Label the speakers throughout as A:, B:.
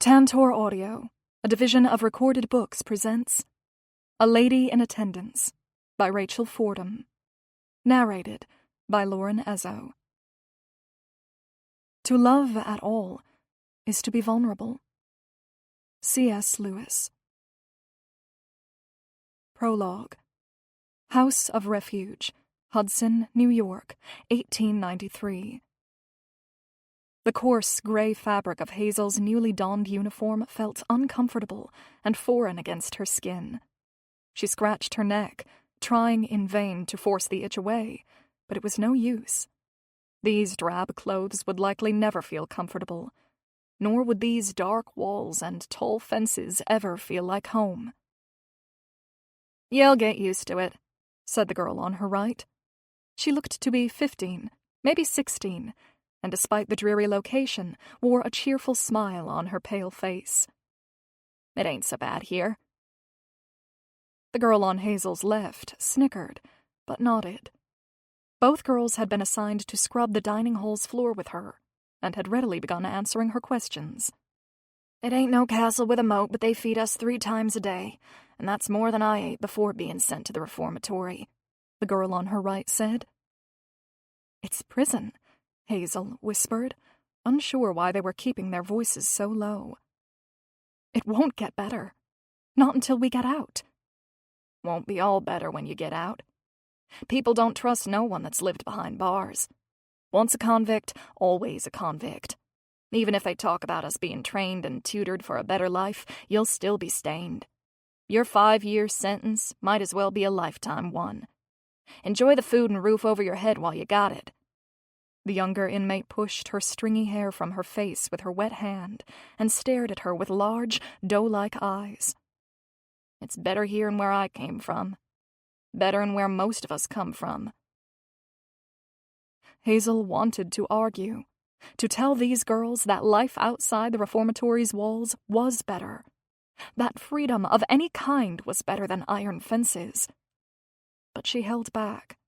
A: Tantor Audio, a division of Recorded Books, presents A Lady in Attendance by Rachel Fordham. Narrated by Lauren Ezzo. To love at all is to be vulnerable. C.S. Lewis. Prologue. House of Refuge, Hudson, New York, 1893. The coarse, gray fabric of Hazel's newly donned uniform felt uncomfortable and foreign against her skin. She scratched her neck, trying in vain to force the itch away, but it was no use. These drab clothes would likely never feel comfortable, nor would these dark walls and tall fences ever feel like home. "You'll get used to it," said the girl on her right. She looked to be 15, maybe 16, and despite the dreary location, wore a cheerful smile on her pale face. "It ain't so bad here." The girl on Hazel's left snickered, but nodded. Both girls had been assigned to scrub the dining hall's floor with her, and had readily begun answering her questions. "It ain't no castle with a moat, but they feed us 3 times a day, and that's more than I ate before being sent to the reformatory," the girl on her right said. "It's prison," Hazel whispered, unsure why they were keeping their voices so low. "It won't get better. Not until we get out." "Won't be all better when you get out. People don't trust no one that's lived behind bars. Once a convict, always a convict. Even if they talk about us being trained and tutored for a better life, you'll still be stained. Your 5-year sentence might as well be a lifetime one. Enjoy the food and roof over your head while you got it." The younger inmate pushed her stringy hair from her face with her wet hand and stared at her with large, doe-like eyes. "It's better here than where I came from. Better than where most of us come from." Hazel wanted to argue, to tell these girls that life outside the reformatory's walls was better, that freedom of any kind was better than iron fences. But she held back,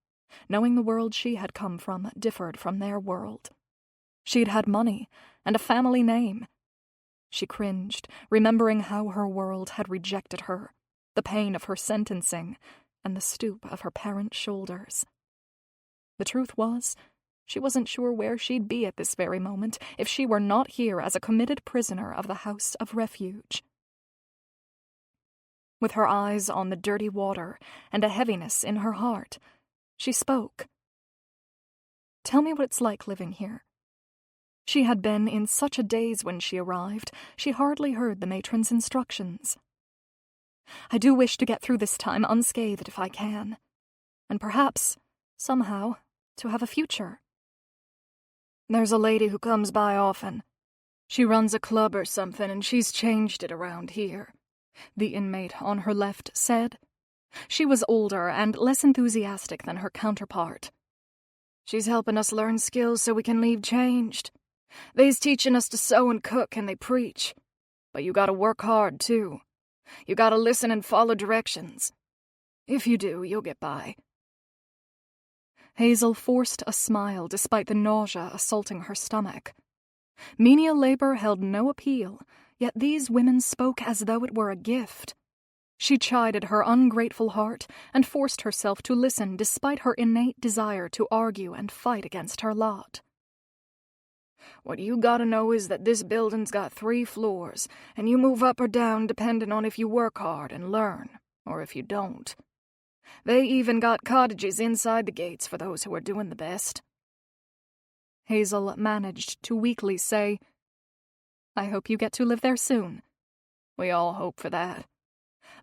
A: knowing the world she had come from differed from their world. She'd had money and a family name. She cringed, remembering how her world had rejected her, the pain of her sentencing, and the stoop of her parents' shoulders. The truth was, she wasn't sure where she'd be at this very moment if she were not here as a committed prisoner of the House of Refuge. With her eyes on the dirty water and a heaviness in her heart, she spoke. "Tell me what it's like living here." She had been in such a daze when she arrived, she hardly heard the matron's instructions. "I do wish to get through this time unscathed if I can, and perhaps, somehow, to have a future." "There's a lady who comes by often. She runs a club or something, and she's changed it around here," the inmate on her left said. She was older and less enthusiastic than her counterpart. "She's helping us learn skills so we can leave changed. They's teaching us to sew and cook, and they preach. But you gotta work hard, too. You gotta listen and follow directions. If you do, you'll get by." Hazel forced a smile despite the nausea assaulting her stomach. Menial labor held no appeal, yet these women spoke as though it were a gift. She chided her ungrateful heart and forced herself to listen despite her innate desire to argue and fight against her lot. "What you gotta know is that this building's got 3 floors, and you move up or down depending on if you work hard and learn, or if you don't. They even got cottages inside the gates for those who are doing the best." Hazel managed to weakly say, "I hope you get to live there soon." "We all hope for that.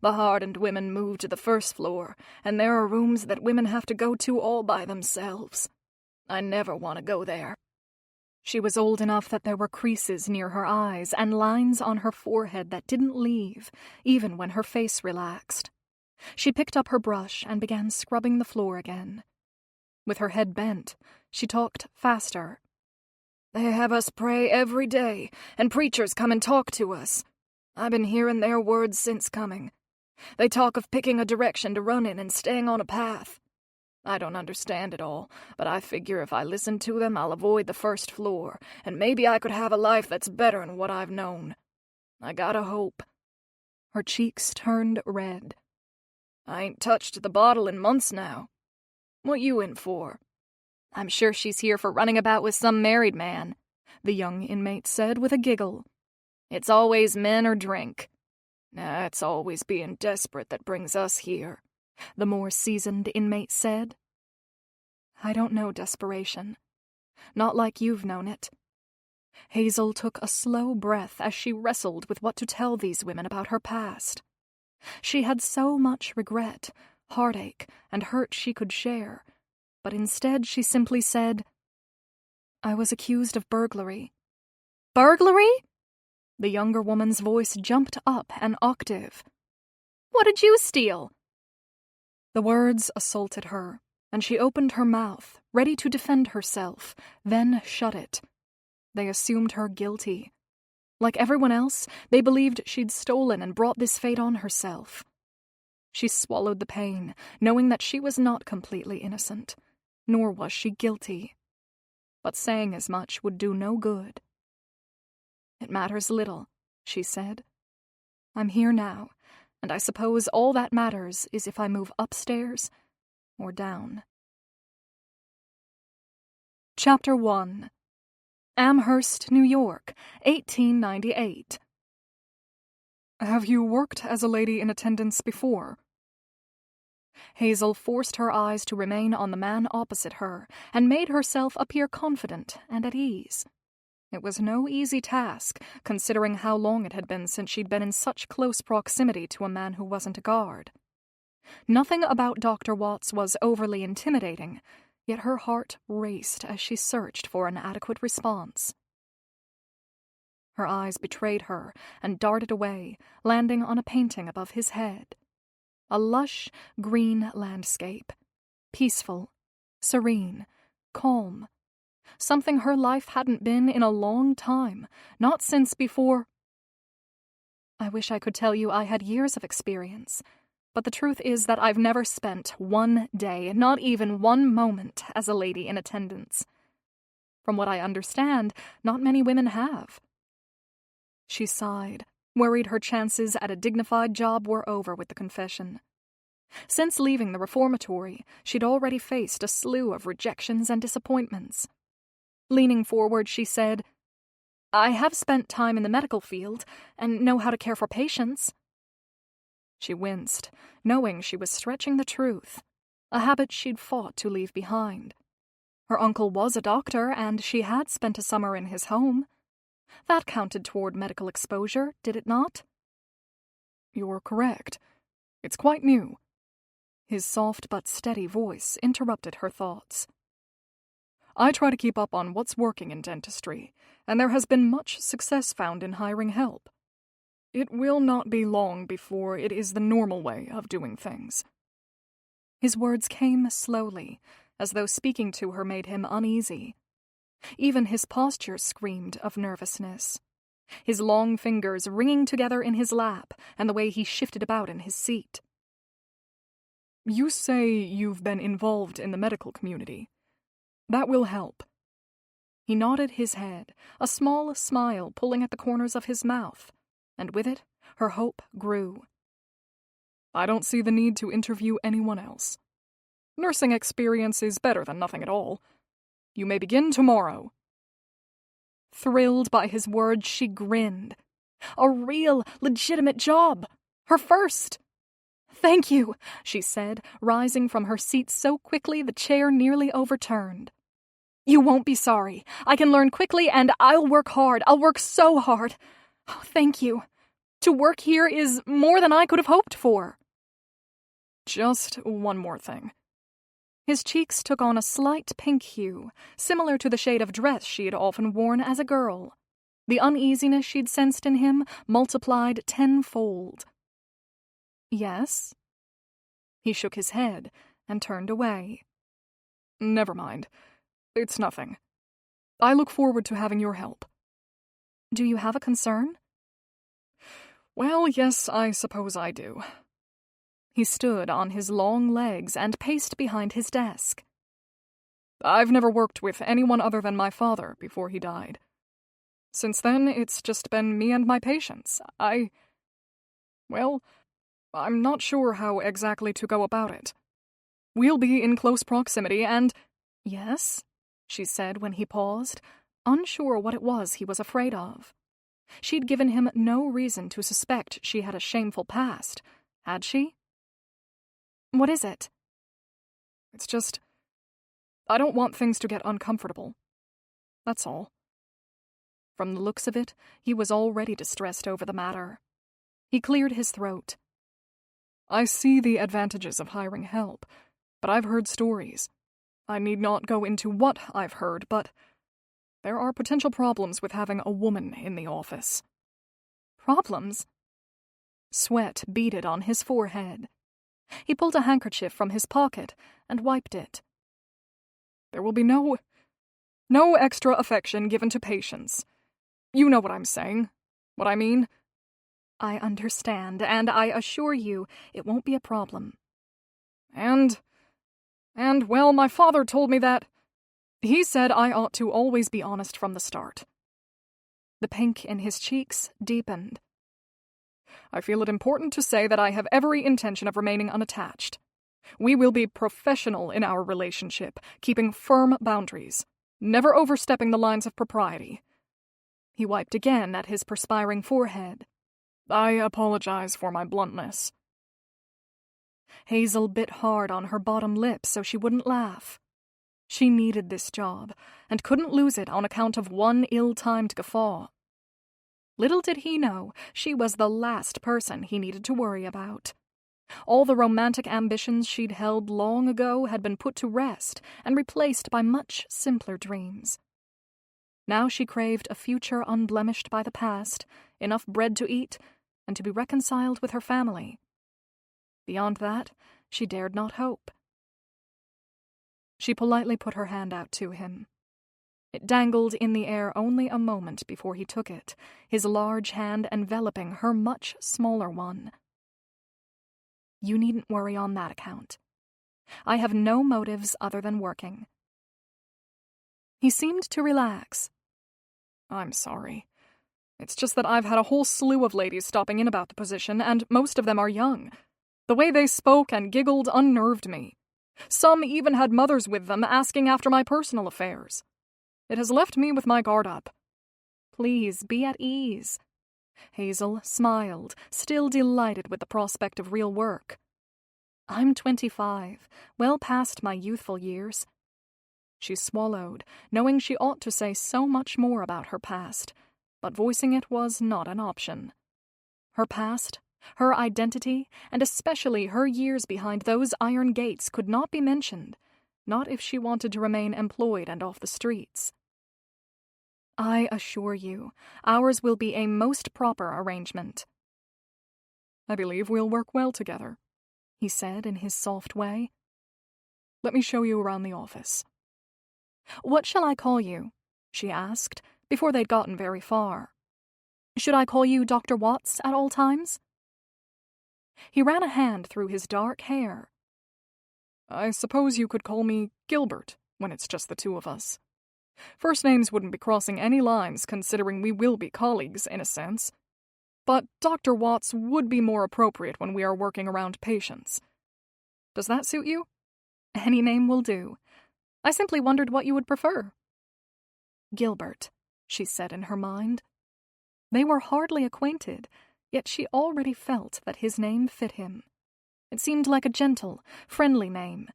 A: The hardened women move to the 1st floor, and there are rooms that women have to go to all by themselves. I never want to go there." She was old enough that there were creases near her eyes and lines on her forehead that didn't leave, even when her face relaxed. She picked up her brush and began scrubbing the floor again. With her head bent, she talked faster. "They have us pray every day, and preachers come and talk to us. I've been hearing their words since coming. They talk of picking a direction to run in and staying on a path. I don't understand it all, but I figure if I listen to them, I'll avoid the 1st floor, and maybe I could have a life that's better than what I've known.
B: I gotta hope."
A: Her cheeks turned red.
B: "I ain't touched the bottle in months now. What you in for?"
A: "I'm sure she's here for running about with some married man," the young inmate said with a giggle. "It's always men or drink."
B: "Nah, it's always being desperate that brings us here,"
A: the more seasoned inmate said. "I don't know desperation. Not like you've known it." Hazel took a slow breath as she wrestled with what to tell these women about her past. She had so much regret, heartache, and hurt she could share, but instead she simply said, "I was accused of burglary."
C: "Burglary?"
A: The younger woman's voice jumped up an octave.
C: "What did you steal?"
A: The words assaulted her, and she opened her mouth, ready to defend herself, then shut it. They assumed her guilty. Like everyone else, they believed she'd stolen and brought this fate on herself. She swallowed the pain, knowing that she was not completely innocent, nor was she guilty. But saying as much would do no good. "It matters little," she said. "I'm here now, and I suppose all that matters is if I move upstairs or down." Chapter 1. Amherst, New York, 1898.
D: "Have you worked as a lady in attendance before?"
A: Hazel forced her eyes to remain on the man opposite her and made herself appear confident and at ease. It was no easy task, considering how long it had been since she'd been in such close proximity to a man who wasn't a guard. Nothing about Dr. Watts was overly intimidating, yet her heart raced as she searched for an adequate response. Her eyes betrayed her and darted away, landing on a painting above his head. A lush, green landscape. Peaceful, serene, calm. Something her life hadn't been in a long time, not since before. I wish I could tell you I had years of experience, but the truth is that I've never spent one day, not even one moment, as a lady in attendance. From what I understand, not many women have. She sighed, worried her chances at a dignified job were over with the confession. Since leaving the reformatory, she'd already faced a slew of rejections and disappointments. Leaning forward, she said, "I have spent time in the medical field and know how to care for patients." She winced, knowing she was stretching the truth, a habit she'd fought to leave behind. Her uncle was a doctor, and she had spent a summer in his home. That counted toward medical exposure, did it not?
D: "You're correct. It's quite new."
A: His soft but steady voice interrupted her thoughts.
D: "I try to keep up on what's working in dentistry, and there has been much success found in hiring help. It will not be long before it is the normal way of doing things."
A: His words came slowly, as though speaking to her made him uneasy. Even his posture screamed of nervousness. His long fingers ringing together in his lap, and the way he shifted about in his seat.
D: "You say you've been involved in the medical community. That will help."
A: He nodded his head, a small smile pulling at the corners of his mouth, and with it, her hope grew.
D: "I don't see the need to interview anyone else. Nursing experience is better than nothing at all. You may begin tomorrow."
A: Thrilled by his words, she grinned. A real, legitimate job. Her first. "Thank you," she said, rising from her seat so quickly the chair nearly overturned. "You won't be sorry. I can learn quickly, and I'll work hard. I'll work so hard. Oh, thank you. To work here is more than I could have hoped for."
D: "Just one more thing."
A: His cheeks took on a slight pink hue, similar to the shade of dress she had often worn as a girl. The uneasiness she'd sensed in him multiplied tenfold. "Yes?" He shook his head and turned away.
D: "Never mind. It's nothing. I look forward to having your help."
A: "Do you have a concern?"
D: "Well, yes, I suppose I do."
A: He stood on his long legs and paced behind his desk.
D: "I've never worked with anyone other than my father before he died. Since then, it's just been me and my patients. Well, I'm not sure how exactly to go about it. We'll be in close proximity and—
A: Yes, she said when he paused, unsure what it was he was afraid of. She'd given him no reason to suspect she had a shameful past, had she? What is it?
D: It's just, I don't want things to get uncomfortable. That's all.
A: From the looks of it, he was already distressed over the matter. He cleared his throat.
D: I see the advantages of hiring help, but I've heard stories. I need not go into what I've heard, but there are potential problems with having a woman in the office.
A: Problems? Sweat beaded on his forehead. He pulled a handkerchief from his pocket and wiped it.
D: There will be no extra affection given to patients. You know what I'm saying. What I mean?
A: I understand, and I assure you it won't be a problem.
D: And, well, my father told me that. He said I ought to always be honest from the start.
A: The pink in his cheeks deepened.
D: I feel it important to say that I have every intention of remaining unattached. We will be professional in our relationship, keeping firm boundaries, never overstepping the lines of propriety.
A: He wiped again at his perspiring forehead.
D: I apologize for my bluntness.
A: Hazel bit hard on her bottom lip so she wouldn't laugh. She needed this job, and couldn't lose it on account of one ill-timed guffaw. Little did he know she was the last person he needed to worry about. All the romantic ambitions she'd held long ago had been put to rest and replaced by much simpler dreams. Now she craved a future unblemished by the past, enough bread to eat, and to be reconciled with her family. Beyond that, she dared not hope. She politely put her hand out to him. It dangled in the air only a moment before he took it, his large hand enveloping her much smaller one. You needn't worry on that account. I have no motives other than working. He seemed to relax.
D: I'm sorry. It's just that I've had a whole slew of ladies stopping in about the position, and most of them are young. The way they spoke and giggled unnerved me. Some even had mothers with them asking after my personal affairs. It has left me with my guard up.
A: Please, be at ease. Hazel smiled, still delighted with the prospect of real work. I'm 25, well past my youthful years. She swallowed, knowing she ought to say so much more about her past, but voicing it was not an option. Her past, her identity, and especially her years behind those iron gates could not be mentioned, not if she wanted to remain employed and off the streets. I assure you, ours will be a most proper arrangement.
D: I believe we'll work well together, he said in his soft way. Let me show you around the office.
A: What shall I call you? She asked, before they'd gotten very far. Should I call you Dr. Watts at all times? He ran a hand through his dark hair.
D: I suppose you could call me Gilbert when it's just the two of us. First names wouldn't be crossing any lines, considering we will be colleagues, in a sense. But Dr. Watts would be more appropriate when we are working around patients. Does that suit you?
A: Any name will do. I simply wondered what you would prefer. Gilbert, she said in her mind. They were hardly acquainted, yet she already felt that his name fit him. It seemed like a gentle, friendly name.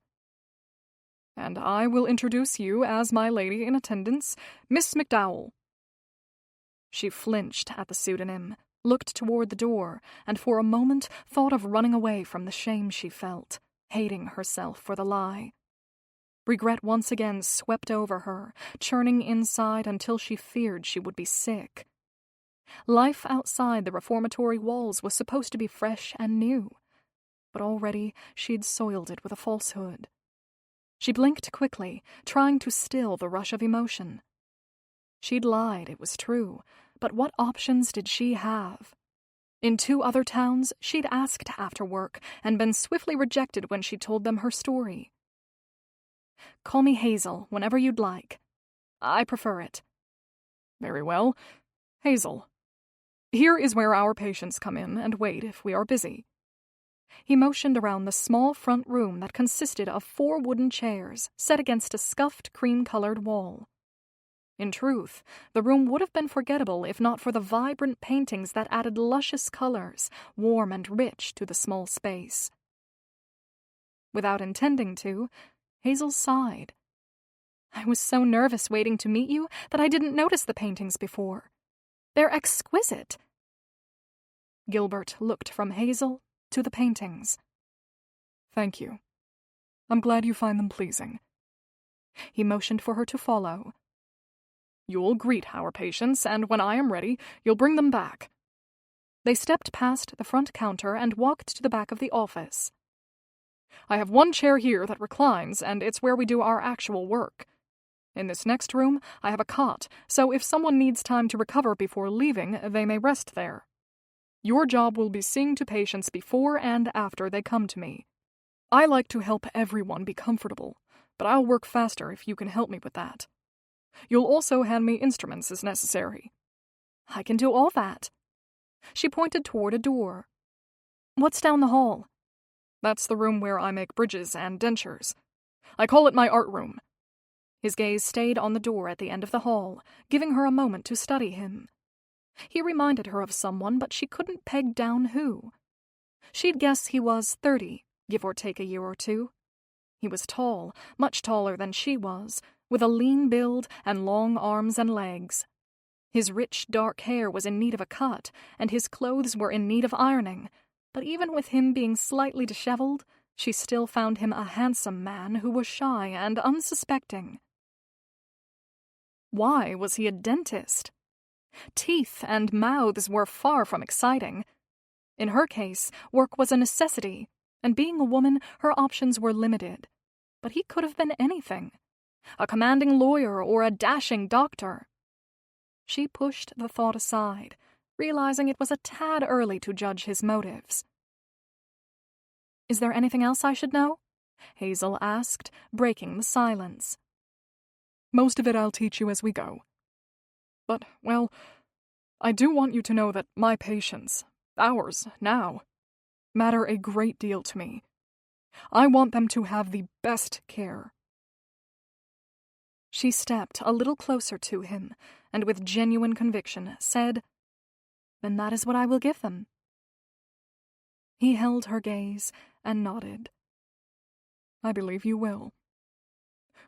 D: And I will introduce you as my lady in attendance, Miss McDowell.
A: She flinched at the pseudonym, looked toward the door, and for a moment thought of running away from the shame she felt, hating herself for the lie. Regret once again swept over her, churning inside until she feared she would be sick. Life outside the reformatory walls was supposed to be fresh and new, but already she'd soiled it with a falsehood. She blinked quickly, trying to still the rush of emotion. She'd lied, it was true, but what options did she have? In 2 other towns, she'd asked after work and been swiftly rejected when she told them her story. Call me Hazel whenever you'd like. I prefer it.
D: Very well. Hazel, here is where our patients come in and wait if we are busy. He motioned around the small front room that consisted of 4 wooden chairs set against a scuffed cream-colored wall. In truth, the room would have been forgettable if not for the vibrant paintings that added luscious colors, warm and rich, to the small space. Without intending to, Hazel sighed. I was so nervous waiting to meet you that I didn't notice the paintings before. They're exquisite. Gilbert looked from Hazel to the paintings. Thank you. I'm glad you find them pleasing. He motioned for her to follow. You'll greet our patients, and when I am ready, you'll bring them back. They stepped past the front counter and walked to the back of the office. I have 1 chair here that reclines, and it's where we do our actual work. In this next room, I have a cot, so if someone needs time to recover before leaving, they may rest there. Your job will be seeing to patients before and after they come to me. I like to help everyone be comfortable, but I'll work faster if you can help me with that. You'll also hand me instruments as necessary.
C: I can do all that. She pointed toward a door. What's down the hall?
D: That's the room where I make bridges and dentures. I call it my art room. His gaze stayed on the door at the end of the hall, giving her a moment to study him. He reminded her of someone, but she couldn't peg down who. She'd guess he was 30, give or take a year or 2. He was tall, much taller than she was, with a lean build and long arms and legs. His rich, dark hair was in need of a cut, and his clothes were in need of ironing, but even with him being slightly disheveled, she still found him a handsome man who was shy and unsuspecting. Why was he a dentist? Teeth and mouths were far from exciting. In her case, work was a necessity, and being a woman, her options were limited. But he could have been anything. A commanding lawyer or a dashing doctor. She pushed the thought aside, realizing it was a tad early to judge his motives. Is there anything else I should know? Hazel asked, breaking the silence. Most of it I'll teach you as we go. But, well, I do want you to know that my patients, ours now, matter a great deal to me. I want them to have the best care. She stepped a little closer to him, and with genuine conviction said, Then that is what I will give them. He held her gaze and nodded. I believe you will.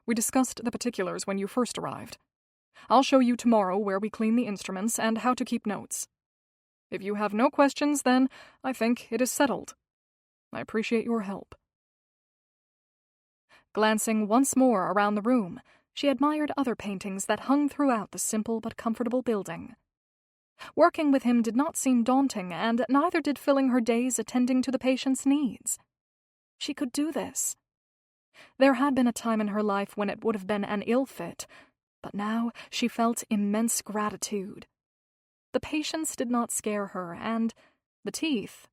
D: We discussed the particulars when you first arrived. I'll show you tomorrow where we clean the instruments and how to keep notes. If you have no questions, then I think it is settled. I appreciate your help. Glancing once more around the room, she admired other paintings that hung throughout the simple but comfortable building. Working with him did not seem daunting, and neither did filling her days attending to the patient's needs. She could do this. There had been a time in her life when it would have been an ill fit, but now she felt immense gratitude. The patients did not scare her, and the teeth,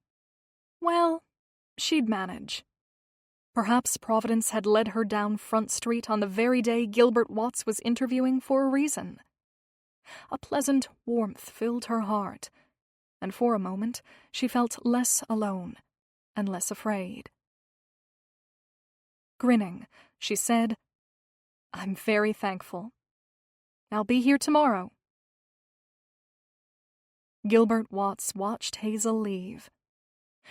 D: well, she'd manage. Perhaps Providence had led her down Front Street on the very day Gilbert Watts was interviewing for a reason. A pleasant warmth filled her heart, and for a moment she felt less alone and less afraid. Grinning, she said, I'm very thankful. I'll be here tomorrow. Gilbert Watts watched Hazel leave.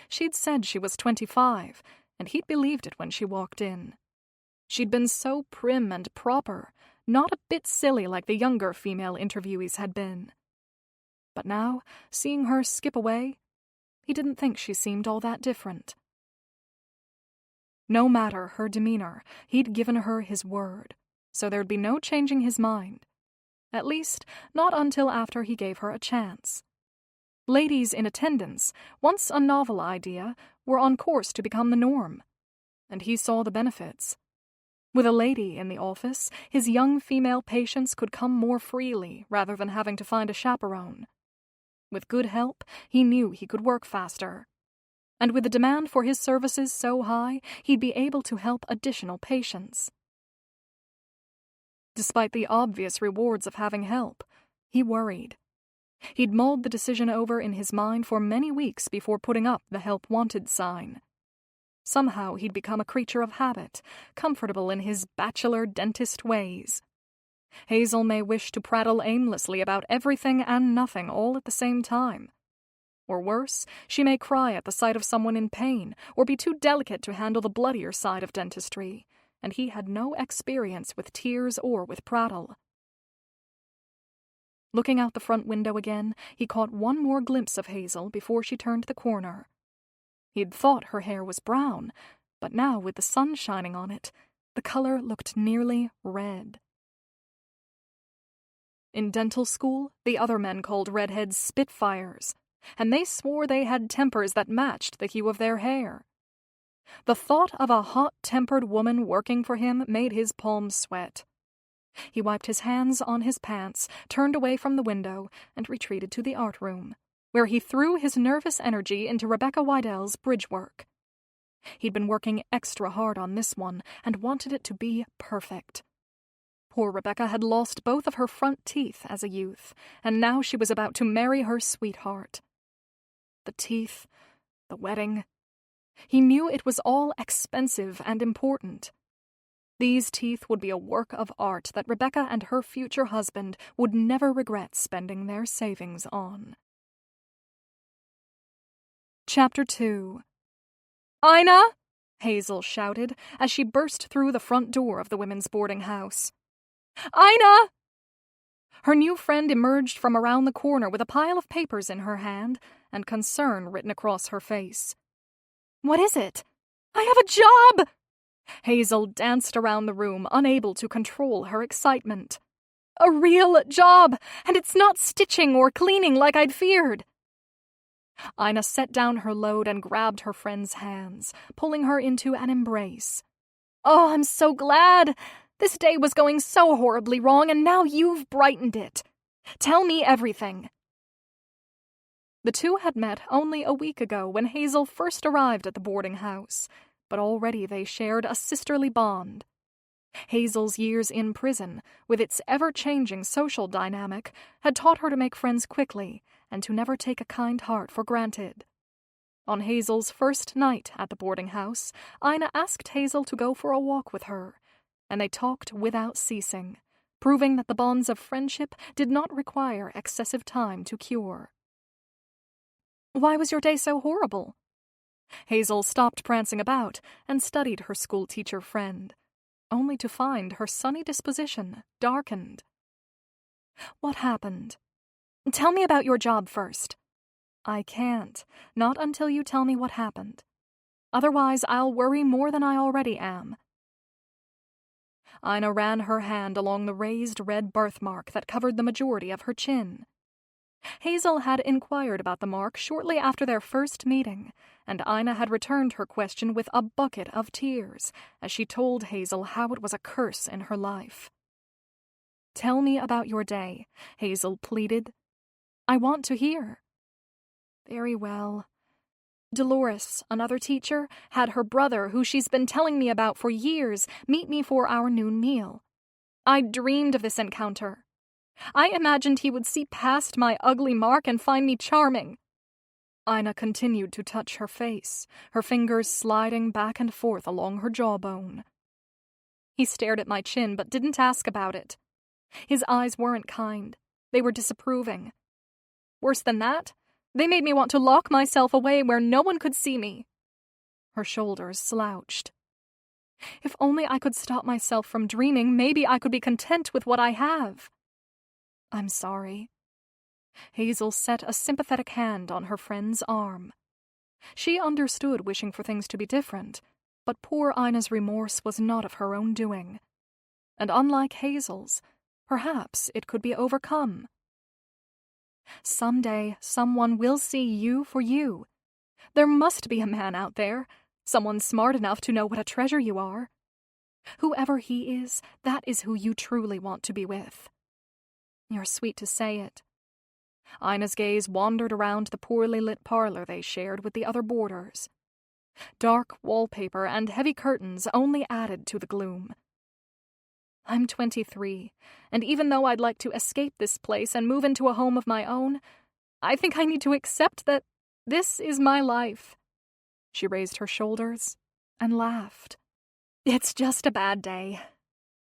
D: She'd said she was 25, and he'd believed it when she walked in. She'd been so prim and proper, not a bit silly like the younger female interviewees had been. But now, seeing her skip away, he didn't think she seemed all that different. No matter her demeanor, he'd given her his word, so there'd be no changing his mind. At least, not until after he gave her a chance. Ladies in attendance, once a novel idea, were on course to become the norm, and he saw the benefits. With a lady in the office, his young female patients could come more freely rather than having to find a chaperone. With good help, he knew he could work faster. And with the demand for his services so high, he'd be able to help additional patients. Despite the obvious rewards of having help, he worried.
A: He'd mulled the decision over in his mind for many weeks before putting up the help wanted sign. Somehow he'd become a creature of habit, comfortable in his bachelor dentist ways. Hazel may wish to prattle aimlessly about everything and nothing all at the same time. Or worse, she may cry at the sight of someone in pain, or be too delicate to handle the bloodier side of dentistry, and he had no experience with tears or with prattle. Looking out the front window again, he caught one more glimpse of Hazel before she turned the corner. He'd thought her hair was brown, but now, with the sun shining on it, the color looked nearly red. In dental school, the other men called redheads spitfires, and they swore they had tempers that matched the hue of their hair. The thought of a hot-tempered woman working for him made his palms sweat. He wiped his hands on his pants, turned away from the window, and retreated to the art room, where he threw his nervous energy into Rebecca Weidell's bridge work. He'd been working extra hard on this one and wanted it to be perfect. Poor Rebecca had lost both of her front teeth as a youth, and now she was about to marry her sweetheart. The teeth, the wedding. He knew it was all expensive and important. These teeth would be a work of art that Rebecca and her future husband would never regret spending their savings on. Chapter 2. "Ina!" Hazel shouted as she burst through the front door of the women's boarding house. "Ina!" Her new friend emerged from around the corner with a pile of papers in her hand and concern written across her face. "What is it?" "I have a job!" Hazel danced around the room, unable to control her excitement. "A real job, and it's not stitching or cleaning like I'd feared." Ina set down her load and grabbed her friend's hands, pulling her into an embrace. "Oh, I'm so glad! This day was going so horribly wrong, and now you've brightened it. Tell me everything." The two had met only a week ago when Hazel first arrived at the boarding house, but already they shared a sisterly bond. Hazel's years in prison, with its ever-changing social dynamic, had taught her to make friends quickly and to never take a kind heart for granted. On Hazel's first night at the boarding house, Ina asked Hazel to go for a walk with her, and they talked without ceasing, proving that the bonds of friendship did not require excessive time to cure. "Why was your day so horrible?" Hazel stopped prancing about and studied her schoolteacher friend, only to find her sunny disposition darkened. "What happened? Tell me about your job first." "I can't, not until you tell me what happened. Otherwise, I'll worry more than I already am." Ina ran her hand along the raised red birthmark that covered the majority of her chin. Hazel had inquired about the mark shortly after their first meeting, and Ina had returned her question with a bucket of tears as she told Hazel how it was a curse in her life. "Tell me about your day," Hazel pleaded. "I want to hear." "Very well. Dolores, another teacher, had her brother, who she's been telling me about for years, meet me for our noon meal. I dreamed of this encounter. I imagined he would see past my ugly mark and find me charming." Ina continued to touch her face, her fingers sliding back and forth along her jawbone. "He stared at my chin but didn't ask about it. His eyes weren't kind. They were disapproving. Worse than that, they made me want to lock myself away where no one could see me." Her shoulders slouched. "If only I could stop myself from dreaming, maybe I could be content with what I have." "I'm sorry." Hazel set a sympathetic hand on her friend's arm. She understood wishing for things to be different, but poor Ina's remorse was not of her own doing. And unlike Hazel's, perhaps it could be overcome. "Someday, someone will see you for you. There must be a man out there, someone smart enough to know what a treasure you are. Whoever he is, that is who you truly want to be with." "You're sweet to say it." Ina's gaze wandered around the poorly lit parlor they shared with the other boarders. Dark wallpaper and heavy curtains only added to the gloom.
C: I'm 23, and even though I'd like to escape this place and move into a home of my own, I think I need to accept that this is my life. She raised her shoulders and laughed. It's just a bad day.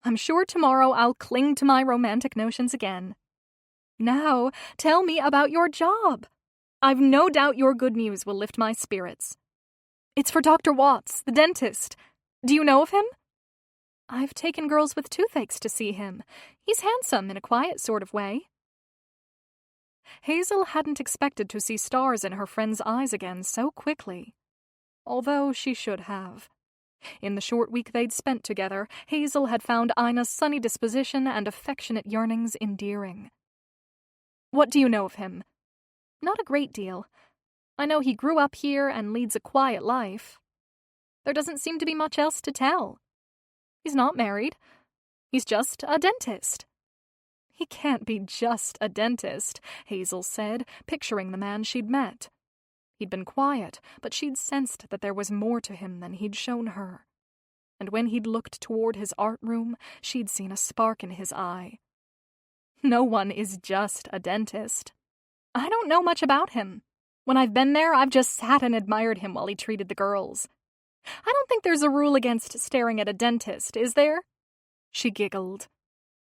C: I'm sure tomorrow I'll cling to my romantic notions again. Now, tell me about your job. I've no doubt your good news will lift my spirits. It's for Dr. Watts, the dentist. Do you know of him? I've taken girls with toothaches to see him. He's handsome in a quiet sort of way. Hazel hadn't expected to see stars in her friend's eyes again so quickly, although she should have. In the short week they'd spent together, Hazel had found Ina's sunny disposition and affectionate yearnings endearing. What do you know of him? Not a great deal. I know he grew up here and leads a quiet life. There doesn't seem to be much else to tell. He's not married. He's just a dentist. He can't be just a dentist, Hazel said, picturing the man she'd met. He'd been quiet, but she'd sensed that there was more to him than he'd shown her. And when he'd looked toward his art room, she'd seen a spark in his eye. No one is just a dentist. I don't know much about him. When I've been there, I've just sat and admired him while he treated the girls. I don't think there's a rule against staring at a dentist, is there? She giggled.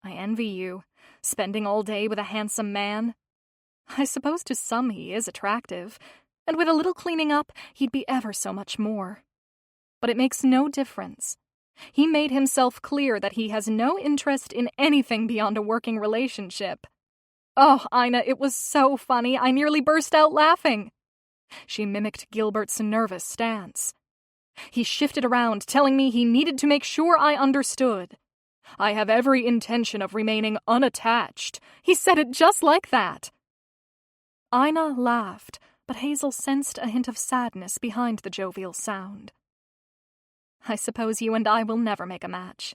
C: I envy you, spending all day with a handsome man. I suppose to some he is attractive, and with a little cleaning up, he'd be ever so much more. But it makes no difference. He made himself clear that he has no interest in anything beyond a working relationship. Oh, Ina, it was so funny, I nearly burst out laughing. She mimicked Gilbert's nervous stance. He shifted around, telling me he needed to make sure I understood. I have every intention of remaining unattached. He said it just like that. Ina laughed, but Hazel sensed a hint of sadness behind the jovial sound. I suppose you and I will never make a match.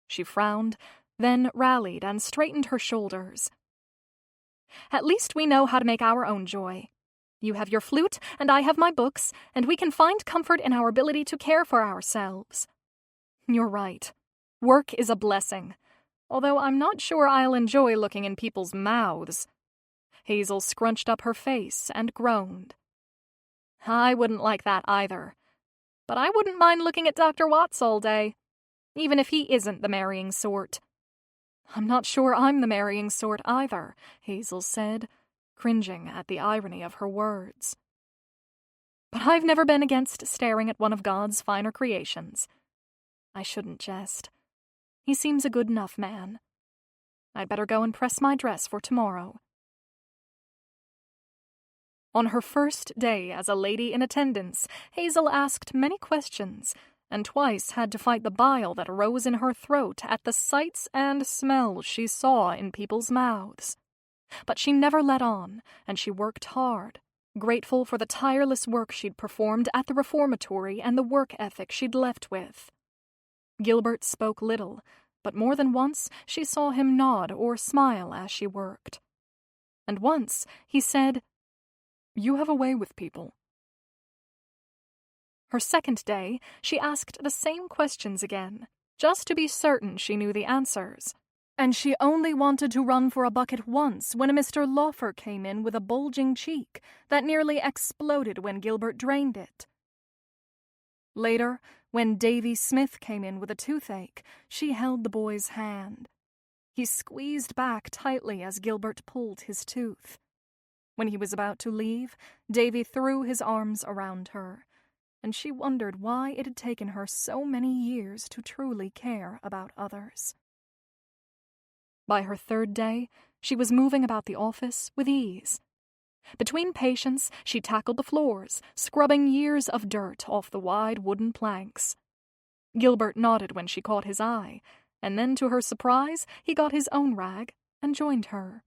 C: She frowned, then rallied and straightened her shoulders. At least we know how to make our own joy. You have your flute, and I have my books, and we can find comfort in our ability to care for ourselves. You're right. Work is a blessing, although I'm not sure I'll enjoy looking in people's mouths. Hazel scrunched up her face and groaned. I wouldn't like that either, but I wouldn't mind looking at Dr. Watts all day, even if he isn't the marrying sort. I'm not sure I'm the marrying sort either, Hazel said, cringing at the irony of her words. But I've never been against staring at one of God's finer creations. I shouldn't jest. He seems a good enough man. I'd better go and press my dress for tomorrow. On her first day as a lady in attendance, Hazel asked many questions, and twice had to fight the bile that rose in her throat at the sights and smells she saw in people's mouths. But she never let on, and she worked hard, grateful for the tireless work she'd performed at the reformatory and the work ethic she'd left with. Gilbert spoke little, but more than once she saw him nod or smile as she worked. And once he said, "You have a way with people." Her second day, she asked the same questions again, just to be certain she knew the answers. And she only wanted to run for a bucket once when a Mr. Lawfer came in with a bulging cheek that nearly exploded when Gilbert drained it. Later, when Davy Smith came in with a toothache, she held the boy's hand. He squeezed back tightly as Gilbert pulled his tooth. When he was about to leave, Davy threw his arms around her, and she wondered why it had taken her so many years to truly care about others. By her third day, she was moving about the office with ease. Between patients, she tackled the floors, scrubbing years of dirt off the wide wooden planks. Gilbert nodded when she caught his eye, and then, to her surprise, he got his own rag and joined her.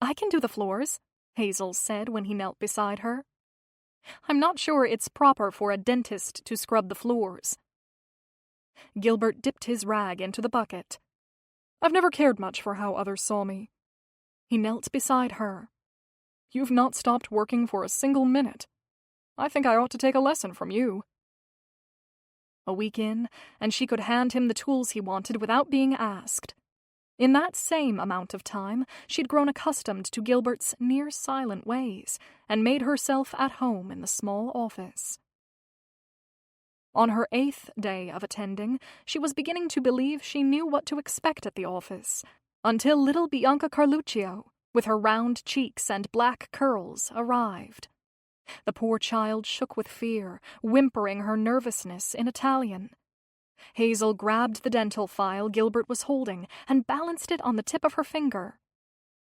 C: "I can do the floors," Hazel said when he knelt beside her. "I'm not sure it's proper for a dentist to scrub the floors." Gilbert dipped his rag into the bucket. "I've never cared much for how others saw me." He knelt beside her. "You've not stopped working for a single minute. I think I ought to take a lesson from you." A week in, and she could hand him the tools he wanted without being asked. In that same amount of time, she'd grown accustomed to Gilbert's near-silent ways and made herself at home in the small office. On her 8th day of attending, she was beginning to believe she knew what to expect at the office, until little Bianca Carluccio, with her round cheeks and black curls, arrived. The poor child shook with fear, whimpering her nervousness in Italian. Hazel grabbed the dental file Gilbert was holding and balanced it on the tip of her finger.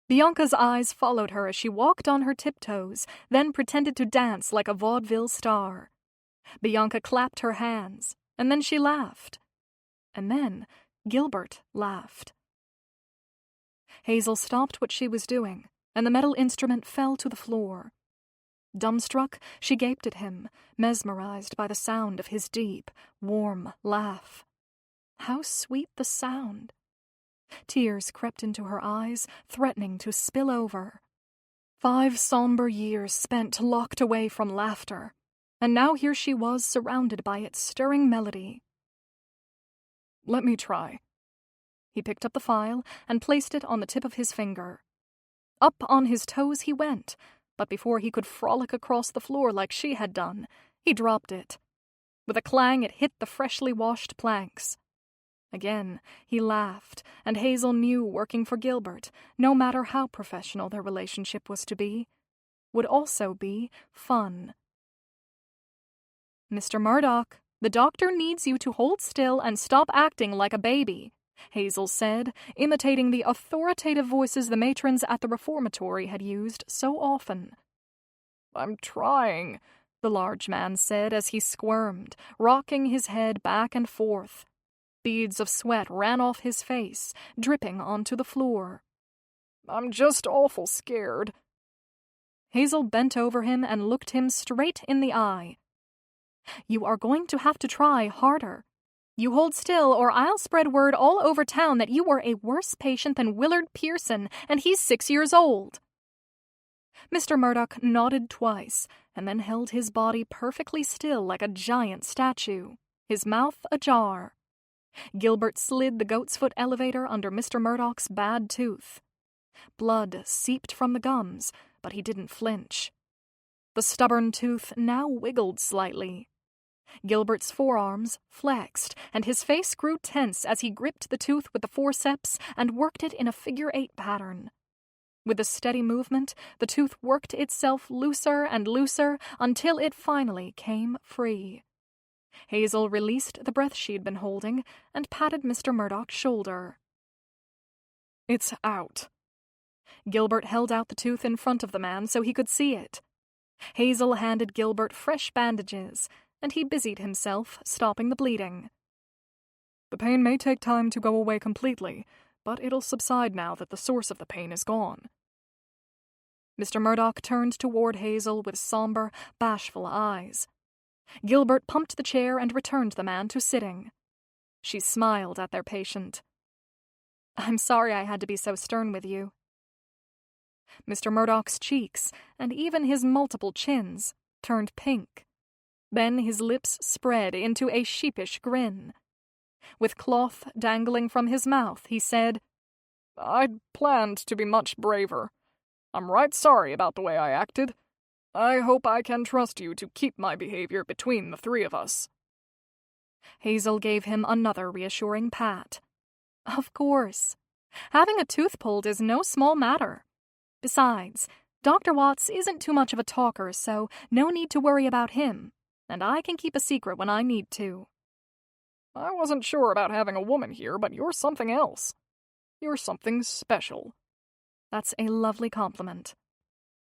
C: Bianca's eyes followed her as she walked on her tiptoes, then pretended to dance like a vaudeville star. Bianca clapped her hands, and then she laughed. And then Gilbert laughed. Hazel stopped what she was doing, and the metal instrument fell to the floor. Dumbstruck, she gaped at him, mesmerized by the sound of his deep, warm laugh. How sweet the sound! Tears crept into her eyes, threatening to spill over. 5 somber years spent locked away from laughter, and now here she was surrounded by its stirring melody.
D: Let me try.
C: He picked up the file and placed it on the tip of his finger. Up on his toes he went, but before he could frolic across the floor like she had done, he dropped it. With a clang, it hit the freshly washed planks. Again, he laughed, and Hazel knew working for Gilbert, no matter how professional their relationship was to be, would also be fun. "Mr. Murdoch, the doctor needs you to hold still and stop acting like a baby," Hazel said, imitating the authoritative voices the matrons at the reformatory had used so often.
D: "I'm trying,"
C: the large man said as he squirmed, rocking his head back and forth. Beads of sweat ran off his face, dripping onto the floor.
D: "I'm just awful scared."
C: Hazel bent over him and looked him straight in the eye. "You are going to have to try harder. You hold still, or I'll spread word all over town that you were a worse patient than Willard Pearson, and he's 6 years old." Mr. Murdoch nodded twice, and then held his body perfectly still like a giant statue, his mouth ajar. Gilbert slid the goat's foot elevator under Mr. Murdoch's bad tooth. Blood seeped from the gums, but he didn't flinch. The stubborn tooth now wiggled slightly. Gilbert's forearms flexed, and his face grew tense as he gripped the tooth with the forceps and worked it in a figure-8 pattern. With a steady movement, the tooth worked itself looser and looser until it finally came free. Hazel released the breath she'd been holding and patted Mr. Murdoch's shoulder.
D: "It's out."
C: Gilbert held out the tooth in front of the man so he could see it. Hazel handed Gilbert fresh bandages, and he busied himself stopping the bleeding.
D: "The pain may take time to go away completely, but it'll subside now that the source of the pain is gone."
C: Mr. Murdoch turned toward Hazel with somber, bashful eyes. Gilbert pumped the chair and returned the man to sitting. She smiled at their patient. "I'm sorry I had to be so stern with you." Mr. Murdoch's cheeks, and even his multiple chins, turned pink. Then his lips spread into a sheepish grin. With cloth dangling from his mouth, he said,
D: "I'd planned to be much braver. I'm right sorry about the way I acted. I hope I can trust you to keep my behavior between the 3 of us."
C: Hazel gave him another reassuring pat. "Of course. Having a tooth pulled is no small matter. Besides, Dr. Watts isn't too much of a talker, so no need to worry about him, and I can keep a secret when I need to."
D: "I wasn't sure about having a woman here, but you're something else. You're something special."
C: "That's a lovely compliment."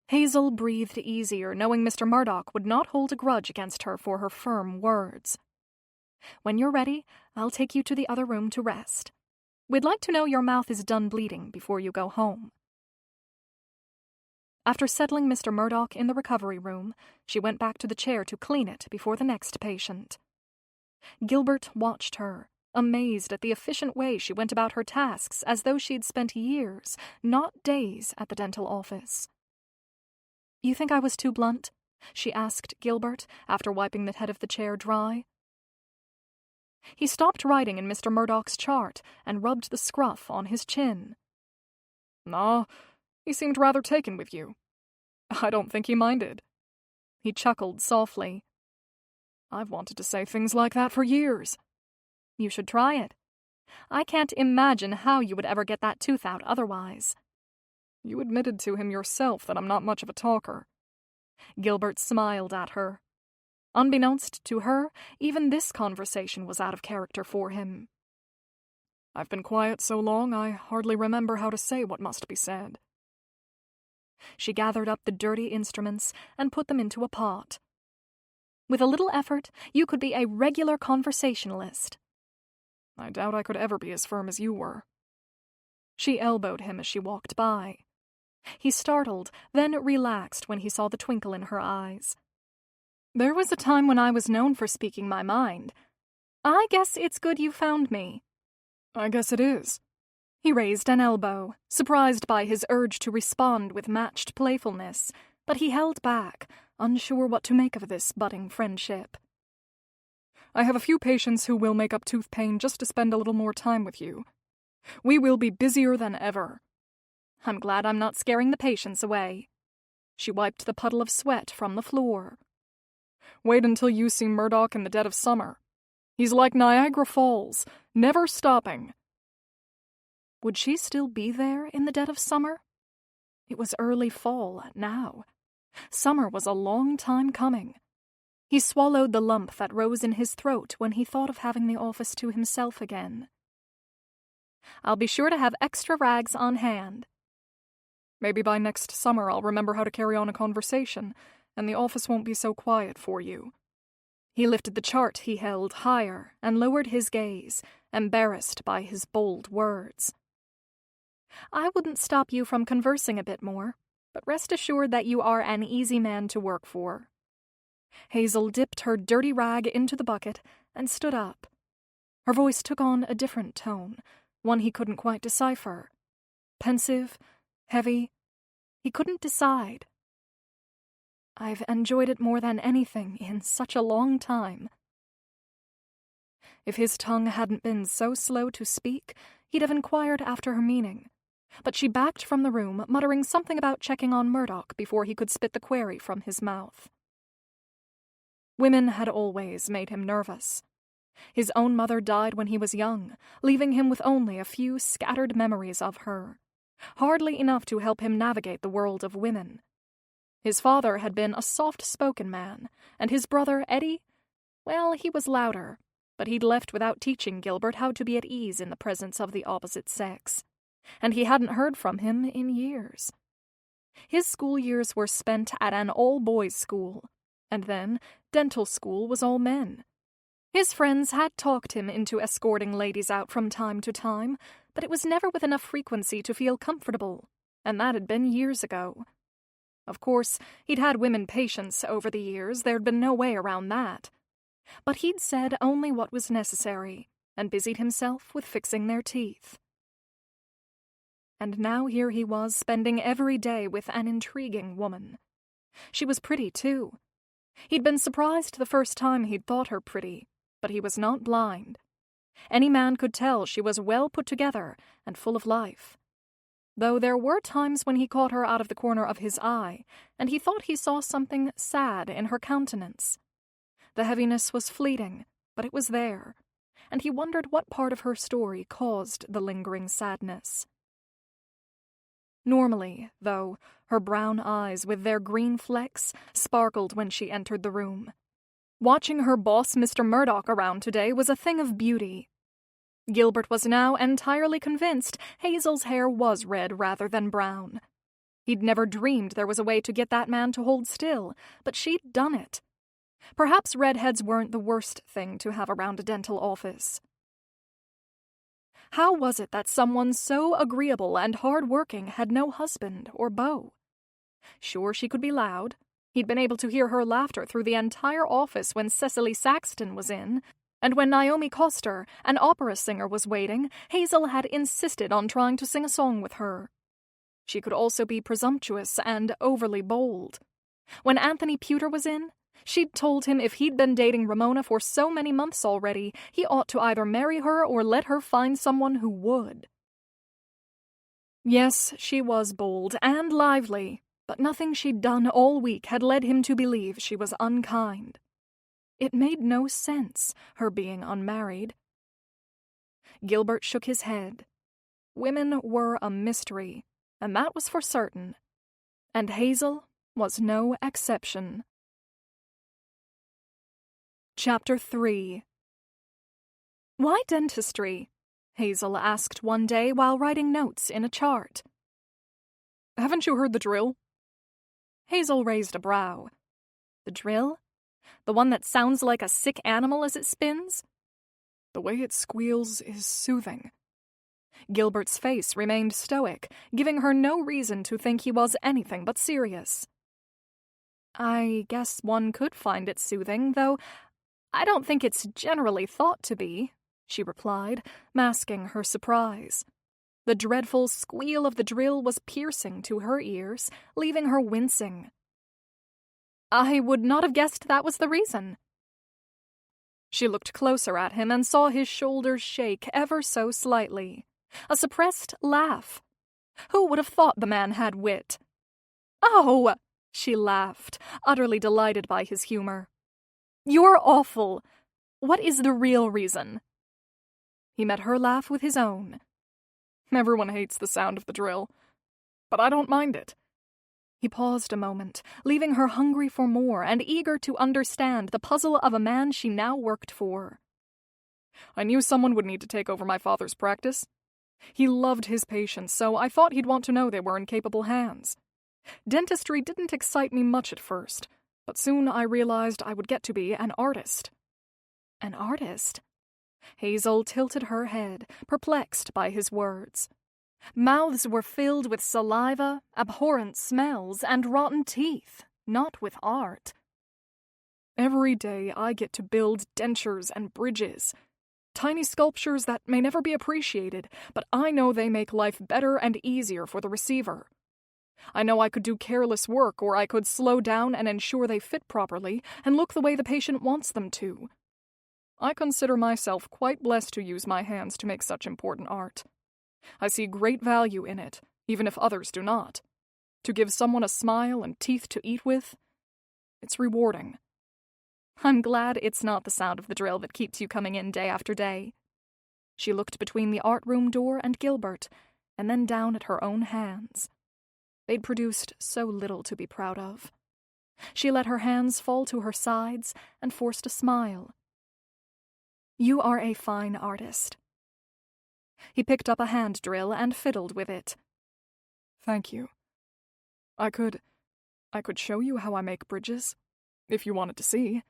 C: Hazel breathed easier, knowing Mr. Murdoch would not hold a grudge against her for her firm words. "When you're ready, I'll take you to the other room to rest. We'd like to know your mouth is done bleeding before you go home." After settling Mr. Murdoch in the recovery room, she went back to the chair to clean it before the next patient. Gilbert watched her, amazed at the efficient way she went about her tasks as though she'd spent years, not days, at the dental office. "You think I was too blunt?" she asked Gilbert, after wiping the head of the chair dry. He stopped writing in Mr. Murdoch's chart and rubbed the scruff on his chin.
D: "Ah, he seemed rather taken with you. I don't think he minded."
C: He chuckled softly.
D: "I've wanted to say things like that for years."
C: "You should try it. I can't imagine how you would ever get that tooth out otherwise."
D: "You admitted to him yourself that I'm not much of a talker."
C: Gilbert smiled at her. Unbeknownst to her, even this conversation was out of character for him.
D: "I've been quiet so long I hardly remember how to say what must be said."
C: She gathered up the dirty instruments and put them into a pot. "With a little effort, you could be a regular conversationalist."
D: "I doubt I could ever be as firm as you were."
C: She elbowed him as she walked by. He startled, then relaxed when he saw the twinkle in her eyes. "There was a time when I was known for speaking my mind. I guess it's good you found me."
D: "I guess it is."
C: He raised an elbow, surprised by his urge to respond with matched playfulness, but he held back, unsure what to make of this budding friendship.
D: "I have a few patients who will make up tooth pain just to spend a little more time with you. We will be busier than ever."
C: "I'm glad I'm not scaring the patients away." She wiped the puddle of sweat from the floor.
D: "Wait until you see Murdoch in the dead of summer. He's like Niagara Falls, never stopping."
C: Would she still be there in the dead of summer? It was early fall now. Summer was a long time coming. He swallowed the lump that rose in his throat when he thought of having the office to himself again. "I'll be sure to have extra rags on hand."
D: "Maybe by next summer I'll remember how to carry on a conversation, and the office won't be so quiet for you."
C: He lifted the chart he held higher and lowered his gaze, embarrassed by his bold words. "I wouldn't stop you from conversing a bit more, but rest assured that you are an easy man to work for." Hazel dipped her dirty rag into the bucket and stood up. Her voice took on a different tone, one he couldn't quite decipher. Pensive, heavy, he couldn't decide. "I've enjoyed it more than anything in such a long time." If his tongue hadn't been so slow to speak, he'd have inquired after her meaning. But she backed from the room, muttering something about checking on Murdoch before he could spit the query from his mouth. Women had always made him nervous. His own mother died when he was young, leaving him with only a few scattered memories of her, hardly enough to help him navigate the world of women. His father had been a soft-spoken man, and his brother, Eddie, well, he was louder, but he'd left without teaching Gilbert how to be at ease in the presence of the opposite sex, and he hadn't heard from him in years. His school years were spent at an all-boys school, and then dental school was all men. His friends had talked him into escorting ladies out from time to time, but it was never with enough frequency to feel comfortable, and that had been years ago. Of course, he'd had women patients over the years, there'd been no way around that. But he'd said only what was necessary, and busied himself with fixing their teeth. And now here he was, spending every day with an intriguing woman. She was pretty, too. He'd been surprised the first time he'd thought her pretty, but he was not blind. Any man could tell she was well put together and full of life. Though there were times when he caught her out of the corner of his eye, and he thought he saw something sad in her countenance. The heaviness was fleeting, but it was there, and he wondered what part of her story caused the lingering sadness. Normally, though, her brown eyes with their green flecks sparkled when she entered the room. Watching her boss, Mr. Murdoch, around today was a thing of beauty. Gilbert was now entirely convinced Hazel's hair was red rather than brown. He'd never dreamed there was a way to get that man to hold still, but she'd done it. Perhaps redheads weren't the worst thing to have around a dental office. How was it that someone so agreeable and hard-working had no husband or beau? Sure, she could be loud. He'd been able to hear her laughter through the entire office when Cecily Saxton was in, and when Naomi Coster, an opera singer, was waiting, Hazel had insisted on trying to sing a song with her. She could also be presumptuous and overly bold. When Anthony Pewter was in, She'd told him if he'd been dating Ramona for so many months already, he ought to either marry her or let her find someone who would. Yes, she was bold and lively, but nothing she'd done all week had led him to believe she was unkind. It made no sense, her being unmarried. Gilbert shook his head. Women were a mystery, and that was for certain. And Hazel was no exception. Chapter 3. "Why dentistry?" Hazel asked one day while writing notes in a chart.
D: "Haven't you heard the drill?"
C: Hazel raised a brow. The drill? The one that sounds like a sick animal as it spins?
D: "The way it squeals is soothing."
C: Gilbert's face remained stoic, giving her no reason to think he was anything but serious. "I guess one could find it soothing, though I don't think it's generally thought to be," she replied, masking her surprise. The dreadful squeal of the drill was piercing to her ears, leaving her wincing. "I would not have guessed that was the reason." She looked closer at him and saw his shoulders shake ever so slightly. A suppressed laugh. Who would have thought the man had wit? "Oh!" she laughed, utterly delighted by his humor. "You're awful. What is the real reason?" He met her laugh with his own.
D: "Everyone hates the sound of the drill, but I don't mind it."
C: He paused a moment, leaving her hungry for more and eager to understand the puzzle of a man she now worked for.
D: "I knew someone would need to take over my father's practice. He loved his patients, so I thought he'd want to know they were in capable hands. Dentistry didn't excite me much at first, but soon I realized I would get to be an artist."
C: An artist? Hazel tilted her head, perplexed by his words. Mouths were filled with saliva, abhorrent smells, and rotten teeth, not with art.
D: "Every day I get to build dentures and bridges. Tiny sculptures that may never be appreciated, but I know they make life better and easier for the receiver. I know I could do careless work, or I could slow down and ensure they fit properly and look the way the patient wants them to. I consider myself quite blessed to use my hands to make such important art. I see great value in it, even if others do not. To give someone a smile and teeth to eat with, it's rewarding."
C: "I'm glad it's not the sound of the drill that keeps you coming in day after day." She looked between the art room door and Gilbert, and then down at her own hands. They'd produced so little to be proud of. She let her hands fall to her sides and forced a smile. "You are a fine artist." He picked up a hand drill and fiddled with it.
D: "Thank you. I could show you how I make bridges, if you wanted to see."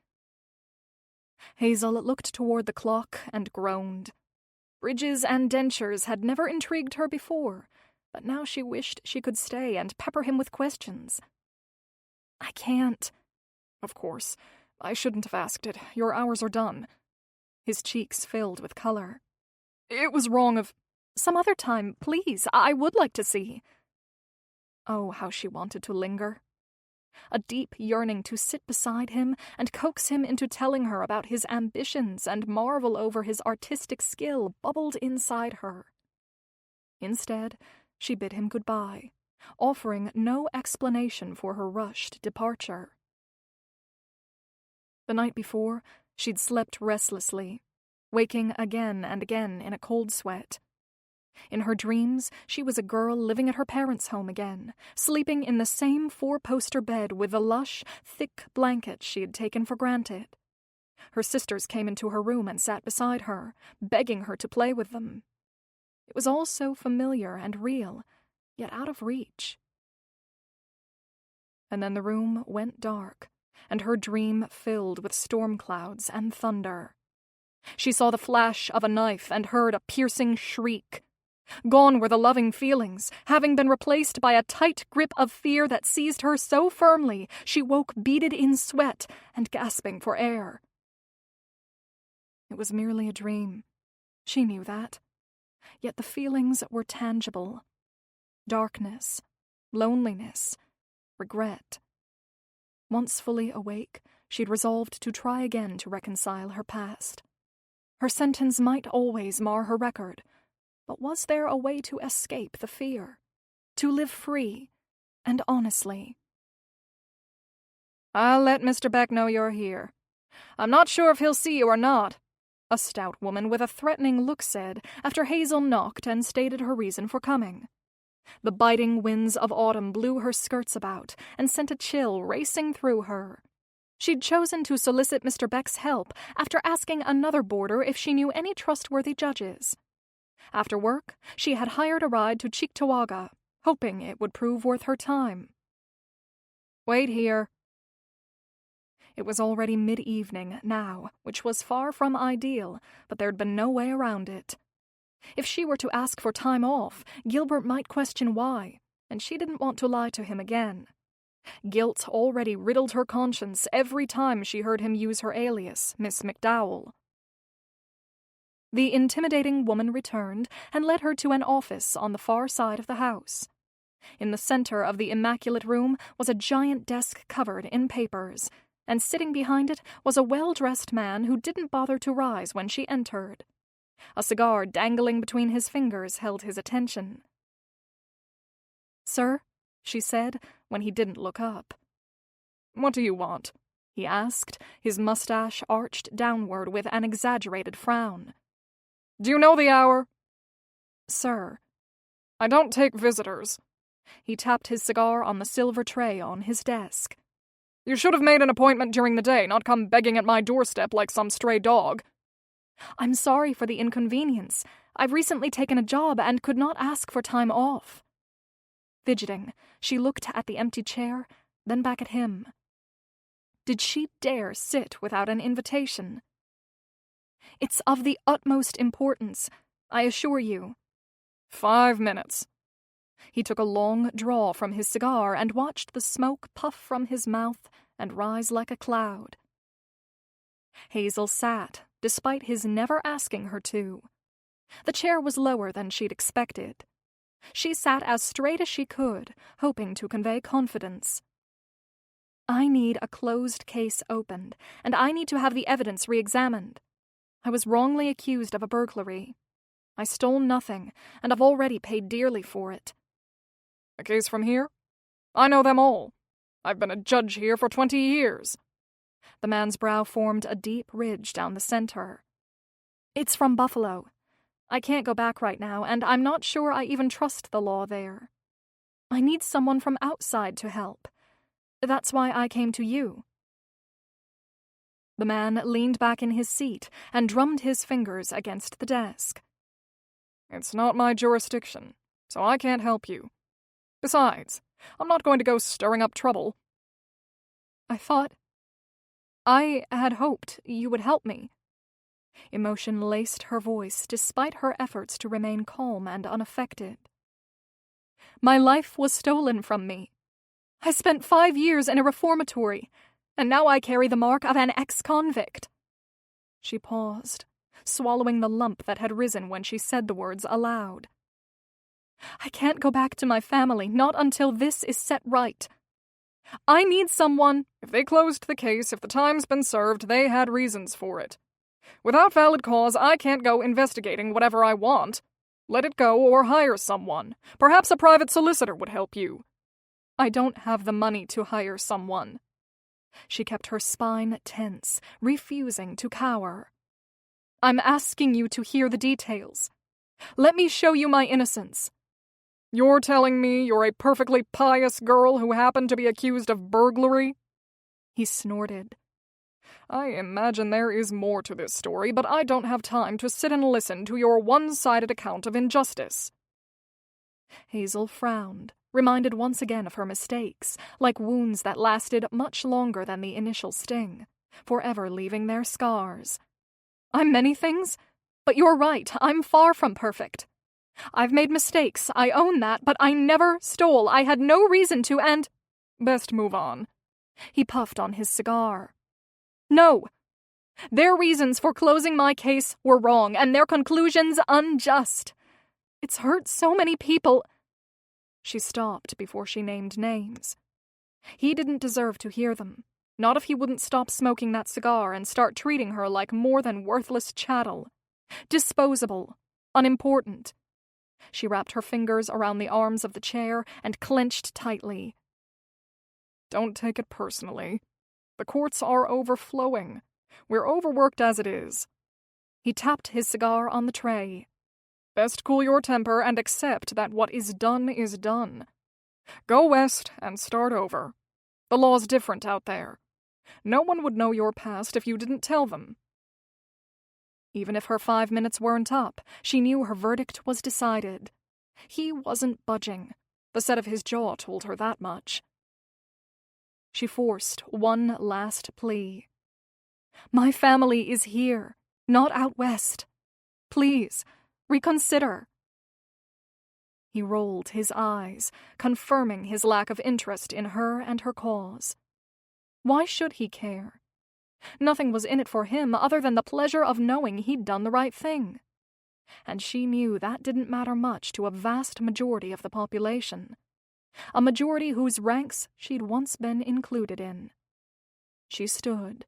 C: Hazel looked toward the clock and groaned. Bridges and dentures had never intrigued her before, but now she wished she could stay and pepper him with questions. "I can't."
D: "Of course. I shouldn't have asked it. Your hours are done."
C: His cheeks filled with color.
D: "It was wrong of—"
C: "Some other time, please. I would like to see." Oh, how she wanted to linger. A deep yearning to sit beside him and coax him into telling her about his ambitions and marvel over his artistic skill bubbled inside her. Instead, she bid him goodbye, offering no explanation for her rushed departure. The night before, she'd slept restlessly, waking again and again in a cold sweat. In her dreams, she was a girl living at her parents' home again, sleeping in the same four-poster bed with the lush, thick blankets she had taken for granted. Her sisters came into her room and sat beside her, begging her to play with them. It was all so familiar and real, yet out of reach. And then the room went dark, and her dream filled with storm clouds and thunder. She saw the flash of a knife and heard a piercing shriek. Gone were the loving feelings, having been replaced by a tight grip of fear that seized her so firmly she woke beaded in sweat and gasping for air. It was merely a dream. She knew that. Yet the feelings were tangible. Darkness, loneliness, regret. Once fully awake,
A: She'd resolved to try again to reconcile her past. Her sentence might always mar her record, but was there a way to escape the fear? To live free and honestly?
B: "I'll let Mr. Beck know you're here. I'm not sure if he'll see you or not," a stout woman with a threatening look said after Hazel knocked and stated her reason for coming. The biting winds of autumn blew her skirts about and sent a chill racing through her. She'd chosen to solicit Mr. Beck's help after asking another boarder if she knew any trustworthy judges. After work, she had hired a ride to Cheektowaga, hoping it would prove worth her time.
A: "Wait here." It was already mid-evening now, which was far from ideal, but there'd been no way around it. If she were to ask for time off, Gilbert might question why, and she didn't want to lie to him again. Guilt already riddled her conscience every time she heard him use her alias, Miss McDowell. The intimidating woman returned and led her to an office on the far side of the house. In the center of the immaculate room was a giant desk covered in papers, and sitting behind it was a well-dressed man who didn't bother to rise when she entered. A cigar dangling between his fingers held his attention. "Sir?" she said, when he didn't look up.
D: "What do you want?"
A: he asked, his mustache arched downward with an exaggerated frown.
D: "Do you know the hour?"
A: "Sir."
D: "I don't take visitors."
A: He tapped his cigar on the silver tray on his desk.
D: "You should have made an appointment during the day, not come begging at my doorstep like some stray dog."
A: "I'm sorry for the inconvenience. I've recently taken a job and could not ask for time off." Fidgeting, she looked at the empty chair, then back at him. Did she dare sit without an invitation? "It's of the utmost importance, I assure you."
D: 5 minutes.
A: He took a long draw from his cigar and watched the smoke puff from his mouth and rise like a cloud. Hazel sat, despite his never asking her to. The chair was lower than she'd expected. She sat as straight as she could, hoping to convey confidence. "I need a closed case opened, and I need to have the evidence re-examined. I was wrongly accused of a burglary. I stole nothing, and I've already paid dearly for it."
D: "A case from here? I know them all. I've been a judge here for 20 years.
A: The man's brow formed a deep ridge down the center. "It's from Buffalo. I can't go back right now, and I'm not sure I even trust the law there. I need someone from outside to help. That's why I came to you." The man leaned back in his seat and drummed his fingers against the desk.
D: "It's not my jurisdiction, so I can't help you. Besides, I'm not going to go stirring up trouble."
A: I had hoped you would help me." Emotion laced her voice despite her efforts to remain calm and unaffected. "My life was stolen from me. I spent 5 years in a reformatory, and now I carry the mark of an ex-convict." She paused, swallowing the lump that had risen when she said the words aloud. "I can't go back to my family, not until this is set right. I need someone—"
D: "If they closed the case, if the time's been served, they had reasons for it. Without valid cause, I can't go investigating whatever I want. Let it go or hire someone. Perhaps a private solicitor would help you."
A: "I don't have the money to hire someone." She kept her spine tense, refusing to cower. "I'm asking you to hear the details. Let me show you my innocence."
D: "You're telling me you're a perfectly pious girl who happened to be accused of burglary?"
A: He snorted.
D: "I imagine there is more to this story, but I don't have time to sit and listen to your one-sided account of injustice."
A: Hazel frowned, reminded once again of her mistakes, like wounds that lasted much longer than the initial sting, forever leaving their scars. "I'm many things, but you're right, I'm far from perfect. I've made mistakes, I own that, but I never stole. I had no reason to, and—"
D: "Best move on."
A: He puffed on his cigar. "No. Their reasons for closing my case were wrong, and their conclusions unjust. It's hurt so many people—" She stopped before she named names. He didn't deserve to hear them,
C: Not if he wouldn't stop smoking that cigar and start treating her like more than worthless chattel. Disposable. Unimportant. She wrapped her fingers around the arms of the chair and clenched tightly.
D: Don't take it personally. The courts are overflowing. We're overworked as it is.
C: He tapped his cigar on the tray.
D: Best cool your temper and accept that what is done is done. Go west and start over. The law's different out there. No one would know your past if you didn't tell them.
C: Even if her 5 minutes weren't up, she knew her verdict was decided. He wasn't budging. The set of his jaw told her that much. She forced one last plea. My family is here, not out west. Please, reconsider. He rolled his eyes, confirming his lack of interest in her and her cause. Why should he care? Nothing was in it for him other than the pleasure of knowing he'd done the right thing. And she knew that didn't matter much to a vast majority of the population. A majority whose ranks she'd once been included in. She stood.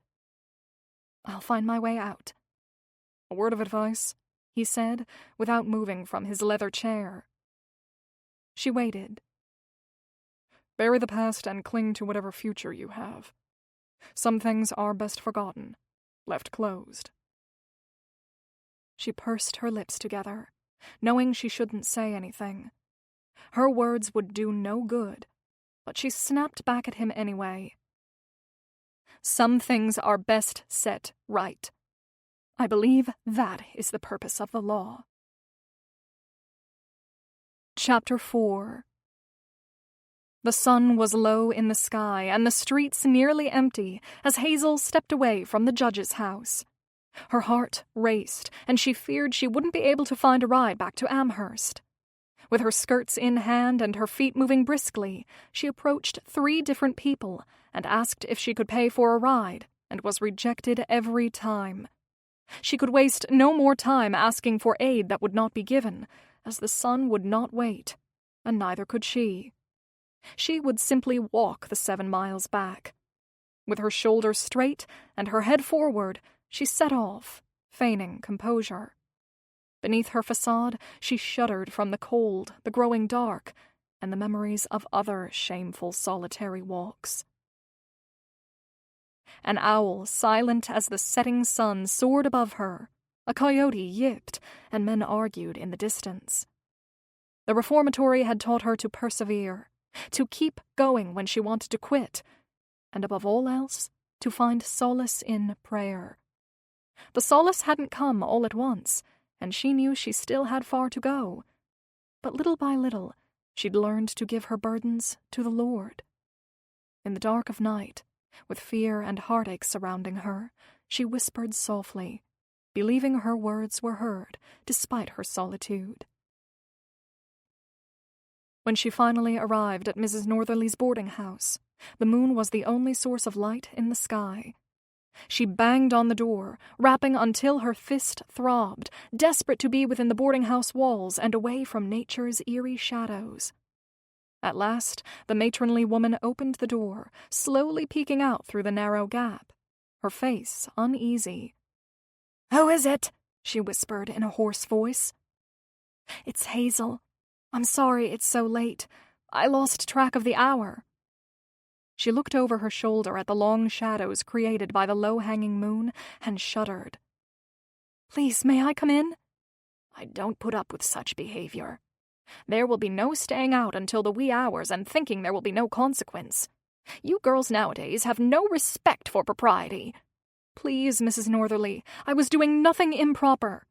C: I'll find my way out.
D: A word of advice,
C: he said, without moving from his leather chair. She waited.
D: Bury the past and cling to whatever future you have. Some things are best forgotten, left closed.
C: She pursed her lips together, knowing she shouldn't say anything. Her words would do no good, but she snapped back at him anyway. Some things are best set right. I believe that is the purpose of the law. Chapter 4. The sun was low in the sky and the streets nearly empty as Hazel stepped away from the judge's house. Her heart raced, and she feared she wouldn't be able to find a ride back to Amherst. With her skirts in hand and her feet moving briskly, she approached 3 different people and asked if she could pay for a ride, and was rejected every time. She could waste no more time asking for aid that would not be given, as the sun would not wait, and neither could she. She would simply walk the 7 miles back. With her shoulders straight and her head forward, she set off, feigning composure. Beneath her facade, she shuddered from the cold, the growing dark, and the memories of other shameful solitary walks. An owl, silent as the setting sun, soared above her. A coyote yipped, and men argued in the distance. The reformatory had taught her to persevere, to keep going when she wanted to quit, and above all else, to find solace in prayer. The solace hadn't come all at once, and she knew she still had far to go. But little by little, she'd learned to give her burdens to the Lord. In the dark of night, with fear and heartache surrounding her, she whispered softly, believing her words were heard despite her solitude. When she finally arrived at Mrs. Northerly's boarding house, the moon was the only source of light in the sky. She banged on the door, rapping until her fist throbbed, desperate to be within the boarding house walls and away from nature's eerie shadows. At last, the matronly woman opened the door, slowly peeking out through the narrow gap, her face uneasy. "Who is it?" she whispered in a hoarse voice. "It's Hazel. I'm sorry it's so late. I lost track of the hour." She looked over her shoulder at the long shadows created by the low-hanging moon and shuddered. "Please, may I come in?" "I don't put up with such behavior. There will be no staying out until the wee hours and thinking there will be no consequence. You girls nowadays have no respect for propriety." "Please, Mrs. Northerly, I was doing nothing improper."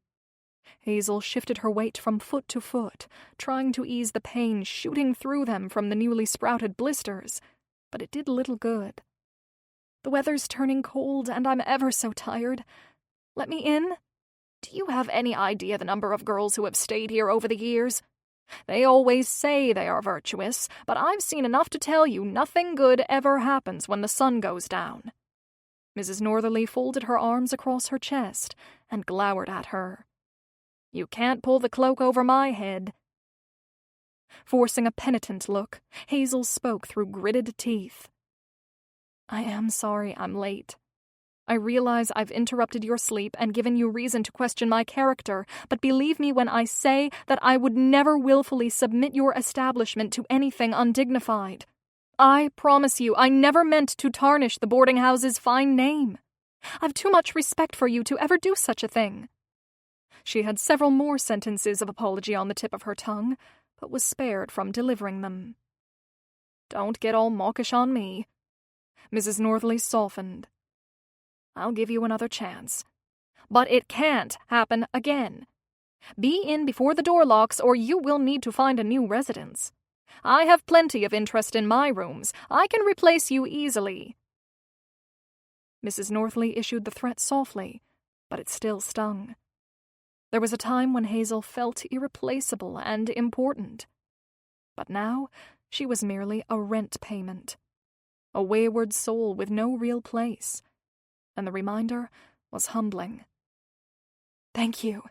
C: Hazel shifted her weight from foot to foot, trying to ease the pain shooting through them from the newly sprouted blisters, but it did little good. "The weather's turning cold, and I'm ever so tired. Let me in? Do you have any idea the number of girls who have stayed here over the years? They always say they are virtuous, but I've seen enough to tell you nothing good ever happens when the sun goes down." Mrs. Northerly folded her arms across her chest and glowered at her. "You can't pull the cloak over my head." Forcing a penitent look, Hazel spoke through gritted teeth. I am sorry I'm late. I realize I've interrupted your sleep and given you reason to question my character, but believe me when I say that I would never willfully submit your establishment to anything undignified. I promise you I never meant to tarnish the boarding house's fine name. I've too much respect for you to ever do such a thing." She had several more sentences of apology on the tip of her tongue, but was spared from delivering them.
B: "Don't get all mawkish on me." Mrs. Northley softened. "I'll give you another chance. But it can't happen again. Be in before the door locks, or you will need to find a new residence. I have plenty of interest in my rooms. I can replace you easily."
C: Mrs. Northley issued the threat softly, but it still stung. There was a time when Hazel felt irreplaceable and important. But now she was merely a rent payment, a wayward soul with no real place, and the reminder was humbling. "Thank you."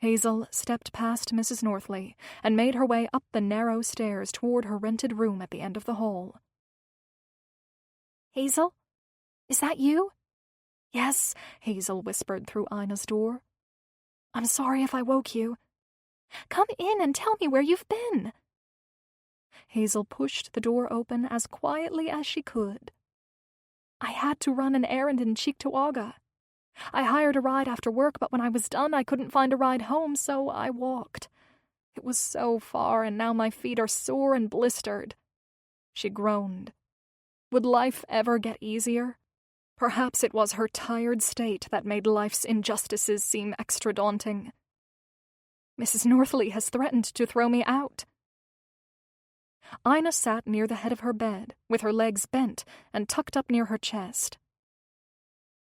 C: Hazel stepped past Mrs. Northley and made her way up the narrow stairs toward her rented room at the end of the hall.
A: "Hazel? Is that you?"
C: "Yes," Hazel whispered through Ina's door. "I'm sorry if I woke you."
A: "Come in and tell me where you've been."
C: Hazel pushed the door open as quietly as she could. "I had to run an errand in Cheektowaga. I hired a ride after work, but when I was done, I couldn't find a ride home, so I walked. It was so far, and now my feet are sore and blistered." She groaned. Would life ever get easier? Perhaps it was her tired state that made life's injustices seem extra daunting. "Mrs. Northley has threatened to throw me out." Ina sat near the head of her bed, with her legs bent and tucked up near her chest.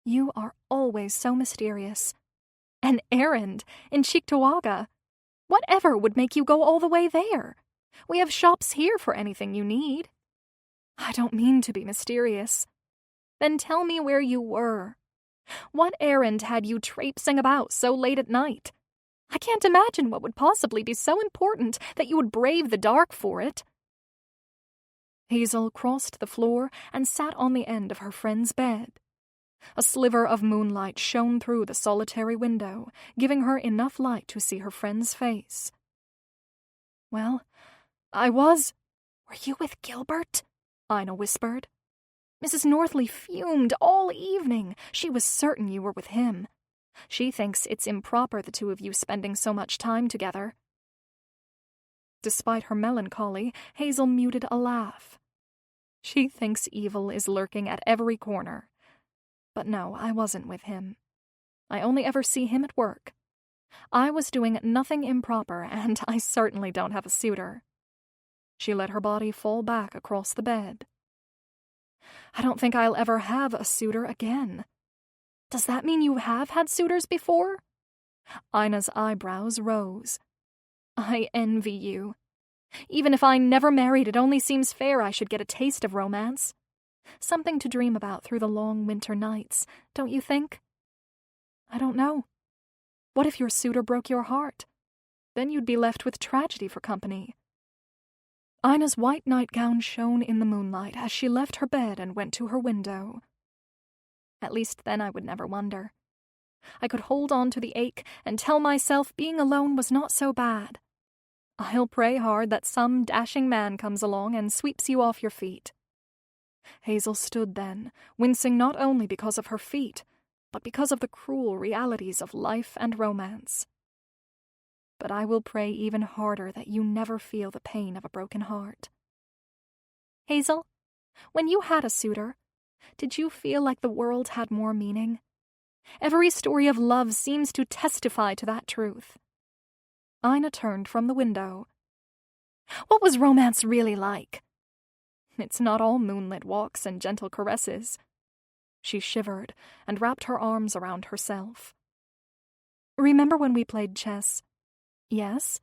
C: "You are always so mysterious. An errand in Cheektowaga? Whatever would make you go all the way there? We have shops here for anything you need." "I don't mean to be mysterious." "Then tell me where you were. What errand had you traipsing about so late at night? I can't imagine what would possibly be so important that you would brave the dark for it." Hazel crossed the floor and sat on the end of her friend's bed. A sliver of moonlight shone through the solitary window, giving her enough light to see her friend's face. "Well, I was—"
A: "Were you with Gilbert?"
C: Ina whispered.
A: "Mrs. Northley fumed all evening. She was certain you were with him.
C: She thinks it's improper the two of you spending so much time together." Despite her melancholy, Hazel muted a laugh. She thinks evil is lurking at every corner. But no, I wasn't with him. I only ever see him at work. I was doing nothing improper, and I certainly don't have a suitor. She let her body fall back across the bed. "I don't think I'll ever have a suitor again." "Does that mean you have had suitors before?" Ina's eyebrows rose. "I envy you. Even if I never married, it only seems fair I should get a taste of romance. Something to dream about through the long winter nights, don't you think?" "I don't know. What if your suitor broke your heart? Then you'd be left with tragedy for company." Ina's white nightgown shone in the moonlight as she left her bed and went to her window. At least then I would never wonder. I could hold on to the ache and tell myself being alone was not so bad. I'll pray hard that some dashing man comes along and sweeps you off your feet. Hazel stood then, wincing not only because of her feet, but because of the cruel realities of life and romance. But I will pray even harder that you never feel the pain of a broken heart.
A: "Hazel, when you had a suitor, did you feel like the world had more meaning? Every story of love seems to testify to that truth."
C: Ina turned from the window.
A: "What was romance really like?"
C: "It's not all moonlit walks and gentle caresses." She shivered and wrapped her arms around herself. "Remember when we played chess?" "Yes."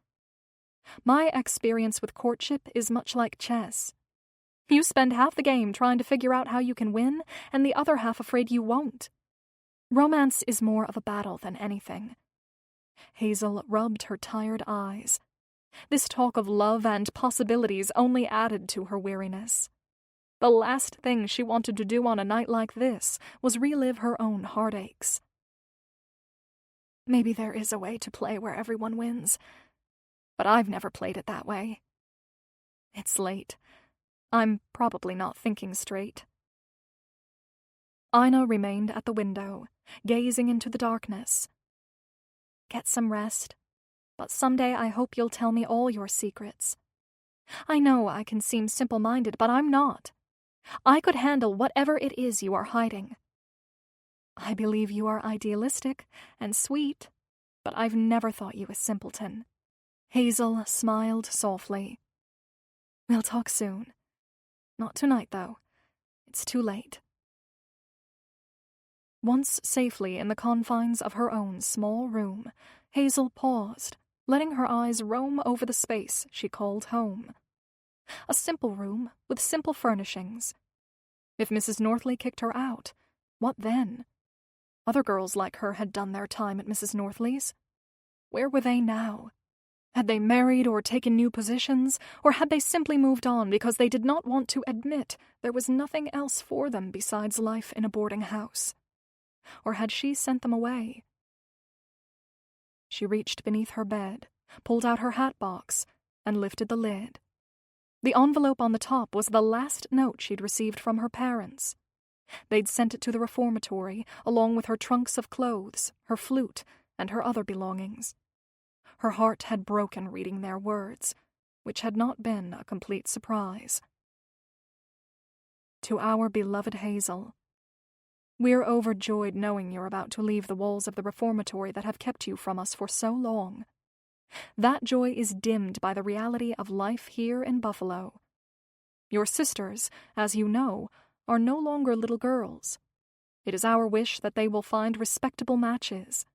C: "My experience with courtship is much like chess. You spend half the game trying to figure out how you can win, and the other half afraid you won't. Romance is more of a battle than anything." Hazel rubbed her tired eyes. This talk of love and possibilities only added to her weariness. The last thing she wanted to do on a night like this was relive her own heartaches. Maybe there is a way to play where everyone wins, but I've never played it that way. It's late. I'm probably not thinking straight. Ina remained at the window, gazing into the darkness. Get some rest, but someday I hope you'll tell me all your secrets. I know I can seem simple-minded, but I'm not. I could handle whatever it is you are hiding. I believe you are idealistic and sweet, but I've never thought you a simpleton. Hazel smiled softly. We'll talk soon. Not tonight, though. It's too late. Once safely in the confines of her own small room, Hazel paused, letting her eyes roam over the space she called home. A simple room with simple furnishings. If Mrs. Northley kicked her out, what then? Other girls like her had done their time at Mrs. Northley's. Where were they now? Had they married or taken new positions, or had they simply moved on because they did not want to admit there was nothing else for them besides life in a boarding house? Or had she sent them away? She reached beneath her bed, pulled out her hat box, and lifted the lid. The envelope on the top was the last note she'd received from her parents. They'd sent it to the reformatory, along with her trunks of clothes, her flute, and her other belongings. Her heart had broken reading their words, which had not been a complete surprise. To our beloved Hazel, we're overjoyed knowing you're about to leave the walls of the reformatory that have kept you from us for so long. That joy is dimmed by the reality of life here in Buffalo. Your sisters, as you know, are no longer little girls. It is our wish that they will find respectable matches.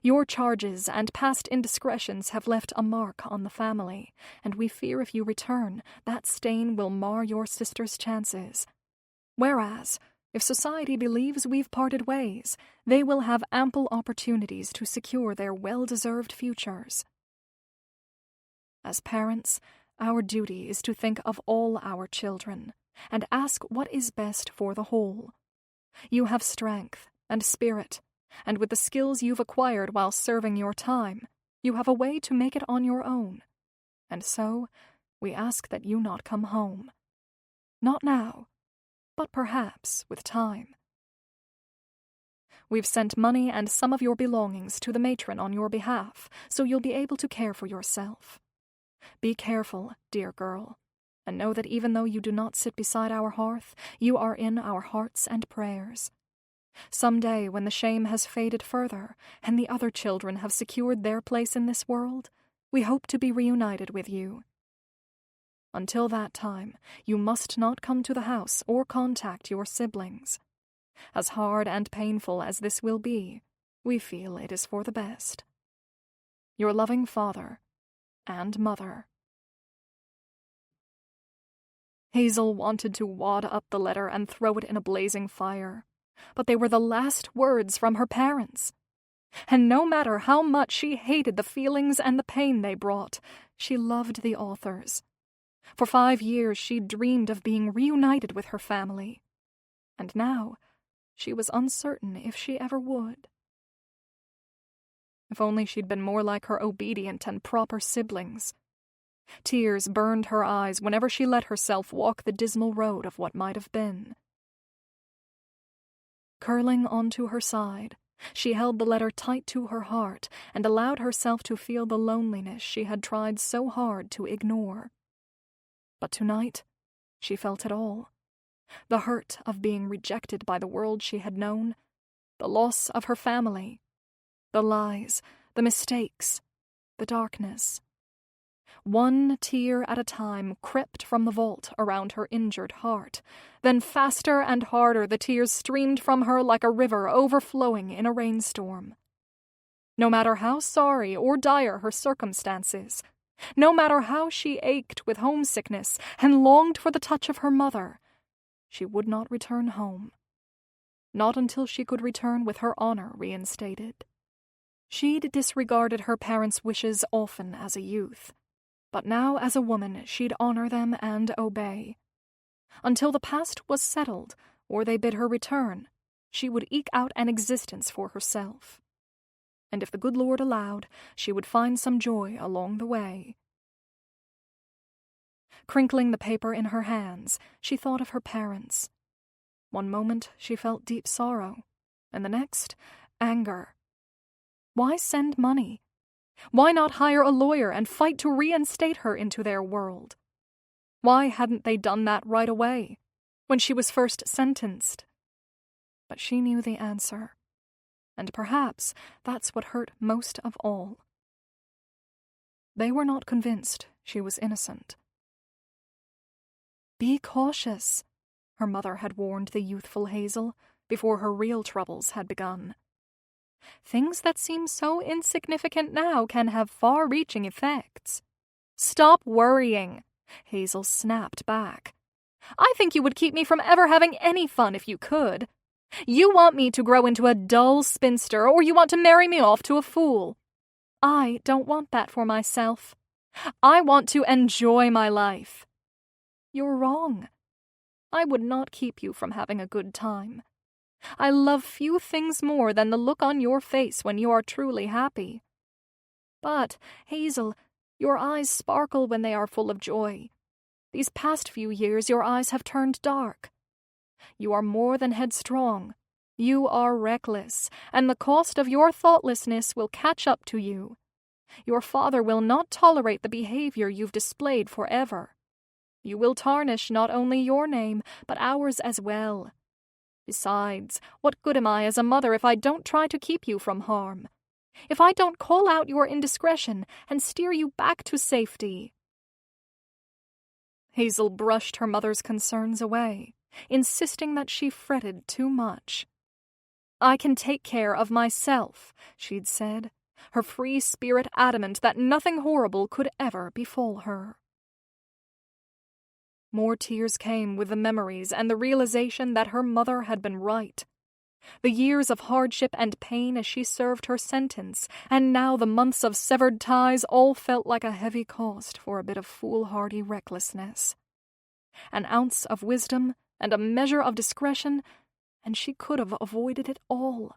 C: Your charges and past indiscretions have left a mark on the family, and we fear if you return, that stain will mar your sisters' chances. Whereas, if society believes we've parted ways, they will have ample opportunities to secure their well-deserved futures. As parents, our duty is to think of all our children and ask what is best for the whole. You have strength and spirit, and with the skills you've acquired while serving your time, you have a way to make it on your own. And so, we ask that you not come home. Not now, but perhaps with time. We've sent money and some of your belongings to the matron on your behalf, so you'll be able to care for yourself. Be careful, dear girl, and know that even though you do not sit beside our hearth, you are in our hearts and prayers. Some day, when the shame has faded further, and the other children have secured their place in this world, we hope to be reunited with you. Until that time, you must not come to the house or contact your siblings. As hard and painful as this will be, we feel it is for the best. Your loving father and mother. Hazel wanted to wad up the letter and throw it in a blazing fire, but they were the last words from her parents. And no matter how much she hated the feelings and the pain they brought, she loved the authors. For 5 years she'd dreamed of being reunited with her family, and now she was uncertain if she ever would. If only she'd been more like her obedient and proper siblings. Tears burned her eyes whenever she let herself walk the dismal road of what might have been. Curling onto her side, she held the letter tight to her heart and allowed herself to feel the loneliness she had tried so hard to ignore. But tonight, she felt it all. The hurt of being rejected by the world she had known, the loss of her family, the lies, the mistakes, the darkness. One tear at a time crept from the vault around her injured heart. Then faster and harder the tears streamed from her like a river overflowing in a rainstorm. No matter how sorry or dire her circumstances, no matter how she ached with homesickness and longed for the touch of her mother, she would not return home. Not until she could return with her honor reinstated. She'd disregarded her parents' wishes often as a youth, but now as a woman she'd honor them and obey. Until the past was settled, or they bid her return, she would eke out an existence for herself. And if the good Lord allowed, she would find some joy along the way. Crinkling the paper in her hands, she thought of her parents. One moment she felt deep sorrow, and the next, anger. Why send money? Why not hire a lawyer and fight to reinstate her into their world? Why hadn't they done that right away, when she was first sentenced? But she knew the answer, and perhaps that's what hurt most of all. They were not convinced she was innocent. "Be cautious," her mother had warned the youthful Hazel before her real troubles had begun. "Things that seem so insignificant now can have far-reaching effects." "Stop worrying," Hazel snapped back. "I think you would keep me from ever having any fun if you could. You want me to grow into a dull spinster, or you want to marry me off to a fool. I don't want that for myself. I want to enjoy my life." "You're wrong. I would not keep you from having a good time. I love few things more than the look on your face when you are truly happy. But, Hazel, your eyes sparkle when they are full of joy. These past few years your eyes have turned dark. You are more than headstrong. You are reckless, and the cost of your thoughtlessness will catch up to you. Your father will not tolerate the behavior you've displayed forever. You will tarnish not only your name, but ours as well. Besides, what good am I as a mother if I don't try to keep you from harm? If I don't call out your indiscretion and steer you back to safety?" Hazel brushed her mother's concerns away, insisting that she fretted too much. "I can take care of myself," she'd said, her free spirit adamant that nothing horrible could ever befall her. More tears came with the memories and the realization that her mother had been right. The years of hardship and pain as she served her sentence, and now the months of severed ties, all felt like a heavy cost for a bit of foolhardy recklessness. An ounce of wisdom and a measure of discretion, and she could have avoided it all.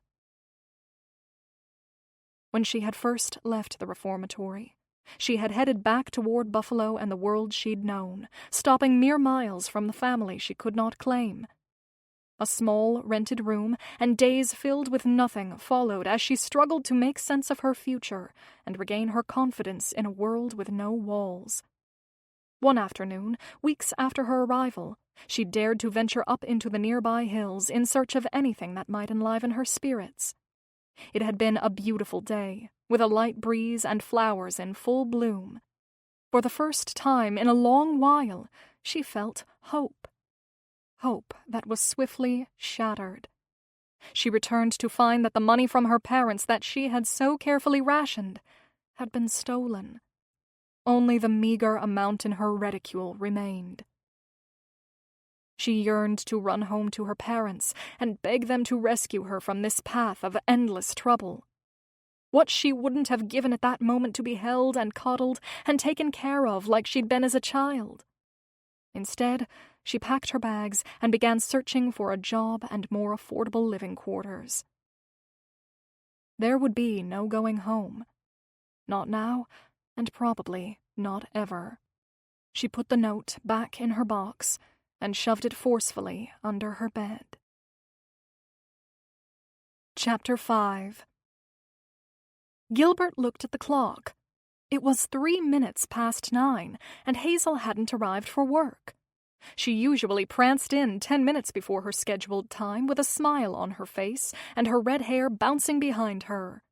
C: When she had first left the reformatory, she had headed back toward Buffalo and the world she'd known, stopping mere miles from the family she could not claim. A small, rented room and days filled with nothing followed as she struggled to make sense of her future and regain her confidence in a world with no walls. One afternoon, weeks after her arrival, she dared to venture up into the nearby hills in search of anything that might enliven her spirits. It had been a beautiful day, with a light breeze and flowers in full bloom. For the first time in a long while, she felt hope. Hope that was swiftly shattered. She returned to find that the money from her parents that she had so carefully rationed had been stolen. Only the meager amount in her reticule remained. She yearned to run home to her parents and beg them to rescue her from this path of endless trouble. What she wouldn't have given at that moment to be held and coddled and taken care of like she'd been as a child. Instead, she packed her bags and began searching for a job and more affordable living quarters. There would be no going home. Not now, and probably not ever. She put the note back in her box and shoved it forcefully under her bed. Chapter 5. Gilbert looked at the clock. It was 3 minutes past 9, and Hazel hadn't arrived for work. She usually pranced in 10 minutes before her scheduled time with a smile on her face and her red hair bouncing behind her.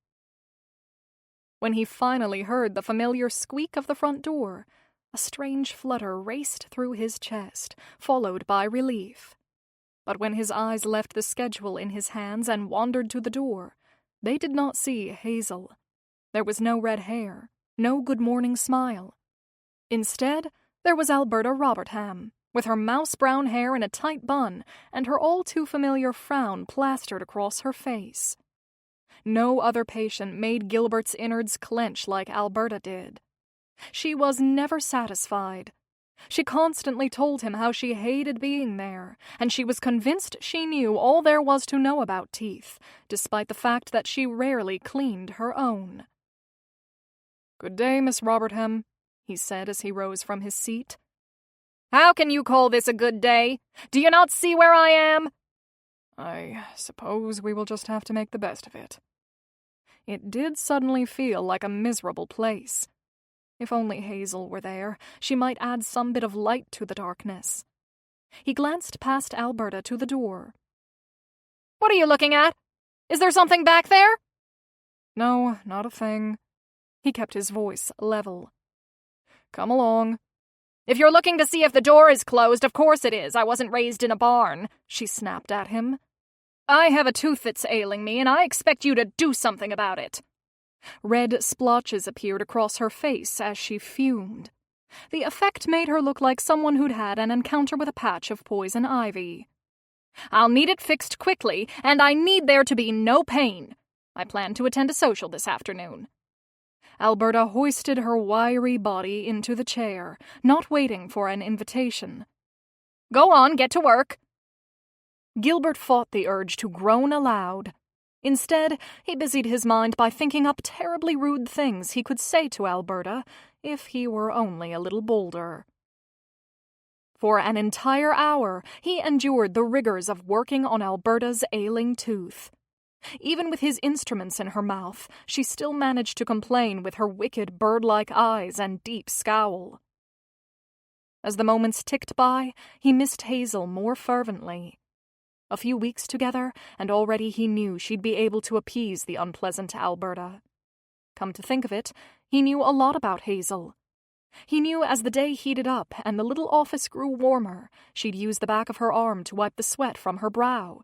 C: When he finally heard the familiar squeak of the front door, a strange flutter raced through his chest, followed by relief. But when his eyes left the schedule in his hands and wandered to the door, they did not see Hazel. There was no red hair, no good morning smile. Instead, there was Alberta Robertham, with her mouse-brown hair in a tight bun and her all-too-familiar frown plastered across her face. No other patient made Gilbert's innards clench like Alberta did. She was never satisfied. She constantly told him how she hated being there, and she was convinced she knew all there was to know about teeth, despite the fact that she rarely cleaned her own.
D: "Good day, Miss Robertham," he said as he rose from his seat.
B: "How can you call this a good day? Do you not see where I am?"
D: "I suppose we will just have to make the best of it." It did suddenly feel like a miserable place. If only Hazel were there, she might add some bit of light to the darkness. He glanced past Alberta to the door.
B: "What are you looking at? Is there something back there?"
D: "No, not a thing." He kept his voice level. "Come along."
B: "If you're looking to see if the door is closed, of course it is. I wasn't raised in a barn," she snapped at him. "I have a tooth that's ailing me, and I expect you to do something about it."
C: Red splotches appeared across her face as she fumed. The effect made her look like someone who'd had an encounter with a patch of poison ivy.
B: "I'll need it fixed quickly, and I need there to be no pain. I plan to attend a social this afternoon."
C: Alberta hoisted her wiry body into the chair, not waiting for an invitation.
B: "Go on, get to work."
C: Gilbert fought the urge to groan aloud. Instead, he busied his mind by thinking up terribly rude things he could say to Alberta if he were only a little bolder. For an entire hour, he endured the rigors of working on Alberta's ailing tooth. Even with his instruments in her mouth, she still managed to complain with her wicked bird-like eyes and deep scowl. As the moments ticked by, he missed Hazel more fervently. A few weeks together, and already he knew she'd be able to appease the unpleasant Alberta. Come to think of it, he knew a lot about Hazel. He knew as the day heated up and the little office grew warmer, she'd use the back of her arm to wipe the sweat from her brow.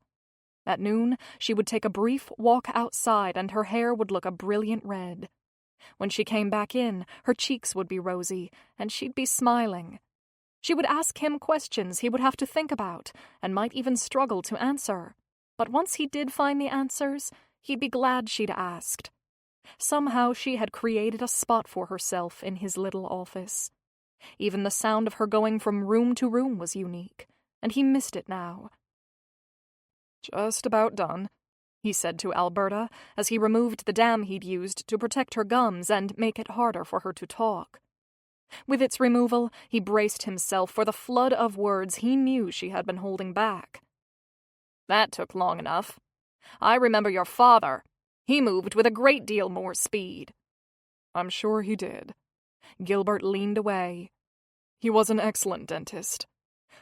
C: At noon, she would take a brief walk outside and her hair would look a brilliant red. When she came back in, her cheeks would be rosy, and she'd be smiling. She would ask him questions he would have to think about, and might even struggle to answer. But once he did find the answers, he'd be glad she'd asked. Somehow she had created a spot for herself in his little office. Even the sound of her going from room to room was unique, and he missed it now.
D: "Just about done," he said to Alberta as he removed the dam he'd used to protect her gums and make it harder for her to talk. With its removal, he braced himself for the flood of words he knew she had been holding back.
B: "That took long enough. I remember your father. He moved with a great deal more speed."
D: "I'm sure he did." Gilbert leaned away. "He was an excellent dentist.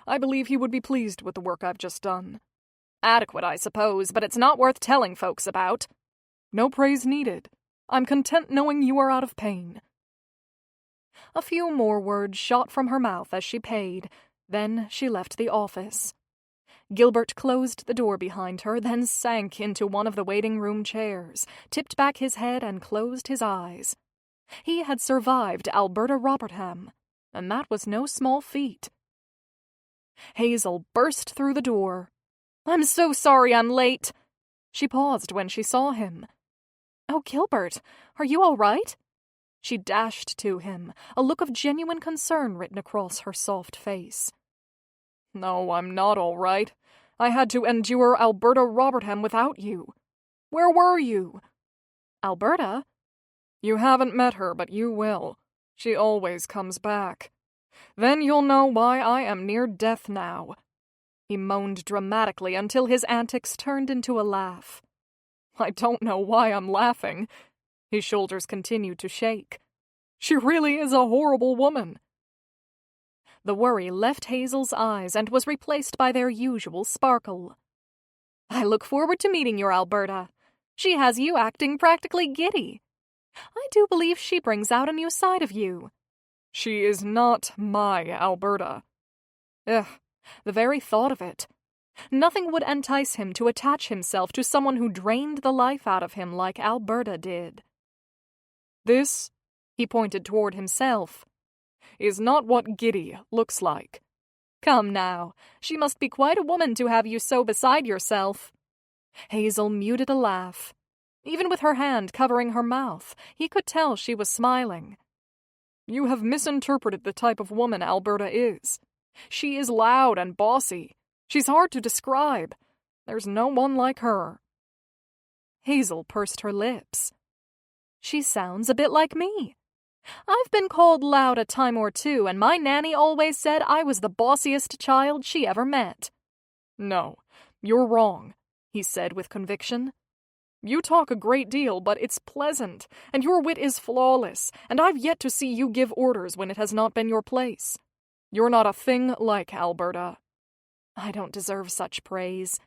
D: I believe he would be pleased with the work I've just done."
B: "Adequate, I suppose, but it's not worth telling folks about."
D: "No praise needed. I'm content knowing you are out of pain."
C: A few more words shot from her mouth as she paid. Then she left the office. Gilbert closed the door behind her, then sank into one of the waiting room chairs, tipped back his head and closed his eyes. He had survived Alberta Robertham, and that was no small feat. Hazel burst through the door.
B: "I'm so sorry I'm late."
C: She paused when she saw him. "Oh, Gilbert, are you all right?" She dashed to him, a look of genuine concern written across her soft face.
D: "No, I'm not all right. I had to endure Alberta Robertham without you. Where were you?"
C: "Alberta?"
D: "You haven't met her, but you will. She always comes back. Then you'll know why I am near death now." He moaned dramatically until his antics turned into a laugh. "I don't know why I'm laughing." His shoulders continued to shake. "She really is a horrible woman."
C: The worry left Hazel's eyes and was replaced by their usual sparkle. "I look forward to meeting your Alberta. She has you acting practically giddy. I do believe she brings out a new side of you."
D: "She is not my Alberta."
C: Ugh, the very thought of it. Nothing would entice him to attach himself to someone who drained the life out of him like Alberta did.
D: "This," he pointed toward himself, "is not what giddy looks like."
C: "Come now, she must be quite a woman to have you so beside yourself." Hazel muted a laugh. Even with her hand covering her mouth, he could tell she was smiling.
D: You have misinterpreted the type of woman Alberta is. She is loud and bossy. She's hard to describe. There's no one like her."
C: Hazel pursed her lips. "She sounds a bit like me. I've been called loud a time or two, and my nanny always said I was the bossiest child she ever met."
D: "No, you're wrong," he said with conviction. "You talk a great deal, but it's pleasant, and your wit is flawless, and I've yet to see you give orders when it has not been your place. You're not a thing like Alberta."
C: "I don't deserve such praise."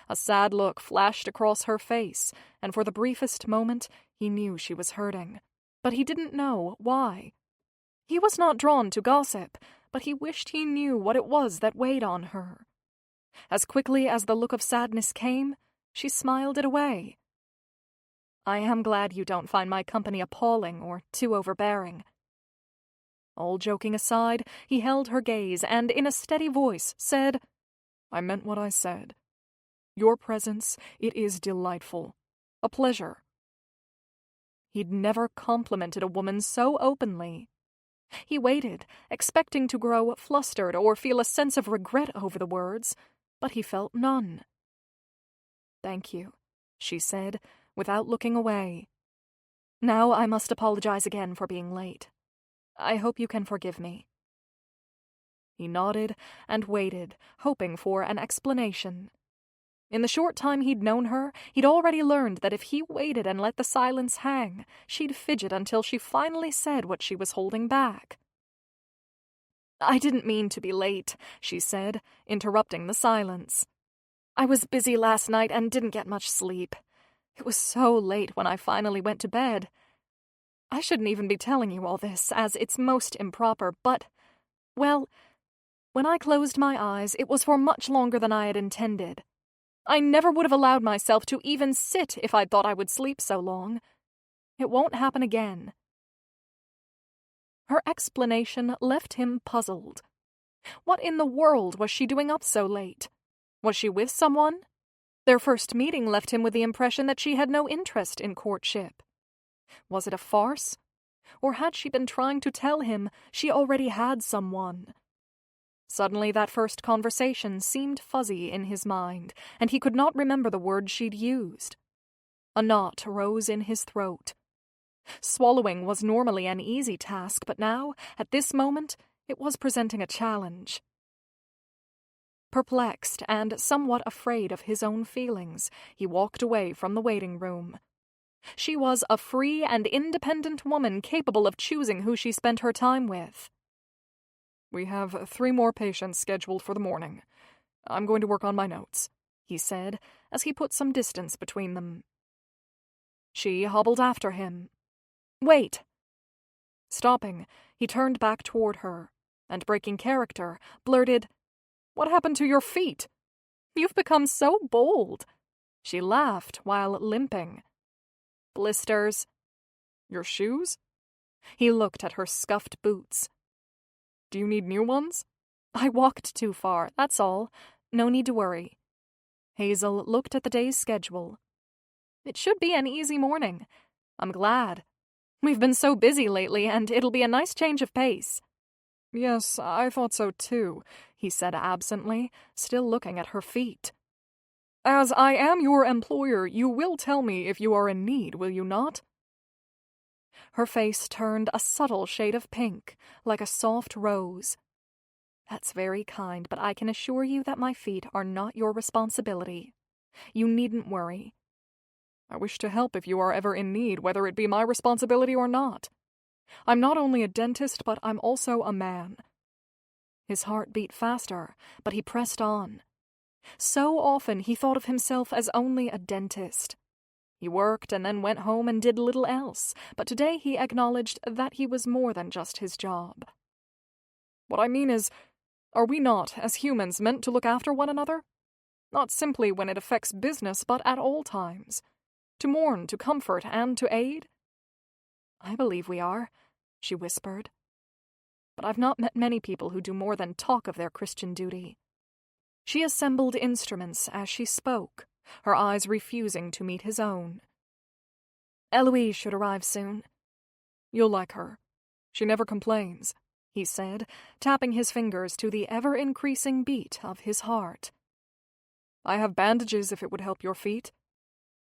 C: A sad look flashed across her face, and for the briefest moment he knew she was hurting, but he didn't know why. He was not drawn to gossip, but he wished he knew what it was that weighed on her. As quickly as the look of sadness came, she smiled it away. "I am glad you don't find my company appalling or too overbearing." All joking aside, he held her gaze and, in a steady voice, said,
D: "I meant what I said. Your presence, it is delightful. A pleasure."
C: He'd never complimented a woman so openly. He waited, expecting to grow flustered or feel a sense of regret over the words, but he felt none. "Thank you," she said, without looking away. "Now I must apologize again for being late. I hope you can forgive me." He nodded and waited, hoping for an explanation. In the short time he'd known her, he'd already learned that if he waited and let the silence hang, she'd fidget until she finally said what she was holding back. "I didn't mean to be late," she said, interrupting the silence. "I was busy last night and didn't get much sleep. It was so late when I finally went to bed. I shouldn't even be telling you all this, as it's most improper, but, well, when I closed my eyes, it was for much longer than I had intended. I never would have allowed myself to even sit if I'd thought I would sleep so long. It won't happen again." Her explanation left him puzzled. What in the world was she doing up so late? Was she with someone? Their first meeting left him with the impression that she had no interest in courtship. Was it a farce? Or had she been trying to tell him she already had someone? Suddenly that first conversation seemed fuzzy in his mind, and he could not remember the words she'd used. A knot rose in his throat. Swallowing was normally an easy task, but now, at this moment, it was presenting a challenge. Perplexed and somewhat afraid of his own feelings, he walked away from the waiting room. She was a free and independent woman capable of choosing who she spent her time with.
D: "We have 3 more patients scheduled for the morning. I'm going to work on my notes,"
C: he said, as he put some distance between them. She hobbled after him. "Wait!" Stopping, he turned back toward her, and breaking character, blurted, "What happened to your feet? You've become so bold." She laughed while limping. "Blisters."
D: "Your shoes?"
C: He looked at her scuffed boots.
D: "Do you need new ones?"
C: "I walked too far, that's all. No need to worry." Hazel looked at the day's schedule. "It should be an easy morning. I'm glad. We've been so busy lately, and it'll be a nice change of pace."
D: "Yes, I thought so too," he said absently, still looking at her feet. "As I am your employer, you will tell me if you are in need, will you not?"
C: Her face turned a subtle shade of pink, like a soft rose. "That's very kind, but I can assure you that my feet are not your responsibility. You needn't worry."
D: "I wish to help if you are ever in need, whether it be my responsibility or not. I'm not only a dentist, but I'm also a man."
C: His heart beat faster, but he pressed on. So often he thought of himself as only a dentist. He worked and then went home and did little else, but today he acknowledged that he was more than just his job.
D: "What I mean is, are we not, as humans, meant to look after one another? Not simply when it affects business, but at all times. To mourn, to comfort, and to aid?"
C: "I believe we are," she whispered. "But I've not met many people who do more than talk of their Christian duty." She assembled instruments as she spoke, her eyes refusing to meet his own. "Eloise should arrive soon."
D: "You'll like her. She never complains," he said, tapping his fingers to the ever-increasing beat of his heart. "I have bandages if it would help your feet."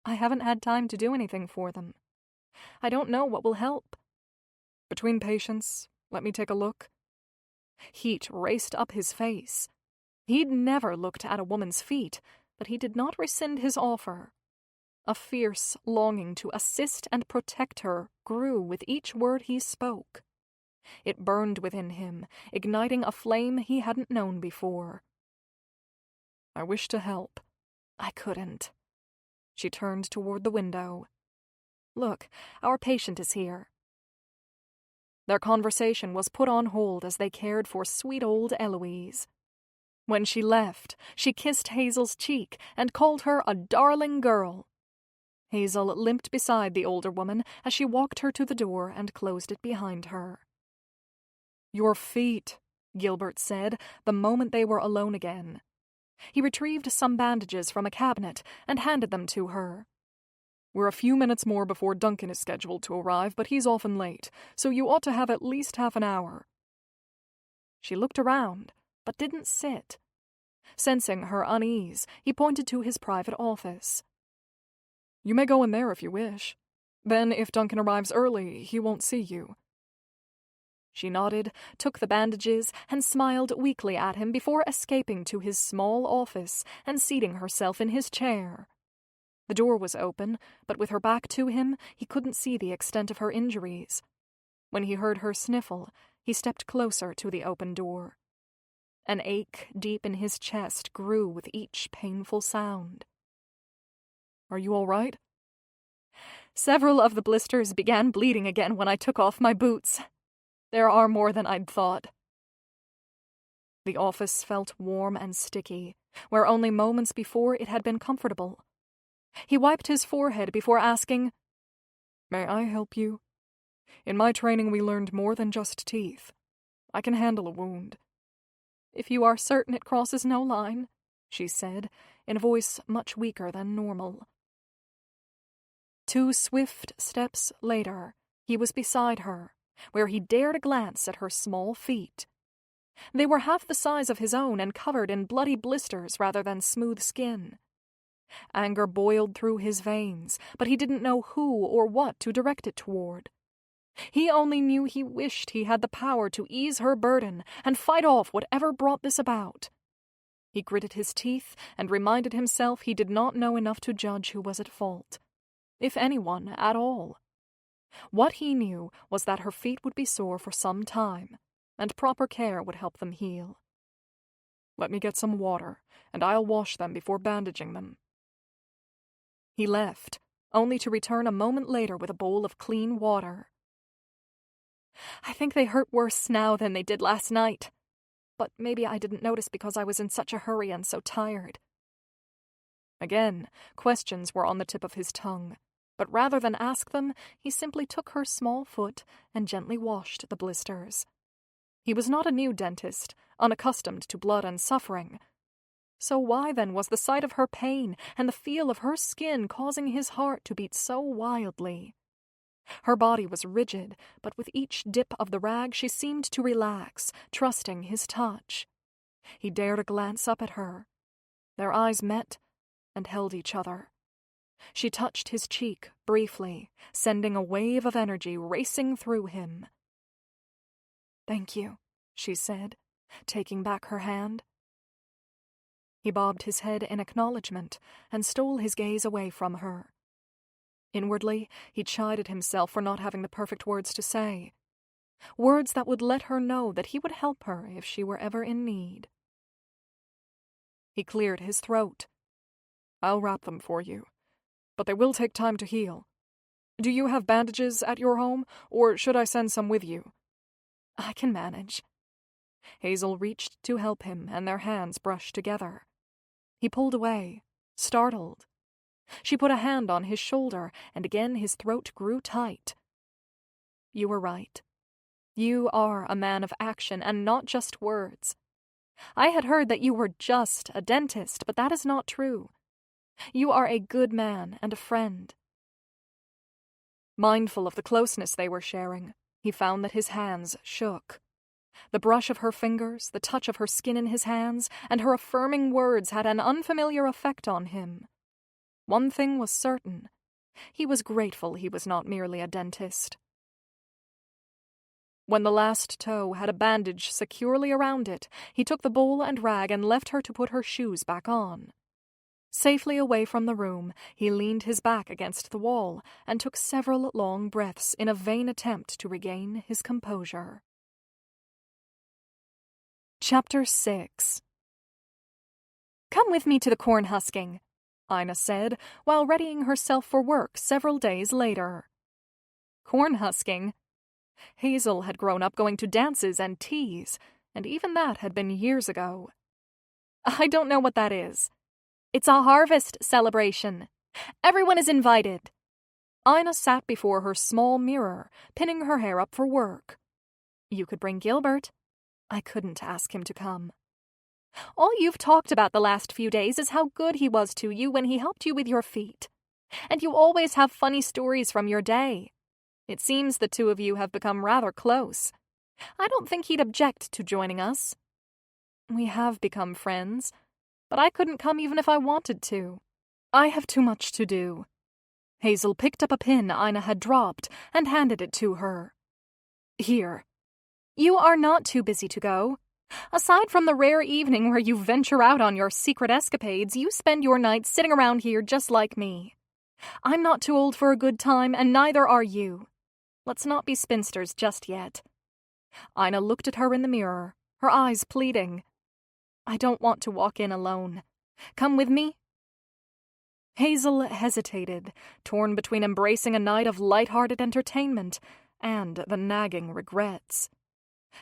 C: I haven't had time to do anything for them. I don't know what will help.
D: Between patients, let me take a look.
C: Heat raced up his face. He'd never looked at a woman's feet, but he did not rescind his offer. A fierce longing to assist and protect her grew with each word he spoke. It burned within him, igniting a flame he hadn't known before.
D: "I wish to help."
C: "I couldn't." She turned toward the window. "Look, our patient is here." Their conversation was put on hold as they cared for sweet old Eloise. When she left, she kissed Hazel's cheek and called her a darling girl. Hazel limped beside the older woman as she walked her to the door and closed it behind her.
D: "Your feet,"
C: Gilbert said the moment they were alone again. He retrieved some bandages from a cabinet and handed them to her.
D: "We're a few minutes more before Duncan is scheduled to arrive, but he's often late, so you ought to have at least half an hour."
C: She looked around, but didn't sit. Sensing her unease, he pointed to his private office.
D: "You may go in there if you wish. Then, if Duncan arrives early, he won't see you."
C: She nodded, took the bandages, and smiled weakly at him before escaping to his small office and seating herself in his chair. The door was open, but with her back to him, he couldn't see the extent of her injuries. When he heard her sniffle, he stepped closer to the open door. An ache deep in his chest grew with each painful sound.
D: "Are you all right?"
C: "Several of the blisters began bleeding again when I took off my boots. There are more than I'd thought." The office felt warm and sticky, where only moments before it had been comfortable. He wiped his forehead before asking,
D: "May I help you? In my training we learned more than just teeth. I can handle a wound."
C: "If you are certain it crosses no line," she said, in a voice much weaker than normal. 2 swift steps later, he was beside her, where he dared a glance at her small feet. They were half the size of his own and covered in bloody blisters rather than smooth skin. Anger boiled through his veins, but he didn't know who or what to direct it toward. He only knew he wished he had the power to ease her burden and fight off whatever brought this about. He gritted his teeth and reminded himself he did not know enough to judge who was at fault, if anyone at all. What he knew was that her feet would be sore for some time, and proper care would help them heal.
D: "Let me get some water, and I'll wash them before bandaging them."
C: He left, only to return a moment later with a bowl of clean water. "I think they hurt worse now than they did last night. But maybe I didn't notice because I was in such a hurry and so tired." Again, questions were on the tip of his tongue, but rather than ask them, he simply took her small foot and gently washed the blisters. He was not a new dentist, unaccustomed to blood and suffering. So why then was the sight of her pain and the feel of her skin causing his heart to beat so wildly? Her body was rigid, but with each dip of the rag she seemed to relax, trusting his touch. He dared a glance up at her. Their eyes met and held each other. She touched his cheek briefly, sending a wave of energy racing through him. "Thank you," she said, taking back her hand. He bobbed his head in acknowledgement and stole his gaze away from her. Inwardly, he chided himself for not having the perfect words to say. Words that would let her know that he would help her if she were ever in need. He cleared his throat.
D: "I'll wrap them for you, but they will take time to heal. Do you have bandages at your home, or should I send some with you?"
C: "I can manage." Hazel reached to help him, and their hands brushed together. He pulled away, startled. She put a hand on his shoulder, and again his throat grew tight. "You were right. You are a man of action and not just words. I had heard that you were just a dentist, but that is not true. You are a good man and a friend." Mindful of the closeness they were sharing, He found that his hands shook. The brush of her fingers, the touch of her skin in his hands, and her affirming words had an unfamiliar effect on him. One thing was certain. He was grateful he was not merely a dentist. When the last toe had a bandage securely around it, he took the bowl and rag and left her to put her shoes back on. Safely away from the room, he leaned his back against the wall and took several long breaths in a vain attempt to regain his composure. Chapter 6. "Come with me to the corn husking," Ina said, while readying herself for work several days later. Corn husking? Hazel had grown up going to dances and teas, and even that had been years ago. "I don't know what that is." "It's a harvest celebration. Everyone is invited." Ina sat before her small mirror, pinning her hair up for work. "You could bring Gilbert." I couldn't ask him to come. "All you've talked about the last few days is how good he was to you when he helped you with your feet. And you always have funny stories from your day. It seems the two of you have become rather close. I don't think he'd object to joining us." "We have become friends, but I couldn't come even if I wanted to. I have too much to do." Hazel picked up a pin Ina had dropped and handed it to her. "Here." "You are not too busy to go. Aside from the rare evening where you venture out on your secret escapades, you spend your nights sitting around here just like me. I'm not too old for a good time, and neither are you. Let's not be spinsters just yet." Ina looked at her in the mirror, her eyes pleading. "I don't want to walk in alone. Come with me?" Hazel hesitated, torn between embracing a night of light-hearted entertainment and the nagging regrets.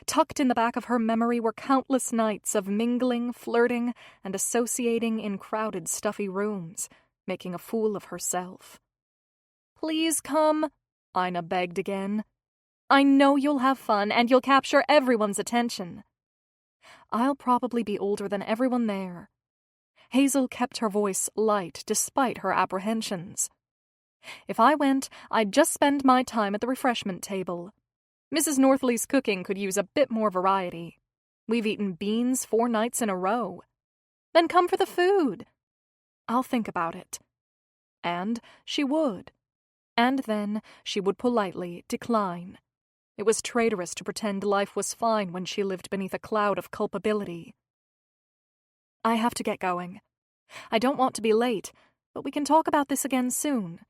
C: Tucked in the back of her memory were countless nights of mingling, flirting, and associating in crowded, stuffy rooms, making a fool of herself. "Please come," Ina begged again. "I know you'll have fun, and you'll capture everyone's attention." "I'll probably be older than everyone there." Hazel kept her voice light despite her apprehensions. "If I went, I'd just spend my time at the refreshment table. Mrs. Northley's cooking could use a bit more variety. We've eaten beans 4 nights in a row." "Then come for the food." "I'll think about it." And she would. And then she would politely decline. It was traitorous to pretend life was fine when she lived beneath a cloud of culpability. "I have to get going. I don't want to be late, but we can talk about this again soon."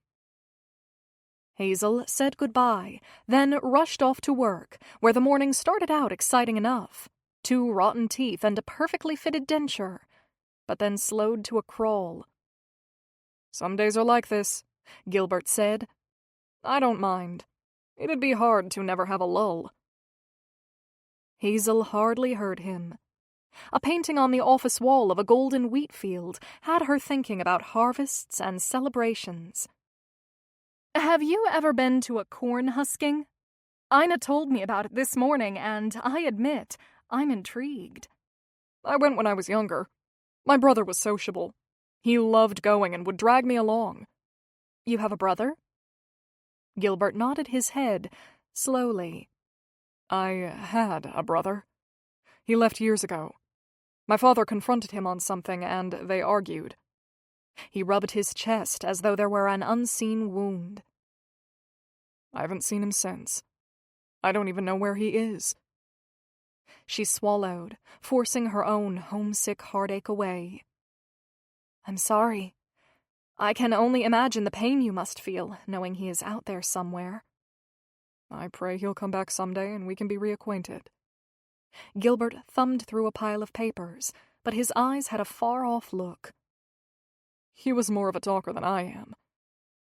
C: Hazel said goodbye, then rushed off to work, where the morning started out exciting enough. 2 rotten teeth and a perfectly fitted denture, but then slowed to a crawl. "Some days are like this," Gilbert said. "I don't mind. It'd be hard to never have a lull." Hazel hardly heard him. A painting on the office wall of a golden wheat field had her thinking about harvests and celebrations. "Have you ever been to a corn husking? Ina told me about it this morning, and I admit, I'm intrigued."
D: "I went when I was younger. My brother was sociable. He loved going and would drag me along."
C: "You have a brother?" Gilbert nodded his head, slowly.
D: "I had a brother. He left years ago. My father confronted him on something, and they argued."
C: He rubbed his chest as though there were an unseen wound.
D: "I haven't seen him since. I don't even know where he is."
C: She swallowed, forcing her own homesick heartache away. "I'm sorry. I can only imagine the pain you must feel, knowing he is out there somewhere."
D: "I pray he'll come back someday and we can be reacquainted."
C: Gilbert thumbed through a pile of papers, but his eyes had a far-off look.
D: "He was more of a talker than I am.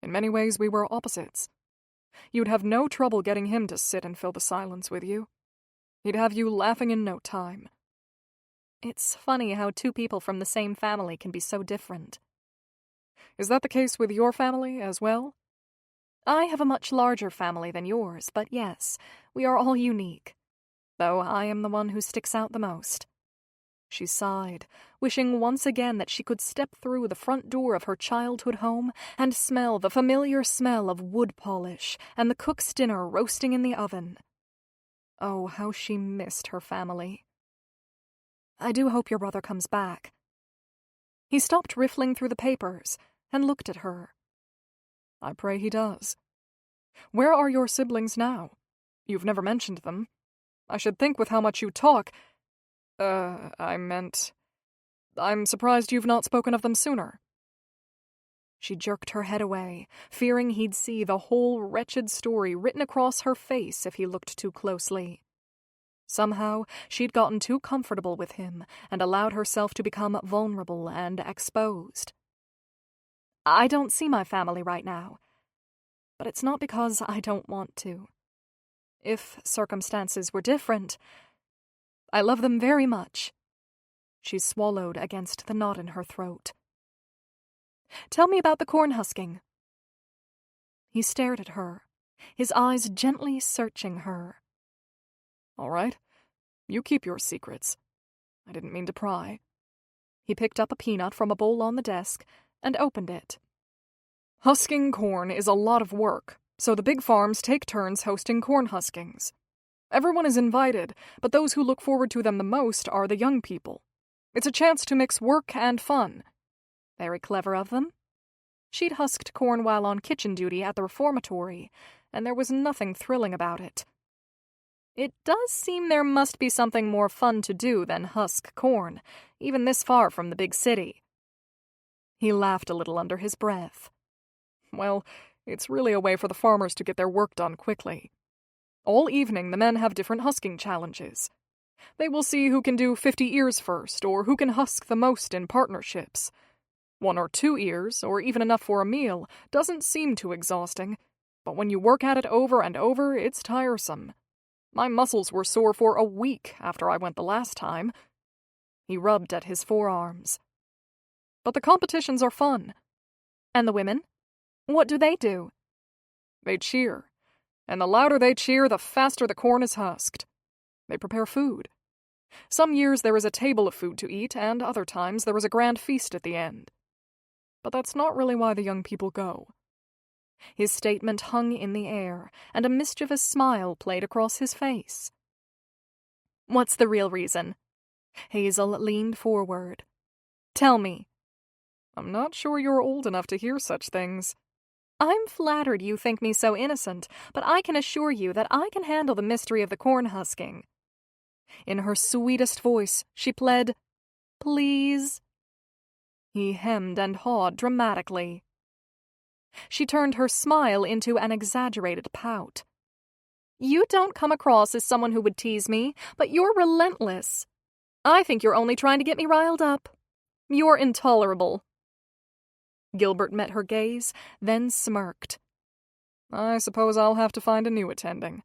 D: In many ways we were opposites. You'd have no trouble getting him to sit and fill the silence with you. He'd have you laughing in no time."
C: It's funny how 2 people from the same family can be so different.
D: "Is that the case with your family as well?"
C: "I have a much larger family than yours, but yes, we are all unique. Though I am the one who sticks out the most." She sighed, wishing once again that she could step through the front door of her childhood home and smell the familiar smell of wood polish and the cook's dinner roasting in the oven. Oh, how she missed her family. I do hope your brother comes back. He stopped riffling through the papers and looked at her.
D: I pray he does. Where are your siblings now? You've never mentioned them. I should think with how much you talk... I'm surprised you've not spoken of them sooner.
C: She jerked her head away, fearing he'd see the whole wretched story written across her face if he looked too closely. Somehow, she'd gotten too comfortable with him and allowed herself to become vulnerable and exposed. I don't see my family right now, but it's not because I don't want to. If circumstances were different, I love them very much. She swallowed against the knot in her throat. Tell me about the corn husking. He stared at her, his eyes gently searching her.
D: All right, you keep your secrets. I didn't mean to pry.
C: He picked up a peanut from a bowl on the desk and opened it.
D: Husking corn is a lot of work, so the big farms take turns hosting corn huskings. Everyone is invited, but those who look forward to them the most are the young people. It's a chance to mix work and fun.
C: Very clever of them. She'd husked corn while on kitchen duty at the reformatory, and there was nothing thrilling about it. It does seem there must be something more fun to do than husk corn, even this far from the big city. He laughed a little under his breath.
D: Well, it's really a way for the farmers to get their work done quickly. All evening, the men have different husking challenges. They will see who can do 50 ears first, or who can husk the most in partnerships. 1 or 2 ears, or even enough for a meal, doesn't seem too exhausting, but when you work at it over and over, it's tiresome. My muscles were sore for a week after I went the last time. He rubbed at his forearms. But the competitions are fun.
C: And the women? What do they do?
D: They cheer. And the louder they cheer, the faster the corn is husked. They prepare food. Some years there is a table of food to eat, and other times there is a grand feast at the end. But that's not really why the young people go.
C: His statement hung in the air, and a mischievous smile played across his face. What's the real reason? Hazel leaned forward. Tell me.
D: I'm not sure you're old enough to hear such things.
C: I'm flattered you think me so innocent, but I can assure you that I can handle the mystery of the corn husking. In her sweetest voice, she pled, Please. He hemmed and hawed dramatically. She turned her smile into an exaggerated pout. You don't come across as someone who would tease me, but you're relentless. I think you're only trying to get me riled up. You're intolerable. Gilbert met her gaze, then smirked.
D: I suppose I'll have to find a new attending.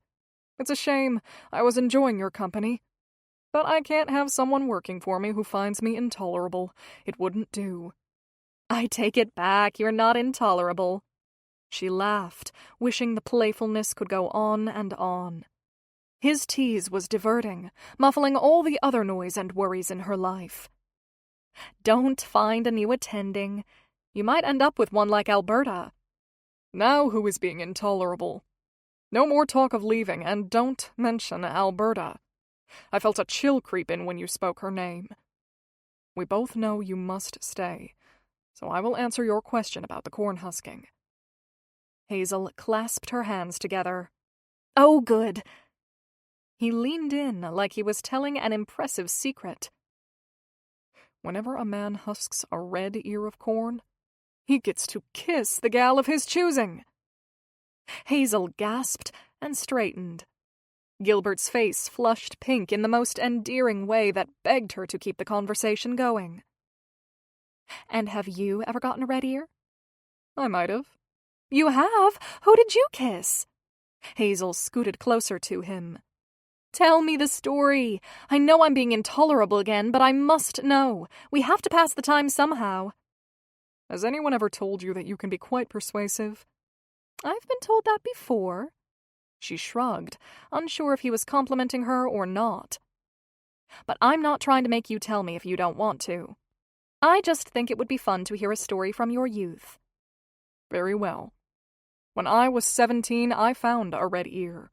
D: It's a shame. I was enjoying your company. But I can't have someone working for me who finds me intolerable. It wouldn't do.
C: I take it back. You're not intolerable. She laughed, wishing the playfulness could go on and on. His tease was diverting, muffling all the other noise and worries in her life. Don't find a new attending. You might end up with one like Alberta.
D: Now who is being intolerable? No more talk of leaving, and don't mention Alberta. I felt a chill creep in when you spoke her name. We both know you must stay, so I will answer your question about the corn husking.
C: Hazel clasped her hands together. Oh, good. He leaned in like he was telling an impressive secret.
D: Whenever a man husks a red ear of corn, he gets to kiss the gal of his choosing.
C: Hazel gasped and straightened. Gilbert's face flushed pink in the most endearing way that begged her to keep the conversation going. And have you ever gotten a red ear?
D: I might have.
C: You have? Who did you kiss? Hazel scooted closer to him. Tell me the story. I know I'm being intolerable again, but I must know. We have to pass the time somehow.
D: Has anyone ever told you that you can be quite persuasive?
C: I've been told that before. She shrugged, unsure if he was complimenting her or not. But I'm not trying to make you tell me if you don't want to. I just think it would be fun to hear a story from your youth.
D: Very well. When I was 17, I found a red ear.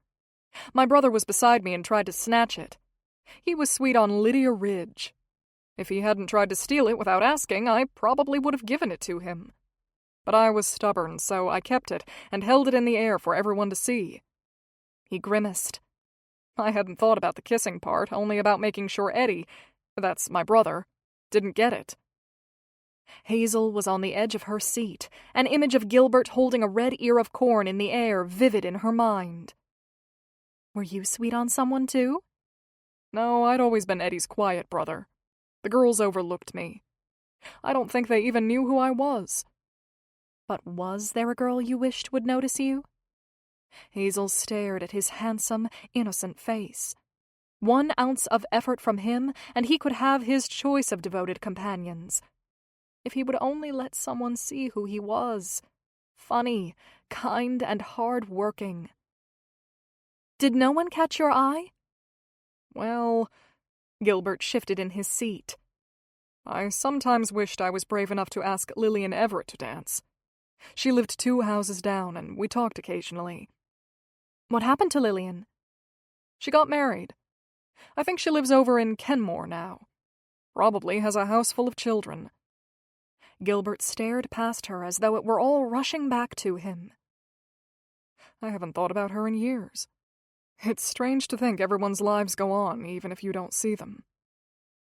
D: My brother was beside me and tried to snatch it. He was sweet on Lydia Ridge. If he hadn't tried to steal it without asking, I probably would have given it to him. But I was stubborn, so I kept it and held it in the air for everyone to see. He grimaced. I hadn't thought about the kissing part, only about making sure Eddie, that's my brother, didn't get it.
C: Hazel was on the edge of her seat, an image of Gilbert holding a red ear of corn in the air vivid in her mind. Were you sweet on someone, too?
D: No, I'd always been Eddie's quiet brother. The girls overlooked me. I don't think they even knew who I was.
C: But was there a girl you wished would notice you? Hazel stared at his handsome, innocent face. 1 ounce of effort from him, and he could have his choice of devoted companions. If he would only let someone see who he was. Funny, kind, and hard-working. Did no one catch your eye?
D: Well, Gilbert shifted in his seat. I sometimes wished I was brave enough to ask Lillian Everett to dance. She lived 2 houses down, and we talked occasionally.
C: What happened to Lillian?
D: She got married. I think she lives over in Kenmore now. Probably has a house full of children.
C: Gilbert stared past her as though it were all rushing back to him.
D: I haven't thought about her in years. It's strange to think everyone's lives go on, even if you don't see them.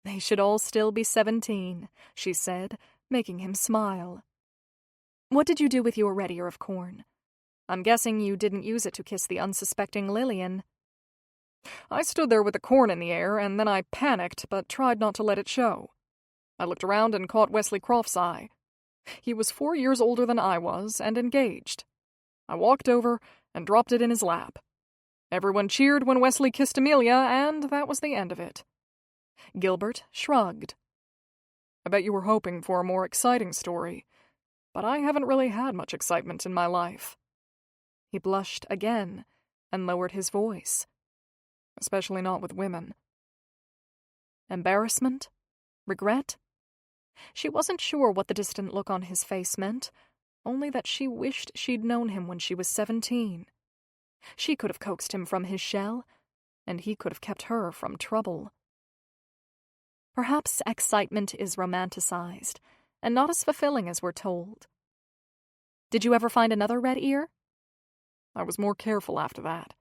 C: They should all still be 17, she said, making him smile. What did you do with your red ear of corn? I'm guessing you didn't use it to kiss the unsuspecting Lillian.
D: I stood there with the corn in the air, and then I panicked, but tried not to let it show. I looked around and caught Wesley Croft's eye. He was 4 years older than I was, and engaged. I walked over and dropped it in his lap. Everyone cheered when Wesley kissed Amelia, and that was the end of it.
C: Gilbert shrugged.
D: I bet you were hoping for a more exciting story, but I haven't really had much excitement in my life.
C: He blushed again and lowered his voice.
D: Especially not with women.
C: Embarrassment? Regret? She wasn't sure what the distant look on his face meant, only that she wished she'd known him when she was 17. She could have coaxed him from his shell, and he could have kept her from trouble. Perhaps excitement is romanticized, and not as fulfilling as we're told. Did you ever find another red ear?
D: I was more careful after that.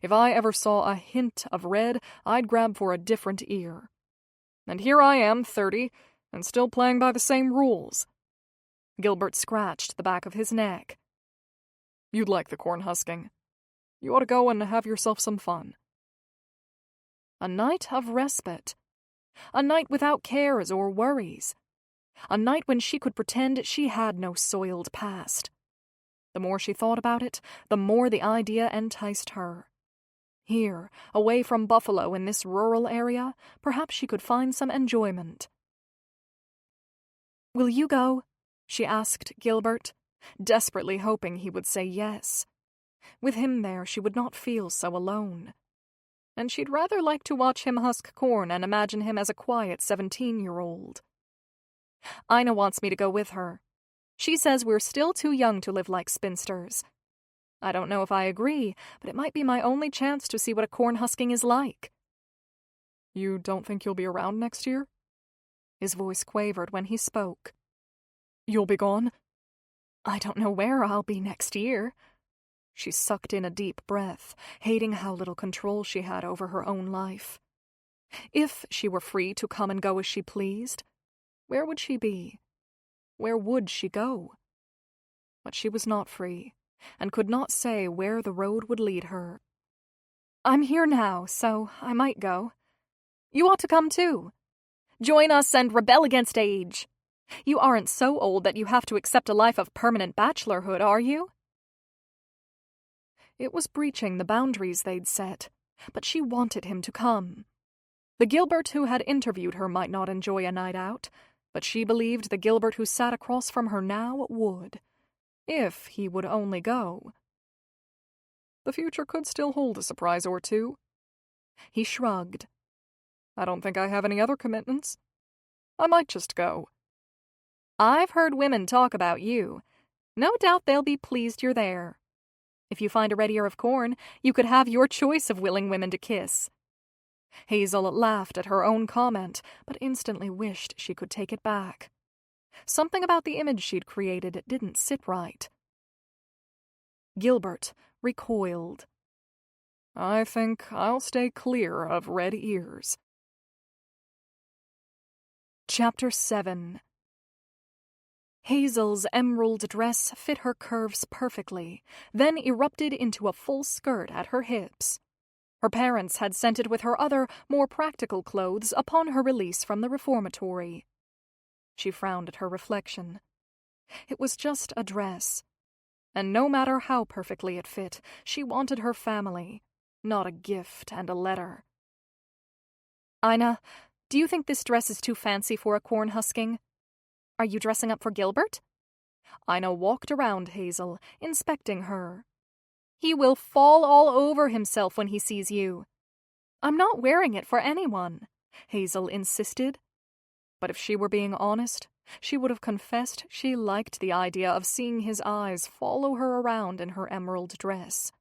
D: If I ever saw a hint of red, I'd grab for a different ear. And here I am, 30, and still playing by the same rules.
C: Gilbert scratched the back of his neck.
D: You'd like the corn husking. You ought to go and have yourself some fun.
C: A night of respite. A night without cares or worries. A night when she could pretend she had no soiled past. The more she thought about it, the more the idea enticed her. Here, away from Buffalo in this rural area, perhaps she could find some enjoyment. Will you go? She asked Gilbert, desperately hoping he would say yes. With him there, she would not feel so alone. And she'd rather like to watch him husk corn and imagine him as a quiet 17-year-old. Ina wants me to go with her. She says we're still too young to live like spinsters. I don't know if I agree, but it might be my only chance to see what a corn husking is like.
D: You don't think you'll be around next year?
C: His voice quavered when he spoke.
D: You'll be gone?
C: I don't know where I'll be next year. She sucked in a deep breath, hating how little control she had over her own life. If she were free to come and go as she pleased, where would she be? Where would she go? But she was not free, and could not say where the road would lead her. I'm here now, so I might go. You ought to come too. Join us and rebel against age. You aren't so old that you have to accept a life of permanent bachelorhood, are you? It was breaching the boundaries they'd set, but she wanted him to come. The Gilbert who had interviewed her might not enjoy a night out, but she believed the Gilbert who sat across from her now would, if he would only go.
D: The future could still hold a surprise or two.
C: He shrugged.
D: I don't think I have any other commitments. I might just go.
C: I've heard women talk about you. No doubt they'll be pleased you're there. If you find a red ear of corn, you could have your choice of willing women to kiss.
A: Hazel laughed at her own comment, but instantly wished she could take it back. Something about the image she'd created didn't sit right. Gilbert recoiled.
D: I think I'll stay clear of red ears.
A: Chapter 7. Hazel's emerald dress fit her curves perfectly, then erupted into a full skirt at her hips. Her parents had sent it with her other, more practical clothes upon her release from the reformatory. She frowned at her reflection. It was just a dress, and no matter how perfectly it fit, she wanted her family, not a gift and a letter.
C: Ina, do you think this dress is too fancy for a corn husking? Are you dressing up for Gilbert?
A: Ina walked around Hazel, inspecting her.
C: He will fall all over himself when he sees you.
A: I'm not wearing it for anyone, Hazel insisted. But if she were being honest, she would have confessed she liked the idea of seeing his eyes follow her around in her emerald dress.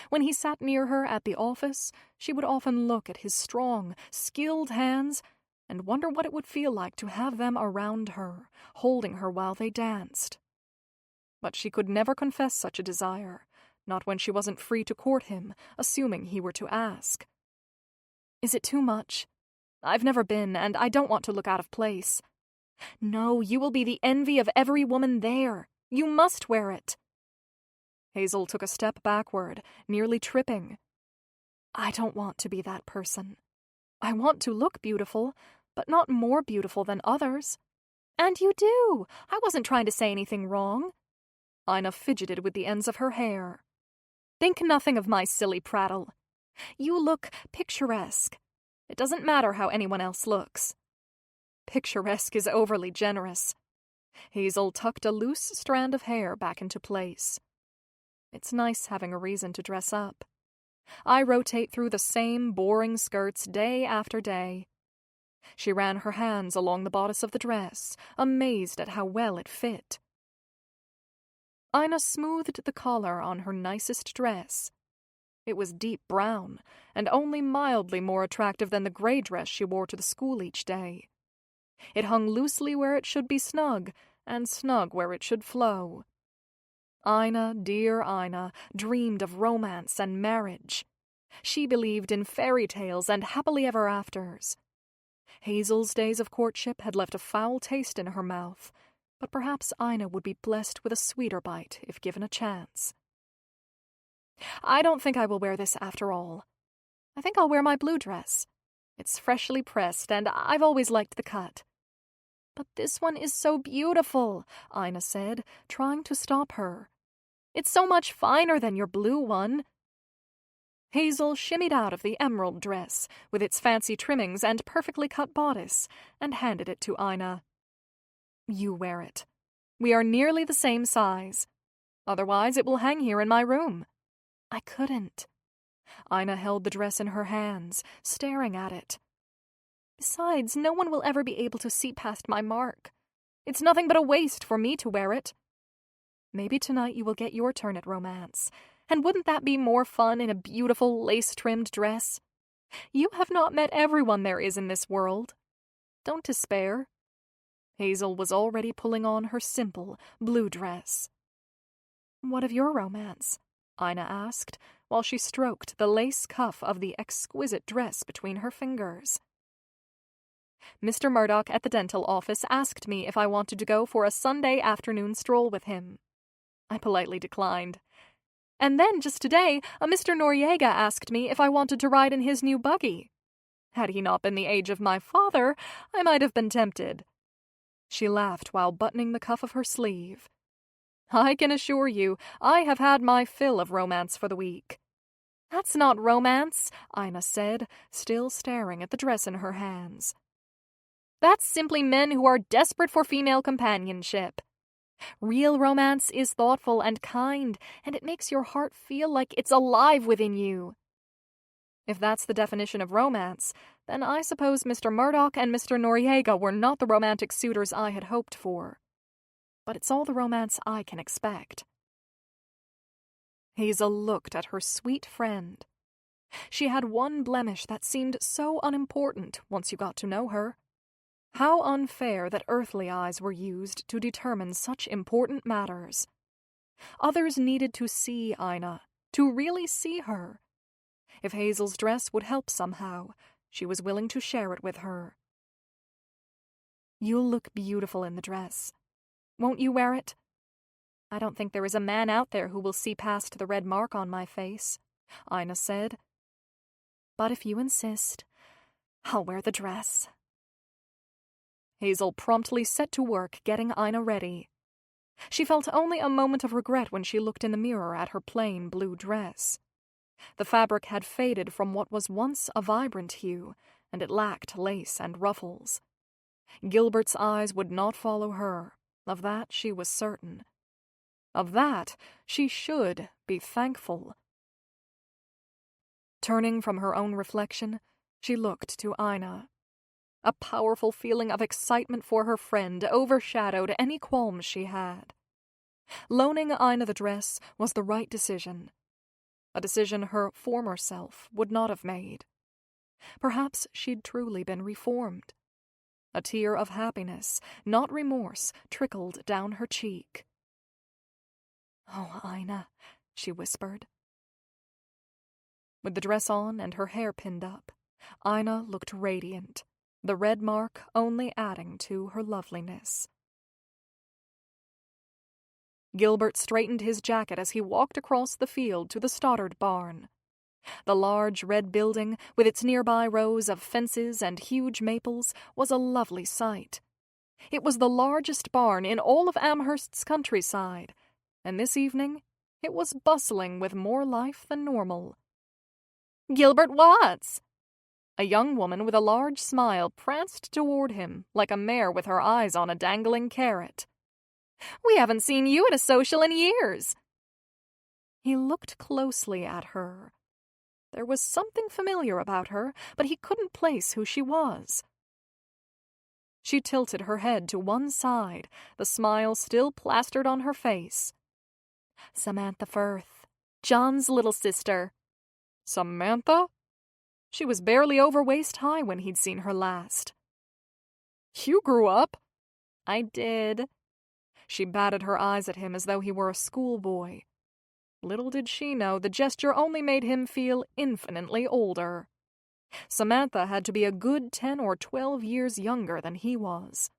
A: When he sat near her at the office, she would often look at his strong, skilled hands and wonder what it would feel like to have them around her, holding her while they danced. But she could never confess such a desire, not when she wasn't free to court him, assuming he were to ask. Is it too much? I've never been, and I don't want to look out of place.
C: No, you will be the envy of every woman there. You must wear it.
A: Hazel took a step backward, nearly tripping. I don't want to be that person. I want to look beautiful, but not more beautiful than others.
C: And you do. I wasn't trying to say anything wrong.
A: Ina fidgeted with the ends of her hair.
C: Think nothing of my silly prattle. You look picturesque. It doesn't matter how anyone else looks.
A: Picturesque is overly generous. Hazel tucked a loose strand of hair back into place. It's nice having a reason to dress up. I rotate through the same boring skirts day after day. She ran her hands along the bodice of the dress, amazed at how well it fit. Ina smoothed the collar on her nicest dress. It was deep brown, and only mildly more attractive than the gray dress she wore to the school each day. It hung loosely where it should be snug, and snug where it should flow. Ina, dear Ina, dreamed of romance and marriage. She believed in fairy tales and happily ever afters. Hazel's days of courtship had left a foul taste in her mouth, but perhaps Ina would be blessed with a sweeter bite if given a chance. I don't think I will wear this after all. I think I'll wear my blue dress. It's freshly pressed, and I've always liked the cut.
C: But this one is so beautiful,
A: Ina said, trying to stop her.
C: It's so much finer than your blue one.
A: Hazel shimmied out of the emerald dress, with its fancy trimmings and perfectly cut bodice, and handed it to Ina. You wear it. We are nearly the same size. Otherwise, it will hang here in my room.
C: I couldn't.
A: Ina held the dress in her hands, staring at it.
C: Besides, no one will ever be able to see past my mark. It's nothing but a waste for me to wear it.
A: Maybe tonight you will get your turn at romance.
C: And wouldn't that be more fun in a beautiful lace-trimmed dress? You have not met everyone there is in this world. Don't despair.
A: Hazel was already pulling on her simple blue dress.
C: What of your romance?
A: Ina asked, while she stroked the lace cuff of the exquisite dress between her fingers. Mr. Murdoch at the dental office asked me if I wanted to go for a Sunday afternoon stroll with him. I politely declined. And then, just today, a Mr. Noriega asked me if I wanted to ride in his new buggy. Had he not been the age of my father, I might have been tempted. She laughed while buttoning the cuff of her sleeve. I can assure you, I have had my fill of romance for the week.
C: That's not romance,
A: Ina said, still staring at the dress in her hands.
C: That's simply men who are desperate for female companionship. Real romance is thoughtful and kind, and it makes your heart feel like it's alive within you.
A: If that's the definition of romance,
C: Then I suppose Mr. Murdoch and Mr. Noriega were not the romantic suitors I had hoped for. But it's all the romance I can expect. Hazel looked at her sweet friend. She had one blemish that seemed so unimportant once you got to know her. How unfair that earthly eyes were used to determine such important matters. Others needed to see Ina, to really see her. If Hazel's dress would help somehow, she was willing to share it with her. "You'll look beautiful in the dress. Won't you wear it?" "I don't think there is a man out there who will see past the red mark on my face," Ina said. "But if you insist, I'll wear the dress." Hazel promptly set to work getting Ina ready. She felt only a moment of regret when she looked in the mirror at her plain blue dress. The fabric had faded from what was once a vibrant hue, and it lacked lace and ruffles. Gilbert's eyes would not follow her. Of that she was certain. Of that she should be thankful. Turning from her own reflection, she looked to Ina. A powerful feeling of excitement for her friend overshadowed any qualms she had. Loaning Ina the dress was the right decision. A decision her former self would not have made. Perhaps she'd truly been reformed. A tear of happiness, not remorse, trickled down her cheek. "Oh, Ina," she whispered. With the dress on and her hair pinned up, Ina looked radiant, the red mark only adding to her loveliness. Gilbert straightened his jacket as he walked across the field to the Stoddard barn. The large red building, with its nearby rows of fences and huge maples, was a lovely sight. It was the largest barn in all of Amherst's countryside, and this evening it was bustling with more life than normal. "Gilbert Watts!" A young woman with a large smile pranced toward him like a mare with her eyes on a dangling carrot. "We haven't seen you at a social in years." He looked closely at her. There was something familiar about her, but he couldn't place who she was. She tilted her head to one side, the smile still plastered on her face. "Samantha Firth, John's little sister." "Samantha?" She was barely over waist-high when he'd seen her last. "You grew up?" "I did." She batted her eyes at him as though he were a schoolboy. Little did she know the gesture only made him feel infinitely older. Samantha had to be a good 10 or 12 years younger than he was.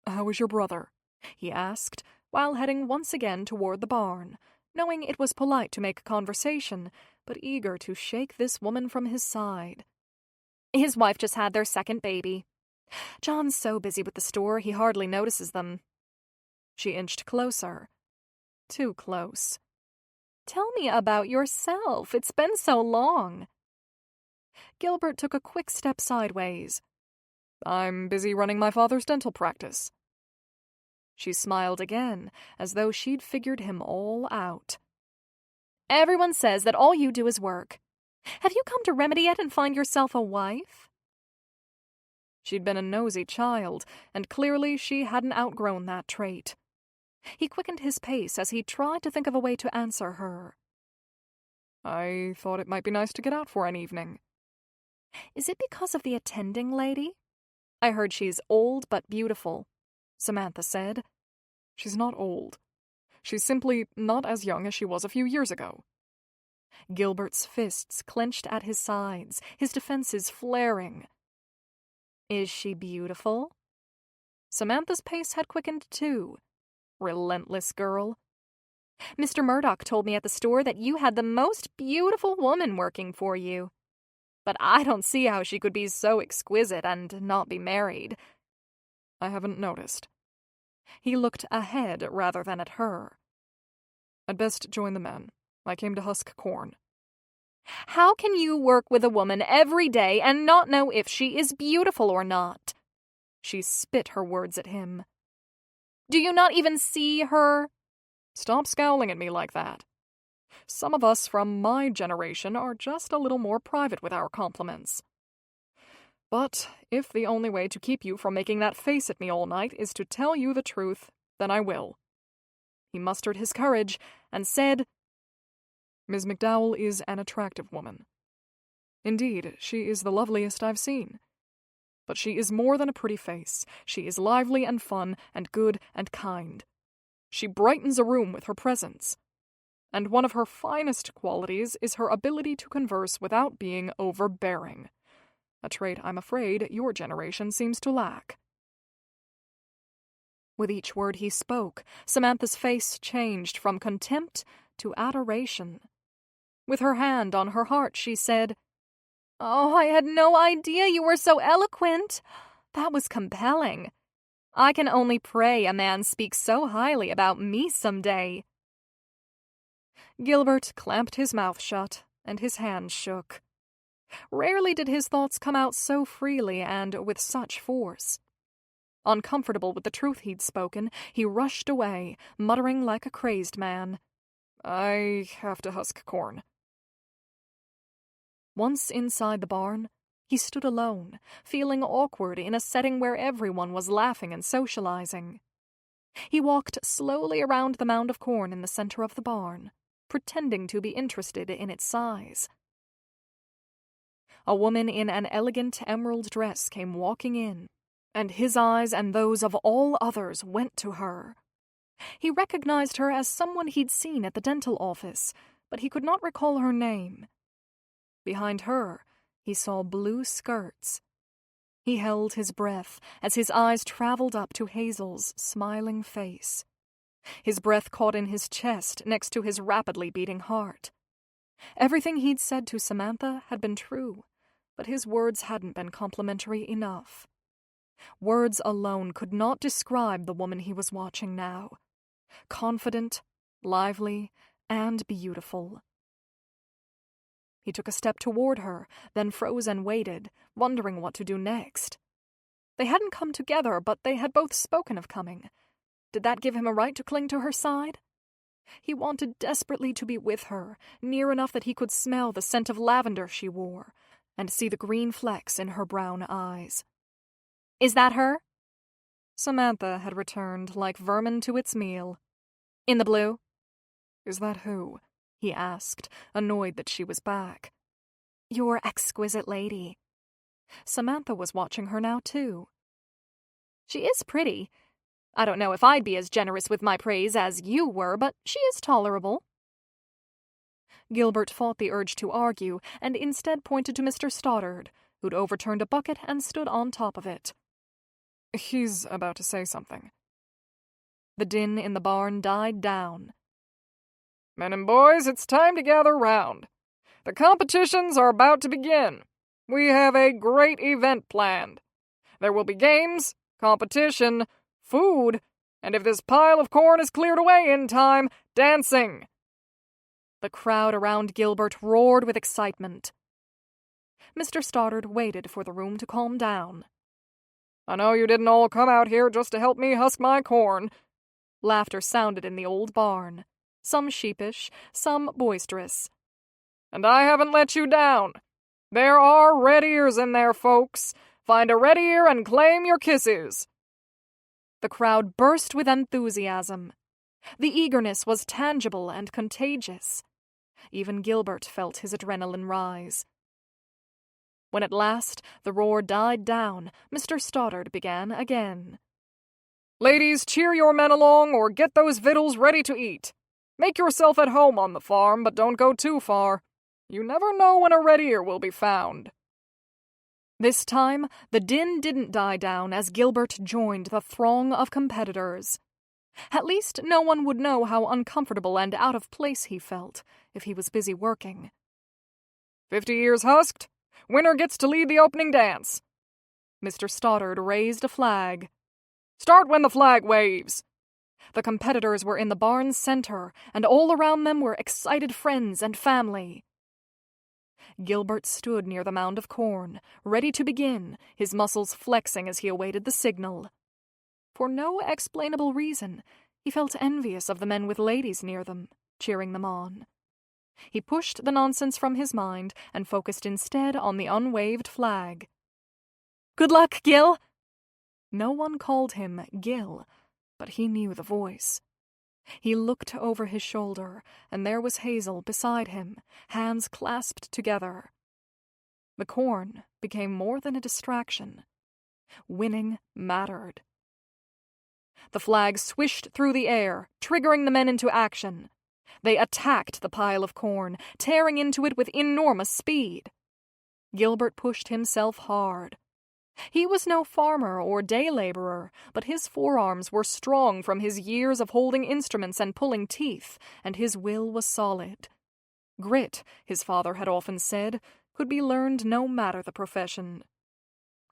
C: "How is your brother?" he asked, while heading once again toward the barn, knowing it was polite to make conversation, but eager to shake this woman from his side. "His wife just had their second baby. John's so busy with the store he hardly notices them." She inched closer. Too close. "Tell me about yourself. It's been so long." Gilbert took a quick step sideways. "I'm busy running my father's dental practice." She smiled again, as though she'd figured him all out. "Everyone says that all you do is work. Have you come to Remedy yet and find yourself a wife?" She'd been a nosy child, and clearly she hadn't outgrown that trait. He quickened his pace as he tried to think of a way to answer her. "I thought it might be nice to get out for an evening." "Is it because of the attending lady? I heard she's old but beautiful," Samantha said. "She's not old. She's simply not as young as she was a few years ago." Gilbert's fists clenched at his sides, his defenses flaring. "Is she beautiful?" Samantha's pace had quickened too. Relentless girl. "Mr. Murdoch told me at the store that you had the most beautiful woman working for you. But I don't see how she could be so exquisite and not be married." "I haven't noticed." He looked ahead rather than at her. "I'd best join the men. I came to husk corn." "How can you work with a woman every day and not know if she is beautiful or not?" She spit her words at him. "Do you not even see her?" "Stop scowling at me like that. Some of us from my generation are just a little more private with our compliments.
D: But if the only way to keep you from making that face at me all night is to tell you the truth, then I will." He mustered his courage and said, "Miss McDowell is an attractive woman. Indeed, she is the loveliest I've seen. But she is more than a pretty face. She is lively and fun and good and kind. She brightens a room with her presence. And one of her finest qualities is her ability to converse without being overbearing, a trait I'm afraid your generation seems to lack." With each word he spoke, Samantha's face changed from contempt to adoration. With her hand on her heart, she said,
C: "Oh, I had no idea you were so eloquent. That was compelling. I can only pray a man speaks so highly about me someday."
D: Gilbert clamped his mouth shut, and his hands shook. Rarely did his thoughts come out so freely and with such force. Uncomfortable with the truth he'd spoken, he rushed away, muttering like a crazed man, "I have to husk corn." Once inside the barn, he stood alone, feeling awkward in a setting where everyone was laughing and socializing. He walked slowly around the mound of corn in the center of the barn, pretending to be interested in its size. A woman in an elegant emerald dress came walking in, and his eyes and those of all others went to her. He recognized her as someone he'd seen at the dental office, but he could not recall her name. Behind her, he saw blue skirts. He held his breath as his eyes traveled up to Hazel's smiling face. His breath caught in his chest next to his rapidly beating heart. Everything he'd said to Samantha had been true, but his words hadn't been complimentary enough. Words alone could not describe the woman he was watching now. Confident, lively, and beautiful. He took a step toward her, then froze and waited, wondering what to do next. They hadn't come together, but they had both spoken of coming. Did that give him a right to cling to her side? He wanted desperately to be with her, near enough that he could smell the scent of lavender she wore, and see the green flecks in her brown eyes.
C: "Is that her?"
D: Samantha had returned like vermin to its meal.
C: "In the blue?"
D: "Is that who?" he asked, annoyed that she was back.
C: "Your exquisite lady."
D: Samantha was watching her now, too.
C: "She is pretty. I don't know if I'd be as generous with my praise as you were, but she is tolerable."
D: Gilbert fought the urge to argue, and instead pointed to Mr. Stoddard, who'd overturned a bucket and stood on top of it. "He's about to say something." The din in the barn died down. "Men and boys, it's time to gather round. The competitions are about to begin. We have a great event planned. There will be games, competition, food, and if this pile of corn is cleared away in time, dancing." The crowd around Gilbert roared with excitement. Mr. Stoddard waited for the room to calm down. "I know you didn't all come out here just to help me husk my corn." Laughter sounded in the old barn, some sheepish, some boisterous. "And I haven't let you down. There are red ears in there, folks. Find a red ear and claim your kisses." The crowd burst with enthusiasm. The eagerness was tangible and contagious. Even Gilbert felt his adrenaline rise. When at last the roar died down, Mr. Stoddard began again. "Ladies, cheer your men along or get those victuals ready to eat. Make yourself at home on the farm, but don't go too far. You never know when a red ear will be found." This time, the din didn't die down as Gilbert joined the throng of competitors. At least no one would know how uncomfortable and out of place he felt if he was busy working. 50 ears husked. Winner gets to lead the opening dance." Mr. Stoddard raised a flag. "Start when the flag waves." The competitors were in the barn's center, and all around them were excited friends and family. Gilbert stood near the mound of corn, ready to begin, his muscles flexing as he awaited the signal. For no explainable reason, he felt envious of the men with ladies near them, cheering them on. He pushed the nonsense from his mind and focused instead on the unwaved flag.
B: Good luck, Gil."
A: No one called him Gil, but he knew the voice. He looked over his shoulder, and there was Hazel beside him, hands clasped together. The corn became more than a distraction. Winning mattered. The flag swished through the air, triggering the men into action. They attacked the pile of corn, tearing into it with enormous speed. Gilbert pushed himself hard. He was no farmer or day laborer, but his forearms were strong from his years of holding instruments and pulling teeth, and his will was solid. Grit, his father had often said, could be learned no matter the profession.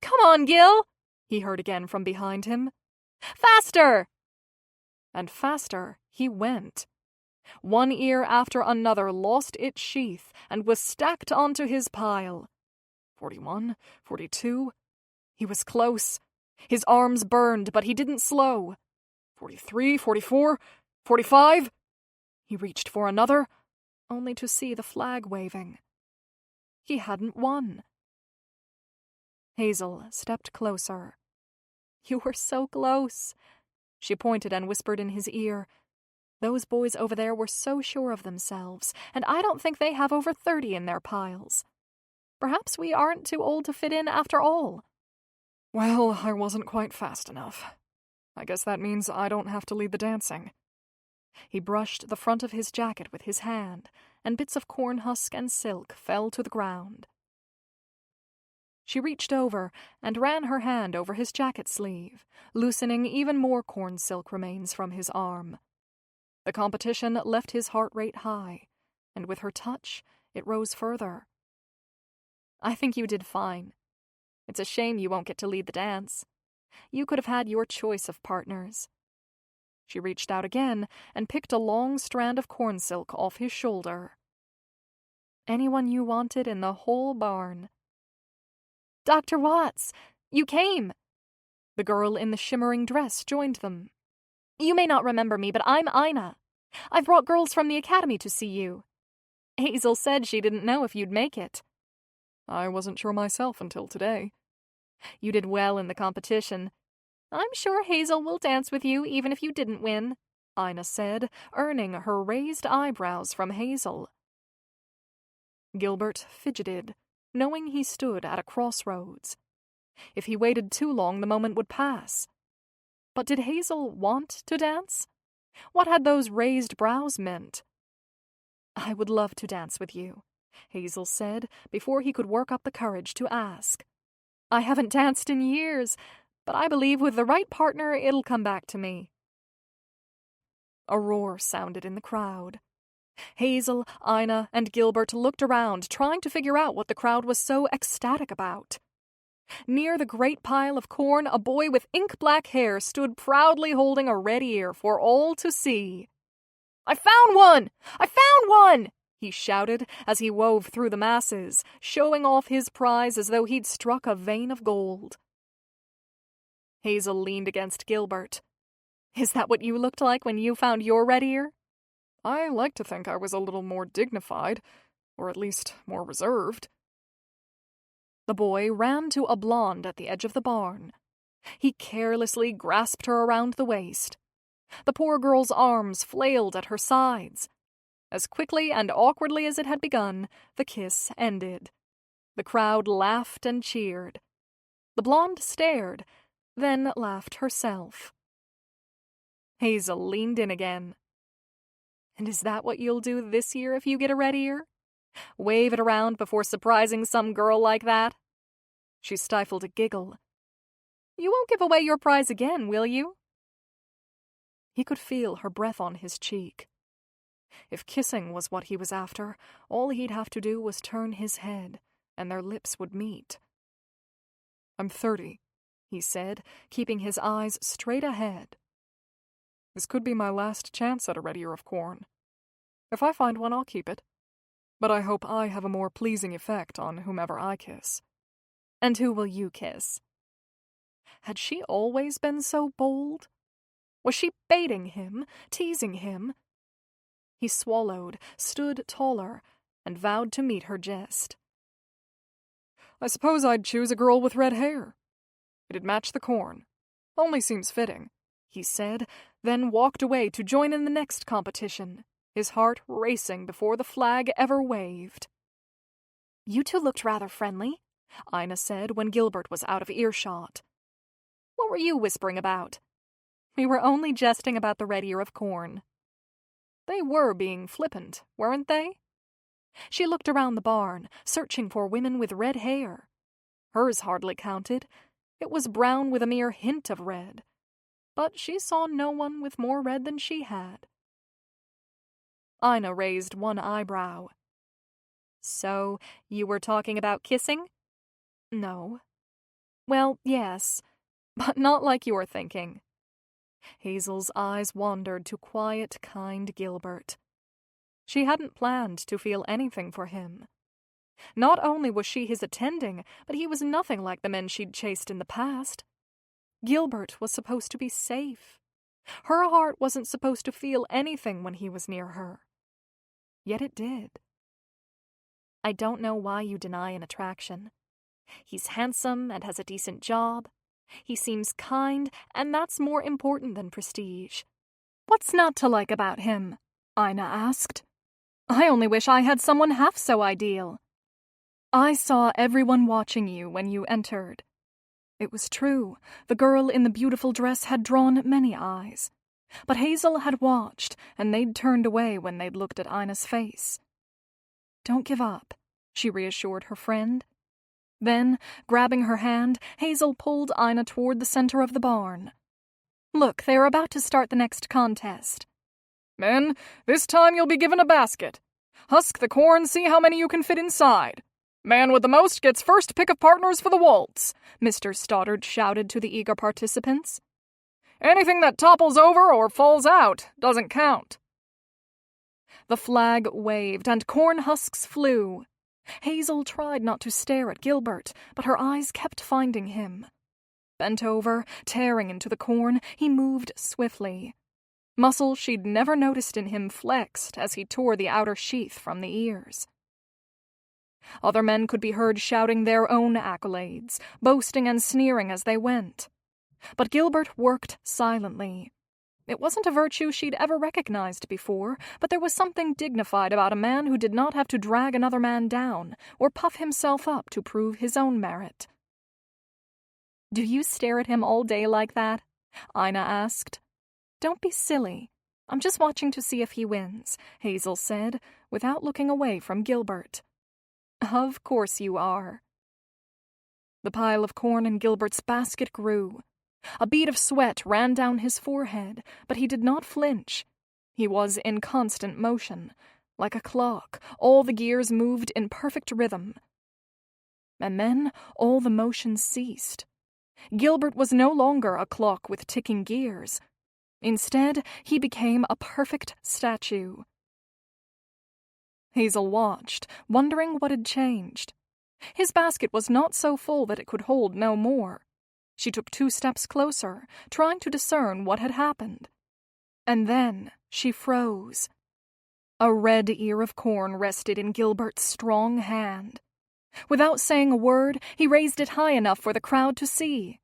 B: "Come on, Gil,"
A: he heard again from behind him.
B: "Faster!"
A: And faster he went. One ear after another lost its sheath and was stacked onto his pile. 41, 42. He was close. His arms burned, but he didn't slow. 43, 44, 45. He reached for another, only to see the flag waving. He hadn't won. Hazel stepped closer. "You were so close." She pointed and whispered in his ear, "Those boys over there were so sure of themselves, and I don't think they have over 30 in their piles. Perhaps we aren't too old to fit in after all." "Well, I wasn't quite fast enough. I guess that means I don't have to lead the dancing." He brushed the front of his jacket with his hand, and bits of corn husk and silk fell to the ground. She reached over and ran her hand over his jacket sleeve, loosening even more corn silk remains from his arm. The competition left his heart rate high, and with her touch, it rose further. "I think you did fine. It's a shame you won't get to lead the dance. You could have had your choice of partners." She reached out again and picked a long strand of corn silk off his shoulder. "Anyone you wanted in the whole barn."
B: "Dr. Watts, you came."
A: The girl in the shimmering dress joined them.
B: "You may not remember me, but I'm Ina. I've brought girls from the academy to see you. Hazel said she didn't know if you'd make it."
D: "I wasn't sure myself until today."
B: "You did well in the competition. I'm sure Hazel will dance with you even if you didn't win,"
A: Ina said, earning her raised eyebrows from Hazel. Gilbert fidgeted, knowing he stood at a crossroads. If he waited too long, the moment would pass. But did Hazel want to dance? What had those raised brows meant? "I would love to dance with you," Hazel said, before he could work up the courage to ask. "I haven't danced in years, but I believe with the right partner it'll come back to me." A roar sounded in the crowd. Hazel, Ina, and Gilbert looked around, trying to figure out what the crowd was so ecstatic about. Near the great pile of corn, a boy with ink-black hair stood proudly holding a red ear for all to see.
B: "I found one! I found one!"
A: he shouted as he wove through the masses, showing off his prize as though he'd struck a vein of gold. Hazel leaned against Gilbert. "Is that what you looked like when you found your red ear?"
D: "I like to think I was a little more dignified, or at least more reserved."
A: The boy ran to a blonde at the edge of the barn. He carelessly grasped her around the waist. The poor girl's arms flailed at her sides. As quickly and awkwardly as it had begun, the kiss ended. The crowd laughed and cheered. The blonde stared, then laughed herself. Hazel leaned in again. "And is that what you'll do this year if you get a red ear? Wave it around before surprising some girl like that?" She stifled a giggle. "You won't give away your prize again, will you?" He could feel her breath on his cheek. If kissing was what he was after, all he'd have to do was turn his head, and their lips would meet. "I'm 30, he said, keeping his eyes straight ahead. "This could be my last chance at a red ear of corn. If I find one, I'll keep it. But I hope I have a more pleasing effect on whomever I kiss." "And who will you kiss?" Had she always been so bold? Was she baiting him, teasing him? He swallowed, stood taller, and vowed to meet her jest. "I suppose I'd choose a girl with red hair.
D: It'd match the corn. Only seems fitting," he said, then walked away to join in the next competition, his heart racing before the flag ever waved.
A: "You two looked rather friendly,"
C: Ina said when Gilbert was out of earshot. "What were you whispering about?" "We were only jesting about the red ear of corn."
D: They were being flippant, weren't they?
C: She looked around the barn, searching for women with red hair. Hers hardly counted. It was brown with a mere hint of red. But she saw no one with more red than she had. Ina raised one eyebrow. "So, you were talking about kissing?"
A: "No."
C: "Well, yes, but not like you're thinking."
A: Hazel's eyes wandered to quiet, kind Gilbert.
C: She hadn't planned to feel anything for him. Not only was she his attending, but he was nothing like the men she'd chased in the past. Gilbert was supposed to be safe. Her heart wasn't supposed to feel anything when he was near her. Yet it did. "I don't know why you deny an attraction. He's handsome and has a decent job. He seems kind, and that's more important than prestige."
A: "What's not to like about him?" Ina asked.
C: "I only wish I had someone half so ideal."
A: "I saw everyone watching you when you entered." It was true. The girl in the beautiful dress had drawn many eyes. But Hazel had watched, and they'd turned away when they'd looked at Ina's face. "Don't give up," she reassured her friend. Then, grabbing her hand, Hazel pulled Ina toward the center of the barn.
C: "Look, they're about to start the next contest."
D: "Men, this time you'll be given a basket. Husk the corn, see how many you can fit inside. Man with the most gets first pick of partners for the waltz," Mr. Stoddard shouted to the eager participants. "Anything that topples over or falls out doesn't count."
C: The flag waved and corn husks flew. Hazel tried not to stare at Gilbert, but her eyes kept finding him. Bent over, tearing into the corn, he moved swiftly. Muscles she'd never noticed in him flexed as he tore the outer sheath from the ears. Other men could be heard shouting their own accolades, boasting and sneering as they went. But Gilbert worked silently. It wasn't a virtue she'd ever recognized before, but there was something dignified about a man who did not have to drag another man down or puff himself up to prove his own merit.
A: "Do you stare at him all day like that?" Ina asked.
C: "Don't be silly. I'm just watching to see if he wins," Hazel said, without looking away from Gilbert. "Of course you are." The pile of corn in Gilbert's basket grew. A bead of sweat ran down his forehead, but he did not flinch. He was in constant motion. Like a clock, all the gears moved in perfect rhythm. And then all the motion ceased. Gilbert was no longer a clock with ticking gears. Instead, he became a perfect statue. Hazel watched, wondering what had changed. His basket was not so full that it could hold no more. She took 2 steps closer, trying to discern what had happened. And then she froze. A red ear of corn rested in Gilbert's strong hand. Without saying a word, he raised it high enough for the crowd to see.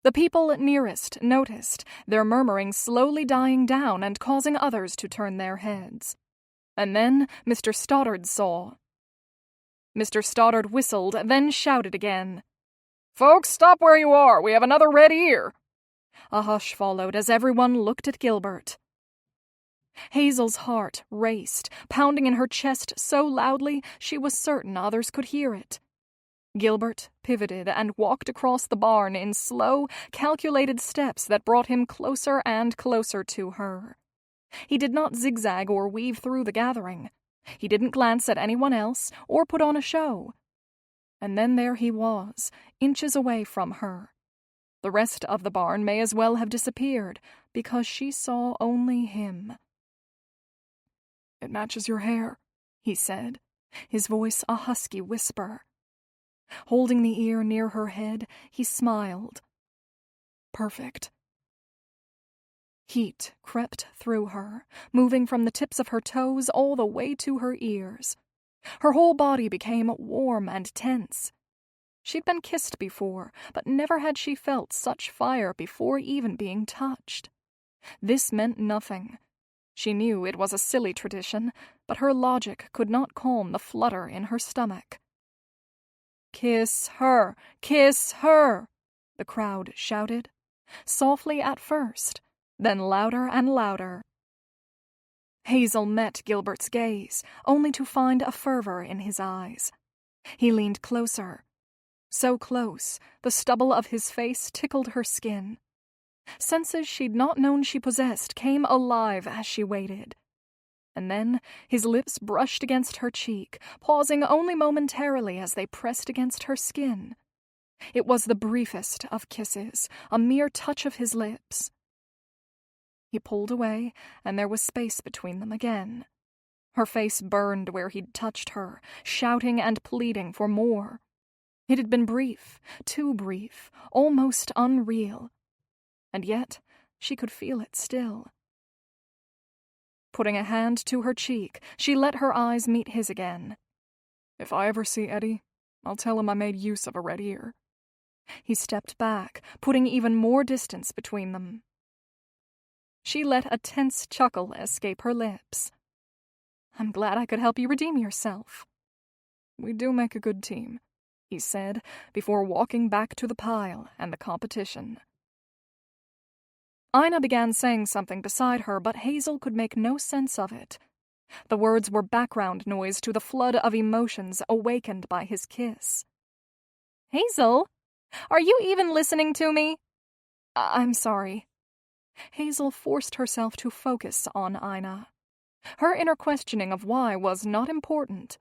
C: The people nearest noticed, their murmuring slowly dying down and causing others to turn their heads. And then Mr. Stoddard saw. Mr. Stoddard whistled, then shouted again.
D: "Folks, stop where you are. We have another red ear."
C: A hush followed as everyone looked at Gilbert. Hazel's heart raced, pounding in her chest so loudly she was certain others could hear it. Gilbert pivoted and walked across the barn in slow, calculated steps that brought him closer and closer to her. He did not zigzag or weave through the gathering. He didn't glance at anyone else or put on a show. And then there he was, inches away from her. The rest of the barn may as well have disappeared, because she saw only him.
D: "It matches your hair,"
C: he said, his voice a husky whisper. Holding the ear near her head, he smiled.
D: "Perfect."
C: Heat crept through her, moving from the tips of her toes all the way to her ears. Her whole body became warm and tense. She'd been kissed before, but never had she felt such fire before even being touched. This meant nothing. She knew it was a silly tradition, but her logic could not calm the flutter in her stomach. "Kiss her! Kiss her!" the crowd shouted, softly at first, then louder and louder. Hazel met Gilbert's gaze, only to find a fervor in his eyes. He leaned closer. So close, the stubble of his face tickled her skin. Senses she'd not known she possessed came alive as she waited. And then his lips brushed against her cheek, pausing only momentarily as they pressed against her skin. It was the briefest of kisses, a mere touch of his lips. He pulled away, and there was space between them again. Her face burned where he'd touched her, shouting and pleading for more. It had been brief, too brief, almost unreal. And yet she could feel it still. Putting a hand to her cheek, she let her eyes meet his again.
D: "If I ever see Eddie, I'll tell him I made use of a red ear."
C: He stepped back, putting even more distance between them. She let a tense chuckle escape her lips. "I'm glad I could help you redeem yourself."
D: "We do make a good team," he said, before walking back to the pile and the competition.
C: Ina began saying something beside her, but Hazel could make no sense of it. The words were background noise to the flood of emotions awakened by his kiss. "Hazel, are you even listening to me?" "I'm sorry." Hazel forced herself to focus on Ina. Her inner questioning of why was not important.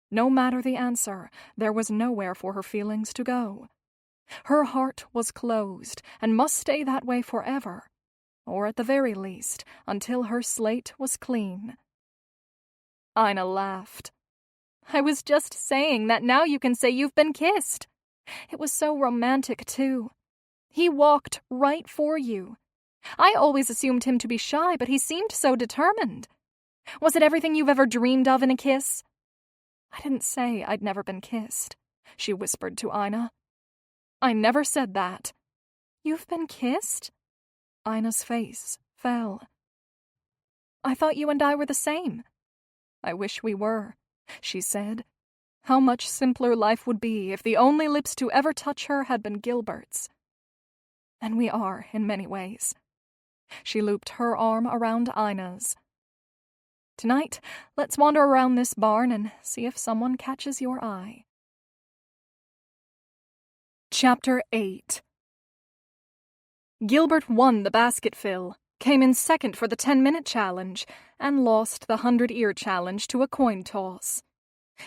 C: No matter the answer, there was nowhere for her feelings to go. Her heart was closed and must stay that way forever, or at the very least, until her slate was clean. Ina laughed. "I was just saying that now you can say you've been kissed. It was so romantic, too. He walked right for you. I always assumed him to be shy, but he seemed so determined. Was it everything you've ever dreamed of in a kiss?" "I didn't say I'd never been kissed," she whispered to Ina. "I never said that." "You've been kissed?" Ina's face fell. "I thought you and I were the same." "I wish we were," she said. How much simpler life would be if the only lips to ever touch her had been Gilbert's. And we are, in many ways. She looped her arm around Ina's. "Tonight, let's wander around this barn and see if someone catches your eye." Chapter 8. Gilbert won the basket fill, came in second for the 10-minute challenge, and lost the 100-ear challenge to a coin toss.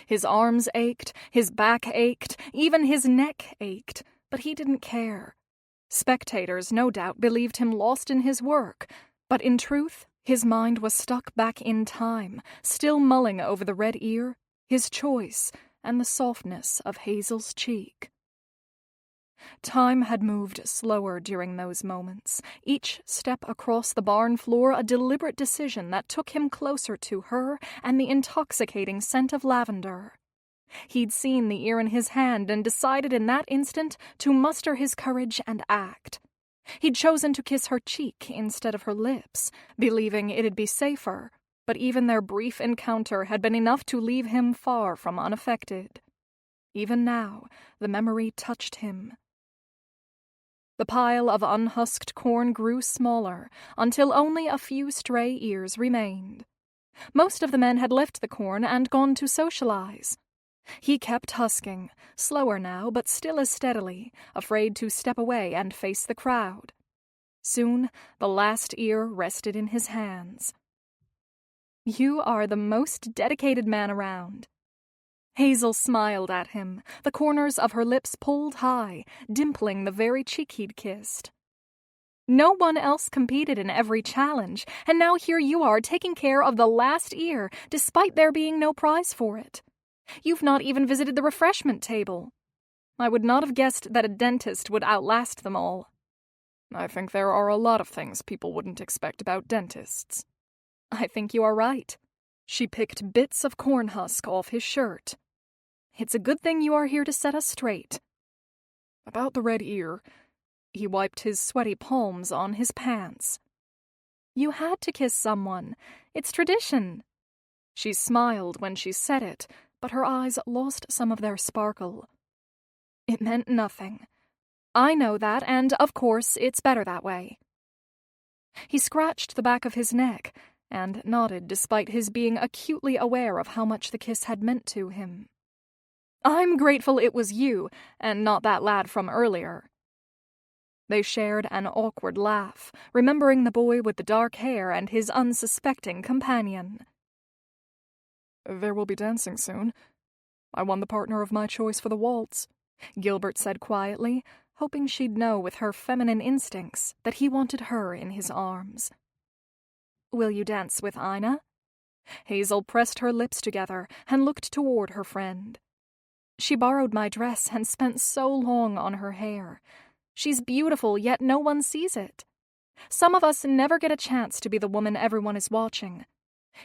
C: His arms ached, his back ached, even his neck ached, but he didn't care. Spectators, no doubt, believed him lost in his work, but in truth, his mind was stuck back in time, still mulling over the red ear, his choice, and the softness of Hazel's cheek. Time had moved slower during those moments, each step across the barn floor a deliberate decision that took him closer to her and the intoxicating scent of lavender. He'd seen the ear in his hand and decided in that instant to muster his courage and act. He'd chosen to kiss her cheek instead of her lips, believing it'd be safer, but even their brief encounter had been enough to leave him far from unaffected. Even now, the memory touched him. The pile of unhusked corn grew smaller, until only a few stray ears remained. Most of the men had left the corn and gone to socialize. He kept husking, slower now, but still as steadily, afraid to step away and face the crowd. Soon, the last ear rested in his hands. "You are the most dedicated man around." Hazel smiled at him, the corners of her lips pulled high, dimpling the very cheek he'd kissed. "No one else competed in every challenge, and now here you are taking care of the last ear, despite there being no prize for it. You've not even visited the refreshment table. I would not have guessed that a dentist would outlast them all."
D: "I think there are a lot of things people wouldn't expect about dentists."
C: "I think you are right." She picked bits of corn husk off his shirt. It's a good thing you are here to set us straight."
D: About the red ear, he wiped his sweaty palms on his pants.
C: "You had to kiss someone. It's tradition."
D: She smiled when she said it, but her eyes lost some of their sparkle.
C: "It meant nothing. I know that, and, of course, it's better that way."
D: He scratched the back of his neck and nodded despite his being acutely aware of how much the kiss had meant to him.
C: "I'm grateful it was you, and not that lad from earlier."
D: They shared an awkward laugh, remembering the boy with the dark hair and his unsuspecting companion. "There will be dancing soon. I won the partner of my choice for the waltz," Gilbert said quietly, hoping she'd know with her feminine instincts that he wanted her in his arms.
C: "Will you dance with Ina?"
D: Hazel pressed her lips together and looked toward her friend.
C: "She borrowed my dress and spent so long on her hair. She's beautiful, yet no one sees it. Some of us never get a chance to be the woman everyone is watching.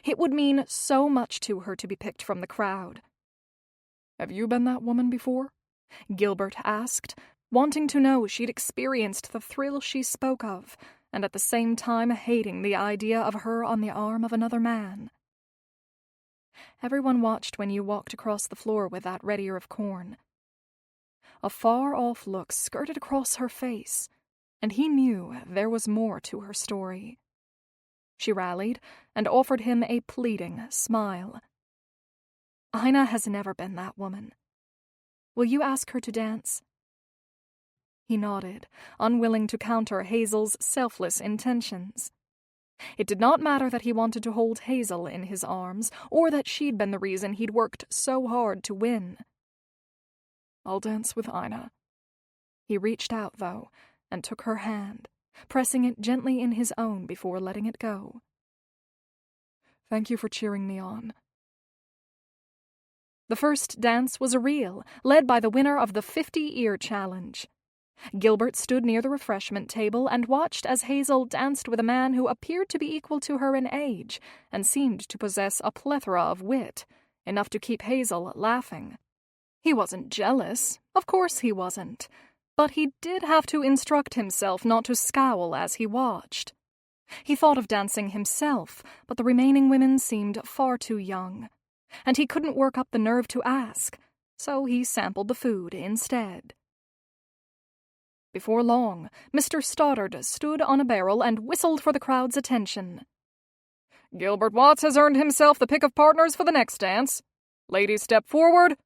C: It would mean so much to her to be picked from the crowd."
D: "Have you been that woman before?" Gilbert asked, wanting to know she'd experienced the thrill she spoke of, and at the same time hating the idea of her on the arm of another man.
C: "Everyone watched when you walked across the floor with that red ear of corn."
D: A far-off look skirted across her face, and he knew there was more to her story. She rallied and offered him a pleading smile.
C: "Ina has never been that woman. Will you ask her to dance?"
D: He nodded, unwilling to counter Hazel's selfless intentions. It did not matter that he wanted to hold Hazel in his arms, or that she'd been the reason he'd worked so hard to win. "I'll dance with Ina." He reached out, though, and took her hand, pressing it gently in his own before letting it go. "Thank you for cheering me on."
C: The first dance was a reel, led by the winner of the 50-ear challenge. Gilbert stood near the refreshment table and watched as Hazel danced with a man who appeared to be equal to her in age and seemed to possess a plethora of wit, enough to keep Hazel laughing. He wasn't jealous, of course he wasn't, but he did have to instruct himself not to scowl as he watched. He thought of dancing himself, but the remaining women seemed far too young, and he couldn't work up the nerve to ask, so he sampled the food instead.
D: Before long, Mr. Stoddard stood on a barrel and whistled for the crowd's attention. "Gilbert Watts has earned himself the pick of partners for the next dance. Ladies, step forward.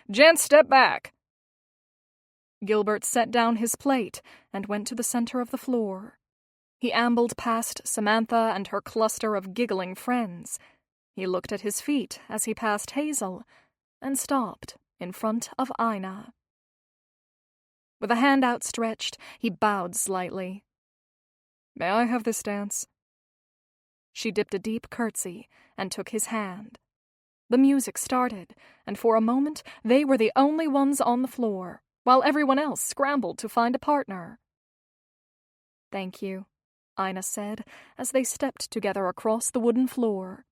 D: Gents, step back." Gilbert set down his plate and went to the center of the floor. He ambled past Samantha and her cluster of giggling friends. He looked at his feet as he passed Hazel and stopped in front of Ina. With a hand outstretched, he bowed slightly. "May I have this dance?" She dipped a deep curtsy and took his hand. The music started, and for a moment they were the only ones on the floor, while everyone else scrambled to find a partner.
C: "Thank you,"
D: Ina said as they stepped together across the wooden floor.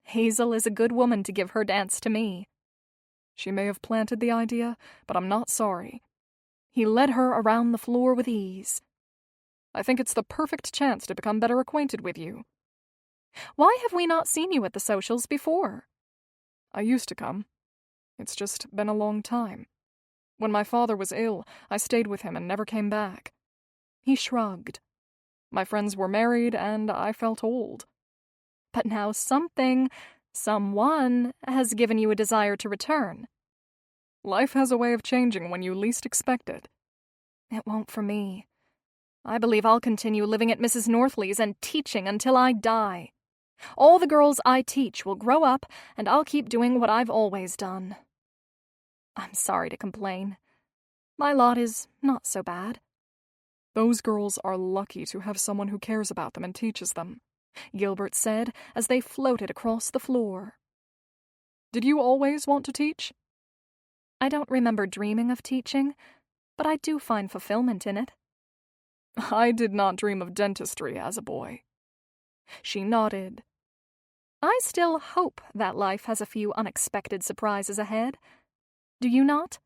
C: "Hazel is a good woman to give her dance to me."
D: "She may have planted the idea, but I'm not sorry." He led her around the floor with ease. "I think it's the perfect chance to become better acquainted with you."
C: "Why have we not seen you at the socials before?"
D: "I used to come. It's just been a long time. When my father was ill, I stayed with him and never came back." He shrugged. "My friends were married, and I felt old."
C: "But now someone has given you a desire to return."
D: "Life has a way of changing when you least expect it."
C: "It won't for me. I believe I'll continue living at Mrs. Northley's and teaching until I die. All the girls I teach will grow up, and I'll keep doing what I've always done. I'm sorry to complain. My lot is not so bad."
D: "Those girls are lucky to have someone who cares about them and teaches them," Gilbert said as they floated across the floor. "Did you always want to teach?"
C: "I don't remember dreaming of teaching, but I do find fulfillment in it."
D: "I did not dream of dentistry as a boy."
C: She nodded. "I still hope that life has a few unexpected surprises ahead, Do you not?"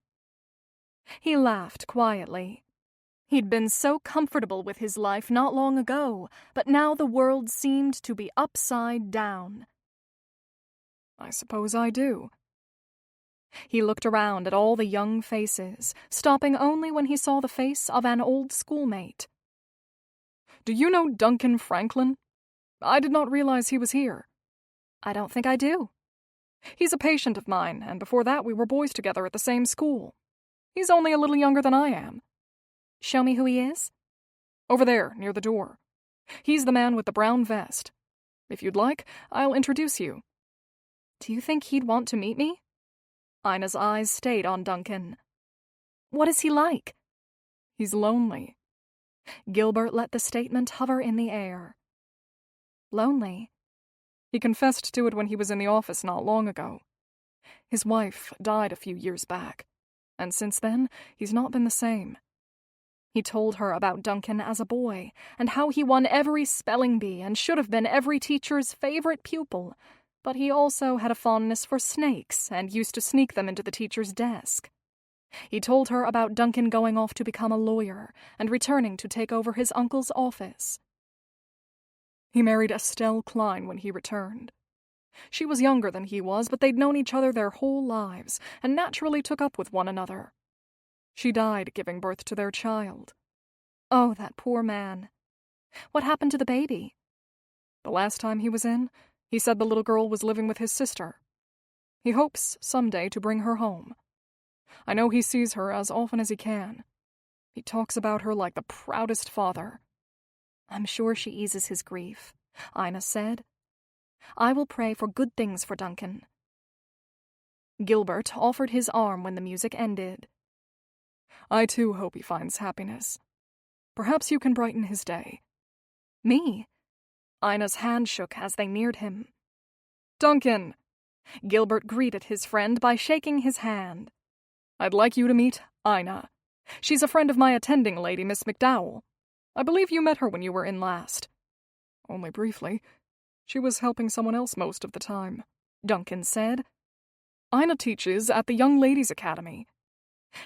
C: He laughed quietly. He'd been so comfortable with his life not long ago, but now the world seemed to be upside down.
D: "I suppose I do."
C: He looked around at all the young faces, stopping only when he saw the face of an old schoolmate.
D: "Do you know Duncan Franklin? I did not realize he was here."
C: "I don't think I do."
D: "He's a patient of mine, and before that we were boys together at the same school. He's only a little younger than I am."
C: "Show me who he is."
D: "Over there, near the door. He's the man with the brown vest. If you'd like, I'll introduce you."
C: "Do you think he'd want to meet me?" Ina's eyes stayed on Duncan. "What is he like?"
D: "He's lonely."
C: Gilbert let the statement hover in the air. "Lonely?"
D: "He confessed to it when he was in the office not long ago. His wife died a few years back, and since then, he's not been the same."
C: He told her about Duncan as a boy, and how he won every spelling bee and should have been every teacher's favorite pupil, but he also had a fondness for snakes and used to sneak them into the teacher's desk. He told her about Duncan going off to become a lawyer and returning to take over his uncle's office.
D: "He married Estelle Klein when he returned. She was younger than he was, but they'd known each other their whole lives and naturally took up with one another. She died giving birth to their child."
C: "Oh, that poor man. What happened to the baby?"
D: "The last time he was in, he said the little girl was living with his sister. He hopes someday to bring her home. I know he sees her as often as he can. He talks about her like the proudest father."
C: "I'm sure she eases his grief," Ina said. "I will pray for good things for Duncan." Gilbert offered his arm when the music ended.
D: "I too hope he finds happiness. Perhaps you can brighten his day."
C: "Me?" Ina's hand shook as they neared him.
D: "Duncan!"
C: Gilbert greeted his friend by shaking his hand.
D: "I'd like you to meet Ina. She's a friend of my attending lady, Miss McDowell. I believe you met her when you were in last." "Only briefly. She was helping someone else most of the time," Duncan said. "Ina teaches at the Young Ladies' Academy."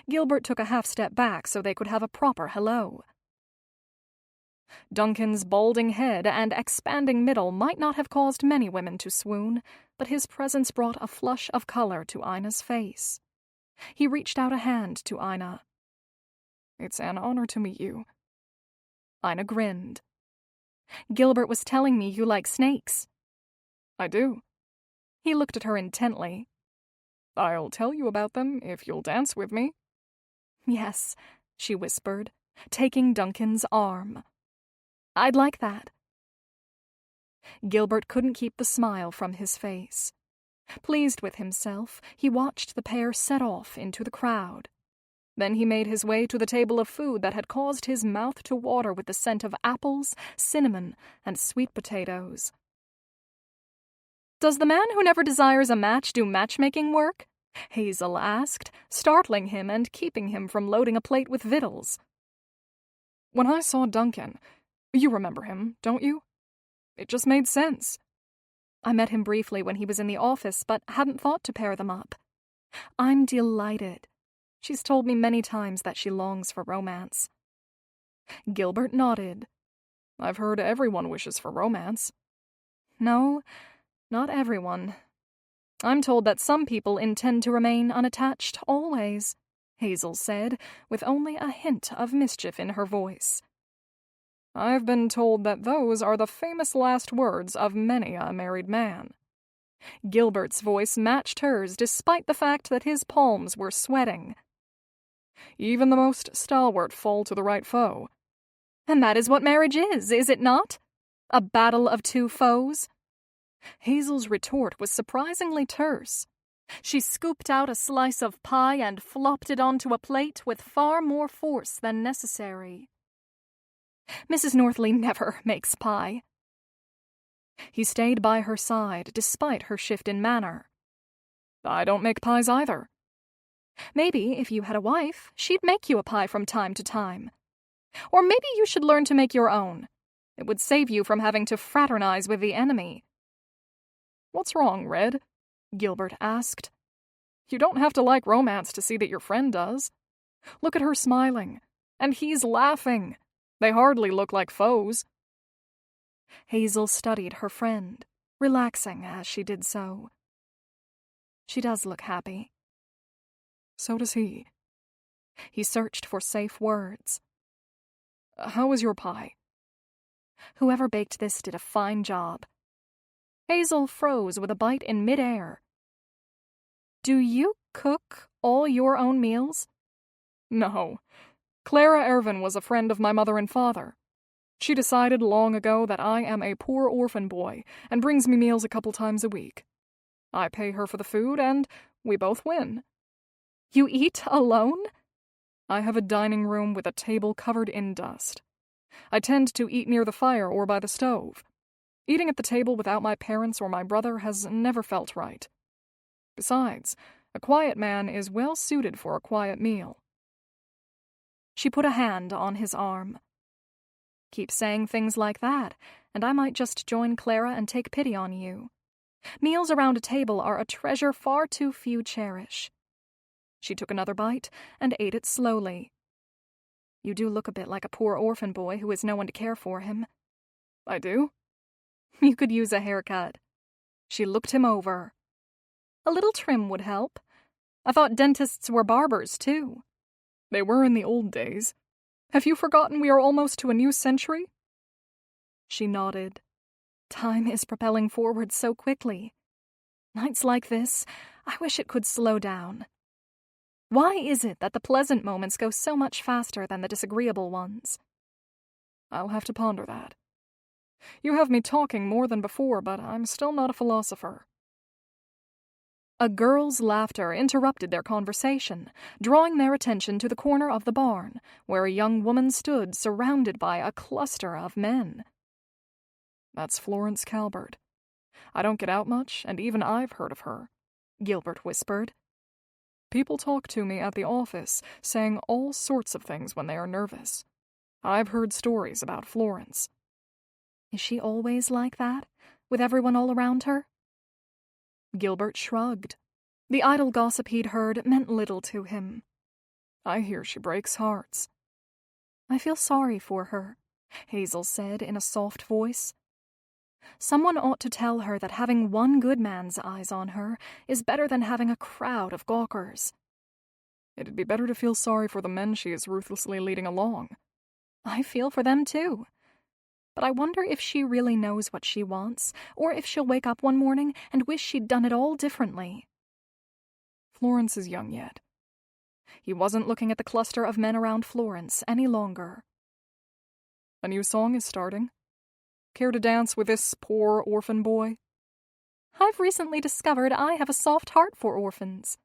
C: Gilbert took a half step back so they could have a proper hello. Duncan's balding head and expanding middle might not have caused many women to swoon, but his presence brought a flush of color to Ina's face. He reached out a hand to Ina.
D: "It's an honor to meet you."
C: Ina grinned. "Gilbert was telling me you like snakes."
D: "I do."
C: He looked at her intently.
D: "I'll tell you about them if you'll dance with me."
C: "Yes," she whispered, taking Duncan's arm. "I'd like that." Gilbert couldn't keep the smile from his face. Pleased with himself, he watched the pair set off into the crowd. Then he made his way to the table of food that had caused his mouth to water with the scent of apples, cinnamon, and sweet potatoes. "Does the man who never desires a match do matchmaking work?" Hazel asked, startling him and keeping him from loading a plate with victuals.
D: "When I saw Duncan, you remember him, don't you? It just made sense."
C: "I met him briefly when he was in the office, but hadn't thought to pair them up. I'm delighted. She's told me many times that she longs for romance." Gilbert nodded.
D: "I've heard everyone wishes for romance."
C: "No, not everyone. I'm told that some people intend to remain unattached always," Hazel said, with only a hint of mischief in her voice.
D: "I've been told that those are the famous last words of many a married man."
C: Gilbert's voice matched hers despite the fact that his palms were sweating.
D: "Even the most stalwart fall to the right foe."
C: "And that is what marriage is it not? A battle of two foes?" Hazel's retort was surprisingly terse. She scooped out a slice of pie and flopped it onto a plate with far more force than necessary. "Mrs. Northley never makes pie." He stayed by her side despite her shift in manner.
D: "I don't make pies either."
C: "Maybe if you had a wife, she'd make you a pie from time to time. Or maybe you should learn to make your own. It would save you from having to fraternize with the enemy."
D: "What's wrong, Red?"
C: Gilbert asked.
D: You don't have to like romance to see that your friend does. Look at her smiling, and he's laughing. They hardly look like foes."
A: Hazel studied her friend, relaxing as she did so. She does look happy.
D: So does he.
A: He searched for safe words.
D: How was your pie?
A: Whoever baked this did a fine job. Hazel froze with a bite in midair. Do you cook all your own meals?
D: No. Clara Ervin was a friend of my mother and father. She decided long ago that I am a poor orphan boy and brings me meals a couple times a week. I pay her for the food, and we both win.
A: You eat alone?
D: I have a dining room with a table covered in dust. I tend to eat near the fire or by the stove. Eating at the table without my parents or my brother has never felt right. Besides, a quiet man is well suited for a quiet meal.
A: She put a hand on his arm. Keep saying things like that, and I might just join Clara and take pity on you. Meals around a table are a treasure far too few cherish. She took another bite and ate it slowly. You do look a bit like a poor orphan boy who has no one to care for him.
D: I do?
A: You could use a haircut. She looked him over. A little trim would help. I thought dentists were barbers, too.
D: They were in the old days. Have you forgotten we are almost to a new century?
A: She nodded. Time is propelling forward so quickly. Nights like this, I wish it could slow down. Why is it that the pleasant moments go so much faster than the disagreeable ones?
D: I'll have to ponder that. You have me talking more than before, but I'm still not a philosopher.
A: A girl's laughter interrupted their conversation, drawing their attention to the corner of the barn, where a young woman stood surrounded by a cluster of men.
D: That's Florence Calvert. I don't get out much, and even I've heard of her, Gilbert whispered. People talk to me at the office, saying all sorts of things when they are nervous. I've heard stories about Florence.
A: Is she always like that, with everyone all around her? Gilbert shrugged. The idle gossip he'd heard meant little to him.
D: I hear she breaks hearts.
A: I feel sorry for her, Hazel said in a soft voice. Someone ought to tell her that having one good man's eyes on her is better than having a crowd of gawkers.
D: It'd be better to feel sorry for the men she is ruthlessly leading along.
A: I feel for them, too. But I wonder if she really knows what she wants, or if she'll wake up one morning and wish she'd done it all differently.
D: Florence is young yet.
A: He wasn't looking at the cluster of men around Florence any longer.
D: A new song is starting. Care to dance with this poor orphan boy?
A: I've recently discovered I have a soft heart for orphans.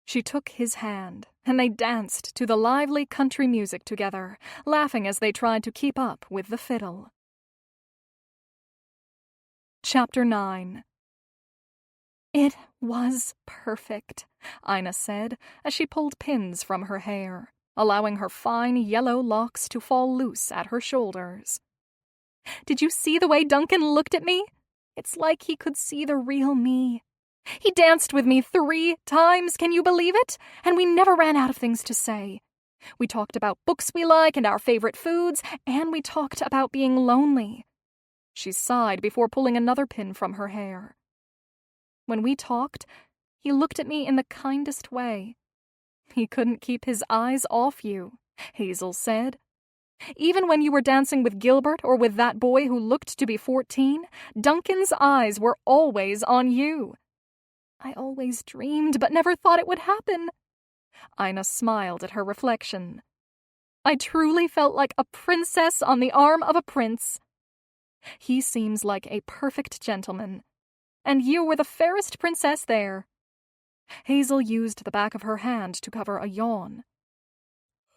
A: She took his hand, and they danced to the lively country music together, laughing as they tried to keep up with the fiddle. Chapter 9. It was perfect, Ina said, as she pulled pins from her hair, allowing her fine yellow locks to fall loose at her shoulders. Did you see the way Duncan looked at me? It's like he could see the real me. He danced with me 3 times, can you believe it? And we never ran out of things to say. We talked about books we like and our favorite foods, and we talked about being lonely. She sighed before pulling another pin from her hair. When we talked, he looked at me in the kindest way. He couldn't keep his eyes off you, Hazel said. Even when you were dancing with Gilbert or with that boy who looked to be 14, Duncan's eyes were always on you. I always dreamed but never thought it would happen. Ina smiled at her reflection. I truly felt like a princess on the arm of a prince. He seems like a perfect gentleman, and you were the fairest princess there. Hazel used the back of her hand to cover a yawn.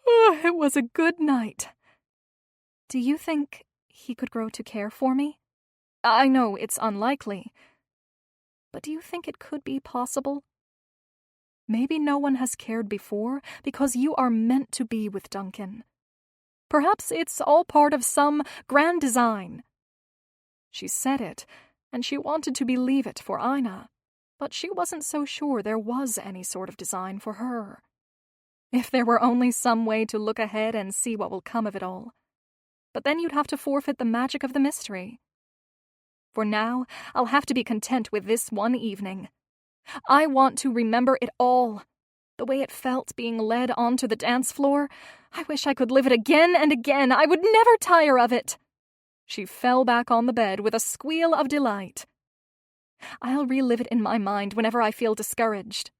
A: Oh, it was a good night. Do you think he could grow to care for me? I know it's unlikely, but do you think it could be possible? Maybe no one has cared before because you are meant to be with Duncan. Perhaps it's all part of some grand design. She said it, and she wanted to believe it for Ina.
C: but she wasn't so sure there was any sort of design for her. If there were only some way to look ahead and see what will come of it all. But then you'd have to forfeit the magic of the mystery. For now, I'll have to be content with this one evening. I want to remember it all. The way it felt being led onto the dance floor. I wish I could live it again and again. I would never tire of it. She fell back on the bed with a squeal of delight. I'll relive it in my mind whenever I feel discouraged.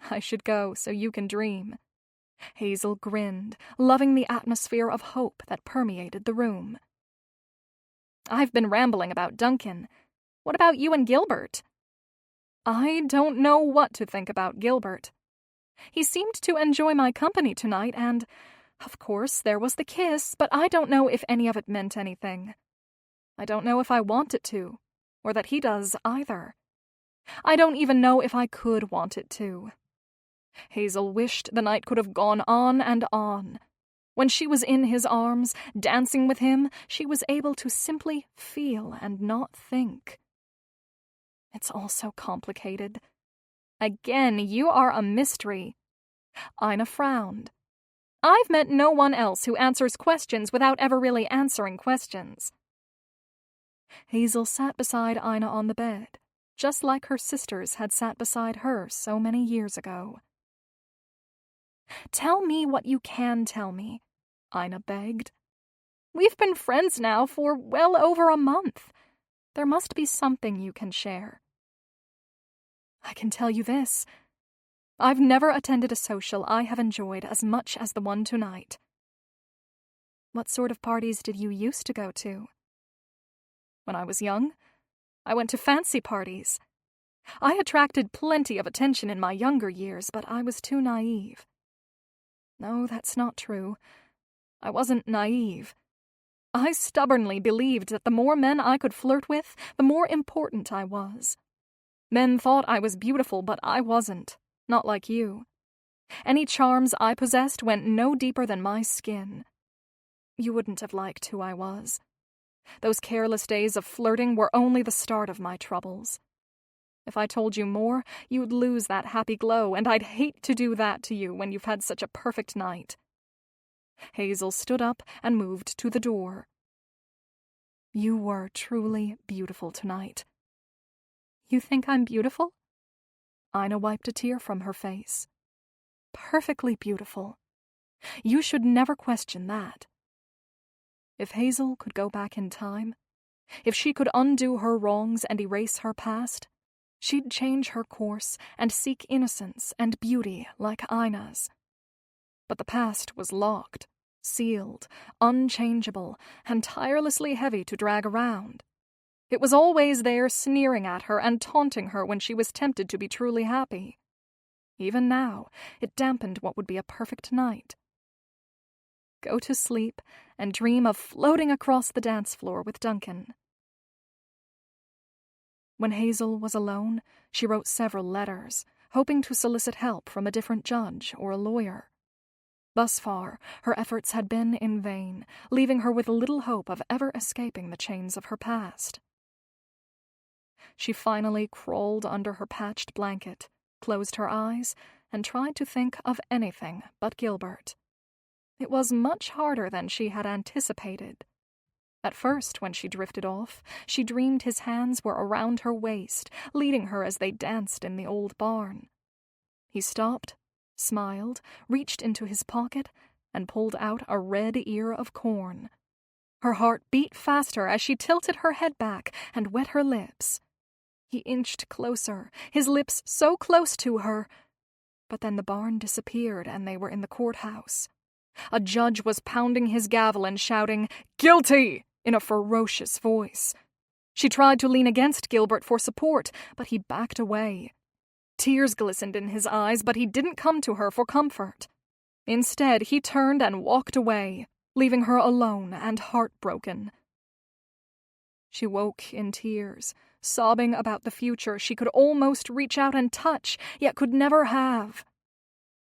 C: I should go so you can dream. Hazel grinned, loving the atmosphere of hope that permeated the room. I've been rambling about Duncan. What about you and Gilbert? I don't know what to think about Gilbert. He seemed to enjoy my company tonight, and, of course, there was the kiss, but I don't know if any of it meant anything. I don't know if I want it to, or that he does either. I don't even know if I could want it to. Hazel wished the night could have gone on and on. When she was in his arms, dancing with him, she was able to simply feel and not think. It's all so complicated. Again, you are a mystery. Ina frowned. I've met no one else who answers questions without ever really answering questions. Hazel sat beside Ina on the bed, just like her sisters had sat beside her so many years ago. Tell me what you can tell me, Ina begged. We've been friends now for well over a month. There must be something you can share. I can tell you this. I've never attended a social I have enjoyed as much as the one tonight. What sort of parties did you used to go to? When I was young, I went to fancy parties. I attracted plenty of attention in my younger years, but I was too naive. No, that's not true. I wasn't naive. I stubbornly believed that the more men I could flirt with, the more important I was. Men thought I was beautiful, but I wasn't. Not like you. Any charms I possessed went no deeper than my skin. You wouldn't have liked who I was. Those careless days of flirting were only the start of my troubles. If I told you more, you'd lose that happy glow, and I'd hate to do that to you when you've had such a perfect night. Hazel stood up and moved to the door. You were truly beautiful tonight. You think I'm beautiful? Ina wiped a tear from her face. Perfectly beautiful. You should never question that. If Hazel could go back in time, if she could undo her wrongs and erase her past, she'd change her course and seek innocence and beauty like Ina's. But the past was locked, sealed, unchangeable, and tirelessly heavy to drag around. It was always there sneering at her and taunting her when she was tempted to be truly happy. Even now, it dampened what would be a perfect night. Go to sleep and dream of floating across the dance floor with Duncan. When Hazel was alone, she wrote several letters, hoping to solicit help from a different judge or a lawyer. Thus far, her efforts had been in vain, leaving her with little hope of ever escaping the chains of her past. She finally crawled under her patched blanket, closed her eyes, and tried to think of anything but Gilbert. It was much harder than she had anticipated. At first, when she drifted off, she dreamed his hands were around her waist, leading her as they danced in the old barn. He stopped, smiled, reached into his pocket, and pulled out a red ear of corn. Her heart beat faster as she tilted her head back and wet her lips. He inched closer, his lips so close to her. But then the barn disappeared and they were in the courthouse. A judge was pounding his gavel and shouting, "Guilty!" in a ferocious voice. She tried to lean against Gilbert for support, but he backed away. Tears glistened in his eyes, but he didn't come to her for comfort. Instead, he turned and walked away, leaving her alone and heartbroken. She woke in tears, sobbing about the future she could almost reach out and touch, yet could never have.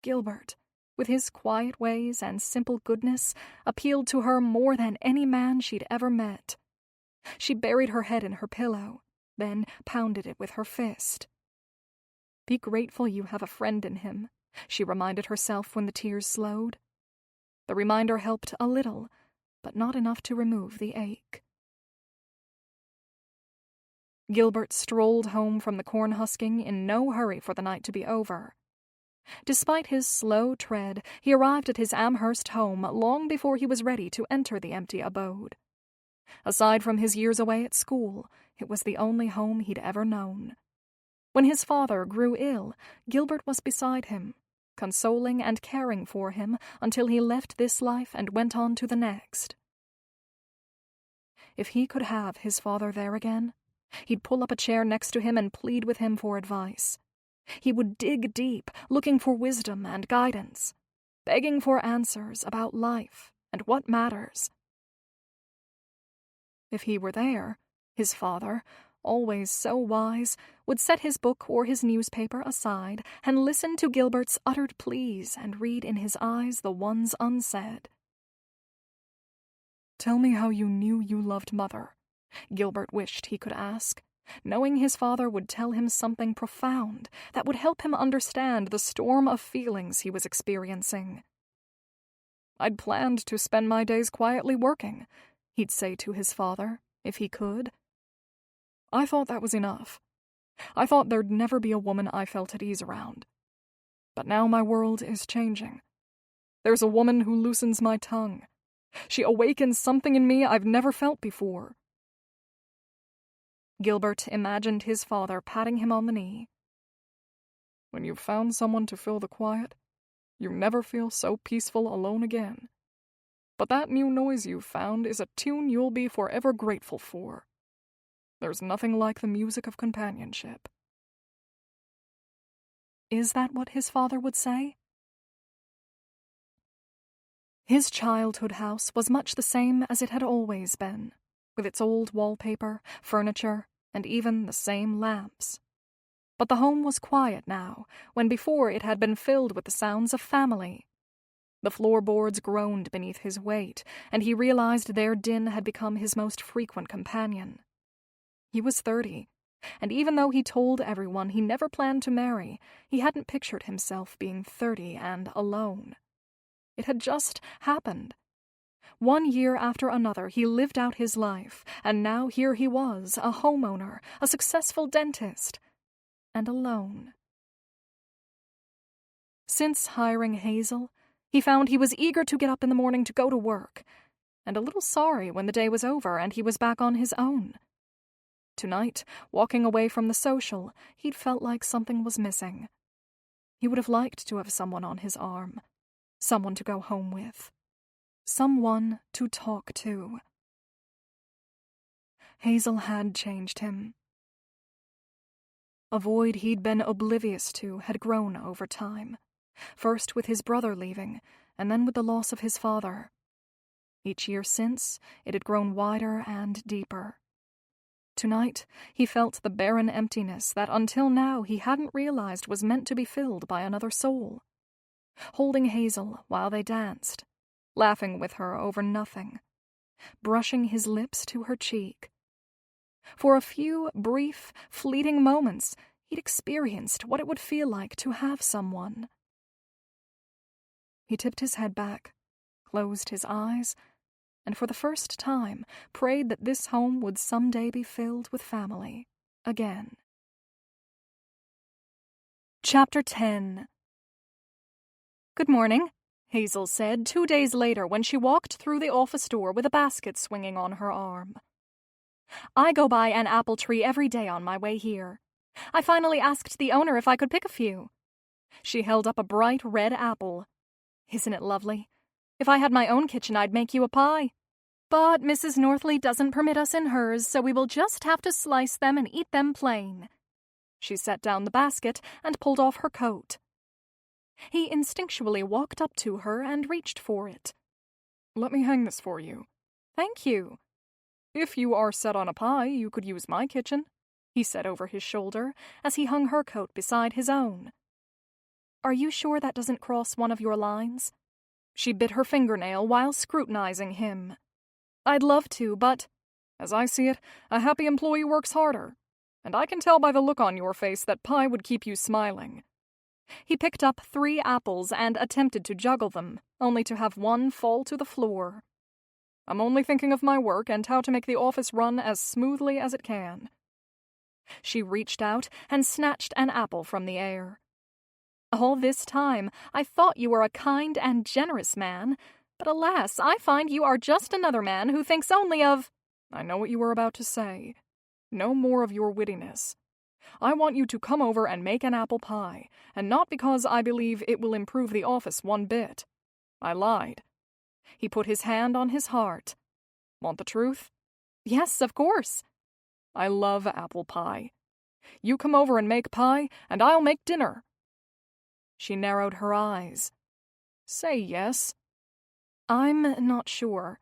C: Gilbert, with his quiet ways and simple goodness, appealed to her more than any man she'd ever met. She buried her head in her pillow, then pounded it with her fist. Be grateful you have a friend in him, she reminded herself when the tears slowed. The reminder helped a little, but not enough to remove the ache. Gilbert strolled home from the corn husking in no hurry for the night to be over. Despite his slow tread, he arrived at his Amherst home long before he was ready to enter the empty abode. Aside from his years away at school, it was the only home he'd ever known. When his father grew ill, Gilbert was beside him, consoling and caring for him until he left this life and went on to the next. If he could have his father there again, he'd pull up a chair next to him and plead with him for advice. He would dig deep, looking for wisdom and guidance, begging for answers about life and what matters. If he were there, his father, always so wise, would set his book or his newspaper aside and listen to Gilbert's uttered pleas and read in his eyes the ones unsaid.
D: "Tell me how you knew you loved Mother," Gilbert wished he could ask, knowing his father would tell him something profound that would help him understand the storm of feelings he was experiencing. "I'd planned to spend my days quietly working," he'd say to his father, if he could. "I thought that was enough. I thought there'd never be a woman I felt at ease around. But now my world is changing. There's a woman who loosens my tongue. She awakens something in me I've never felt before." Gilbert imagined his father patting him on the knee. "When you've found someone to fill the quiet, you never feel so peaceful alone again. But that new noise you've found is a tune you'll be forever grateful for. There's nothing like the music of companionship."
C: Is that what his father would say? His childhood house was much the same as it had always been, with its old wallpaper, furniture, and even the same lamps. But the home was quiet now, when before it had been filled with the sounds of family. The floorboards groaned beneath his weight, and he realized their din had become his most frequent companion. He was 30, and even though he told everyone he never planned to marry, he hadn't pictured himself being 30 and alone. It had just happened. One year after another, he lived out his life, and now here he was, a homeowner, a successful dentist, and alone. Since hiring Hazel, he found he was eager to get up in the morning to go to work, and a little sorry when the day was over and he was back on his own. Tonight, walking away from the social, he'd felt like something was missing. He would have liked to have someone on his arm, someone to go home with, someone to talk to. Hazel had changed him. A void he'd been oblivious to had grown over time, first with his brother leaving, and then with the loss of his father. Each year since, it had grown wider and deeper. Tonight, he felt the barren emptiness that until now he hadn't realized was meant to be filled by another soul. Holding Hazel while they danced, laughing with her over nothing, brushing his lips to her cheek. For a few brief, fleeting moments, he'd experienced what it would feel like to have someone. He tipped his head back, closed his eyes, and for the first time prayed that this home would someday be filled with family again. Chapter 10. "Good morning," Hazel said 2 days later when she walked through the office door with a basket swinging on her arm. "I go by an apple tree every day on my way here. I finally asked the owner if I could pick a few." She held up a bright red apple. "Isn't it lovely? If I had my own kitchen, I'd make you a pie. But Mrs. Northley doesn't permit us in hers, so we will just have to slice them and eat them plain." She set down the basket and pulled off her coat. He instinctually walked up to her and reached for it.
D: "Let me hang this for you."
C: "Thank you."
D: "If you are set on a pie, you could use my kitchen," he said over his shoulder as he hung her coat beside his own.
C: "Are you sure that doesn't cross one of your lines?" She bit her fingernail while scrutinizing him.
D: "I'd love to, but, as I see it, a happy employee works harder. And I can tell by the look on your face that pie would keep you smiling."
C: He picked up 3 apples and attempted to juggle them, only to have one fall to the floor.
D: "I'm only thinking of my work and how to make the office run as smoothly as it can."
C: She reached out and snatched an apple from the air. "All this time I thought you were a kind and generous man, but alas, I find you are just another man who thinks only of—"
D: "I know what you were about to say. No more of your wittiness. I want you to come over and make an apple pie, and not because I believe it will improve the office one bit. I lied." He put his hand on his heart. "Want the truth?"
C: "Yes, of course."
D: "I love apple pie. You come over and make pie, and I'll make dinner." She narrowed her eyes. "Say yes."
C: "I'm not sure."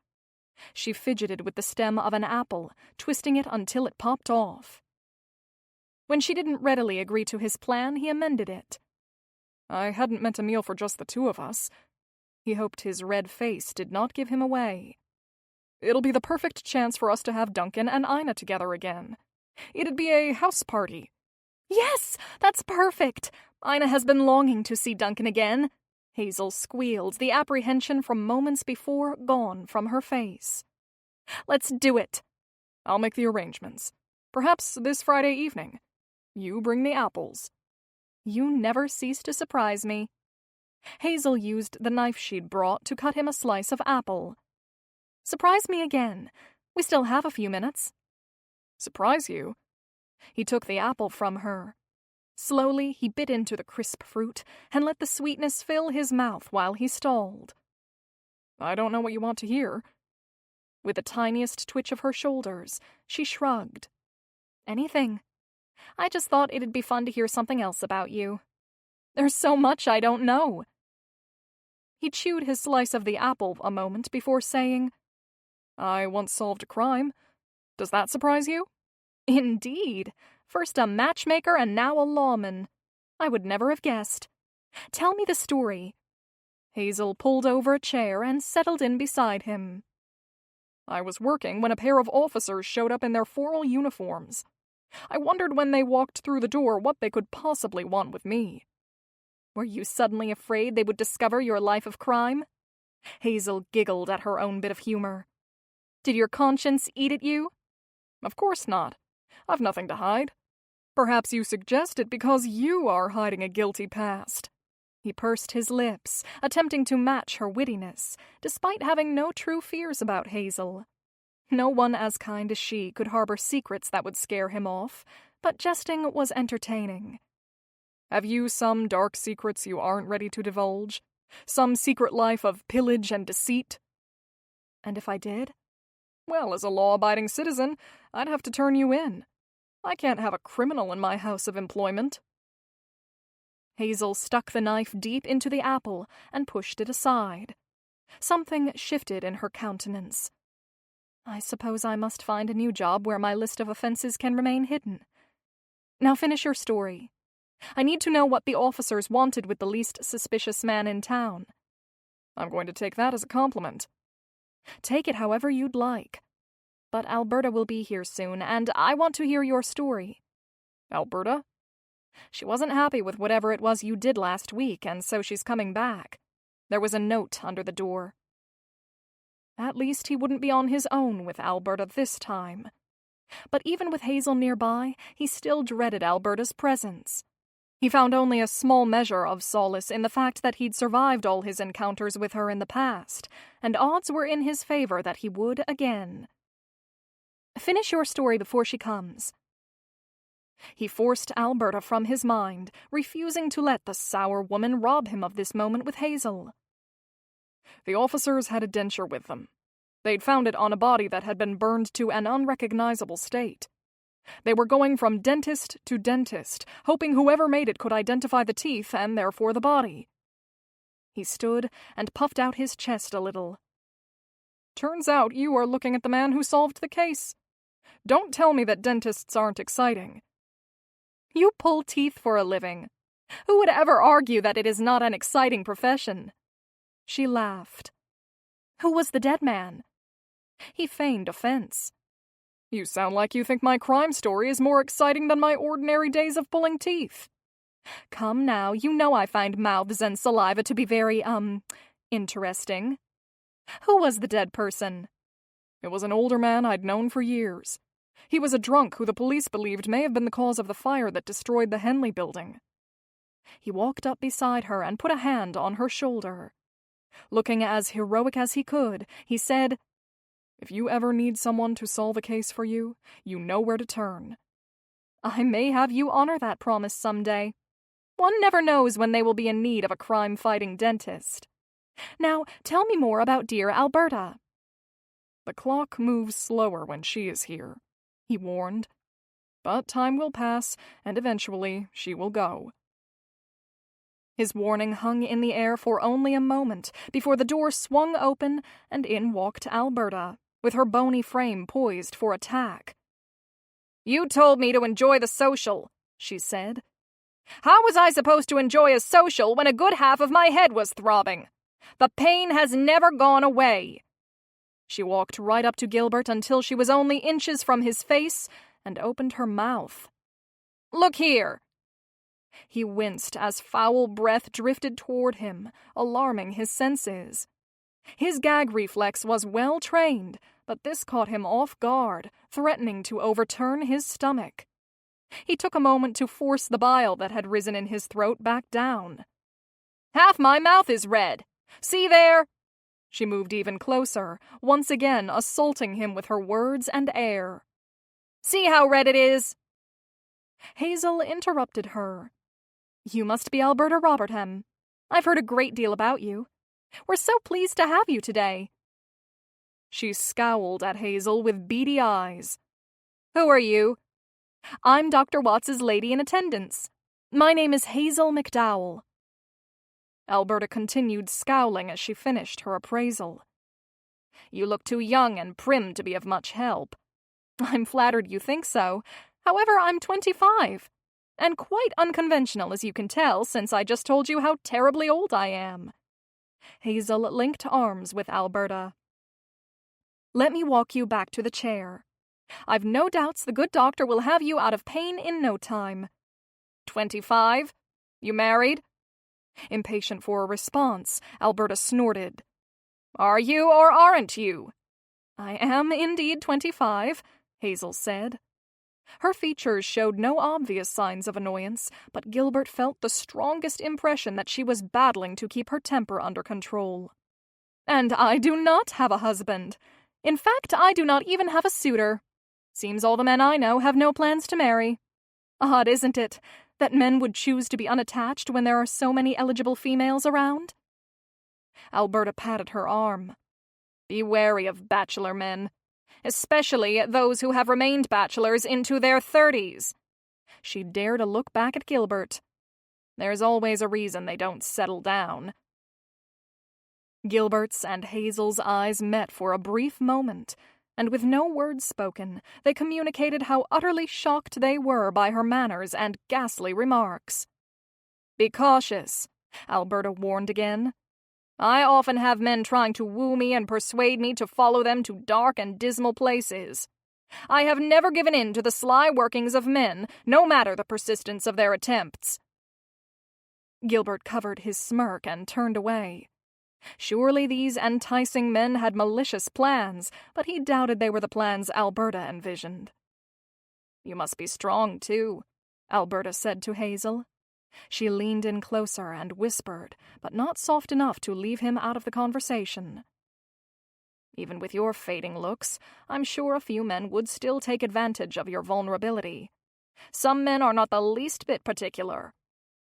C: She fidgeted with the stem of an apple, twisting it until it popped off. When she didn't readily agree to his plan, he amended it.
D: "I hadn't meant a meal for just the 2 of us." He hoped his red face did not give him away. "It'll be the perfect chance for us to have Duncan and Ina together again. It'd be a house party."
C: "Yes, that's perfect. Ina has been longing to see Duncan again." Hazel squealed, the apprehension from moments before gone from her face. "Let's do it."
D: "I'll make the arrangements. Perhaps this Friday evening. You bring the apples."
C: "You never cease to surprise me." Hazel used the knife she'd brought to cut him a slice of apple. "Surprise me again. We still have a few minutes."
D: "Surprise you?"
C: He took the apple from her. Slowly, he bit into the crisp fruit and let the sweetness fill his mouth while he stalled.
D: "I don't know what you want to hear."
C: With the tiniest twitch of her shoulders, she shrugged. "Anything. I just thought it'd be fun to hear something else about you. There's so much I don't know."
D: He chewed his slice of the apple a moment before saying, "I once solved a crime. Does that surprise you?"
C: "Indeed. First a matchmaker and now a lawman. I would never have guessed. Tell me the story."
D: Hazel pulled over a chair and settled in beside him. "I was working when a pair of officers showed up in their formal uniforms. I wondered when they walked through the door what they could possibly want with me."
C: "Were you suddenly afraid they would discover your life of crime?" Hazel giggled at her own bit of humor. "Did your conscience eat at you?"
D: "Of course not. I've nothing to hide. Perhaps you suggest it because you are hiding a guilty past."
C: He pursed his lips, attempting to match her wittiness, despite having no true fears about Hazel. No one as kind as she could harbor secrets that would scare him off, but jesting was entertaining.
D: "Have you some dark secrets you aren't ready to divulge? Some secret life of pillage and deceit?"
C: "And if I did?"
D: "Well, as a law-abiding citizen, I'd have to turn you in. I can't have a criminal in my house of employment."
C: Hazel stuck the knife deep into the apple and pushed it aside. Something shifted in her countenance. "I suppose I must find a new job where my list of offenses can remain hidden. Now finish your story. I need to know what the officers wanted with the least suspicious man in town."
D: "I'm going to take that as a compliment."
C: "Take it however you'd like. But Alberta will be here soon, and I want to hear your story."
D: "Alberta?"
C: "She wasn't happy with whatever it was you did last week, and so she's coming back." There was a note under the door. At least he wouldn't be on his own with Alberta this time. But even with Hazel nearby, he still dreaded Alberta's presence. He found only a small measure of solace in the fact that he'd survived all his encounters with her in the past, and odds were in his favor that he would again. "Finish your story before she comes." He forced Alberta from his mind, refusing to let the sour woman rob him of this moment with Hazel.
D: "The officers had a denture with them. They'd found it on a body that had been burned to an unrecognizable state. They were going from dentist to dentist, hoping whoever made it could identify the teeth and therefore the body." He stood and puffed out his chest a little. "Turns out you are looking at the man who solved the case. Don't tell me that dentists aren't exciting."
C: "You pull teeth for a living. Who would ever argue that it is not an exciting profession?" She laughed. "Who was the dead man?" He feigned offense.
D: You sound like you think my crime story is more exciting than my ordinary days of pulling teeth.
C: Come now, you know I find mouths and saliva to be very, interesting. Who was the dead person?
D: It was an older man I'd known for years. He was a drunk who the police believed may have been the cause of the fire that destroyed the Henley building.
C: He walked up beside her and put a hand on her shoulder. Looking as heroic as he could, he said,
D: "If you ever need someone to solve a case for you, you know where to turn."
C: I may have you honor that promise someday. One never knows when they will be in need of a crime-fighting dentist. Now, tell me more about dear Alberta.
D: The clock moves slower when she is here, he warned. But time will pass, and eventually she will go.
C: His warning hung in the air for only a moment before the door swung open and in walked Alberta, with her bony frame poised for attack.
B: "You told me to enjoy the social," she said. "How was I supposed to enjoy a social when a good half of my head was throbbing? The pain has never gone away." She walked right up to Gilbert until she was only inches from his face and opened her mouth. "Look here."
C: He winced as foul breath drifted toward him, alarming his senses. His gag reflex was well trained, but this caught him off guard, threatening to overturn his stomach. He took a moment to force the bile that had risen in his throat back down.
B: "Half my mouth is red. See there?"
C: She moved even closer, once again assaulting him with her words and air.
B: "See how red it is?"
C: Hazel interrupted her. "You must be Alberta Robertham. I've heard a great deal about you. We're so pleased to have you today."
D: She scowled at Hazel with beady eyes.
B: "Who are you?"
C: "I'm Dr. Watts's lady in attendance. My name is Hazel McDowell."
D: Alberta continued scowling as she finished her appraisal.
B: "You look too young and prim to be of much help."
C: "I'm flattered you think so. However, I'm 25. And quite unconventional, as you can tell, since I just told you how terribly old I am." Hazel linked arms with Alberta. "Let me walk you back to the chair. I've no doubts the good doctor will have you out of pain in no time."
B: 25? You married?"
C: Impatient for a response, Alberta snorted.
B: "Are you or aren't you?"
C: "I am indeed 25, Hazel said. Her features showed no obvious signs of annoyance, but Gilbert felt the strongest impression that she was battling to keep her temper under control. "And I do not have a husband. In fact, I do not even have a suitor. Seems all the men I know have no plans to marry. Odd, isn't it, that men would choose to be unattached when there are so many eligible females around?" Alberta patted her arm.
B: "Be wary of bachelor men, especially those who have remained bachelors into their 30s.
C: She dared to look back at Gilbert.
B: There's always a reason they don't settle down."
C: Gilbert's and Hazel's eyes met for a brief moment, and with no words spoken, they communicated how utterly shocked they were by her manners and ghastly remarks.
B: "Be cautious," Alberta warned again. "I often have men trying to woo me and persuade me to follow them to dark and dismal places. I have never given in to the sly workings of men, no matter the persistence of their attempts."
C: Gilbert covered his smirk and turned away. Surely these enticing men had malicious plans, but he doubted they were the plans Alberta envisioned.
B: "You must be strong, too," Alberta said to Hazel.
C: She leaned in closer and whispered, but not soft enough to leave him out of the conversation.
B: "Even with your fading looks, I'm sure a few men would still take advantage of your vulnerability. Some men are not the least bit particular.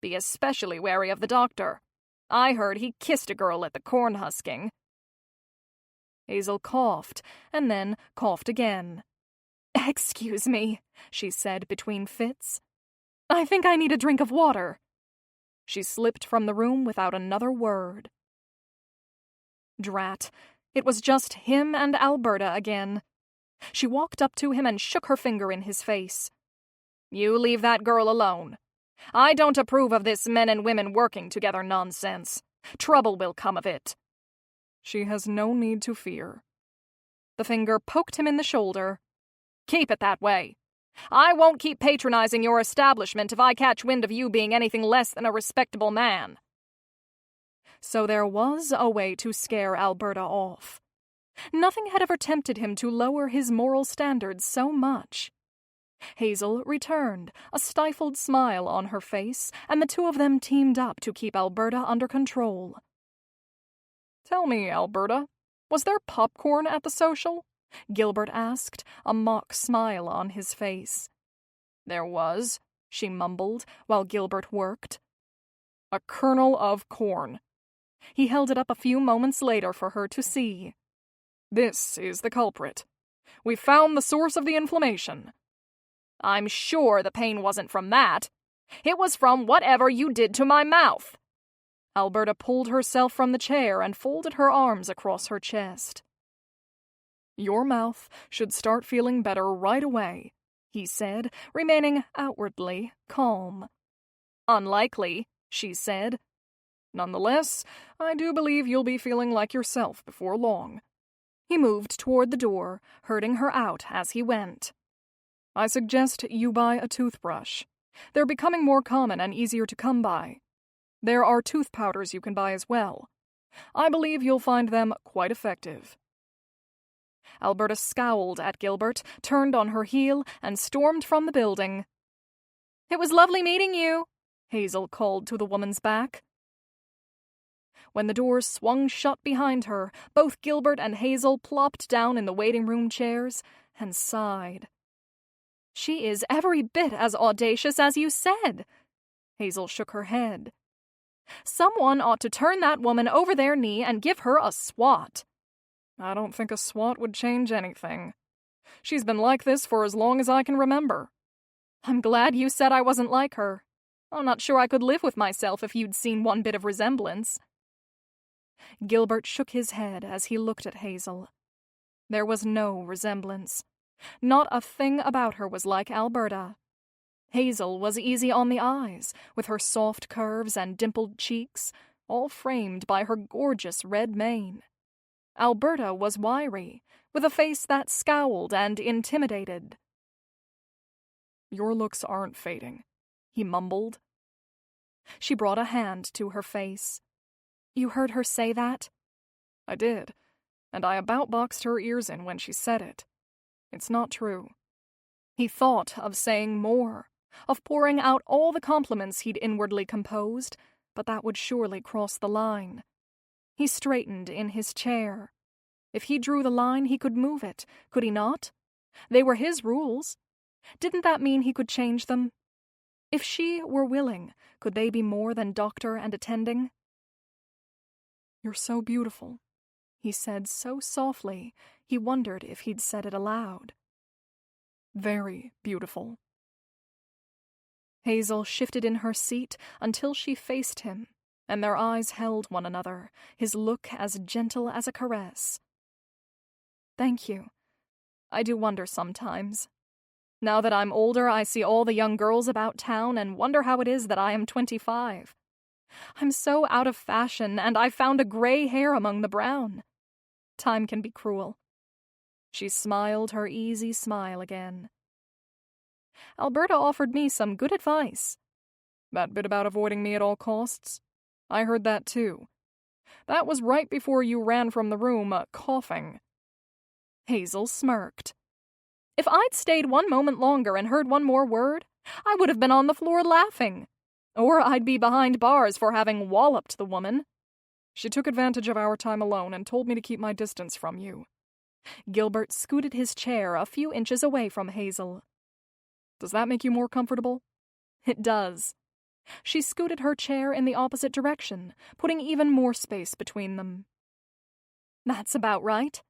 B: Be especially wary of the doctor. I heard he kissed a girl at the corn husking."
C: Hazel coughed, and then coughed again. "Excuse me," she said between fits. "I think I need a drink of water." She slipped from the room without another word. Drat. It was just him and Alberta again. She walked up to him and shook her finger in his face.
B: "You leave that girl alone. I don't approve of this men and women working together nonsense. Trouble will come of it."
D: "She has no need to fear."
C: The finger poked him in the shoulder.
B: Keep it that way. I won't keep patronizing your establishment if I catch wind of you being anything less than a respectable man."
C: So there was a way to scare Alberta off. Nothing had ever tempted him to lower his moral standards so much. Hazel returned, a stifled smile on her face, and the two of them teamed up to keep Alberta under control.
D: "Tell me, Alberta, was there popcorn at the social?"
C: Gilbert asked, a mock smile on his face.
D: "There was,"
C: she mumbled, while Gilbert worked.
D: "A kernel of corn."
C: He held it up a few moments later for her to see.
D: "This is the culprit. We found the source of the inflammation."
B: "I'm sure the pain wasn't from that. It was from whatever you did to my mouth."
C: Alberta pulled herself from the chair and folded her arms across her chest.
D: "Your mouth should start feeling better right away,"
C: he said, remaining outwardly calm.
B: "Unlikely," she said.
D: "Nonetheless, I do believe you'll be feeling like yourself before long."
C: He moved toward the door, herding her out as he went.
D: "I suggest you buy a toothbrush. They're becoming more common and easier to come by. There are tooth powders you can buy as well. I believe you'll find them quite effective."
C: Alberta scowled at Gilbert, turned on her heel, and stormed from the building.
B: "It was lovely meeting you,"
C: Hazel called to the woman's back. When the doors swung shut behind her, both Gilbert and Hazel plopped down in the waiting room chairs and sighed.
B: "She is every bit as audacious as you said."
C: Hazel shook her head.
B: "Someone ought to turn that woman over their knee and give her a swat."
D: "I don't think a swat would change anything. She's been like this for as long as I can remember."
B: "I'm glad you said I wasn't like her. I'm not sure I could live with myself if you'd seen one bit of resemblance."
C: Gilbert shook his head as he looked at Hazel. There was no resemblance. Not a thing about her was like Alberta. Hazel was easy on the eyes, with her soft curves and dimpled cheeks, all framed by her gorgeous red mane. Alberta was wiry, with a face that scowled and intimidated.
D: "Your looks aren't fading,"
C: he mumbled. She brought a hand to her face. "You heard her say that?"
D: "I did, and I about boxed her ears in when she said it. It's not true."
C: He thought of saying more, of pouring out all the compliments he'd inwardly composed, but that would surely cross the line. He straightened in his chair. If he drew the line, he could move it, could he not? They were his rules. Didn't that mean he could change them? If she were willing, could they be more than doctor and attending?
D: "You're so beautiful,"
C: he said so softly he wondered if he'd said it aloud.
D: "Very beautiful."
C: Hazel shifted in her seat until she faced him, and their eyes held one another, his look as gentle as a caress. "Thank you. I do wonder sometimes. Now that I'm older, I see all the young girls about town and wonder how it is that I am 25. I'm so out of fashion, and I've found a gray hair among the brown. Time can be cruel." She smiled her easy smile again. "Alberta offered me some good advice."
D: "That bit about avoiding me at all costs? I heard that too. That was right before you ran from the room, coughing."
C: Hazel smirked. "If I'd stayed one moment longer and heard one more word, I would have been on the floor laughing. Or I'd be behind bars for having walloped the woman."
D: "She took advantage of our time alone and told me to keep my distance from you."
C: Gilbert scooted his chair a few inches away from Hazel.
D: "Does that make you more comfortable?"
C: "It does." She scooted her chair in the opposite direction, putting even more space between them. "That's about right.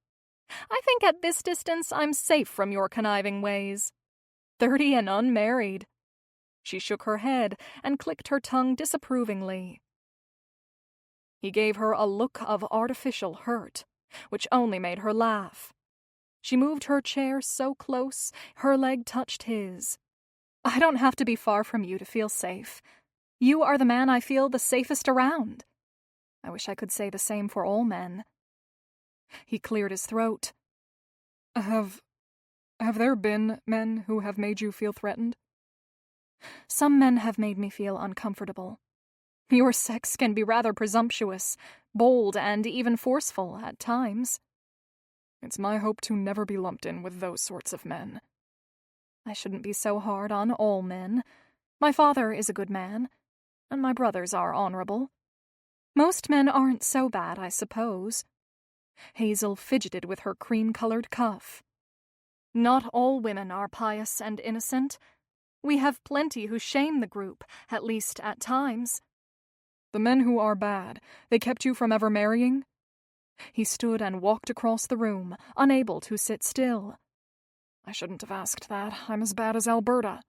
C: I think at this distance I'm safe from your conniving ways. 30 and unmarried." She shook her head and clicked her tongue disapprovingly. He gave her a look of artificial hurt, which only made her laugh. She moved her chair so close, her leg touched his. "I don't have to be far from you to feel safe. You are the man I feel the safest around. I wish I could say the same for all men." He cleared his throat.
D: Have Have there been men who have made you feel threatened?
C: Some men have made me feel uncomfortable. Your sex can be rather presumptuous, bold, and even forceful at times.
D: It's my hope to never be lumped in with those sorts of men.
C: I shouldn't be so hard on all men. My father is a good man, and my brothers are honorable. Most men aren't so bad, I suppose.
A: Hazel fidgeted with her cream-colored cuff.
C: Not all women are pious and innocent. We have plenty who shame the group, at least at times.
D: The men who are bad, they kept you from ever marrying?
A: He stood and walked across the room, unable to sit still.
D: I shouldn't have asked that. I'm as bad as Alberta.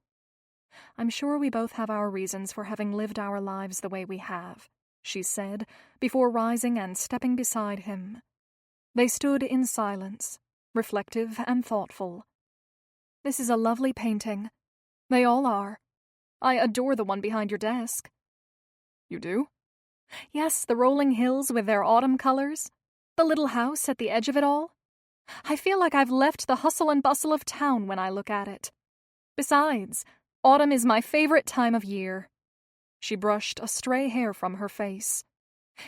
A: I'm sure we both have our reasons for having lived our lives the way we have, she said, before rising and stepping beside him. They stood in silence, reflective and thoughtful.
C: This is a lovely painting.
A: They all are.
C: I adore the one behind your desk.
D: You do?
C: Yes, the rolling hills with their autumn colors. The little house at the edge of it all. I feel like I've left the hustle and bustle of town when I look at it. Besides, autumn is my favorite time of year.
A: She brushed a stray hair from her face.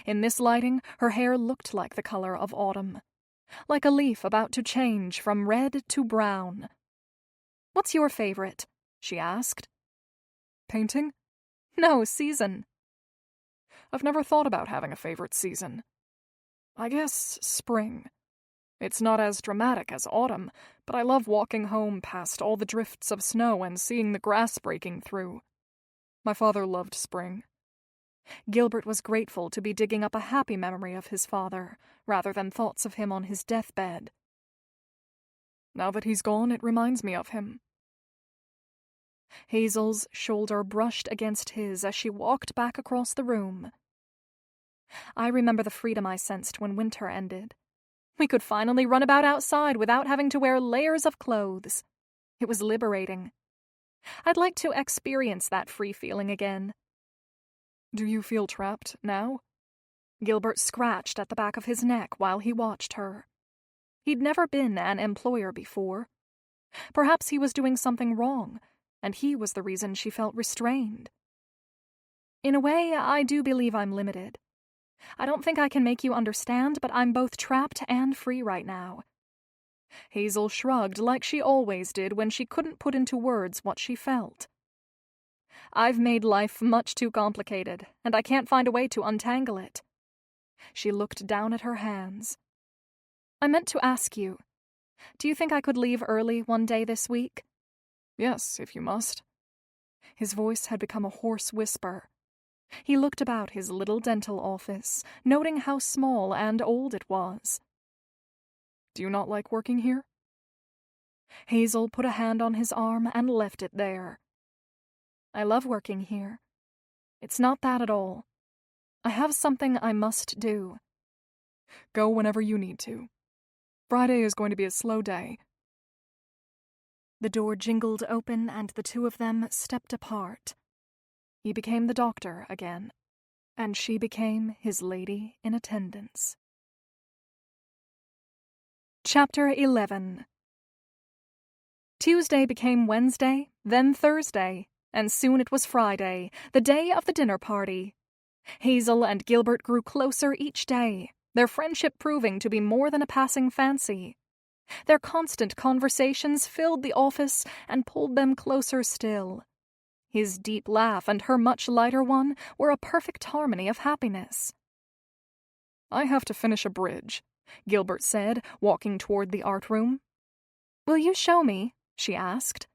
A: In this lighting, her hair looked like the color of autumn, like a leaf about to change from red to brown.
C: What's your favorite? She asked.
D: Painting?
C: No, season.
D: I've never thought about having a favorite season. I guess spring. It's not as dramatic as autumn, but I love walking home past all the drifts of snow and seeing the grass breaking through. My father loved spring.
A: Gilbert was grateful to be digging up a happy memory of his father, rather than thoughts of him on his deathbed.
D: Now that he's gone, it reminds me of him.
A: Hazel's shoulder brushed against his as she walked back across the room.
C: I remember the freedom I sensed when winter ended. We could finally run about outside without having to wear layers of clothes. It was liberating. I'd like to experience that free feeling again.
D: Do you feel trapped now?
A: Gilbert scratched at the back of his neck while he watched her. He'd never been an employer before. Perhaps he was doing something wrong, and he was the reason she felt restrained.
C: In a way, I do believe I'm limited. I don't think I can make you understand, but I'm both trapped and free right now.
A: Hazel shrugged like she always did when she couldn't put into words what she felt.
C: I've made life much too complicated, and I can't find a way to untangle it.
A: She looked down at her hands.
C: I meant to ask you, do you think I could leave early one day this week?
D: Yes, if you must.
A: His voice had become a hoarse whisper. He looked about his little dental office, noting how small and old it was.
D: Do you not like working here?
A: Hazel put a hand on his arm and left it there. I love working here. It's not that at all. I have something I must do.
D: Go whenever you need to. Friday is going to be a slow day.
A: The door jingled open and the two of them stepped apart. He became the doctor again, and she became his lady in attendance. Chapter 11. Tuesday became Wednesday, then Thursday, and soon it was Friday, the day of the dinner party. Hazel and Gilbert grew closer each day, their friendship proving to be more than a passing fancy. Their constant conversations filled the office and pulled them closer still. His deep laugh and her much lighter one were a perfect harmony of happiness.
D: I have to finish a bridge, Gilbert said, walking toward the art room.
C: Will you show me? She asked.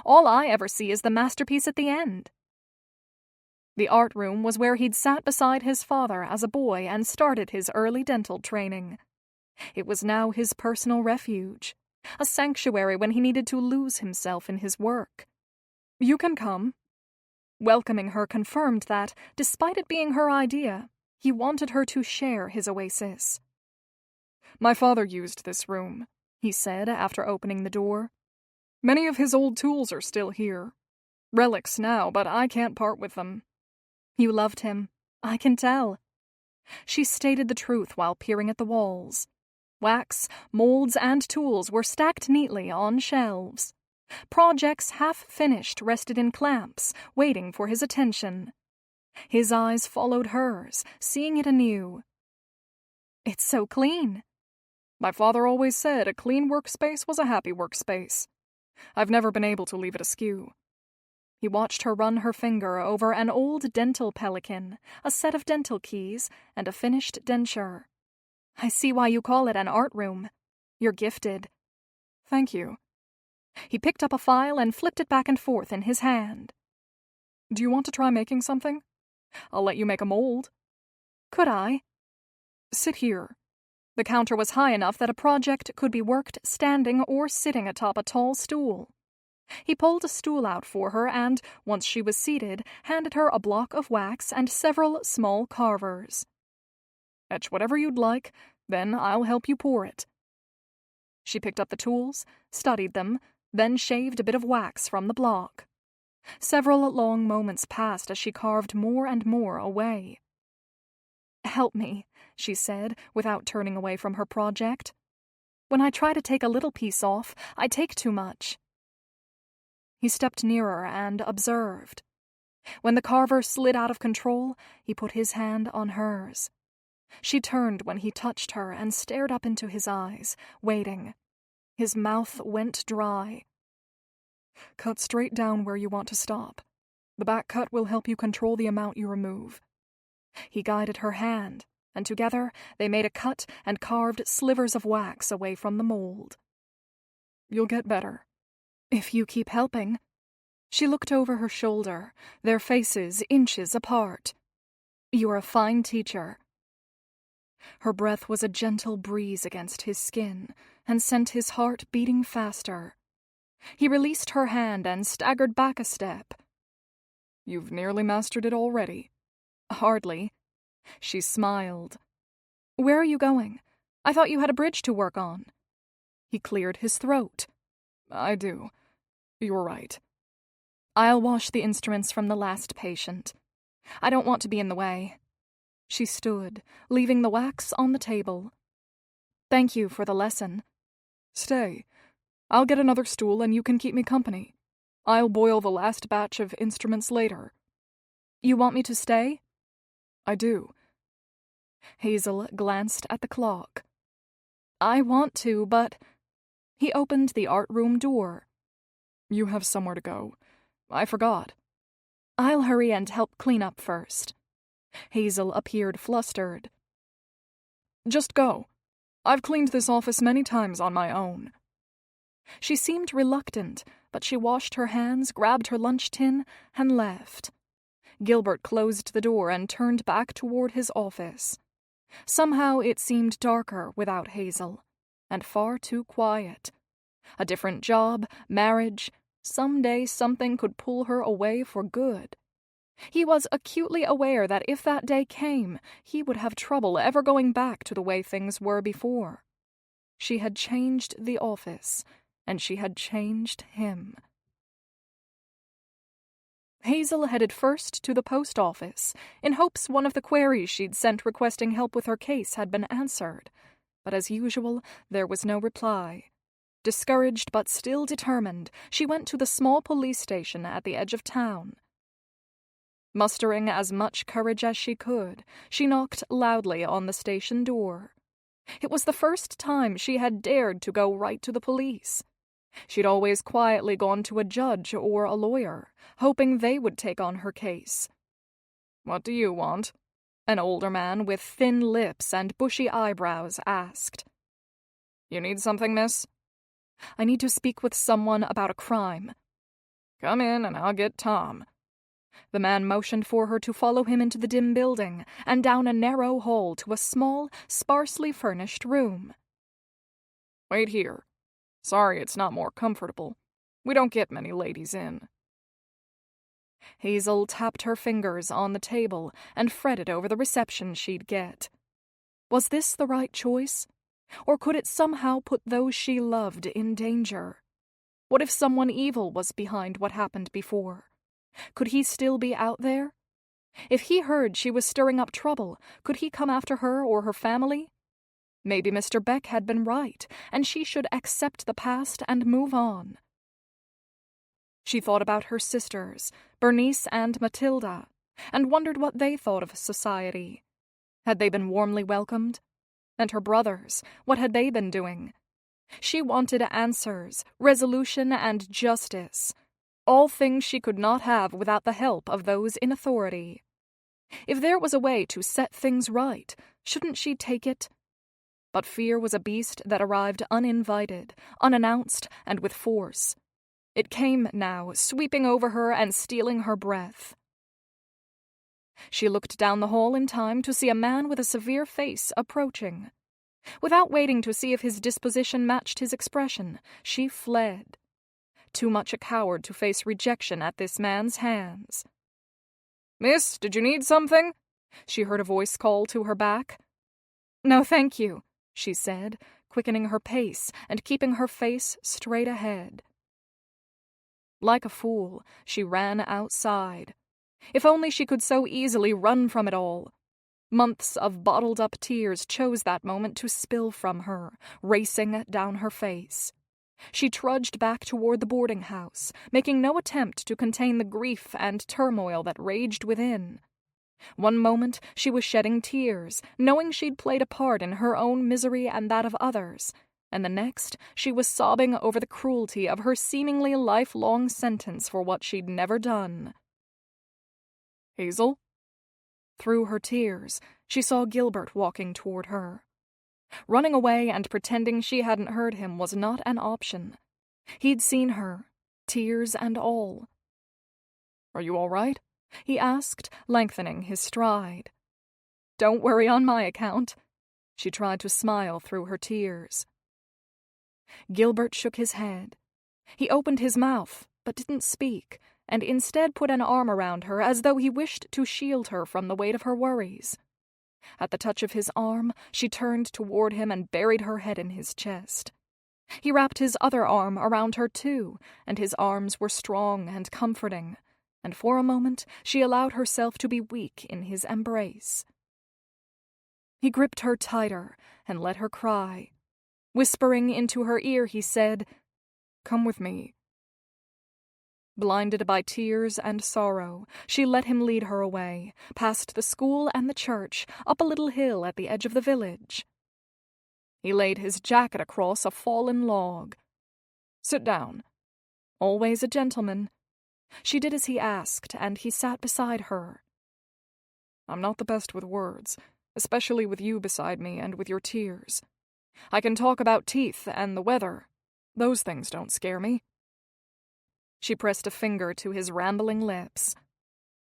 C: All I ever see is the masterpiece at the end.
A: The art room was where he'd sat beside his father as a boy and started his early dental training. It was now his personal refuge, a sanctuary when he needed to lose himself in his work.
D: You can come.
A: Welcoming her confirmed that, despite it being her idea, he wanted her to share his oasis.
D: My father used this room, he said after opening the door. Many of his old tools are still here. Relics now, but I can't part with them.
A: You loved him. I can tell. She stated the truth while peering at the walls.
C: Wax, molds, and tools were stacked neatly on shelves. Projects half finished rested in clamps, waiting for his attention. His eyes followed hers, seeing it anew. "It's so clean."
D: My father always said a clean workspace was a happy workspace. I've never been able to leave it askew.
C: He watched her run her finger over an old dental pelican, a set of dental keys, and a finished denture. "I see why you call it an art room. You're gifted."
D: Thank you.
C: He picked up a file and flipped it back and forth in his hand.
D: Do you want to try making something? I'll let you make a mold.
C: Could I?
D: Sit here.
C: The counter was high enough that a project could be worked standing or sitting atop a tall stool. He pulled a stool out for her and, once she was seated, handed her a block of wax and several small carvers.
D: Etch whatever you'd like, then I'll help you pour it.
C: She picked up the tools, studied them, then shaved a bit of wax from the block. Several long moments passed as she carved more and more away. "Help me," she said, without turning away from her project. "When I try to take a little piece off, I take too much." He stepped nearer and observed. When the carver slid out of control, he put his hand on hers. She turned when he touched her and stared up into his eyes, waiting. His mouth went dry.
D: Cut straight down where you want to stop. The back cut will help you control the amount you remove.
C: He guided her hand, and together they made a cut and carved slivers of wax away from the mold.
D: You'll get better.
C: If you keep helping. She looked over her shoulder, their faces inches apart. You're a fine teacher. Her breath was a gentle breeze against his skin and sent his heart beating faster. He released her hand and staggered back a step.
D: You've nearly mastered it already.
C: Hardly. She smiled. Where are you going? I thought you had a bridge to work on. He cleared his throat.
D: I do. You're right.
C: I'll wash the instruments from the last patient. I don't want to be in the way. She stood, leaving the wax on the table. Thank you for the lesson.
D: Stay. I'll get another stool and you can keep me company. I'll boil the last batch of instruments later.
C: You want me to stay?
D: I do.
C: Hazel glanced at the clock. I want to, but... He opened the art room door.
D: You have somewhere to go. I forgot.
C: I'll hurry and help clean up first. Hazel appeared flustered.
D: Just go. I've cleaned this office many times on my own.
C: She seemed reluctant, but she washed her hands, grabbed her lunch tin, and left. Gilbert closed the door and turned back toward his office. Somehow it seemed darker without Hazel, and far too quiet. A different job, marriage, someday something could pull her away for good. He was acutely aware that if that day came, he would have trouble ever going back to the way things were before. She had changed the office, and she had changed him. Hazel headed first to the post office, in hopes one of the queries she'd sent requesting help with her case had been answered. But as usual, there was no reply. Discouraged but still determined, she went to the small police station at the edge of town. Mustering as much courage as she could, she knocked loudly on the station door. It was the first time she had dared to go right to the police. She'd always quietly gone to a judge or a lawyer, hoping they would take on her case.
D: What do you want?
C: An older man with thin lips and bushy eyebrows asked.
D: You need something, miss?
C: I need to speak with someone about a crime.
D: Come in and I'll get Tom.
C: The man motioned for her to follow him into the dim building and down a narrow hall to a small, sparsely furnished room.
D: Wait here. Sorry it's not more comfortable. We don't get many ladies in.
C: Hazel tapped her fingers on the table and fretted over the reception she'd get. Was this the right choice? Or could it somehow put those she loved in danger? What if someone evil was behind what happened before? Could he still be out there? If he heard she was stirring up trouble, could he come after her or her family? Maybe Mr. Beck had been right, and she should accept the past and move on. She thought about her sisters, Bernice and Matilda, and wondered what they thought of society. Had they been warmly welcomed? And her brothers, what had they been doing? She wanted answers, resolution, and justice, all things she could not have without the help of those in authority. If there was a way to set things right, shouldn't she take it? But fear was a beast that arrived uninvited, unannounced, and with force. It came now, sweeping over her and stealing her breath. She looked down the hall in time to see a man with a severe face approaching. Without waiting to see if his disposition matched his expression, she fled. Too much a coward to face rejection at this man's hands. "Miss, did you need something?" She heard a voice call to her back. "No, thank you," she said, quickening her pace and keeping her face straight ahead. Like a fool, she ran outside. If only she could so easily run from it all. Months of bottled-up tears chose that moment to spill from her, racing down her face. She trudged back toward the boarding house, making no attempt to contain the grief and turmoil that raged within. One moment she was shedding tears, knowing she'd played a part in her own misery and that of others, and the next she was sobbing over the cruelty of her seemingly lifelong sentence for what she'd never done. "Hazel?" Through her tears, she saw Gilbert walking toward her. Running away and pretending she hadn't heard him was not an option. He'd seen her, tears and all. "Are you all right?" he asked, lengthening his stride. "Don't worry on my account." She tried to smile through her tears. Gilbert shook his head. He opened his mouth, but didn't speak, and instead put an arm around her as though he wished to shield her from the weight of her worries. At the touch of his arm, she turned toward him and buried her head in his chest. He wrapped his other arm around her too, and his arms were strong and comforting, and for a moment she allowed herself to be weak in his embrace. He gripped her tighter and let her cry. Whispering into her ear, he said, "Come with me." Blinded by tears and sorrow, she let him lead her away, past the school and the church, up a little hill at the edge of the village. He laid his jacket across a fallen log. "Sit down." Always a gentleman. She did as he asked, and he sat beside her. "I'm not the best with words, especially with you beside me and with your tears. I can talk about teeth and the weather. Those things don't scare me." She pressed a finger to his rambling lips.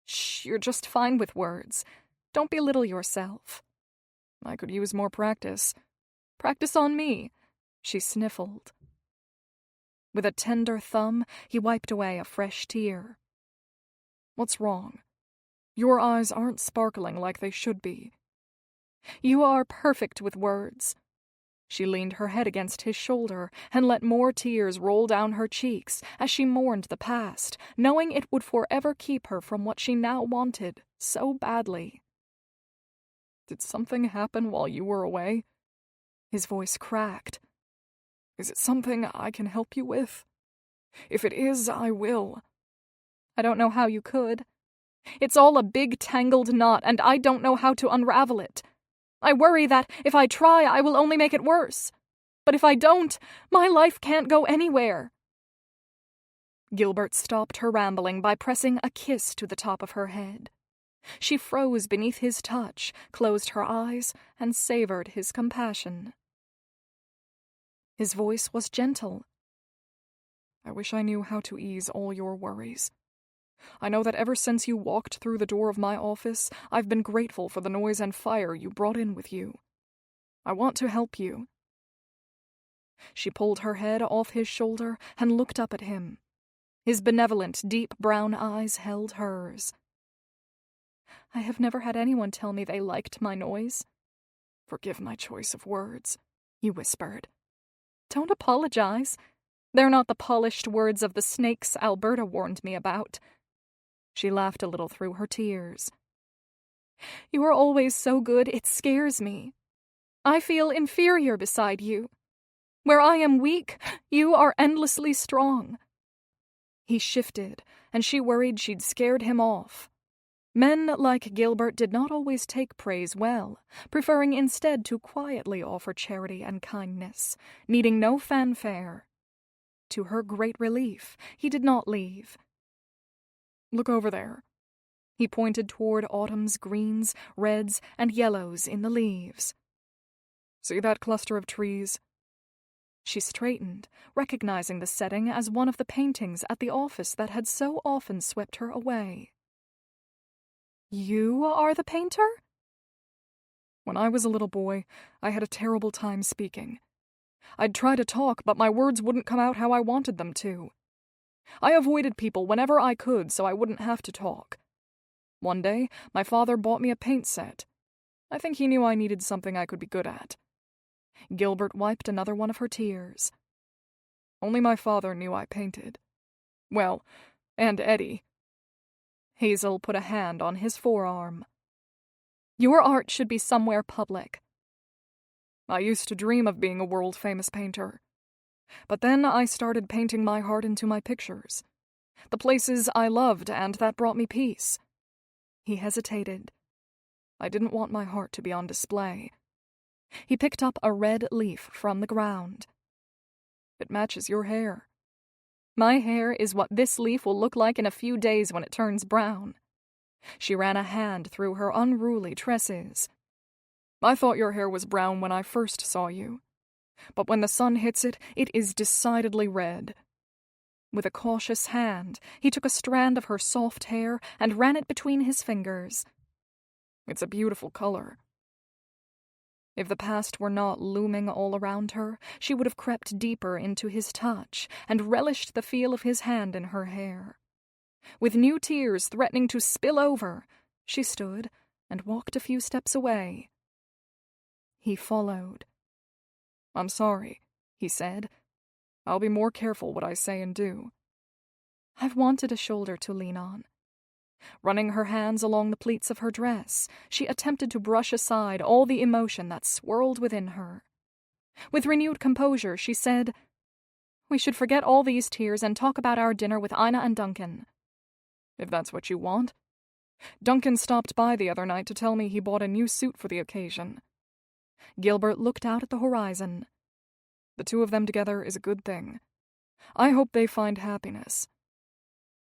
C: "Shh, you're just fine with words. Don't belittle yourself." "I could use more practice." "Practice on me," she sniffled. With a tender thumb, he wiped away a fresh tear. "What's wrong? Your eyes aren't sparkling like they should be." "You are perfect with words." She leaned her head against his shoulder and let more tears roll down her cheeks as she mourned the past, knowing it would forever keep her from what she now wanted so badly. "Did something happen while you were away?" His voice cracked. "Is it something I can help you with? If it is, I will." "I don't know how you could. It's all a big tangled knot, and I don't know how to unravel it. I worry that if I try, I will only make it worse. But if I don't, my life can't go anywhere." Gilbert stopped her rambling by pressing a kiss to the top of her head. She froze beneath his touch, closed her eyes, and savored his compassion. His voice was gentle. "I wish I knew how to ease all your worries. I know that ever since you walked through the door of my office, I've been grateful for the noise and fire you brought in with you. I want to help you." She pulled her head off his shoulder and looked up at him. His benevolent, deep brown eyes held hers. "I have never had anyone tell me they liked my noise." "Forgive my choice of words," he whispered. "Don't apologize. They're not the polished words of the snakes Alberta warned me about." She laughed a little through her tears. "You are always so good, it scares me." I feel inferior beside you. Where I am weak, you are endlessly strong." He shifted, and she worried she'd scared him off. Men like Gilbert did not always take praise well, preferring instead to quietly offer charity and kindness, needing no fanfare. To her great relief, he did not leave.
D: "Look over there."
C: He pointed toward autumn's greens, reds, and yellows in the leaves.
D: "See that cluster of trees?"
C: She straightened, recognizing the setting as one of the paintings at the office that had so often swept her away. "You are the painter?"
D: "When I was a little boy, I had a terrible time speaking. I'd try to talk, but my words wouldn't come out how I wanted them to. I avoided people whenever I could so I wouldn't have to talk. One day, my father bought me a paint set. I think he knew I needed something I could be good at."
C: Gilbert wiped another one of her tears.
D: "Only my father knew I painted. Well, and Eddie."
C: Hazel put a hand on his forearm. "Your art should be somewhere public."
D: "I used to dream of being a world-famous painter. But then I started painting my heart into my pictures. The places I loved, and that brought me peace."
C: He hesitated.
D: "I didn't want my heart to be on display."
C: He picked up a red leaf from the ground.
D: "It matches your hair."
C: "My hair is what this leaf will look like in a few days when it turns brown." She ran a hand through her unruly tresses.
D: "I thought your hair was brown when I first saw you. But when the sun hits it, it is decidedly red."
C: With a cautious hand, he took a strand of her soft hair and ran it between his fingers.
D: "It's a beautiful color."
C: If the past were not looming all around her, she would have crept deeper into his touch and relished the feel of his hand in her hair. With new tears threatening to spill over, she stood and walked a few steps away. He followed.
D: "I'm sorry," he said. "I'll be more careful what I say and do."
C: I've wanted a shoulder to lean on. Running her hands along the pleats of her dress, she attempted to brush aside all the emotion that swirled within her. With renewed composure, she said, "We should forget all these tears and talk about our dinner with Ina and Duncan."
D: "If that's what you want." "Duncan stopped by the other night to tell me he bought a new suit for the occasion."
C: Gilbert looked out at the horizon.
D: "The two of them together is a good thing. I hope they find happiness."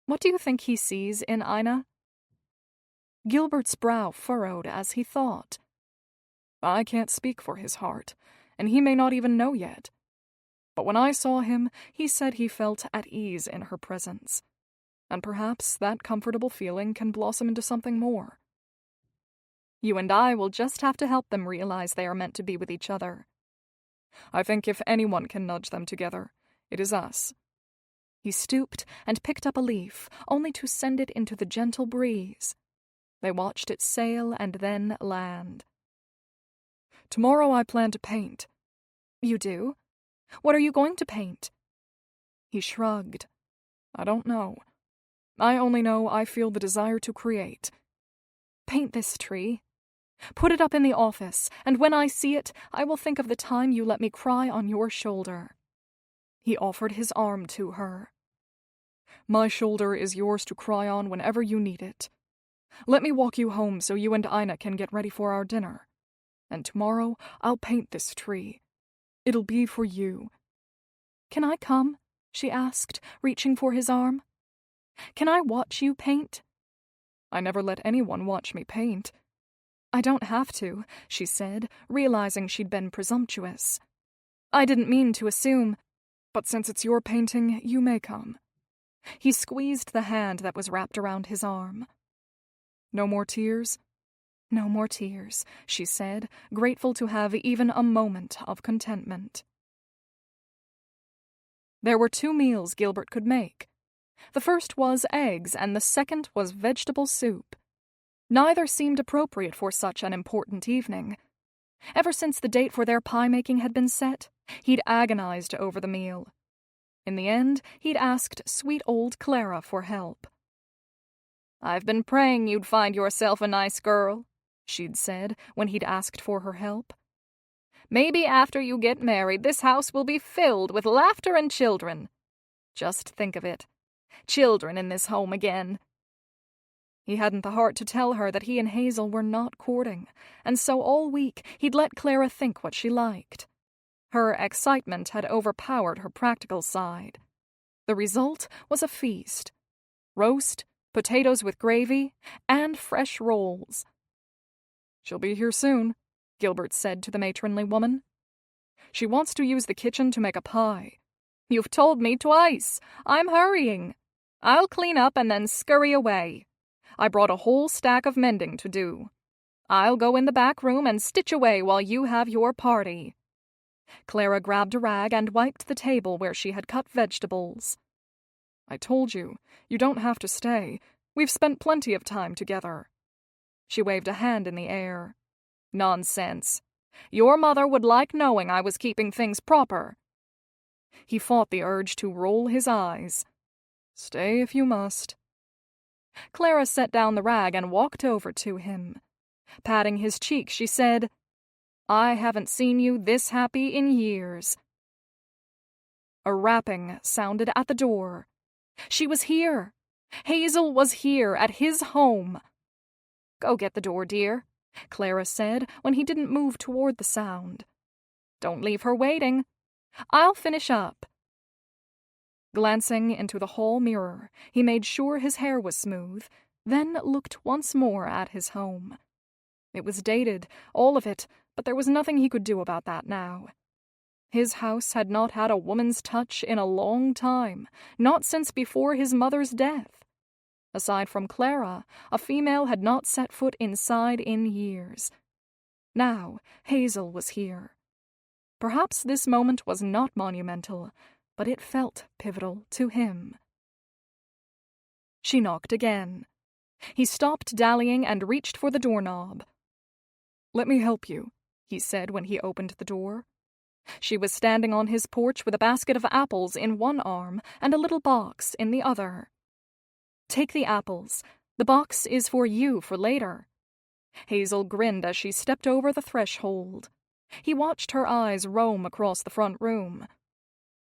C: "What do you think he sees in Ina?" Gilbert's brow furrowed as he thought.
D: "I can't speak for his heart, and he may not even know yet. But when I saw him, he said he felt at ease in her presence. And perhaps that comfortable feeling can blossom into something more."
C: "You and I will just have to help them realize they are meant to be with each other."
D: "I think if anyone can nudge them together, it is us."
C: He stooped and picked up a leaf, only to send it into the gentle breeze. They watched it sail and then land.
D: "Tomorrow I plan to paint."
C: "You do? What are you going to paint?"
D: He shrugged. "I don't know. I only know I feel the desire to create."
C: "Paint this tree. Put it up in the office, and when I see it, I will think of the time you let me cry on your shoulder." He offered his arm to her.
D: "My shoulder is yours to cry on whenever you need it. Let me walk you home so you and Ina can get ready for our dinner. And tomorrow I'll paint this tree. It'll be for you."
C: "Can I come?" she asked, reaching for his arm. "Can I watch you paint?"
D: "I never let anyone watch me paint."
C: "I don't have to," she said, realizing she'd been presumptuous. "I didn't mean to assume—"
D: "But since it's your painting, you may come."
C: He squeezed the hand that was wrapped around his arm.
D: "No more tears?"
C: "No more tears," she said, grateful to have even a moment of contentment. There were 2 meals Gilbert could make. The first was eggs, and the second was vegetable soup. Neither seemed appropriate for such an important evening. Ever since the date for their pie-making had been set, he'd agonized over the meal. In the end, he'd asked sweet old Clara for help. "I've been praying you'd find yourself a nice girl," she'd said when he'd asked for her help.
B: Maybe after you get married, this house will be filled with laughter and children. Just think of it. Children in this home again.
C: He hadn't the heart to tell her that he and Hazel were not courting, and so all week he'd let Clara think what she liked. Her excitement had overpowered her practical side. The result was a feast. Roast, potatoes with gravy, and fresh rolls.
D: "She'll be here soon," Gilbert said to the matronly woman. "She wants to use the kitchen to make a pie."
B: "You've told me twice. I'm hurrying. I'll clean up and then scurry away. I brought a whole stack of mending to do. I'll go in the back room and stitch away while you have your party."
C: Clara grabbed a rag and wiped the table where she had cut vegetables.
D: "I told you, you don't have to stay. We've spent plenty of time together."
C: She waved a hand in the air.
B: "Nonsense. Your mother would like knowing I was keeping things proper."
C: He fought the urge to roll his eyes.
D: "Stay if you must."
C: Clara set down the rag and walked over to him. Patting his cheek, she said,
B: "I haven't seen you this happy in years."
C: A rapping sounded at the door.
B: She was here. Hazel was here at his home. "Go get the door, dear," Clara said when he didn't move toward the sound. "Don't leave her waiting. I'll finish up."
C: Glancing into the hall mirror, he made sure his hair was smooth, then looked once more at his home. It was dated, all of it, but there was nothing he could do about that now. His house had not had a woman's touch in a long time, not since before his mother's death. Aside from Clara, a female had not set foot inside in years. Now, Hazel was here. Perhaps this moment was not monumental, but it felt pivotal to him. She knocked again. He stopped dallying and reached for the doorknob.
D: "Let me help you,"
C: he said when he opened the door. She was standing on his porch with a basket of apples in one arm and a little box in the other. "Take the apples. The box is for you for later." Hazel grinned as she stepped over the threshold. He watched her eyes roam across the front room.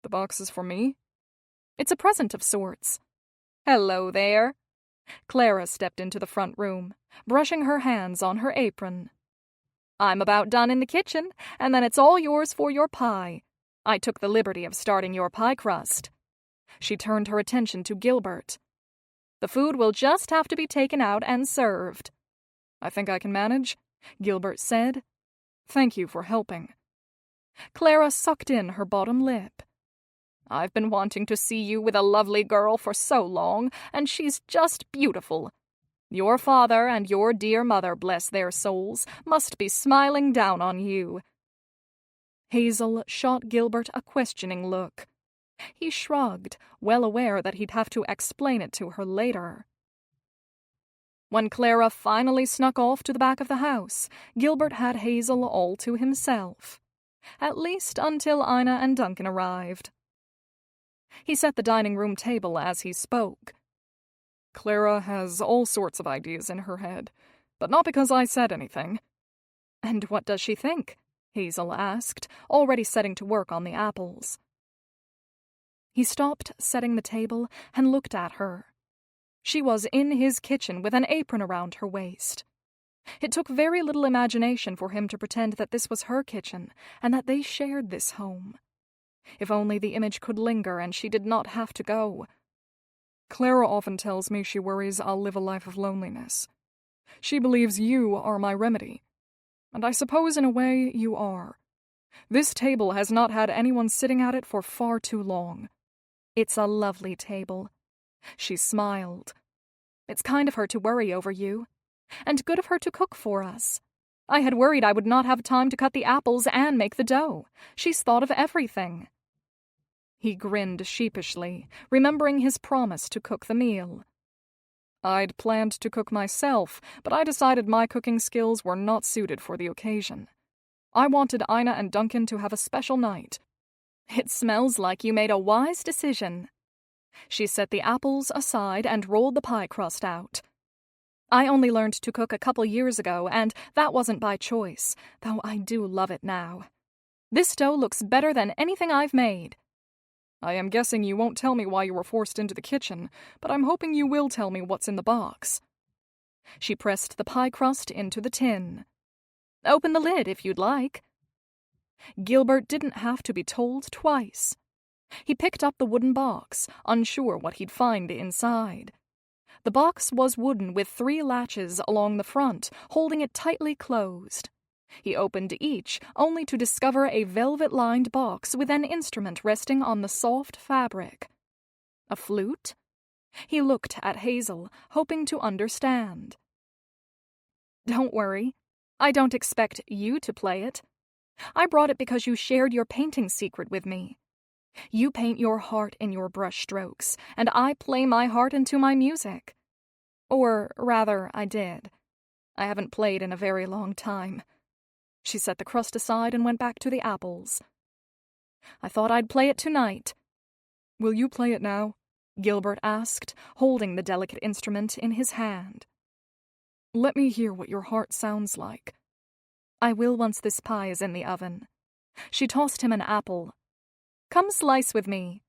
D: "The box is for me?"
C: "It's a present of sorts."
B: "Hello there."
C: Clara stepped into the front room, brushing her hands on her apron.
B: "I'm about done in the kitchen, and then it's all yours for your pie. I took the liberty of starting your pie crust."
C: She turned her attention to Gilbert.
B: "The food will just have to be taken out and served."
D: "I think I can manage,"
C: Gilbert said.
D: "Thank you for helping."
C: Clara sucked in her bottom lip.
B: "I've been wanting to see you with a lovely girl for so long, and she's just beautiful. Your father and your dear mother, bless their souls, must be smiling down on you."
C: Hazel shot Gilbert a questioning look. He shrugged, well aware that he'd have to explain it to her later. When Clara finally snuck off to the back of the house, Gilbert had Hazel all to himself. At least until Ina and Duncan arrived. He set the dining room table as he spoke.
D: "Clara has all sorts of ideas in her head, but not because I said anything."
C: "And what does she think?" Hazel asked, already setting to work on the apples. He stopped setting the table and looked at her. She was in his kitchen with an apron around her waist. It took very little imagination for him to pretend that this was her kitchen and that they shared this home. If only the image could linger and she did not have to go.
D: "Clara often tells me she worries I'll live a life of loneliness. She believes you are my remedy. And I suppose in a way you are. This table has not had anyone sitting at it for far too long."
C: "It's a lovely table." She smiled. "It's kind of her to worry over you. And good of her to cook for us. I had worried I would not have time to cut the apples and make the dough. She's thought of everything." He grinned sheepishly, remembering his promise to cook the meal.
D: "I'd planned to cook myself, but I decided my cooking skills were not suited for the occasion. I wanted Ina and Duncan to have a special night."
C: "It smells like you made a wise decision." She set the apples aside and rolled the pie crust out. "I only learned to cook a couple years ago, and that wasn't by choice, though I do love it now.
B: This dough looks better than anything I've made."
D: I am guessing you won't tell me why you were forced into the kitchen, but I'm hoping you will tell me what's in the box.
B: She pressed the pie crust into the tin. "Open the lid if you'd like." Gilbert didn't have to be told twice. He picked up the wooden box, unsure what he'd find inside. The box was wooden with 3 latches along the front, holding it tightly closed. He opened each, only to discover a velvet-lined box with an instrument resting on the soft fabric. A flute? He looked at Hazel, hoping to understand. "Don't worry. I don't expect you to play it. I brought it because you shared your painting secret with me. You paint your heart in your brush strokes, and I play my heart into my music. Or, rather, I did. I haven't played in a very long time." She set the crust aside and went back to the apples. "I thought I'd play it tonight."
D: "Will you play it now?"
B: Gilbert asked, holding the delicate instrument in his hand.
D: "Let me hear what your heart sounds like."
B: "I will once this pie is in the oven." She tossed him an apple. "Come slice with me.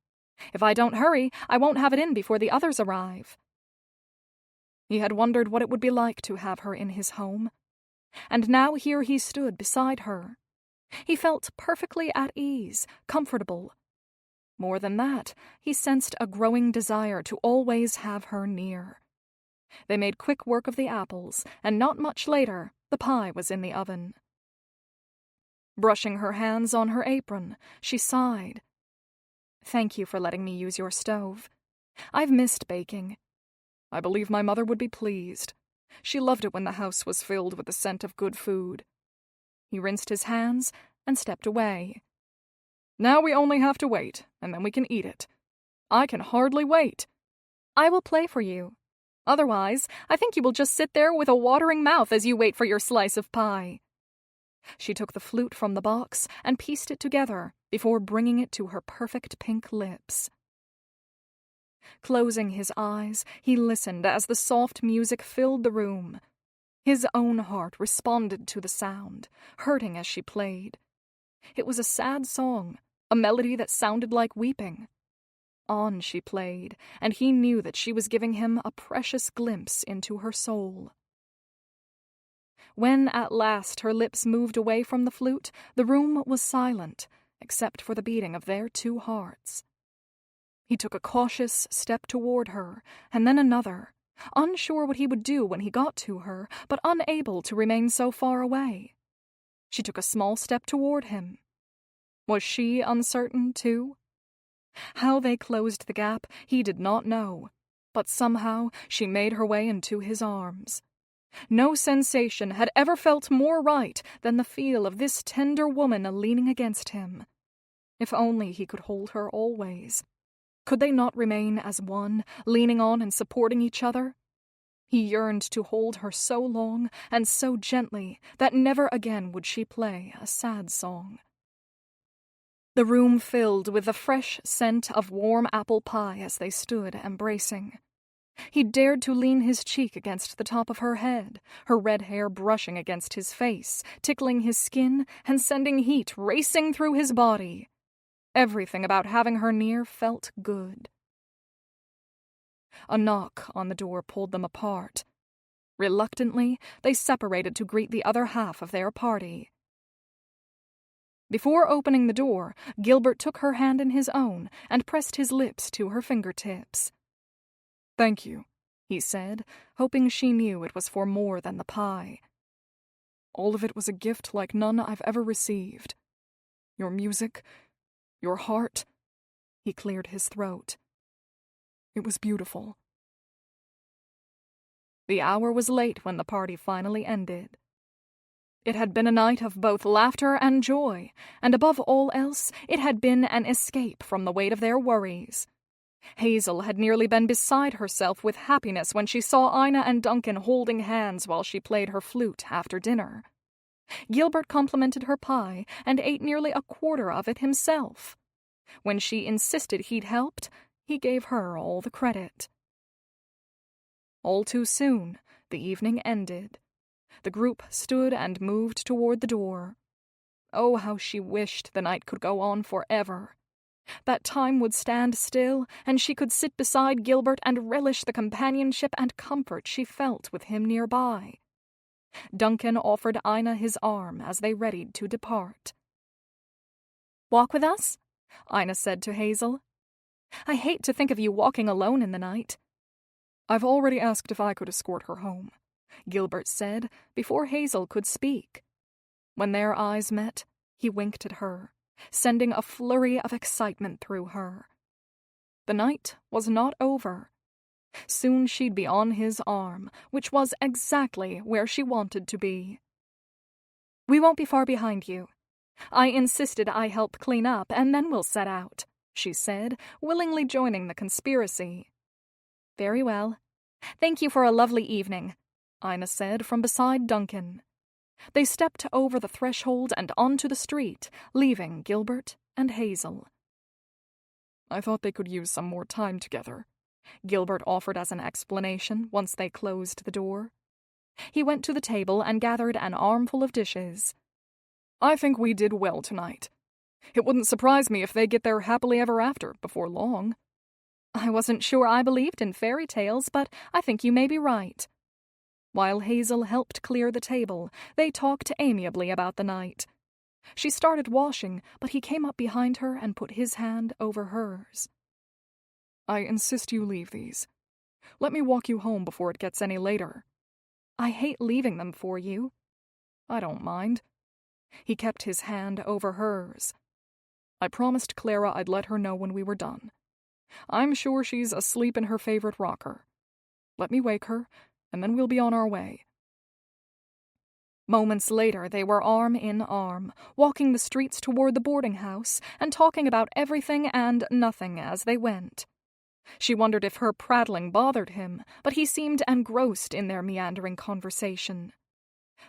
B: If I don't hurry, I won't have it in before the others arrive."
D: He had wondered what it would be like to have her in his home.
B: And now here he stood beside her. He felt perfectly at ease, comfortable. More than that, he sensed a growing desire to always have her near. They made quick work of the apples, and not much later, the pie was in the oven. Brushing her hands on her apron, she sighed. "Thank you for letting me use your stove. I've missed baking."
D: "I believe my mother would be pleased. She loved it when the house was filled with the scent of good food."
B: He rinsed his hands and stepped away.
D: "Now we only have to wait, and then we can eat it. I can hardly wait."
B: "I will play for you. Otherwise, I think you will just sit there with a watering mouth as you wait for your slice of pie." She took the flute from the box and pieced it together before bringing it to her perfect pink lips. Closing his eyes, he listened as the soft music filled the room. His own heart responded to the sound, hurting as she played. It was a sad song, a melody that sounded like weeping. On she played, and he knew that she was giving him a precious glimpse into her soul. When at last her lips moved away from the flute, the room was silent, except for the beating of their 2 hearts. He took a cautious step toward her, and then another, unsure what he would do when he got to her, but unable to remain so far away. She took a small step toward him. Was she uncertain, too? How they closed the gap, he did not know, but somehow she made her way into his arms. No sensation had ever felt more right than the feel of this tender woman leaning against him. If only he could hold her always. Could they not remain as one, leaning on and supporting each other? He yearned to hold her so long and so gently that never again would she play a sad song. The room filled with the fresh scent of warm apple pie as they stood embracing. He dared to lean his cheek against the top of her head, her red hair brushing against his face, tickling his skin and sending heat racing through his body. Everything about having her near felt good. A knock on the door pulled them apart. Reluctantly, they separated to greet the other half of their party. Before opening the door, Gilbert took her hand in his own and pressed his lips to her fingertips.
D: "Thank you,"
B: he said, hoping she knew it was for more than the pie.
D: "All of it was a gift like none I've ever received. Your music, your heart." He cleared his throat. "It was beautiful."
B: The hour was late when the party finally ended. It had been a night of both laughter and joy, and above all else, it had been an escape from the weight of their worries. Hazel had nearly been beside herself with happiness when she saw Ina and Duncan holding hands while she played her flute after dinner. Gilbert complimented her pie and ate nearly a quarter of it himself. When she insisted he'd helped, he gave her all the credit. All too soon, the evening ended. The group stood and moved toward the door.
C: Oh, how she wished the night could go on forever. That time would stand still, and she could sit beside Gilbert and relish the companionship and comfort she felt with him nearby. Duncan offered Ina his arm as they readied to depart.
B: "Walk with us?"
C: Ina said to Hazel. "I hate to think of you walking alone in the night."
D: "I've already asked if I could escort her home,"
C: Gilbert said before Hazel could speak. When their eyes met, he winked at her, sending a flurry of excitement through her. The night was not over. Soon she'd be on his arm, which was exactly where she wanted to be.
B: "We won't be far behind you. I insisted I help clean up, and then we'll set out," she said, willingly joining the conspiracy. "Very well. Thank you for a lovely evening," Ina said from beside Duncan. They stepped over the threshold and onto the street, leaving Gilbert and Hazel.
D: "I thought they could use some more time together,"
C: Gilbert offered as an explanation once they closed the door. He went to the table and gathered an armful of dishes.
D: "I think we did well tonight. It wouldn't surprise me if they get there happily ever after before long."
B: "I wasn't sure I believed in fairy tales, but I think you may be right."
C: While Hazel helped clear the table, they talked amiably about the night. She started washing, but he came up behind her and put his hand over hers.
D: "I insist you leave these. Let me walk you home before it gets any later."
C: "I hate leaving them for you."
D: "I don't mind."
C: He kept his hand over hers.
D: "I promised Clara I'd let her know when we were done. I'm sure she's asleep in her favorite rocker. Let me wake her, and then we'll be on our way."
C: Moments later, they were arm in arm, walking the streets toward the boarding house and talking about everything and nothing as they went. She wondered if her prattling bothered him, but he seemed engrossed in their meandering conversation.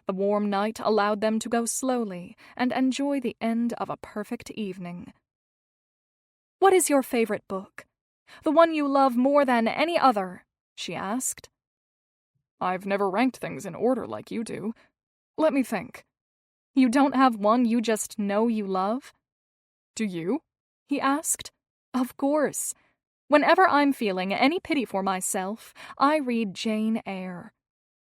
C: The warm night allowed them to go slowly and enjoy the end of a perfect evening. "What is your favorite book? The one you love more than any other?" she asked.
D: "I've never ranked things in order like you do. Let me think."
B: "You don't have one you just know you love?"
D: "Do you?"
B: he asked. "Of course. Whenever I'm feeling any pity for myself, I read Jane Eyre.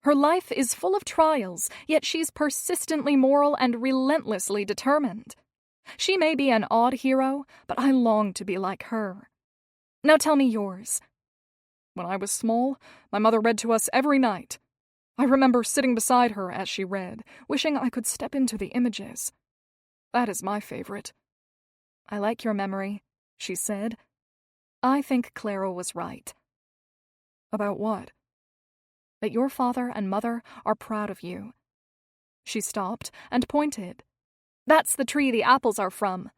B: Her life is full of trials, yet she's persistently moral and relentlessly determined. She may be an odd hero, but I long to be like her. Now tell me yours."
D: "When I was small, my mother read to us every night. I remember sitting beside her as she read, wishing I could step into the images. That is my favorite."
B: "I like your memory," she said. "I think Clara was right."
D: "About what?"
B: "That your father and mother are proud of you." She stopped and pointed. "That's the tree the apples are from.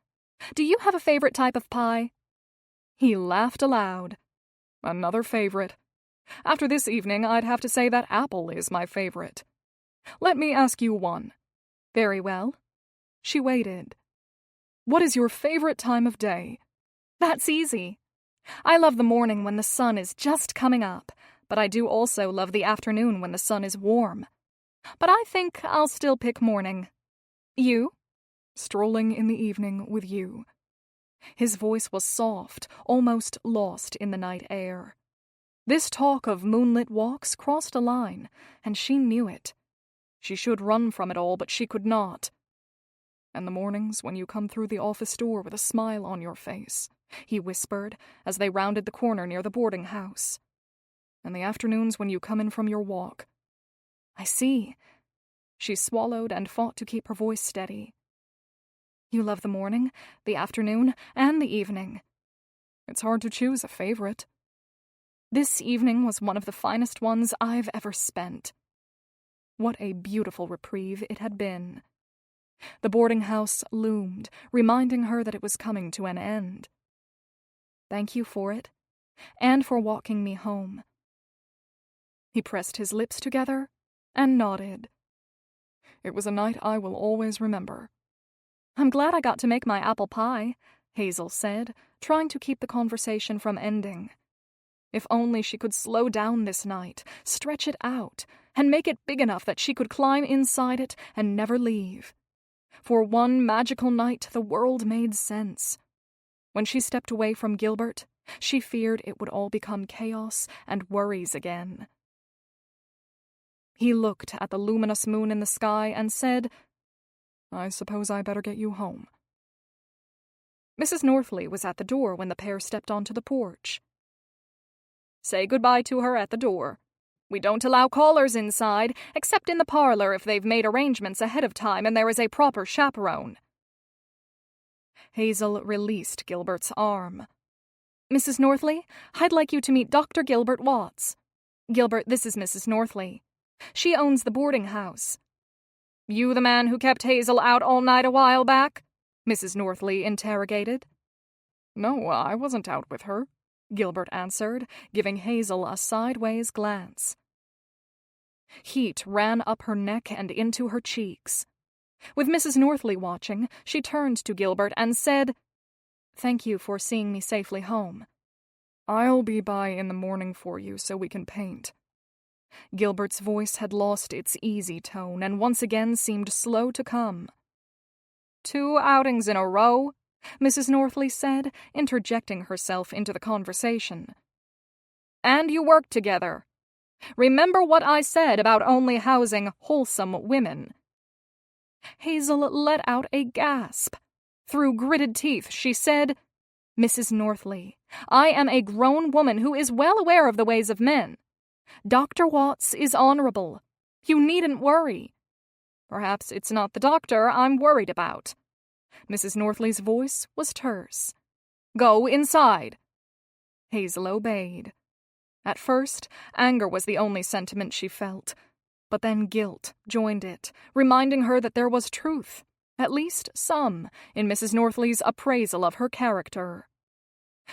B: Do you have a favorite type of pie?" He laughed aloud.
D: "Another favorite. After this evening, I'd have to say that apple is my favorite. Let me ask you one."
B: "Very well." She waited.
D: "What is your favorite time of day?"
B: "That's easy. I love the morning when the sun is just coming up, but I do also love the afternoon when the sun is warm. But I think I'll still pick morning. You?"
D: "Strolling in the evening with you."
C: His voice was soft, almost lost in the night air. This talk of moonlit walks crossed a line, and she knew it. She should run from it all, but she could not.
D: "And the mornings when you come through the office door with a smile on your face,"
C: he whispered as they rounded the corner near the boarding house.
D: "And the afternoons when you come in from your walk."
C: "I see." She swallowed and fought to keep her voice steady. "You love the morning, the afternoon, and the evening."
D: "It's hard to choose a favorite."
C: "This evening was one of the finest ones I've ever spent." What a beautiful reprieve it had been. The boarding house loomed, reminding her that it was coming to an end. "Thank you for it, and for walking me home." He pressed his lips together and nodded.
D: "It was a night I will always remember."
B: "I'm glad I got to make my apple pie,"
C: Hazel said, trying to keep the conversation from ending. If only she could slow down this night, stretch it out, and make it big enough that she could climb inside it and never leave.
A: For one magical night, the world made sense. When she stepped away from Gilbert, she feared it would all become chaos and worries again. He looked at the luminous moon in the sky and said, "I suppose I better get you home." Mrs. Northley was at the door when the pair stepped onto the porch. "Say goodbye to her at the door. We don't allow callers inside, except in the parlor if they've made arrangements ahead of time and there is a proper chaperone." Hazel released Gilbert's arm. "Mrs. Northley, I'd like you to meet Dr. Gilbert Watts. Gilbert, this is Mrs. Northley. She owns the boarding house." "You the man who kept Hazel out all night a while back?" Mrs. Northley interrogated.
D: No, I wasn't out with her,
A: Gilbert answered, giving Hazel a sideways glance. Heat ran up her neck and into her cheeks. With Mrs. Northley watching, she turned to Gilbert and said, "Thank you for seeing me safely home."
D: "I'll be by in the morning for you so we can paint."
A: Gilbert's voice had lost its easy tone and once again seemed slow to come. "2 outings in a row?" Mrs. Northley said, interjecting herself into the conversation. "And you work together. Remember what I said about only housing wholesome women." Hazel let out a gasp. Through gritted teeth, she said, "Mrs. Northley, I am a grown woman who is well aware of the ways of men. Dr. Watts is honorable. You needn't worry. Perhaps it's not the doctor I'm worried about." Mrs. Northley's voice was terse. "Go inside." Hazel obeyed. At first, anger was the only sentiment she felt, but then guilt joined it, reminding her that there was truth, at least some, in Mrs. Northley's appraisal of her character.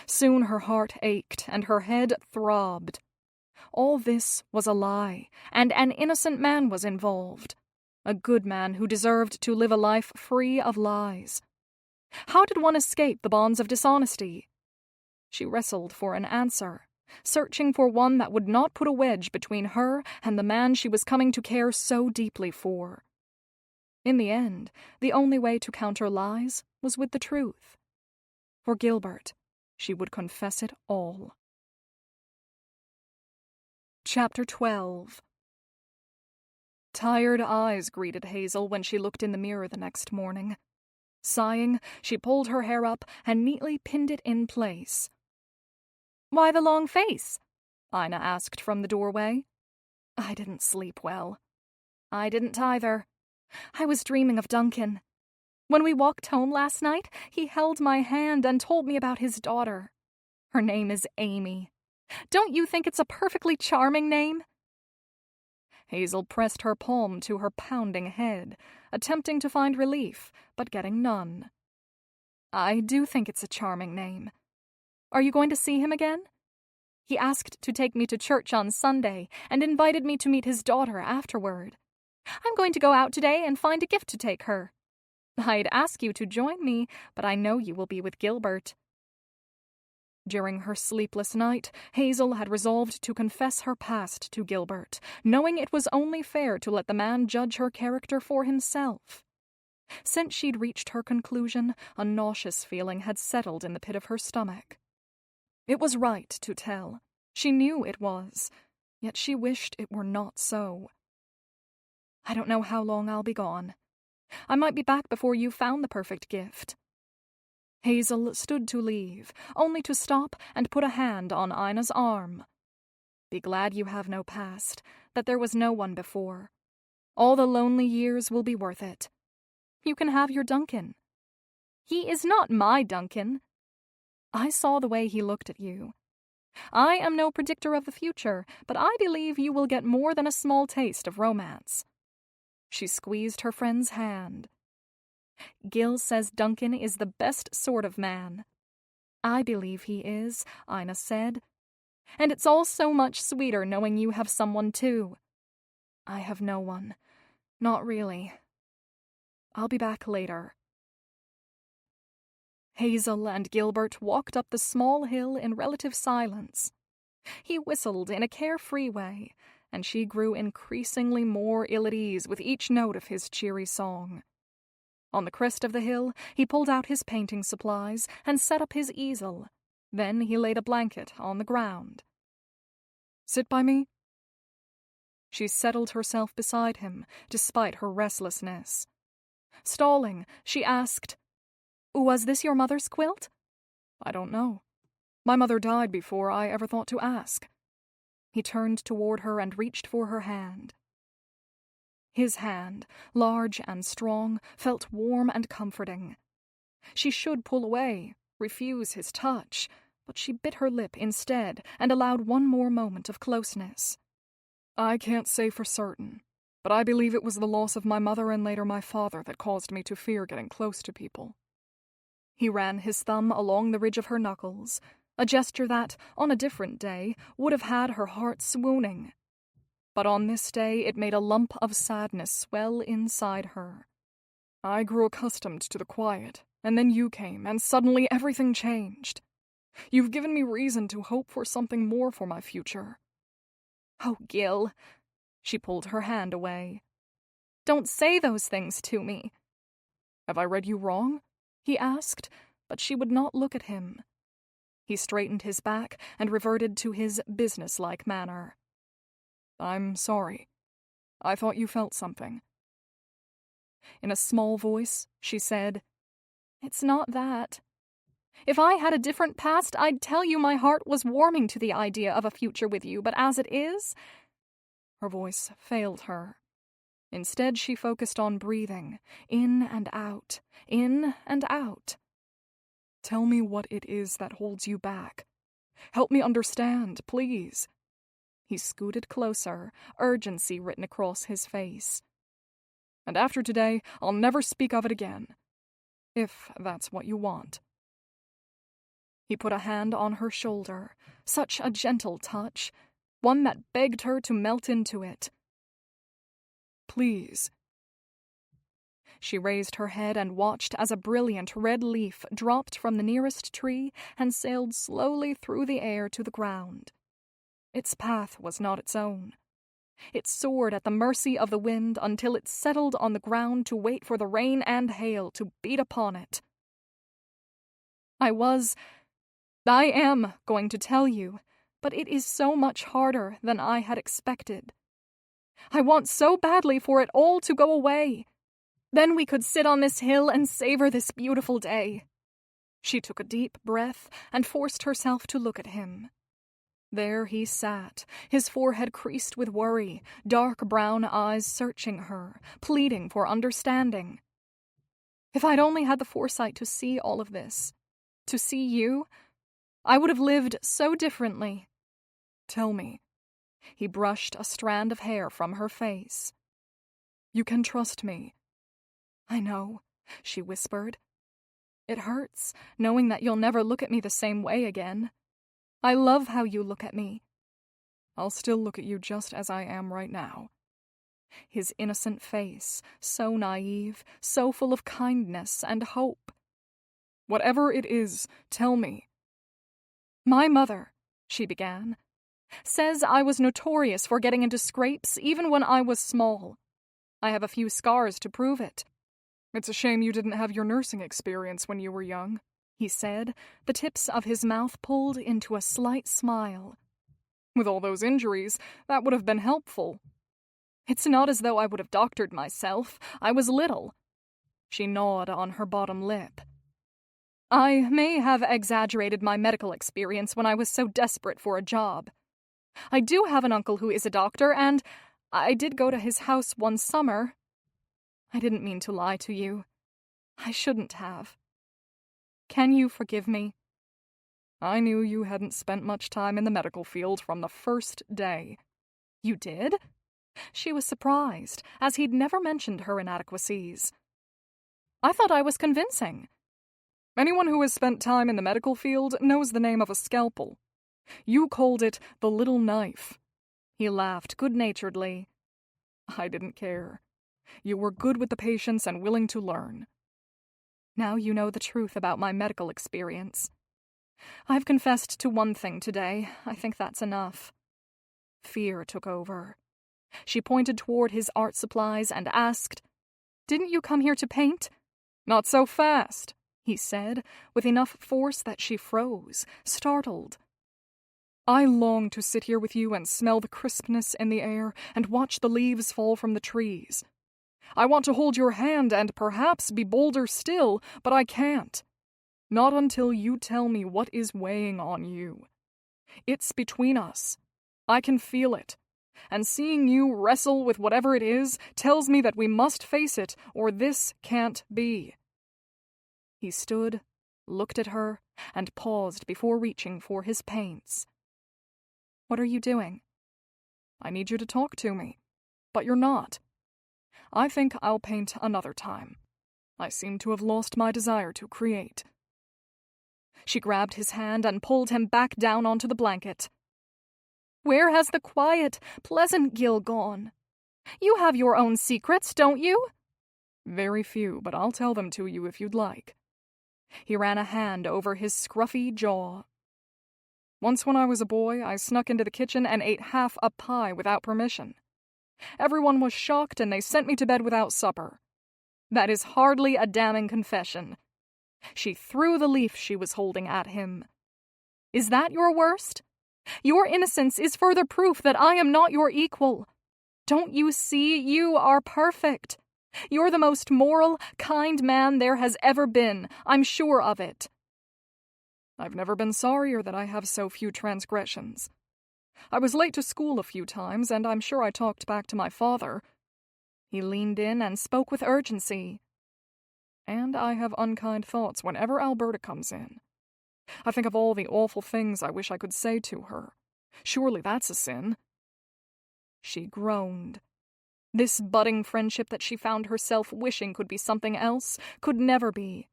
A: Soon her heart ached and her head throbbed. All this was a lie, and an innocent man was involved. A good man who deserved to live a life free of lies. How did one escape the bonds of dishonesty? She wrestled for an answer, searching for one that would not put a wedge between her and the man she was coming to care so deeply for. In the end, the only way to counter lies was with the truth. For Gilbert, she would confess it all. Chapter 12. Tired eyes greeted Hazel when she looked in the mirror the next morning. Sighing, she pulled her hair up and neatly pinned it in place. "Why the long face?" Ina asked from the doorway. "I didn't sleep well." "I didn't either. I was dreaming of Duncan. When we walked home last night, he held my hand and told me about his daughter. Her name is Amy. Don't you think it's a perfectly charming name?" Hazel pressed her palm to her pounding head, attempting to find relief, but getting none. "I do think it's a charming name. Are you going to see him again? He asked to take me to church on Sunday and invited me to meet his daughter afterward. I'm going to go out today and find a gift to take her. I'd ask you to join me, but I know you will be with Gilbert." During her sleepless night, Hazel had resolved to confess her past to Gilbert, knowing it was only fair to let the man judge her character for himself. Since she'd reached her conclusion, a nauseous feeling had settled in the pit of her stomach. It was right to tell. She knew it was, yet she wished it were not so. "I don't know how long I'll be gone. I might be back before you found the perfect gift." Hazel stood to leave, only to stop and put a hand on Ina's arm. "Be glad you have no past, that there was no one before. All the lonely years will be worth it. You can have your Duncan." "He is not my Duncan." "I saw the way he looked at you. I am no predictor of the future, but I believe you will get more than a small taste of romance." She squeezed her friend's hand. "Gil says Duncan is the best sort of man." "I believe he is," Ina said. "And it's all so much sweeter knowing you have someone too." "I have no one. Not really. I'll be back later." Hazel and Gilbert walked up the small hill in relative silence. He whistled in a carefree way, and she grew increasingly more ill at ease with each note of his cheery song.
C: On the crest of the hill, he pulled out his painting supplies and set up his easel. Then he laid a blanket on the ground.
D: "Sit by me?"
C: She settled herself beside him, despite her restlessness. Stalling, she asked, "Was this your mother's quilt?"
D: "I don't know. My mother died before I ever thought to ask."
C: He turned toward her and reached for her hand. His hand, large and strong, felt warm and comforting. She should pull away, refuse his touch, but she bit her lip instead and allowed one more moment of closeness.
D: "I can't say for certain, but I believe it was the loss of my mother and later my father that caused me to fear getting close to people."
C: He ran his thumb along the ridge of her knuckles, a gesture that, on a different day, would have had her heart swooning. But on this day it made a lump of sadness swell inside her.
D: "I grew accustomed to the quiet, and then you came, and suddenly everything changed. You've given me reason to hope for something more for my future."
C: "Oh, Gil." She pulled her hand away. "Don't say those things to me."
D: "Have I read you wrong?"
C: he asked, but she would not look at him. He straightened his back and reverted to his businesslike manner.
D: "I'm sorry. I thought you felt something."
C: In a small voice, she said, "It's not that. If I had a different past, I'd tell you my heart was warming to the idea of a future with you, but as it is..." Her voice failed her. Instead, she focused on breathing, in and out, in and out.
D: "Tell me what it is that holds you back. Help me understand, please."
C: He scooted closer, urgency written across his face.
D: "And after today, I'll never speak of it again. If that's what you want."
C: He put a hand on her shoulder, such a gentle touch, one that begged her to melt into it.
D: "Please."
C: She raised her head and watched as a brilliant red leaf dropped from the nearest tree and sailed slowly through the air to the ground. Its path was not its own. It soared at the mercy of the wind until it settled on the ground to wait for the rain and hail to beat upon it. I am going to tell you, but it is so much harder than I had expected. I want so badly for it all to go away. Then we could sit on this hill and savor this beautiful day." She took a deep breath and forced herself to look at him. There he sat, his forehead creased with worry, dark brown eyes searching her, pleading for understanding. If I'd only had the foresight to see all of this, to see you, I would have lived so differently.
D: "Tell me."
C: He brushed a strand of hair from her face.
D: "You can trust me."
C: "I know," she whispered. "It hurts, knowing that you'll never look at me the same way again. I love how you look at me."
D: "I'll still look at you just as I am right now."
C: His innocent face, so naive, so full of kindness and hope.
D: "Whatever it is, tell me."
C: "My mother," she began, "says I was notorious for getting into scrapes even when I was small. I have a few scars to prove it."
D: "It's a shame you didn't have your nursing experience when you were young,"
C: he said, the tips of his mouth pulled into a slight smile.
D: "With all those injuries, that would have been helpful."
C: "It's not as though I would have doctored myself. I was little." She gnawed on her bottom lip. "I may have exaggerated my medical experience when I was so desperate for a job. I do have an uncle who is a doctor, and I did go to his house one summer. I didn't mean to lie to you. I shouldn't have. Can you forgive me?"
D: "I knew you hadn't spent much time in the medical field from the first day."
C: "You did?" She was surprised, as he'd never mentioned her inadequacies. "I thought I was convincing."
D: "Anyone who has spent time in the medical field knows the name of a scalpel. You called it the little knife."
C: He laughed good-naturedly.
D: "I didn't care. You were good with the patients and willing to learn."
C: "Now you know the truth about my medical experience. I've confessed to one thing today. I think that's enough." Fear took over. She pointed toward his art supplies and asked, "Didn't you come here to paint?"
D: Not so fast, he said, with enough force that she froze, startled. I long to sit here with you and smell the crispness in the air and watch the leaves fall from the trees. I want to hold your hand and perhaps be bolder still, but I can't. Not until you tell me what is weighing on you. It's between us. I can feel it. And seeing you wrestle with whatever it is tells me that we must face it, or this can't be. He stood, looked at her, and paused before reaching for his paints. What are you doing? I need you to talk to me, but you're not. I think I'll paint another time. I seem to have lost my desire to create. She grabbed his hand and pulled him back down onto the blanket. Where has the quiet, pleasant Gil gone? You have your own secrets, don't you? Very few, but I'll tell them to you if you'd like. He ran a hand over his scruffy jaw. Once when I was a boy, I snuck into the kitchen and ate half a pie without permission. Everyone was shocked and they sent me to bed without supper. That is hardly a damning confession. She threw the leaf she was holding at him. Is that your worst? Your innocence is further proof that I am not your equal. Don't you see you are perfect? You're the most moral, kind man there has ever been. I'm sure of it. I've never been sorrier that I have so few transgressions. I was late to school a few times, and I'm sure I talked back to my father. He leaned in and spoke with urgency. And I have unkind thoughts whenever Alberta comes in. I think of all the awful things I wish I could say to her. Surely that's a sin. She groaned. This budding friendship that she found herself wishing could be something else could never be.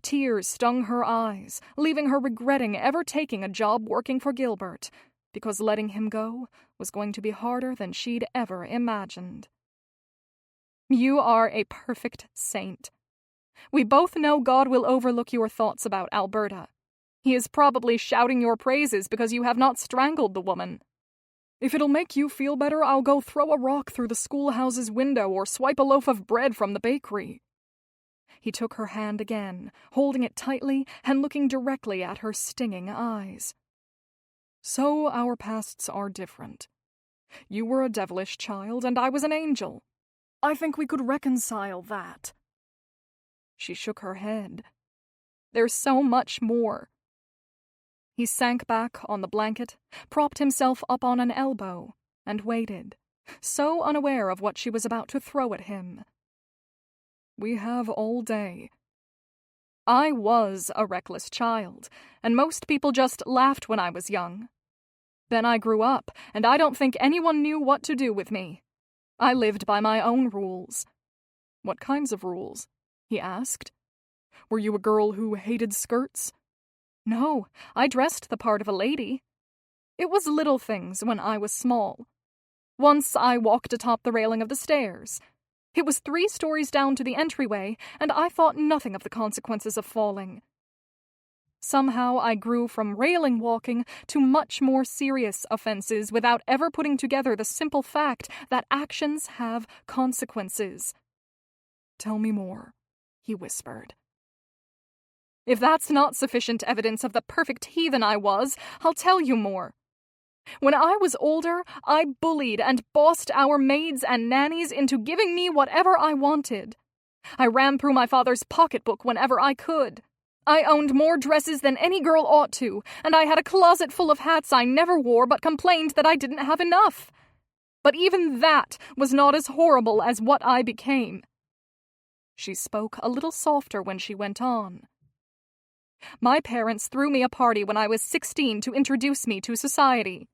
D: Tears stung her eyes, leaving her regretting ever taking a job working for Gilbert, because letting him go was going to be harder than she'd ever imagined. You are a perfect saint. We both know God will overlook your thoughts about Alberta. He is probably shouting your praises because you have not strangled the woman. If it'll make you feel better, I'll go throw a rock through the schoolhouse's window or swipe a loaf of bread from the bakery. He took her hand again, holding it tightly and looking directly at her stinging eyes. So our pasts are different. You were a devilish child, and I was an angel. I think we could reconcile that. She shook her head. There's so much more. He sank back on the blanket, propped himself up on an elbow, and waited, so unaware of what she was about to throw at him. We have all day. I was a reckless child, and most people just laughed when I was young. Then I grew up, and I don't think anyone knew what to do with me. I lived by my own rules. What kinds of rules? He asked. Were you a girl who hated skirts? No, I dressed the part of a lady. It was little things when I was small. Once I walked atop the railing of the stairs. It was 3 stories down to the entryway, and I thought nothing of the consequences of falling. Somehow I grew from railing walking to much more serious offenses without ever putting together the simple fact that actions have consequences. Tell me more, he whispered. If that's not sufficient evidence of the perfect heathen I was, I'll tell you more. When I was older, I bullied and bossed our maids and nannies into giving me whatever I wanted. I ran through my father's pocketbook whenever I could. I owned more dresses than any girl ought to, and I had a closet full of hats I never wore but complained that I didn't have enough. But even that was not as horrible as what I became. She spoke a little softer when she went on. My parents threw me a party when I was 16 to introduce me to society.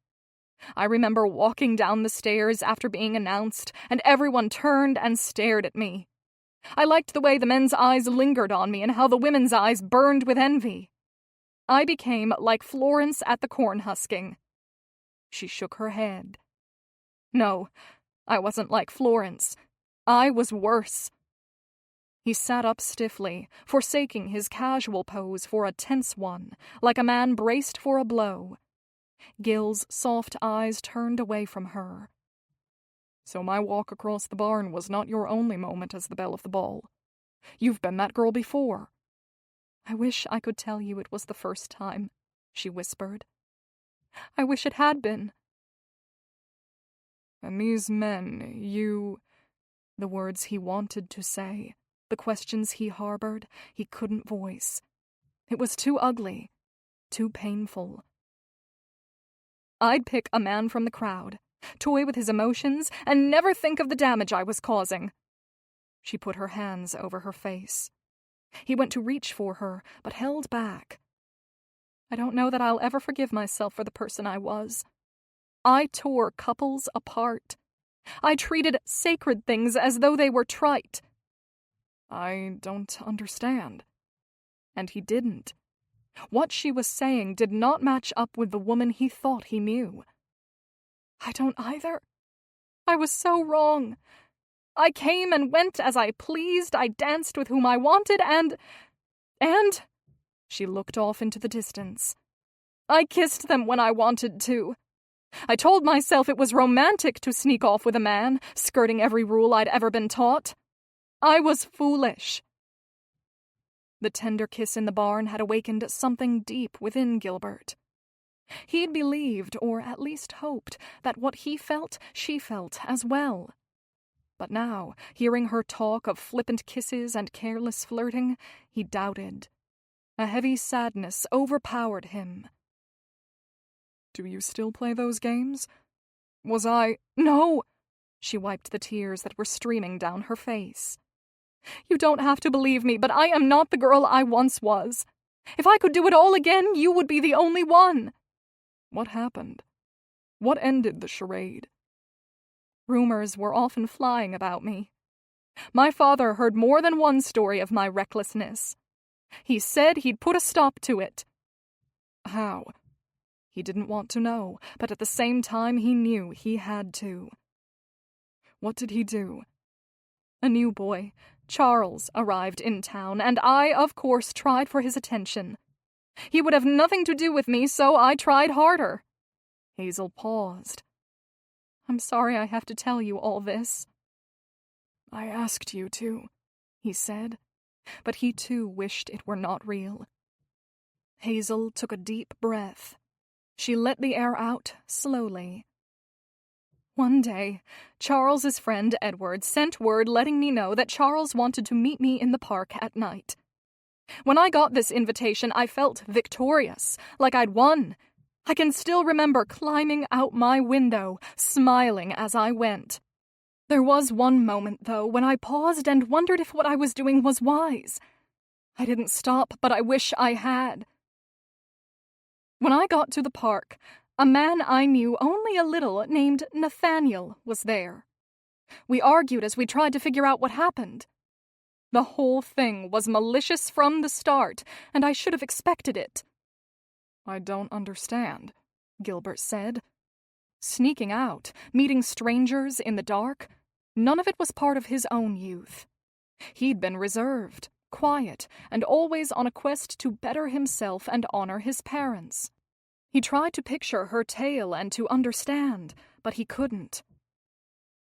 D: I remember walking down the stairs after being announced, and everyone turned and stared at me. I liked the way the men's eyes lingered on me and how the women's eyes burned with envy. I became like Florence at the corn husking. She shook her head. No, I wasn't like Florence. I was worse. He sat up stiffly, forsaking his casual pose for a tense one, like a man braced for a blow. Gil's soft eyes turned away from her. So my walk across the barn was not your only moment as the belle of the ball. You've been that girl before."
C: "I wish I could tell you it was the first time," she whispered. "I wish it had been."
D: "And these men,
C: The words he wanted to say, the questions he harbored, he couldn't voice. It was too ugly, too painful. "I'd pick a man from the crowd, toy with his emotions, and never think of the damage I was causing." She put her hands over her face. He went to reach for her, but held back. "I don't know that I'll ever forgive myself for the person I was. I tore couples apart. I treated sacred things as though they were trite."
D: "I don't understand."
C: And he didn't. What she was saying did not match up with the woman he thought he knew. "I don't either. I was so wrong. I came and went as I pleased. I danced with whom I wanted, and she looked off into the distance. I kissed them when I wanted to. I told myself it was romantic to sneak off with a man, skirting every rule I'd ever been taught. I was foolish." The tender kiss in the barn had awakened something deep within Gilbert. He'd believed, or at least hoped, that what he felt, she felt as well. But now, hearing her talk of flippant kisses and careless flirting, he doubted. A heavy sadness overpowered him.
D: "Do you still play those games? Was I—"
C: "No!" She wiped the tears that were streaming down her face. "You don't have to believe me, but I am not the girl I once was. If I could do it all again, you would be the only one."
D: "What happened? What ended the charade?"
C: Rumors were often flying about me. My father heard more than one story of my recklessness. He said he'd put a stop to it."
D: "How?"
C: He didn't want to know, but at the same time he knew he had to.
D: "What did he do?"
C: "A new boy, Charles, arrived in town, and I, of course, tried for his attention. He would have nothing to do with me, so I tried harder." Hazel paused. "I'm sorry I have to tell you all this."
D: "I asked you to,"
C: he said, but he too wished it were not real. Hazel took a deep breath. She let the air out slowly. "One day, Charles's friend Edward sent word letting me know that Charles wanted to meet me in the park at night. When I got this invitation, I felt victorious, like I'd won. I can still remember climbing out my window, smiling as I went. There was one moment, though, when I paused and wondered if what I was doing was wise. I didn't stop, but I wish I had. When I got to the park, a man I knew only a little named Nathaniel was there. We argued as we tried to figure out what happened. The whole thing was malicious from the start, and I should have expected it."
D: "I don't understand,"
C: Gilbert said. "Sneaking out, meeting strangers in the dark, none of it was part of his own youth. He'd been reserved, quiet, and always on a quest to better himself and honor his parents. He tried to picture her tale and to understand, but he couldn't."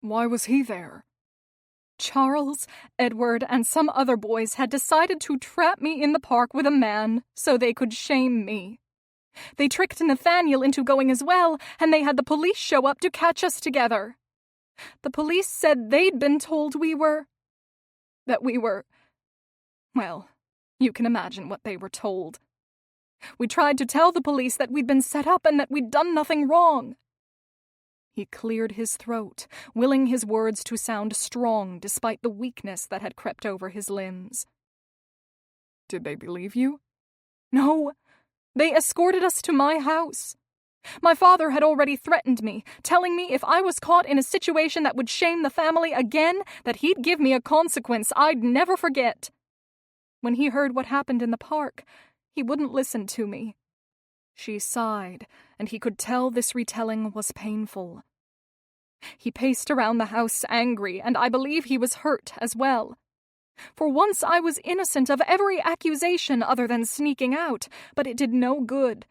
D: "Why was he there?"
C: "Charles, Edward, and some other boys had decided to trap me in the park with a man so they could shame me. They tricked Nathaniel into going as well, and they had the police show up to catch us together. The police said they'd been told that we were... Well, you can imagine what they were told. We tried to tell the police that we'd been set up and that we'd done nothing wrong." He cleared his throat, willing his words to sound strong despite the weakness that had crept over his limbs.
D: "Did they believe you?"
C: "No. They escorted us to my house. My father had already threatened me, telling me if I was caught in a situation that would shame the family again, that he'd give me a consequence I'd never forget. When he heard what happened in the park, he wouldn't listen to me." She sighed, and he could tell this retelling was painful. "He paced around the house angry, and I believe he was hurt as well. For once I was innocent of every accusation other than sneaking out, but it did no good.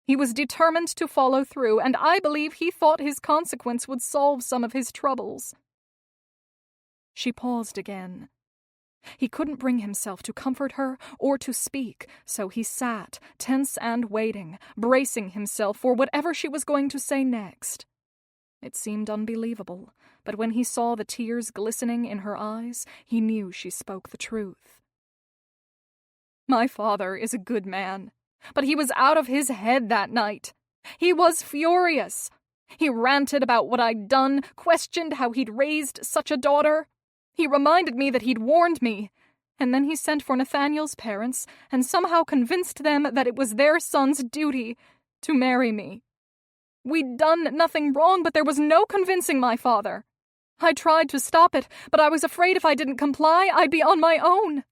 C: He was determined to follow through, and I believe he thought his consequence would solve some of his troubles." She paused again. He couldn't bring himself to comfort her or to speak, so he sat, tense and waiting, bracing himself for whatever she was going to say next. It seemed unbelievable, but when he saw the tears glistening in her eyes, he knew she spoke the truth. My father is a good man, but he was out of his head that night. He was furious. He ranted about what I'd done, questioned how he'd raised such a daughter. He reminded me that he'd warned me, and then he sent for Nathaniel's parents and somehow convinced them that it was their son's duty to marry me. We'd done nothing wrong, but there was no convincing my father. I tried to stop it, but I was afraid if I didn't comply, I'd be on my own.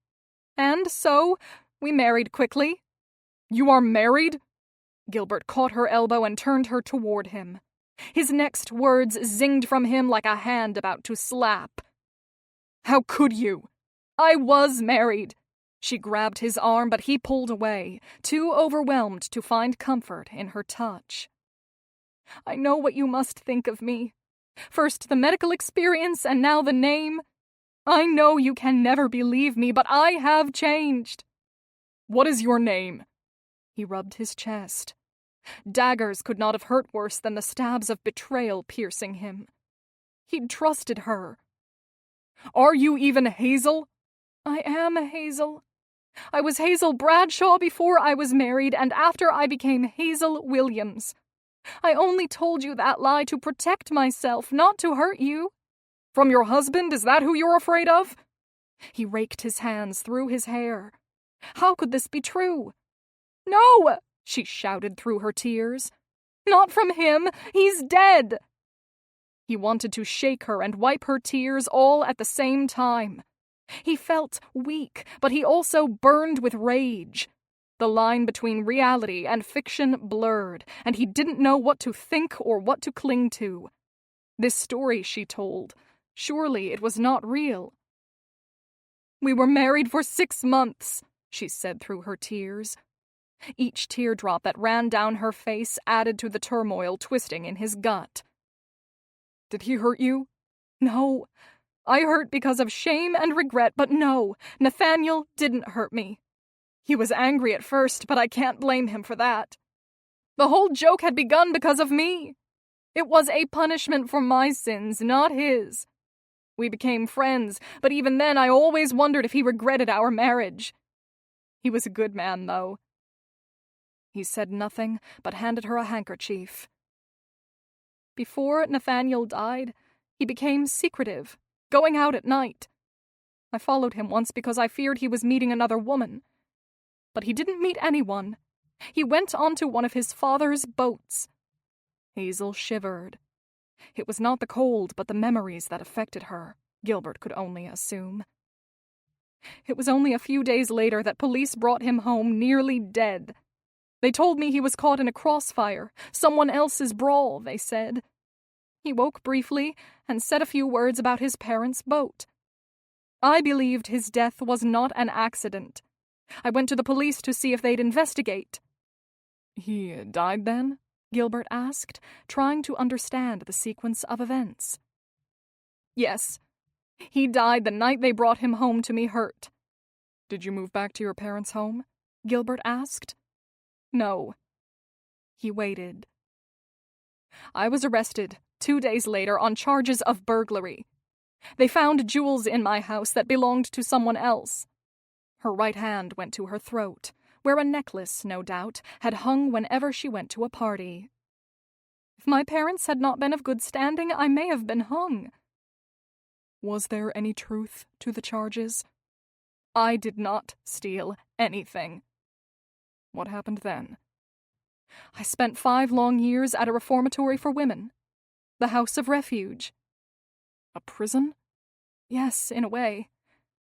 C: And so, we married quickly.
D: You are married?
C: Gilbert caught her elbow and turned her toward him. His next words zinged from him like a hand about to slap.
D: How could you?
C: I was married. She grabbed his arm, but he pulled away, too overwhelmed to find comfort in her touch. I know what you must think of me. First the medical experience, and now the name. I know you can never believe me, but I have changed.
D: What is your name?
C: He rubbed his chest. Daggers could not have hurt worse than the stabs of betrayal piercing him. He'd trusted her.
D: Are you even Hazel?
C: I am Hazel. I was Hazel Bradshaw before I was married, and after I became Hazel Williams. I only told you that lie to protect myself, not to hurt you.
D: From your husband? Is that who you're afraid of?
C: He raked his hands through his hair. How could this be true? No, she shouted through her tears. Not from him. He's dead. He wanted to shake her and wipe her tears all at the same time. He felt weak, but he also burned with rage. The line between reality and fiction blurred, and he didn't know what to think or what to cling to. This story she told, surely it was not real. We were married for 6 months, she said through her tears. Each teardrop that ran down her face added to the turmoil twisting in his gut.
D: Did he hurt you?
C: No. I hurt because of shame and regret, but no, Nathaniel didn't hurt me. He was angry at first, but I can't blame him for that. The whole joke had begun because of me. It was a punishment for my sins, not his. We became friends, but even then I always wondered if he regretted our marriage. He was a good man, though. He said nothing, but handed her a handkerchief. Before Nathaniel died, he became secretive, going out at night. I followed him once because I feared he was meeting another woman. But he didn't meet anyone. He went onto one of his father's boats. Hazel shivered. It was not the cold, but the memories that affected her, Gilbert could only assume. It was only a few days later that police brought him home nearly dead. They told me he was caught in a crossfire, someone else's brawl, they said. He woke briefly and said a few words about his parents' boat. I believed his death was not an accident. I went to the police to see if they'd investigate.
D: He died then?
C: Gilbert asked, trying to understand the sequence of events. Yes. He died the night they brought him home to me hurt.
D: Did you move back to your parents' home?
C: Gilbert asked. No. He waited. I was arrested 2 days later on charges of burglary. They found jewels in my house that belonged to someone else. Her right hand went to her throat, where a necklace, no doubt, had hung whenever she went to a party. If my parents had not been of good standing, I may have been hung.
D: Was there any truth to the charges?
C: I did not steal anything.
D: What happened then?
C: I spent 5 long years at a reformatory for women. The House of Refuge.
D: A prison?
C: Yes, in a way.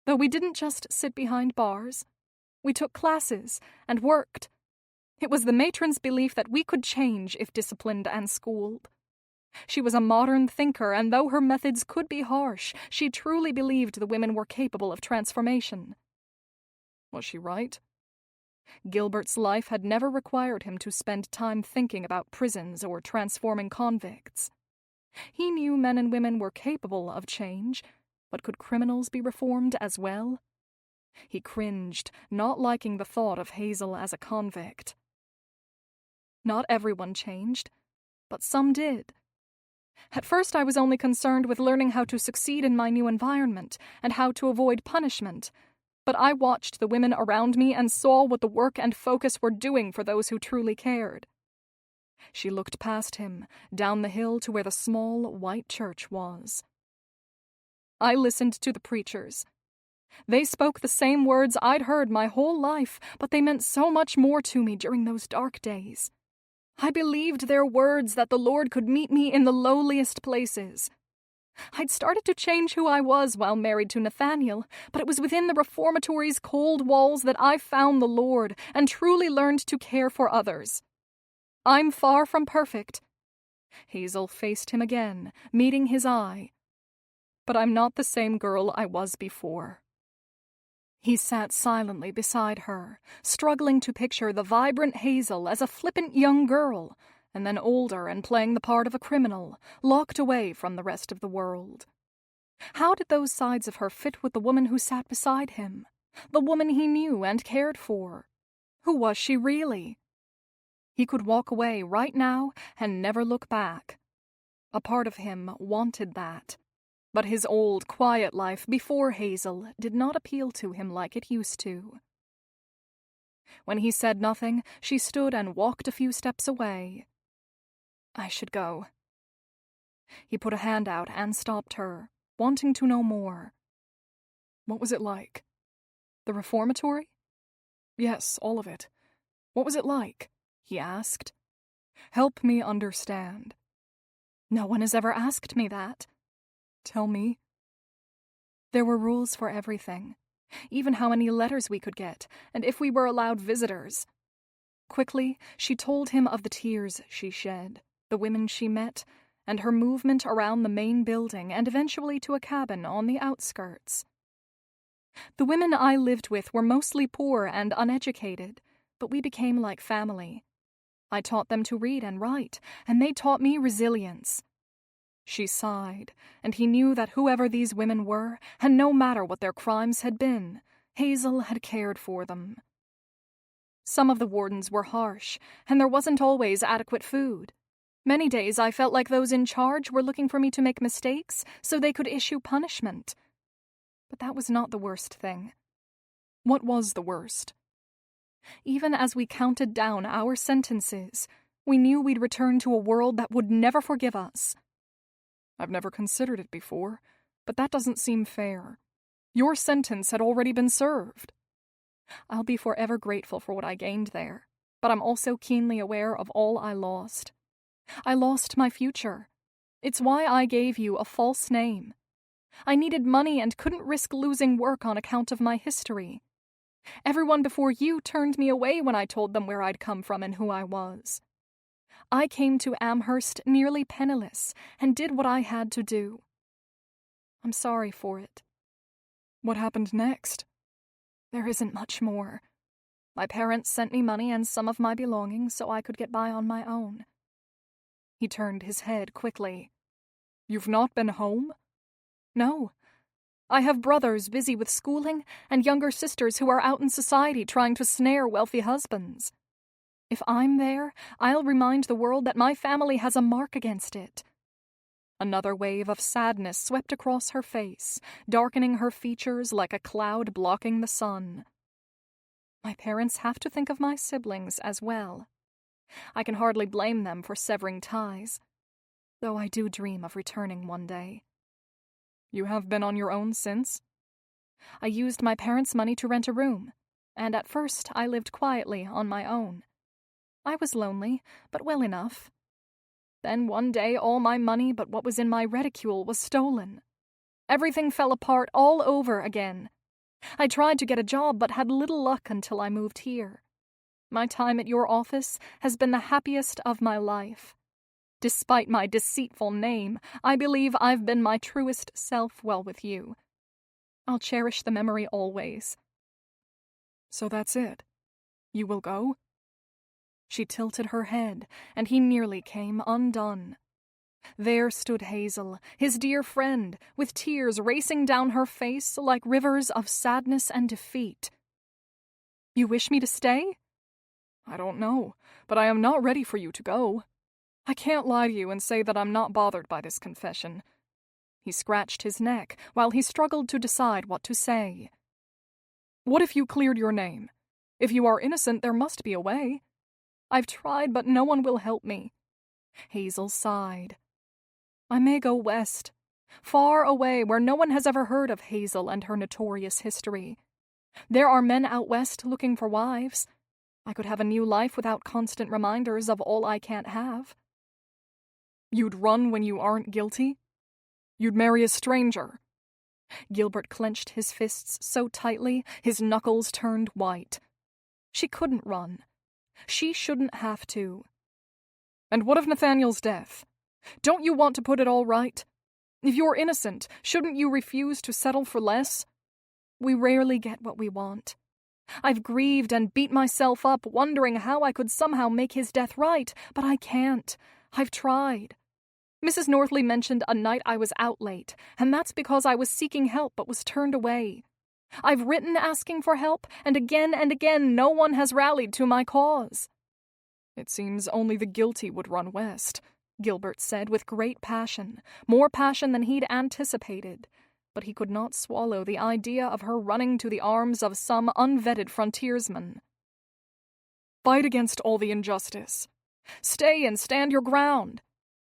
C: Though we didn't just sit behind bars. We took classes and worked. It was the matron's belief that we could change if disciplined and schooled. She was a modern thinker, and though her methods could be harsh, she truly believed the women were capable of transformation.
D: Was she right?
C: Gilbert's life had never required him to spend time thinking about prisons or transforming convicts. He knew men and women were capable of change, But could criminals be reformed as well? He cringed, not liking the thought of Hazel as a convict. Not everyone changed, but some did. At first I was only concerned with learning how to succeed in my new environment and how to avoid punishment, but I watched the women around me and saw what the work and focus were doing for those who truly cared. She looked past him, down the hill to where the small, white church was. I listened to the preachers. They spoke the same words I'd heard my whole life, but they meant so much more to me during those dark days. I believed their words that the Lord could meet me in the lowliest places. I'd started to change who I was while married to Nathaniel, but it was within the reformatory's cold walls that I found the Lord and truly learned to care for others. I'm far from perfect. Hazel faced him again, meeting his eye. But I'm not the same girl I was before. He sat silently beside her, struggling to picture the vibrant Hazel as a flippant young girl, and then older and playing the part of a criminal, locked away from the rest of the world. How did those sides of her fit with the woman who sat beside him, the woman he knew and cared for? Who was she really? He could walk away right now and never look back. A part of him wanted that. But his old, quiet life before Hazel did not appeal to him like it used to. When he said nothing, she stood and walked a few steps away. I should go. He put a hand out and stopped her, wanting to know more.
D: What was it like?
C: The reformatory?
D: Yes, all of it. What was it like?
C: He asked.
D: Help me understand.
C: No one has ever asked me that.
D: Tell me.
C: There were rules for everything, even how many letters we could get, and if we were allowed visitors. Quickly, she told him of the tears she shed, the women she met, and her movement around the main building and eventually to a cabin on the outskirts. The women I lived with were mostly poor and uneducated, but we became like family. I taught them to read and write, and they taught me resilience. She sighed, and he knew that whoever these women were, and no matter what their crimes had been, Hazel had cared for them. Some of the wardens were harsh, and there wasn't always adequate food. Many days I felt like those in charge were looking for me to make mistakes so they could issue punishment. But that was not the worst thing.
D: What was the worst?
C: Even as we counted down our sentences, we knew we'd return to a world that would never forgive us.
D: I've never considered it before, but that doesn't seem fair. Your sentence had already been served.
C: I'll be forever grateful for what I gained there, but I'm also keenly aware of all I lost. I lost my future. It's why I gave you a false name. I needed money and couldn't risk losing work on account of my history. Everyone before you turned me away when I told them where I'd come from and who I was. I came to Amherst nearly penniless and did what I had to do. I'm sorry for it.
D: What happened next?
C: There isn't much more. My parents sent me money and some of my belongings so I could get by on my own. He turned his head quickly.
D: You've not been home?
C: No. I have brothers busy with schooling and younger sisters who are out in society trying to snare wealthy husbands. If I'm there, I'll remind the world that my family has a mark against it. Another wave of sadness swept across her face, darkening her features like a cloud blocking the sun. My parents have to think of my siblings as well. I can hardly blame them for severing ties, though I do dream of returning one day.
D: You have been on your own since?
C: I used my parents' money to rent a room, and at first I lived quietly on my own. I was lonely, but well enough. Then one day all my money but what was in my reticule was stolen. Everything fell apart all over again. I tried to get a job but had little luck until I moved here. My time at your office has been the happiest of my life. Despite my deceitful name, I believe I've been my truest self while with you. I'll cherish the memory always.
D: So that's it. You will go?
C: She tilted her head, and he nearly came undone. There stood Hazel, his dear friend, with tears racing down her face like rivers of sadness and defeat. "You wish me to stay?"
D: "I don't know, but I am not ready for you to go. I can't lie to you and say that I'm not bothered by this confession."
C: He scratched his neck while he struggled to decide what to say.
D: "What if you cleared your name? If you are innocent, there must be a way."
C: "I've tried, but no one will help me." Hazel sighed. "I may go west, far away where no one has ever heard of Hazel and her notorious history. There are men out west looking for wives. I could have a new life without constant reminders of all I can't have."
D: "You'd run when you aren't guilty? You'd marry a stranger?"
C: Gilbert clenched his fists so tightly his knuckles turned white. She couldn't run. She shouldn't have to.
D: "And what of Nathaniel's death? Don't you want to put it all right? If you're innocent, shouldn't you refuse to settle for less?"
C: "We rarely get what we want. I've grieved and beat myself up, wondering how I could somehow make his death right, but I can't. I've tried. Mrs. Northley mentioned a night I was out late, and that's because I was seeking help but was turned away. I've written asking for help, and again no one has rallied to my cause."
D: "It seems only the guilty would run west,"
C: Gilbert said with great passion, more passion than he'd anticipated, but he could not swallow the idea of her running to the arms of some unvetted frontiersman.
D: "Fight against all the injustice.
C: Stay and stand your ground.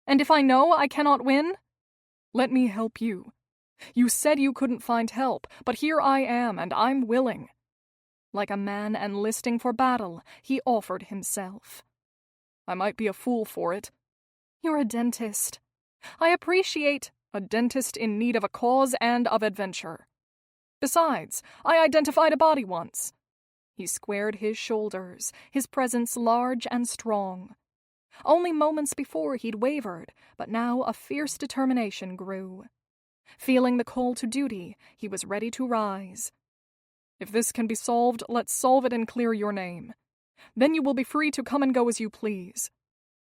C: And if I know I cannot win?"
D: "Let me help you. You said you couldn't find help, but here I am, and I'm willing."
C: Like a man enlisting for battle, he offered himself.
D: "I might be a fool for it."
C: "You're a dentist. I appreciate—"
D: "A dentist in need of a cause and of adventure. Besides, I identified a body once."
C: He squared his shoulders, his presence large and strong. Only moments before he'd wavered, but now a fierce determination grew. Feeling the call to duty, he was ready to rise.
D: "If this can be solved, let's solve it and clear your name. Then you will be free to come and go as you please.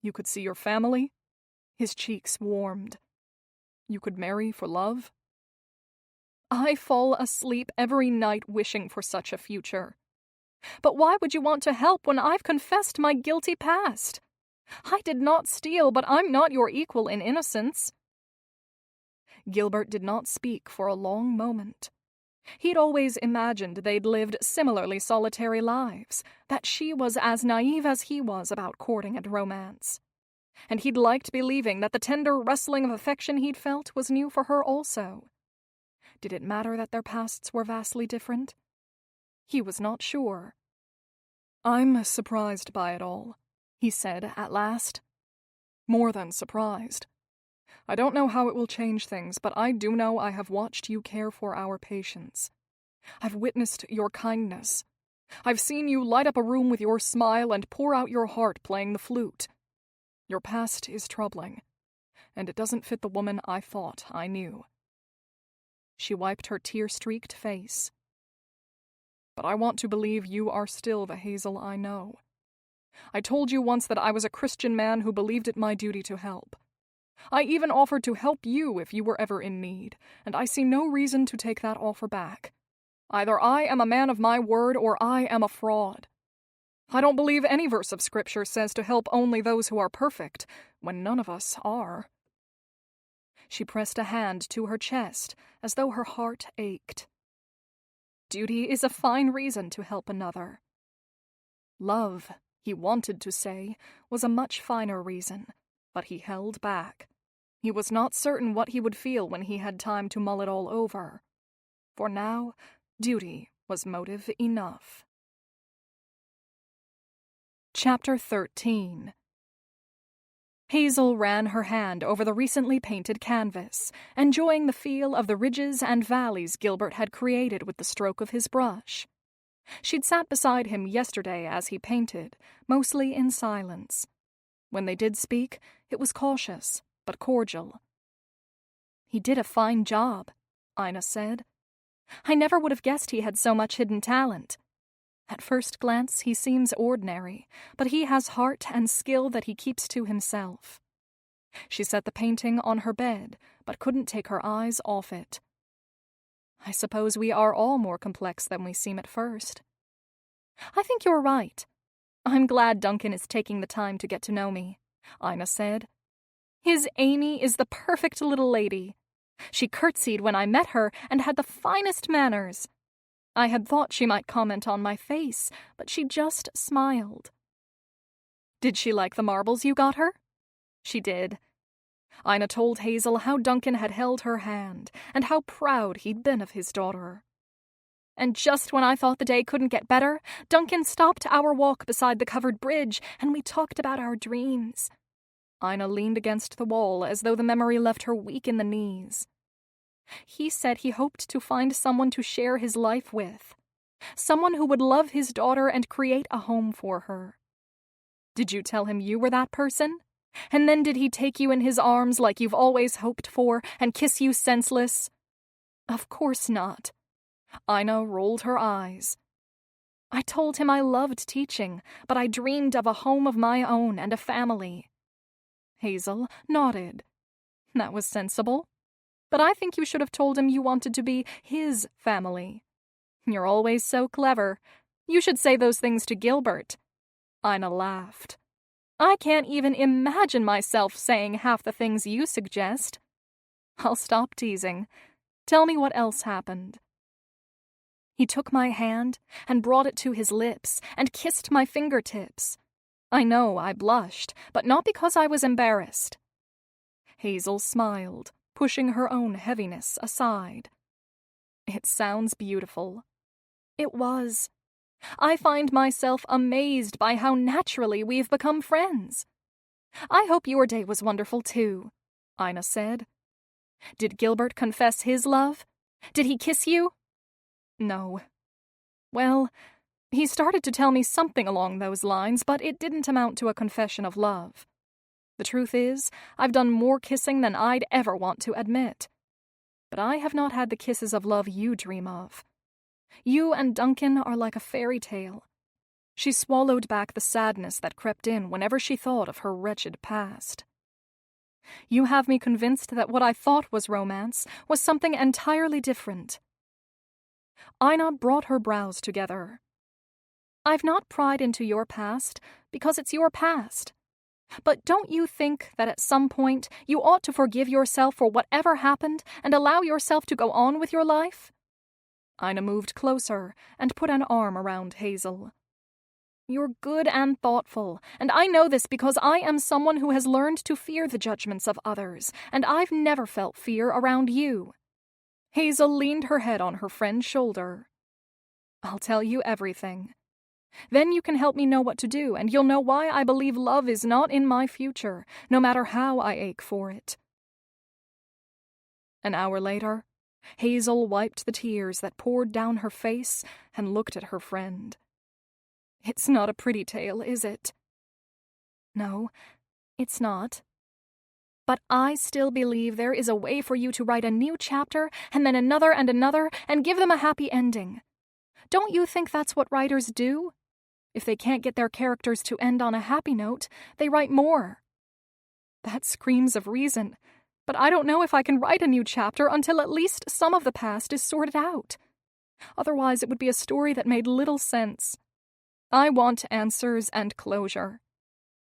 D: You could see your family." His cheeks warmed. "You could marry for love."
C: "I fall asleep every night wishing for such a future. But why would you want to help when I've confessed my guilty past? I did not steal, but I'm not your equal in innocence." Gilbert did not speak for a long moment. He'd always imagined they'd lived similarly solitary lives, that she was as naive as he was about courting and romance. And he'd liked believing that the tender rustling of affection he'd felt was new for her also. Did it matter that their pasts were vastly different? He was not sure.
D: "I'm surprised by it all,"
C: he said at last.
D: "More than surprised. I don't know how it will change things, but I do know I have watched you care for our patients. I've witnessed your kindness. I've seen you light up a room with your smile and pour out your heart playing the flute. Your past is troubling, and it doesn't fit the woman I thought I knew."
C: She wiped her tear-streaked face.
D: "But I want to believe you are still the Hazel I know. I told you once that I was a Christian man who believed it my duty to help. I even offered to help you if you were ever in need, and I see no reason to take that offer back. Either I am a man of my word or I am a fraud. I don't believe any verse of Scripture says to help only those who are perfect, when none of us are."
C: She pressed a hand to her chest, as though her heart ached. Duty is a fine reason to help another. Love, he wanted to say, was a much finer reason, but he held back. He was not certain what he would feel when he had time to mull it all over. For now, duty was motive enough. Chapter 13. Hazel ran her hand over the recently painted canvas, enjoying the feel of the ridges and valleys Gilbert had created with the stroke of his brush. She'd sat beside him yesterday as he painted, mostly in silence. When they did speak, it was cautious, but cordial. "He did a fine job," Ina said. "I never would have guessed he had so much hidden talent. At first glance, he seems ordinary, but he has heart and skill that he keeps to himself. She set the painting on her bed, but couldn't take her eyes off it. I suppose we are all more complex than we seem at first. I think you're right. I'm glad Duncan is taking the time to get to know me, Ina said. His Amy is the perfect little lady. She curtsied when I met her and had the finest manners. I had thought she might comment on my face, but she just smiled. Did she like the marbles you got her? She did. Ina told Hazel how Duncan had held her hand and how proud he'd been of his daughter. And just when I thought the day couldn't get better, Duncan stopped our walk beside the covered bridge and we talked about our dreams. Ina leaned against the wall as though the memory left her weak in the knees. He said he hoped to find someone to share his life with, someone who would love his daughter and create a home for her. Did you tell him you were that person? And then did he take you in his arms like you've always hoped for and kiss you senseless? Of course not. Ina rolled her eyes. I told him I loved teaching, but I dreamed of a home of my own and a family. Hazel nodded. That was sensible. But I think you should have told him you wanted to be his family. You're always so clever. You should say those things to Gilbert. Ina laughed. I can't even imagine myself saying half the things you suggest. I'll stop teasing. Tell me what else happened. He took my hand and brought it to his lips and kissed my fingertips. I know I blushed, but not because I was embarrassed. Hazel smiled, pushing her own heaviness aside. It sounds beautiful. It was. I find myself amazed by how naturally we've become friends. I hope your day was wonderful too, Ina said. Did Gilbert confess his love? Did he kiss you? No. Well, he started to tell me something along those lines, but it didn't amount to a confession of love. The truth is, I've done more kissing than I'd ever want to admit. But I have not had the kisses of love you dream of. You and Duncan are like a fairy tale. She swallowed back the sadness that crept in whenever she thought of her wretched past. You have me convinced that what I thought was romance was something entirely different. Ina brought her brows together. I've not pried into your past because it's your past. But don't you think that at some point you ought to forgive yourself for whatever happened and allow yourself to go on with your life? Ina moved closer and put an arm around Hazel. You're good and thoughtful, and I know this because I am someone who has learned to fear the judgments of others, and I've never felt fear around you. Hazel leaned her head on her friend's shoulder. I'll tell you everything. Then you can help me know what to do, and you'll know why I believe love is not in my future, no matter how I ache for it. An hour later, Hazel wiped the tears that poured down her face and looked at her friend. It's not a pretty tale, is it? No, it's not. But I still believe there is a way for you to write a new chapter, and then another and another, and give them a happy ending. Don't you think that's what writers do? If they can't get their characters to end on a happy note, they write more. That screams of reason, but I don't know if I can write a new chapter until at least some of the past is sorted out. Otherwise, it would be a story that made little sense. I want answers and closure.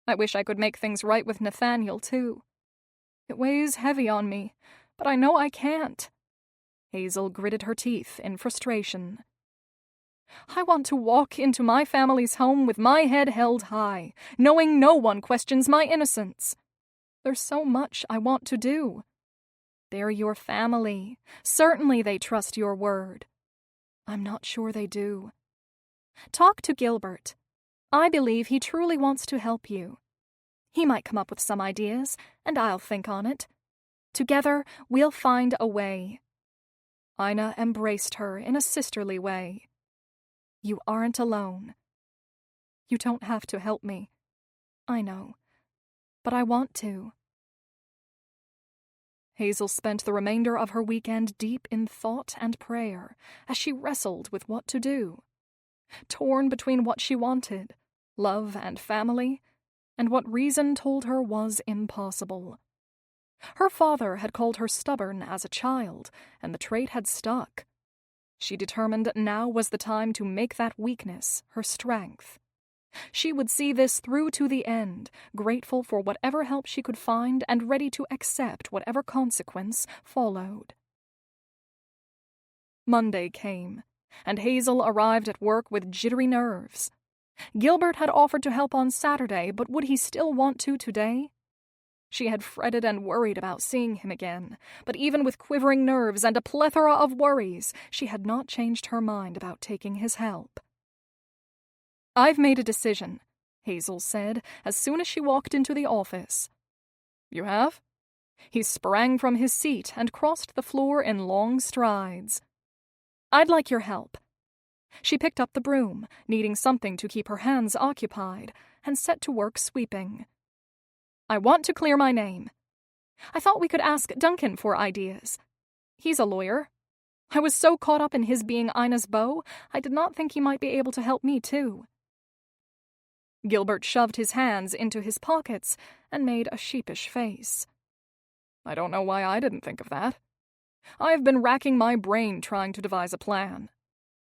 C: I wish I could make things right with Nathaniel, too. It weighs heavy on me, but I know I can't. Hazel gritted her teeth in frustration. I want to walk into my family's home with my head held high, knowing no one questions my innocence. There's so much I want to do. They're your family. Certainly they trust your word. I'm not sure they do. Talk to Gilbert. I believe he truly wants to help you. He might come up with some ideas, and I'll think on it. Together, we'll find a way. Ina embraced her in a sisterly way. You aren't alone. You don't have to help me. I know. But I want to. Hazel spent the remainder of her weekend deep in thought and prayer as she wrestled with what to do. Torn between what she wanted, love and family, and what reason told her was impossible. Her father had called her stubborn as a child, and the trait had stuck. She determined now was the time to make that weakness her strength. She would see this through to the end, grateful for whatever help she could find and ready to accept whatever consequence followed. Monday came, and Hazel arrived at work with jittery nerves. Gilbert had offered to help on Saturday, but would he still want to today? She had fretted and worried about seeing him again, but even with quivering nerves and a plethora of worries, she had not changed her mind about taking his help. "I've made a decision," Hazel said as soon as she walked into the office. "You have?" He sprang from his seat and crossed the floor in long strides. "I'd like your help." She picked up the broom, needing something to keep her hands occupied, and set to work sweeping. "I want to clear my name. I thought we could ask Duncan for ideas. He's a lawyer. I was so caught up in his being Ina's beau, I did not think he might be able to help me too." Gilbert shoved his hands into his pockets and made a sheepish face. "I don't know why I didn't think of that. I've been racking my brain trying to devise a plan.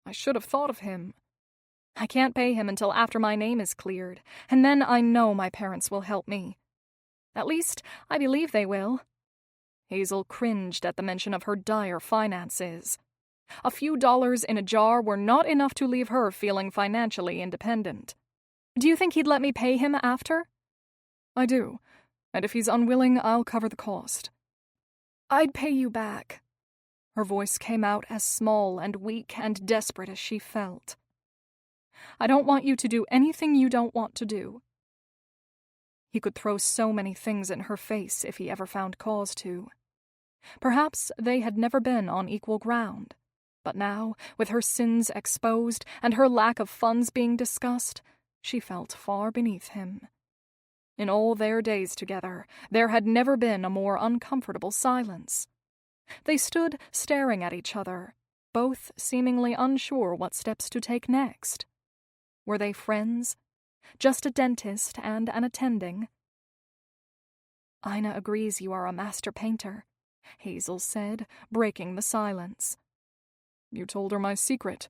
C: I should have thought of him. I can't pay him until after my name is cleared, and then I know my parents will help me. At least, I believe they will." Hazel cringed at the mention of her dire finances. A few dollars in a jar were not enough to leave her feeling financially independent. "Do you think he'd let me pay him after?" "I do, and if he's unwilling, I'll cover the cost." "I'd pay you back." Her voice came out as small and weak and desperate as she felt. "I don't want you to do anything you don't want to do." He could throw so many things in her face if he ever found cause to. Perhaps they had never been on equal ground, but now, with her sins exposed and her lack of funds being discussed, she felt far beneath him. In all their days together, there had never been a more uncomfortable silence. They stood staring at each other, both seemingly unsure what steps to take next. Were they friends? Just a dentist and an attending? "Ina agrees you are a master painter," Hazel said, breaking the silence. "You told her my secret."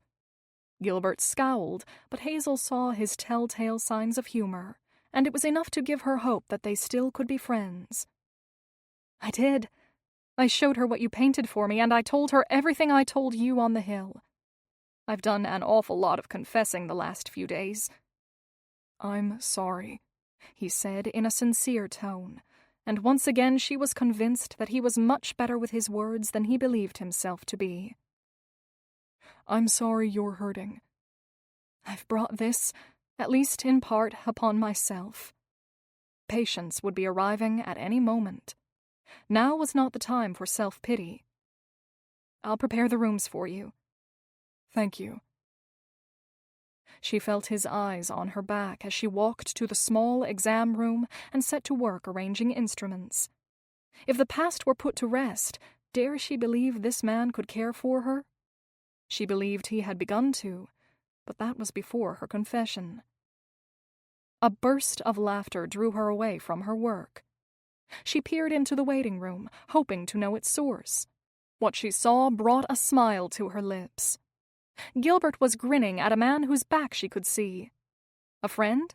C: Gilbert scowled, but Hazel saw his telltale signs of humor, and it was enough to give her hope that they still could be friends. "I did. I showed her what you painted for me, and I told her everything I told you on the hill. I've done an awful lot of confessing the last few days." "I'm sorry," he said in a sincere tone, and once again she was convinced that he was much better with his words than he believed himself to be. "I'm sorry you're hurting. I've brought this, at least in part, upon myself." Patience would be arriving at any moment. Now was not the time for self-pity. "I'll prepare the rooms for you." "Thank you." She felt his eyes on her back as she walked to the small exam room and set to work arranging instruments. If the past were put to rest, dare she believe this man could care for her? She believed he had begun to, but that was before her confession. A burst of laughter drew her away from her work. She peered into the waiting room, hoping to know its source. What she saw brought a smile to her lips. Gilbert was grinning at a man whose back she could see. A friend?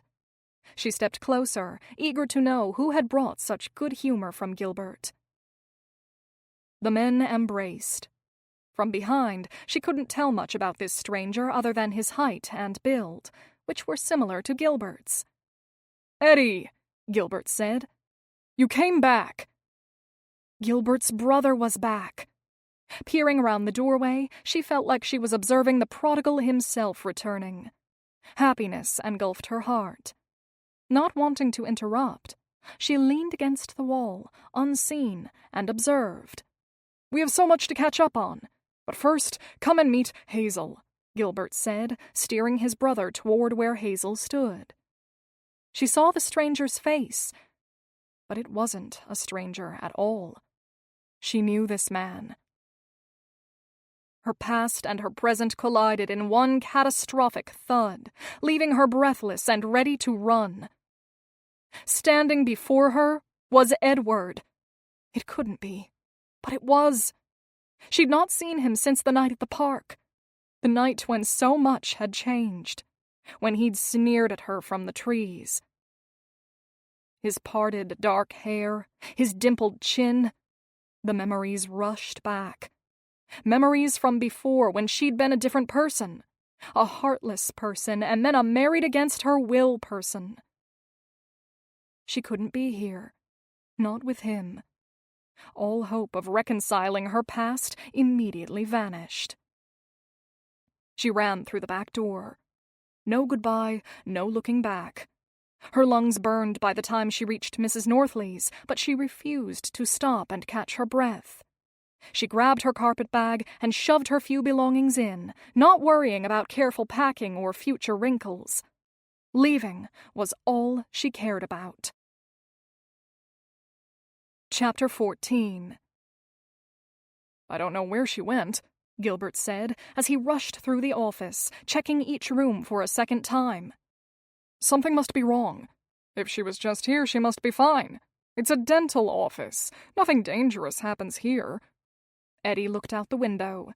C: She stepped closer, eager to know who had brought such good humor from Gilbert. The men embraced. From behind, she couldn't tell much about this stranger other than his height and build, which were similar to Gilbert's. "Eddie," Gilbert said, "you came back." Gilbert's brother was back. Peering around the doorway, she felt like she was observing the prodigal himself returning. Happiness engulfed her heart. Not wanting to interrupt, she leaned against the wall, unseen, and observed. "We have so much to catch up on. But first, come and meet Hazel," Gilbert said, steering his brother toward where Hazel stood. She saw the stranger's face, but it wasn't a stranger at all. She knew this man. Her past and her present collided in one catastrophic thud, leaving her breathless and ready to run. Standing before her was Edward. It couldn't be. But it was. She'd not seen him since the night at the park. The night when so much had changed. When he'd sneered at her from the trees. His parted dark hair, his dimpled chin. The memories rushed back. Memories from before when she'd been a different person. A heartless person, and then a married against her will person. She couldn't be here. Not with him. All hope of reconciling her past immediately vanished. She ran through the back door. No goodbye, no looking back. Her lungs burned by the time she reached Mrs. Northley's, but she refused to stop and catch her breath. She grabbed her carpet bag and shoved her few belongings in, not worrying about careful packing or future wrinkles. Leaving was all she cared about. Chapter 14.
D: I don't know where she went,
C: Gilbert said as he rushed through the office, checking each room for a second time.
D: Something must be wrong. If she was just here, she must be fine. It's a dental office. Nothing dangerous happens here.
C: Eddie looked out the window.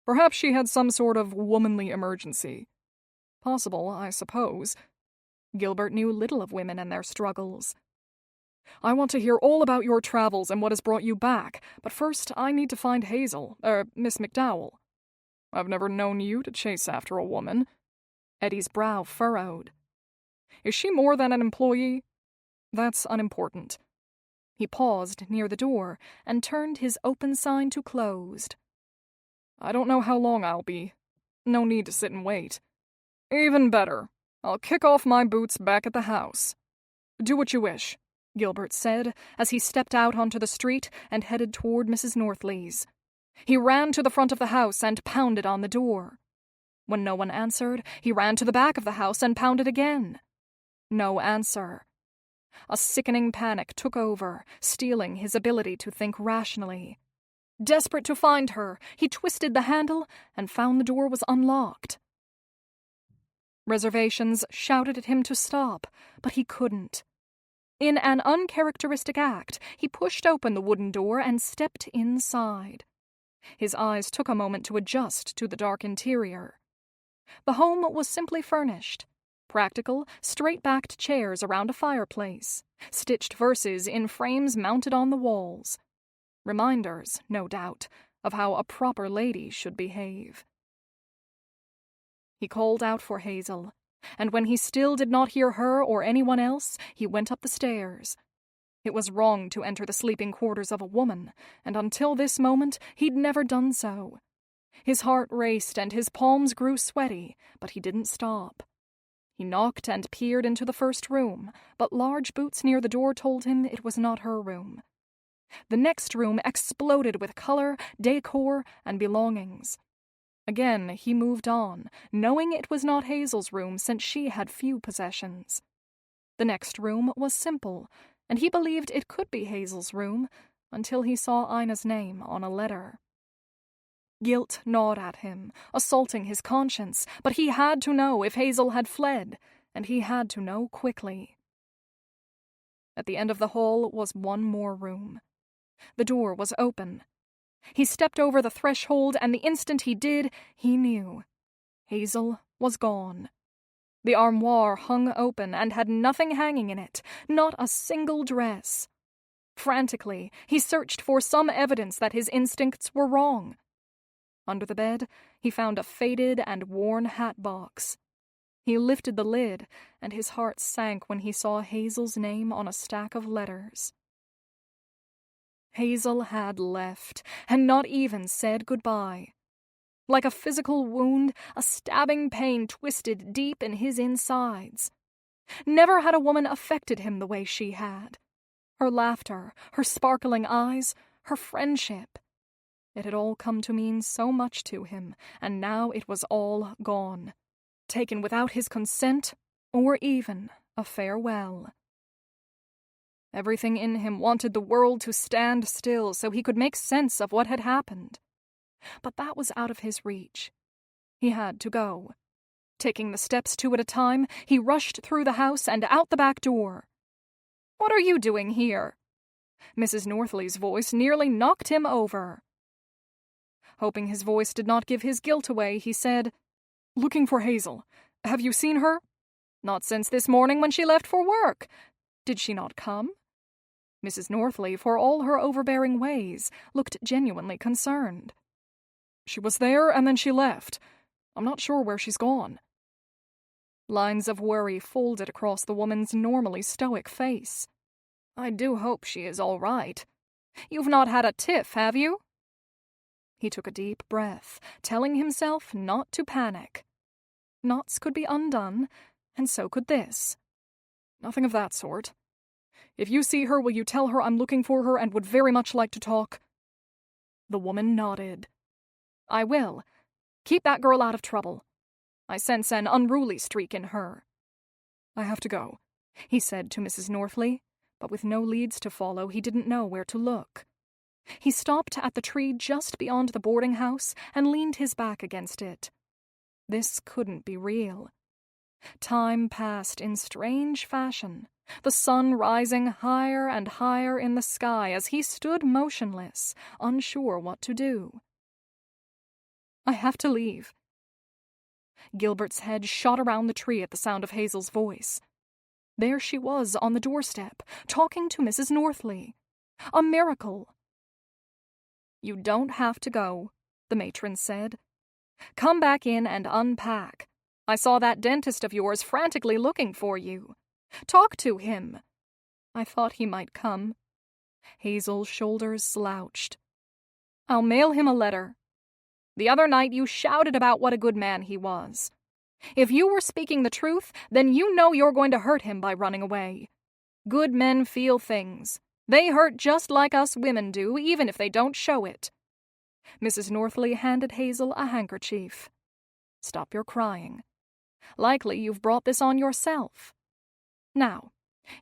D: Perhaps she had some sort of womanly emergency. Possible, I suppose.
C: Gilbert knew little of women and their struggles.
D: I want to hear all about your travels and what has brought you back, but first I need to find Hazel, Miss McDowell. I've never known you to chase after a woman.
C: Eddie's brow furrowed.
D: Is she more than an employee? That's unimportant.
C: He paused near the door and turned his open sign to closed.
D: I don't know how long I'll be. No need to sit and wait. Even better. I'll kick off my boots back at the house. Do what you wish, Gilbert said as he stepped out onto the street and headed toward Mrs. Northley's. He ran to the front of the house and pounded on the door. When no one answered, he ran to the back of the house and pounded again. No answer. A sickening panic took over, stealing his ability to think rationally. Desperate to find her, he twisted the handle and found the door was unlocked. Reservations shouted at him to stop, but he couldn't. In an uncharacteristic act, he pushed open the wooden door and stepped inside. His eyes took a moment to adjust to the dark interior. The home was simply furnished. Practical, straight-backed chairs around a fireplace, stitched verses in frames mounted on the walls. Reminders, no doubt, of how a proper lady should behave. He called out for Hazel, and when he still did not hear her or anyone else, he went up the stairs. It was wrong to enter the sleeping quarters of a woman, and until this moment he'd never done so. His heart raced and his palms grew sweaty, but he didn't stop. He knocked and peered into the first room, but large boots near the door told him it was not her room. The next room exploded with color, decor, and belongings. Again, he moved on, knowing it was not Hazel's room since she had few possessions. The next room was simple, and he believed it could be Hazel's room until he saw Ina's name on a letter. Guilt gnawed at him, assaulting his conscience, but he had to know if Hazel had fled, and he had to know quickly. At the end of the hall was one more room. The door was open. He stepped over the threshold, and the instant he did, he knew. Hazel was gone. The armoire hung open and had nothing hanging in it, not a single dress. Frantically, he searched for some evidence that his instincts were wrong. Under the bed, he found a faded and worn hat box. He lifted the lid, and his heart sank when he saw Hazel's name on a stack of letters. Hazel had left, and not even said goodbye. Like a physical wound, a stabbing pain twisted deep in his insides. Never had a woman affected him the way she had. Her laughter, her sparkling eyes, her friendship. It had all come to mean so much to him, and now it was all gone. Taken without his consent, or even a farewell. Everything in him wanted the world to stand still so he could make sense of what had happened. But that was out of his reach. He had to go. Taking the steps two at a time, he rushed through the house and out the back door. "What are you doing here?"
B: Mrs. Northley's voice nearly knocked him over. Hoping his voice did not give his guilt away, he said,
D: "Looking for Hazel. Have you seen her?"
B: "Not since this morning when she left for work. Did she not come?" Mrs. Northley, for all her overbearing ways, looked genuinely concerned.
D: "She was there and then she left. I'm not sure where she's gone."
B: Lines of worry folded across the woman's normally stoic face. "I do hope she is all right. You've not had a tiff, have you?" He took a deep breath, telling himself not to panic. Knots could be undone, and so could this.
D: "Nothing of that sort. If you see her, will you tell her I'm looking for her and would very much like to talk?"
B: The woman nodded. "I will. Keep that girl out of trouble. I sense an unruly streak in her."
D: "I have to go,"
B: he said to Mrs. Northley, but with no leads to follow, he didn't know where to look. He stopped at the tree just beyond the boarding house and leaned his back against it. This couldn't be real. Time passed in strange fashion, the sun rising higher and higher in the sky as he stood motionless, unsure what to do. "I have to leave." Gilbert's head shot around the tree at the sound of Hazel's voice. There she was on the doorstep, talking to Mrs. Northley. A miracle. "You don't have to go," the matron said. "Come back in and unpack. I saw that dentist of yours frantically looking for you. Talk to him." "I thought he might come." Hazel's shoulders slouched. "I'll mail him a letter. The other night you shouted about what a good man he was. If you were speaking the truth, then you know you're going to hurt him by running away. Good men feel things. They hurt just like us women do, even if they don't show it." Mrs. Northley handed Hazel a handkerchief. "Stop your crying. Likely you've brought this on yourself. Now,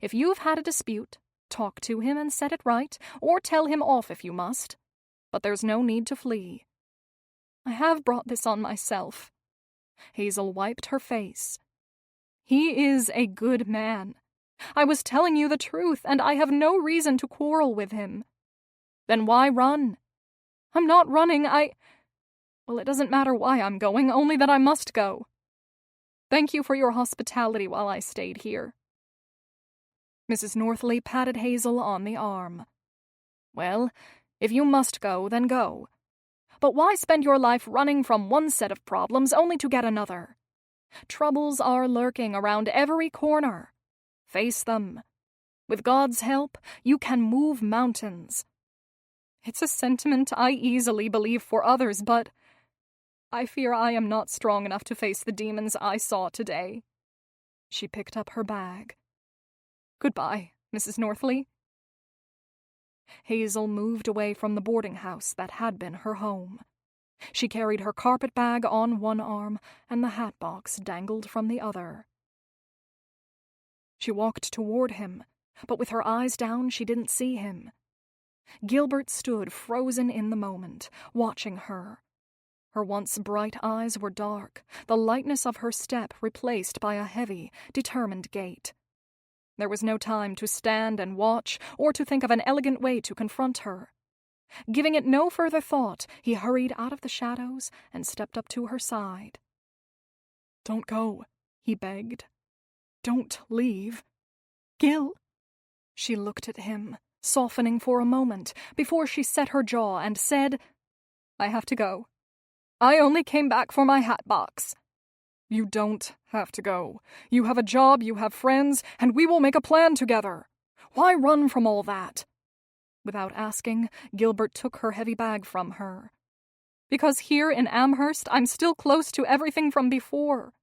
B: if you've had a dispute, talk to him and set it right, or tell him off if you must. But there's no need to flee." "I have brought this on myself." Hazel wiped her face. "He is a good man. I was telling you the truth, and I have no reason to quarrel with him." "Then why run?" "I'm not running, Well, it doesn't matter why I'm going, only that I must go. Thank you for your hospitality while I stayed here." Mrs. Northley patted Hazel on the arm. "Well, if you must go, then go. But why spend your life running from one set of problems only to get another? Troubles are lurking around every corner. Face them. With God's help, you can move mountains." It's a sentiment I easily believe for others, but I fear I am not strong enough to face the demons I saw today. She picked up her bag. "Goodbye, Mrs. Northley." Hazel moved away from the boarding house that had been her home. She carried her carpet bag on one arm, and the hat box dangled from the other. She walked toward him, but with her eyes down she didn't see him. Gilbert stood frozen in the moment, watching her. Her once bright eyes were dark, the lightness of her step replaced by a heavy, determined gait. There was no time to stand and watch, or to think of an elegant way to confront her. Giving it no further thought, he hurried out of the shadows and stepped up to her side.
D: "Don't go," he begged. "Don't leave."
B: "Gil." She looked at him, softening for a moment, before she set her jaw and said, "I have to go. I only came back for my hat box."
D: "You don't have to go. You have a job, you have friends, and we will make a plan together. Why run from all that?"
B: Without asking, Gilbert took her heavy bag from her. "Because here in Amherst, I'm still close to everything from before.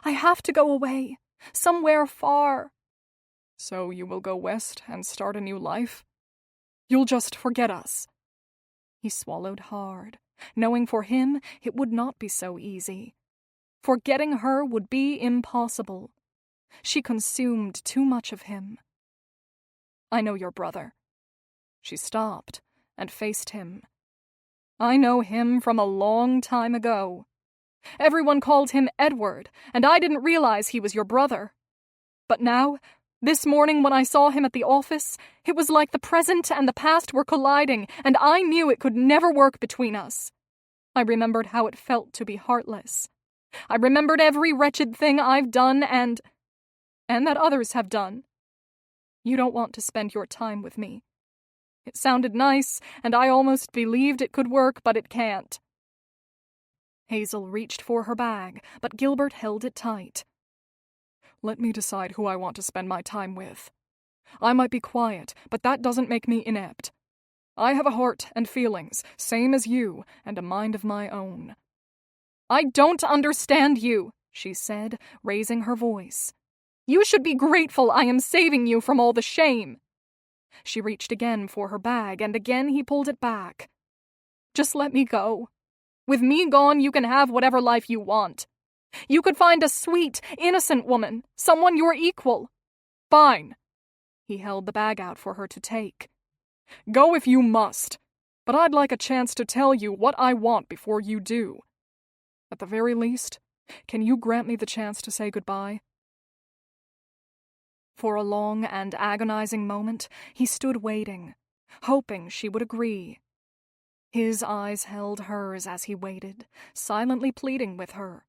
B: I have to go away, somewhere far."
D: "So you will go west and start a new life? You'll just forget us."
B: He swallowed hard, knowing for him it would not be so easy. Forgetting her would be impossible. She consumed too much of him. "I know your brother." She stopped and faced him. "I know him from a long time ago. Everyone called him Edward, and I didn't realize he was your brother. But now,
C: This morning when I saw him at the office, it was like the present and the past were colliding, and I knew it could never work between us. I remembered how it felt to be heartless. I remembered every wretched thing I've done and that others have done. You don't want to spend your time with me. It sounded nice, and I almost believed it could work, but it can't."
A: Hazel reached for her bag, but Gilbert held it tight.
D: "Let me decide who I want to spend my time with. I might be quiet, but that doesn't make me inept. I have a heart and feelings, same as you, and a mind of my own."
C: "I don't understand you," she said, raising her voice. "You should be grateful I am saving you from all the shame."
A: She reached again for her bag, and again he pulled it back.
C: "Just let me go. With me gone, you can have whatever life you want. You could find a sweet, innocent woman, someone your equal."
D: "Fine."
A: He held the bag out for her to take.
D: "Go if you must, but I'd like a chance to tell you what I want before you do. At the very least, can you grant me the chance to say goodbye?"
A: For a long and agonizing moment, he stood waiting, hoping she would agree. His eyes held hers as he waited, silently pleading with her,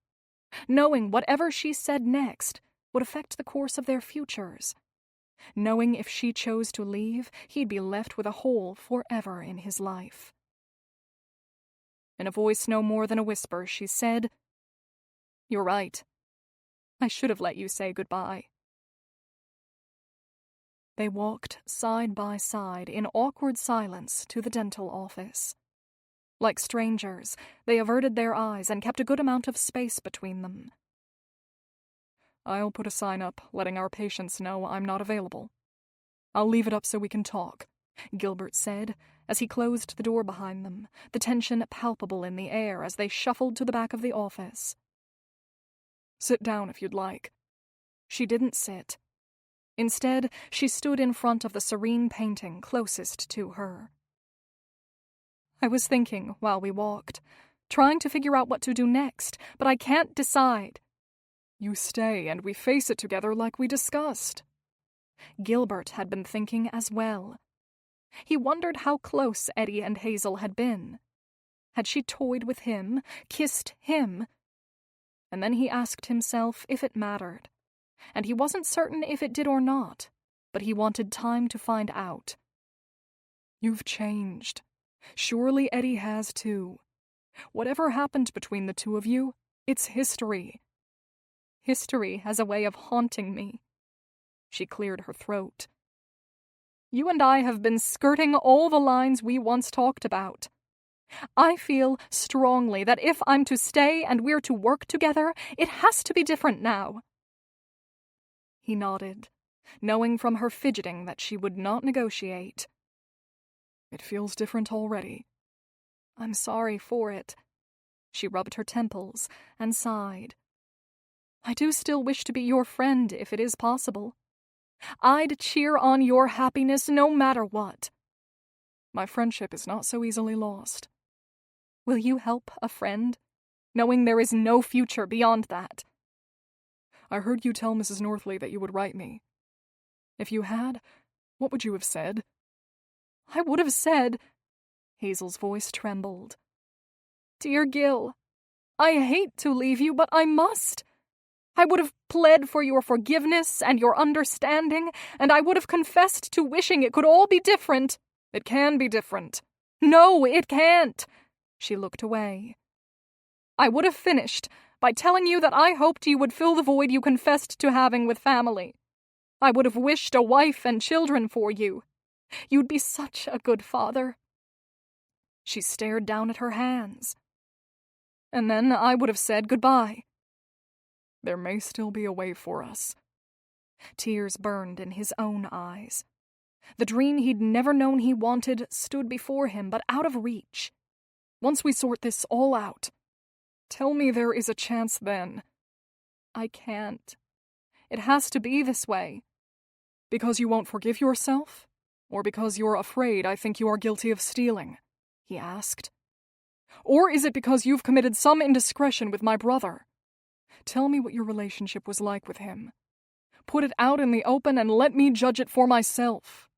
A: knowing whatever she said next would affect the course of their futures, knowing if she chose to leave, he'd be left with a hole forever in his life. In a voice no more than a whisper, she said, "You're right. I should have let you say goodbye." They walked side by side in awkward silence to the dental office. Like strangers, they averted their eyes and kept a good amount of space between them.
D: "I'll put a sign up letting our patients know I'm not available. I'll leave it up so we can talk,"
A: Gilbert said, as he closed the door behind them, the tension palpable in the air as they shuffled to the back of the office.
D: "Sit down if you'd like."
A: She didn't sit. Instead, she stood in front of the serene painting closest to her. "I was thinking while we walked, trying to figure out what to do next, but I can't decide."
D: "You stay and we face it together like we discussed."
A: Gilbert had been thinking as well. He wondered how close Eddie and Hazel had been. Had she toyed with him, kissed him? And then he asked himself if it mattered. And he wasn't certain if it did or not, but he wanted time to find out.
D: "You've changed. Surely Eddie has too. Whatever happened between the two of you, it's history."
A: "History has a way of haunting me." She cleared her throat. "You and I have been skirting all the lines we once talked about. I feel strongly that if I'm to stay and we're to work together, it has to be different now." He nodded, knowing from her fidgeting that she would not negotiate.
D: "It feels different already."
A: "I'm sorry for it." She rubbed her temples and sighed. "I do still wish to be your friend if it is possible. I'd cheer on your happiness no matter what."
D: "My friendship is not so easily lost."
A: "Will you help a friend, knowing there is no future beyond that?"
D: "I heard you tell Mrs. Northley that you would write me. If you had, what would you have said?"
A: "I would have said," Hazel's voice trembled, "Dear Gil, I hate to leave you, but I must. I would have pled for your forgiveness and your understanding, and I would have confessed to wishing it could all be different."
D: "It can be different."
A: "No, it can't." She looked away. "I would have finished by telling you that I hoped you would fill the void you confessed to having with family. I would have wished a wife and children for you. You'd be such a good father." She stared down at her hands. "And then I would have said goodbye."
D: "There may still be a way for us."
A: Tears burned in his own eyes. The dream he'd never known he wanted stood before him, but out of reach.
D: "Once we sort this all out, tell me there is a chance then."
A: "I can't. It has to be this way."
D: "Because you won't forgive yourself? Or because you're afraid I think you are guilty of stealing?" he asked. "Or is it because you've committed some indiscretion with my brother? Tell me what your relationship was like with him. Put it out in the open and let me judge it for myself.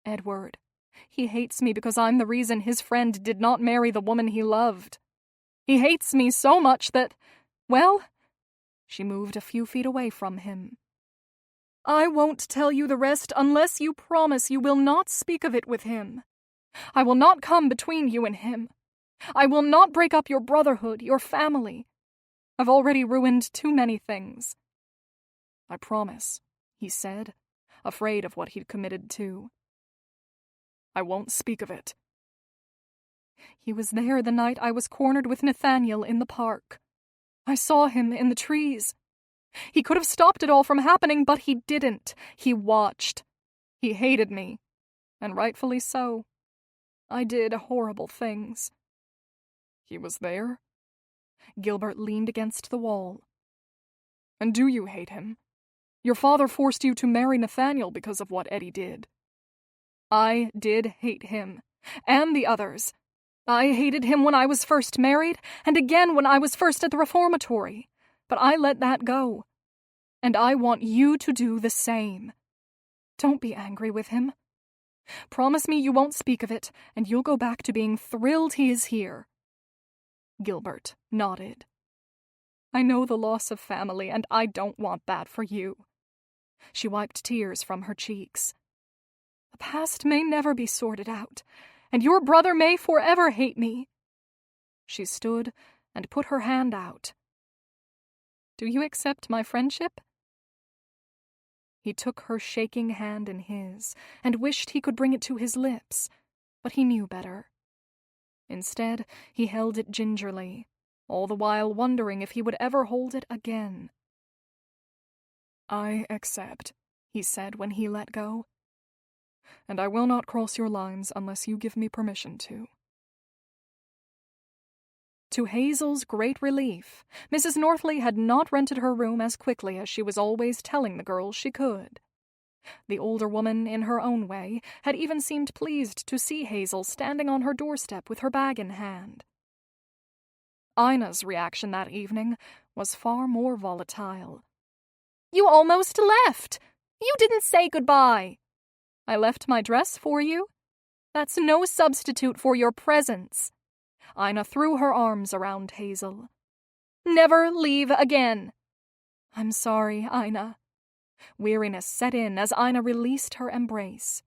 C: Edward, he hates me because I'm the reason his friend did not marry the woman he loved. He hates me so much that, well," she moved a few feet away from him, "I won't tell you the rest unless you promise you will not speak of it with him. I will not come between you and him. I will not break up your brotherhood, your family. I've already ruined too many things."
D: "I promise," he said, afraid of what he'd committed to. "I won't speak of it."
C: "He was there the night I was cornered with Nathaniel in the park. I saw him in the trees. He could have stopped it all from happening, but he didn't. He watched. He hated me, and rightfully so. I did horrible things."
D: "He was there?"
C: Gilbert leaned against the wall.
D: "And do you hate him? Your father forced you to marry Nathaniel because of what Eddie did."
C: "I did hate him, and the others. I hated him when I was first married, and again when I was first at the reformatory. But I let that go. And I want you to do the same. Don't be angry with him. Promise me you won't speak of it, and you'll go back to being thrilled he is here." Gilbert nodded. "I know the loss of family, and I don't want that for you." She wiped tears from her cheeks. "The past may never be sorted out, and your brother may forever hate me." She stood and put her hand out. "Do you accept my friendship?" He took her shaking hand in his and wished he could bring it to his lips, but he knew better. Instead, he held it gingerly, all the while wondering if he would ever hold it again.
D: "I accept," he said when he let go. "And I will not cross your lines unless you give me permission to."
C: To Hazel's great relief, Mrs. Northley had not rented her room as quickly as she was always telling the girls she could. The older woman, in her own way, had even seemed pleased to see Hazel standing on her doorstep with her bag in hand. Ina's reaction that evening was far more volatile. "You almost left! You didn't say goodbye! I left my dress for you. That's no substitute for your presence." Ina threw her arms around Hazel. "Never leave again." "I'm sorry, Ina." Weariness set in as Ina released her embrace.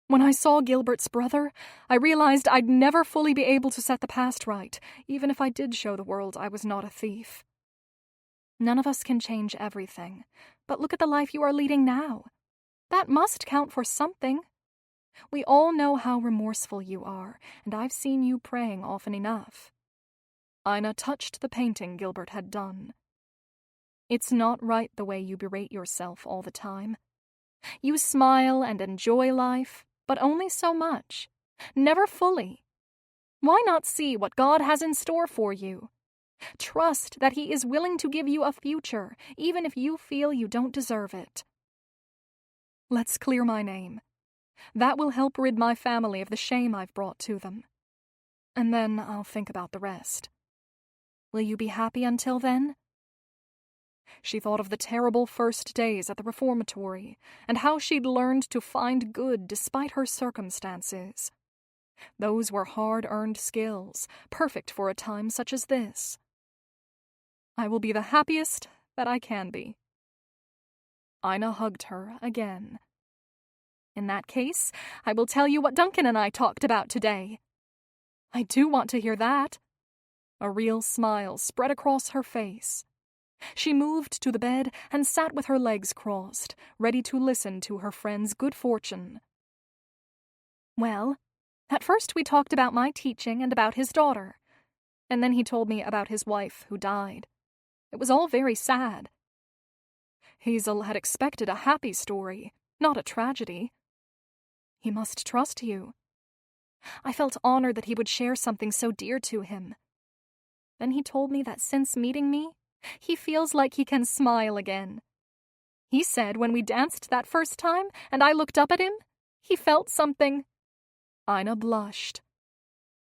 C: "When I saw Gilbert's brother, I realized I'd never fully be able to set the past right, even if I did show the world I was not a thief. None of us can change everything, but look at the life you are leading now. That must count for something. We all know how remorseful you are, and I've seen you praying often enough." Ina touched the painting Gilbert had done. "It's not right the way you berate yourself all the time. You smile and enjoy life, but only so much. Never fully. Why not see what God has in store for you? Trust that He is willing to give you a future, even if you feel you don't deserve it. Let's clear my name. That will help rid my family of the shame I've brought to them. And then I'll think about the rest. Will you be happy until then?" She thought of the terrible first days at the reformatory and how she'd learned to find good despite her circumstances. Those were hard-earned skills, perfect for a time such as this. "I will be the happiest that I can be." Ina hugged her again. "In that case, I will tell you what Duncan and I talked about today." "I do want to hear that." A real smile spread across her face. She moved to the bed and sat with her legs crossed, ready to listen to her friend's good fortune. "Well, at first we talked about my teaching and about his daughter, and then he told me about his wife who died. It was all very sad." Hazel had expected a happy story, not a tragedy. "He must trust you." I felt honored that he would share something so dear to him. Then he told me that since meeting me, he feels like he can smile again. He said when we danced that first time and I looked up at him, he felt something. Ina blushed.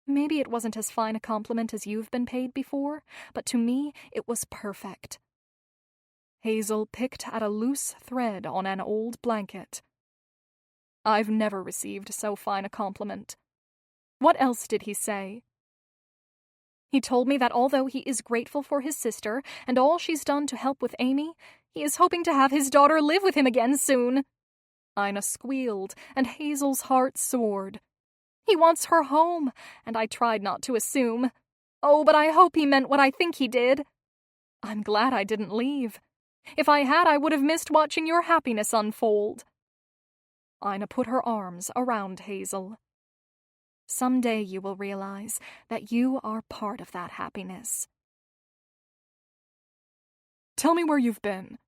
C: Maybe it wasn't as fine a compliment as you've been paid before, but to me it was perfect. Hazel picked at a loose thread on an old blanket. "I've never received so fine a compliment. What else did he say?" "He told me that although he is grateful for his sister and all she's done to help with Amy, he is hoping to have his daughter live with him again soon." Ina squealed, and Hazel's heart soared. "He wants her home, and I tried not to assume. Oh, but I hope he meant what I think he did. I'm glad I didn't leave. If I had, I would have missed watching your happiness unfold." Ina put her arms around Hazel. "Someday you will realize that you are part of that happiness."
D: "Tell me where you've been,"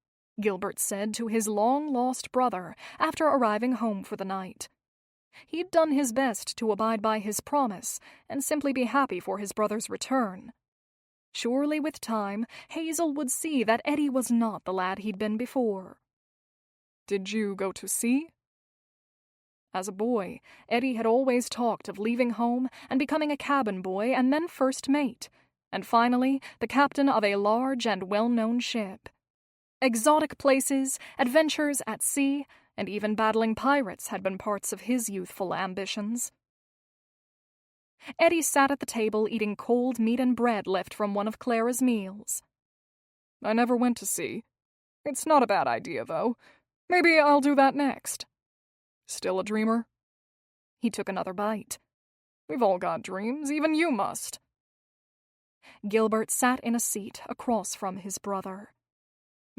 D: Gilbert said to his long-lost brother after arriving home for the night. He'd done his best to abide by his promise and simply be happy for his brother's return. Surely with time, Hazel would see that Eddie was not the lad he'd been before. "Did you go to sea?" As a boy, Eddie had always talked of leaving home and becoming a cabin boy and then first mate, and finally the captain of a large and well-known ship. Exotic places, adventures at sea, and even battling pirates had been parts of his youthful ambitions. Eddie sat at the table eating cold meat and bread left from one of Clara's meals. "I never went to sea. It's not a bad idea, though. Maybe I'll do that next. Still a dreamer?" He took another bite. "We've all got dreams, even you must." Gilbert sat in a seat across from his brother.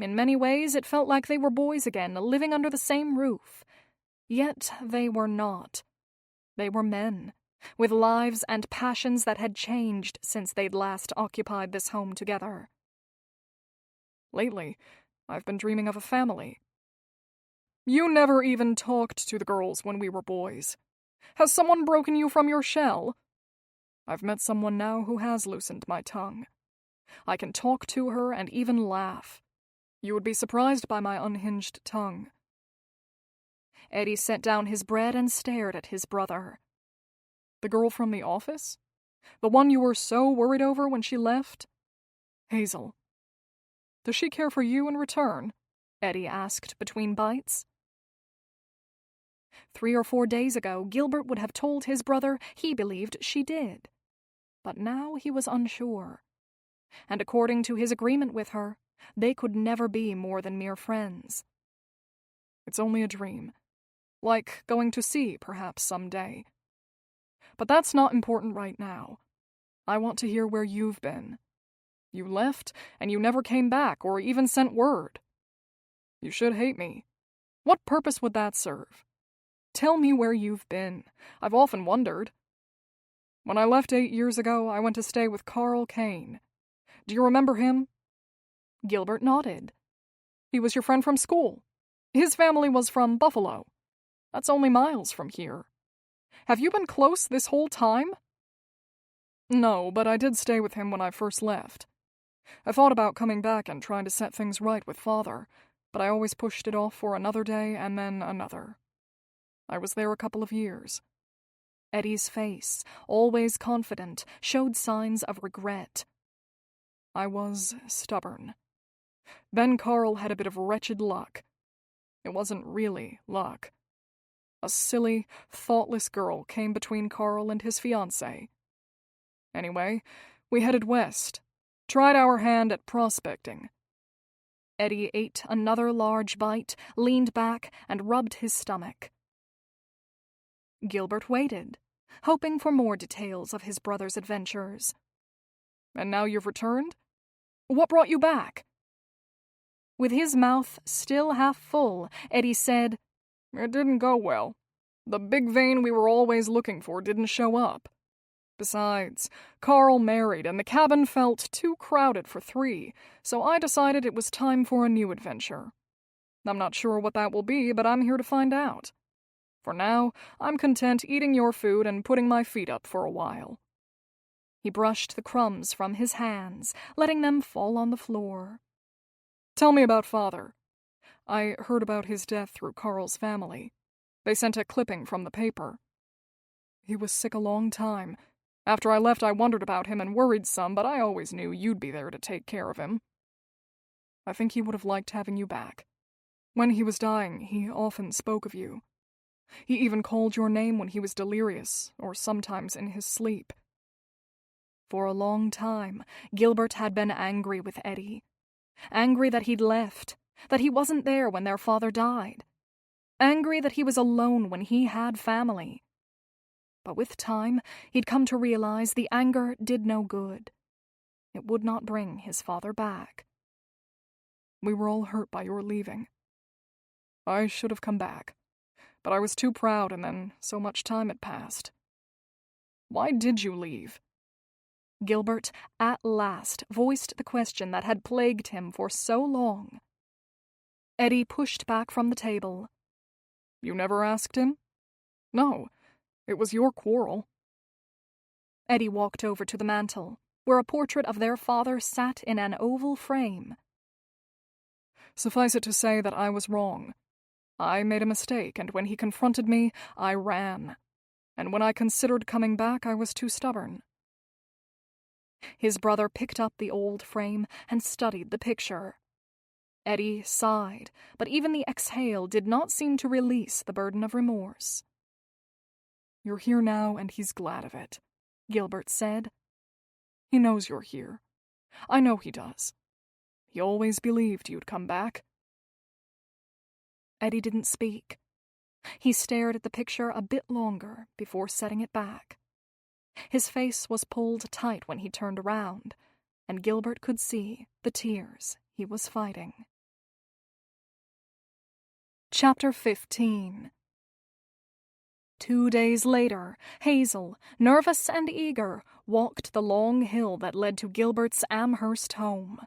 D: In many ways, it felt like they were boys again, living under the same roof. Yet they were not. They were men, with lives and passions that had changed since they'd last occupied this home together. "Lately, I've been dreaming of a family." "You never even talked to the girls when we were boys. Has someone broken you from your shell?" "I've met someone now who has loosened my tongue. I can talk to her and even laugh. You would be surprised by my unhinged tongue." Eddie set down his bread and stared at his brother. "The girl from the office? The one you were so worried over when she left? Hazel. Does she care for you in return?" Eddie asked between bites. 3 or 4 days ago, Gilbert would have told his brother he believed she did. But now he was unsure. And according to his agreement with her, they could never be more than mere friends. "It's only a dream. Like going to sea, perhaps, someday. But that's not important right now. I want to hear where you've been. You left, and you never came back or even sent word. You should hate me. What purpose would that serve? Tell me where you've been. I've often wondered. When I left 8 years ago, I went to stay with Carl Kane. Do you remember him?" Gilbert nodded. "He was your friend from school. His family was from Buffalo. That's only miles from here. Have you been close this whole time?" "No, but I did stay with him when I first left. I thought about coming back and trying to set things right with Father, but I always pushed it off for another day and then another. I was there a couple of years." Eddie's face, always confident, showed signs of regret. "I was stubborn. Then Carl had a bit of wretched luck. It wasn't really luck. A silly, thoughtless girl came between Carl and his fiancée. Anyway, we headed west, tried our hand at prospecting." Eddie ate another large bite, leaned back, and rubbed his stomach. Gilbert waited, hoping for more details of his brother's adventures. "And now you've returned? What brought you back?" With his mouth still half full, Eddie said, "It didn't go well. The big vein we were always looking for didn't show up. Besides, Carl married and the cabin felt too crowded for 3, so I decided it was time for a new adventure. I'm not sure what that will be, but I'm here to find out. For now, I'm content eating your food and putting my feet up for a while." He brushed the crumbs from his hands, letting them fall on the floor. "Tell me about Father. I heard about his death through Carl's family. They sent a clipping from the paper. He was sick a long time. After I left, I wondered about him and worried some, but I always knew you'd be there to take care of him." I think he would have liked having you back. When he was dying, he often spoke of you. He even called your name when he was delirious, or sometimes in his sleep.
A: For a long time, Gilbert had been angry with Eddie. Angry that he'd left, that he wasn't there when their father died. Angry that he was alone when he had family. But with time, he'd come to realize the anger did no good. It would not bring his father back.
D: We were all hurt by your leaving. I should have come back, but I was too proud and then so much time had passed. Why did you leave?
A: Gilbert, at last, voiced the question that had plagued him for so long. Eddie pushed back from the table.
D: You never asked him? No, it was your quarrel.
A: Eddie walked over to the mantel, where a portrait of their father sat in an oval frame.
D: Suffice it to say that I was wrong. I made a mistake, and when he confronted me, I ran. And when I considered coming back, I was too stubborn.
A: His brother picked up the old frame and studied the picture. Eddie sighed, but even the exhale did not seem to release the burden of remorse.
D: You're here now, and he's glad of it, Gilbert said. He knows you're here. I know he does. He always believed you'd come back.
A: Eddie didn't speak. He stared at the picture a bit longer before setting it back. His face was pulled tight when he turned around, and Gilbert could see the tears he was fighting. Chapter 15. 2 days later, Hazel, nervous and eager, walked the long hill that led to Gilbert's Amherst home.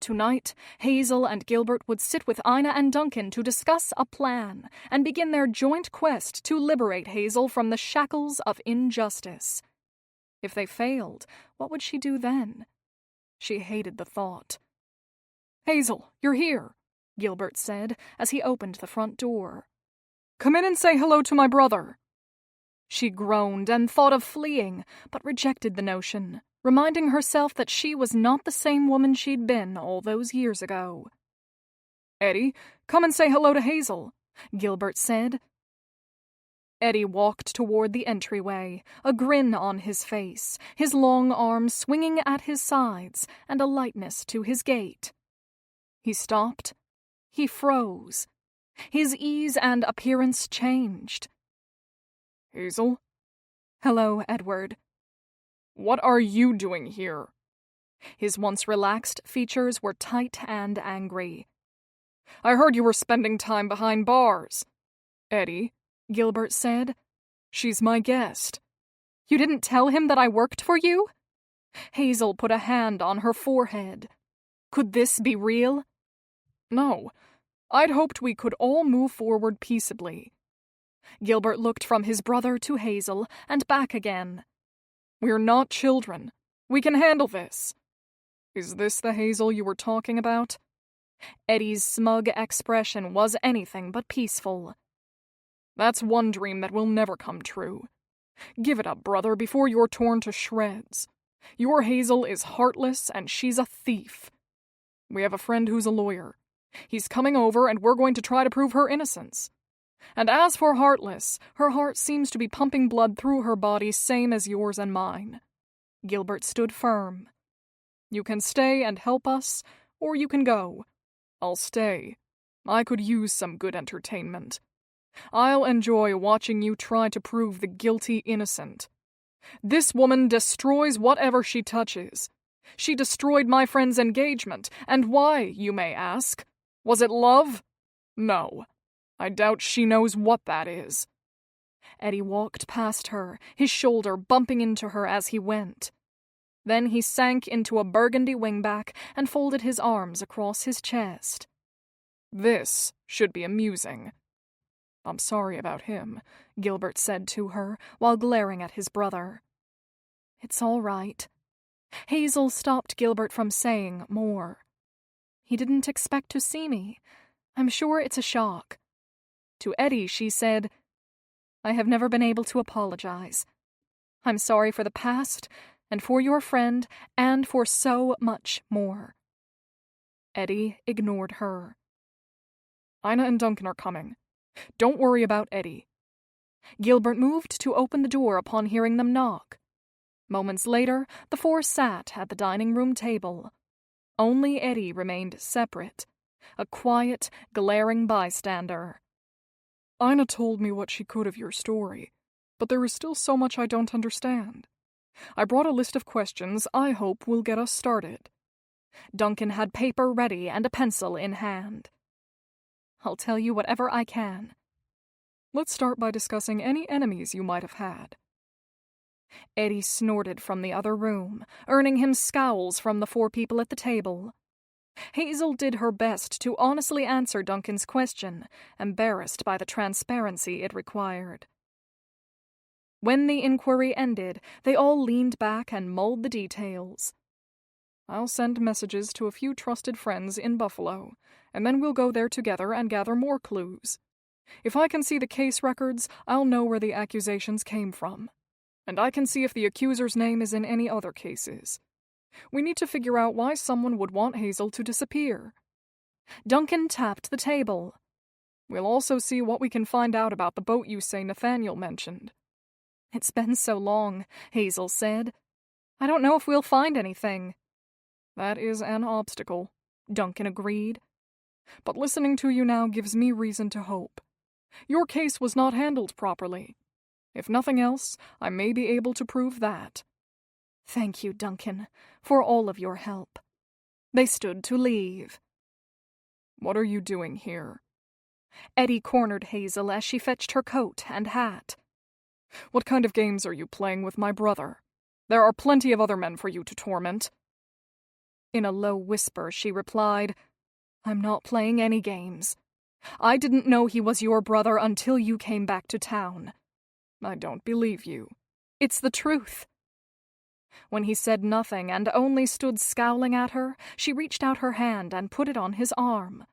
A: Tonight, Hazel and Gilbert would sit with Ina and Duncan to discuss a plan and begin their joint quest to liberate Hazel from the shackles of injustice. If they failed, what would she do then? She hated the thought.
D: Hazel, you're here,
A: Gilbert said as he opened the front door.
D: Come in and say hello to my brother.
A: She groaned and thought of fleeing, but rejected the notion, reminding herself that she was not the same woman she'd been all those years ago.
D: Eddie, come and say hello to Hazel,
A: Gilbert said. Eddie walked toward the entryway, a grin on his face, his long arms swinging at his sides, and a lightness to his gait. He stopped. He froze. His ease and appearance changed.
D: Hazel?
A: Hello, Edward.
D: What are you doing here?
A: His once relaxed features were tight and angry.
D: I heard you were spending time behind bars. Eddie,
A: Gilbert said.
D: She's my guest.
A: You didn't tell him that I worked for you? Hazel put a hand on her forehead. Could this be real?
D: No. I'd hoped we could all move forward peaceably.
A: Gilbert looked from his brother to Hazel and back again.
D: We're not children. We can handle this. Is this the Hazel you were talking about?
A: Eddie's smug expression was anything but peaceful.
D: That's one dream that will never come true. Give it up, brother, before you're torn to shreds. Your Hazel is heartless and she's a thief. We have a friend who's a lawyer. He's coming over and we're going to try to prove her innocence. And as for Heartless, her heart seems to be pumping blood through her body same as yours and mine.
A: Gilbert stood firm.
D: You can stay and help us, or you can go. I'll stay. I could use some good entertainment. I'll enjoy watching you try to prove the guilty innocent. This woman destroys whatever she touches. She destroyed my friend's engagement, and why, you may ask? Was it love? No. I doubt she knows what that is.
A: Eddie walked past her, his shoulder bumping into her as he went. Then he sank into a burgundy wingback and folded his arms across his chest.
D: This should be amusing. I'm sorry about him,
A: Gilbert said to her while glaring at his brother. It's all right. Hazel stopped Gilbert from saying more. He didn't expect to see me. I'm sure it's a shock. To Eddie, she said, I have never been able to apologize. I'm sorry for the past, and for your friend, and for so much more.
C: Eddie ignored her.
D: Ina and Duncan are coming. Don't worry about Eddie.
C: Gilbert moved to open the door upon hearing them knock. Moments later, the four sat at the dining room table. Only Eddie remained separate, a quiet, glaring bystander.
D: Ina told me what she could of your story, but there is still so much I don't understand. I brought a list of questions I hope will get us started.
C: Duncan had paper ready and a pencil in hand. I'll tell you whatever I can.
D: Let's start by discussing any enemies you might have had.
C: Eddie snorted from the other room, earning him scowls from the four people at the table. Hazel did her best to honestly answer Duncan's question, embarrassed by the transparency it required. When the inquiry ended, they all leaned back and mulled the details.
D: I'll send messages to a few trusted friends in Buffalo, and then we'll go there together and gather more clues. If I can see the case records, I'll know where the accusations came from. And I can see if the accuser's name is in any other cases. We need to figure out why someone would want Hazel to disappear.
C: Duncan tapped the table.
D: We'll also see what we can find out about the boat you say Nathaniel mentioned.
C: It's been so long, Hazel said. I don't know if we'll find anything.
D: That is an obstacle, Duncan agreed. But listening to you now gives me reason to hope. Your case was not handled properly. If nothing else, I may be able to prove that.
C: Thank you, Duncan, for all of your help. They stood to leave.
D: What are you doing here?
C: Eddie cornered Hazel as she fetched her coat and hat.
D: What kind of games are you playing with my brother? There are plenty of other men for you to torment.
C: In a low whisper, she replied, I'm not playing any games. I didn't know he was your brother until you came back to town.
D: I don't believe you.
C: It's the truth. When he said nothing and only stood scowling at her, she reached out her hand and put it on his arm.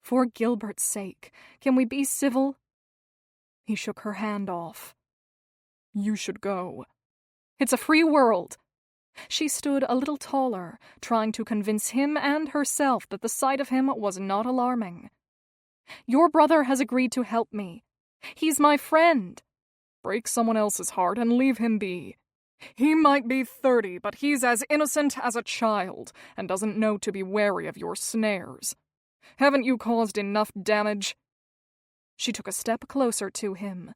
C: For Gilbert's sake, can we be civil? He shook her hand off.
D: You should go.
C: It's a free world. She stood a little taller, trying to convince him and herself that the sight of him was not alarming. Your brother has agreed to help me. He's my friend.
D: Break someone else's heart and leave him be. He might be 30, but he's as innocent as a child, and doesn't know to be wary of your snares. Haven't you caused enough damage?
C: She took a step closer to him.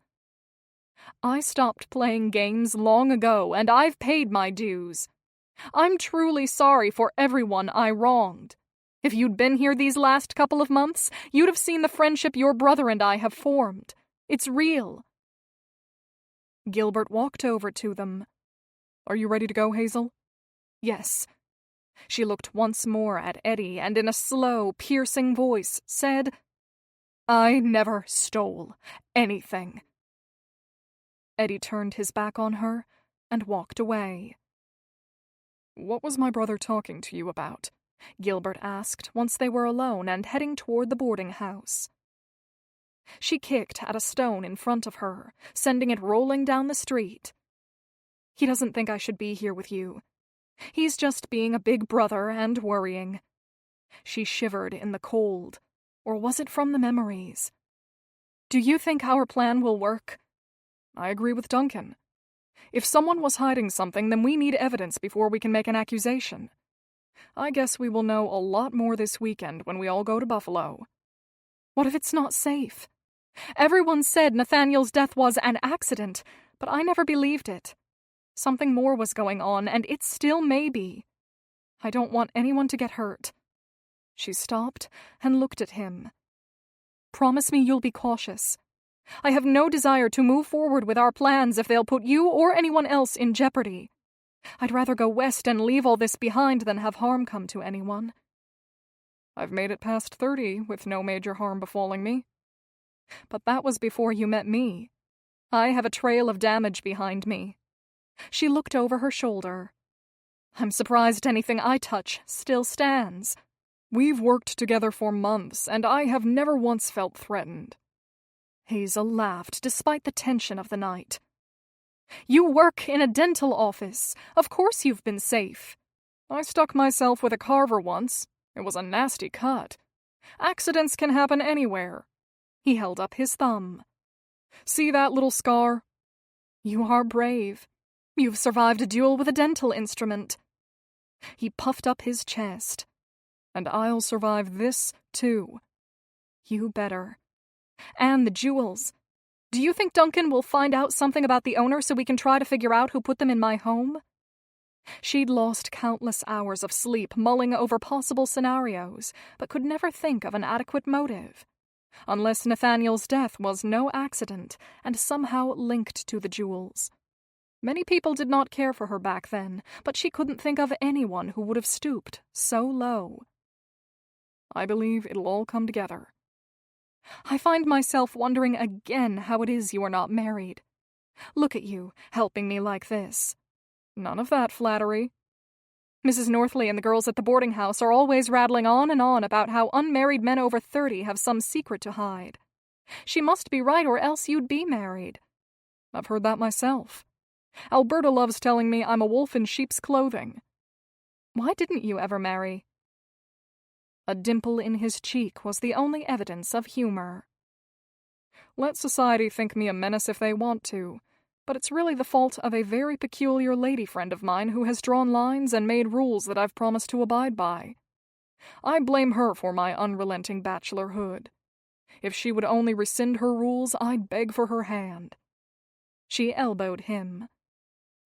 C: I stopped playing games long ago, and I've paid my dues. I'm truly sorry for everyone I wronged. If you'd been here these last couple of months, you'd have seen the friendship your brother and I have formed. It's real. Gilbert walked over to them.
D: Are you ready to go, Hazel?
C: Yes. She looked once more at Eddie and in a slow, piercing voice said, I never stole anything. Eddie turned his back on her and walked away.
D: What was my brother talking to you about?
C: Gilbert asked once they were alone and heading toward the boarding house. She kicked at a stone in front of her, sending it rolling down the street. He doesn't think I should be here with you. He's just being a big brother and worrying. She shivered in the cold. Or was it from the memories? Do you think our plan will work?
D: I agree with Duncan. If someone was hiding something, then we need evidence before we can make an accusation. I guess we will know a lot more this weekend when we all go to Buffalo.
C: What if it's not safe? Everyone said Nathaniel's death was an accident, but I never believed it. Something more was going on, and it still may be. I don't want anyone to get hurt. She stopped and looked at him. Promise me you'll be cautious. I have no desire to move forward with our plans if they'll put you or anyone else in jeopardy. I'd rather go west and leave all this behind than have harm come to anyone.
D: I've made it past 30 with no major harm befalling me.
C: But that was before you met me. I have a trail of damage behind me. She looked over her shoulder. I'm surprised anything I touch still stands.
D: We've worked together for months, and I have never once felt threatened.
C: Hazel laughed despite the tension of the night. You work in a dental office. Of course you've been safe.
D: I stuck myself with a carver once. It was a nasty cut. Accidents can happen anywhere. He held up his thumb. See that little scar?
C: You are brave. You've survived a duel with a dental instrument. He puffed up his chest.
D: And I'll survive this, too.
C: You better. And the jewels. Do you think Duncan will find out something about the owner so we can try to figure out who put them in my home? She'd lost countless hours of sleep mulling over possible scenarios, but could never think of an adequate motive. Unless Nathaniel's death was no accident and somehow linked to the jewels. Many people did not care for her back then, but she couldn't think of anyone who would have stooped so low.
D: I believe it'll all come together.
C: I find myself wondering again how it is you are not married. Look at you, helping me like this.
D: None of that flattery.
C: Mrs. Northley and the girls at the boarding house are always rattling on and on about how unmarried men over 30 have some secret to hide. She must be right, or else you'd be married.
D: I've heard that myself. Alberta loves telling me I'm a wolf in sheep's clothing.
C: Why didn't you ever marry? A dimple in his cheek was the only evidence of humor.
D: Let society think me a menace if they want to, but it's really the fault of a very peculiar lady friend of mine who has drawn lines and made rules that I've promised to abide by. I blame her for my unrelenting bachelorhood. If she would only rescind her rules, I'd beg for her hand.
C: She elbowed him.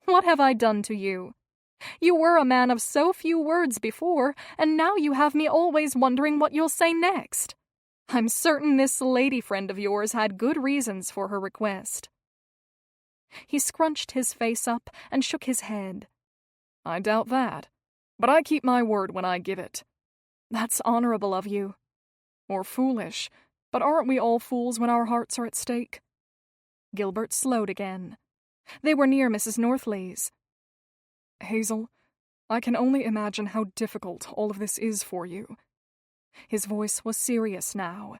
C: What have I done to you? You were a man of so few words before, and now you have me always wondering what you'll say next. I'm certain this lady friend of yours had good reasons for her request. He scrunched his face up and shook his head.
D: I doubt that, but I keep my word when I give it.
C: That's honorable of you.
D: Or foolish, but aren't we all fools when our hearts are at stake?
C: Gilbert slowed again. They were near Mrs. Northley's.
D: Hazel, I can only imagine how difficult all of this is for you.
C: His voice was serious now.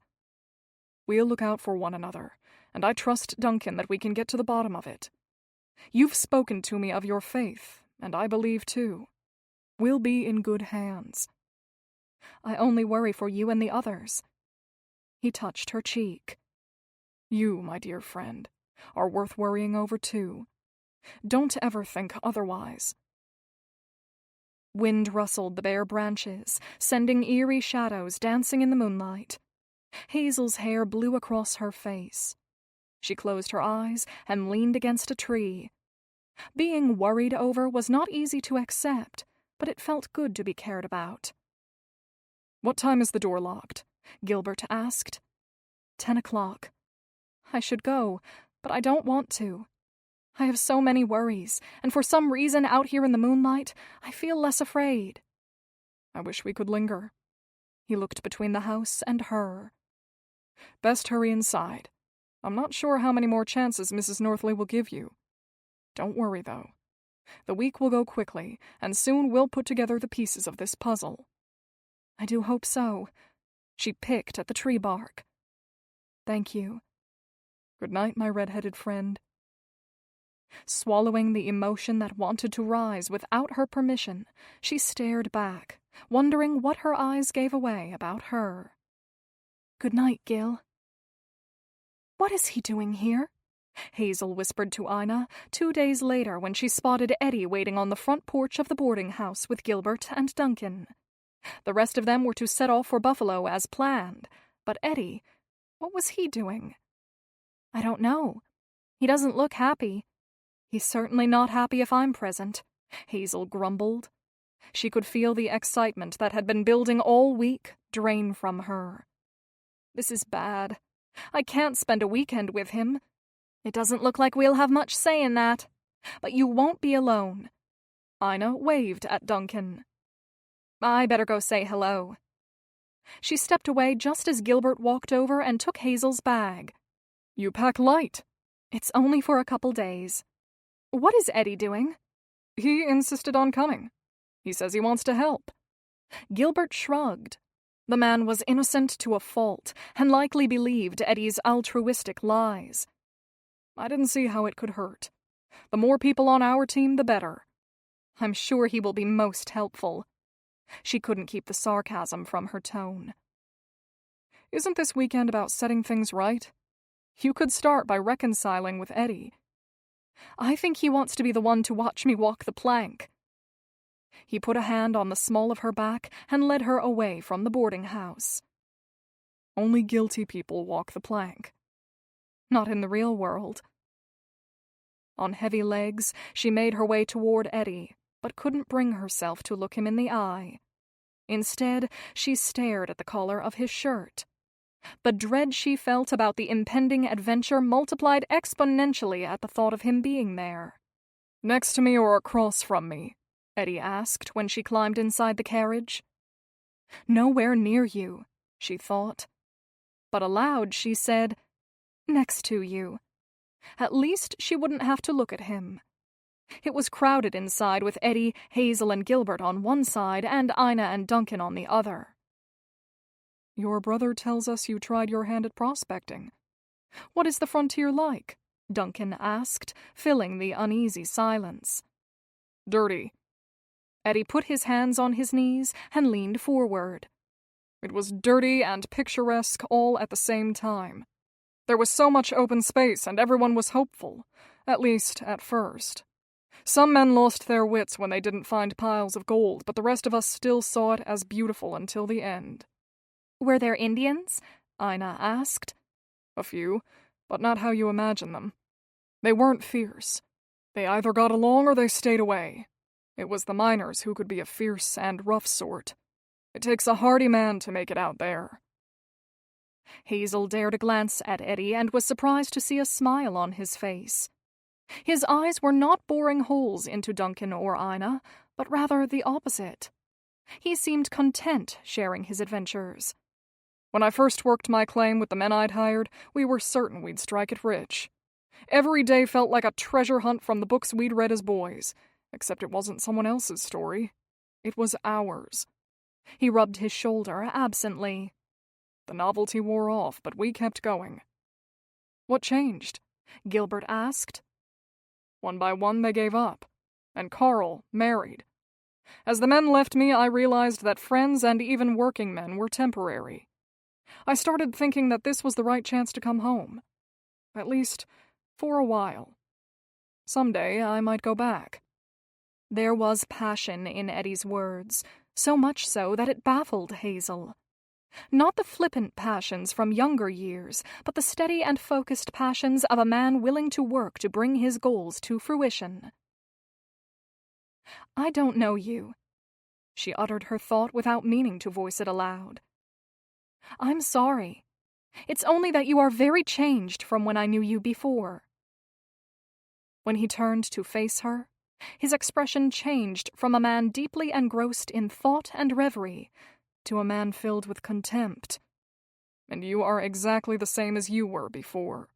D: We'll look out for one another, and I trust Duncan that we can get to the bottom of it. You've spoken to me of your faith, and I believe too. We'll be in good hands.
C: I only worry for you and the others. He touched her cheek.
D: You, my dear friend, are worth worrying over too. Don't ever think otherwise.
C: Wind rustled the bare branches, sending eerie shadows dancing in the moonlight. Hazel's hair blew across her face. She closed her eyes and leaned against a tree. Being worried over was not easy to accept, but it felt good to be cared about.
D: What time is the door locked?
C: Gilbert asked. 10 o'clock. I should go, but I don't want to. I have so many worries, and for some reason out here in the moonlight, I feel less afraid.
D: I wish we could linger.
C: He looked between the house and her.
D: Best hurry inside. I'm not sure how many more chances Mrs. Northley will give you. Don't worry, though. The week will go quickly, and soon we'll put together the pieces of this puzzle.
C: I do hope so. She picked at the tree bark. Thank you.
D: Good night, my red-headed friend.
C: Swallowing the emotion that wanted to rise without her permission, she stared back, wondering what her eyes gave away about her. Good night, Gil. What is he doing here? Hazel whispered to Ina 2 days later when she spotted Eddie waiting on the front porch of the boarding house with Gilbert and Duncan. The rest of them were to set off for Buffalo as planned, but Eddie, what was he doing? I don't know. He doesn't look happy. He's certainly not happy if I'm present, Hazel grumbled. She could feel the excitement that had been building all week drain from her. This is bad. I can't spend a weekend with him. It doesn't look like we'll have much say in that. But you won't be alone. Ina waved at Duncan. I better go say hello. She stepped away just as Gilbert walked over and took Hazel's bag.
D: You pack light.
C: It's only for a couple days. What is Eddie doing?
D: He insisted on coming. He says he wants to help.
C: Gilbert shrugged. The man was innocent to a fault, and likely believed Eddie's altruistic lies.
D: I didn't see how it could hurt. The more people on our team, the better.
C: I'm sure he will be most helpful. She couldn't keep the sarcasm from her tone.
D: Isn't this weekend about setting things right? You could start by reconciling with Eddie.
C: I think he wants to be the one to watch me walk the plank. He put a hand on the small of her back and led her away from the boarding house.
D: Only guilty people walk the plank.
C: Not in the real world. On heavy legs, she made her way toward Eddie, but couldn't bring herself to look him in the eye. Instead, she stared at the collar of his shirt. The dread she felt about the impending adventure multiplied exponentially at the thought of him being there.
D: Next to me or across from me?
C: Eddie asked when she climbed inside the carriage. Nowhere near you, she thought. But aloud she said, next to you. At least she wouldn't have to look at him. It was crowded inside with Eddie, Hazel, and Gilbert on one side and Ina and Duncan on the other.
D: Your brother tells us you tried your hand at prospecting.
C: What is the frontier like? Duncan asked, filling the uneasy silence.
D: Dirty.
C: Eddie put his hands on his knees and leaned forward.
D: It was dirty and picturesque all at the same time. There was so much open space and everyone was hopeful, at least at first. Some men lost their wits when they didn't find piles of gold, but the rest of us still saw it as beautiful until the end.
C: Were there Indians? Ina asked.
D: A few, but not how you imagine them. They weren't fierce. They either got along or they stayed away. It was the miners who could be a fierce and rough sort. It takes a hardy man to make it out there.
C: Hazel dared a glance at Eddie and was surprised to see a smile on his face. His eyes were not boring holes into Duncan or Ina, but rather the opposite. He seemed content sharing his adventures.
D: When I first worked my claim with the men I'd hired, we were certain we'd strike it rich. Every day felt like a treasure hunt from the books we'd read as boys, except it wasn't someone else's story. It was ours.
C: He rubbed his shoulder absently.
D: The novelty wore off, but we kept going. What changed?
C: Gilbert asked.
D: One by one they gave up, and Carl married. As the men left me, I realized that friends and even working men were temporary. I started thinking that this was the right chance to come home. At least, for a while. Someday I might go back.
C: There was passion in Eddie's words, so much so that it baffled Hazel. Not the flippant passions from younger years, but the steady and focused passions of a man willing to work to bring his goals to fruition. I don't know you. She uttered her thought without meaning to voice it aloud. I'm sorry. It's only that you are very changed from when I knew you before. When he turned to face her, his expression changed from a man deeply engrossed in thought and reverie to a man filled with contempt.
D: And you are exactly the same as you were before.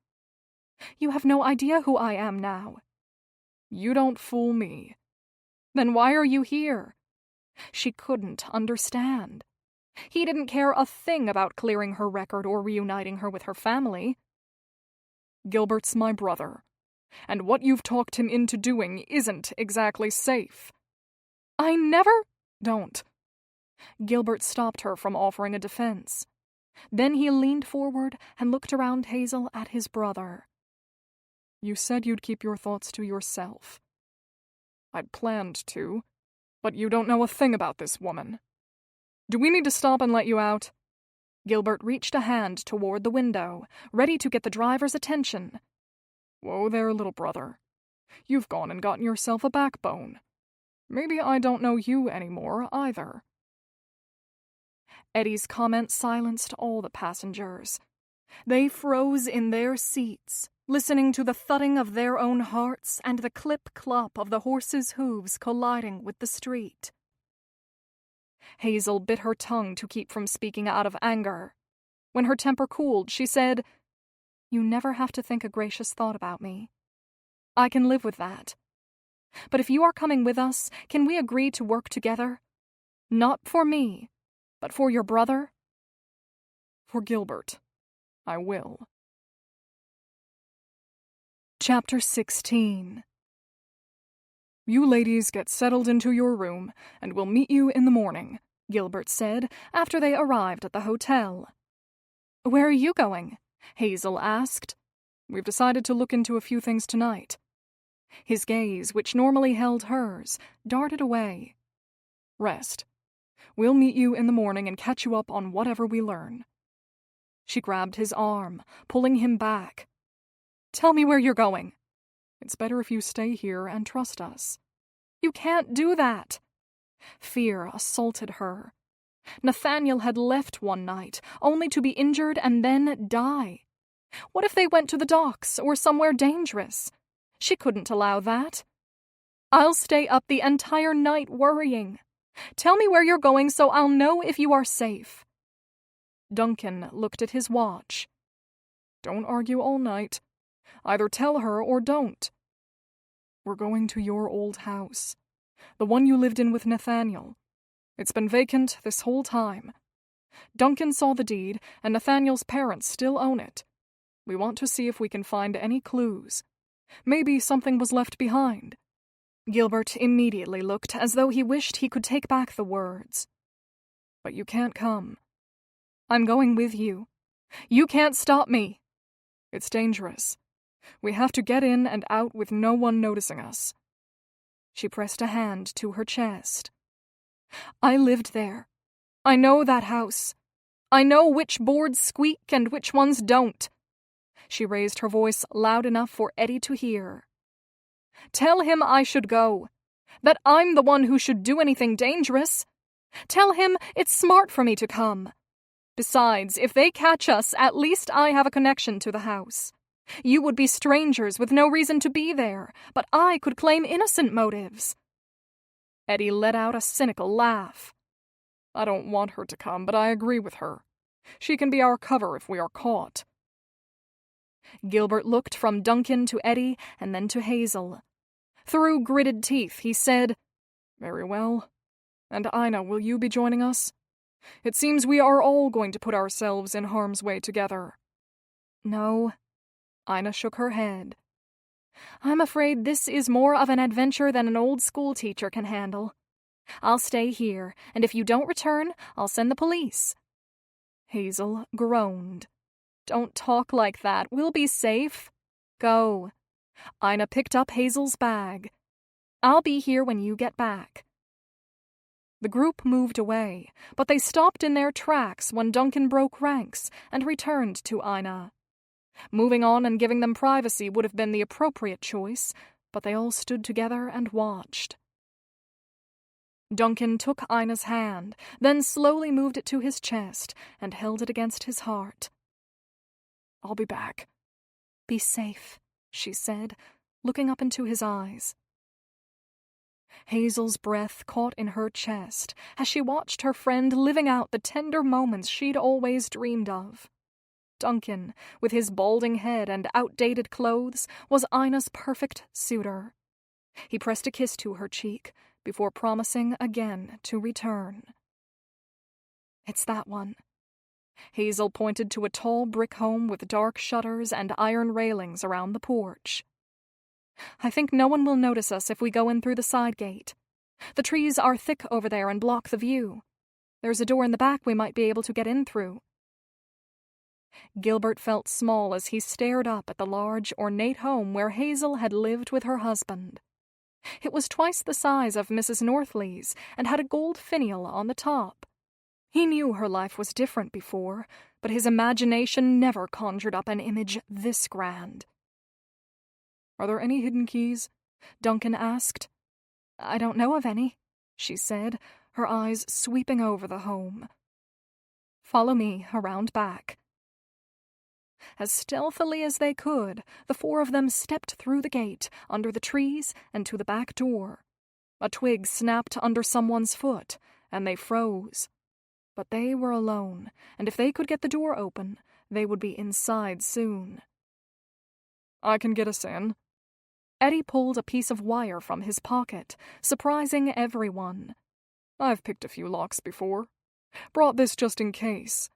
C: You have no idea who I am now.
D: You don't fool me.
C: Then why are you here? She couldn't understand. He didn't care a thing about clearing her record or reuniting her with her family.
D: Gilbert's my brother, and what you've talked him into doing isn't exactly safe.
C: I never...
D: Don't.
C: Gilbert stopped her from offering a defense. Then he leaned forward and looked around Hazel at his brother.
D: You said you'd keep your thoughts to yourself. I'd planned to, but you don't know a thing about this woman. Do we need to stop and let you out?
C: Gilbert reached a hand toward the window, ready to get the driver's attention.
D: Whoa there, little brother. You've gone and gotten yourself a backbone. Maybe I don't know you anymore, either.
C: Eddie's comment silenced all the passengers. They froze in their seats, listening to the thudding of their own hearts and the clip-clop of the horses' hooves colliding with the street. Hazel bit her tongue to keep from speaking out of anger. When her temper cooled, she said, You never have to think a gracious thought about me. I can live with that. But if you are coming with us, can we agree to work together? Not for me, but for your brother?
D: For Gilbert, I will.
C: Chapter 16.
D: You ladies get settled into your room, and we'll meet you in the morning,
C: Gilbert said after they arrived at the hotel. "Where are you going?" Hazel asked.
D: "We've decided to look into a few things tonight."
C: His gaze, which normally held hers, darted away.
D: "Rest. We'll meet you in the morning and catch you up on whatever we learn."
C: She grabbed his arm, pulling him back. "Tell me where you're going."
D: "It's better if you stay here and trust us."
C: "You can't do that." Fear assaulted her. Nathaniel had left one night, only to be injured and then die. What if they went to the docks or somewhere dangerous? She couldn't allow that. "I'll stay up the entire night worrying. Tell me where you're going so I'll know if you are safe."
D: Duncan looked at his watch. "Don't argue all night. Either tell her or don't." "We're going to your old house. The one you lived in with Nathaniel. It's been vacant this whole time. Duncan saw the deed, and Nathaniel's parents still own it. We want to see if we can find any clues. Maybe something was left behind."
C: Gilbert immediately looked as though he wished he could take back the words.
D: "But you can't come."
C: "I'm going with you. You can't stop me."
D: "It's dangerous. We have to get in and out with no one noticing us."
C: She pressed a hand to her chest. "I lived there. I know that house. I know which boards squeak and which ones don't." She raised her voice loud enough for Eddie to hear. "Tell him I should go. That I'm the one who should do anything dangerous. Tell him it's smart for me to come. Besides, if they catch us, at least I have a connection to the house. You would be strangers with no reason to be there, but I could claim innocent motives." Eddie let out a cynical laugh.
D: "I don't want her to come, but I agree with her. She can be our cover if we are caught."
C: Gilbert looked from Duncan to Eddie and then to Hazel. Through gritted teeth, he said,
D: "Very well. And Ina, will you be joining us? It seems we are all going to put ourselves in harm's way together."
C: "No." Ina shook her head. "I'm afraid this is more of an adventure than an old school teacher can handle. I'll stay here, and if you don't return, I'll send the police." Hazel groaned. "Don't talk like that. We'll be safe. Go." Ina picked up Hazel's bag. "I'll be here when you get back." The group moved away, but they stopped in their tracks when Duncan broke ranks and returned to Ina. Moving on and giving them privacy would have been the appropriate choice, but they all stood together and watched. Duncan took Ina's hand, then slowly moved it to his chest and held it against his heart.
D: "I'll be back."
C: "Be safe," she said, looking up into his eyes. Hazel's breath caught in her chest as she watched her friend living out the tender moments she'd always dreamed of. Duncan, with his balding head and outdated clothes, was Ina's perfect suitor. He pressed a kiss to her cheek before promising again to return. "It's that one." Hazel pointed to a tall brick home with dark shutters and iron railings around the porch. "I think no one will notice us if we go in through the side gate. The trees are thick over there and block the view. There's a door in the back we might be able to get in through." Gilbert felt small as he stared up at the large, ornate home where Hazel had lived with her husband. It was twice the size of Mrs. Northley's and had a gold finial on the top. He knew her life was different before, but his imagination never conjured up an image this grand.
D: "Are there any hidden keys?"
C: Duncan asked. "I don't know of any," she said, her eyes sweeping over the home. "Follow me around back." As stealthily as they could, the four of them stepped through the gate, under the trees, and to the back door. A twig snapped under someone's foot, and they froze. But they were alone, and if they could get the door open, they would be inside soon.
D: "I can get us in."
C: Eddie pulled a piece of wire from his pocket, surprising everyone.
D: "I've picked a few locks before. Brought this just in case."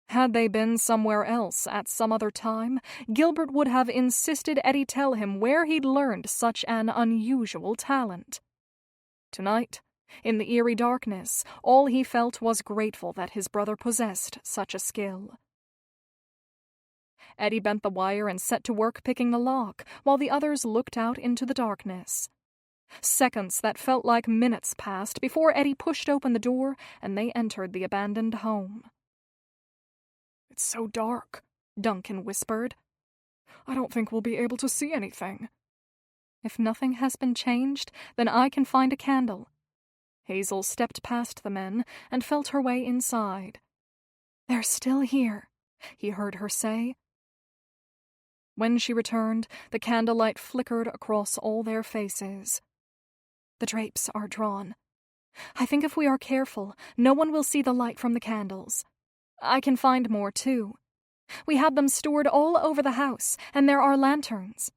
C: Had they been somewhere else at some other time, Gilbert would have insisted Eddie tell him where he'd learned such an unusual talent. Tonight, In the eerie darkness, all he felt was grateful that his brother possessed such a skill. Eddie bent the wire and set to work picking the lock, while the others looked out into the darkness. Seconds that felt like minutes passed before Eddie pushed open the door and they entered the abandoned home.
D: "It's so dark,"
C: Duncan whispered.
D: "I don't think we'll be able to see anything."
C: "If nothing has been changed, then I can find a candle." Hazel stepped past the men and felt her way inside. "They're still here," he heard her say. When she returned, the candlelight flickered across all their faces. "The drapes are drawn. I think if we are careful, no one will see the light from the candles. I can find more, too. We had them stored all over the house, and there are lanterns.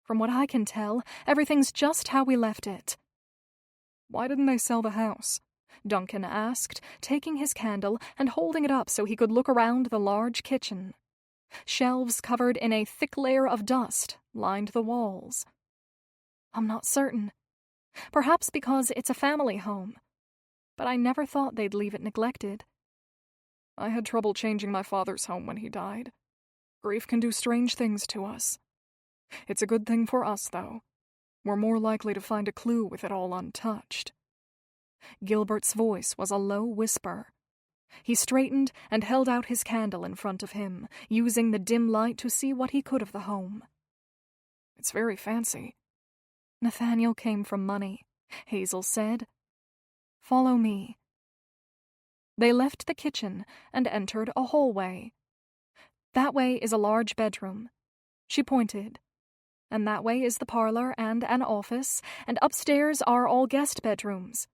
C: From what I can tell, everything's just how we left it."
D: "Why didn't they sell the house?"
C: Duncan asked, taking his candle and holding it up so he could look around the large kitchen. Shelves covered in a thick layer of dust lined the walls. "I'm not certain. Perhaps because it's a family home. But I never thought they'd leave it neglected."
D: "I had trouble changing my father's home when he died. Grief can do strange things to us. It's a good thing for us, though. We're more likely to find a clue with it all untouched."
C: Gilbert's voice was a low whisper. He straightened and held out his candle in front of him, using the dim light to see what he could of the home.
D: "It's very fancy."
C: "Nathaniel came from money," Hazel said. "Follow me." They left the kitchen and entered a hallway. "That way is a large bedroom." She pointed. "And that way is the parlor and an office, and upstairs are all guest bedrooms.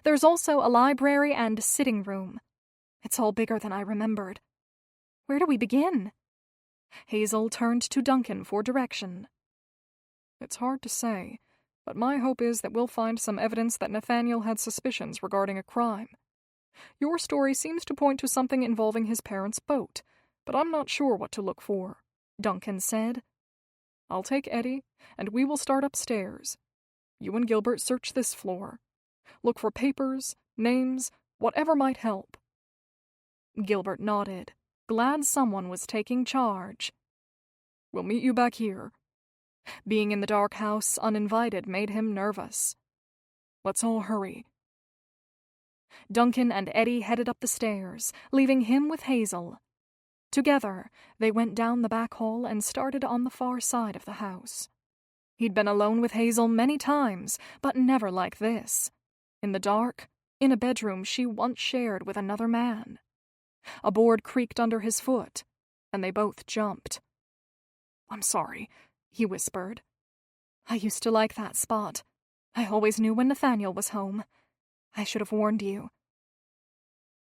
C: There's also a library and sitting room. It's all bigger than I remembered. Where do we begin?" Hazel turned to Duncan for direction.
D: "It's hard to say, but my hope is that we'll find some evidence that Nathaniel had suspicions regarding a crime. Your story seems to point to something involving his parents' boat, but I'm not sure what to look for," Duncan said. "I'll take Eddie, and we will start upstairs. You and Gilbert search this floor. Look for papers, names, whatever might help."
C: Gilbert nodded, glad someone was taking charge.
D: "We'll meet you back here."
C: Being in the dark house uninvited made him nervous.
D: "Let's all hurry."
C: Duncan and Eddie headed up the stairs, leaving him with Hazel. Together, they went down the back hall and started on the far side of the house. He'd been alone with Hazel many times, but never like this. In the dark, in a bedroom she once shared with another man. A board creaked under his foot, and they both jumped.
D: "I'm sorry,"
C: he whispered. "I used to like that spot. I always knew when Nathaniel was home. I should have warned you."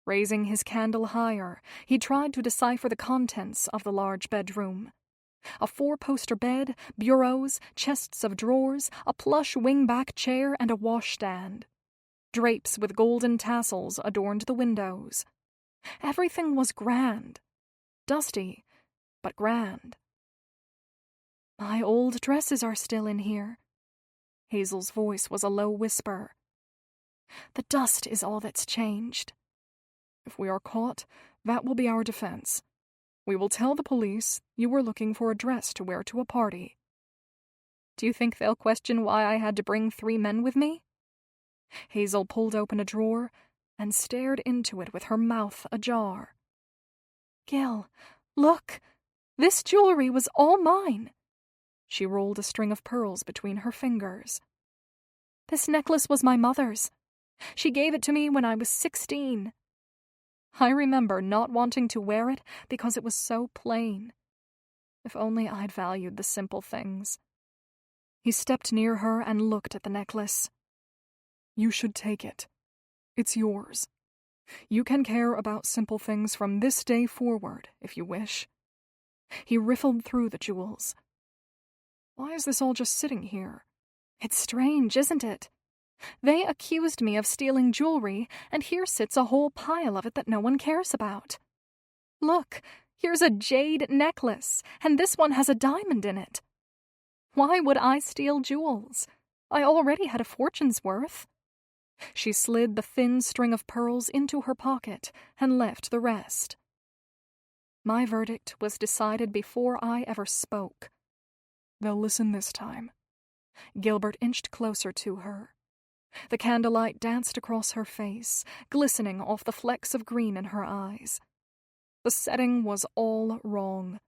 C: Raising his candle higher, he tried to decipher the contents of the large bedroom. A 4-poster bed, bureaus, chests of drawers, a plush wing-back chair, and a washstand. Drapes with golden tassels adorned the windows. Everything was grand. Dusty, but grand. "My old dresses are still in here." Hazel's voice was a low whisper. "The dust is all that's changed."
D: "If we are caught, that will be our defense. We will tell the police you were looking for a dress to wear to a party."
C: "Do you think they'll question why I had to bring 3 men with me?" Hazel pulled open a drawer and stared into it with her mouth ajar. "Gil, look! This jewelry was all mine." She rolled a string of pearls between her fingers. "This necklace was my mother's. She gave it to me when I was 16. I remember not wanting to wear it because it was so plain. If only I'd valued the simple things." He stepped near her and looked at the necklace.
D: "You should take it. It's yours. You can care about simple things from this day forward, if you wish."
C: He riffled through the jewels.
D: "Why is this all just sitting here?"
C: "It's strange, isn't it? They accused me of stealing jewelry, and here sits a whole pile of it that no one cares about. Look, here's a jade necklace, and this one has a diamond in it. Why would I steal jewels? I already had a fortune's worth. She slid the thin string of pearls into her pocket and left the rest. My verdict was decided before I ever spoke.
D: They'll listen this time.
C: Gilbert inched closer to her. The candlelight danced across her face, glistening off the flecks of green in her eyes. The setting was all wrong.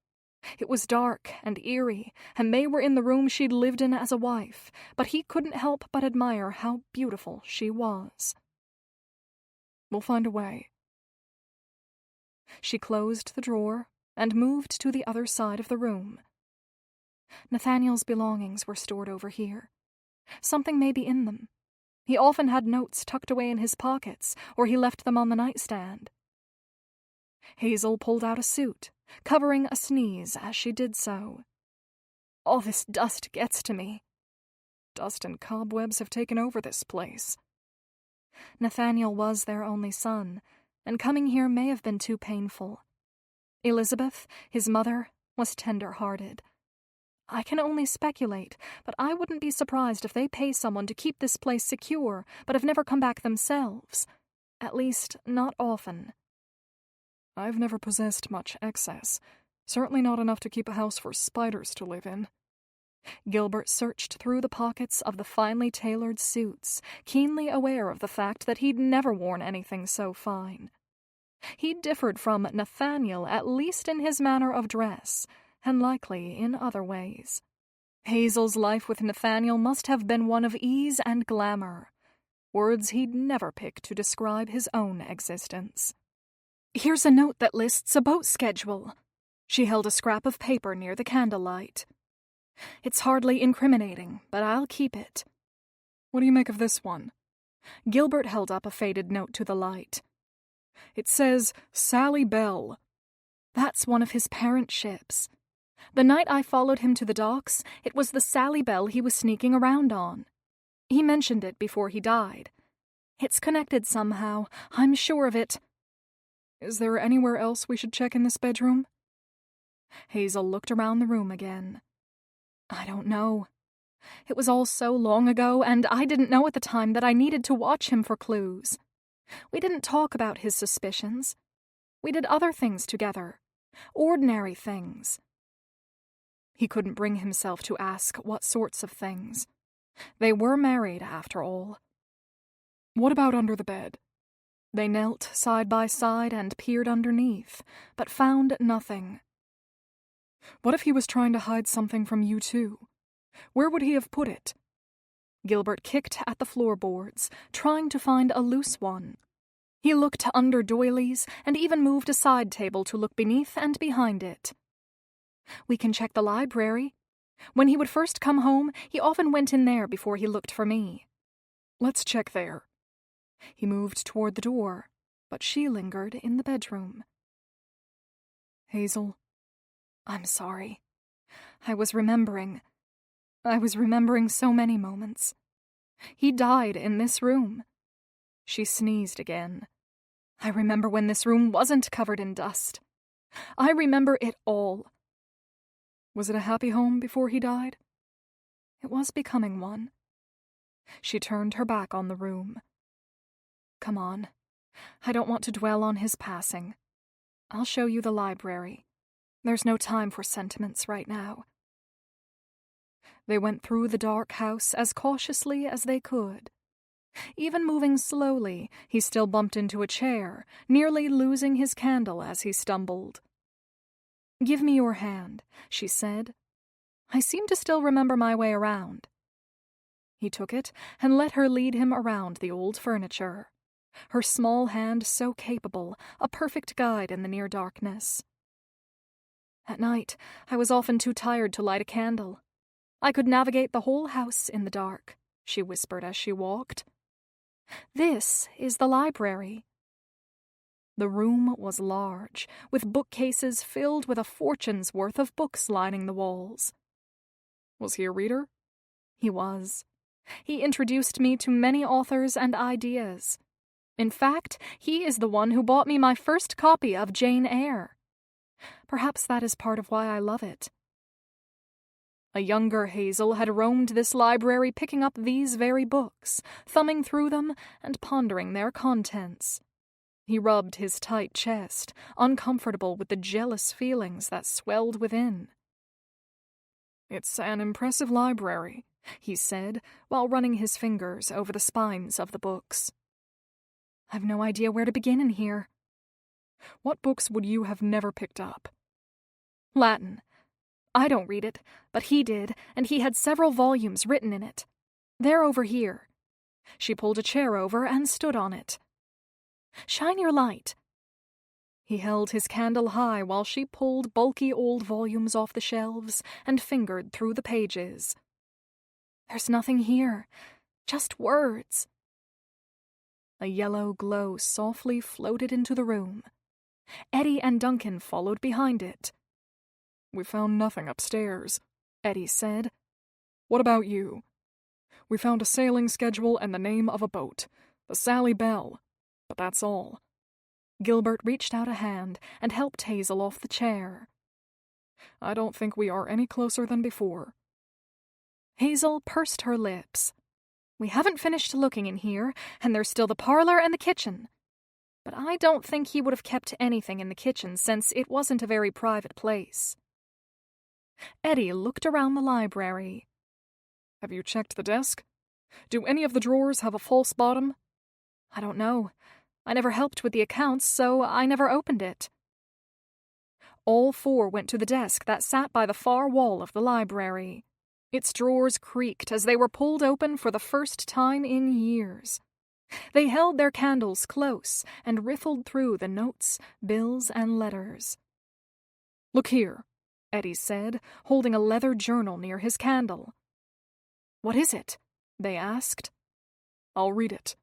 C: It was dark and eerie, and they were in the room she'd lived in as a wife, but he couldn't help but admire how beautiful she was.
D: We'll find a way.
C: She closed the drawer and moved to the other side of the room. Nathaniel's belongings were stored over here. Something may be in them. He often had notes tucked away in his pockets, or he left them on the nightstand. Hazel pulled out a suit, covering a sneeze as she did so. All this dust gets to me.
D: Dust and cobwebs have taken over this place.
C: Nathaniel was their only son, and coming here may have been too painful. Elizabeth, his mother, was tender-hearted. I can only speculate, but I wouldn't be surprised if they pay someone to keep this place secure, but have never come back themselves. At least, not often.
D: I've never possessed much excess, certainly not enough to keep a house for spiders to live in.
C: Gilbert searched through the pockets of the finely tailored suits, keenly aware of the fact that he'd never worn anything so fine. He differed from Nathaniel, at least in his manner of dress, and likely in other ways. Hazel's life with Nathaniel must have been one of ease and glamour, words he'd never pick to describe his own existence. Here's a note that lists a boat schedule. She held a scrap of paper near the candlelight. It's hardly incriminating, but I'll keep it.
D: What do you make of this one?
C: Gilbert held up a faded note to the light.
D: It says, Sally Bell.
C: That's one of his parent ships. The night I followed him to the docks, it was the Sally Bell he was sneaking around on. He mentioned it before he died. It's connected somehow, I'm sure of it.
D: Is there anywhere else we should check in this bedroom?
C: Hazel looked around the room again. I don't know. It was all so long ago, and I didn't know at the time that I needed to watch him for clues. We didn't talk about his suspicions. We did other things together. Ordinary things. He couldn't bring himself to ask what sorts of things. They were married, after all.
D: What about under the bed?
C: They knelt side by side and peered underneath, but found nothing.
D: What if he was trying to hide something from you too? Where would he have put it?
C: Gilbert kicked at the floorboards, trying to find a loose one. He looked under doilies and even moved a side table to look beneath and behind it. We can check the library. When he would first come home, he often went in there before he looked for me.
D: Let's check there.
C: He moved toward the door, but she lingered in the bedroom.
D: Hazel,
C: I'm sorry. I was remembering so many moments. He died in this room. She sneezed again. I remember when this room wasn't covered in dust. I remember it all.
D: Was it a happy home before he died?
C: It was becoming one. She turned her back on the room. Come on. I don't want to dwell on his passing. I'll show you the library. There's no time for sentiments right now. They went through the dark house as cautiously as they could. Even moving slowly, he still bumped into a chair, nearly losing his candle as he stumbled. Give me your hand, she said. I seem to still remember my way around. He took it and let her lead him around the old furniture. Her small hand so capable, a perfect guide in the near darkness. At night, I was often too tired to light a candle. I could navigate the whole house in the dark, she whispered as she walked. This is the library. The room was large, with bookcases filled with a fortune's worth of books lining the walls.
D: Was he a reader?
C: He was. He introduced me to many authors and ideas. In fact, he is the one who bought me my first copy of Jane Eyre. Perhaps that is part of why I love it. A younger Hazel had roamed this library picking up these very books, thumbing through them and pondering their contents. He rubbed his tight chest, uncomfortable with the jealous feelings that swelled within.
D: "It's an impressive library," he said, while running his fingers over the spines of the books.
C: "I've no idea where to begin in here."
D: "What books would you have never picked up?"
C: "Latin. I don't read it, but he did, and he had several volumes written in it. They're over here." She pulled a chair over and stood on it. "Shine your light." He held his candle high while she pulled bulky old volumes off the shelves and fingered through the pages. "There's nothing here, just words." A yellow glow softly floated into the room. Eddie and Duncan followed behind it.
D: "We found nothing upstairs," Eddie said. "What about you?" "We found a sailing schedule and the name of a boat, the Sally Bell, but that's all."
C: Gilbert reached out a hand and helped Hazel off the chair.
D: "I don't think we are any closer than before."
C: Hazel pursed her lips. "We haven't finished looking in here, and there's still the parlor and the kitchen. But I don't think he would have kept anything in the kitchen since it wasn't a very private place." Eddie looked around the library.
D: "Have you checked the desk? Do any of the drawers have a false bottom?"
C: "I don't know. I never helped with the accounts, so I never opened it." All four went to the desk that sat by the far wall of the library. Its drawers creaked as they were pulled open for the first time in years. They held their candles close and riffled through the notes, bills, and letters.
D: "Look here,"
C: Eddie said, holding a leather journal near his candle. "What is it?" they asked.
D: "I'll read it."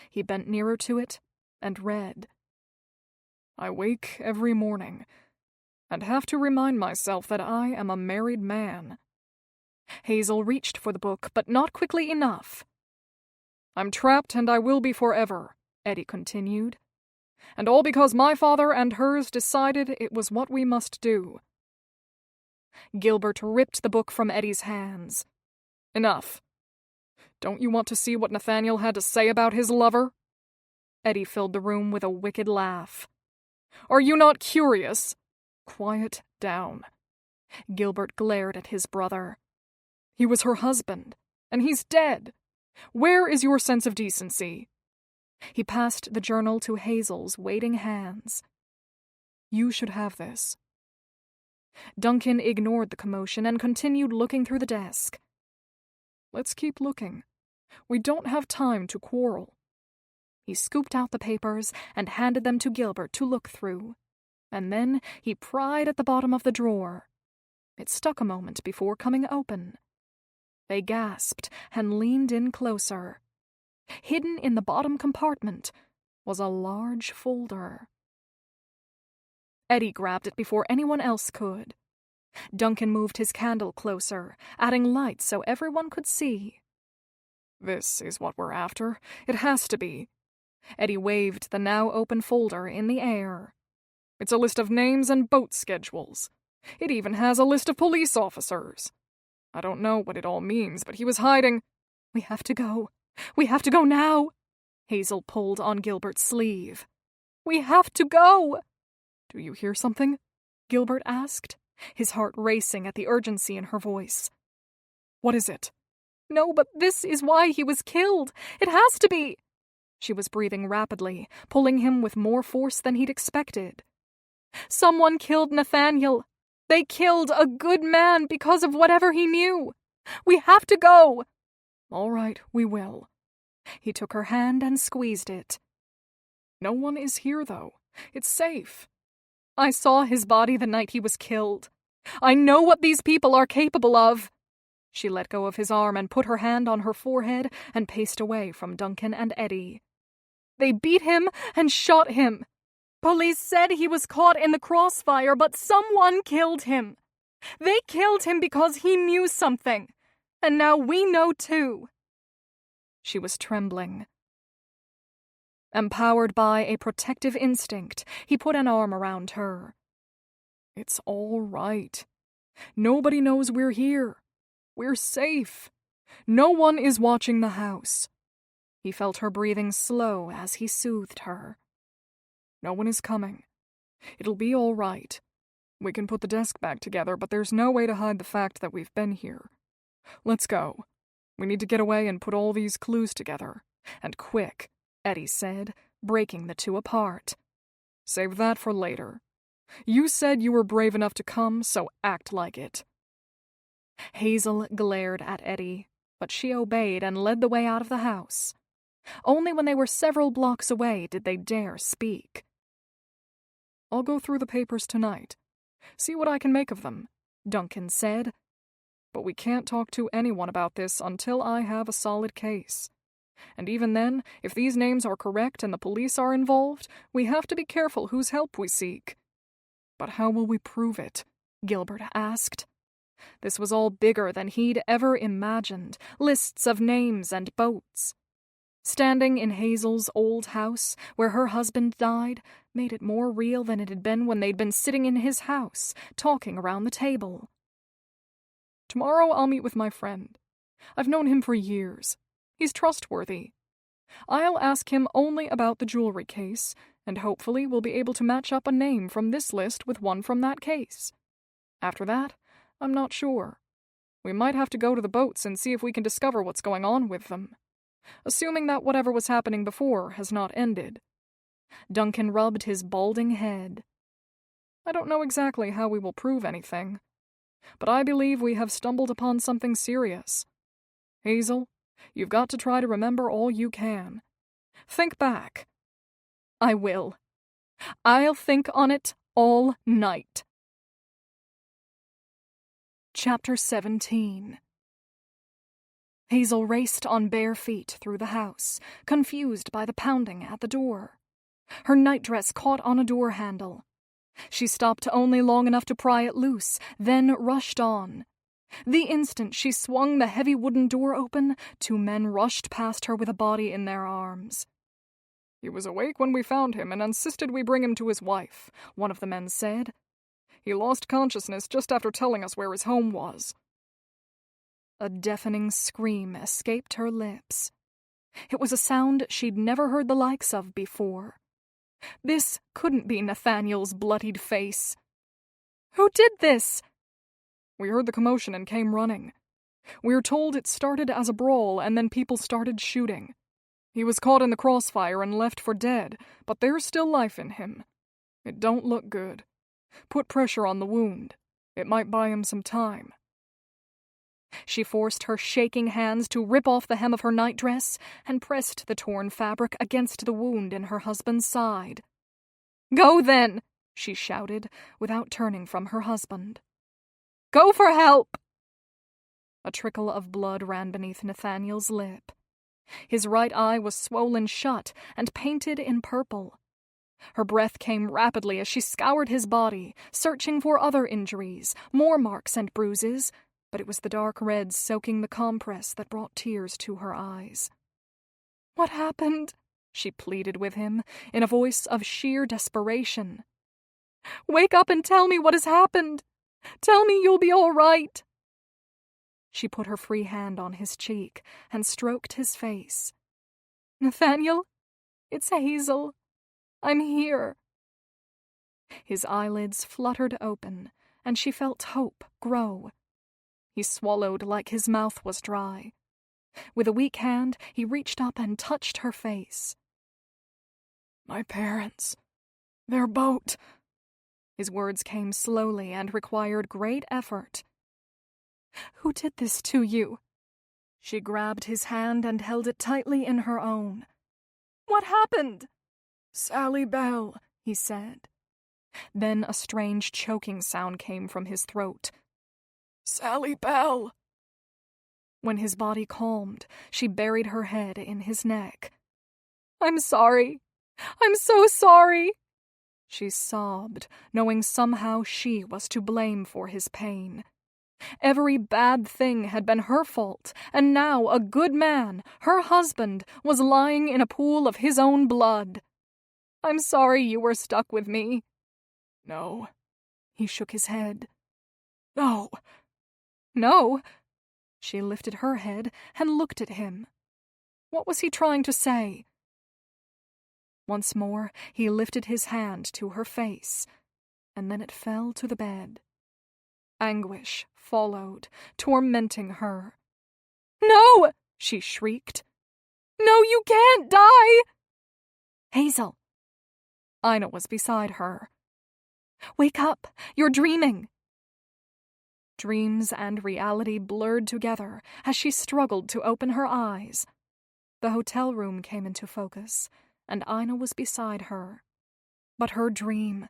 C: He bent nearer to it and read.
D: "I wake every morning and have to remind myself that I am a married man."
C: Hazel reached for the book, but not quickly enough.
D: "I'm trapped and I will be forever," Eddie continued. "And all because my father and hers decided it was what we must do."
C: Gilbert ripped the book from Eddie's hands.
D: "Enough. Don't you want to see what Nathaniel had to say about his lover?"
C: Eddie filled the room with a wicked laugh.
D: "Are you not curious?" "Quiet down."
C: Gilbert glared at his brother.
D: "He was her husband, and he's dead. Where is your sense of decency?"
C: He passed the journal to Hazel's waiting hands.
D: "You should have this."
C: Duncan ignored the commotion and continued looking through the desk.
D: "Let's keep looking. We don't have time to quarrel."
C: He scooped out the papers and handed them to Gilbert to look through, and then he pried at the bottom of the drawer. It stuck a moment before coming open. They gasped and leaned in closer. Hidden in the bottom compartment was a large folder. Eddie grabbed it before anyone else could. Duncan moved his candle closer, adding light so everyone could see.
D: "This is what we're after. It has to be."
C: Eddie waved the now open folder in the air.
D: "It's a list of names and boat schedules. It even has a list of police officers. I don't know what it all means, but he was hiding—"
C: "We have to go. We have to go now." Hazel pulled on Gilbert's sleeve. "We have to go."
D: "Do you hear something?"
C: Gilbert asked, his heart racing at the urgency in her voice.
D: "What is it?"
C: "No, but this is why he was killed. It has to be." She was breathing rapidly, pulling him with more force than he'd expected. "Someone killed Nathaniel. They killed a good man because of whatever he knew. We have to go."
D: "All right, we will."
C: He took her hand and squeezed it.
D: "No one is here, though. It's safe."
C: "I saw his body the night he was killed. I know what these people are capable of." She let go of his arm and put her hand on her forehead and paced away from Duncan and Eddie. "They beat him and shot him. Police said he was caught in the crossfire, but someone killed him. They killed him because he knew something. And now we know too." She was trembling. Empowered by a protective instinct, he put an arm around her.
D: "It's all right," Nobody knows we're here. We're safe. No one is watching the house." He felt her breathing slow as he soothed her. "No one is coming. It'll be all right. We can put the desk back together, but there's no way to hide the fact that we've been here. Let's go. We need to get away and put all these clues together. And quick," Eddie said, breaking the two apart. "Save that for later. You said you were brave enough to come, so act like it."
C: Hazel glared at Eddie, but she obeyed and led the way out of the house. Only when they were several blocks away did they dare speak.
D: "I'll go through the papers tonight. See what I can make of them," Duncan said. "But we can't talk to anyone about this until I have a solid case. And even then, if these names are correct and the police are involved, we have to be careful whose help we seek." "But how will we prove it?" Gilbert asked. This was all bigger than he'd ever imagined, lists of names and boats. Standing in Hazel's old house, where her husband died, made it more real than it had been when they'd been sitting in his house, talking around the table. "Tomorrow I'll meet with my friend. I've known him for years. He's trustworthy. I'll ask him only about the jewelry case, and hopefully we'll be able to match up a name from this list with one from that case. After that, I'm not sure. We might have to go to the boats and see if we can discover what's going on with them. Assuming that whatever was happening before has not ended."
C: Duncan rubbed his balding head.
D: "I don't know exactly how we will prove anything, but I believe we have stumbled upon something serious. Hazel, you've got to try to remember all you can. Think back."
C: "I will. I'll think on it all night." Chapter 17. Hazel raced on bare feet through the house, confused by the pounding at the door. Her nightdress caught on a door handle. She stopped only long enough to pry it loose, then rushed on. The instant she swung the heavy wooden door open, two men rushed past her with a body in their arms.
D: "He was awake when we found him and insisted we bring him to his wife," one of the men said. "He lost consciousness just after telling us where his home was."
C: A deafening scream escaped her lips. It was a sound she'd never heard the likes of before. This couldn't be Nathaniel's bloodied face. "Who did this?"
D: "We heard the commotion and came running. We're told it started as a brawl and then people started shooting. He was caught in the crossfire and left for dead, but there's still life in him. It don't look good. Put pressure on the wound. It might buy him some time."
C: She forced her shaking hands to rip off the hem of her nightdress and pressed the torn fabric against the wound in her husband's side. "Go then," she shouted, without turning from her husband. "Go for help!" A trickle of blood ran beneath Nathaniel's lip. His right eye was swollen shut and painted in purple. Her breath came rapidly as she scoured his body, searching for other injuries, more marks and bruises, but it was the dark red soaking the compress that brought tears to her eyes. "What happened?" she pleaded with him, in a voice of sheer desperation. "Wake up and tell me what has happened! Tell me you'll be all right!" She put her free hand on his cheek and stroked his face. "Nathaniel, it's Hazel. I'm here." His eyelids fluttered open, and she felt hope grow. He swallowed like his mouth was dry. With a weak hand, he reached up and touched her face.
D: "My parents. Their boat."
C: His words came slowly and required great effort. "Who did this to you?" She grabbed his hand and held it tightly in her own. "What happened?"
D: "Sally Bell,"
C: he said. Then a strange choking sound came from his throat.
D: "Sally Bell."
C: When his body calmed, she buried her head in his neck. "I'm sorry. I'm so sorry." She sobbed, knowing somehow she was to blame for his pain. Every bad thing had been her fault, and now a good man, her husband, was lying in a pool of his own blood. "I'm sorry you were stuck with me."
D: "No."
C: He shook his head.
D: No.
C: No. She lifted her head and looked at him. What was he trying to say? Once more, he lifted his hand to her face, and then it fell to the bed. Anguish followed, tormenting her. "No!" she shrieked. "No, you can't die!" "Hazel!" Ina was beside her. "Wake up! You're dreaming!" Dreams and reality blurred together as she struggled to open her eyes. The hotel room came into focus, and Ina was beside her. But her dream,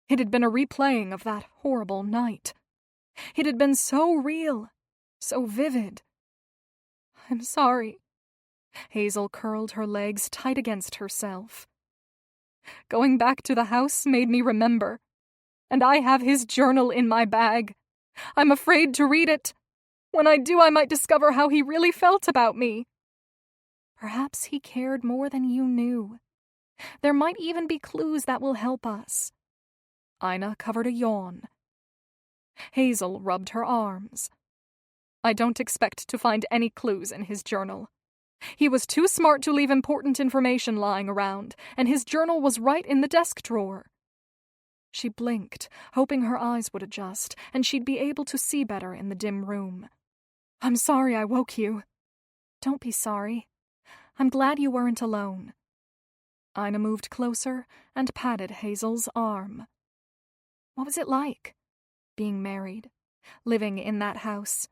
C: it had been a replaying of that horrible night. It had been so real, so vivid. "I'm sorry." Hazel curled her legs tight against herself. "Going back to the house made me remember, and I have his journal in my bag. I'm afraid to read it. When I do, I might discover how he really felt about me. Perhaps he cared more than you knew. There might even be clues that will help us." Ina covered a yawn. Hazel rubbed her arms. "I don't expect to find any clues in his journal. He was too smart to leave important information lying around, and his journal was right in the desk drawer." She blinked, hoping her eyes would adjust, and she'd be able to see better in the dim room. "I'm sorry I woke you." "Don't be sorry. I'm glad you weren't alone." Ina moved closer and patted Hazel's arm. "What was it like, being married, living in that house?"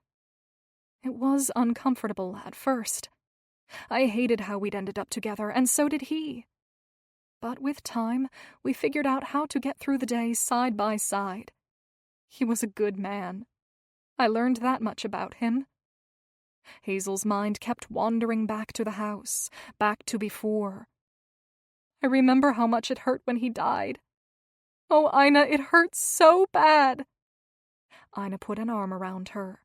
C: "It was uncomfortable at first. I hated how we'd ended up together, and so did he. But with time, we figured out how to get through the day side by side. He was a good man. I learned that much about him." Hazel's mind kept wandering back to the house, back to before. "I remember how much it hurt when he died. Oh, Ina, it hurts so bad." Ina put an arm around her.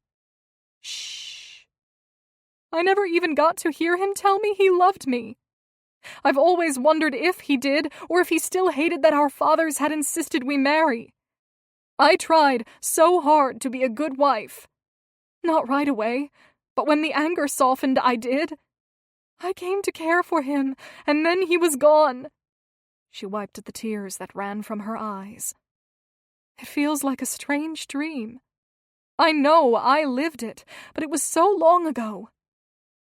C: "Shh. I never even got to hear him tell me he loved me. I've always wondered if he did, or if he still hated that our fathers had insisted we marry. I tried so hard to be a good wife. Not right away, but when the anger softened, I did. I came to care for him, and then he was gone." She wiped at the tears that ran from her eyes. "It feels like a strange dream. I know I lived it, but it was so long ago.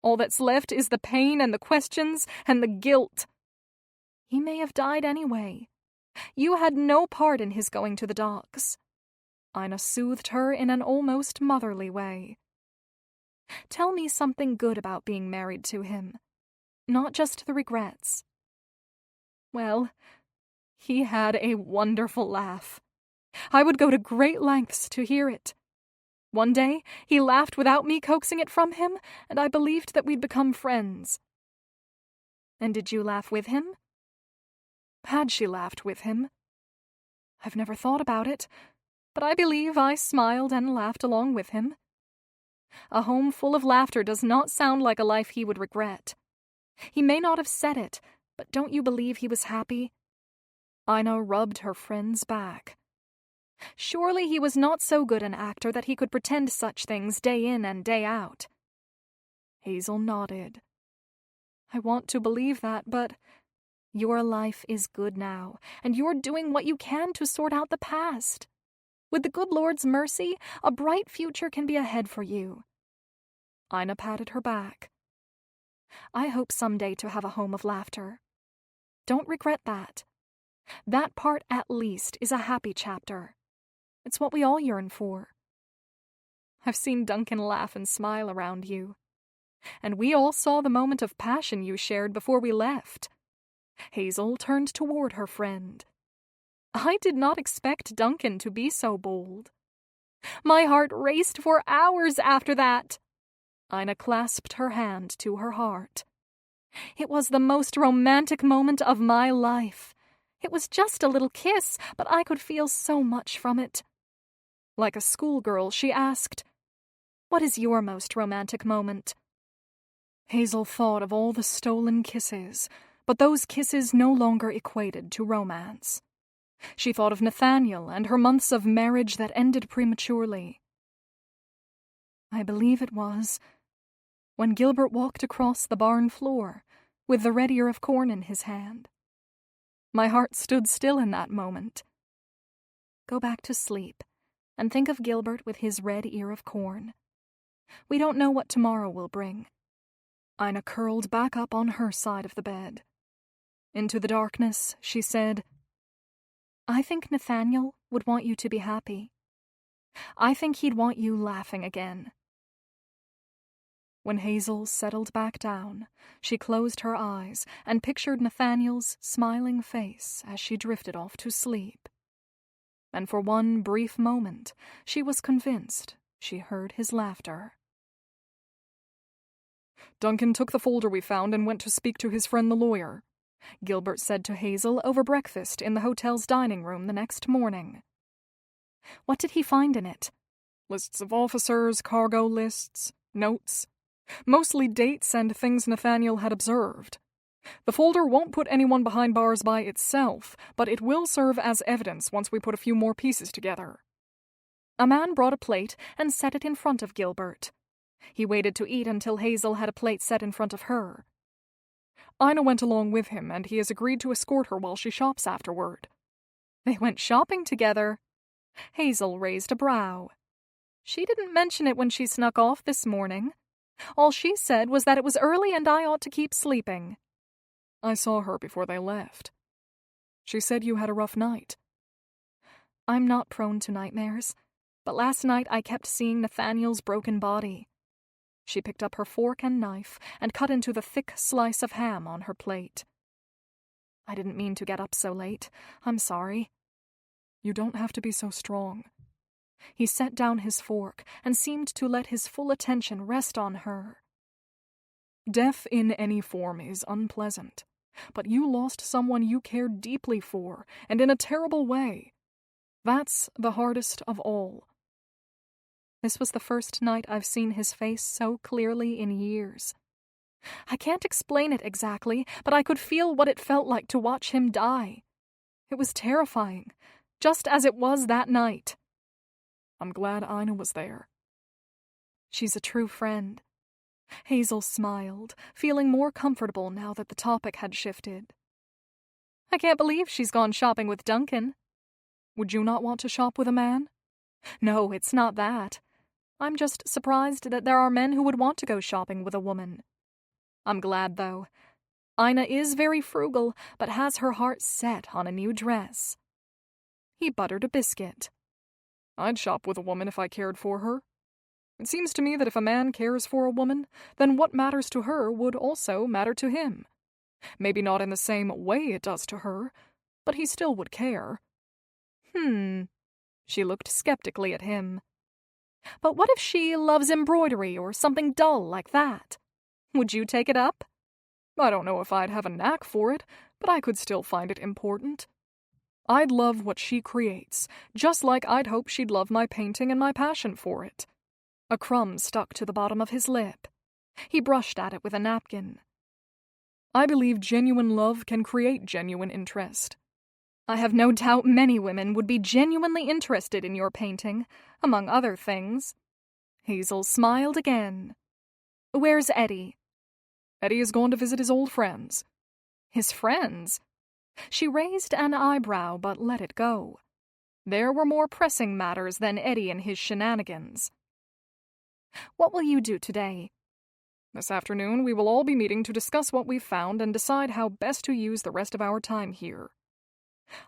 C: All that's left is the pain and the questions and the guilt. He may have died anyway. You had no part in his going to the docks." Ina soothed her in an almost motherly way. "Tell me something good about being married to him, not just the regrets." "Well, he had a wonderful laugh. I would go to great lengths to hear it. One day, he laughed without me coaxing it from him, and I believed that we'd become friends." "And did you laugh with him?" Had she laughed with him? I've never thought about it, but I believe I smiled and laughed along with him. A home full of laughter does not sound like a life he would regret. He may not have said it, but don't you believe he was happy? Ina rubbed her friend's back. Surely he was not so good an actor that he could pretend such things day in and day out. Hazel nodded. I want to believe that, but your life is good now, and you're doing what you can to sort out the past. With the good Lord's mercy, a bright future can be ahead for you. Ina patted her back. I hope someday to have a home of laughter. Don't regret that. That part, at least, is a happy chapter. It's what we all yearn for. I've seen Duncan laugh and smile around you. And we all saw the moment of passion you shared before we left. Hazel turned toward her friend. I did not expect Duncan to be so bold. My heart raced for hours after that. Ina clasped her hand to her heart. It was the most romantic moment of my life. It was just a little kiss, but I could feel so much from it. Like a schoolgirl, she asked, "What is your most romantic moment?" Hazel thought of all the stolen kisses, but those kisses no longer equated to romance. She thought of Nathaniel and her months of marriage that ended prematurely,
A: I believe it was, when Gilbert walked across the barn floor with the red ear of corn in his hand. My heart stood still in that moment. Go back to sleep and think of Gilbert with his red ear of corn. We don't know what tomorrow will bring. Ina curled back up on her side of the bed. Into the darkness, she said, I think Nathaniel would want you to be happy. I think he'd want you laughing again. When Hazel settled back down, she closed her eyes and pictured Nathaniel's smiling face as she drifted off to sleep. And for one brief moment, she was convinced she heard his laughter.
D: Duncan took the folder we found and went to speak to his friend the lawyer, Gilbert said to Hazel over breakfast in the hotel's dining room the next morning.
A: What did he find in it?
D: Lists of officers, cargo lists, notes. Mostly dates and things Nathaniel had observed. The folder won't put anyone behind bars by itself, but it will serve as evidence once we put a few more pieces together.
A: A man brought a plate and set it in front of Gilbert. He waited to eat until Hazel had a plate set in front of her.
D: Ina went along with him, and he has agreed to escort her while she shops afterward.
A: They went shopping together. Hazel raised a brow. She didn't mention it when she snuck off this morning. All she said was that it was early and I ought to keep sleeping.
D: I saw her before they left. She said you had a rough night.
A: I'm not prone to nightmares, but last night I kept seeing Nathaniel's broken body. She picked up her fork and knife and cut into the thick slice of ham on her plate. I didn't mean to get up so late. I'm sorry.
D: You don't have to be so strong.
A: He set down his fork and seemed to let his full attention rest on her.
D: Death in any form is unpleasant, but you lost someone you cared deeply for, and in a terrible way. That's the hardest of all.
A: This was the first night I've seen his face so clearly in years. I can't explain it exactly, but I could feel what it felt like to watch him die. It was terrifying, just as it was that night.
D: I'm glad Ina was there.
A: She's a true friend. Hazel smiled, feeling more comfortable now that the topic had shifted. I can't believe she's gone shopping with Duncan.
D: Would you not want to shop with a man?
A: No, it's not that. I'm just surprised that there are men who would want to go shopping with a woman. I'm glad, though. Ina is very frugal, but has her heart set on a new dress. He buttered a biscuit.
D: I'd shop with a woman if I cared for her. It seems to me that if a man cares for a woman, then what matters to her would also matter to him. Maybe not in the same way it does to her, but he still would care.
A: She looked skeptically at him. But what if she loves embroidery or something dull like that? Would you take it up?
D: I don't know if I'd have a knack for it, but I could still find it important. I'd love what she creates, just like I'd hope she'd love my painting and my passion for it.
A: A crumb stuck to the bottom of his lip. He brushed at it with a napkin.
D: I believe genuine love can create genuine interest.
A: I have no doubt many women would be genuinely interested in your painting, among other things. Hazel smiled again. Where's Eddie?
D: Eddie has gone to visit his old friends.
A: His friends? She raised an eyebrow but let it go. There were more pressing matters than Eddie and his shenanigans. What will you do today?
D: This afternoon we will all be meeting to discuss what we've found and decide how best to use the rest of our time here.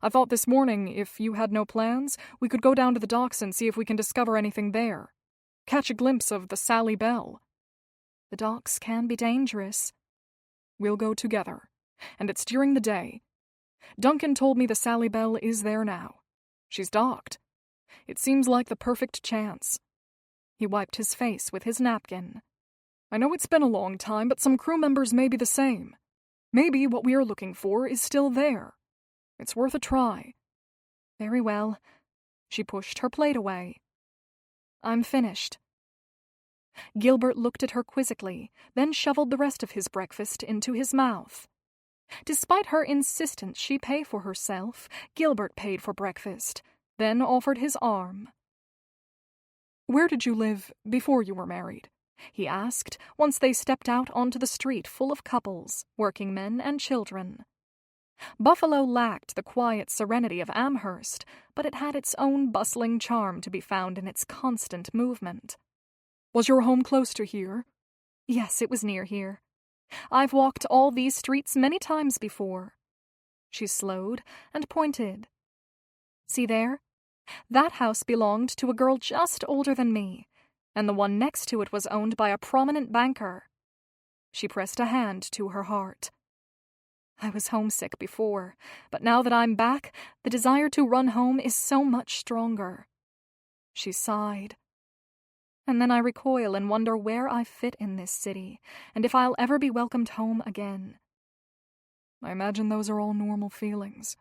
D: I thought this morning, if you had no plans, we could go down to the docks and see if we can discover anything there. Catch a glimpse of the Sally Bell.
A: The docks can be dangerous.
D: We'll go together, and it's during the day. Duncan told me the Sally Bell is there now. She's docked. It seems like the perfect chance. He wiped his face with his napkin. I know it's been a long time, but some crew members may be the same. Maybe what we are looking for is still there. It's worth a try.
A: Very well. She pushed her plate away. I'm finished. Gilbert looked at her quizzically, then shoveled the rest of his breakfast into his mouth. Despite her insistence she pay for herself, Gilbert paid for breakfast, then offered his arm.
D: Where did you live before you were married?" he asked, once they stepped out onto the street full of couples, working men and children. Buffalo lacked the quiet serenity of Amherst, but it had its own bustling charm to be found in its constant movement.
A: "Was your home close to here?"
C: "Yes, it was near here. I've walked all these streets many times before." She slowed and pointed. "See there? That house belonged to a girl just older than me, and the one next to it was owned by a prominent banker." She pressed a hand to her heart. "I was homesick before, but now that I'm back, the desire to run home is so much stronger." She sighed. "And then I recoil and wonder where I fit in this city, and if I'll ever be welcomed home again."
A: "I imagine those are all normal feelings.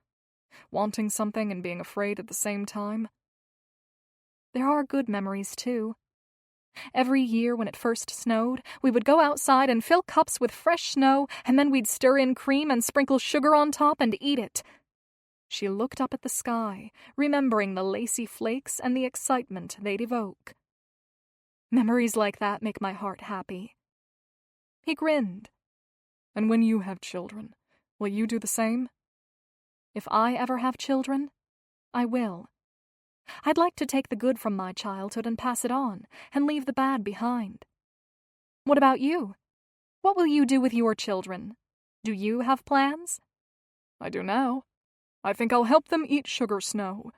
A: Wanting something and being afraid at the same time."
C: "There are good memories, too. Every year when it first snowed, we would go outside and fill cups with fresh snow, and then we'd stir in cream and sprinkle sugar on top and eat it." She looked up at the sky, remembering the lacy flakes and the excitement they'd evoke. "Memories like that make my heart happy." He grinned.
A: "And when you have children, will you do the same?"
C: "If I ever have children, I will. I'd like to take the good from my childhood and pass it on, and leave the bad behind. What about you? What will you do with your children? Do you have plans?"
A: "I do now. I think I'll help them eat sugar snow.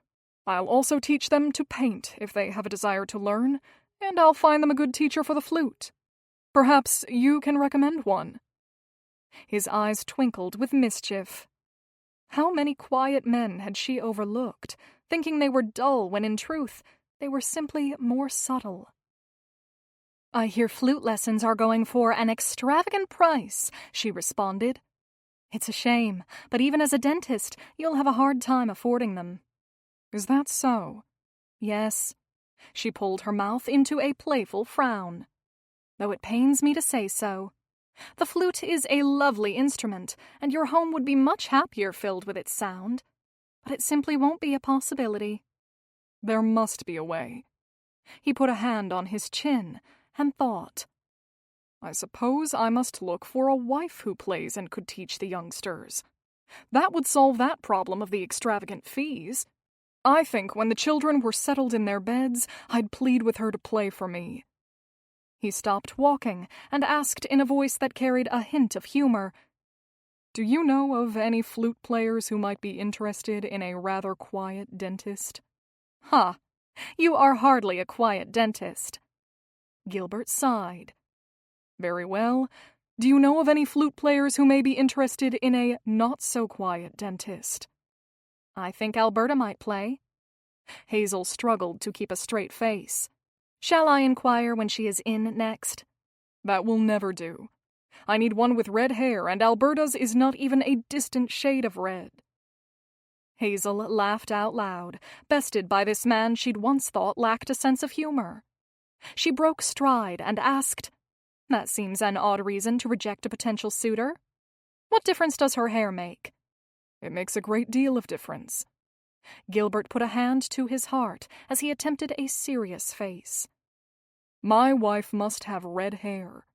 A: I'll also teach them to paint if they have a desire to learn, and I'll find them a good teacher for the flute. Perhaps you can recommend one." His eyes twinkled with mischief. How many quiet men had she overlooked, thinking they were dull when in truth they were simply more subtle? "I hear flute lessons are going for an extravagant price," she responded. "It's a shame, but even as a dentist, you'll have a hard time affording them." "Is that so?"
C: "Yes." She pulled her mouth into a playful frown. "Though it pains me to say so. The flute is a lovely instrument, and your home would be much happier filled with its sound. But it simply won't be a possibility."
A: "There must be a way."
C: He put a hand on his chin and thought.
A: "I suppose I must look for a wife who plays and could teach the youngsters. That would solve that problem of the extravagant fees. I think when the children were settled in their beds, I'd plead with her to play for me."
C: He stopped walking and asked in a voice that carried a hint of humor,
A: "Do you know of any flute players who might be interested in a rather quiet dentist?"
C: "Ha! You are hardly a quiet dentist." Gilbert sighed.
A: "Very well. Do you know of any flute players who may be interested in a not-so-quiet dentist?"
C: "I think Alberta might play."
A: Hazel struggled to keep a straight face.
C: "Shall I inquire when she is in next?"
A: "That will never do. I need one with red hair, and Alberta's is not even a distant shade of red."
C: Hazel laughed out loud, bested by this man she'd once thought lacked a sense of humor. She broke stride and asked, "That seems an odd reason to reject a potential suitor. What difference does her hair make?"
A: "It makes a great deal of difference."
C: Gilbert put a hand to his heart as he attempted a serious face.
A: "My wife must have red hair.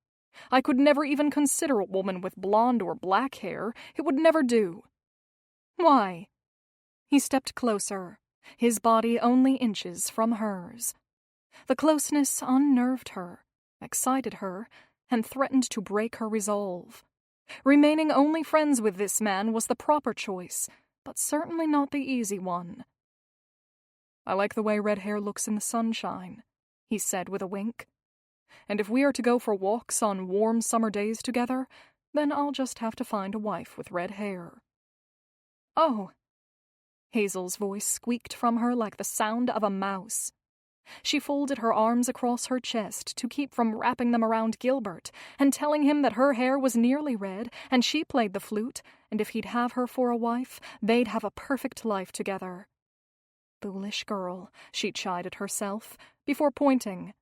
A: I could never even consider a woman with blonde or black hair. It would never do."
C: "Why?" He stepped closer, his body only inches from hers. The closeness unnerved her, excited her, and threatened to break her resolve. Remaining only friends with this man was the proper choice, but certainly not the easy one.
A: "I like the way red hair looks in the sunshine," he said with a wink. "And if we are to go for walks on warm summer days together, then I'll just have to find a wife with red hair."
C: "Oh!" Hazel's voice squeaked from her like the sound of a mouse. She folded her arms across her chest to keep from wrapping them around Gilbert and telling him that her hair was nearly red and she played the flute, and if he'd have her for a wife, they'd have a perfect life together. Foolish girl, she chided herself, before pointing.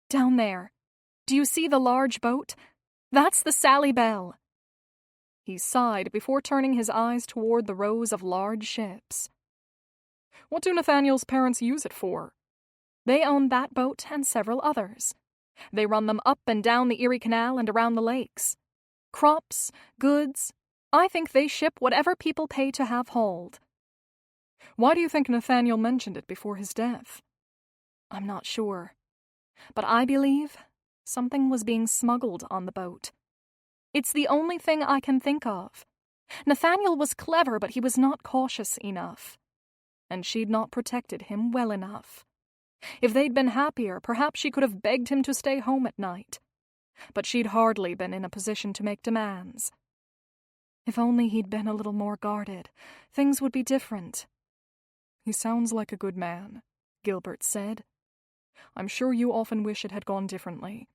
C: "Down there. Do you see the large boat? That's the Sally Bell." He sighed before turning his eyes toward the rows of large ships.
A: "What do Nathaniel's parents use it for?"
C: They own that boat and several others. They run them up and down the Erie Canal and around the lakes. Crops, goods, I think they ship whatever people pay to have hauled.
D: Why do you think Nathaniel mentioned it before his death?
C: I'm not sure. But I believe something was being smuggled on the boat. It's the only thing I can think of. Nathaniel was clever, but he was not cautious enough. And she'd not protected him well enough. If they'd been happier, perhaps she could have begged him to stay home at night. But she'd hardly been in a position to make demands. If only he'd been a little more guarded, things would be different.
D: He sounds like a good man, Gilbert said. I'm sure you often wish it had gone differently.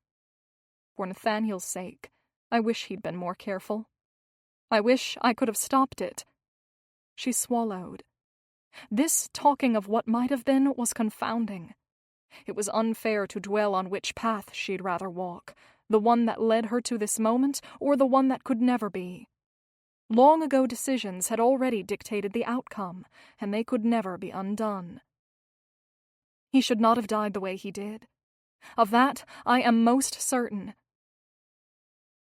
C: For Nathaniel's sake, I wish he'd been more careful. I wish I could have stopped it. She swallowed. This talking of what might have been was confounding. It was unfair to dwell on which path she'd rather walk, the one that led her to this moment or the one that could never be. Long ago decisions had already dictated the outcome, and they could never be undone. He should not have died the way he did. Of that I am most certain.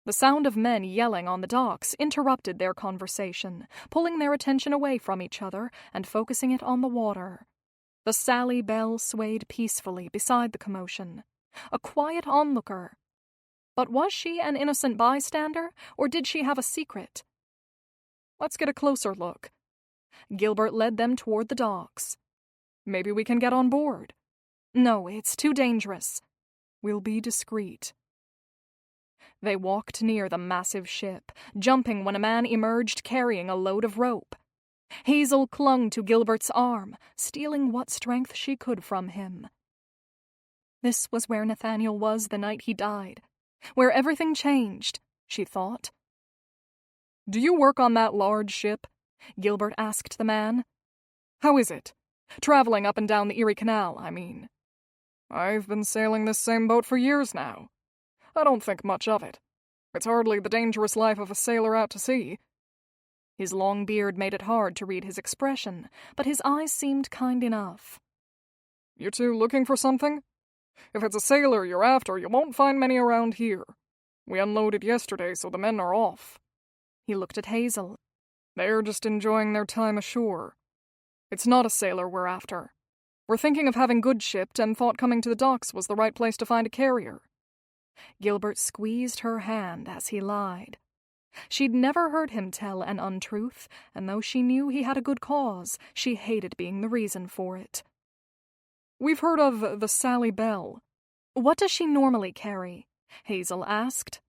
C: The sound of men yelling on the docks interrupted their conversation, pulling their attention away from each other and focusing it on the water. The Sally Bell swayed peacefully beside the commotion, a quiet onlooker. But was she an innocent bystander, or did she have a secret?
D: Let's get a closer look.
C: Gilbert led them toward the docks.
D: Maybe we can get on board.
C: No, it's too dangerous.
D: We'll be discreet.
C: They walked near the massive ship, jumping when a man emerged carrying a load of rope. Hazel clung to Gilbert's arm, stealing what strength she could from him. This was where Nathaniel was the night he died, where everything changed, she thought.
D: Do you work on that large ship?
C: Gilbert asked the man.
D: How is it? Traveling up and down the Erie Canal, I mean. I've been sailing this same boat for years now. I don't think much of it. It's hardly the dangerous life of a sailor out to sea.
C: His long beard made it hard to read his expression, but his eyes seemed kind enough.
D: You two looking for something? If it's a sailor you're after, you won't find many around here. We unloaded yesterday, so the men are off.
C: He looked at Hazel.
D: They're just enjoying their time ashore. It's not a sailor we're after. We're thinking of having goods shipped and thought coming to the docks was the right place to find a carrier.
C: Gilbert squeezed her hand as he lied. She'd never heard him tell an untruth, and though she knew he had a good cause, she hated being the reason for it.
D: We've heard of the Sally Bell.
C: What does she normally carry? Hazel asked.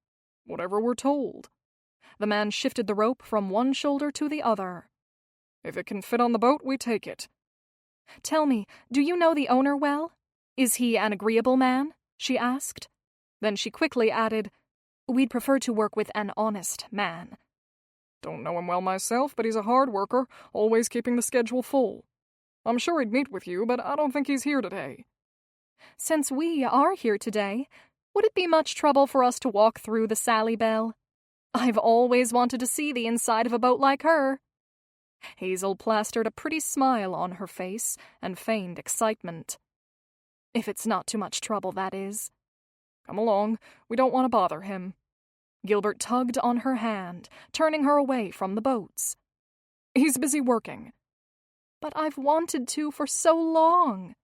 D: Whatever we're told.
C: The man shifted the rope from one shoulder to the other.
D: If it can fit on the boat, we take it.
C: Tell me, do you know the owner well? Is he an agreeable man? She asked. Then she quickly added, We'd prefer to work with an honest man.
D: Don't know him well myself, but he's a hard worker, always keeping the schedule full. I'm sure he'd meet with you, but I don't think he's here today.
C: Since we are here today, would it be much trouble for us to walk through the Sally Bell? I've always wanted to see the inside of a boat like her. Hazel plastered a pretty smile on her face and feigned excitement. If it's not too much trouble, that is.
D: Come along, we don't want to bother him.
C: Gilbert tugged on her hand, turning her away from the boats.
D: He's busy working.
C: But I've wanted to for so long.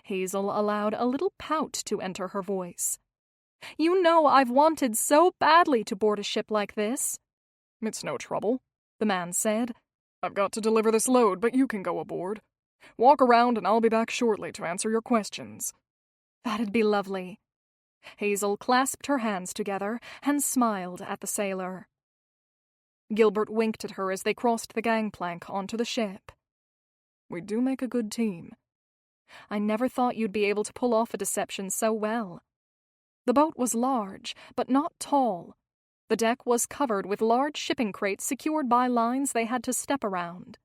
C: Hazel allowed a little pout to enter her voice. You know I've wanted so badly to board a ship like this.
D: It's no trouble,
C: the man said.
D: I've got to deliver this load, but you can go aboard. Walk around and I'll be back shortly to answer your questions.
C: That'd be lovely. Hazel clasped her hands together and smiled at the sailor. Gilbert winked at her as they crossed the gangplank onto the ship.
D: We do make a good team.
C: I never thought you'd be able to pull off a deception so well. The boat was large, but not tall. The deck was covered with large shipping crates secured by lines they had to step around.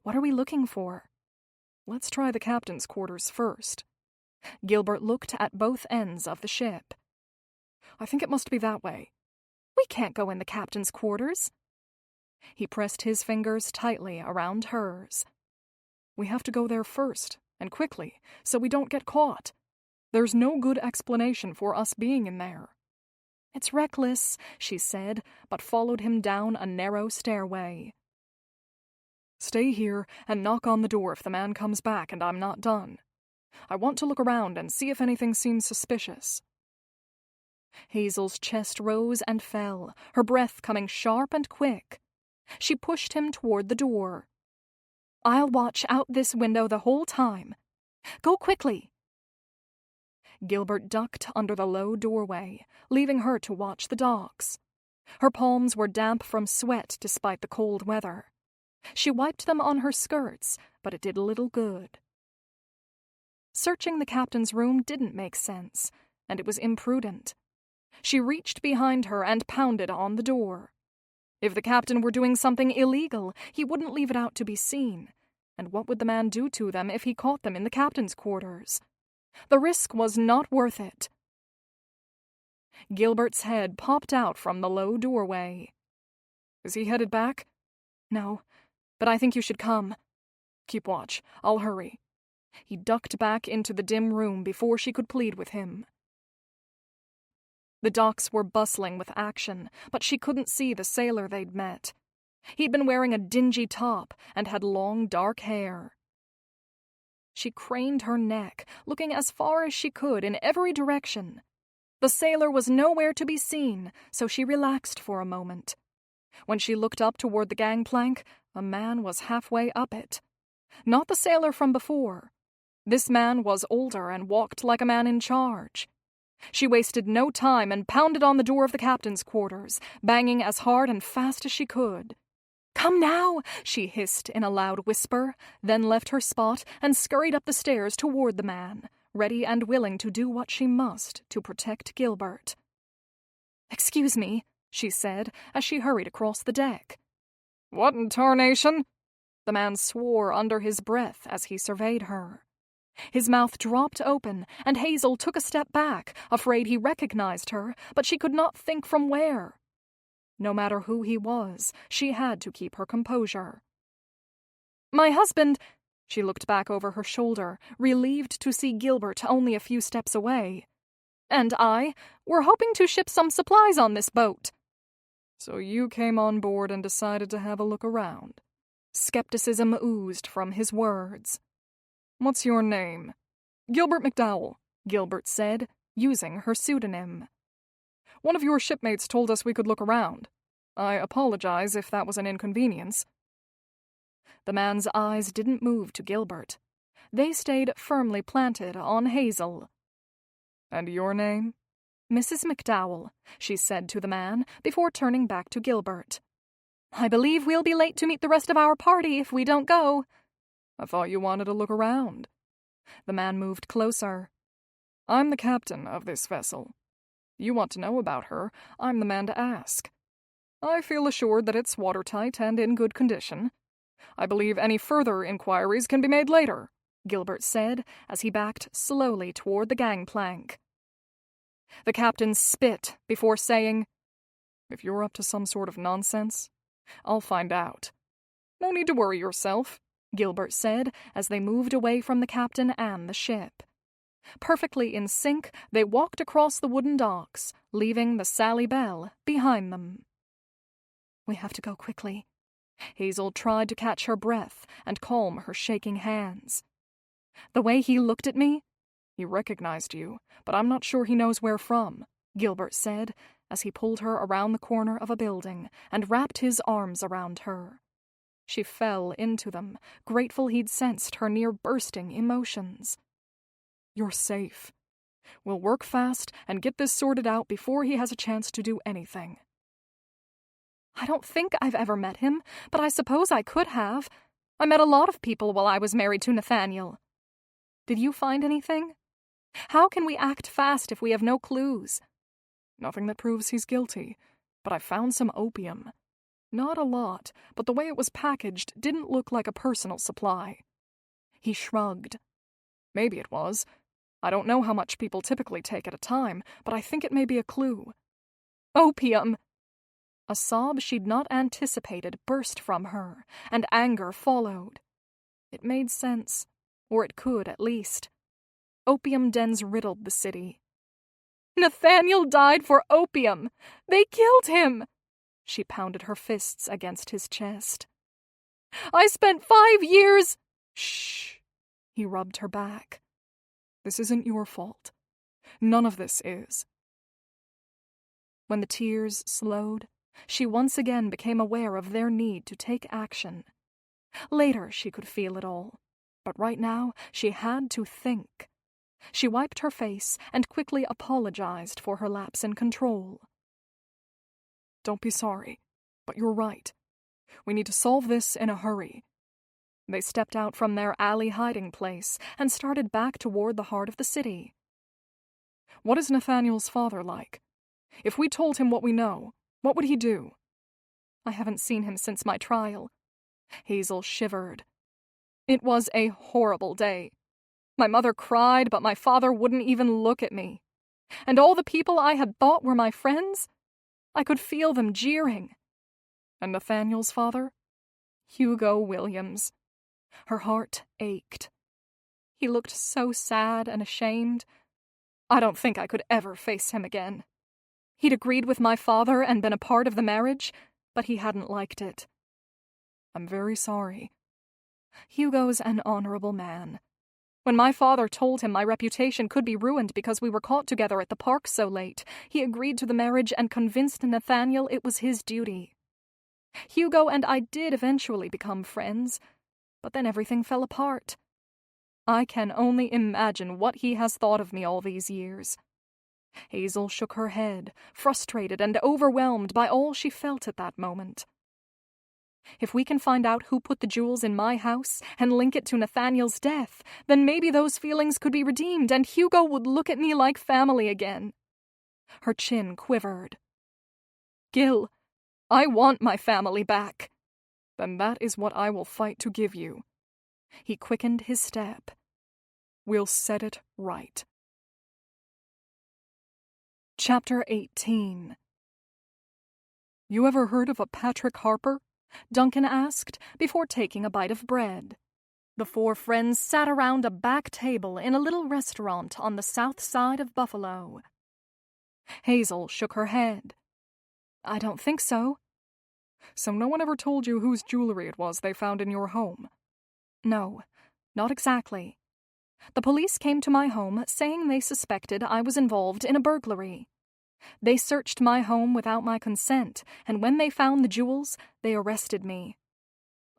C: What are we looking for?
D: Let's try the captain's quarters first.
C: Gilbert looked at both ends of the ship.
D: I think it must be that way.
C: We can't go in the captain's quarters. He pressed his fingers tightly around hers.
D: We have to go there first, And quickly, so we don't get caught. There's no good explanation for us being in there."
C: "It's reckless," she said, but followed him down a narrow stairway.
D: "Stay here and knock on the door if the man comes back and I'm not done. I want to look around and see if anything seems suspicious."
C: Hazel's chest rose and fell, her breath coming sharp and quick. She pushed him toward the door. "I'll watch out this window the whole time. Go quickly." Gilbert ducked under the low doorway, leaving her to watch the docks. Her palms were damp from sweat despite the cold weather. She wiped them on her skirts, but it did little good. Searching the captain's room didn't make sense, and it was imprudent. She reached behind her and pounded on the door. If the captain were doing something illegal, he wouldn't leave it out to be seen. And what would the man do to them if he caught them in the captain's quarters? The risk was not worth it. Gilbert's head popped out from the low doorway.
D: "Is he headed back?"
C: "No, but I think you should come."
D: "Keep watch. I'll hurry."
C: He ducked back into the dim room before she could plead with him. The docks were bustling with action, but she couldn't see the sailor they'd met. He'd been wearing a dingy top and had long, dark hair. She craned her neck, looking as far as she could in every direction. The sailor was nowhere to be seen, so she relaxed for a moment. When she looked up toward the gangplank, a man was halfway up it. Not the sailor from before. This man was older and walked like a man in charge. She wasted no time and pounded on the door of the captain's quarters, banging as hard and fast as she could. "Come now," she hissed in a loud whisper, then left her spot and scurried up the stairs toward the man, ready and willing to do what she must to protect Gilbert. "Excuse me," she said as she hurried across the deck.
D: "What in tarnation?"
C: The man swore under his breath as he surveyed her. His mouth dropped open, and Hazel took a step back, afraid he recognized her, but she could not think from where. No matter who he was, she had to keep her composure. "My husband—" She looked back over her shoulder, relieved to see Gilbert only a few steps away. "And I were hoping to ship some supplies on this boat."
D: "So you came on board and decided to have a look around?"
C: Skepticism oozed from his words.
D: "What's your name?"
C: "Gilbert McDowell," Gilbert said, using her pseudonym.
D: "One of your shipmates told us we could look around. I apologize if that was an inconvenience."
C: The man's eyes didn't move to Gilbert. They stayed firmly planted on Hazel.
D: "And your name?"
C: "Mrs. McDowell," she said to the man before turning back to Gilbert. "I believe we'll be late to meet the rest of our party if we don't go."
D: "I thought you wanted to look around."
C: The man moved closer.
D: "I'm the captain of this vessel. You want to know about her, I'm the man to ask. I feel assured that it's watertight and in good condition. I believe any further inquiries can be made later," Gilbert said as he backed slowly toward the gangplank.
C: The captain spit before saying,
D: "If you're up to some sort of nonsense, I'll find out." "No need to worry yourself," Gilbert said as they moved away from the captain and the ship. Perfectly in sync, they walked across the wooden docks, leaving the Sally Bell behind them. "We have to go quickly." Hazel tried to catch her breath and calm her shaking hands. "The way he looked at me—" "He recognized you, but I'm not sure he knows where from,"
C: Gilbert said as he pulled her around the corner of a building and wrapped his arms around her. She fell into them, grateful he'd sensed her near-bursting emotions.
D: "You're safe. We'll work fast and get this sorted out before he has a chance to do anything."
C: "I don't think I've ever met him, but I suppose I could have. I met a lot of people while I was married to Nathaniel. Did you find anything? How can we act fast if we have no clues?"
D: "Nothing that proves he's guilty, but I found some opium. Not a lot, but the way it was packaged didn't look like a personal supply."
C: He shrugged.
D: "Maybe it was. I don't know how much people typically take at a time, but I think it may be a clue."
C: "Opium!" A sob she'd not anticipated burst from her, and anger followed. It made sense. Or it could, at least. Opium dens riddled the city. "Nathaniel died for opium! They killed him!" She pounded her fists against his chest. "I spent 5 years—"
D: "Shh!" He rubbed her back. "This isn't your fault. None of this is."
C: When the tears slowed, she once again became aware of their need to take action. Later she could feel it all, but right now she had to think. She wiped her face and quickly apologized for her lapse in control.
D: "Don't be sorry, but you're right. We need to solve this in a hurry."
C: They stepped out from their alley hiding place and started back toward the heart of the city.
D: "What is Nathaniel's father like? If we told him what we know, what would he do?"
C: "I haven't seen him since my trial." Hazel shivered. "It was a horrible day. My mother cried, but my father wouldn't even look at me. And all the people I had thought were my friends, I could feel them jeering."
D: "And Nathaniel's father?"
C: "Hugo Williams." Her heart ached. "He looked so sad and ashamed. I don't think I could ever face him again. He'd agreed with my father and been a part of the marriage, but he hadn't liked it."
D: "I'm very sorry."
C: "Hugo's an honorable man. When my father told him my reputation could be ruined because we were caught together at the park so late, he agreed to the marriage and convinced Nathaniel it was his duty. Hugo and I did eventually become friends, but then everything fell apart. I can only imagine what he has thought of me all these years." Hazel shook her head, frustrated and overwhelmed by all she felt at that moment. "If we can find out who put the jewels in my house and link it to Nathaniel's death, then maybe those feelings could be redeemed and Hugo would look at me like family again." Her chin quivered. "Gil, I want my family back."
D: "Then that is what I will fight to give you."
C: He quickened his step.
D: "We'll set it right."
C: Chapter 18.
D: "You ever heard of a Patrick Harper?"
C: Duncan asked before taking a bite of bread. The four friends sat around a back table in a little restaurant on the south side of Buffalo. Hazel shook her head. "I don't think so."
D: "So no one ever told you whose jewelry it was they found in your home?"
C: "No, not exactly. The police came to my home saying they suspected I was involved in a burglary. They searched my home without my consent, and when they found the jewels, they arrested me.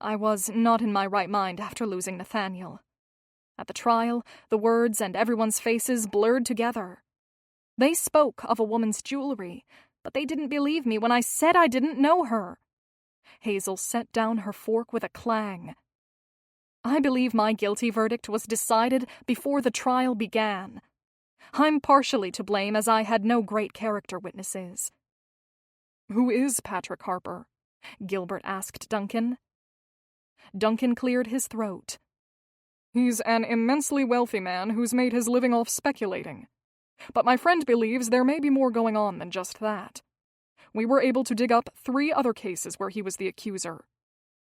C: I was not in my right mind after losing Nathaniel. At the trial, the words and everyone's faces blurred together. They spoke of a woman's jewelry, but they didn't believe me when I said I didn't know her." Hazel set down her fork with a clang. "I believe my guilty verdict was decided before the trial began. I'm partially to blame as I had no great character witnesses."
D: "Who is Patrick Harper?"
C: Gilbert asked Duncan. Duncan cleared his throat.
D: "He's an immensely wealthy man who's made his living off speculating. But my friend believes there may be more going on than just that. We were able to dig up 3 other cases where he was the accuser.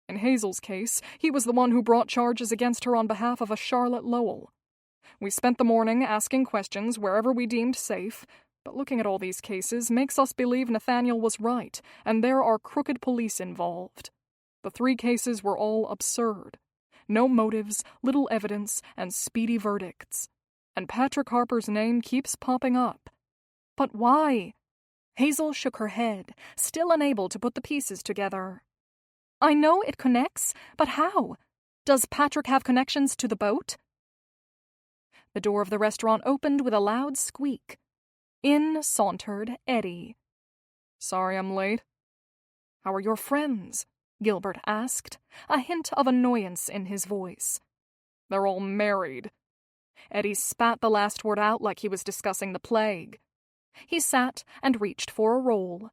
D: In Hazel's case, he was the one who brought charges against her on behalf of a Charlotte Lowell. We spent the morning asking questions wherever we deemed safe, but looking at all these cases makes us believe Nathaniel was right, and there are crooked police involved. The 3 cases were all absurd. No motives, little evidence, and speedy verdicts. And Patrick Harper's name keeps popping up."
C: "But why?" Hazel shook her head, still unable to put the pieces together. "I know it connects, but how? Does Patrick have connections to the boat?" The door of the restaurant opened with a loud squeak. In sauntered Eddie.
D: "Sorry I'm late."
C: "How are your friends?" Gilbert asked, a hint of annoyance in his voice.
D: "They're all married."
C: Eddie spat the last word out like he was discussing the plague. He sat and reached for a roll.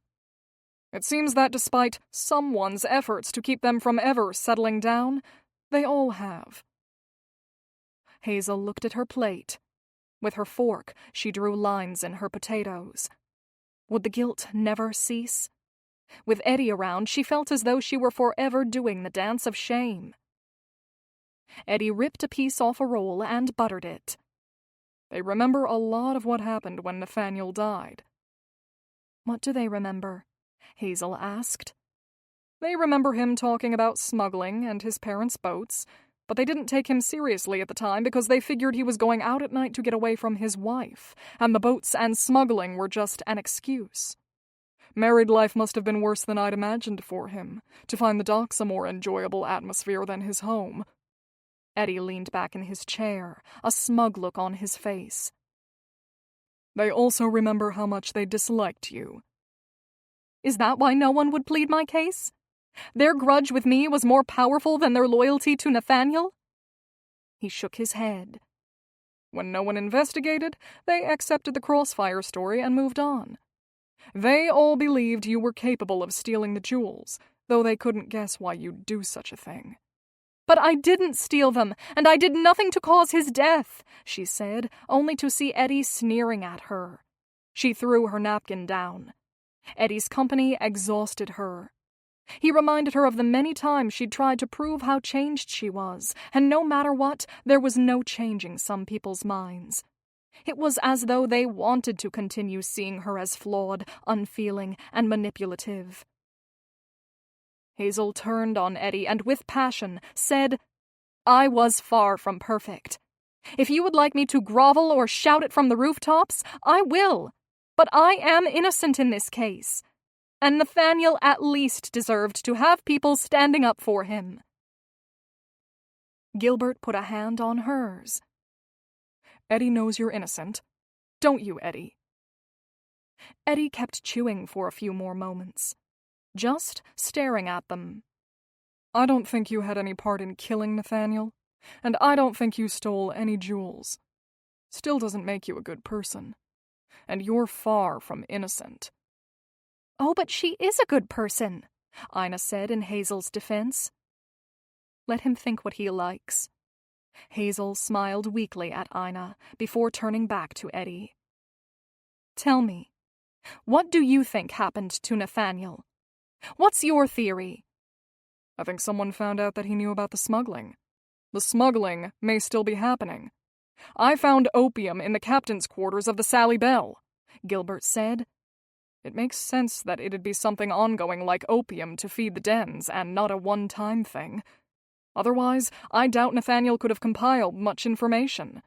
D: "It seems that despite someone's efforts to keep them from ever settling down, they all have."
C: Hazel looked at her plate. With her fork, she drew lines in her potatoes. Would the guilt never cease? With Eddie around, she felt as though she were forever doing the dance of shame. Eddie ripped a piece off a roll and buttered it.
D: They remember a lot of what happened when Nathaniel died.
C: What do they remember? Hazel asked.
D: They remember him talking about smuggling and his parents' boats, but they didn't take him seriously at the time because they figured he was going out at night to get away from his wife, and the boats and smuggling were just an excuse. Married life must have been worse than I'd imagined for him, to find the docks a more enjoyable atmosphere than his home.
C: Eddie leaned back in his chair, a smug look on his face.
D: They also remember how much they disliked you.
C: Is that why no one would plead my case? Their grudge with me was more powerful than their loyalty to Nathaniel? He shook his head.
D: When no one investigated, they accepted the Crossfire story and moved on. They all believed you were capable of stealing the jewels, though they couldn't guess why you'd do such a thing.
C: But I didn't steal them, and I did nothing to cause his death, she said, only to see Eddie sneering at her. She threw her napkin down. Eddie's company exhausted her. He reminded her of the many times she'd tried to prove how changed she was, and no matter what, there was no changing some people's minds. It was as though they wanted to continue seeing her as flawed, unfeeling, and manipulative. Hazel turned on Eddie and with passion said, I was far from perfect. If you would like me to grovel or shout it from the rooftops, I will. But I am innocent in this case. And Nathaniel at least deserved to have people standing up for him.
A: Gilbert put a hand on hers.
D: Eddie knows you're innocent. Don't you, Eddie?
A: Eddie kept chewing for a few more moments, just staring at them.
D: I don't think you had any part in killing Nathaniel, and I don't think you stole any jewels. Still doesn't make you a good person. And you're far from innocent.
A: Oh, but she is a good person, Ina said in Hazel's defense. Let him think what he likes. Hazel smiled weakly at Ina before turning back to Eddie. Tell me, what do you think happened to Nathaniel? What's your theory?
D: I think someone found out that he knew about the smuggling. The smuggling may still be happening. I found opium in the captain's quarters of the Sally Bell, Gilbert said. It makes sense that it'd be something ongoing like opium to feed the dens and not a one-time thing. Otherwise, I doubt Nathaniel could have compiled much information.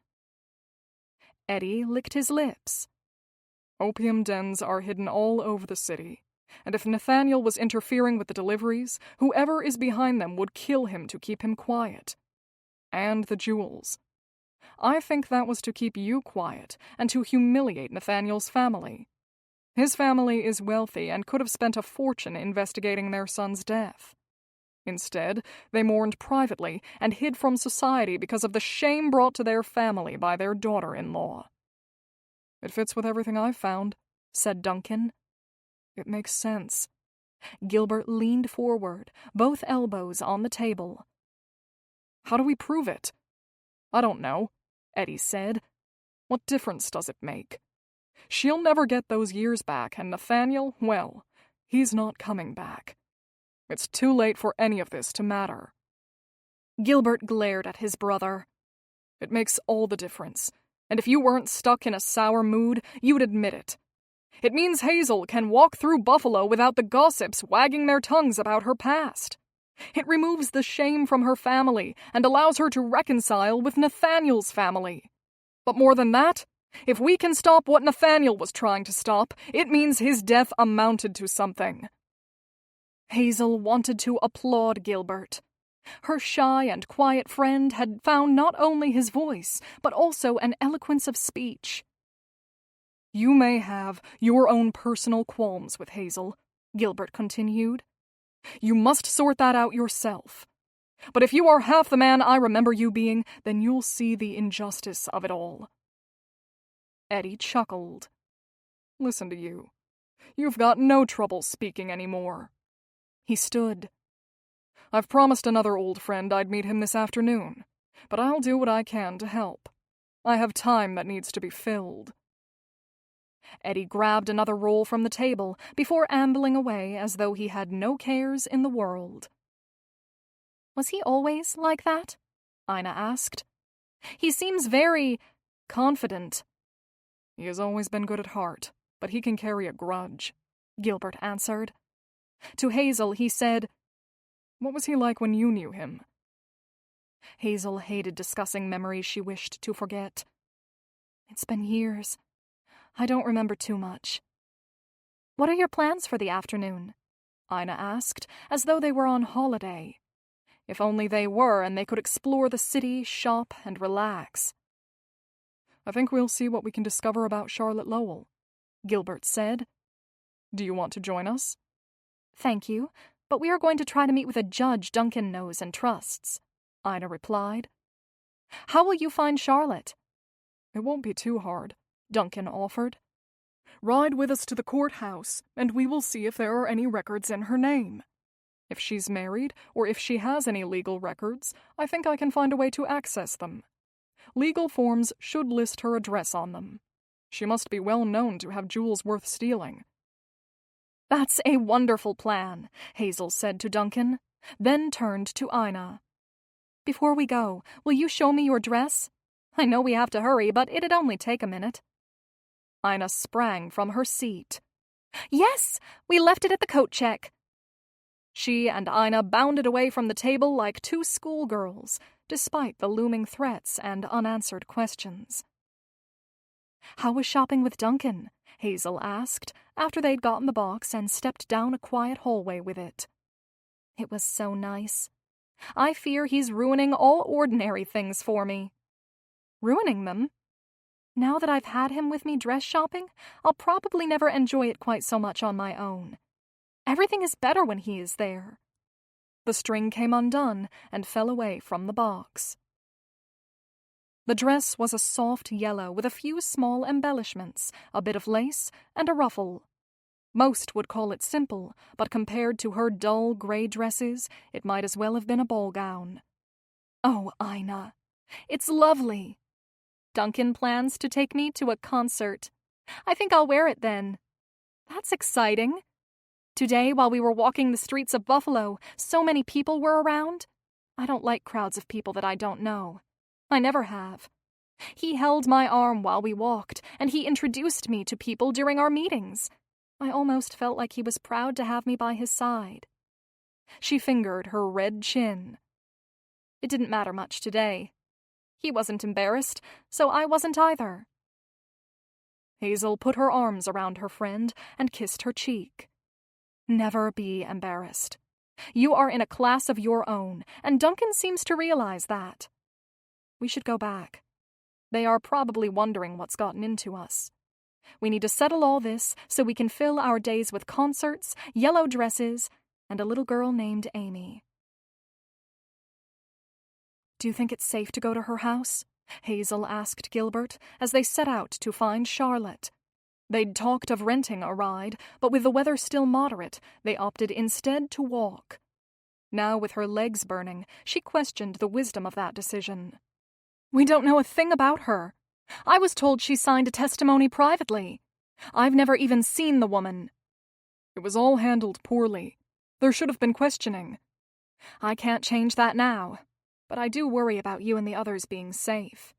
A: Eddie licked his lips.
D: Opium dens are hidden all over the city, and if Nathaniel was interfering with the deliveries, whoever is behind them would kill him to keep him quiet. And the jewels. I think that was to keep you quiet and to humiliate Nathaniel's family. His family is wealthy and could have spent a fortune investigating their son's death. Instead, they mourned privately and hid from society because of the shame brought to their family by their daughter-in-law. It fits with everything I've found, said Duncan. It makes sense.
A: Gilbert leaned forward, both elbows on the table.
D: How do we prove it? I don't know, Eddie said. What difference does it make? She'll never get those years back, and Nathaniel, well, he's not coming back. It's too late for any of this to matter.
A: Gilbert glared at his brother.
D: It makes all the difference, and if you weren't stuck in a sour mood, you'd admit it. It means Hazel can walk through Buffalo without the gossips wagging their tongues about her past. It removes the shame from her family and allows her to reconcile with Nathaniel's family. But more than that, if we can stop what Nathaniel was trying to stop, it means his death amounted to something.
A: Hazel wanted to applaud Gilbert. Her shy and quiet friend had found not only his voice, but also an eloquence of speech.
D: You may have your own personal qualms with Hazel, Gilbert continued. You must sort that out yourself. But if you are half the man I remember you being, then you'll see the injustice of it all.
A: Eddie chuckled.
D: Listen to you. You've got no trouble speaking anymore.
A: He stood.
D: I've promised another old friend I'd meet him this afternoon, but I'll do what I can to help. I have time that needs to be filled.
A: Eddie grabbed another roll from the table before ambling away as though he had no cares in the world. Was he always like that?
C: Ina asked. He seems very confident.
D: He has always been good at heart, but he can carry a grudge,
C: Gilbert answered. To Hazel, he said,
D: "What was he like when you knew him?"
C: Hazel hated discussing memories she wished to forget. It's been years. I don't remember too much. What are your plans for the afternoon? Ina asked, as though they were on holiday. If only they were, and they could explore the city, shop, and relax.
D: "I think we'll see what we can discover about Charlotte Lowell," Gilbert said. "Do you want to join us?"
C: Thank you, but we are going to try to meet with a judge Duncan knows and trusts, Ina replied. How will you find Charlotte?
D: "It won't be too hard," Duncan offered. "Ride with us to the courthouse, and we will see if there are any records in her name. If she's married, or if she has any legal records, I think I can find a way to access them. Legal forms should list her address on them. She must be well known to have jewels worth stealing."
C: That's a wonderful plan, Hazel said to Duncan, then turned to Ina. Before we go, will you show me your dress? I know we have to hurry, but it'd only take a minute. Ina sprang from her seat. Yes, we left it at the coat check. She and Ina bounded away from the table like two schoolgirls, despite the looming threats and unanswered questions. How was shopping with Duncan? Hazel asked, after they'd gotten the box and stepped down a quiet hallway with it. It was so nice. I fear he's ruining all ordinary things for me. Ruining them? Now that I've had him with me dress shopping, I'll probably never enjoy it quite so much on my own. Everything is better when he is there. The string came undone and fell away from the box. The dress was a soft yellow with a few small embellishments, a bit of lace, and a ruffle. Most would call it simple, but compared to her dull gray dresses, it might as well have been a ball gown. Oh, Ina, it's lovely. Duncan plans to take me to a concert. I think I'll wear it then. That's exciting. Today, while we were walking the streets of Buffalo, so many people were around. I don't like crowds of people that I don't know. I never have. He held my arm while we walked, and he introduced me to people during our meetings. I almost felt like he was proud to have me by his side. She fingered her red chin. It didn't matter much today. He wasn't embarrassed, so I wasn't either. Hazel put her arms around her friend and kissed her cheek. Never be embarrassed. You are in a class of your own, and Duncan seems to realize that. We should go back. They are probably wondering what's gotten into us. We need to settle all this so we can fill our days with concerts, yellow dresses, and a little girl named Amy. Do you think it's safe to go to her house? Hazel asked Gilbert as they set out to find Charlotte. They'd talked of renting a ride, but with the weather still moderate, they opted instead to walk. Now, with her legs burning, she questioned the wisdom of that decision. We don't know a thing about her. I was told she signed a testimony privately. I've never even seen the woman.
D: It was all handled poorly. There should have been questioning.
C: I can't change that now, but I do worry about you and the others being safe.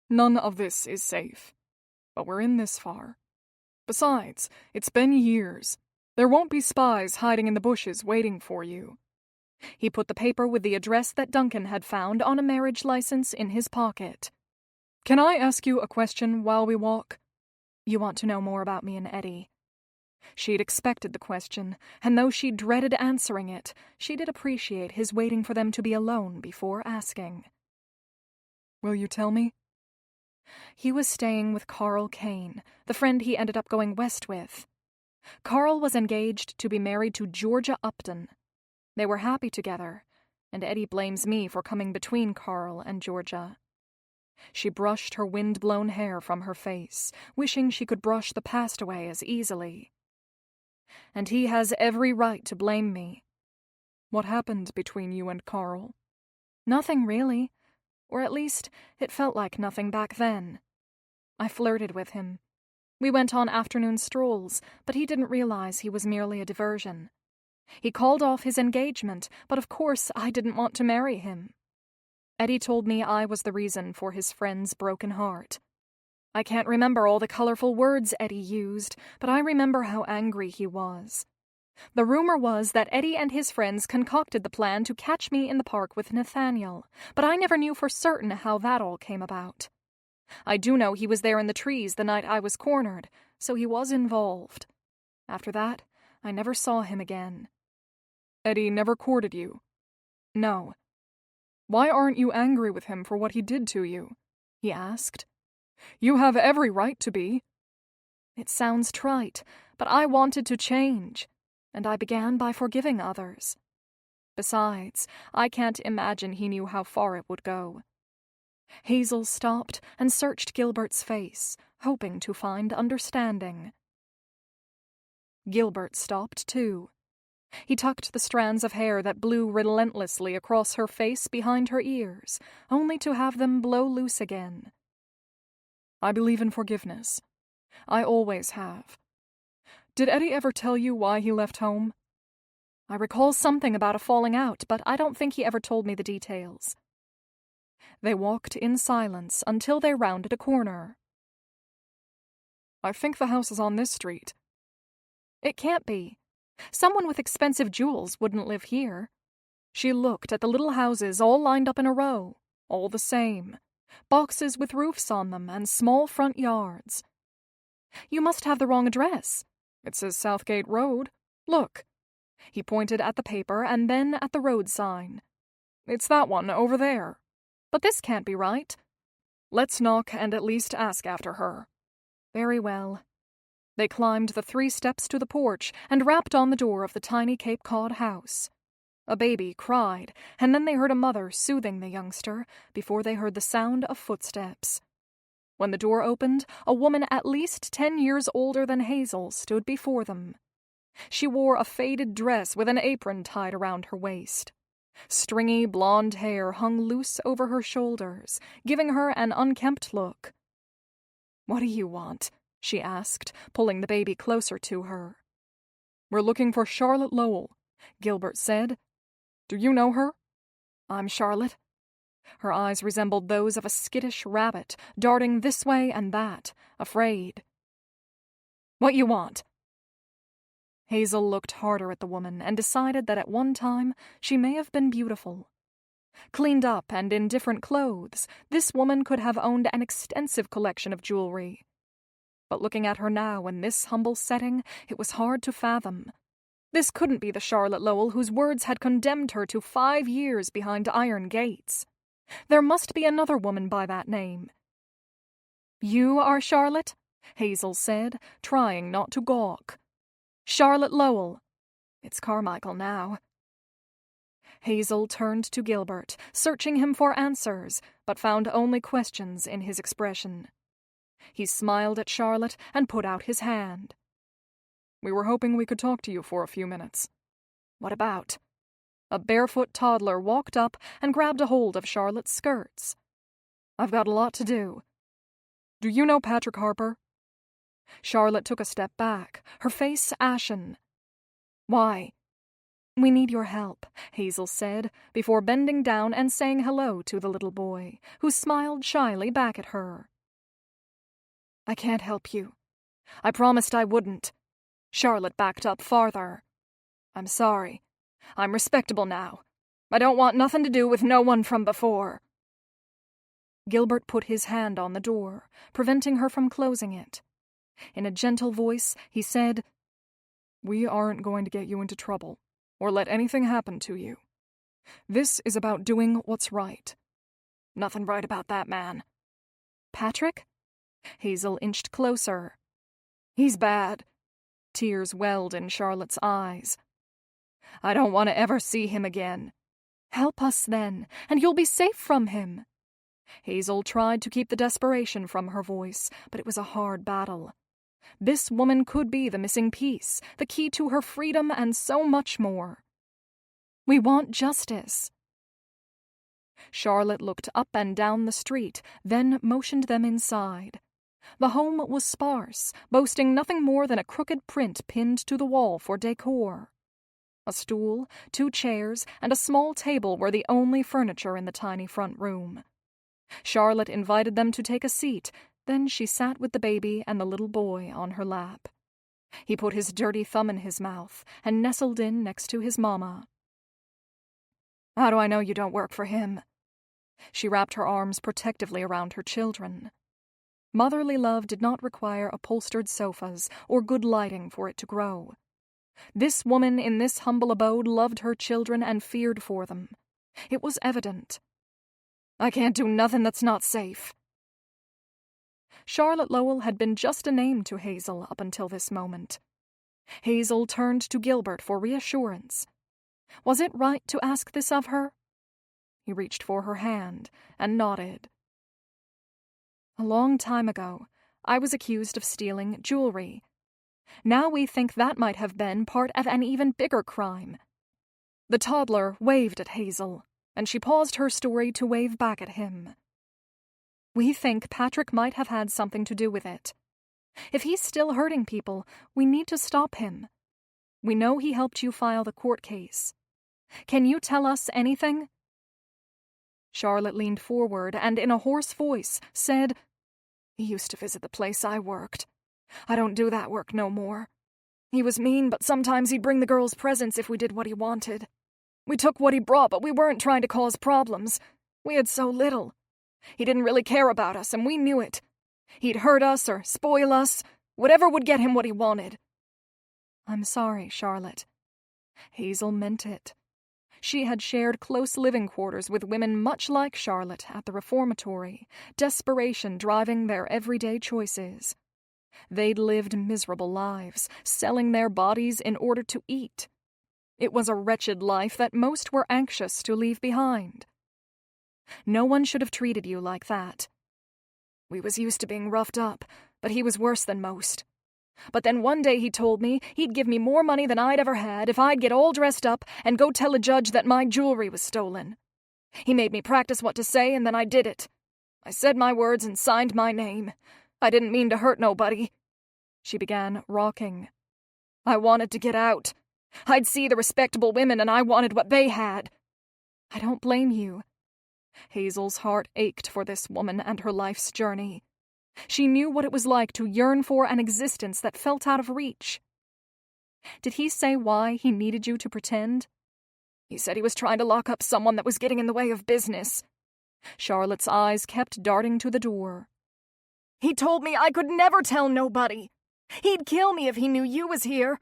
D: None of this is safe. But we're in this far. Besides, it's been years. There won't be spies hiding in the bushes waiting for you.
C: He put the paper with the address that Duncan had found on a marriage license in his pocket.
D: Can I ask you a question while we walk?
C: You want to know more about me and Eddie? She'd expected the question, and though she dreaded answering it, she did appreciate his waiting for them to be alone before asking.
D: Will you tell me?
C: He was staying with Carl Kane, the friend he ended up going west with. Carl was engaged to be married to Georgia Upton. They were happy together, and Eddie blames me for coming between Carl and Georgia. She brushed her wind-blown hair from her face, wishing she could brush the past away as easily. And he has every right to blame me.
D: What happened between you and Carl?
C: Nothing, really. Or at least, it felt like nothing back then. I flirted with him. We went on afternoon strolls, but he didn't realize he was merely a diversion. He called off his engagement, but of course I didn't want to marry him. Eddie told me I was the reason for his friend's broken heart. I can't remember all the colorful words Eddie used, but I remember how angry he was. The rumor was that Eddie and his friends concocted the plan to catch me in the park with Nathaniel, but I never knew for certain how that all came about. I do know he was there in the trees the night I was cornered, so he was involved. After that, I never saw him again.
D: Eddie never courted you?
C: No.
D: Why aren't you angry with him for what he did to you?
C: He asked.
D: You have every right to be.
C: It sounds trite, but I wanted to change, and I began by forgiving others. Besides, I can't imagine he knew how far it would go. Hazel stopped and searched Gilbert's face, hoping to find understanding. Gilbert stopped too. He tucked the strands of hair that blew relentlessly across her face behind her ears, only to have them blow loose again.
D: I believe in forgiveness. I always have. Did Eddie ever tell you why he left home?
C: I recall something about a falling out, but I don't think he ever told me the details. They walked in silence until they rounded a corner.
D: I think the house is on this street.
C: It can't be. Someone with expensive jewels wouldn't live here. She looked at the little houses all lined up in a row, all the same. Boxes with roofs on them and small front yards. You must have the wrong address.
D: It says Southgate Road. Look.
C: He pointed at the paper and then at the road sign.
D: It's that one over there.
C: But this can't be right.
D: Let's knock and at least ask after her.
C: Very well. They climbed the 3 steps to the porch and rapped on the door of the tiny Cape Cod house. A baby cried, and then they heard a mother soothing the youngster before they heard the sound of footsteps. When the door opened, a woman at least 10 years older than Hazel stood before them. She wore a faded dress with an apron tied around her waist. Stringy blonde hair hung loose over her shoulders, giving her an unkempt look. "What do you want?" she asked, pulling the baby closer to her.
D: "We're looking for Charlotte Lowell," Gilbert said. "Do you know her?"
C: "I'm Charlotte." Her eyes resembled those of a skittish rabbit, darting this way and that, afraid. "What you want?" Hazel looked harder at the woman and decided that at one time she may have been beautiful. Cleaned up and in different clothes, this woman could have owned an extensive collection of jewelry. But looking at her now in this humble setting, it was hard to fathom. This couldn't be the Charlotte Lowell whose words had condemned her to 5 years behind iron gates. There must be another woman by that name. "You are Charlotte?" Hazel said, trying not to gawk. "Charlotte Lowell. It's Carmichael now." Hazel turned to Gilbert, searching him for answers, but found only questions in his expression. He smiled at Charlotte and put out his hand.
D: "We were hoping we could talk to you for a few minutes."
C: "What about?" A barefoot toddler walked up and grabbed a hold of Charlotte's skirts. "I've got a lot to do."
D: "Do you know Patrick Harper?"
C: Charlotte took a step back, her face ashen. "Why?" "We need your help," Hazel said, before bending down and saying hello to the little boy, who smiled shyly back at her. "I can't help you. I promised I wouldn't." Charlotte backed up farther. "I'm sorry. I'm respectable now. I don't want nothing to do with no one from before." Gilbert put his hand on the door, preventing her from closing it. In a gentle voice, he said,
D: "We aren't going to get you into trouble, or let anything happen to you. This is about doing what's right."
C: "Nothing right about that man." "Patrick?" Hazel inched closer. "He's bad." Tears welled in Charlotte's eyes. "I don't want to ever see him again." "Help us, then, and you'll be safe from him." Hazel tried to keep the desperation from her voice, but it was a hard battle. This woman could be the missing piece, the key to her freedom, and so much more. "We want justice." Charlotte looked up and down the street, then motioned them inside. The home was sparse, boasting nothing more than a crooked print pinned to the wall for decor. A stool, 2 chairs, and a small table were the only furniture in the tiny front room. Charlotte invited them to take a seat, then she sat with the baby and the little boy on her lap. He put his dirty thumb in his mouth and nestled in next to his mama.
B: How do I know you don't work for him?
C: She wrapped her arms protectively around her children. Motherly love did not require upholstered sofas or good lighting for it to grow. This woman in this humble abode loved her children and feared for them. It was evident.
B: I can't do nothing that's not safe.
C: Charlotte Lowell had been just a name to Hazel up until this moment. Hazel turned to Gilbert for reassurance. Was it right to ask this of her? He reached for her hand and nodded. A long time ago, I was accused of stealing jewelry. Now we think that might have been part of an even bigger crime. The toddler waved at Hazel, and she paused her story to wave back at him. We think Patrick might have had something to do with it. If he's still hurting people, we need to stop him. We know he helped you file the court case. Can you tell us anything? Charlotte leaned forward and, in a hoarse voice, said,
B: He used to visit the place I worked. I don't do that work no more. He was mean, but sometimes he'd bring the girls presents if we did what he wanted. We took what he brought, but we weren't trying to cause problems. We had so little. He didn't really care about us, and we knew it. He'd hurt us or spoil us, whatever would get him what he wanted.
C: I'm sorry, Charlotte. Hazel meant it. She had shared close living quarters with women much like Charlotte at the reformatory, desperation driving their everyday choices. They'd lived miserable lives, selling their bodies in order to eat. It was a wretched life that most were anxious to leave behind. No one should have treated you like that.
B: We was used to being roughed up, but he was worse than most. But then one day he told me he'd give me more money than I'd ever had if I'd get all dressed up and go tell a judge that my jewelry was stolen. He made me practice what to say, and then I did it. I said my words and signed my name. I didn't mean to hurt nobody. She began rocking. I wanted to get out. I'd see the respectable women, and I wanted what they had.
C: I don't blame you. Hazel's heart ached for this woman and her life's journey. She knew what it was like to yearn for an existence that felt out of reach. Did he say why he needed you to pretend?
B: He said he was trying to lock up someone that was getting in the way of business.
C: Charlotte's eyes kept darting to the door.
B: He told me I could never tell nobody. He'd kill me if he knew you was here.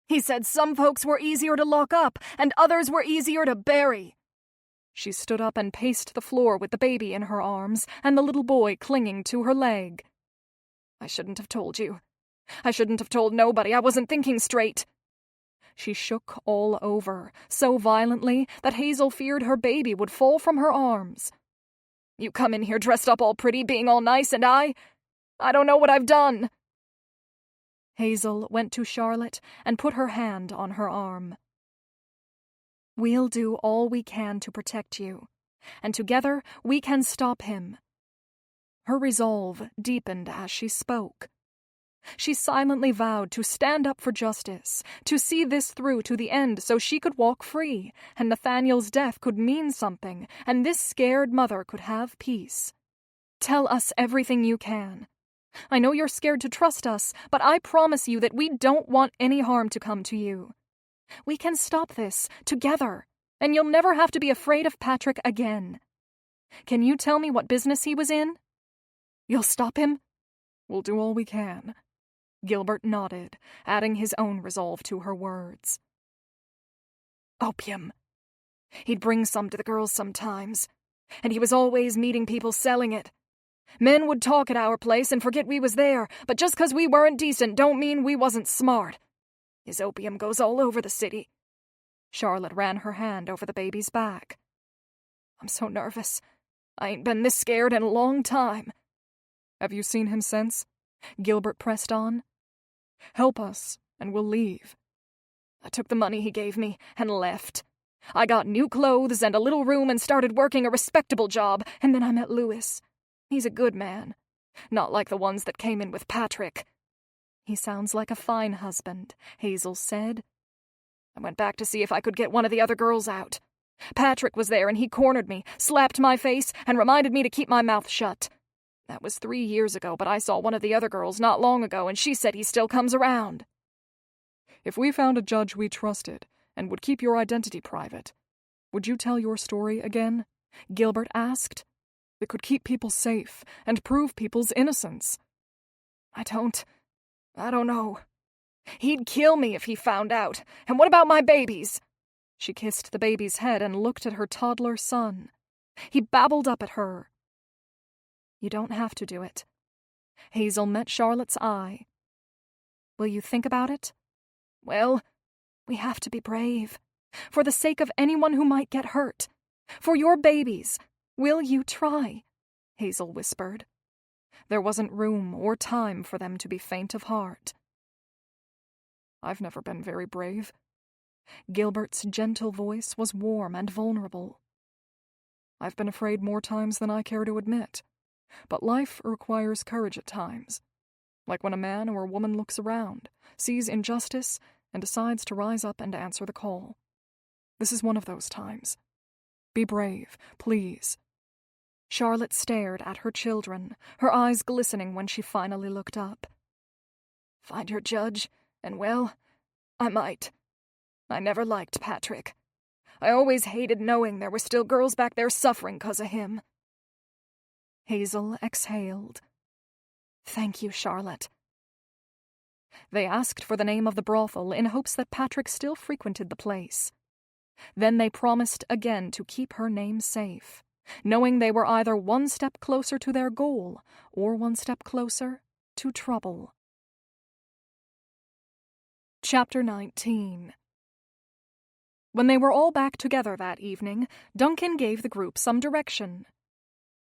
B: He said some folks were easier to lock up and others were easier to bury.
C: She stood up and paced the floor with the baby in her arms and the little boy clinging to her leg.
B: I shouldn't have told you. I shouldn't have told nobody. I wasn't thinking straight.
C: She shook all over, so violently that Hazel feared her baby would fall from her arms.
B: You come in here dressed up all pretty, being all nice, and I don't know what I've done.
C: Hazel went to Charlotte and put her hand on her arm. We'll do all we can to protect you, and together we can stop him. Her resolve deepened as she spoke. She silently vowed to stand up for justice, to see this through to the end so she could walk free, and Nathaniel's death could mean something, and this scared mother could have peace. Tell us everything you can. I know you're scared to trust us, but I promise you that we don't want any harm to come to you. We can stop this, together, and you'll never have to be afraid of Patrick again. Can you tell me what business he was in? You'll stop him?
D: We'll do all we can.
C: Gilbert nodded, adding his own resolve to her words.
B: Opium. He'd bring some to the girls sometimes, and he was always meeting people selling it. Men would talk at our place and forget we was there, but just 'cause we weren't decent don't mean we wasn't smart. His opium goes all over the city.
C: Charlotte ran her hand over the baby's back.
B: I'm so nervous. I ain't been this scared in a long time.
D: Have you seen him since? Gilbert pressed on. Help us, and we'll leave.
B: I took the money he gave me and left. I got new clothes and a little room and started working a respectable job, and then I met Lewis. He's a good man. Not like the ones that came in with Patrick.
C: He sounds like a fine husband, Hazel said.
B: I went back to see if I could get one of the other girls out. Patrick was there and he cornered me, slapped my face, and reminded me to keep my mouth shut. That was 3 years ago, but I saw one of the other girls not long ago, and she said he still comes around.
D: If we found a judge we trusted and would keep your identity private, would you tell your story again? Gilbert asked. It could keep people safe and prove people's innocence.
B: I don't know. He'd kill me if he found out. And what about my babies?
C: She kissed the baby's head and looked at her toddler son. He babbled up at her. You don't have to do it. Hazel met Charlotte's eye. Will you think about it?
B: Well,
C: we have to be brave. For the sake of anyone who might get hurt. For your babies. Will you try? Hazel whispered. There wasn't room or time for them to be faint of heart.
D: I've never been very brave.
C: Gilbert's gentle voice was warm and vulnerable.
D: I've been afraid more times than I care to admit, but life requires courage at times. Like when a man or a woman looks around, sees injustice, and decides to rise up and answer the call. This is one of those times. Be brave, please.
C: Charlotte stared at her children, her eyes glistening when she finally looked up.
B: Find your judge, and well, I might. I never liked Patrick. I always hated knowing there were still girls back there suffering 'cause of him.
C: Hazel exhaled. Thank you, Charlotte. They asked for the name of the brothel in hopes that Patrick still frequented the place. Then they promised again to keep her name safe, knowing they were either one step closer to their goal or one step closer to trouble. Chapter 19. When they were all back together that evening, Duncan gave the group some direction.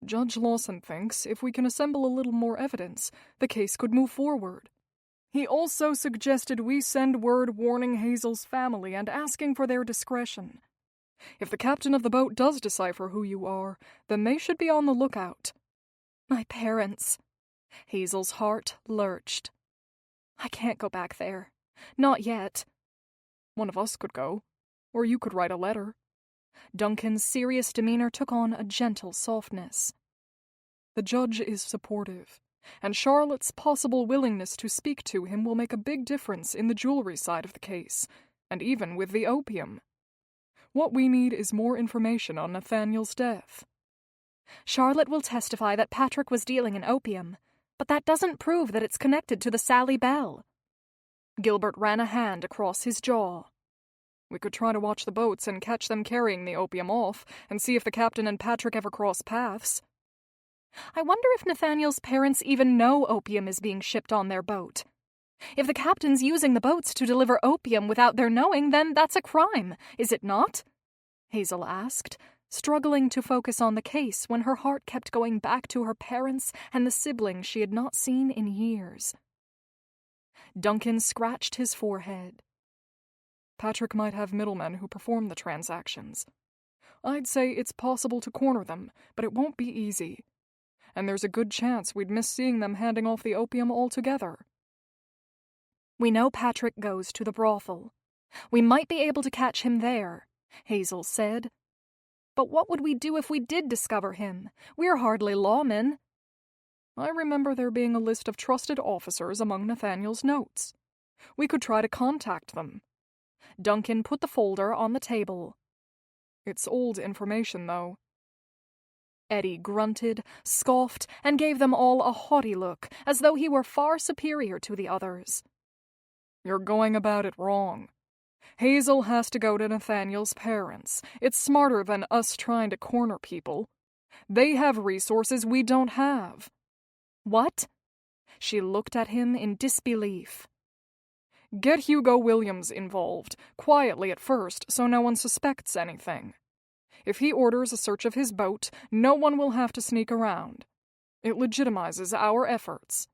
D: Judge Lawson thinks if we can assemble a little more evidence, the case could move forward. He also suggested we send word warning Hazel's family and asking for their discretion. If the captain of the boat does decipher who you are, then they should be on the lookout.
C: My parents. Hazel's heart lurched. I can't go back there. Not yet.
D: One of us could go, or you could write a letter.
C: Duncan's serious demeanor took on a gentle softness.
D: The judge is supportive, and Charlotte's possible willingness to speak to him will make a big difference in the jewelry side of the case, and even with the opium. What we need is more information on Nathaniel's death.
C: Charlotte will testify that Patrick was dealing in opium, but that doesn't prove that it's connected to the Sally Bell. Gilbert ran a hand across his jaw.
D: We could try to watch the boats and catch them carrying the opium off, and see if the captain and Patrick ever cross paths.
C: I wonder if Nathaniel's parents even know opium is being shipped on their boat. If the captain's using the boats to deliver opium without their knowing, then that's a crime, is it not? Hazel asked, struggling to focus on the case when her heart kept going back to her parents and the siblings she had not seen in years. Duncan scratched his forehead.
D: Patrick might have middlemen who perform the transactions. I'd say it's possible to corner them, but it won't be easy. And there's a good chance we'd miss seeing them handing off the opium altogether.
C: We know Patrick goes to the brothel. We might be able to catch him there, Hazel said. But what would we do if we did discover him? We're hardly lawmen.
D: I remember there being a list of trusted officers among Nathaniel's notes. We could try to contact them.
C: Duncan put the folder on the table.
D: It's old information, though.
C: Eddie grunted, scoffed, and gave them all a haughty look, as though he were far superior to the others.
D: You're going about it wrong. Hazel has to go to Nathaniel's parents. It's smarter than us trying to corner people. They have resources we don't have.
C: What? She looked at him in disbelief.
D: Get Hugo Williams involved, quietly at first, so no one suspects anything. If he orders a search of his boat, no one will have to sneak around. It legitimizes our efforts.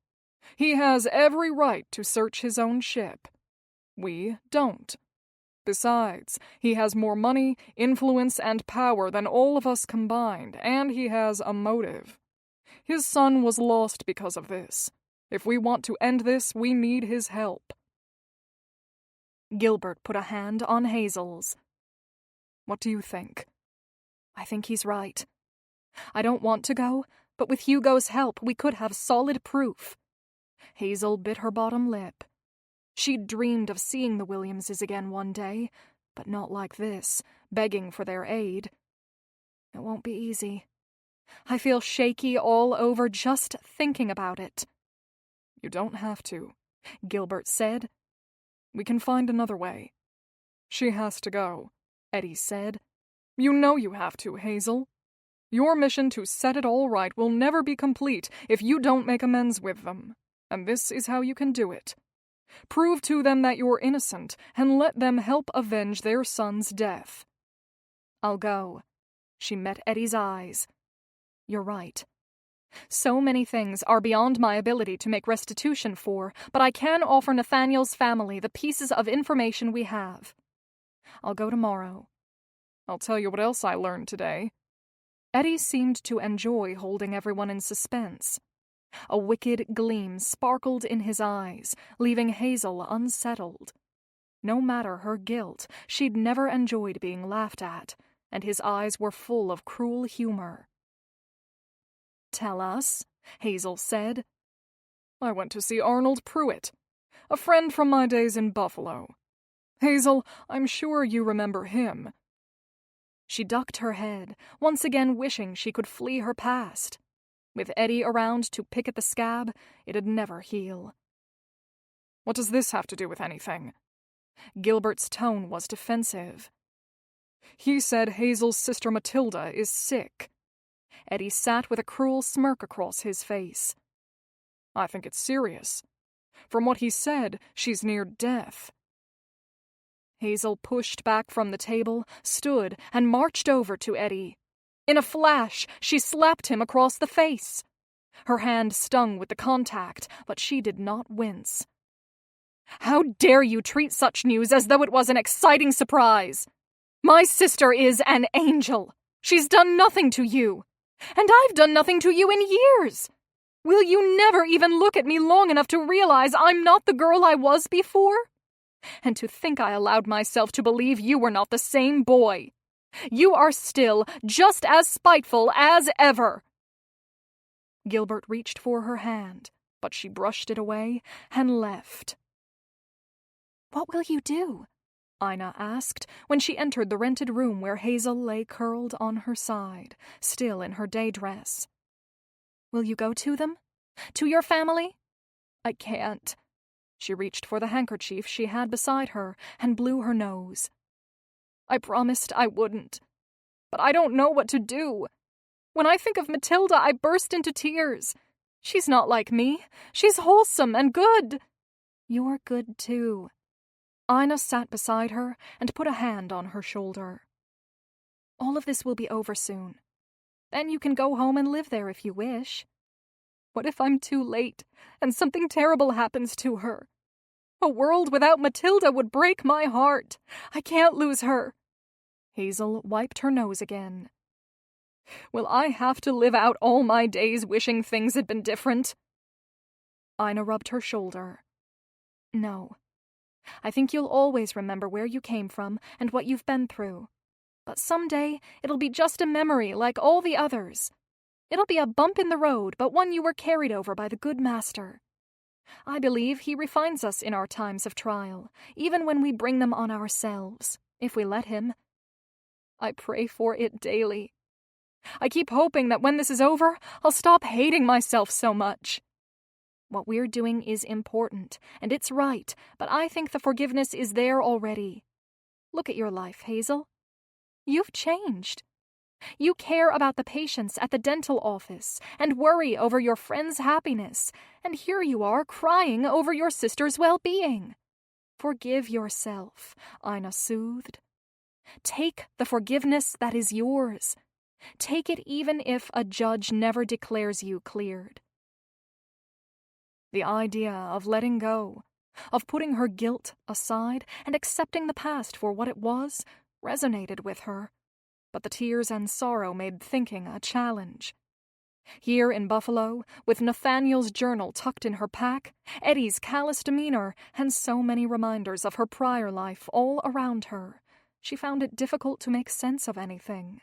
D: He has every right to search his own ship. We don't. Besides, he has more money, influence, and power than all of us combined, and he has a motive. His son was lost because of this. If we want to end this, we need his help.
C: Gilbert put a hand on Hazel's.
D: What do you think?
C: I think he's right. I don't want to go, but with Hugo's help, we could have solid proof. Hazel bit her bottom lip. She'd dreamed of seeing the Williamses again one day, but not like this, begging for their aid. It won't be easy. I feel shaky all over just thinking about it.
D: You don't have to, Gilbert said. We can find another way. She has to go, Eddie said. You know you have to, Hazel. Your mission to set it all right will never be complete if you don't make amends with them, and this is how you can do it. Prove to them that you're innocent, and let them help avenge their son's death.
C: I'll go. She met Eddie's eyes. You're right. So many things are beyond my ability to make restitution for, but I can offer Nathaniel's family the pieces of information we have. I'll go tomorrow.
D: I'll tell you what else I learned today.
C: Eddie seemed to enjoy holding everyone in suspense. A wicked gleam sparkled in his eyes, leaving Hazel unsettled. No matter her guilt, she'd never enjoyed being laughed at, and his eyes were full of cruel humor. "Tell us," Hazel said.
D: I went to see Arnold Pruitt, a friend from my days in Buffalo. Hazel, I'm sure you remember him.
C: She ducked her head, once again wishing she could flee her past. With Eddie around to pick at the scab, it'd never heal.
D: What does this have to do with anything?
C: Gilbert's tone was defensive.
D: He said Hazel's sister Matilda is sick.
C: Eddie sat with a cruel smirk across his face.
D: I think it's serious. From what he said, she's near death.
C: Hazel pushed back from the table, stood, and marched over to Eddie. In a flash, she slapped him across the face. Her hand stung with the contact, but she did not wince. "How dare you treat such news as though it was an exciting surprise? My sister is an angel. She's done nothing to you. And I've done nothing to you in years. Will you never even look at me long enough to realize I'm not the girl I was before? And to think I allowed myself to believe you were not the same boy. You are still just as spiteful as ever." Gilbert reached for her hand, but she brushed it away and left. "What will you do?" Ina asked when she entered the rented room where Hazel lay curled on her side, still in her day dress. "Will you go to them? To your family?" "I can't." She reached for the handkerchief she had beside her and blew her nose. "I promised I wouldn't. But I don't know what to do. When I think of Matilda, I burst into tears. She's not like me. She's wholesome and good." "You're good, too." Ina sat beside her and put a hand on her shoulder. "All of this will be over soon. Then you can go home and live there if you wish. What if I'm too late and something terrible happens to her? A world without Matilda would break my heart. I can't lose her." Hazel wiped her nose again. "Will I have to live out all my days wishing things had been different?" Ina rubbed her shoulder. "No. I think you'll always remember where you came from and what you've been through. But someday it'll be just a memory like all the others. It'll be a bump in the road, but one you were carried over by the good master. I believe he refines us in our times of trial, even when we bring them on ourselves, if we let him. I pray for it daily. I keep hoping that when this is over, I'll stop hating myself so much. What we're doing is important, and it's right, but I think the forgiveness is there already. Look at your life, Hazel. You've changed. You care about the patients at the dental office and worry over your friend's happiness, and here you are crying over your sister's well-being. Forgive yourself, Ina soothed. Take the forgiveness that is yours. Take it even if a judge never declares you cleared. The idea of letting go, of putting her guilt aside and accepting the past for what it was, resonated with her, but the tears and sorrow made thinking a challenge. Here in Buffalo, with Nathaniel's journal tucked in her pack, Eddie's callous demeanor, and so many reminders of her prior life all around her, she found it difficult to make sense of anything.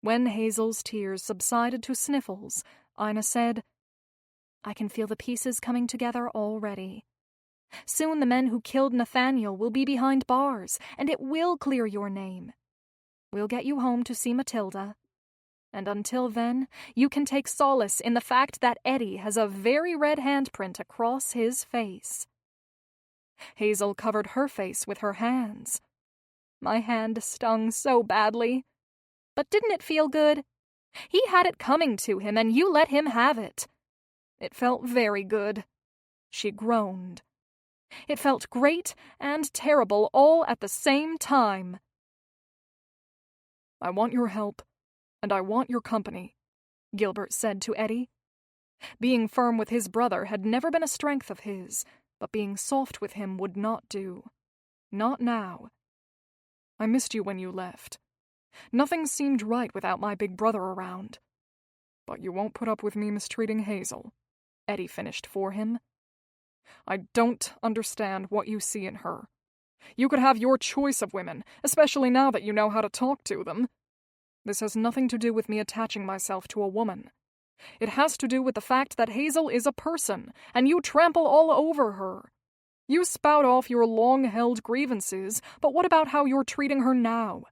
C: When Hazel's tears subsided to sniffles, Ina said, "I can feel the pieces coming together already. Soon the men who killed Nathaniel will be behind bars, and it will clear your name. We'll get you home to see Matilda. And until then, you can take solace in the fact that Eddie has a very red handprint across his face." Hazel covered her face with her hands. "My hand stung so badly. But didn't it feel good? He had it coming to him, and you let him have it. It felt very good." She groaned. "It felt great and terrible all at the same time."
D: "I want your help, and I want your company," Gilbert said to Eddie. Being firm with his brother had never been a strength of his, but being soft with him would not do. Not now. "I missed you when you left. Nothing seemed right without my big brother around. But you won't put up with me mistreating Hazel," Eddie finished for him. "I don't understand what you see in her. You could have your choice of women, especially now that you know how to talk to them. This has nothing to do with me attaching myself to a woman. It has to do with the fact that Hazel is a person, and you trample all over her. You spout off your long-held grievances, but what about how you're treating her now?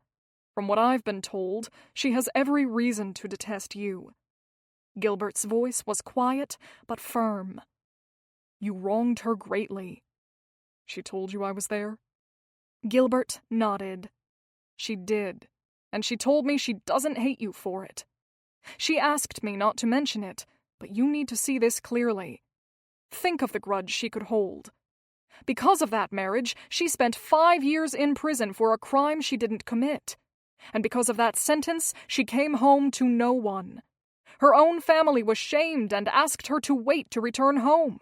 D: From what I've been told, she has every reason to detest you." Gilbert's voice was quiet but firm. "You wronged her greatly. She told you I was there?" Gilbert nodded. "She did, and she told me she doesn't hate you for it. She asked me not to mention it, but you need to see this clearly. Think of the grudge she could hold. Because of that marriage, she spent 5 years in prison for a crime she didn't commit. And because of that sentence, she came home to no one. Her own family was shamed and asked her to wait to return home.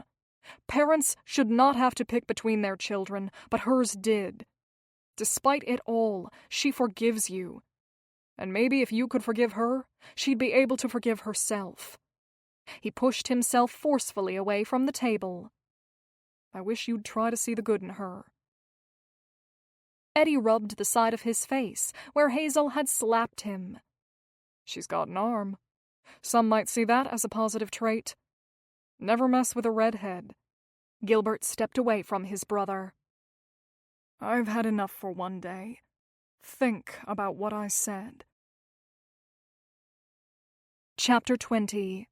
D: Parents should not have to pick between their children, but hers did. Despite it all, she forgives you. And maybe if you could forgive her, she'd be able to forgive herself." He pushed himself forcefully away from the table. "I wish you'd try to see the good in her." Eddie rubbed the side of his face, where Hazel had slapped him. "She's got an arm. Some might see that as a positive trait. Never mess with a redhead." Gilbert stepped away from his brother. "I've had enough for one day. Think about what I said." Chapter 20.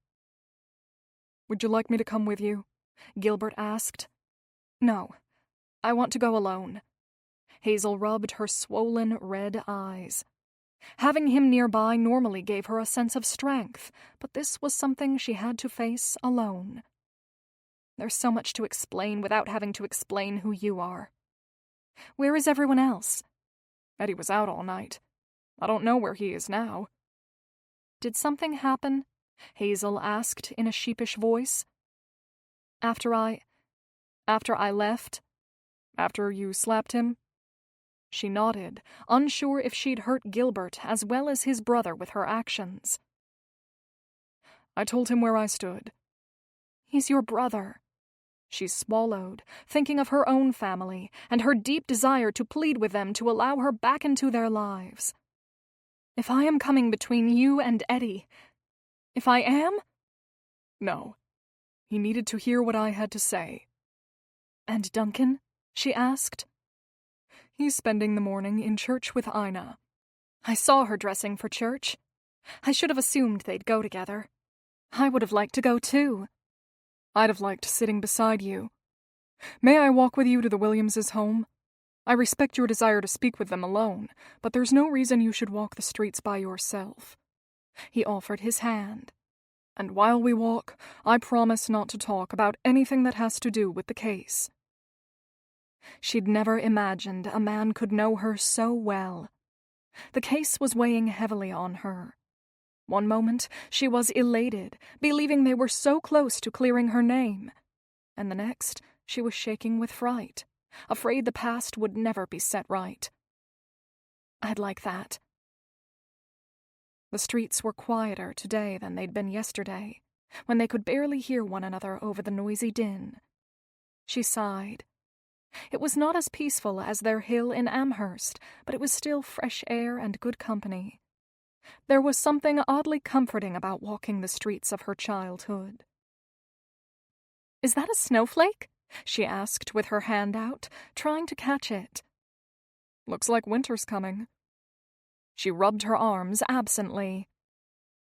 D: "Would you like me to come with you?" Gilbert asked. "No, I want to go alone." Hazel rubbed her swollen red eyes. Having him nearby normally gave her a sense of strength, but this was something she had to face alone. "There's so much to explain without having to explain who you are." "Where is everyone else?" "Eddie was out all night. I don't know where he is now." "Did something happen?" Hazel asked in a sheepish voice. After I left? After you slapped him?" She nodded, unsure if she'd hurt Gilbert as well as his brother with her actions. "I told him where I stood." "He's your brother." She swallowed, thinking of her own family and her deep desire to plead with them to allow her back into their lives. "If I am coming between you and Eddie, if I am?" "No. He needed to hear what I had to say." "And Duncan?" she asked. "He's spending the morning in church with Ina." "I saw her dressing for church. I should have assumed they'd go together. I would have liked to go too." "I'd have liked sitting beside you. May I walk with you to the Williamses' home? I respect your desire to speak with them alone, but there's no reason you should walk the streets by yourself." He offered his hand. "And while we walk, I promise not to talk about anything that has to do with the case." She'd never imagined a man could know her so well. The case was weighing heavily on her. One moment, she was elated, believing they were so close to clearing her name. And the next, she was shaking with fright, afraid the past would never be set right. "I'd like that."
A: The streets were quieter today than they'd been yesterday, when they could barely hear one another over the noisy din. She sighed. It was not as peaceful as their hill in Amherst, but it was still fresh air and good company. There was something oddly comforting about walking the streets of her childhood. "Is that a snowflake?" she asked with her hand out, trying to catch it.
D: "Looks like winter's coming."
A: She rubbed her arms absently.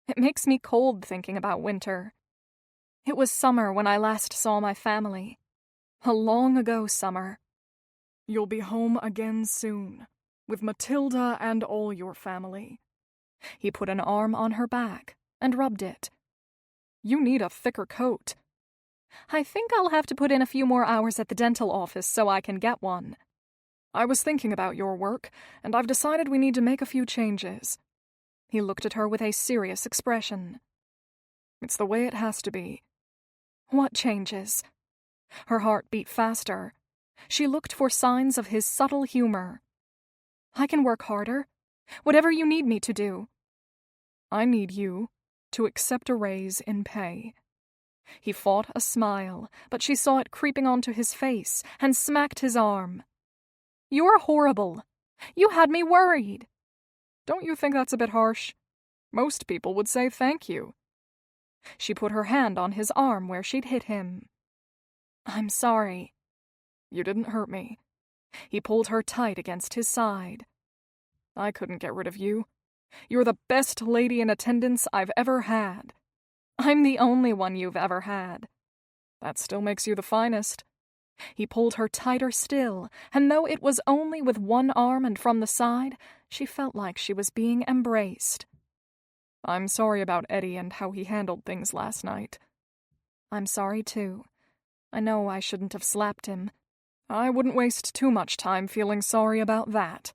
A: "It makes me cold thinking about winter. It was summer when I last saw my family. A long ago summer."
D: "You'll be home again soon, with Matilda and all your family."
A: He put an arm on her back and rubbed it.
D: "You need a thicker coat."
A: "I think I'll have to put in a few more hours at the dental office so I can get one."
D: "I was thinking about your work, and I've decided we need to make a few changes."
A: He looked at her with a serious expression.
D: "It's the way it has to be."
A: "What changes?" Her heart beat faster. She looked for signs of his subtle humor. "I can work harder. Whatever you need me to do."
D: "I need you to accept a raise in pay."
A: He fought a smile, but she saw it creeping onto his face and smacked his arm. "You're horrible. You had me worried."
D: "Don't you think that's a bit harsh? Most people would say thank you."
A: She put her hand on his arm where she'd hit him. "I'm sorry."
D: "You didn't hurt me."
A: He pulled her tight against his side.
D: "I couldn't get rid of you. You're the best lady in attendance I've ever had."
A: "I'm the only one you've ever had."
D: "That still makes you the finest."
A: He pulled her tighter still, and though it was only with one arm and from the side, she felt like she was being embraced.
D: "I'm sorry about Eddie and how he handled things last night."
A: "I'm sorry, too. I know I shouldn't have slapped him."
D: "I wouldn't waste too much time feeling sorry about that."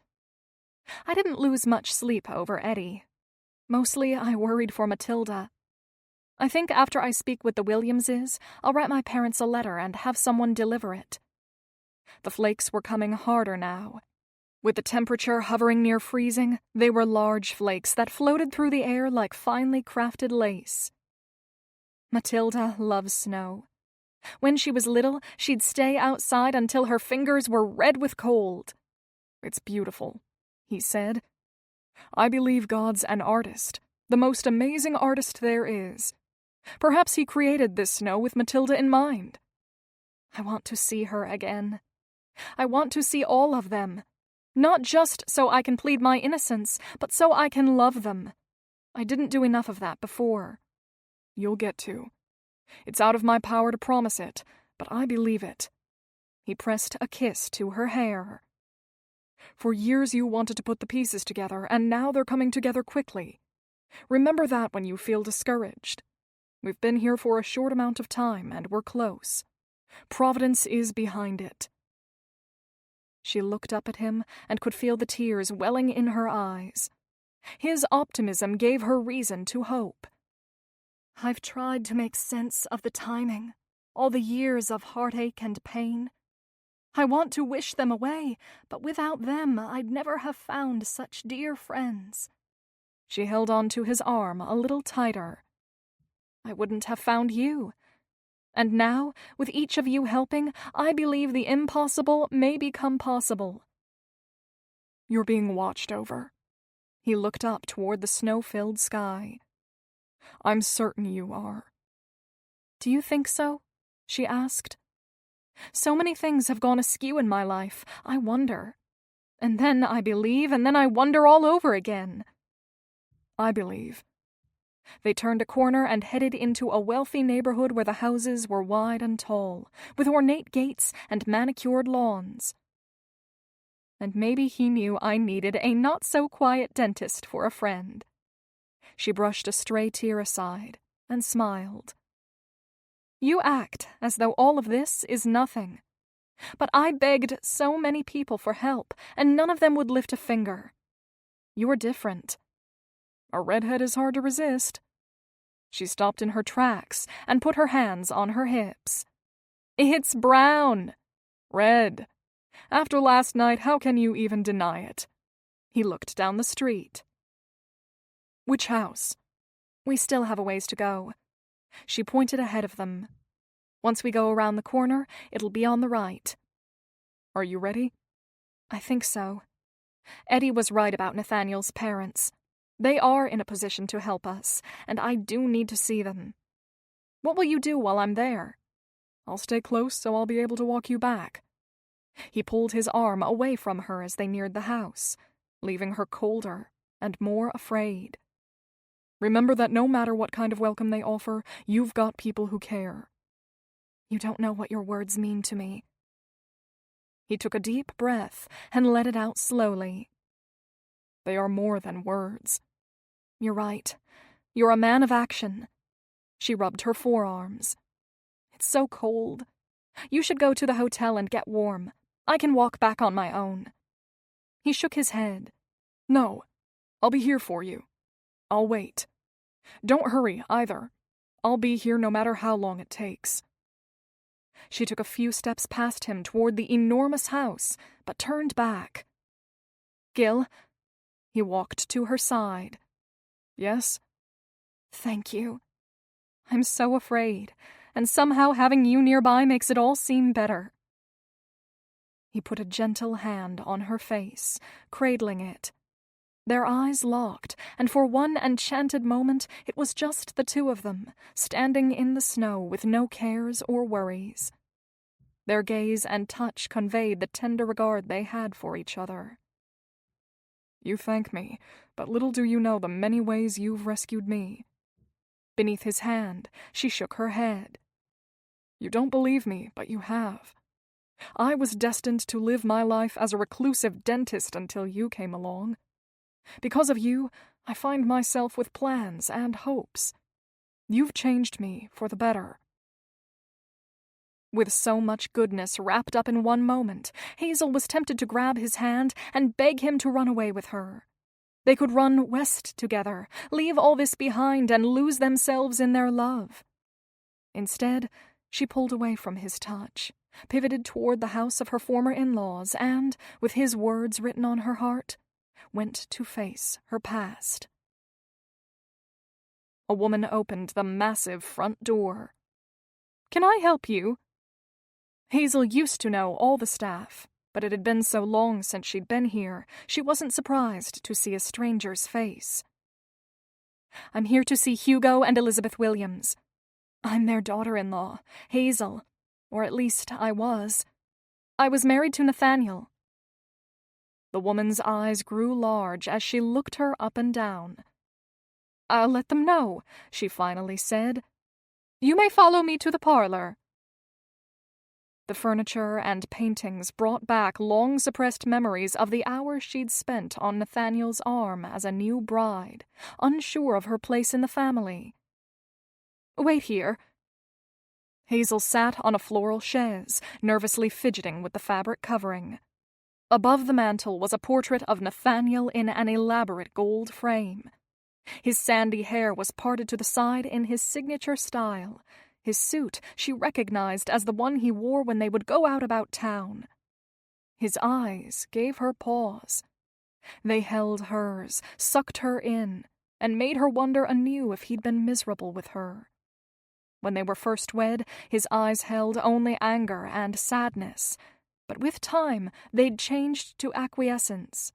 A: "I didn't lose much sleep over Eddie. Mostly I worried for Matilda. I think after I speak with the Williamses, I'll write my parents a letter and have someone deliver it." The flakes were coming harder now. With the temperature hovering near freezing, they were large flakes that floated through the air like finely crafted lace. Matilda loves snow. When she was little, she'd stay outside until her fingers were red with cold.
D: "It's beautiful," he said. "I believe God's an artist, the most amazing artist there is. Perhaps he created this snow with Matilda in mind."
A: I want to see her again. I want to see all of them. Not just so I can plead my innocence, but so I can love them. I didn't do enough of that before.
D: "You'll get to. It's out of my power to promise it, but I believe it."
A: He pressed a kiss to her hair.
D: "For years you wanted to put the pieces together, and now they're coming together quickly. Remember that when you feel discouraged. We've been here for a short amount of time, and we're close. Providence is behind it."
A: She looked up at him and could feel the tears welling in her eyes. His optimism gave her reason to hope. "I've tried to make sense of the timing, all the years of heartache and pain. I want to wish them away, but without them I'd never have found such dear friends." She held on to his arm a little tighter. "I wouldn't have found you. And now, with each of you helping, I believe the impossible may become possible."
D: "You're being watched over."
A: He looked up toward the snow-filled sky.
D: "I'm certain you are."
A: "Do you think so?" she asked. "So many things have gone askew in my life, I wonder. And then I believe, and then I wonder all over again."
D: "I believe."
A: They turned a corner and headed into a wealthy neighborhood where the houses were wide and tall, with ornate gates and manicured lawns. And maybe he knew I needed a not-so-quiet dentist for a friend. She brushed a stray tear aside and smiled. "You act as though all of this is nothing. But I begged so many people for help, and none of them would lift a finger. You're different."
D: "A redhead is hard to resist."
A: She stopped in her tracks and put her hands on her hips. "It's brown."
D: "Red. After last night, how can you even deny it?"
A: He looked down the street.
D: Which house?
C: We still have a ways to go. She pointed ahead of them. Once we go around the corner, it'll be on the right.
D: Are you ready?
C: I think so. Eddie was right about Nathaniel's parents. They are in a position to help us, and I do need to see them. What will you do while I'm there?
D: I'll stay close so I'll be able to walk you back.
C: He pulled his arm away from her as they neared the house, leaving her colder and more afraid.
D: Remember that no matter what kind of welcome they offer, you've got people who care.
C: You don't know what your words mean to me. He took a deep breath and let it out slowly.
D: They are more than words.
C: You're right. You're a man of action. She rubbed her forearms. It's so cold. You should go to the hotel and get warm. I can walk back on my own. He shook his head.
D: No, I'll be here for you. I'll wait. Don't hurry, either. I'll be here no matter how long it takes.
C: She took a few steps past him toward the enormous house, but turned back. Gil. He walked to her side.
D: Yes?
C: Thank you. I'm so afraid, and somehow having you nearby makes it all seem better. He put a gentle hand on her face, cradling it. Their eyes locked, and for one enchanted moment it was just the two of them, standing in the snow with no cares or worries. Their gaze and touch conveyed the tender regard they had for each other.
D: You thank me, but little do you know the many ways you've rescued me.
C: Beneath his hand, she shook her head.
D: You don't believe me, but you have. I was destined to live my life as a reclusive dentist until you came along. Because of you, I find myself with plans and hopes. You've changed me for the better.
C: With so much goodness wrapped up in one moment, Hazel was tempted to grab his hand and beg him to run away with her. They could run west together, leave all this behind, and lose themselves in their love. Instead, she pulled away from his touch, pivoted toward the house of her former in-laws, and, with his words written on her heart, went to face her past. A woman opened the massive front door. "Can I help you?" Hazel used to know all the staff, but it had been so long since she'd been here, she wasn't surprised to see a stranger's face. "I'm here to see Hugo and Elizabeth Williams. I'm their daughter-in-law, Hazel, or at least I was. I was married to Nathaniel." The woman's eyes grew large as she looked her up and down. "I'll let them know," she finally said. "You may follow me to the parlor." The furniture and paintings brought back long-suppressed memories of the hours she'd spent on Nathaniel's arm as a new bride, unsure of her place in the family. "Wait here." Hazel sat on a floral chaise, nervously fidgeting with the fabric covering. Above the mantel was a portrait of Nathaniel in an elaborate gold frame. His sandy hair was parted to the side in his signature style. His suit she recognized as the one he wore when they would go out about town. His eyes gave her pause. They held hers, sucked her in, and made her wonder anew if he'd been miserable with her. When they were first wed, his eyes held only anger and sadness, but with time they'd changed to acquiescence.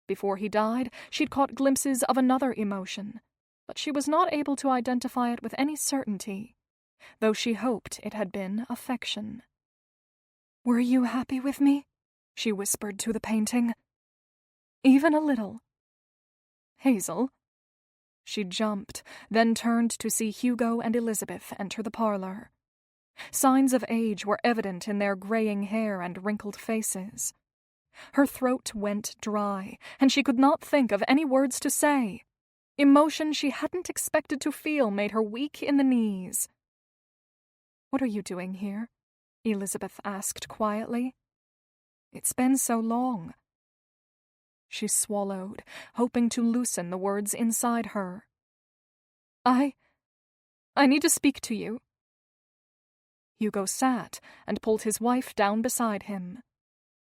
C: Before he died, she'd caught glimpses of another emotion, but she was not able to identify it with any certainty, though she hoped it had been affection. "Were you happy with me?" she whispered to the painting. "Even a little." "Hazel?" She jumped, then turned to see Hugo and Elizabeth enter the parlor. Signs of age were evident in their graying hair and wrinkled faces. Her throat went dry, and she could not think of any words to say. Emotion she hadn't expected to feel made her weak in the knees. "What are you doing here?" Elizabeth asked quietly. "It's been so long." She swallowed, hoping to loosen the words inside her. I need to speak to you." Hugo sat and pulled his wife down beside him.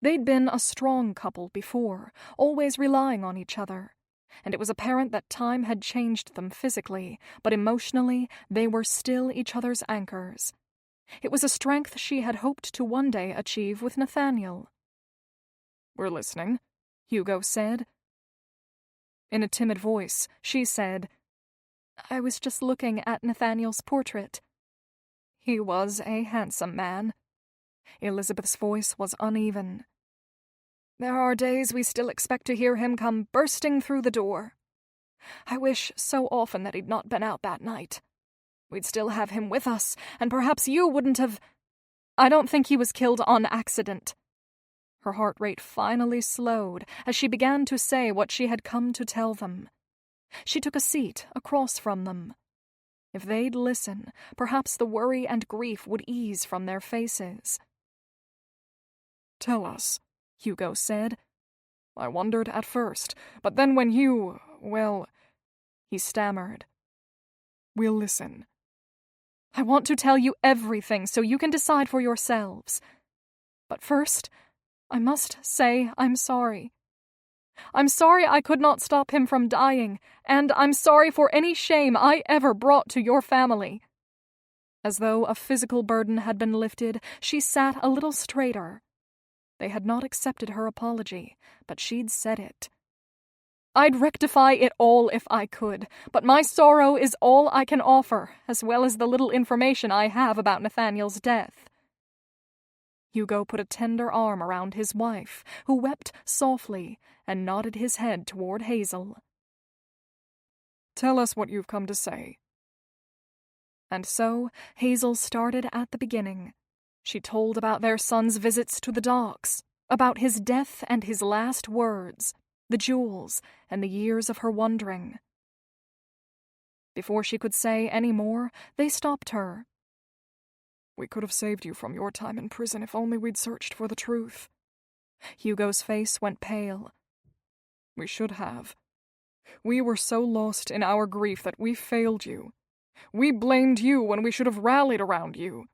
C: They'd been a strong couple before, always relying on each other, and it was apparent that time had changed them physically, but emotionally they were still each other's anchors. It was a strength she had hoped to one day achieve with Nathaniel.
D: "We're listening," Hugo said.
C: In a timid voice, she said, "I was just looking at Nathaniel's portrait."
A: He was a handsome man. Elizabeth's voice was uneven. There are days we still expect to hear him come bursting through the door. I wish so often that he'd not been out that night. We'd still have him with us, and perhaps you wouldn't have...
C: I don't think he was killed on accident. Her heart rate finally slowed as she began to say what she had come to tell them. She took a seat across from them. If they'd listen, perhaps the worry and grief would ease from their faces.
D: "Tell us," Hugo said. "I wondered at first, but then when you, well..." He stammered. "We'll listen."
C: "I want to tell you everything so you can decide for yourselves. But first, I must say I'm sorry. I'm sorry I could not stop him from dying, and I'm sorry for any shame I ever brought to your family." As though a physical burden had been lifted, she sat a little straighter. They had not accepted her apology, but she'd said it. "I'd rectify it all if I could, but my sorrow is all I can offer, as well as the little information I have about Nathaniel's death." Hugo put a tender arm around his wife, who wept softly and nodded his head toward Hazel.
D: "Tell us what you've come to say."
C: And so Hazel started at the beginning. She told about their son's visits to the docks, about his death and his last words, the jewels, and the years of her wandering. Before she could say any more, they stopped her.
D: "We could have saved you from your time in prison if only we'd searched for the truth."
C: Hugo's face went pale.
D: "We should have. We were so lost in our grief that we failed you. We blamed you when we should have rallied around you."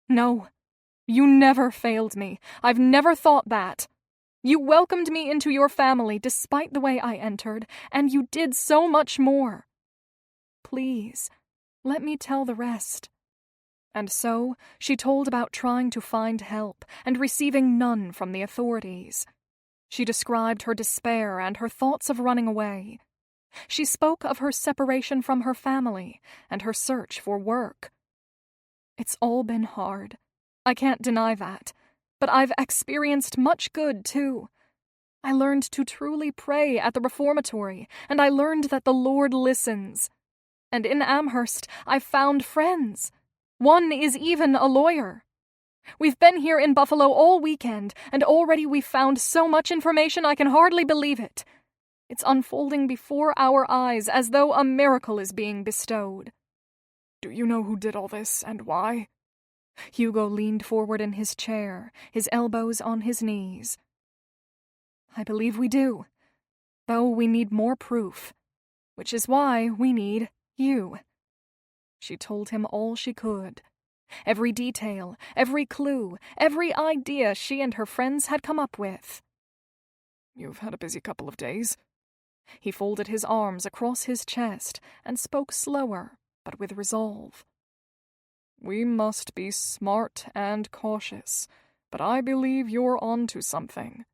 C: "No, you never failed me. I've never thought that. You welcomed me into your family despite the way I entered, and you did so much more. Please, let me tell the rest." And so she told about trying to find help and receiving none from the authorities. She described her despair and her thoughts of running away. She spoke of her separation from her family and her search for work. It's all been hard. I can't deny that. But I've experienced much good, too. I learned to truly pray at the reformatory, and I learned that the Lord listens. And in Amherst, I've found friends. One is even a lawyer. We've been here in Buffalo all weekend, and already we've found so much information I can hardly believe it. It's unfolding before our eyes as though a miracle is being bestowed."
D: "Do you know who did all this, and why?"
C: Hugo leaned forward in his chair, his elbows on his knees. "I believe we do, though we need more proof, which is why we need you." She told him all she could. Every detail, every clue, every idea she and her friends had come up with.
D: "You've had a busy couple of days."
C: He folded his arms across his chest and spoke slower, but with resolve.
D: "We must be smart and cautious, but I believe you're on to something.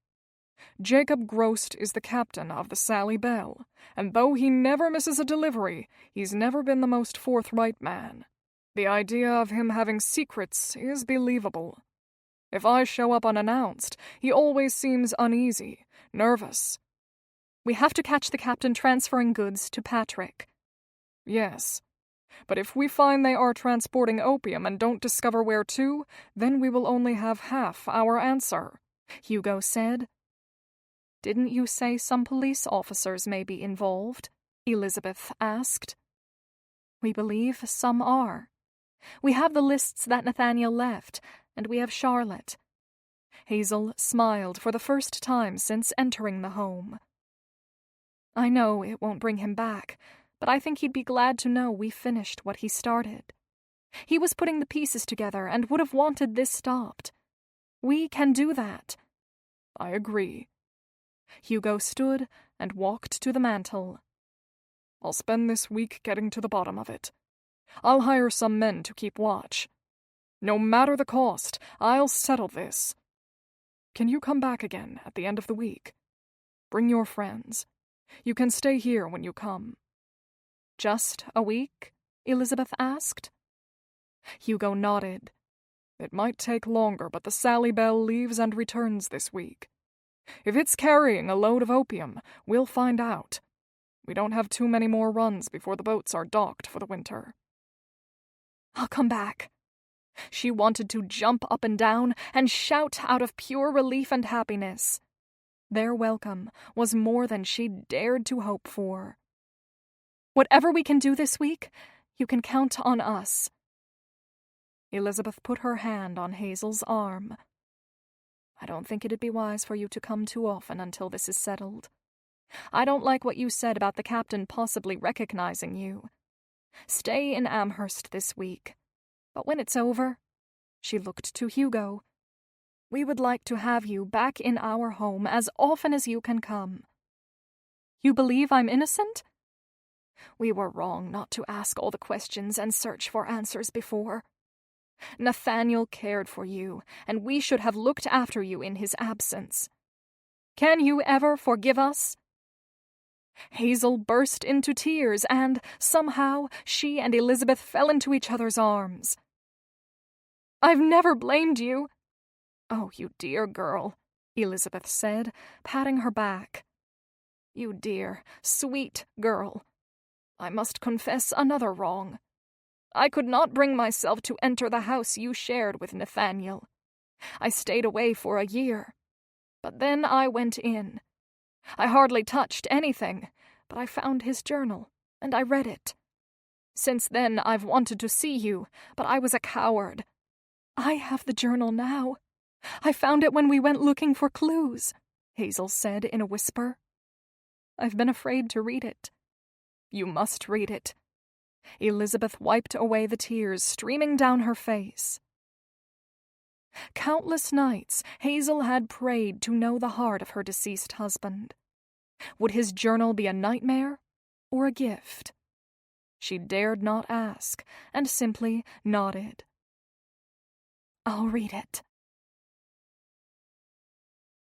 D: Jacob Grost is the captain of the Sally Bell, and though he never misses a delivery, he's never been the most forthright man. The idea of him having secrets is believable. If I show up unannounced, he always seems uneasy, nervous."
C: "We have to catch the captain transferring goods to Patrick."
D: "Yes. But if we find they are transporting opium and don't discover where to, then we will only have half our answer,"
C: Hugo said. "Didn't you say some police officers may be involved?" Elizabeth asked. "We believe some are. We have the lists that Nathaniel left, and we have Charlotte." Hazel smiled for the first time since entering the home. "I know it won't bring him back, but I think he'd be glad to know we finished what he started. He was putting the pieces together and would have wanted this stopped. We can do that."
D: "I agree."
C: Hugo stood and walked to the mantel.
D: I'll spend this week getting to the bottom of it. I'll hire some men to keep watch. No matter the cost, I'll settle this. Can you come back again at the end of the week? Bring your friends. You can stay here when you come.
C: Just a week? Elizabeth asked.
D: Hugo nodded. It might take longer, but the Sally Bell leaves and returns this week. If it's carrying a load of opium, we'll find out. We don't have too many more runs before the boats are docked for the winter.
C: I'll come back. She wanted to jump up and down and shout out of pure relief and happiness. Their welcome was more than she dared to hope for. Whatever we can do this week, you can count on us. Elizabeth put her hand on Hazel's arm. I don't think it'd be wise for you to come too often until this is settled. I don't like what you said about the captain possibly recognizing you. Stay in Amherst this week. But when it's over, she looked to Hugo. We would like to have you back in our home as often as you can come. You believe I'm innocent? We were wrong not to ask all the questions and search for answers before. Nathaniel cared for you, and we should have looked after you in his absence. Can you ever forgive us? Hazel burst into tears, and somehow she and Elizabeth fell into each other's arms. I've never blamed you. Oh, you dear girl, Elizabeth said, patting her back. You dear, sweet girl. I must confess another wrong. I could not bring myself to enter the house you shared with Nathaniel. I stayed away for a year, but then I went in. I hardly touched anything, but I found his journal, and I read it. Since then, I've wanted to see you, but I was a coward. I have the journal now. I found it when we went looking for clues, Hazel said in a whisper. I've been afraid to read it. You must read it. Elizabeth wiped away the tears streaming down her face. Countless nights Hazel had prayed to know the heart of her deceased husband. Would his journal be a nightmare or a gift? She dared not ask, and simply nodded. I'll read it.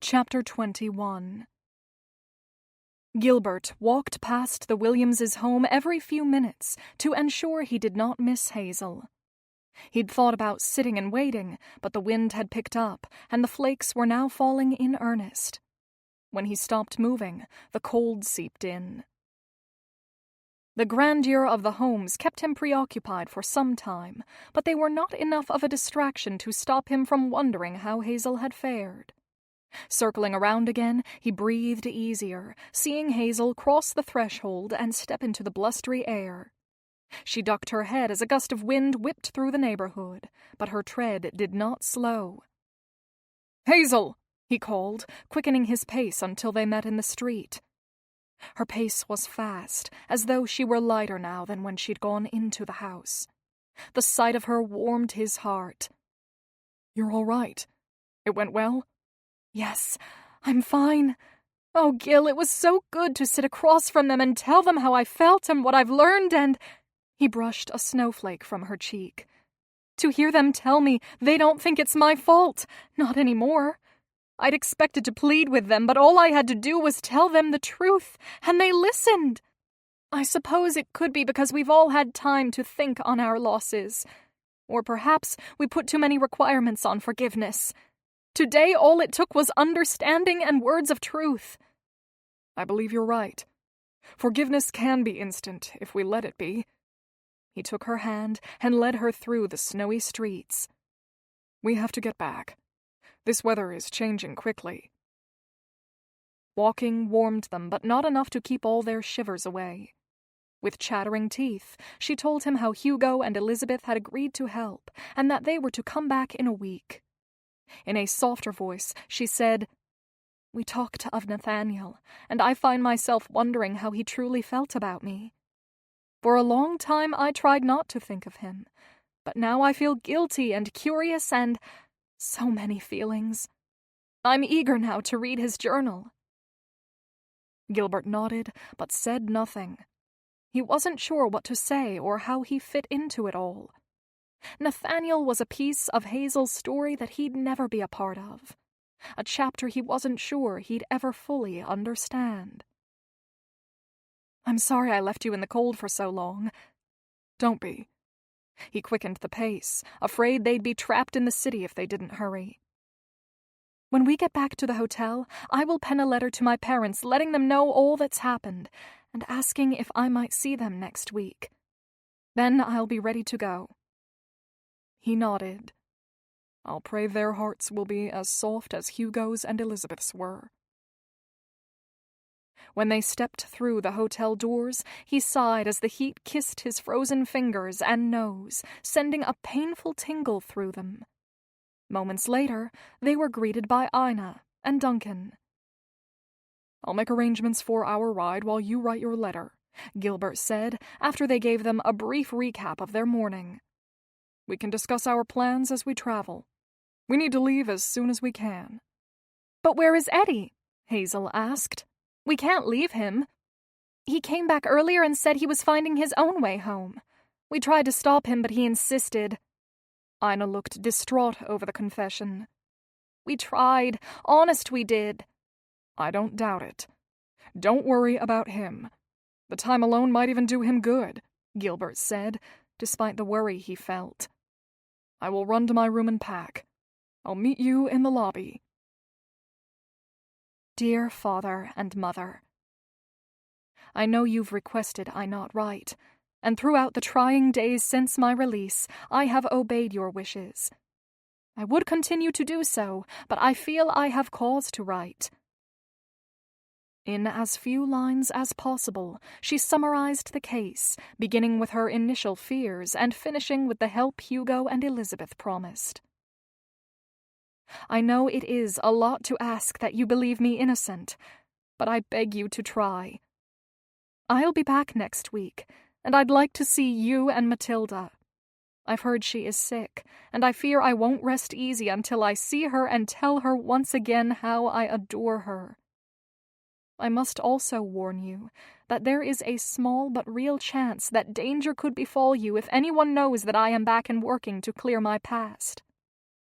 C: Chapter 21. Gilbert walked past the Williamses' home every few minutes to ensure he did not miss Hazel. He'd thought about sitting and waiting, but the wind had picked up, and the flakes were now falling in earnest. When he stopped moving, the cold seeped in. The grandeur of the homes kept him preoccupied for some time, but they were not enough of a distraction to stop him from wondering how Hazel had fared. Circling around again, he breathed easier, seeing Hazel cross the threshold and step into the blustery air. She ducked her head as a gust of wind whipped through the neighborhood, but her tread did not slow. "Hazel!" he called, quickening his pace until they met in the street. Her pace was fast, as though she were lighter now than when she'd gone into the house. The sight of her warmed his heart. "You're all right? It went well?" "Yes, I'm fine. Oh, Gil, it was so good to sit across from them and tell them how I felt and what I've learned and—" He brushed a snowflake from her cheek. "To hear them tell me they don't think it's my fault. Not anymore. I'd expected to plead with them, but all I had to do was tell them the truth, and they listened. I suppose it could be because we've all had time to think on our losses. Or perhaps we put too many requirements on forgiveness. Today all it took was understanding and words of truth." "I believe you're right. Forgiveness can be instant if we let it be." He took her hand and led her through the snowy streets. "We have to get back. This weather is changing quickly." Walking warmed them, but not enough to keep all their shivers away. With chattering teeth, she told him how Hugo and Elizabeth had agreed to help, and that they were to come back in a week. In a softer voice, she said, "We talked of Nathaniel, and I find myself wondering how he truly felt about me. For a long time I tried not to think of him, but now I feel guilty and curious and so many feelings. I'm eager now to read his journal." Gilbert nodded, but said nothing. He wasn't sure what to say or how he fit into it all. Nathaniel was a piece of Hazel's story that he'd never be a part of, a chapter he wasn't sure he'd ever fully understand. "I'm sorry I left you in the cold for so long."
D: "Don't be."
C: He quickened the pace, afraid they'd be trapped in the city if they didn't hurry. "When we get back to the hotel, I will pen a letter to my parents letting them know all that's happened and asking if I might see them next week. Then I'll be ready to go."
D: He nodded. "I'll pray their hearts will be as soft as Hugo's and Elizabeth's were."
C: When they stepped through the hotel doors, he sighed as the heat kissed his frozen fingers and nose, sending a painful tingle through them. Moments later, they were greeted by Ina and Duncan.
D: "I'll make arrangements for our ride while you write your letter,"
C: Gilbert said after they gave them a brief recap of their morning.
D: "We can discuss our plans as we travel. We need to leave as soon as we can."
C: "But where is Eddie?" Hazel asked. "We can't leave him. He came back earlier and said he was finding his own way home. We tried to stop him, but he insisted." Ina looked distraught over the confession. "We tried. Honest, we did."
D: "I don't doubt it. Don't worry about him. The time alone might even do him good," Gilbert said, despite the worry he felt. "I will run to my room and pack. I'll meet you in the lobby."
C: Dear Father and Mother, I know you've requested I not write, and throughout the trying days since my release, I have obeyed your wishes. I would continue to do so, but I feel I have cause to write. In as few lines as possible, she summarized the case, beginning with her initial fears and finishing with the help Hugo and Elizabeth promised. I know it is a lot to ask that you believe me innocent, but I beg you to try. I'll be back next week, and I'd like to see you and Matilda. I've heard she is sick, and I fear I won't rest easy until I see her and tell her once again how I adore her. I must also warn you that there is a small but real chance that danger could befall you if anyone knows that I am back and working to clear my past.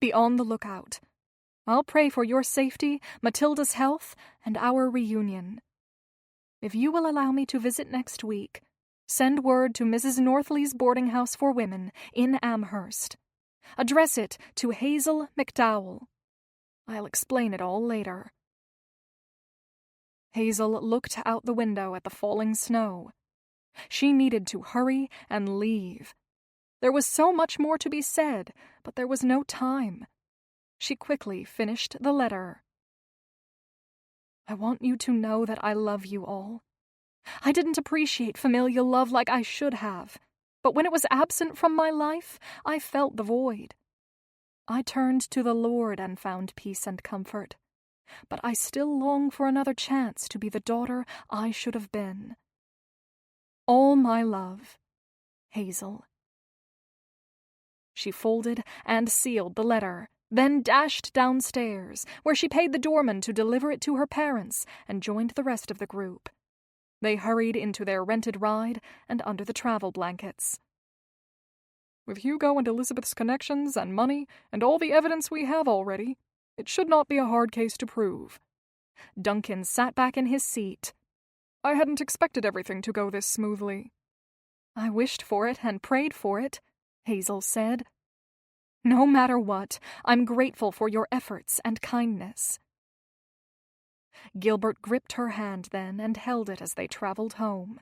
C: Be on the lookout. I'll pray for your safety, Matilda's health, and our reunion. If you will allow me to visit next week, send word to Mrs. Northley's boarding house for women in Amherst. Address it to Hazel McDowell. I'll explain it all later." Hazel looked out the window at the falling snow. She needed to hurry and leave. There was so much more to be said, but there was no time. She quickly finished the letter. I want you to know that I love you all. I didn't appreciate familial love like I should have, but when it was absent from my life, I felt the void. I turned to the Lord and found peace and comfort, but I still long for another chance to be the daughter I should have been. All my love, Hazel. She folded and sealed the letter, then dashed downstairs, where she paid the doorman to deliver it to her parents and joined the rest of the group. They hurried into their rented ride and under the travel blankets.
D: "With Hugo and Elizabeth's connections and money and all the evidence we have already, it should not be a hard case to prove."
C: Duncan sat back in his seat.
D: "I hadn't expected everything to go this smoothly."
C: "I wished for it and prayed for it," Hazel said. "No matter what, I'm grateful for your efforts and kindness." Gilbert gripped her hand then and held it as they traveled home.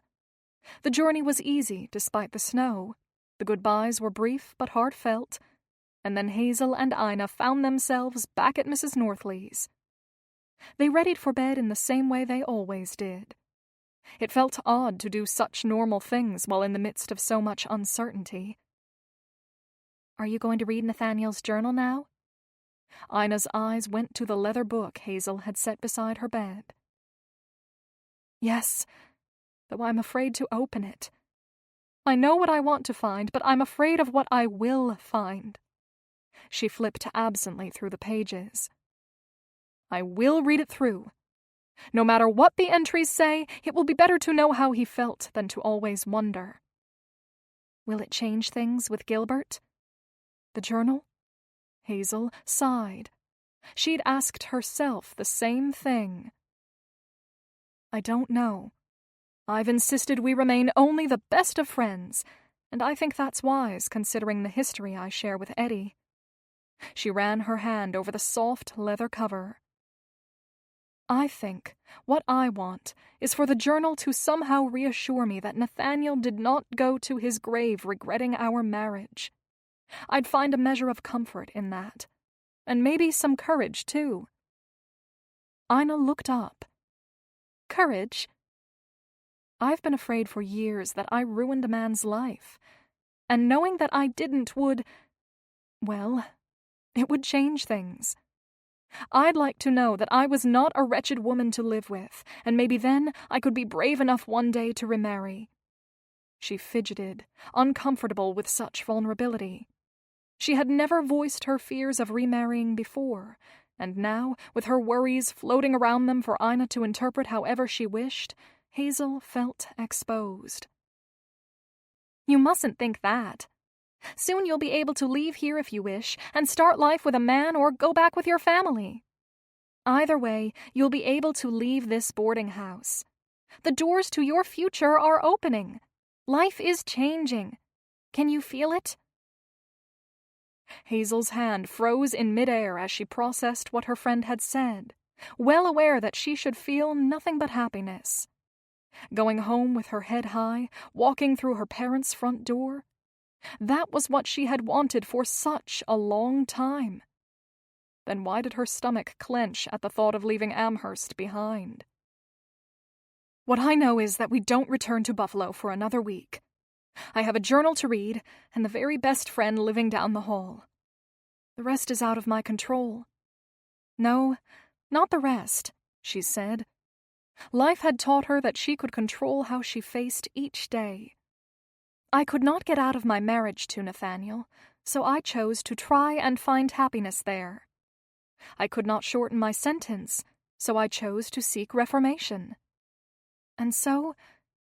C: The journey was easy despite the snow. The goodbyes were brief but heartfelt, and then Hazel and Ina found themselves back at Mrs. Northley's. They readied for bed in the same way they always did. It felt odd to do such normal things while in the midst of so much uncertainty. "Are you going to read Nathaniel's journal now?" Ina's eyes went to the leather book Hazel had set beside her bed. "Yes, though I'm afraid to open it. I know what I want to find, but I'm afraid of what I will find." She flipped absently through the pages. "I will read it through. No matter what the entries say, it will be better to know how he felt than to always wonder. Will it change things with Gilbert? The journal? Hazel sighed. She'd asked herself the same thing. I don't know. I've insisted we remain only the best of friends, and I think that's wise considering the history I share with Eddie. She ran her hand over the soft leather cover. I think what I want is for the journal to somehow reassure me that Nathaniel did not go to his grave regretting our marriage. I'd find a measure of comfort in that, and maybe some courage, too. Ina looked up. Courage? I've been afraid for years that I ruined a man's life, and knowing that I didn't would, well, it would change things. I'd like to know that I was not a wretched woman to live with, and maybe then I could be brave enough one day to remarry. She fidgeted, uncomfortable with such vulnerability. She had never voiced her fears of remarrying before, and now, with her worries floating around them for Ina to interpret however she wished, Hazel felt exposed. You mustn't think that. Soon you'll be able to leave here if you wish, and start life with a man or go back with your family. Either way, you'll be able to leave this boarding house. The doors to your future are opening. Life is changing. Can you feel it? Hazel's hand froze in midair as she processed what her friend had said, well aware that she should feel nothing but happiness. Going home with her head high, walking through her parents' front door, that was what she had wanted for such a long time. Then why did her stomach clench at the thought of leaving Amherst behind? What I know is that we don't return to Buffalo for another week. I have a journal to read, and the very best friend living down the hall. The rest is out of my control. No, not the rest, she said. Life had taught her that she could control how she faced each day. I could not get out of my marriage to Nathaniel, so I chose to try and find happiness there. I could not shorten my sentence, so I chose to seek reformation. And so,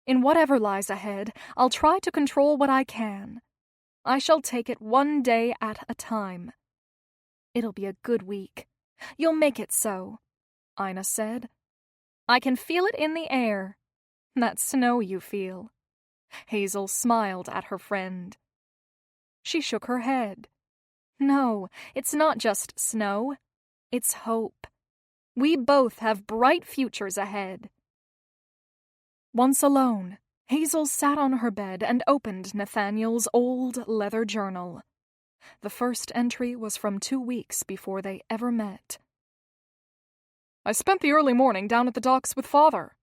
C: in whatever lies ahead, I'll try to control what I can. I shall take it one day at a time. It'll be a good week. You'll make it so, Ina said. I can feel it in the air. That snow you feel. Hazel smiled at her friend. She shook her head. No, it's not just snow. It's hope. We both have bright futures ahead. Once alone, Hazel sat on her bed and opened Nathaniel's old leather journal. The first entry was from 2 weeks before they ever met. I spent the early morning down at the docks with Father.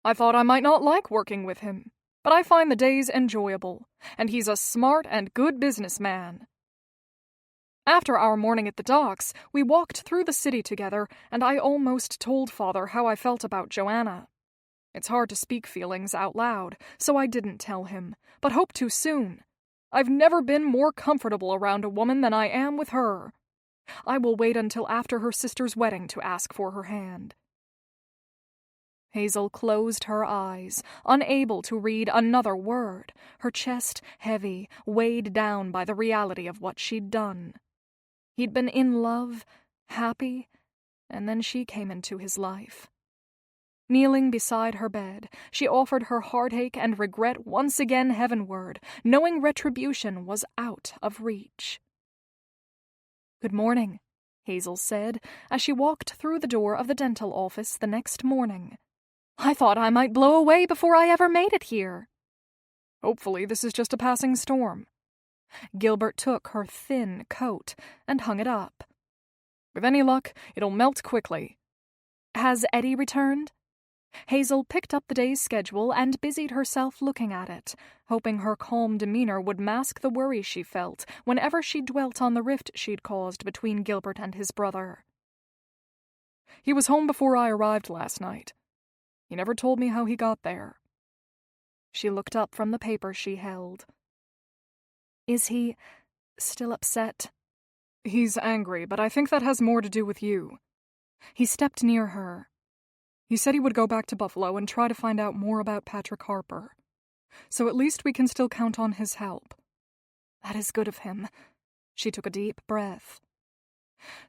C: I thought I might not like working with him, but I find the days enjoyable, and he's a smart and good businessman. After our morning at the docks, we walked through the city together, and I almost told Father how I felt about Joanna. It's hard to speak feelings out loud, so I didn't tell him, but hope to soon. I've never been more comfortable around a woman than I am with her. I will wait until after her sister's wedding to ask for her hand. Hazel closed her eyes, unable to read another word, her chest heavy, weighed down by the reality of what she'd done. He'd been in love, happy, and then she came into his life. Kneeling beside her bed, she offered her heartache and regret once again heavenward, knowing retribution was out of reach. Good morning, Hazel said, as she walked through the door of the dental office the next morning. I thought I might blow away before I ever made it here. Hopefully this is just a passing storm. Gilbert took her thin coat and hung it up. With any luck, it'll melt quickly. Has Eddie returned? Hazel picked up the day's schedule and busied herself looking at it, hoping her calm demeanor would mask the worry she felt whenever she dwelt on the rift she'd caused between Gilbert and his brother. He was home before I arrived last night. He never told me how he got there. She looked up from the paper she held. Is he still upset? He's angry, but I think that has more to do with you. He stepped near her.
D: He said he would go back to Buffalo and try to find out more about Patrick Harper. So at least we can still count on his help.
A: That is good of him. She took a deep breath.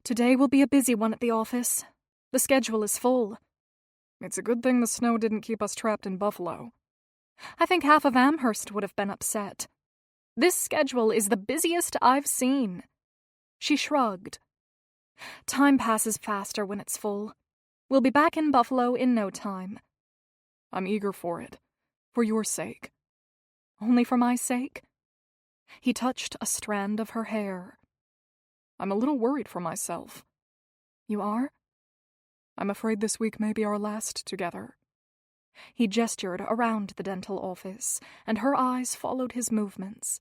A: Today will be a busy one at the office. The schedule is full.
D: It's a good thing the snow didn't keep us trapped in Buffalo.
A: I think half of Amherst would have been upset. This schedule is the busiest I've seen. She shrugged. Time passes faster when it's full. We'll be back in Buffalo in no time.
D: I'm eager for it. For your sake.
A: Only for my sake? He touched a strand of her hair.
D: I'm a little worried for myself.
A: You are?
D: I'm afraid this week may be our last together.
A: He gestured around the dental office, and her eyes followed his movements.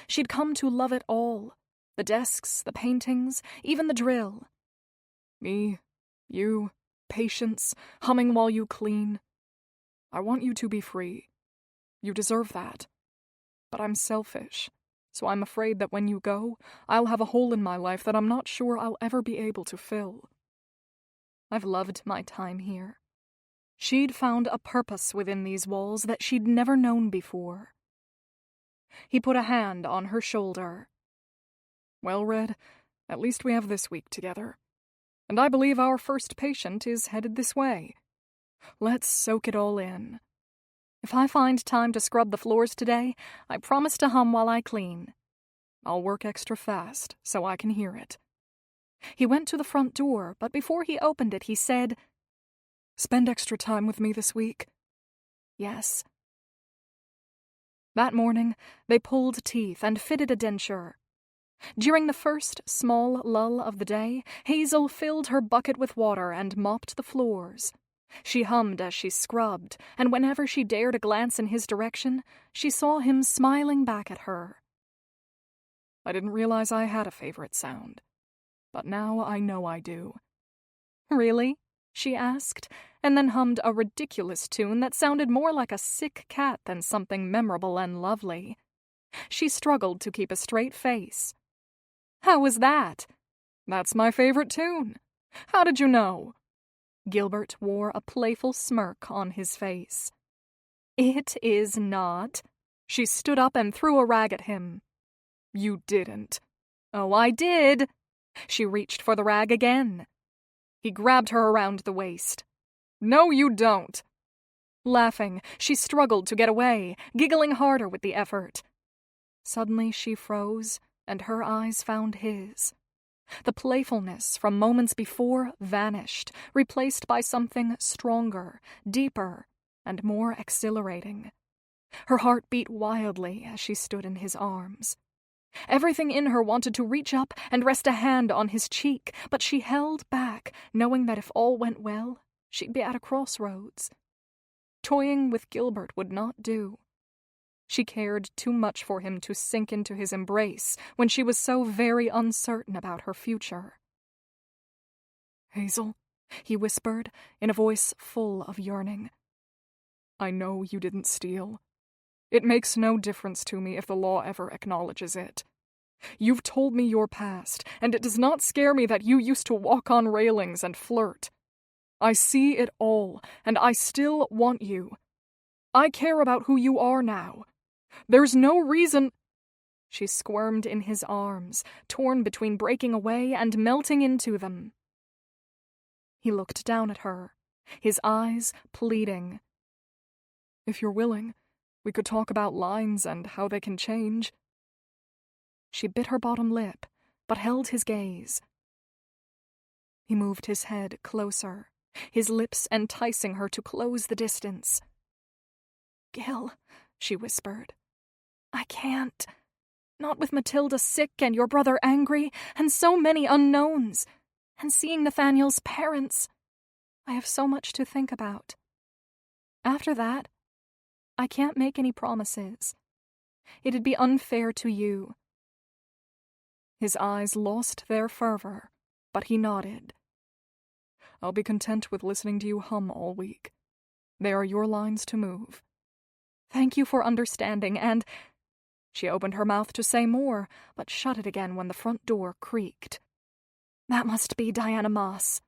A: She'd come to love it all. The desks, the paintings, even the drill.
D: Me, you, patience, humming while you clean. I want you to be free. You deserve that. But I'm selfish, so I'm afraid that when you go, I'll have a hole in my life that I'm not sure I'll ever be able to fill.
A: I've loved my time here. She'd found a purpose within these walls that she'd never known before. He put a hand on her shoulder.
D: Well, Red, at least we have this week together. And I believe our first patient is headed this way. Let's soak it all in.
A: If I find time to scrub the floors today, I promise to hum while I clean.
D: I'll work extra fast so I can hear it.
A: He went to the front door, but before he opened it, he said,
D: Spend extra time with me this week.
A: Yes. That morning, they pulled teeth and fitted a denture. During the first small lull of the day, Hazel filled her bucket with water and mopped the floors. She hummed as she scrubbed, and whenever she dared a glance in his direction, she saw him smiling back at her.
D: I didn't realize I had a favorite sound, but now I know I do.
A: Really? She asked, and then hummed a ridiculous tune that sounded more like a sick cat than something memorable and lovely. She struggled to keep a straight face. How was that?
D: That's my favorite tune. How did you know?
A: Gilbert wore a playful smirk on his face. It is not. She stood up and threw a rag at him.
D: You didn't.
A: Oh, I did. She reached for the rag again. He grabbed her around the waist.
D: No, you don't.
A: Laughing, she struggled to get away, giggling harder with the effort. Suddenly she froze, and her eyes found his. The playfulness from moments before vanished, replaced by something stronger, deeper, and more exhilarating. Her heart beat wildly as she stood in his arms. Everything in her wanted to reach up and rest a hand on his cheek, but she held back, knowing that if all went well, she'd be at a crossroads. Toying with Gilbert would not do. She cared too much for him to sink into his embrace when she was so very uncertain about her future.
D: Hazel,
A: he whispered in a voice full of yearning.
D: I know you didn't steal. It makes no difference to me if the law ever acknowledges it. You've told me your past, and it does not scare me that you used to walk on railings and flirt. I see it all, and I still want you. I care about who you are now. There's no reason—
A: She squirmed in his arms, torn between breaking away and melting into them. He looked down at her, his eyes pleading.
D: If you're willing, we could talk about lines and how they can change.
A: She bit her bottom lip, but held his gaze. He moved his head closer, his lips enticing her to close the distance. Gil, she whispered, I can't. Not with Matilda sick and your brother angry, and so many unknowns, and seeing Nathaniel's parents. I have so much to think about. After that, I can't make any promises. It'd be unfair to you. His eyes lost their fervor, but he nodded.
D: I'll be content with listening to you hum all week. They are your lines to move.
A: Thank you for understanding, and— She opened her mouth to say more, but shut it again when the front door creaked. That must be Diana Moss.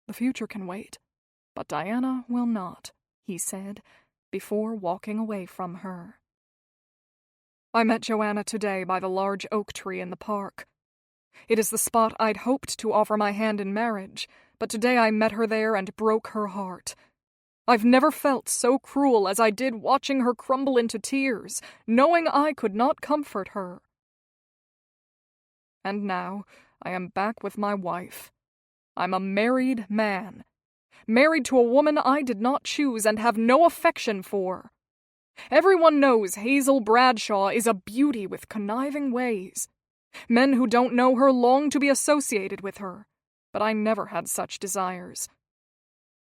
D: The future can wait. But Diana will not, he said, before walking away from her. I met Joanna today by the large oak tree in the park. It is the spot I'd hoped to offer my hand in marriage, but today I met her there and broke her heart. I've never felt so cruel as I did watching her crumble into tears, knowing I could not comfort her. And now I am back with my wife. I'm a married man, married to a woman I did not choose and have no affection for. Everyone knows Hazel Bradshaw is a beauty with conniving ways. Men who don't know her long to be associated with her, but I never had such desires.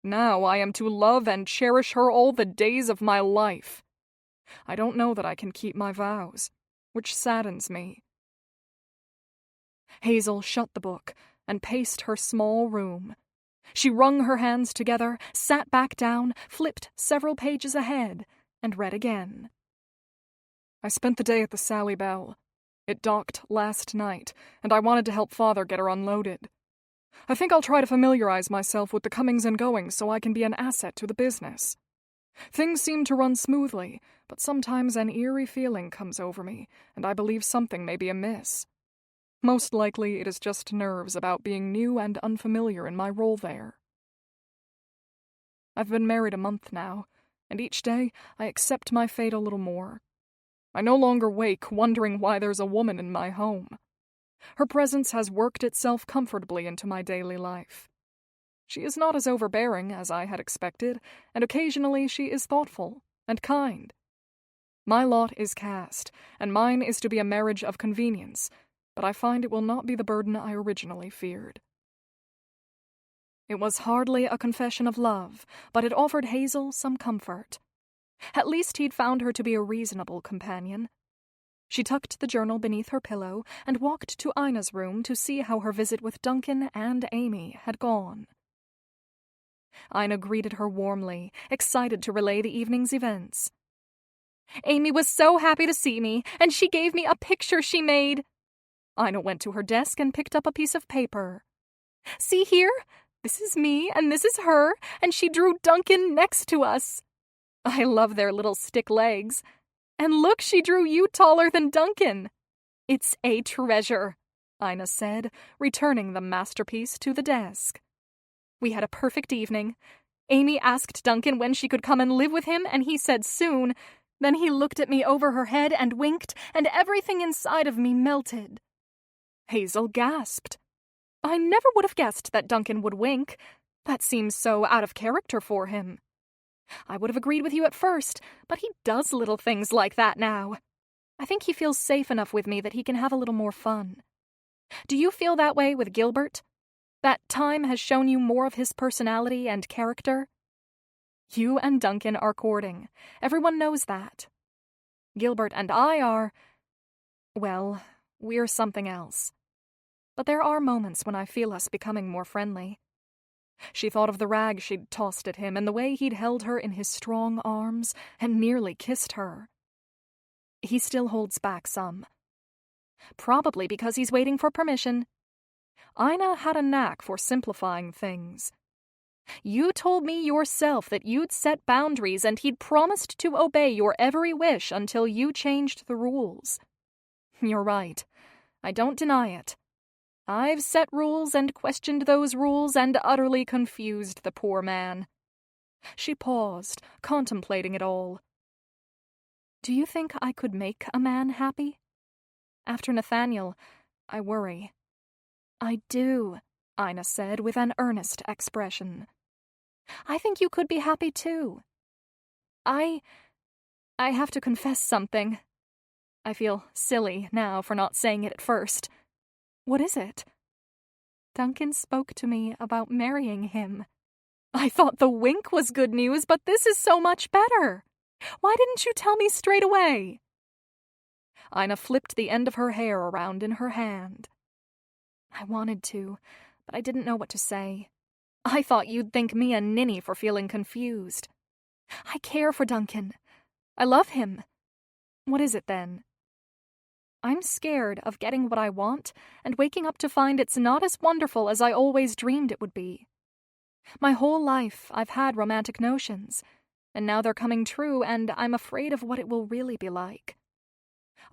D: Now I am to love and cherish her all the days of my life. I don't know that I can keep my vows, which saddens me. Hazel shut the book and paced her small room. She wrung her hands together, sat back down, flipped several pages ahead, and read again. I spent the day at the Sally Bell. It docked last night, and I wanted to help Father get her unloaded. I think I'll try to familiarize myself with the comings and goings so I can be an asset to the business. Things seem to run smoothly, but sometimes an eerie feeling comes over me, and I believe something may be amiss. Most likely it is just nerves about being new and unfamiliar in my role there. I've been married a month now, and each day I accept my fate a little more. I no longer wake wondering why there's a woman in my home. Her presence has worked itself comfortably into my daily life. She is not as overbearing as I had expected, and occasionally she is thoughtful and kind. My lot is cast, and mine is to be a marriage of convenience, but I find it will not be the burden I originally feared. It was hardly a confession of love, but it offered Hazel some comfort. At least he'd found her to be a reasonable companion. She tucked the journal beneath her pillow and walked to Ina's room to see how her visit with Duncan and Amy had gone. Ina greeted her warmly, excited to relay the evening's events.
C: Amy was so happy to see me, and she gave me a picture she made.
A: Ina went to her desk and picked up a piece of paper.
C: See here? This is me, and this is her, and she drew Duncan next to us. I love their little stick legs. And look, she drew you taller than Duncan. It's a treasure, Ina said, returning the masterpiece to the desk. We had a perfect evening. Amy asked Duncan when she could come and live with him, and he said soon. Then he looked at me over her head and winked, and everything inside of me melted.
A: Hazel gasped.
C: I never would have guessed that Duncan would wink. That seems so out of character for him. I would have agreed with you at first, but he does little things like that now. I think he feels safe enough with me that he can have a little more fun. Do you feel that way with Gilbert? That time has shown you more of his personality and character? You and Duncan are courting. Everyone knows that. Gilbert and I are... well, we're something else. But there are moments when I feel us becoming more friendly. She thought of the rag she'd tossed at him and the way he'd held her in his strong arms and nearly kissed her. He still holds back some. Probably because he's waiting for permission. Ina had a knack for simplifying things. You told me yourself that you'd set boundaries and he'd promised to obey your every wish until you changed the rules. You're right. I don't deny it. I've set rules and questioned those rules and utterly confused the poor man. She paused, contemplating it all. Do you think I could make a man happy? After Nathaniel, I worry. I do, Ina said with an earnest expression. I think you could be happy too. I have to confess something. I feel silly now for not saying it at first. What is it? Duncan spoke to me about marrying him. I thought the wink was good news, but this is so much better. Why didn't you tell me straight away? Ina flipped the end of her hair around in her hand. I wanted to, but I didn't know what to say. I thought you'd think me a ninny for feeling confused. I care for Duncan. I love him. What is it then? I'm scared of getting what I want and waking up to find it's not as wonderful as I always dreamed it would be. My whole life I've had romantic notions, and now they're coming true, and I'm afraid of what it will really be like."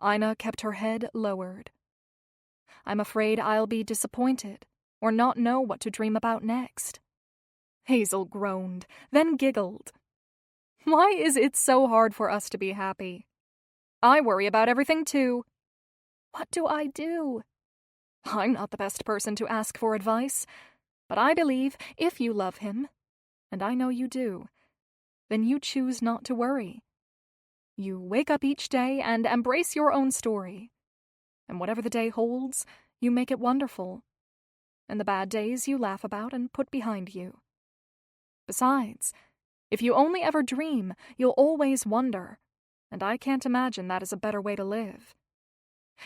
A: Ina kept her head lowered.
C: "I'm afraid I'll be disappointed, or not know what to dream about next."
A: Hazel groaned, then giggled.
C: "Why is it so hard for us to be happy? I worry about everything too. What do I do?"
A: I'm not the best person to ask for advice,
C: But I believe if you love him,
A: and I know you do, then you choose not to worry. You wake up each day and embrace your own story. And whatever the day holds, you make it wonderful. And the bad days you laugh about and put behind you. Besides, if you only ever dream, you'll always wonder, and I can't imagine that is a better way to live."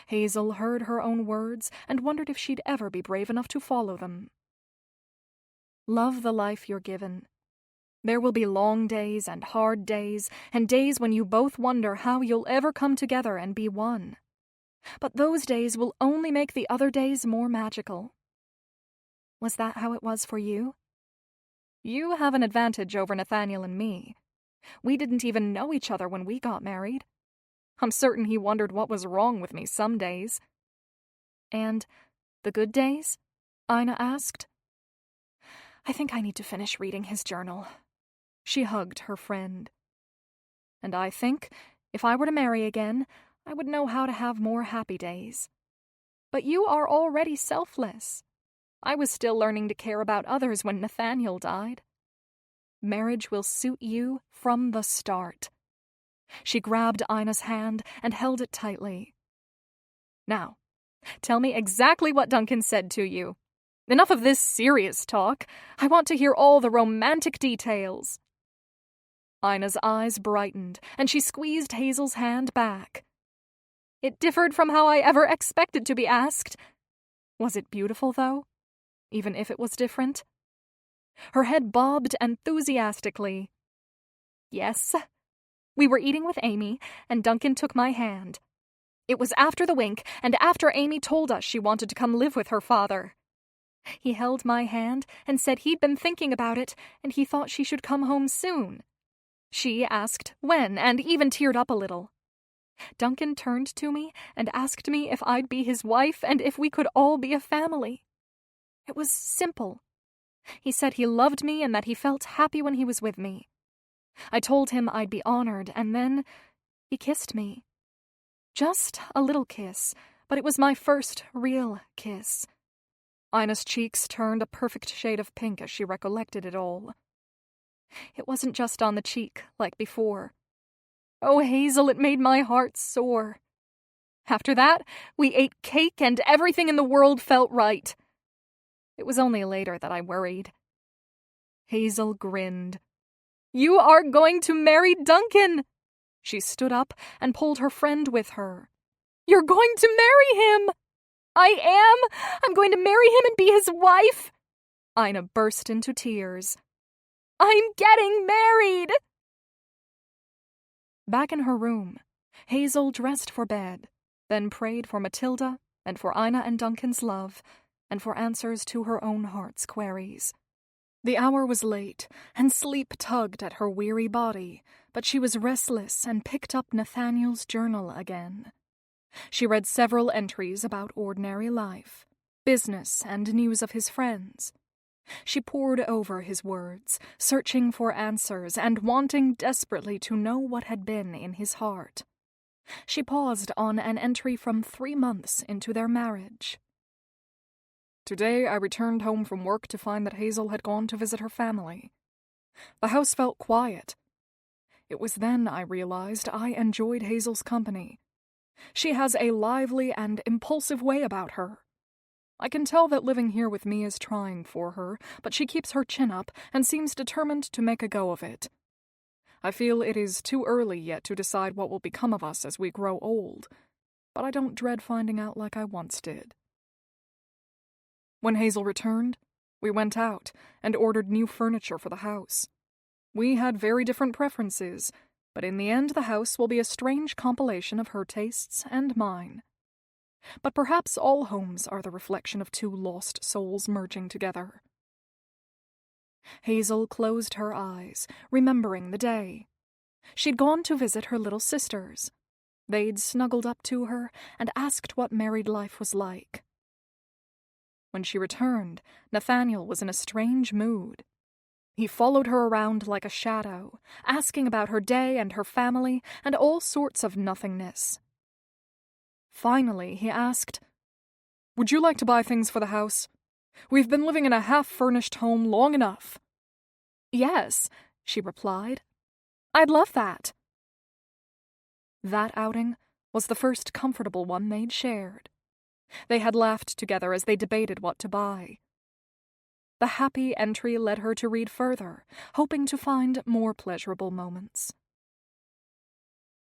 A: Hazel heard her own words and wondered if she'd ever be brave enough to follow them. Love the life you're given. There will be long days and hard days, and days when you both wonder how you'll ever come together and be one. But those days will only make the other days more magical. Was that how it was for you? You have an advantage over Nathaniel and me. We didn't even know each other when we got married. I'm certain he wondered what was wrong with me some days. And the good days? Ina asked. I think I need to finish reading his journal. She hugged her friend. And I think, if I were to marry again, I would know how to have more happy days. But you are already selfless. I was still learning to care about others when Nathaniel died. Marriage will suit you from the start. She grabbed Ina's hand and held it tightly. Now, tell me exactly what Duncan said to you. Enough of this serious talk. I want to hear all the romantic details. Ina's eyes brightened, and she squeezed Hazel's hand back. It differed from how I ever expected to be asked. Was it beautiful, though? Even if it was different? Her head bobbed enthusiastically. Yes. We were eating with Amy, and Duncan took my hand. It was after the wink, and after Amy told us she wanted to come live with her father. He held my hand and said he'd been thinking about it, and he thought she should come home soon. She asked when, and even teared up a little. Duncan turned to me and asked me if I'd be his wife and if we could all be a family. It was simple. He said he loved me and that he felt happy when he was with me. I told him I'd be honored, and then he kissed me. Just a little kiss, but it was my first real kiss. Ina's cheeks turned a perfect shade of pink as she recollected it all. It wasn't just on the cheek, like before. Oh, Hazel, it made my heart sore. After that, we ate cake and everything in the world felt right. It was only later that I worried. Hazel grinned. You are going to marry Duncan! She stood up and pulled her friend with her. You're going to marry him! I am! I'm going to marry him and be his wife! Ina burst into tears. I'm getting married! Back in her room, Hazel dressed for bed, then prayed for Matilda and for Ina and Duncan's love, and for answers to her own heart's queries. The hour was late, and sleep tugged at her weary body, but she was restless and picked up Nathaniel's journal again. She read several entries about ordinary life, business, and news of his friends. She pored over his words, searching for answers and wanting desperately to know what had been in his heart. She paused on an entry from 3 months into their marriage. Today I returned home from work to find that Hazel had gone to visit her family. The house felt quiet. It was then I realized I enjoyed Hazel's company. She has a lively and impulsive way about her. I can tell that living here with me is trying for her, but she keeps her chin up and seems determined to make a go of it. I feel it is too early yet to decide what will become of us as we grow old, but I don't dread finding out like I once did. When Hazel returned, we went out and ordered new furniture for the house. We had very different preferences, but in the end the house will be a strange compilation of her tastes and mine. But perhaps all homes are the reflection of 2 lost souls merging together.
C: Hazel closed her eyes, remembering the day. She'd gone to visit her little sisters. They'd snuggled up to her and asked what married life was like. When she returned, Nathaniel was in a strange mood. He followed her around like a shadow, asking about her day and her family and all sorts of nothingness. Finally, he asked,
D: "Would you like to buy things for the house? We've been living in a half-furnished home long enough."
C: "Yes," she replied. "I'd love that." That outing was the first comfortable one they'd shared. They had laughed together as they debated what to buy. The happy entry led her to read further, hoping to find more pleasurable moments.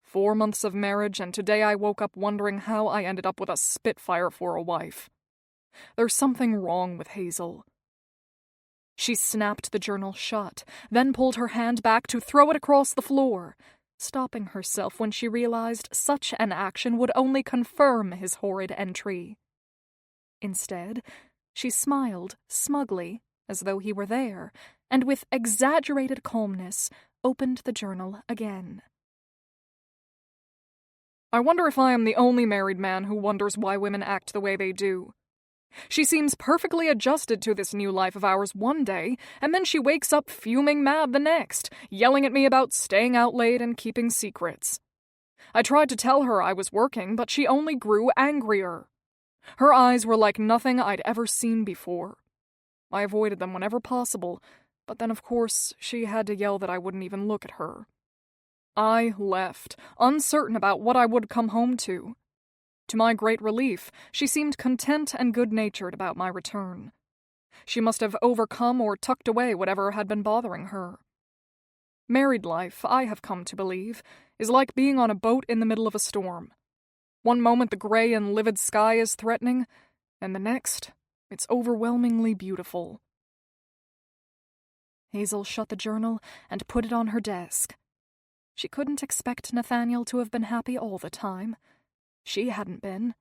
D: 4 months of marriage, and today I woke up wondering how I ended up with a Spitfire for a wife. There's something wrong with Hazel.
C: She snapped the journal shut, then pulled her hand back to throw it across the floor, stopping herself when she realized such an action would only confirm his horrid entry. Instead, she smiled smugly, as though he were there, and with exaggerated calmness opened the journal again.
D: I wonder if I am the only married man who wonders why women act the way they do. She seems perfectly adjusted to this new life of ours one day, and then she wakes up fuming mad the next, yelling at me about staying out late and keeping secrets. I tried to tell her I was working, but she only grew angrier. Her eyes were like nothing I'd ever seen before. I avoided them whenever possible, but then of course she had to yell that I wouldn't even look at her. I left, uncertain about what I would come home to. To my great relief, she seemed content and good-natured about my return. She must have overcome or tucked away whatever had been bothering her. Married life, I have come to believe, is like being on a boat in the middle of a storm. One moment the gray and livid sky is threatening, and the next, it's overwhelmingly beautiful.
C: Hazel shut the journal and put it on her desk. She couldn't expect Nathaniel to have been happy all the time. She hadn't been.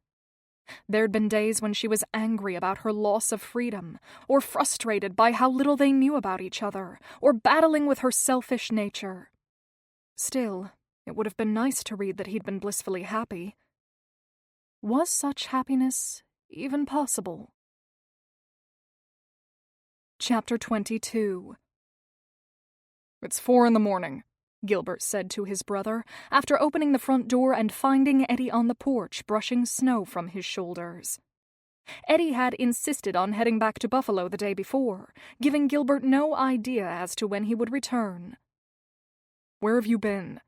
C: There'd been days when she was angry about her loss of freedom, or frustrated by how little they knew about each other, or battling with her selfish nature. Still, it would have been nice to read that he'd been blissfully happy. Was such happiness even possible? Chapter 22.
D: It's 4 a.m,
C: Gilbert said to his brother, after opening the front door and finding Eddie on the porch brushing snow from his shoulders. Eddie had insisted on heading back to Buffalo the day before, giving Gilbert no idea as to when he would return.
D: "Where have you been?"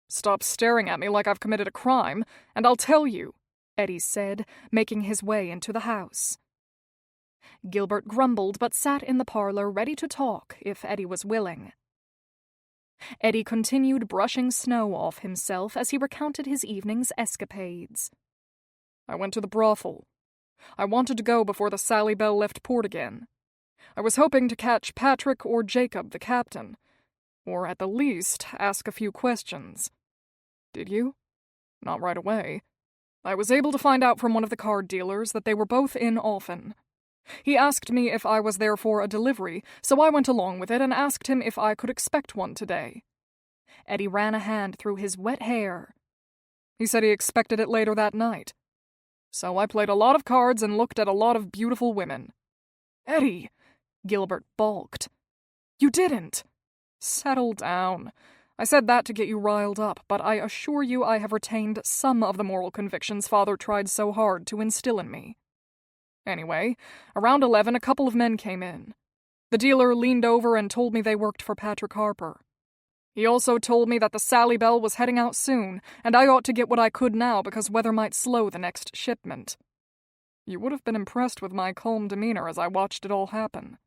D: "Stop staring at me like I've committed a crime, and I'll tell you," Eddie said, making his way into the house.
C: Gilbert grumbled but sat in the parlor ready to talk if Eddie was willing. Eddie continued brushing snow off himself as he recounted his evening's escapades.
D: "I went to the brothel. I wanted to go before the Sally Bell left port again. I was hoping to catch Patrick or Jacob, the captain, or at the least ask a few questions. Did you? Not right away. I was able to find out from one of the card dealers that they were both in often. He asked me if I was there for a delivery, so I went along with it and asked him if I could expect one today."
C: Eddie ran a hand through his wet hair.
D: "He said he expected it later that night. So I played a lot of cards and looked at a lot of beautiful women." "Eddie," Gilbert balked. "You didn't." "Settle down. I said that to get you riled up, but I assure you I have retained some of the moral convictions Father tried so hard to instill in me. Anyway, around 11 a couple of men came in. The dealer leaned over and told me they worked for Patrick Harper. He also told me that the Sally Bell was heading out soon, and I ought to get what I could now because weather might slow the next shipment. You would have been impressed with my calm demeanor as I watched it all happen."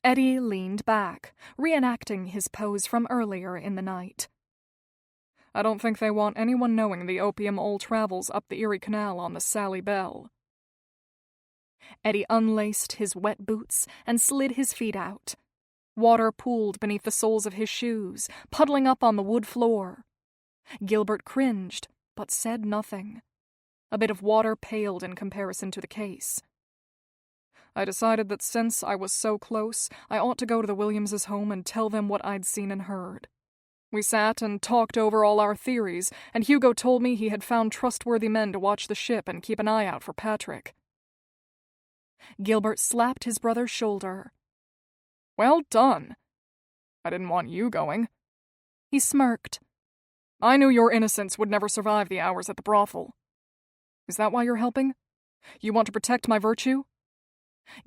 C: Eddie leaned back, reenacting his pose from earlier in the night.
D: "I don't think they want anyone knowing the opium all travels up the Erie Canal on the Sally Bell."
C: Eddie unlaced his wet boots and slid his feet out. Water pooled beneath the soles of his shoes, puddling up on the wood floor. Gilbert cringed, but said nothing. A bit of water paled in comparison to the case.
D: I decided that since I was so close, I ought to go to the Williamses' home and tell them what I'd seen and heard. We sat and talked over all our theories, and Hugo told me he had found trustworthy men to watch the ship and keep an eye out for Patrick.
A: Gilbert slapped his brother's shoulder.
D: Well done. I didn't want you going.
A: He smirked.
D: I knew your innocence would never survive the hours at the brothel. Is that why you're helping? You want to protect my virtue?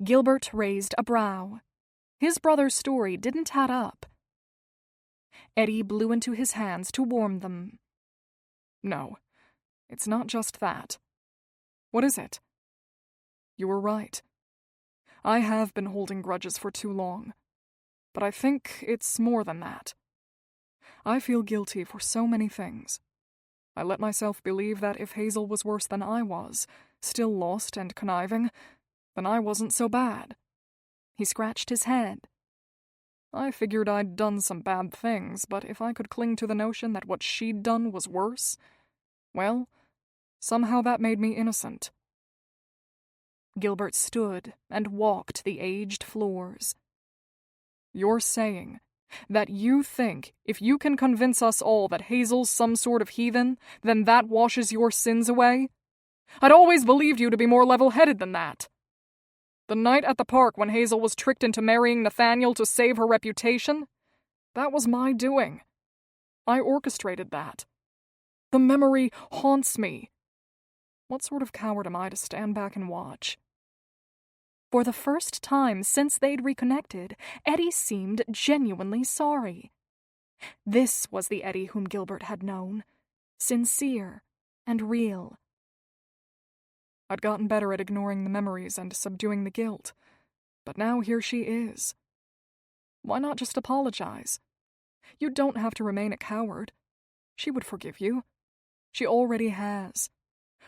A: Gilbert raised a brow. His brother's story didn't add up. Eddie blew into his hands to warm them.
D: No, it's not just that. What is it? You were right. I have been holding grudges for too long. But I think it's more than that. I feel guilty for so many things. I let myself believe that if Hazel was worse than I was, still lost and conniving, then I wasn't so bad.
A: He scratched his head.
D: I figured I'd done some bad things, but if I could cling to the notion that what she'd done was worse, well, somehow that made me innocent.
A: Gilbert stood and walked the aged floors.
D: You're saying that you think if you can convince us all that Hazel's some sort of heathen, then that washes your sins away? I'd always believed you to be more level-headed than that. The night at the park when Hazel was tricked into marrying Nathaniel to save her reputation, that was my doing. I orchestrated that. The memory haunts me. What sort of coward am I to stand back and watch?
A: For the first time since they'd reconnected, Eddie seemed genuinely sorry. This was the Eddie whom Gilbert had known. Sincere and real.
D: I'd gotten better at ignoring the memories and subduing the guilt, but now here she is. Why not just apologize? You don't have to remain a coward. She would forgive you. She already has.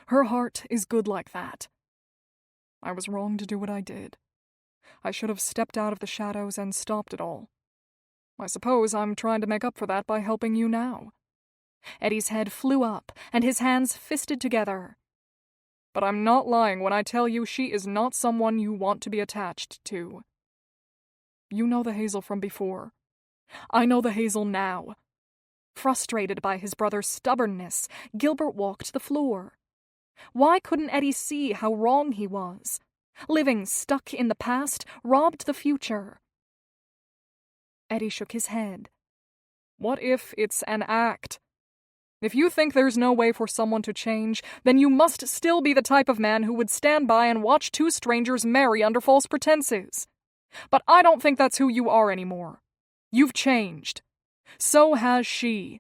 D: Her heart is good like that. I was wrong to do what I did. I should have stepped out of the shadows and stopped it all. I suppose I'm trying to make up for that by helping you now.
A: Eddie's head flew up, and his hands fisted together.
D: But I'm not lying when I tell you she is not someone you want to be attached to. You know the Hazel from before. I know the Hazel now.
A: Frustrated by his brother's stubbornness, Gilbert walked the floor. Why couldn't Eddie see how wrong he was? Living stuck in the past robbed the future. Eddie shook his head.
D: What if it's an act? If you think there's no way for someone to change, then you must still be the type of man who would stand by and watch two strangers marry under false pretenses. But I don't think that's who you are anymore. You've changed. So has she.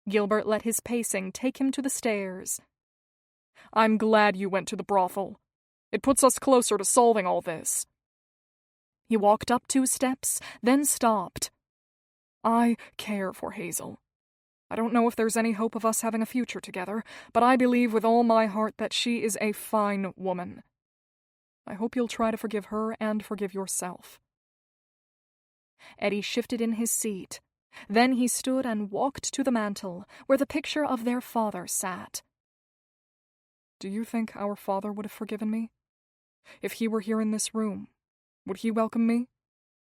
A: Gilbert let his pacing take him to the stairs.
D: I'm glad you went to the brothel. It puts us closer to solving all this.
A: He walked up 2 steps, then stopped.
D: I care for Hazel. I don't know if there's any hope of us having a future together, but I believe with all my heart that she is a fine woman. I hope you'll try to forgive her and forgive yourself.
A: Eddie shifted in his seat. Then he stood and walked to the mantel, where the picture of their father sat.
D: Do you think our father would have forgiven me? If he were here in this room, would he welcome me?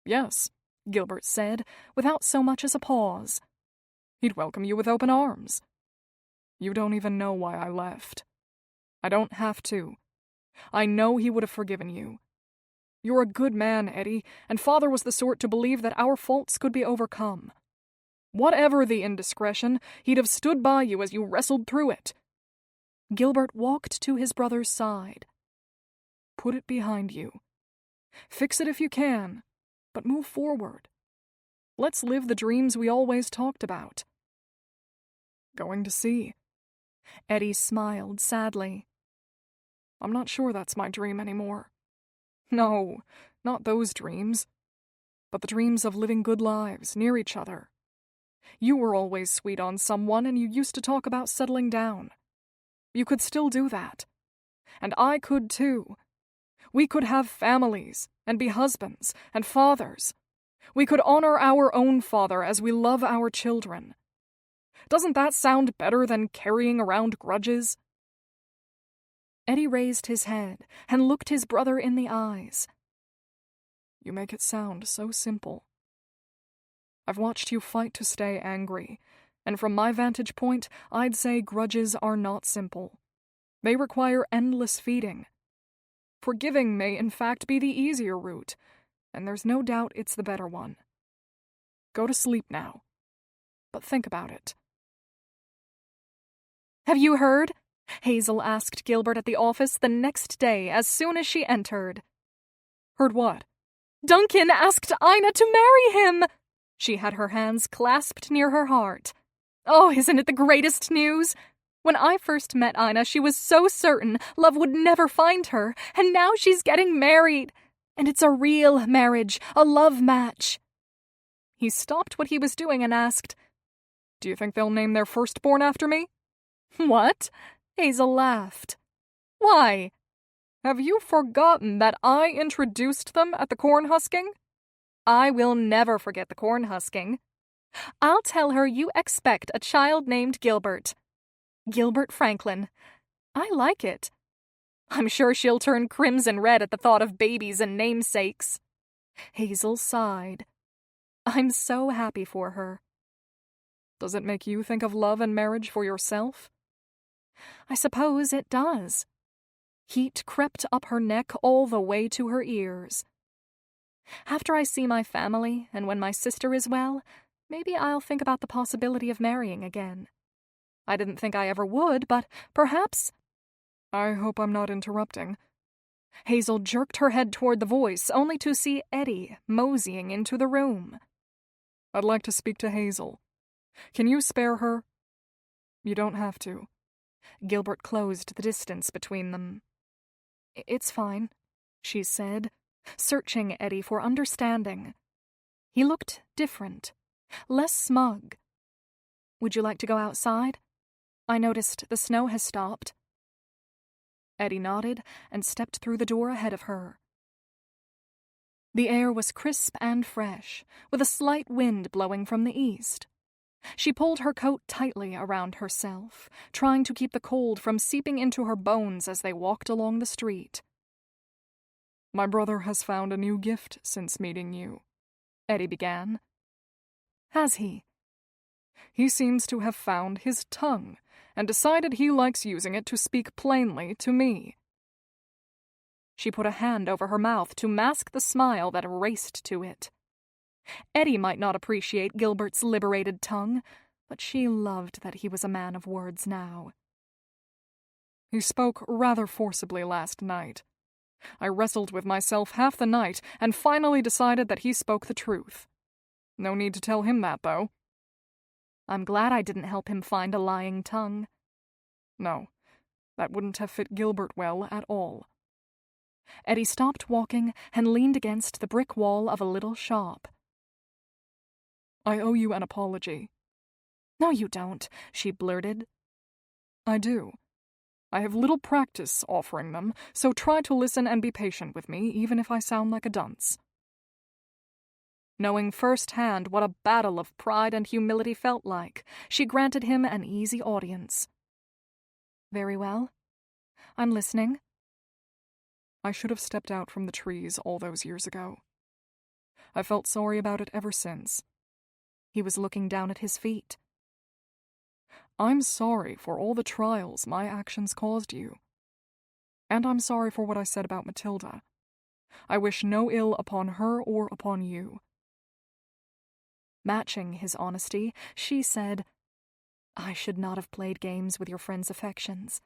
A: Yes, Gilbert said, without so much as a pause.
D: He'd welcome you with open arms. You don't even know why I left. I don't have to. I know he would have forgiven you. You're a good man, Eddie, and Father was the sort to believe that our faults could be overcome. Whatever the indiscretion, he'd have stood by you as you wrestled through it.
A: Gilbert walked to his brother's side.
D: Put it behind you. Fix it if you can, but move forward. Let's live the dreams we always talked about. Going to sea.
A: Eddie smiled sadly.
D: I'm not sure that's my dream anymore. No, not those dreams. But the dreams of living good lives near each other. You were always sweet on someone, and you used to talk about settling down. You could still do that. And I could too. We could have families, and be husbands, and fathers. We could honor our own father as we love our children. Doesn't that sound better than carrying around grudges?
A: Eddie raised his head and looked his brother in the eyes.
D: You make it sound so simple. I've watched you fight to stay angry, and from my vantage point, I'd say grudges are not simple. They require endless feeding. Forgiving may in fact be the easier route, and there's no doubt it's the better one. Go to sleep now, but think about it.
A: Have you heard? Hazel asked Gilbert at the office the next day as soon as she entered.
D: Heard what?
A: Duncan asked Ina to marry him! She had her hands clasped near her heart. Oh, isn't it the greatest news? When I first met Ina, she was so certain love would never find her, and now she's getting married. And it's a real marriage, a love match. He stopped what he was doing and asked,
D: Do you think they'll name their firstborn after me?
A: What? Hazel laughed. Why?
D: Have you forgotten that I introduced them at the corn husking?
A: I will never forget the corn husking. I'll tell her you expect a child named Gilbert. Gilbert Franklin. I like it. I'm sure she'll turn crimson red at the thought of babies and namesakes. Hazel sighed. I'm so happy for her.
D: Does it make you think of love and marriage for yourself?
A: I suppose it does. Heat crept up her neck all the way to her ears. After I see my family, and when my sister is well, maybe I'll think about the possibility of marrying again. I didn't think I ever would, but perhaps...
D: I hope I'm not interrupting.
A: Hazel jerked her head toward the voice, only to see Eddie moseying into the room.
D: I'd like to speak to Hazel. Can you spare her? You don't have to.
A: Gilbert closed the distance between them. It's fine, she said, searching Eddie for understanding. He looked different, less smug. Would you like to go outside? I noticed the snow has stopped. Eddie nodded and stepped through the door ahead of her. The air was crisp and fresh, with a slight wind blowing from the east. She pulled her coat tightly around herself, trying to keep the cold from seeping into her bones as they walked along the street.
D: My brother has found a new gift since meeting you, Eddie began.
A: Has he?
D: He seems to have found his tongue, and decided he likes using it to speak plainly to me.
A: She put a hand over her mouth to mask the smile that raced to it. Eddie might not appreciate Gilbert's liberated tongue, but she loved that he was a man of words now.
D: He spoke rather forcibly last night. I wrestled with myself half the night and finally decided that he spoke the truth. No need to tell him that, though.
A: I'm glad I didn't help him find a lying tongue.
D: No, that wouldn't have fit Gilbert well at all.
A: Eddie stopped walking and leaned against the brick wall of a little shop.
D: I owe you an apology.
A: No, you don't, she blurted.
D: I do. I have little practice offering them, so try to listen and be patient with me, even if I sound like a dunce.
A: Knowing firsthand what a battle of pride and humility felt like, she granted him an easy audience. Very well. I'm listening.
D: I should have stepped out from the trees all those years ago. I felt sorry about it ever since.
A: He was looking down at his feet.
D: I'm sorry for all the trials my actions caused you. And I'm sorry for what I said about Matilda. I wish no ill upon her or upon you.
A: Matching his honesty, she said, I should not have played games with your friend's affections.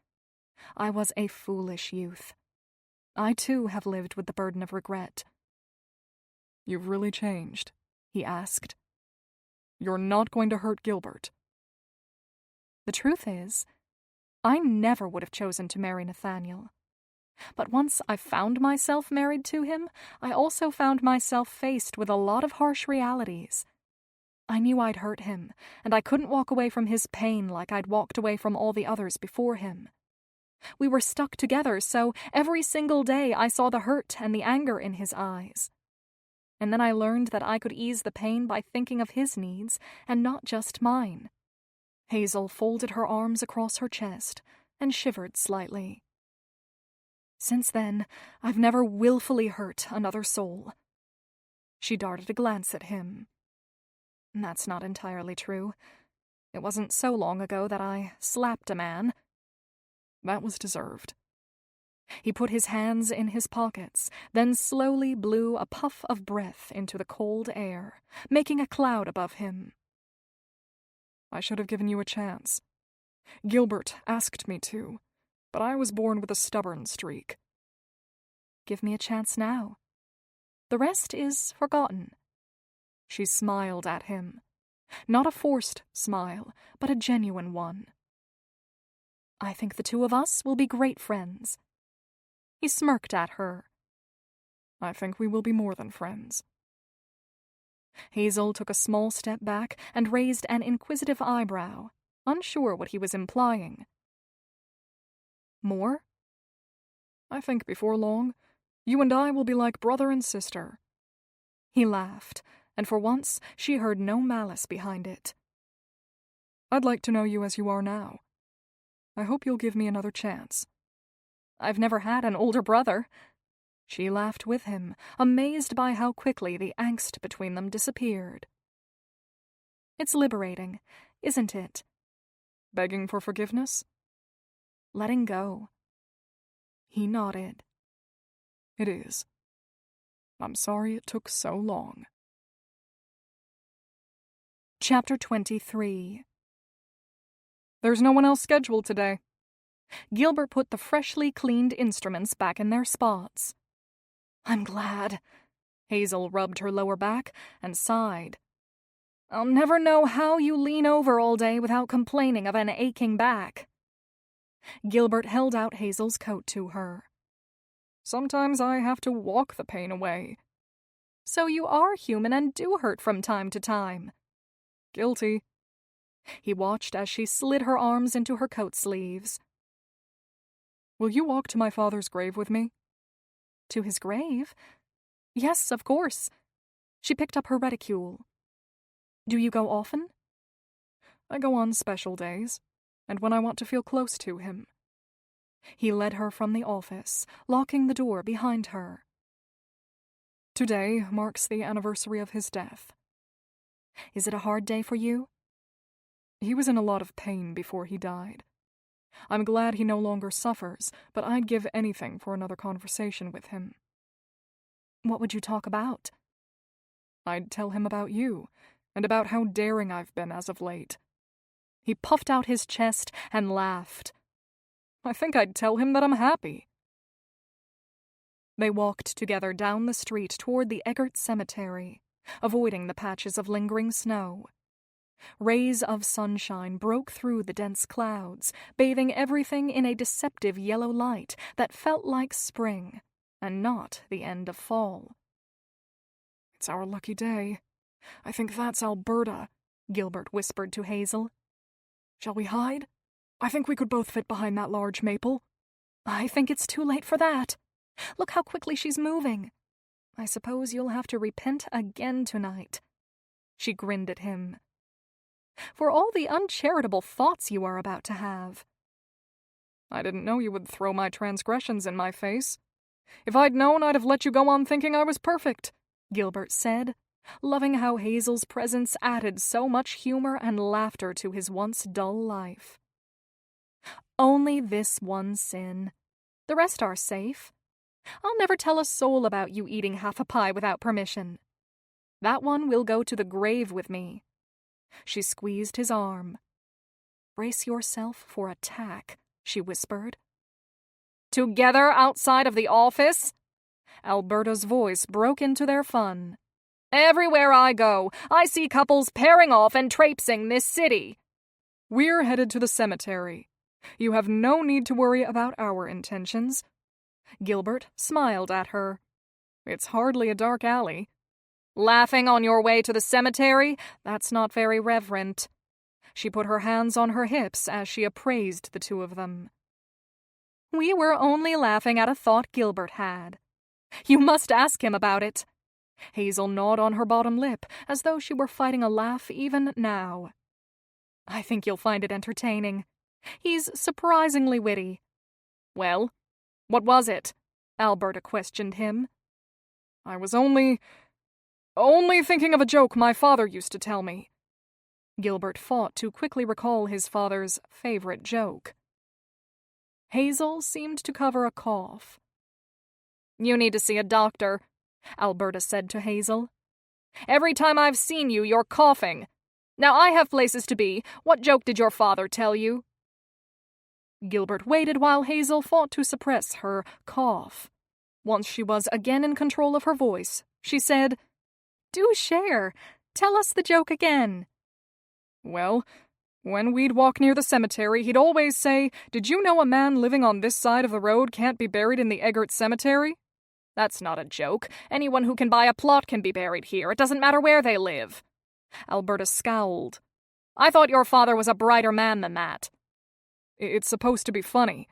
A: I was a foolish youth. I, too, have lived with the burden of regret.
D: You've really changed,
A: he asked.
D: You're not going to hurt Gilbert.
A: The truth is, I never would have chosen to marry Nathaniel. But once I found myself married to him, I also found myself faced with a lot of harsh realities. I knew I'd hurt him, and I couldn't walk away from his pain like I'd walked away from all the others before him. We were stuck together, so every single day I saw the hurt and the anger in his eyes. And then I learned that I could ease the pain by thinking of his needs, and not just mine. Hazel folded her arms across her chest and shivered slightly. Since then, I've never willfully hurt another soul." She darted a glance at him. "That's not entirely true. It wasn't so long ago that I slapped a man."
D: "That was deserved."
A: He put his hands in his pockets, then slowly blew a puff of breath into the cold air, making a cloud above him.
D: "I should have given you a chance. Gilbert asked me to, but I was born with a stubborn streak."
A: "Give me a chance now. The rest is forgotten." She smiled at him. Not a forced smile, but a genuine one. "I think the two of us will be great friends." He smirked at her.
D: "I think we will be more than friends."
A: Hazel took a small step back and raised an inquisitive eyebrow, unsure what he was implying. "More?"
D: "I think before long, you and I will be like brother and sister."
A: He laughed, and for once she heard no malice behind it.
D: "I'd like to know you as you are now. I hope you'll give me another chance."
A: "I've never had an older brother." She laughed with him, amazed by how quickly the angst between them disappeared. "It's liberating, isn't it?"
D: "Begging for forgiveness?"
A: "Letting go." He nodded.
D: "It is. I'm sorry it took so long."
A: Chapter 23.
D: "There's no one else scheduled today."
A: Gilbert put the freshly cleaned instruments back in their spots. "I'm glad." Hazel rubbed her lower back and sighed. "I'll never know how you lean over all day without complaining of an aching back." Gilbert held out Hazel's coat to her.
D: "Sometimes I have to walk the pain away."
A: "So you are human and do hurt from time to time."
D: "Guilty."
A: He watched as she slid her arms into her coat sleeves.
D: "Will you walk to my father's grave with me?"
A: "To his grave? Yes, of course." She picked up her reticule. "Do you go often?"
D: "I go on special days, and when I want to feel close to him."
A: He led her from the office, locking the door behind her.
D: "Today marks the anniversary of his death."
A: "Is it a hard day for you?"
D: "He was in a lot of pain before he died. I'm glad he no longer suffers, but I'd give anything for another conversation with him."
A: "What would you talk about?"
D: "I'd tell him about you, and about how daring I've been as of late."
A: He puffed out his chest and laughed.
D: "I think I'd tell him that I'm happy."
A: They walked together down the street toward the Eggert Cemetery, avoiding the patches of lingering snow. Rays of sunshine broke through the dense clouds, bathing everything in a deceptive yellow light that felt like spring, and not the end of fall.
D: "It's our lucky day. I think that's Alberta,"
A: Gilbert whispered to Hazel.
D: "Shall we hide? I think we could both fit behind that large maple."
A: "I think it's too late for that. Look how quickly she's moving. I suppose you'll have to repent again tonight." She grinned at him. "For all the uncharitable thoughts you are about to have."
D: "I didn't know you would throw my transgressions in my face. If I'd known, I'd have let you go on thinking I was perfect,"
A: Gilbert said, loving how Hazel's presence added so much humor and laughter to his once dull life. "Only this one sin. The rest are safe. I'll never tell a soul about you eating half a pie without permission. That one will go to the grave with me." She squeezed his arm. "Brace yourself for attack," she whispered. "Together outside of the office?" Alberta's voice broke into their fun. "Everywhere I go, I see couples pairing off and traipsing this city."
D: "We're headed to the cemetery. You have no need to worry about our intentions."
A: Gilbert smiled at her.
D: "It's hardly a dark alley."
A: "Laughing on your way to the cemetery? That's not very reverent." She put her hands on her hips as she appraised the two of them. "We were only laughing at a thought Gilbert had. You must ask him about it." Hazel gnawed on her bottom lip as though she were fighting a laugh even now. "I think you'll find it entertaining. He's surprisingly witty." "Well,
B: What was it? Alberta questioned him.
D: I was only thinking of a joke my father used to tell me.
C: Gilbert fought to quickly recall his father's favorite joke. Hazel seemed to cover a cough.
B: You need to see a doctor, Alberta said to Hazel. Every time I've seen you, you're coughing. Now I have places to be. What joke did your father tell you?
C: Gilbert waited while Hazel fought to suppress her cough. Once she was again in control of her voice, she said, "Do share. Tell us the joke again."
D: Well, when we'd walk near the cemetery, he'd always say, "Did you know a man living on this side of the road can't be buried in the Eggert Cemetery?"
B: That's not a joke. Anyone who can buy a plot can be buried here. It doesn't matter where they live. Alberta scowled. I thought your father was a brighter man than that.
D: It's supposed to be funny.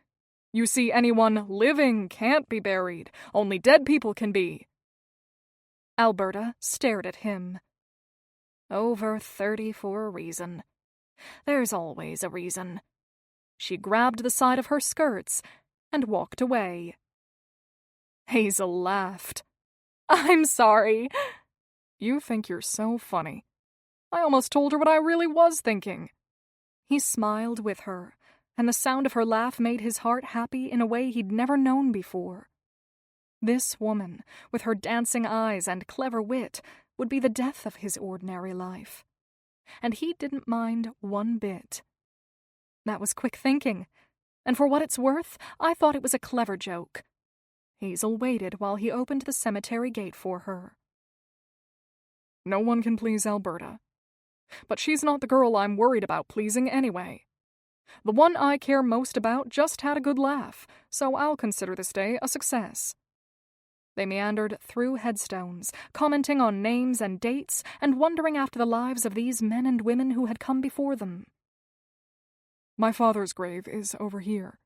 D: You see, anyone living can't be buried. Only dead people can be.
C: Alberta stared at him.
B: Over 30 for a reason. There's always a reason.
C: She grabbed the side of her skirts and walked away.
B: Hazel laughed. I'm sorry.
D: You think you're so funny. I almost told her what I really was thinking.
C: He smiled with her, and the sound of her laugh made his heart happy in a way he'd never known before. This woman, with her dancing eyes and clever wit, would be the death of his ordinary life. And he didn't mind one bit. That was quick thinking, and for what it's worth, I thought it was a clever joke. Hazel waited while he opened the cemetery gate for her.
D: No one can please Alberta. But she's not the girl I'm worried about pleasing anyway. The one I care most about just had a good laugh, so I'll consider this day a success.
C: They meandered through headstones, commenting on names and dates, and wondering after the lives of these men and women who had come before them.
D: My father's grave is over here.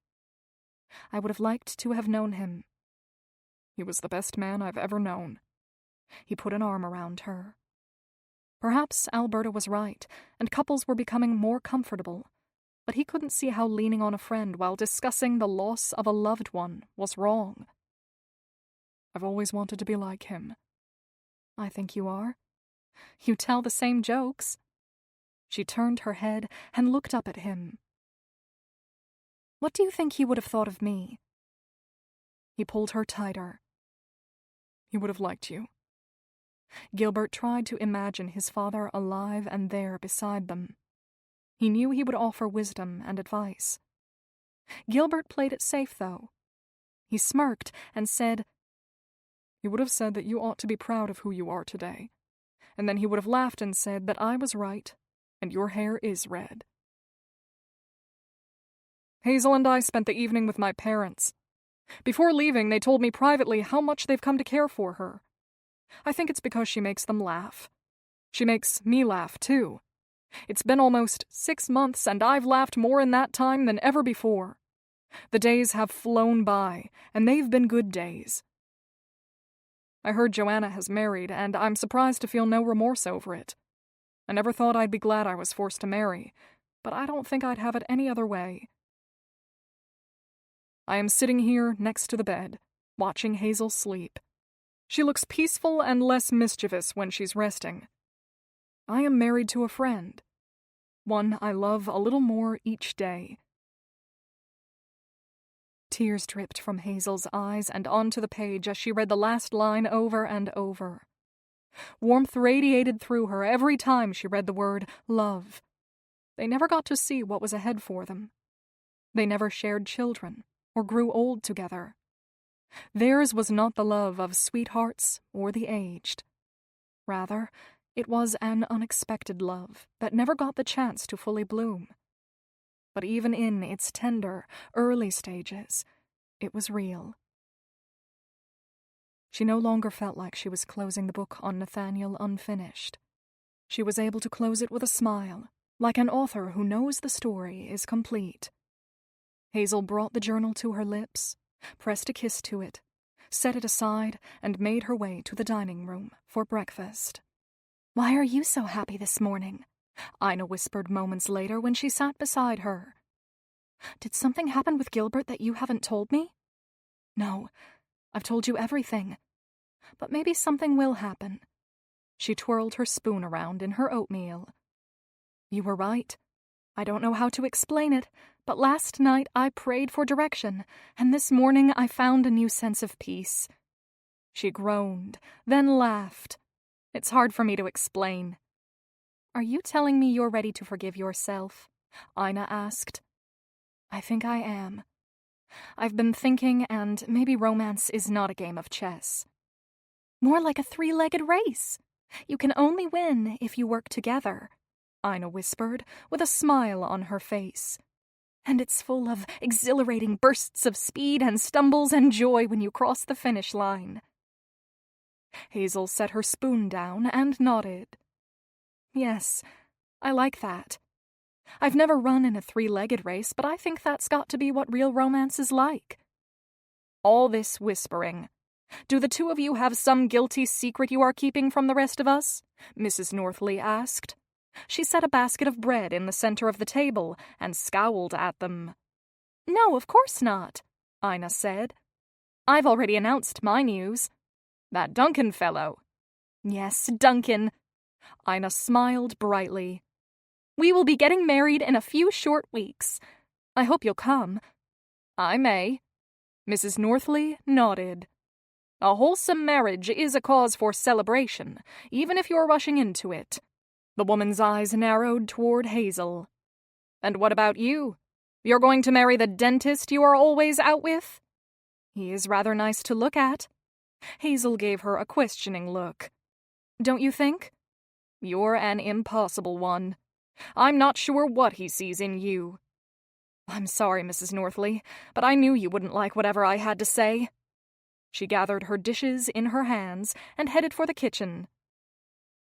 C: I would have liked to have known him.
D: He was the best man I've ever known.
C: He put an arm around her. Perhaps Alberta was right, and couples were becoming more comfortable, but he couldn't see how leaning on a friend while discussing the loss of a loved one was wrong.
D: I've always wanted to be like him.
C: I think you are. You tell the same jokes. She turned her head and looked up at him. What do you think he would have thought of me?
D: He pulled her tighter. He would have liked you.
C: Gilbert tried to imagine his father alive and there beside them. He knew he would offer wisdom and advice. Gilbert played it safe, though. He smirked and said,
D: He would have said that you ought to be proud of who you are today. And then he would have laughed and said that I was right, and your hair is red. Hazel and I spent the evening with my parents. Before leaving, they told me privately how much they've come to care for her. I think it's because she makes them laugh. She makes me laugh, too. It's been almost 6 months, and I've laughed more in that time than ever before. The days have flown by, and they've been good days. I heard Joanna has married, and I'm surprised to feel no remorse over it. I never thought I'd be glad I was forced to marry, but I don't think I'd have it any other way. I am sitting here next to the bed, watching Hazel sleep. She looks peaceful and less mischievous when she's resting. I am married to a friend, one I love a little more each day.
C: Tears dripped from Hazel's eyes and onto the page as she read the last line over and over. Warmth radiated through her every time she read the word love. They never got to see what was ahead for them. They never shared children or grew old together. Theirs was not the love of sweethearts or the aged. Rather, it was an unexpected love that never got the chance to fully bloom. But even in its tender, early stages, it was real. She no longer felt like she was closing the book on Nathaniel unfinished. She was able to close it with a smile, like an author who knows the story is complete. Hazel brought the journal to her lips, pressed a kiss to it, set it aside, and made her way to the dining room for breakfast. "Why are you so happy this morning?" Ina whispered moments later when she sat beside her. "Did something happen with Gilbert that you haven't told me?" No, I've told you everything. But maybe something will happen. She twirled her spoon around in her oatmeal. You were right. I don't know how to explain it, but last night I prayed for direction, and this morning I found a new sense of peace. She groaned, then laughed. It's hard for me to explain. Are you telling me you're ready to forgive yourself? Ina asked. I think I am. I've been thinking, and maybe romance is not a game of chess. More like a three-legged race. You can only win if you work together, Ina whispered, with a smile on her face. And it's full of exhilarating bursts of speed and stumbles and joy when you cross the finish line. Hazel set her spoon down and nodded. Yes, I like that. I've never run in a three-legged race, but I think that's got to be what real romance is like. All this whispering. Do the two of you have some guilty secret you are keeping from the rest of us? Mrs. Northley asked. She set a basket of bread in the center of the table and scowled at them. No, of course not, Ina said. I've already announced my news. That Duncan fellow. Yes, Duncan. Ina smiled brightly. We will be getting married in a few short weeks. I hope you'll come. I may. Mrs. Northley nodded. A wholesome marriage is a cause for celebration, even if you're rushing into it. The woman's eyes narrowed toward Hazel. And what about you? You're going to marry the dentist you are always out with? He is rather nice to look at. Hazel gave her a questioning look. Don't you think? You're an impossible one. I'm not sure what he sees in you. I'm sorry, Mrs. Northley, but I knew you wouldn't like whatever I had to say. She gathered her dishes in her hands and headed for the kitchen.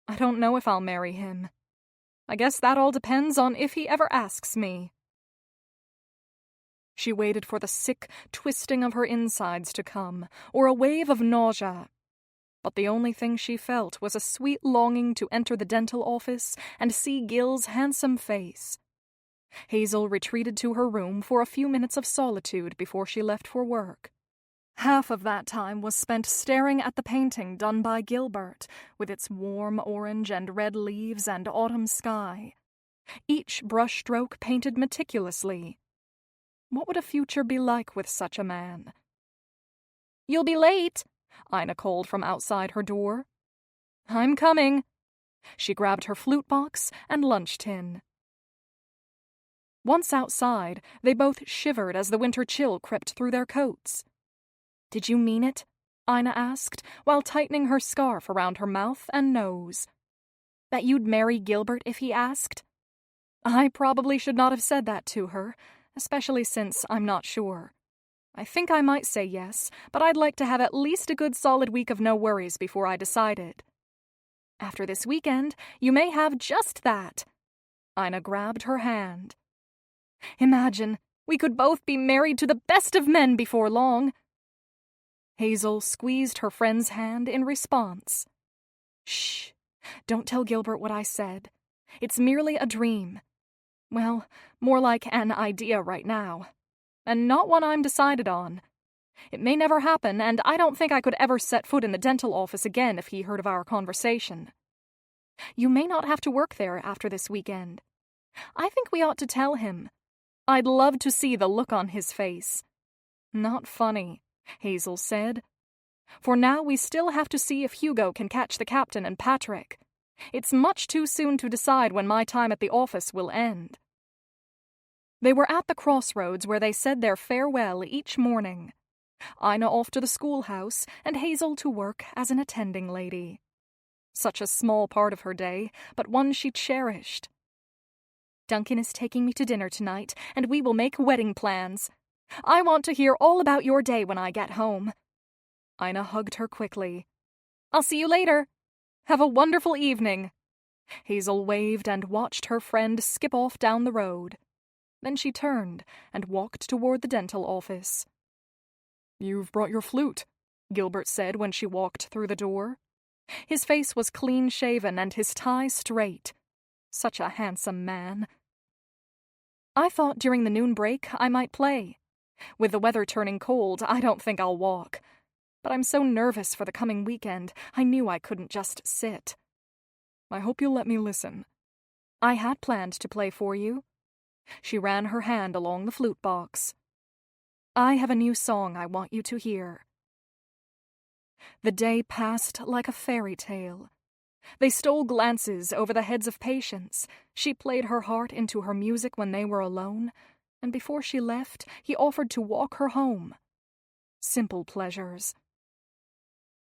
C: I don't know if I'll marry him. I guess that all depends on if he ever asks me. She waited for the sick twisting of her insides to come, or a wave of nausea. But the only thing she felt was a sweet longing to enter the dental office and see Gil's handsome face. Hazel retreated to her room for a few minutes of solitude before she left for work. Half of that time was spent staring at the painting done by Gilbert, with its warm orange and red leaves and autumn sky. Each brushstroke painted meticulously. What would a future be like with such a man? You'll be late, Ina called from outside her door. I'm coming. She grabbed her flute box and lunch tin. Once outside, they both shivered as the winter chill crept through their coats. Did you mean it? Ina asked, while tightening her scarf around her mouth and nose. That you'd marry Gilbert if he asked? I probably should not have said that to her, especially since I'm not sure. I think I might say yes, but I'd like to have at least a good solid week of no worries before I decided. After this weekend, you may have just that. Ina grabbed her hand. Imagine, we could both be married to the best of men before long. Hazel squeezed her friend's hand in response. Shh, don't tell Gilbert what I said. It's merely a dream. Well, more like an idea right now. And not one I'm decided on. It may never happen, and I don't think I could ever set foot in the dental office again if he heard of our conversation. You may not have to work there after this weekend. I think we ought to tell him. I'd love to see the look on his face. Not funny, Hazel said. For now we still have to see if Hugo can catch the captain and Patrick. It's much too soon to decide when my time at the office will end. They were at the crossroads where they said their farewell each morning. Ina off to the schoolhouse and Hazel to work as an attending lady. Such a small part of her day, but one she cherished. Duncan is taking me to dinner tonight, and we will make wedding plans. I want to hear all about your day when I get home. Ina hugged her quickly. I'll see you later. Have a wonderful evening. Hazel waved and watched her friend skip off down the road. Then she turned and walked toward the dental office. You've brought your flute, Gilbert said when she walked through the door. His face was clean-shaven and his tie straight. Such a handsome man. I thought during the noon break I might play. With the weather turning cold, I don't think I'll walk. But I'm so nervous for the coming weekend, I knew I couldn't just sit.
D: I hope you'll let me listen.
C: I had planned to play for you. She ran her hand along the flute box. I have a new song I want you to hear. The day passed like a fairy tale. They stole glances over the heads of patients. She played her heart into her music when they were alone, and before she left, he offered to walk her home. Simple pleasures.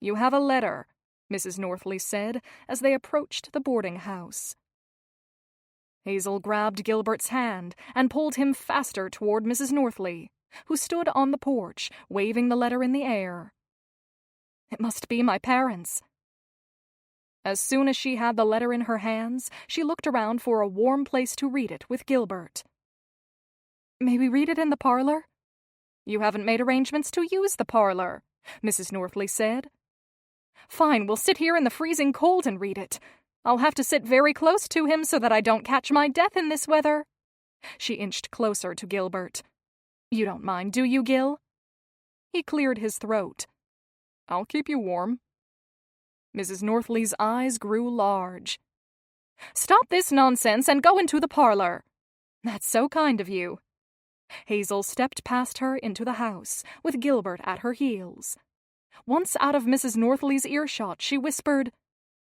C: "You have a letter," Mrs. Northley said as they approached the boarding house. Hazel grabbed Gilbert's hand and pulled him faster toward Mrs. Northley, who stood on the porch, waving the letter in the air. It must be my parents. As soon as she had the letter in her hands, she looked around for a warm place to read it with Gilbert. "May we read it in the parlor?" "You haven't made arrangements to use the parlor," Mrs. Northley said. "Fine, we'll sit here in the freezing cold and read it. I'll have to sit very close to him so that I don't catch my death in this weather." She inched closer to Gilbert. "You don't mind, do you, Gil?" He cleared his throat.
D: "I'll keep you warm."
C: Mrs. Northley's eyes grew large. "Stop this nonsense and go into the parlor." "That's so kind of you." Hazel stepped past her into the house, with Gilbert at her heels. Once out of Mrs. Northley's earshot, she whispered,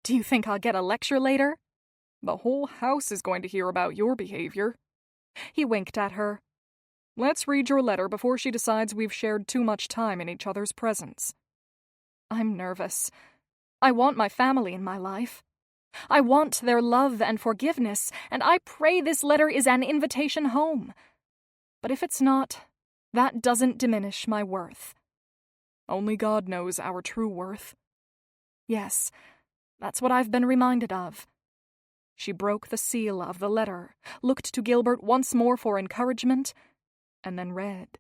C: "Do you think I'll get a lecture later?"
D: "The whole house is going to hear about your behavior."
C: He winked at her.
D: "Let's read your letter before she decides we've shared too much time in each other's presence."
C: I'm nervous. I want my family in my life. I want their love and forgiveness, and I pray this letter is an invitation home. But if it's not, that doesn't diminish my worth.
D: Only God knows our true worth.
C: Yes, that's what I've been reminded of. She broke the seal of the letter, looked to Gilbert once more for encouragement, and then read.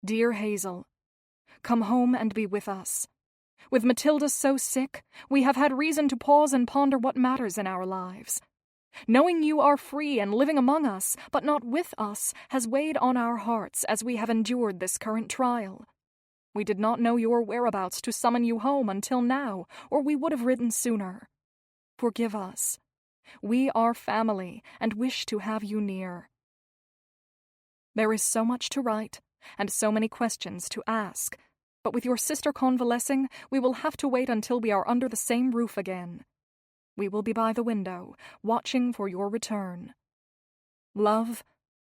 C: Dear Hazel, come home and be with us. With Matilda so sick, we have had reason to pause and ponder what matters in our lives. Knowing you are free and living among us, but not with us, has weighed on our hearts as we have endured this current trial. We did not know your whereabouts to summon you home until now, or we would have written sooner. Forgive us. We are family and wish to have you near. There is so much to write, and so many questions to ask, but with your sister convalescing, we will have to wait until we are under the same roof again. We will be by the window, watching for your return. Love,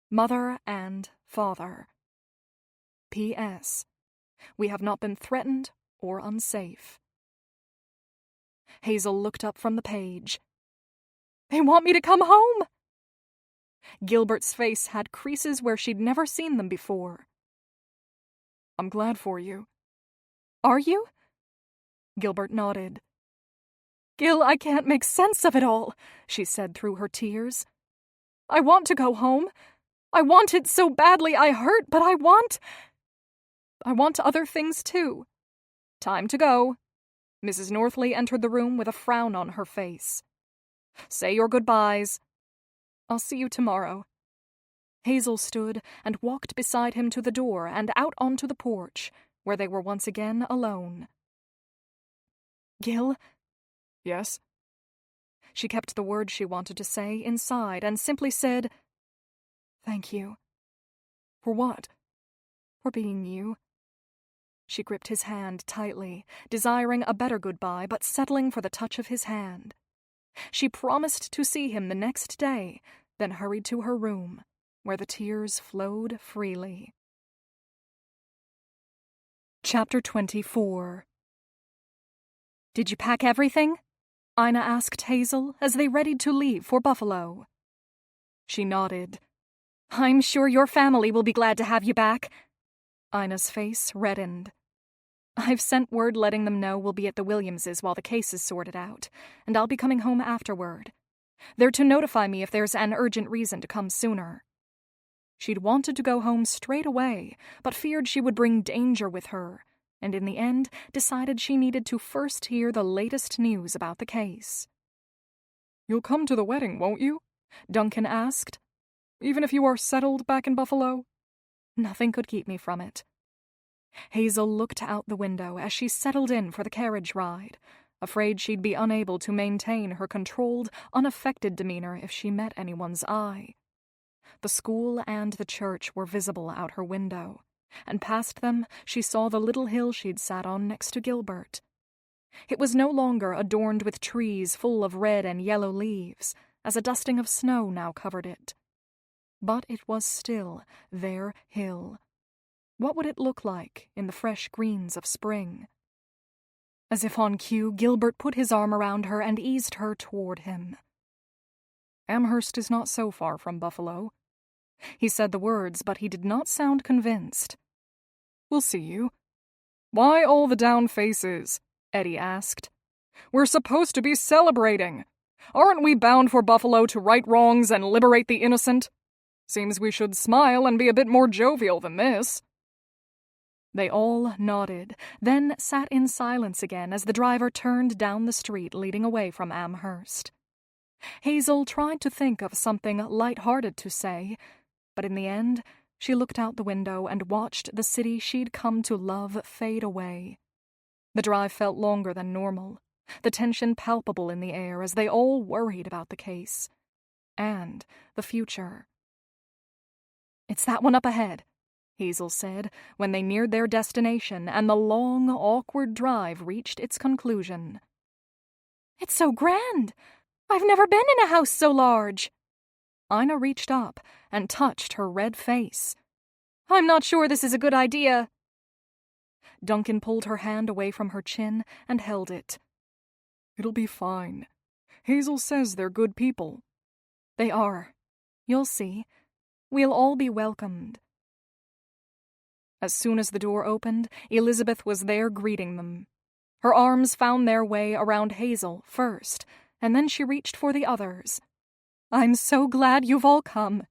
C: Mother and Father. P.S. We have not been threatened or unsafe. Hazel looked up from the page. They want me to come home! Gilbert's face had creases where she'd never seen them before.
D: I'm glad for you.
C: Are you? Gilbert nodded. Gil, I can't make sense of it all, she said through her tears. I want to go home. I want it so badly I hurt, but I want other things too. Time to go. Mrs. Northley entered the room with a frown on her face. Say your goodbyes. I'll see you tomorrow. Hazel stood and walked beside him to the door and out onto the porch, where they were once again alone. Gil?
D: Yes?
C: She kept the words she wanted to say inside and simply said, Thank you.
D: For what?
C: For being you. She gripped his hand tightly, desiring a better goodbye, but settling for the touch of his hand. She promised to see him the next day, then hurried to her room, where the tears flowed freely. Chapter 24. Did you pack everything? Ina asked Hazel as they readied to leave for Buffalo. She nodded. I'm sure your family will be glad to have you back. Ina's face reddened. I've sent word letting them know we'll be at the Williamses while the case is sorted out, and I'll be coming home afterward. They're to notify me if there's an urgent reason to come sooner. She'd wanted to go home straight away, but feared she would bring danger with her, and in the end decided she needed to first hear the latest news about the case.
D: You'll come to the wedding, won't you? Duncan asked. Even if you are settled back in Buffalo?
C: Nothing could keep me from it. Hazel looked out the window as she settled in for the carriage ride, afraid she'd be unable to maintain her controlled, unaffected demeanor if she met anyone's eye. The school and the church were visible out her window, and past them she saw the little hill she'd sat on next to Gilbert. It was no longer adorned with trees full of red and yellow leaves, as a dusting of snow now covered it. But it was still their hill. What would it look like in the fresh greens of spring? As if on cue, Gilbert put his arm around her and eased her toward him.
D: Amherst is not so far from Buffalo.
C: He said the words, but he did not sound convinced.
D: We'll see you. Why all the down faces? Eddie asked. We're supposed to be celebrating. Aren't we bound for Buffalo to right wrongs and liberate the innocent? Seems we should smile and be a bit more jovial than this.
C: They all nodded, then sat in silence again as the driver turned down the street leading away from Amherst. Hazel tried to think of something light-hearted to say, but in the end, she looked out the window and watched the city she'd come to love fade away. The drive felt longer than normal, the tension palpable in the air as they all worried about the case. And the future. "It's that one up ahead," Hazel said, when they neared their destination and the long, awkward drive reached its conclusion. "It's so grand! I've never been in a house so large." Ina reached up and touched her red face. "I'm not sure this is a good idea." Duncan pulled her hand away from her chin and held it.
D: "It'll be fine. Hazel says they're good people."
C: "They are. You'll see. We'll all be welcomed." As soon as the door opened, Elizabeth was there greeting them. Her arms found their way around Hazel first, and then she reached for the others. "I'm so glad you've all come.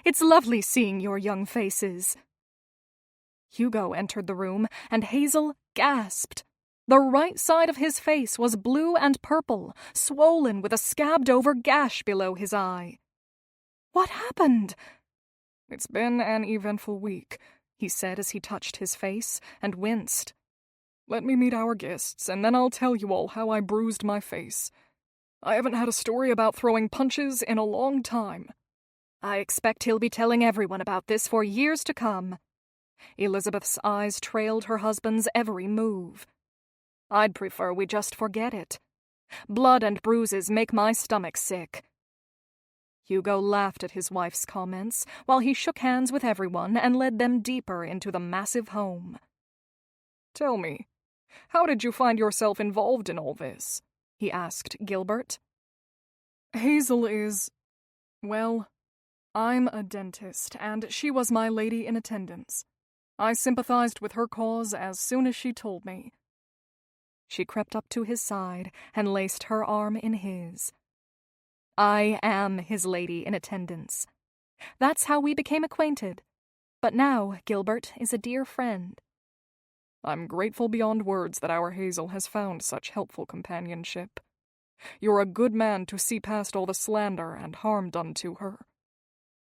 C: It's lovely seeing your young faces." Hugo entered the room, and Hazel gasped. The right side of his face was blue and purple, swollen with a scabbed-over gash below his eye. "What happened?"
D: "It's been an eventful week," he said as he touched his face, and winced. "Let me meet our guests, and then I'll tell you all how I bruised my face. I haven't had a story about throwing punches in a long time."
C: "I expect he'll be telling everyone about this for years to come." Elizabeth's eyes trailed her husband's every move. "I'd prefer we just forget it. Blood and bruises make my stomach sick." Hugo laughed at his wife's comments while he shook hands with everyone and led them deeper into the massive home.
D: "Tell me, how did you find yourself involved in all this?" he asked Gilbert.
B: "Hazel is... well, I'm a dentist, and she was my lady in attendance. I sympathized with her cause as soon as she told me."
C: She crept up to his side and laced her arm in his. "I am his lady in attendance. That's how we became acquainted. But now Gilbert is a dear friend."
D: "I'm grateful beyond words that our Hazel has found such helpful companionship. You're a good man to see past all the slander and harm done to her.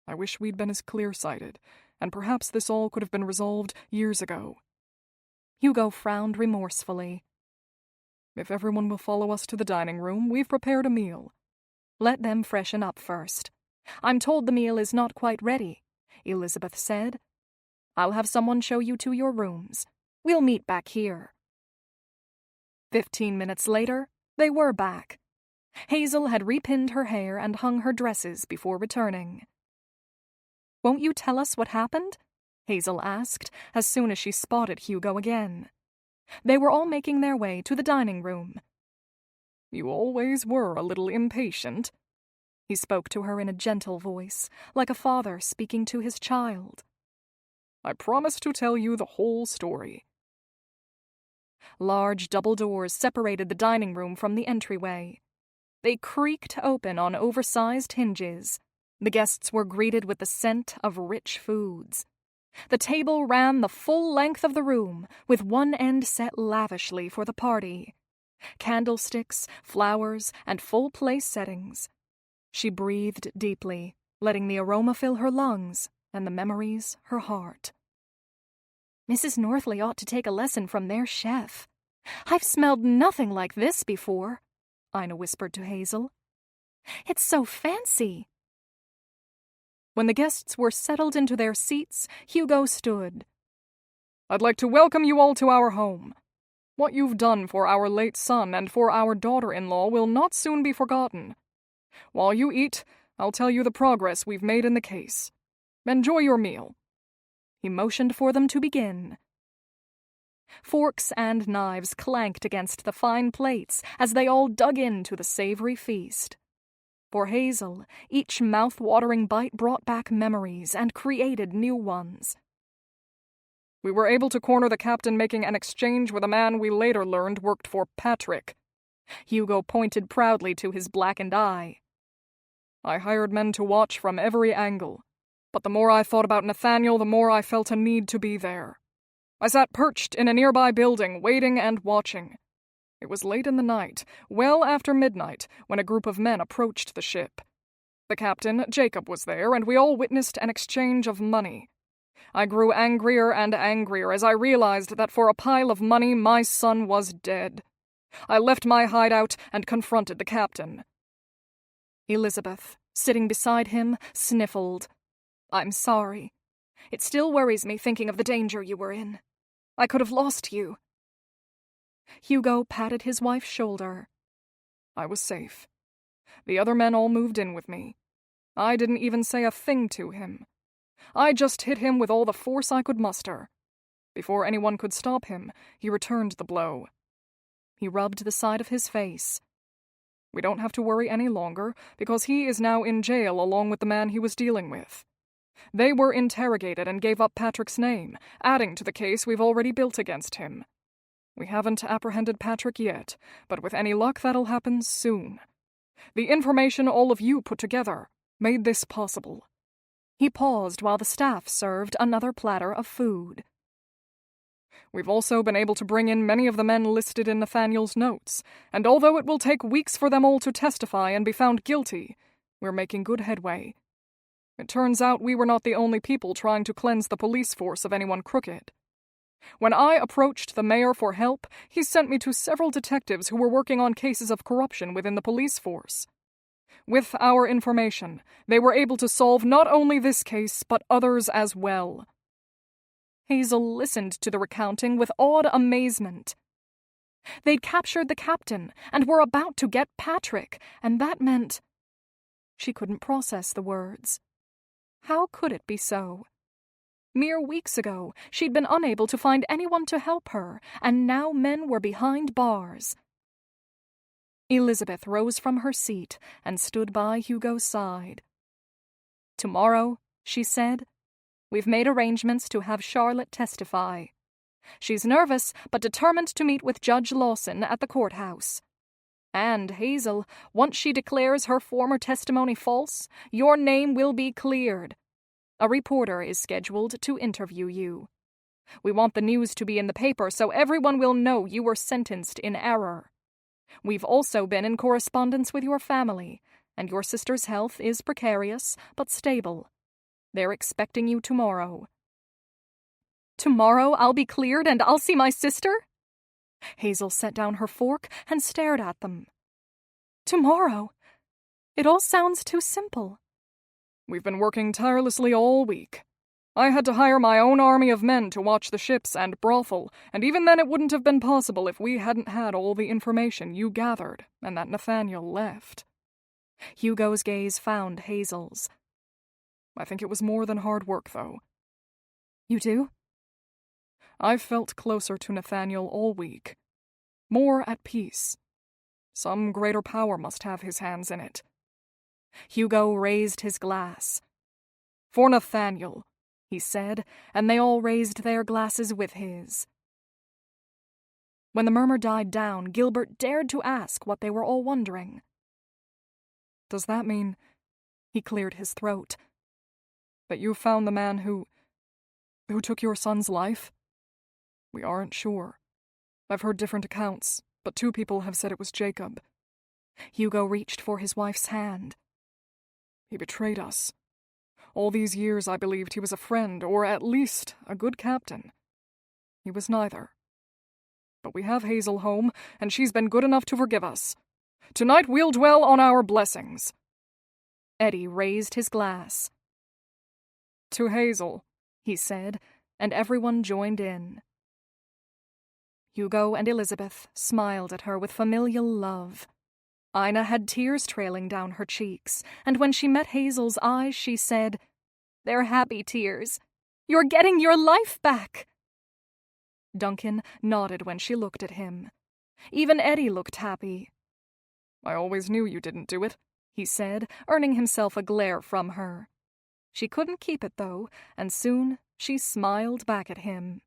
D: I wish we'd been as clear-sighted, and perhaps this all could have been resolved years ago."
C: Hugo frowned remorsefully.
D: "If everyone will follow us to the dining room, we've prepared a meal."
C: "Let them freshen up first. I'm told the meal is not quite ready," Elizabeth said. "I'll have someone show you to your rooms. We'll meet back here." 15 minutes later, they were back. Hazel had repinned her hair and hung her dresses before returning. "Won't you tell us what happened?" Hazel asked as soon as she spotted Hugo again. They were all making their way to the dining room.
D: "You always were a little impatient."
C: He spoke to her in a gentle voice, like a father speaking to his child.
D: "I promise to tell you the whole story."
C: Large double doors separated the dining room from the entryway. They creaked open on oversized hinges. The guests were greeted with the scent of rich foods. The table ran the full length of the room, with one end set lavishly for the party. Candlesticks, flowers, and full place settings. She breathed deeply, letting the aroma fill her lungs
A: and the memories her heart.
C: Mrs. Northley ought to take a lesson from their chef. I've smelled nothing like this before, Ina whispered to Hazel. It's so fancy.
A: When the guests were settled into their seats, Hugo stood.
D: I'd like to welcome you all to our home. What you've done for our late son and for our daughter-in-law will not soon be forgotten. While you eat, I'll tell you the progress we've made in the case. Enjoy your meal.
A: He motioned for them to begin. Forks and knives clanked against the fine plates as they all dug into the savory feast. For Hazel, each mouth-watering bite brought back memories and created new ones.
D: We were able to corner the captain making an exchange with a man we later learned worked for Patrick.
A: Hugo pointed proudly to his blackened eye.
D: I hired men to watch from every angle, but the more I thought about Nathaniel, the more I felt a need to be there. I sat perched in a nearby building, waiting and watching. It was late in the night, well after midnight, when a group of men approached the ship. The captain, Jacob, was there, and we all witnessed an exchange of money. I grew angrier and angrier as I realized that for a pile of money my son was dead. I left my hideout and confronted the captain.
A: Elizabeth, sitting beside him, sniffled. I'm sorry. It still worries me thinking of the danger you were in. I could have lost you. Hugo patted his wife's shoulder.
D: I was safe. The other men all moved in with me. I didn't even say a thing to him. I just hit him with all the force I could muster. Before anyone could stop him, he returned the blow.
A: He rubbed the side of his face.
D: We don't have to worry any longer, because he is now in jail along with the man he was dealing with. They were interrogated and gave up Patrick's name, adding to the case we've already built against him. We haven't apprehended Patrick yet, but with any luck that'll happen soon. The information all of you put together made this possible.
A: He paused while the staff served another platter of food.
D: We've also been able to bring in many of the men listed in Nathaniel's notes, and although it will take weeks for them all to testify and be found guilty, we're making good headway. It turns out we were not the only people trying to cleanse the police force of anyone crooked. When I approached the mayor for help, he sent me to several detectives who were working on cases of corruption within the police force. With our information, they were able to solve not only this case, but others as well.
A: Hazel listened to the recounting with awed amazement. They'd captured the captain and were about to get Patrick, and that meant... She couldn't process the words. How could it be so? Mere weeks ago, she'd been unable to find anyone to help her, and now men were behind bars. Elizabeth rose from her seat and stood by Hugo's side. Tomorrow, she said, we've made arrangements to have Charlotte testify. She's nervous, but determined to meet with Judge Lawson at the courthouse. And, Hazel, once she declares her former testimony false, your name will be cleared. A reporter is scheduled to interview you. We want the news to be in the paper so everyone will know you were sentenced in error. We've also been in correspondence with your family, and your sister's health is precarious but stable. They're expecting you tomorrow. Tomorrow I'll be cleared and I'll see my sister? Hazel set down her fork and stared at them. Tomorrow? It all sounds too simple.
D: We've been working tirelessly all week. I had to hire my own army of men to watch the ships and brothel, and even then it wouldn't have been possible if we hadn't had all the information you gathered and that Nathaniel left.
A: Hugo's gaze found Hazel's.
D: I think it was more than hard work, though.
A: You do?
D: I've felt closer to Nathaniel all week. More at peace. Some greater power must have his hands in it.
A: Hugo raised his glass.
D: For Nathaniel,
A: he said, and they all raised their glasses with his. When the murmur died down, Gilbert dared to ask what they were all wondering.
D: Does that mean,
A: he cleared his throat,
D: that you found the man who took your son's life? We aren't sure. I've heard different accounts, but 2 people have said it was Jacob.
A: Hugo reached for his wife's hand.
D: He betrayed us. All these years I believed he was a friend, or at least a good captain. He was neither. But we have Hazel home, and she's been good enough to forgive us. Tonight we'll dwell on our blessings."
C: Eddie raised his glass.
D: "To Hazel,"
C: he said, and everyone joined in. Hugo and Elizabeth smiled at her with familial love. Ina had tears trailing down her cheeks, and when she met Hazel's eyes, she said, "They're happy tears. You're getting your life back." Duncan nodded when she looked at him. Even Eddie looked happy.
D: "I always knew you didn't do it,"
C: he said, earning himself a glare from her. She couldn't keep it, though, and soon she smiled back at him.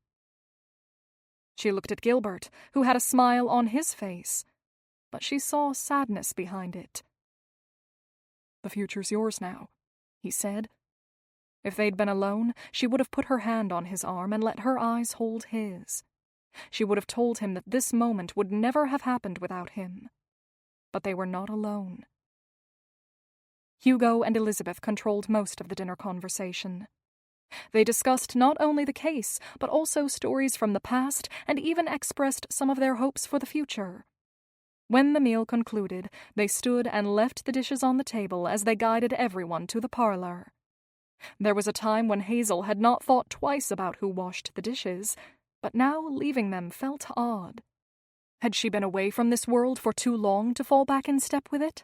C: She looked at Gilbert, who had a smile on his face, but she saw sadness behind it.
D: "The future's yours now,"
C: he said. If they'd been alone, she would have put her hand on his arm and let her eyes hold his. She would have told him that this moment would never have happened without him. But they were not alone. Hugo and Elizabeth controlled most of the dinner conversation. They discussed not only the case, but also stories from the past, and even expressed some of their hopes for the future. When the meal concluded, they stood and left the dishes on the table as they guided everyone to the parlor. There was a time when Hazel had not thought twice about who washed the dishes, but now leaving them felt odd. Had she been away from this world for too long to fall back in step with it?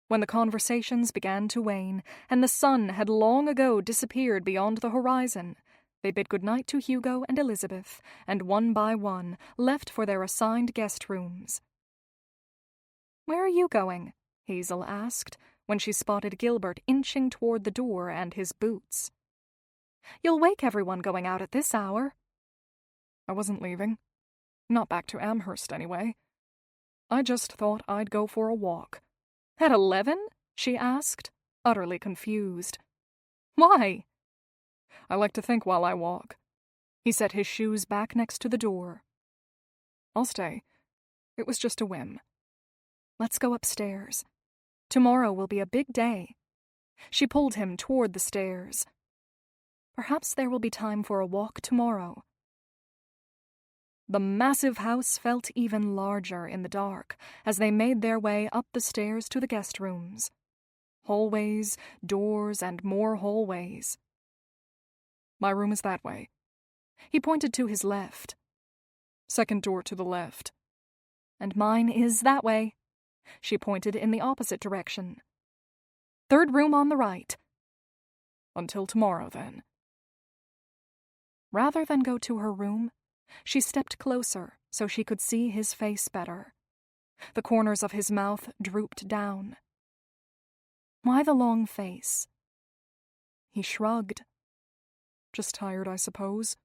C: When the conversations began to wane, and the sun had long ago disappeared beyond the horizon, they bid good-night to Hugo and Elizabeth, and one by one left for their assigned guest rooms. "Where are you going?" Hazel asked, when she spotted Gilbert inching toward the door and his boots. "You'll wake everyone going out at this hour."
D: "I wasn't leaving. Not back to Amherst, anyway. I just thought I'd go for a walk."
C: "At 11?" she asked, utterly confused. "Why?"
D: "I like to think while I walk."
C: He set his shoes back next to the door.
D: "I'll stay. It was just a whim."
C: "Let's go upstairs. Tomorrow will be a big day." She pulled him toward the stairs. "Perhaps there will be time for a walk tomorrow." The massive house felt even larger in the dark as they made their way up the stairs to the guest rooms. Hallways, doors, and more hallways.
D: "My room is that way."
C: He pointed to his left.
D: "Second door to the left."
C: "And mine is that way." She pointed in the opposite direction. "Third room on the right."
D: "Until tomorrow, then."
C: Rather than go to her room, she stepped closer so she could see his face better. The corners of his mouth drooped down. Why the long face? He shrugged.
D: "Just tired, I suppose."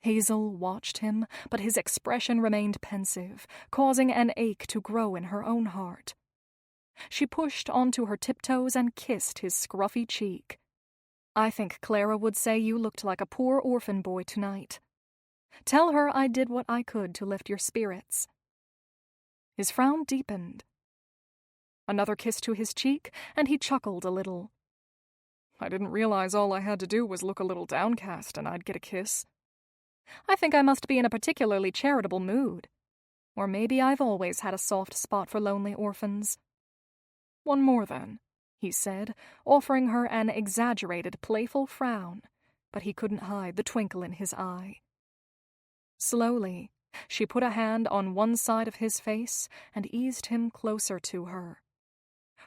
C: Hazel watched him, but his expression remained pensive, causing an ache to grow in her own heart. She pushed onto her tiptoes and kissed his scruffy cheek. "I think Clara would say you looked like a poor orphan boy tonight. Tell her I did what I could to lift your spirits." His frown deepened. Another kiss to his cheek, and he chuckled a little.
D: "I didn't realize all I had to do was look a little downcast and I'd get a kiss."
C: "I think I must be in a particularly charitable mood. Or maybe I've always had a soft spot for lonely orphans."
D: "One more, then,"
C: he said, offering her an exaggerated, playful frown, but he couldn't hide the twinkle in his eye. Slowly, she put a hand on one side of his face and eased him closer to her.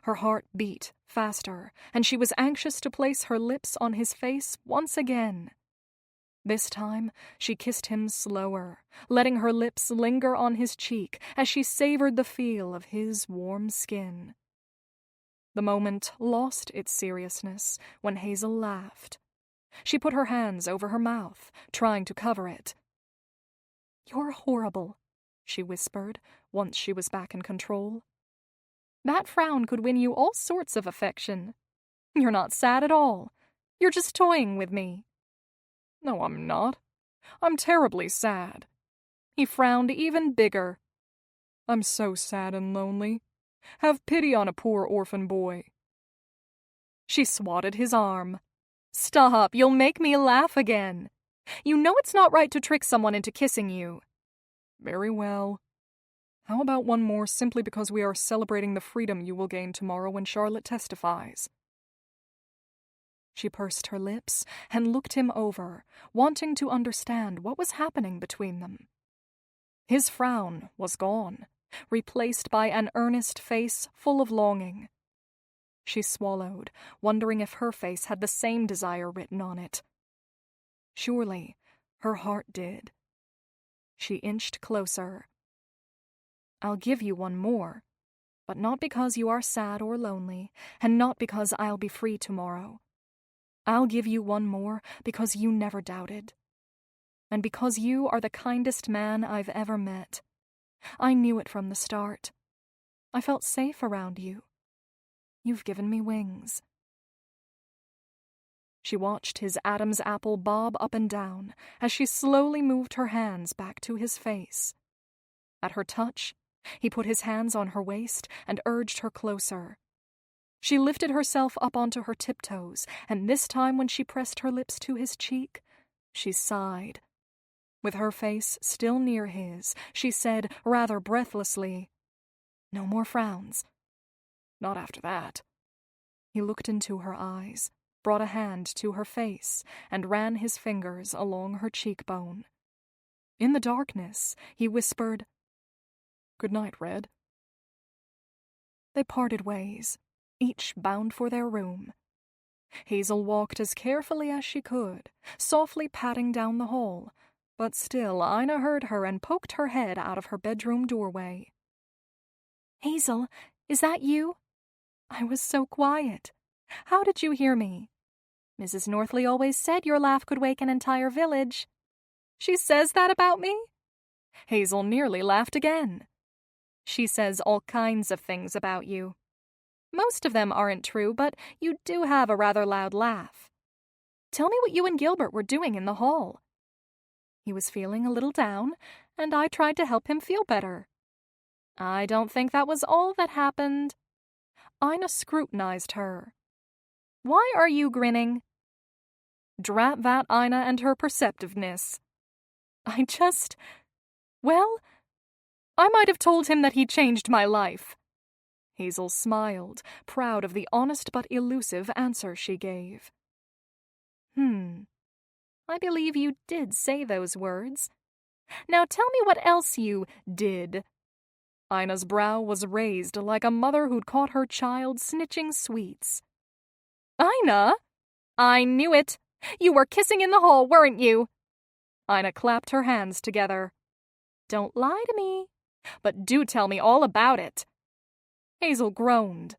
C: Her heart beat faster, and she was anxious to place her lips on his face once again. This time, she kissed him slower, letting her lips linger on his cheek as she savored the feel of his warm skin. The moment lost its seriousness when Hazel laughed. She put her hands over her mouth, trying to cover it. "You're horrible," she whispered, once she was back in control. "That frown could win you all sorts of affection. You're not sad at all. You're just toying with me."
D: "No, I'm not. I'm terribly sad."
C: He frowned even bigger.
D: "I'm so sad and lonely. Have pity on a poor orphan boy."
C: She swatted his arm. "Stop, you'll make me laugh again. You know it's not right to trick someone into kissing you."
D: Very well. How about one more simply because we are celebrating the freedom you will gain tomorrow when Charlotte testifies?
C: She pursed her lips and looked him over, wanting to understand what was happening between them. His frown was gone, replaced by an earnest face full of longing. She swallowed, wondering if her face had the same desire written on it. Surely, her heart did. She inched closer. "I'll give you one more, but not because you are sad or lonely, and not because I'll be free tomorrow. I'll give you one more because you never doubted. And because you are the kindest man I've ever met. I knew it from the start. I felt safe around you. You've given me wings." She watched his Adam's apple bob up and down as she slowly moved her hands back to his face. At her touch, he put his hands on her waist and urged her closer. She lifted herself up onto her tiptoes, and this time when she pressed her lips to his cheek, she sighed. With her face still near his, she said, rather breathlessly, "No more frowns."
D: Not after that.
C: He looked into her eyes, brought a hand to her face, and ran his fingers along her cheekbone. In the darkness, he whispered,
D: "Good night, Red."
C: They parted ways, each bound for their room. Hazel walked as carefully as she could, softly patting down the hall, but still Ina heard her and poked her head out of her bedroom doorway. "Hazel, is that you? I was so quiet. How did you hear me? Mrs. Northley always said your laugh could wake an entire village." "She says that about me?" Hazel nearly laughed again. "She says all kinds of things about you. Most of them aren't true, but you do have a rather loud laugh. Tell me what you and Gilbert were doing in the hall." He was feeling a little down, and I tried to help him feel better. "I don't think that was all that happened." Ina scrutinized her. "Why are you grinning?" Drat that Ina and her perceptiveness. Well, I might have told him that he changed my life." Hazel smiled, proud of the honest but elusive answer she gave. I believe you did say those words. Now tell me what else you did." Ina's brow was raised like a mother who'd caught her child snitching sweets. "Ina? I knew it. You were kissing in the hall, weren't you?" Ina clapped her hands together. "Don't lie to me, but do tell me all about it." Hazel groaned.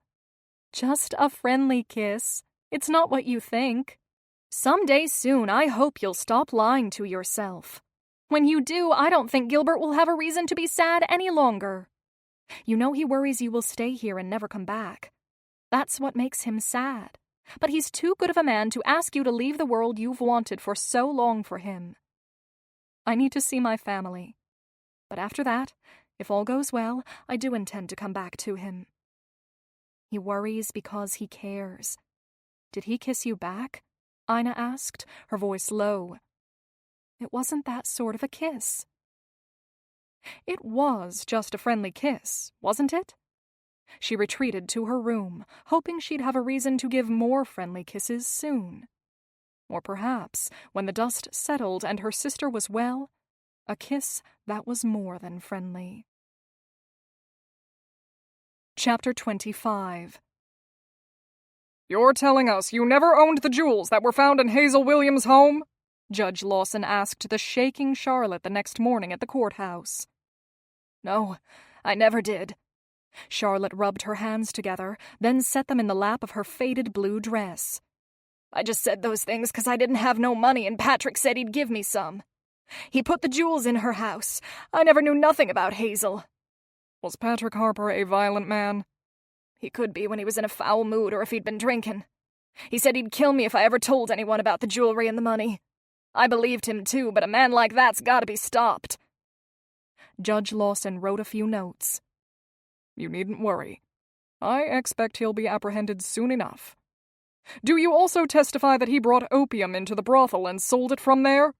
C: "Just a friendly kiss. It's not what you think. Someday soon, I hope you'll stop lying to yourself. When you do, I don't think Gilbert will have a reason to be sad any longer. You know he worries you will stay here and never come back. That's what makes him sad. But he's too good of a man to ask you to leave the world you've wanted for so long for him. I need to see my family. But after that, if all goes well, I do intend to come back to him. He worries because he cares. Did he kiss you back?" Ina asked, her voice low. "It wasn't that sort of a kiss." "It was just a friendly kiss, wasn't it?" She retreated to her room, hoping she'd have a reason to give more friendly kisses soon. Or perhaps, when the dust settled and her sister was well, a kiss that was more than friendly. Chapter 25.
D: "You're telling us you never owned the jewels that were found in Hazel Williams' home?"
C: Judge Lawson asked the shaking Charlotte the next morning at the courthouse. "No, I never did." Charlotte rubbed her hands together, then set them in the lap of her faded blue dress. "I just said those things 'cause I didn't have no money and Patrick said he'd give me some. He put the jewels in her house. I never knew nothing about Hazel."
D: "Was Patrick Harper a violent man?"
C: "He could be when he was in a foul mood or if he'd been drinking. He said he'd kill me if I ever told anyone about the jewelry and the money. I believed him too, but a man like that's gotta be stopped." Judge Lawson wrote a few notes.
D: "You needn't worry. I expect he'll be apprehended soon enough. Do you also testify that he brought opium into the brothel and sold it from there?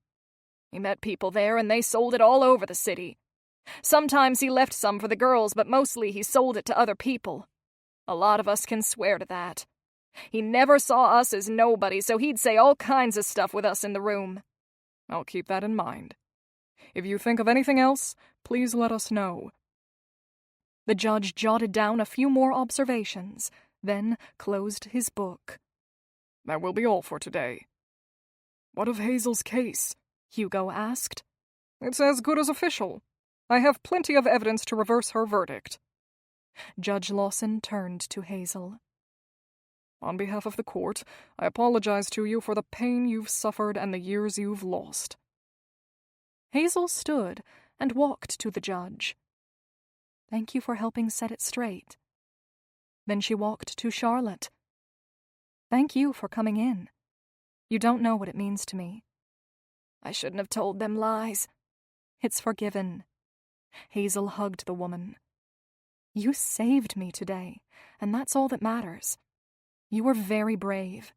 B: He met people there and they sold it all over the city. Sometimes he left some for the girls, but mostly he sold it to other people. A lot of us can swear to that. He never saw us as nobody, so he'd say all kinds of stuff with us in the room.
D: I'll keep that in mind. If you think of anything else, please let us know.
A: The judge jotted down a few more observations, then closed his book.
D: That will be all for today. What of Hazel's case?
A: Hugo asked.
D: It's as good as official. I have plenty of evidence to reverse her verdict.
A: Judge Lawson turned to Hazel.
D: On behalf of the court, I apologize to you for the pain you've suffered and the years you've lost.
A: Hazel stood and walked to the judge. Thank you for helping set it straight. Then she walked to Charlotte. Thank you for coming in. You don't know what it means to me.
B: I shouldn't have told them lies.
A: It's forgiven. Hazel hugged the woman. You saved me today, and that's all that matters. You were very brave.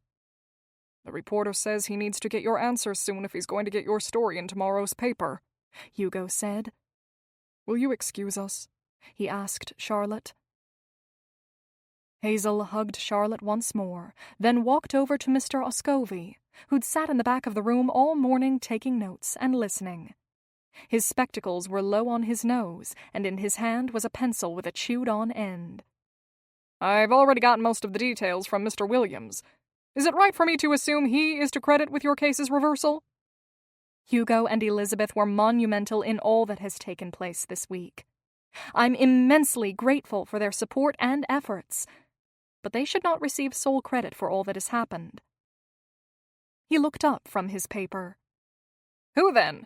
D: The reporter says he needs to get your answers soon if he's going to get your story in tomorrow's paper,
A: Hugo said.
D: Will you excuse us?
A: He asked Charlotte. Hazel hugged Charlotte once more, then walked over to Mr. Oscovy, who'd sat in the back of the room all morning taking notes and listening. His spectacles were low on his nose, and in his hand was a pencil with a chewed-on end.
D: I've already gotten most of the details from Mr. Williams. Is it right for me to assume he is to credit with your case's reversal?
A: Hugo and Elizabeth were monumental in all that has taken place this week. I'm immensely grateful for their support and efforts, but they should not receive sole credit for all that has happened. He looked up from his paper.
D: Who then?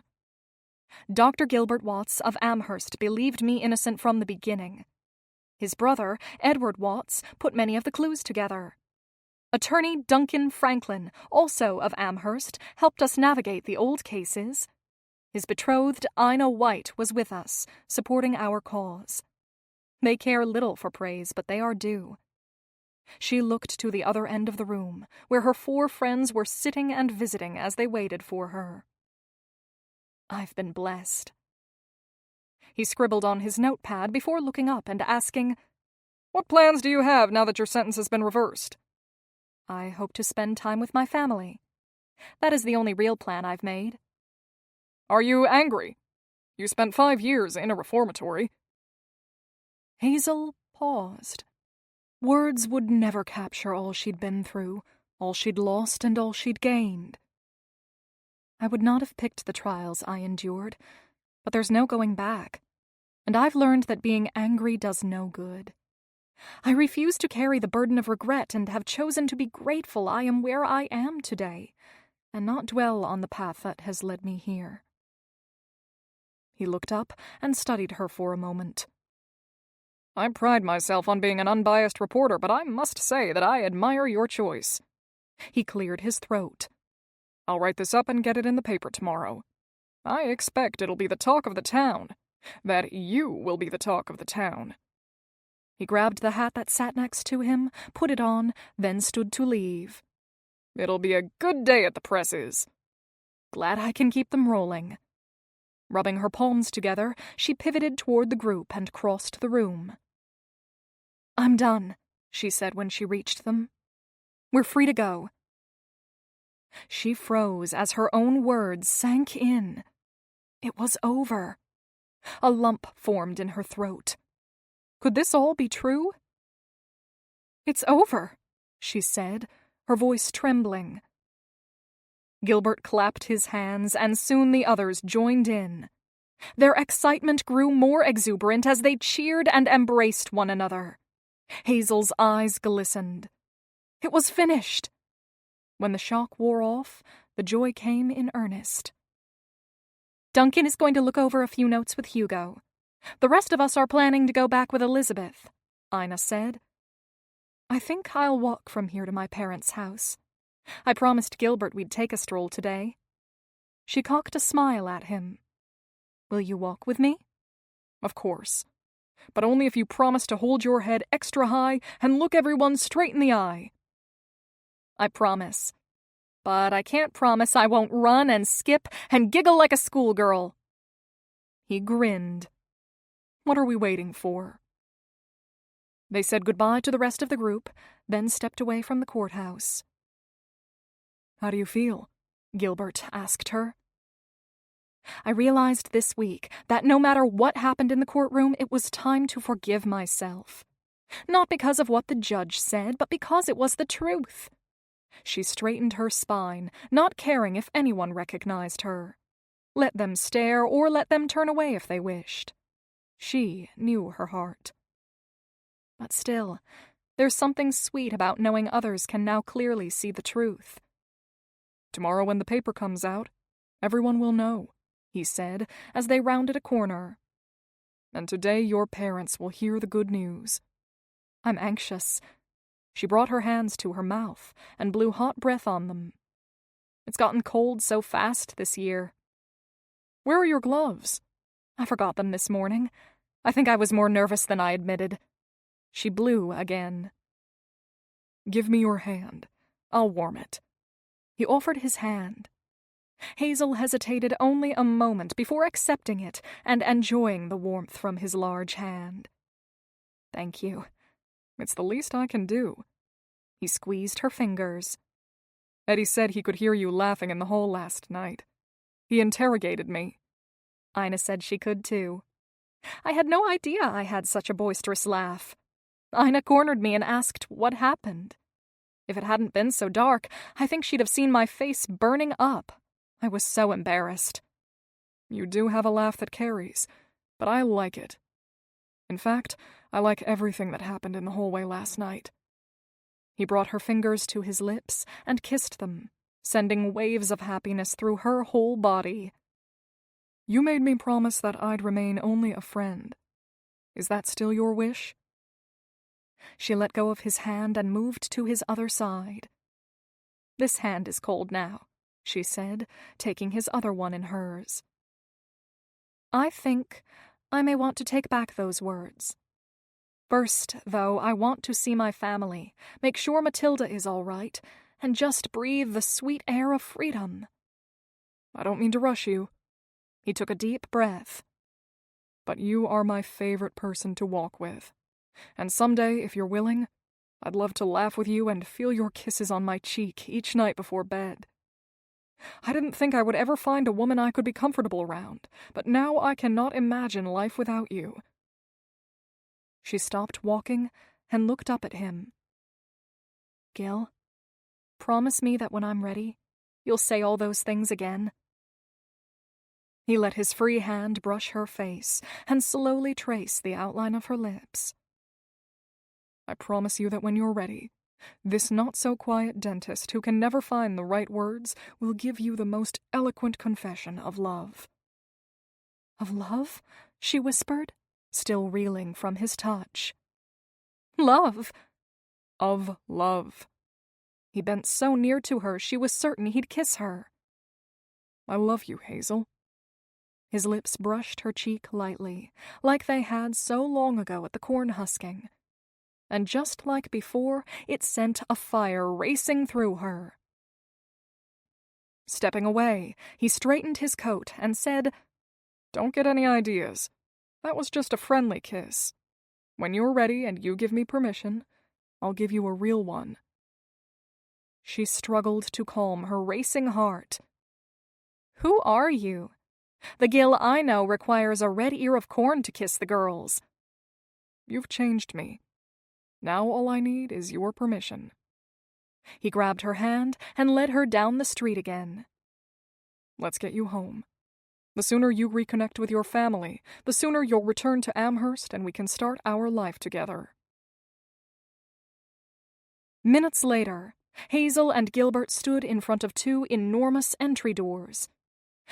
A: Dr. Gilbert Watts of Amherst believed me innocent from the beginning. His brother, Edward Watts, put many of the clues together. Attorney Duncan Franklin, also of Amherst, helped us navigate the old cases. His betrothed, Ina White, was with us, supporting our cause. They care little for praise, but they are due. She looked to the other end of the room, where her 4 friends were sitting and visiting as they waited for her. I've been blessed. He scribbled on his notepad before looking up and asking,
D: What plans do you have now that your sentence has been reversed?
A: I hope to spend time with my family. That is the only real plan I've made.
D: Are you angry? You spent 5 years in a reformatory.
A: Hazel paused. Words would never capture all she'd been through, all she'd lost and all she'd gained. I would not have picked the trials I endured, but there's no going back, and I've learned that being angry does no good. I refuse to carry the burden of regret and have chosen to be grateful I am where I am today, and not dwell on the path that has led me here. He looked up and studied her for a moment.
D: I pride myself on being an unbiased reporter, but I must say that I admire your choice.
A: He cleared his throat.
D: I'll write this up and get it in the paper tomorrow. I expect it'll be the talk of the town. That you will be the talk of the town.
A: He grabbed the hat that sat next to him, put it on, then stood to leave.
D: It'll be a good day at the presses.
A: Glad I can keep them rolling. Rubbing her palms together, she pivoted toward the group and crossed the room. I'm done, she said when she reached them. We're free to go. She froze as her own words sank in. It was over. A lump formed in her throat. Could this all be true? It's over, she said, her voice trembling. Gilbert clapped his hands, and soon the others joined in. Their excitement grew more exuberant as they cheered and embraced one another. Hazel's eyes glistened. It was finished. When the shock wore off, the joy came in earnest. Duncan is going to look over a few notes with Hugo. The rest of us are planning to go back with Elizabeth, Ina said. I think I'll walk from here to my parents' house. I promised Gilbert we'd take a stroll today. She cocked a smile at him. Will you walk with me?
D: Of course. But only if you promise to hold your head extra high and look everyone straight in the eye.
C: I promise. But I can't promise I won't run and skip and giggle like a schoolgirl." He grinned.
D: "What are we waiting for?"
C: They said goodbye to the rest of the group, then stepped away from the courthouse.
D: "How do you feel?"
C: Gilbert asked her. I realized this week that no matter what happened in the courtroom, it was time to forgive myself. Not because of what the judge said, but because it was the truth. She straightened her spine, not caring if anyone recognized her. Let them stare or let them turn away if they wished. She knew her heart. But still, there's something sweet about knowing others can now clearly see the truth.
D: "Tomorrow when the paper comes out, everyone will know," he said as they rounded a corner. "And today your parents will hear the good news."
C: I'm anxious. She brought her hands to her mouth and blew hot breath on them. It's gotten cold so fast this year.
D: "Where are your gloves?"
C: I forgot them this morning. I think I was more nervous than I admitted. She blew again.
D: "Give me your hand. I'll warm it."
C: He offered his hand. Hazel hesitated only a moment before accepting it and enjoying the warmth from his large hand. "Thank you."
D: "It's the least I can do."
C: He squeezed her fingers.
D: "Eddie said he could hear you laughing in the hall last night. He interrogated me."
C: Ina said she could too. I had no idea I had such a boisterous laugh. Ina cornered me and asked what happened. If it hadn't been so dark, I think she'd have seen my face burning up. I was so embarrassed.
D: "You do have a laugh that carries, but I like it. In fact, I like everything that happened in the hallway last night."
C: He brought her fingers to his lips and kissed them, sending waves of happiness through her whole body.
D: "You made me promise that I'd remain only a friend. Is that still your wish?"
C: She let go of his hand and moved to his other side. "This hand is cold now," she said, taking his other one in hers. I think I may want to take back those words. First, though, I want to see my family, make sure Matilda is all right, and just breathe the sweet air of freedom.
D: "I don't mean to rush you."
C: He took a deep breath.
D: "But you are my favorite person to walk with. And someday, if you're willing, I'd love to laugh with you and feel your kisses on my cheek each night before bed. I didn't think I would ever find a woman I could be comfortable around, but now I cannot imagine life without you."
C: She stopped walking and looked up at him. "Gil, promise me that when I'm ready, you'll say all those things again." He let his free hand brush her face and slowly trace the outline of her lips.
D: "I promise you that when you're ready, this not-so-quiet dentist who can never find the right words will give you the most eloquent confession of love."
C: "Of love?" she whispered, still reeling from his touch. "Love?"
D: "Of love."
C: He bent so near to her she was certain he'd kiss her.
D: "I love you, Hazel."
C: His lips brushed her cheek lightly, like they had so long ago at the corn husking. And just like before, it sent a fire racing through her. Stepping away, he straightened his coat and said,
D: "Don't get any ideas. That was just a friendly kiss. When you're ready and you give me permission, I'll give you a real one."
C: She struggled to calm her racing heart. "Who are you? The Gil I know requires a red ear of corn to kiss the girls."
D: "You've changed me. Now all I need is your permission."
C: He grabbed her hand and led her down the street again.
D: "Let's get you home. The sooner you reconnect with your family, the sooner you'll return to Amherst and we can start our life together."
C: Minutes later, Hazel and Gilbert stood in front of two enormous entry doors.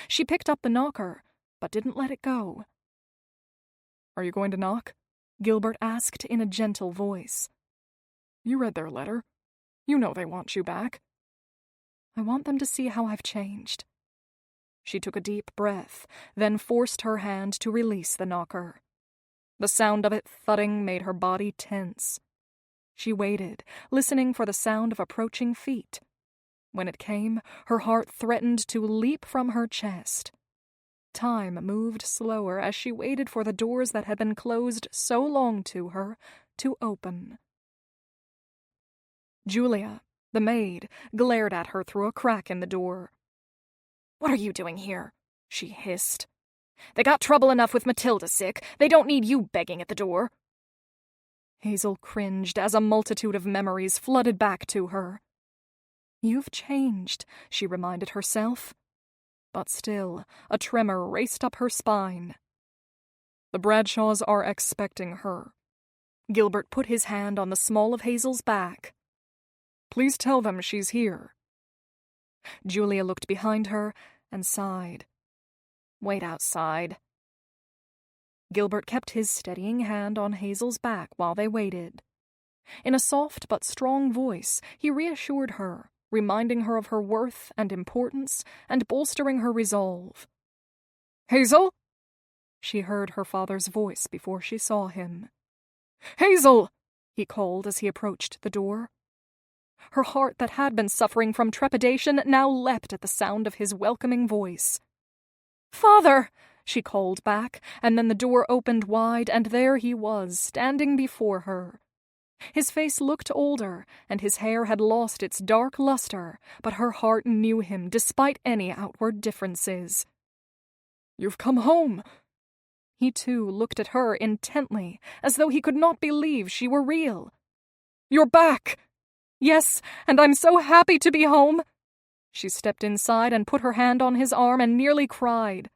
C: She picked up the knocker, but didn't let it go.
D: "Are you going to knock?"
C: Gilbert asked in a gentle voice.
D: "You read their letter. You know they want you back."
C: "I want them to see how I've changed." She took a deep breath, then forced her hand to release the knocker. The sound of it thudding made her body tense. She waited, listening for the sound of approaching feet. When it came, her heart threatened to leap from her chest. Time moved slower as she waited for the doors that had been closed so long to her to open. Julia, the maid, glared at her through a crack in the door.
B: "What are you doing here?" she hissed. "They got trouble enough with Matilda sick. They don't need you begging at the door."
C: Hazel cringed as a multitude of memories flooded back to her. "You've changed," she reminded herself. But still, a tremor raced up her spine.
D: "The Bradshaws are expecting her."
C: Gilbert put his hand on the small of Hazel's back.
D: "Please tell them she's here."
C: Julia looked behind her and sighed.
B: "Wait outside."
C: Gilbert kept his steadying hand on Hazel's back while they waited. In a soft but strong voice, he reassured her, reminding her of her worth and importance and bolstering her resolve.
D: "Hazel?"
C: She heard her father's voice before she saw him.
D: "Hazel!"
C: he called as he approached the door. Her heart that had been suffering from trepidation now leapt at the sound of his welcoming voice.
B: "Father!"
C: she called back, and then the door opened wide, and there he was, standing before her. His face looked older, and his hair had lost its dark luster, but her heart knew him despite any outward differences.
D: "You've come home."
C: He too looked at her intently, as though he could not believe she were real.
D: "You're back!"
C: "Yes, and I'm so happy to be home." She stepped inside and put her hand on his arm and nearly cried.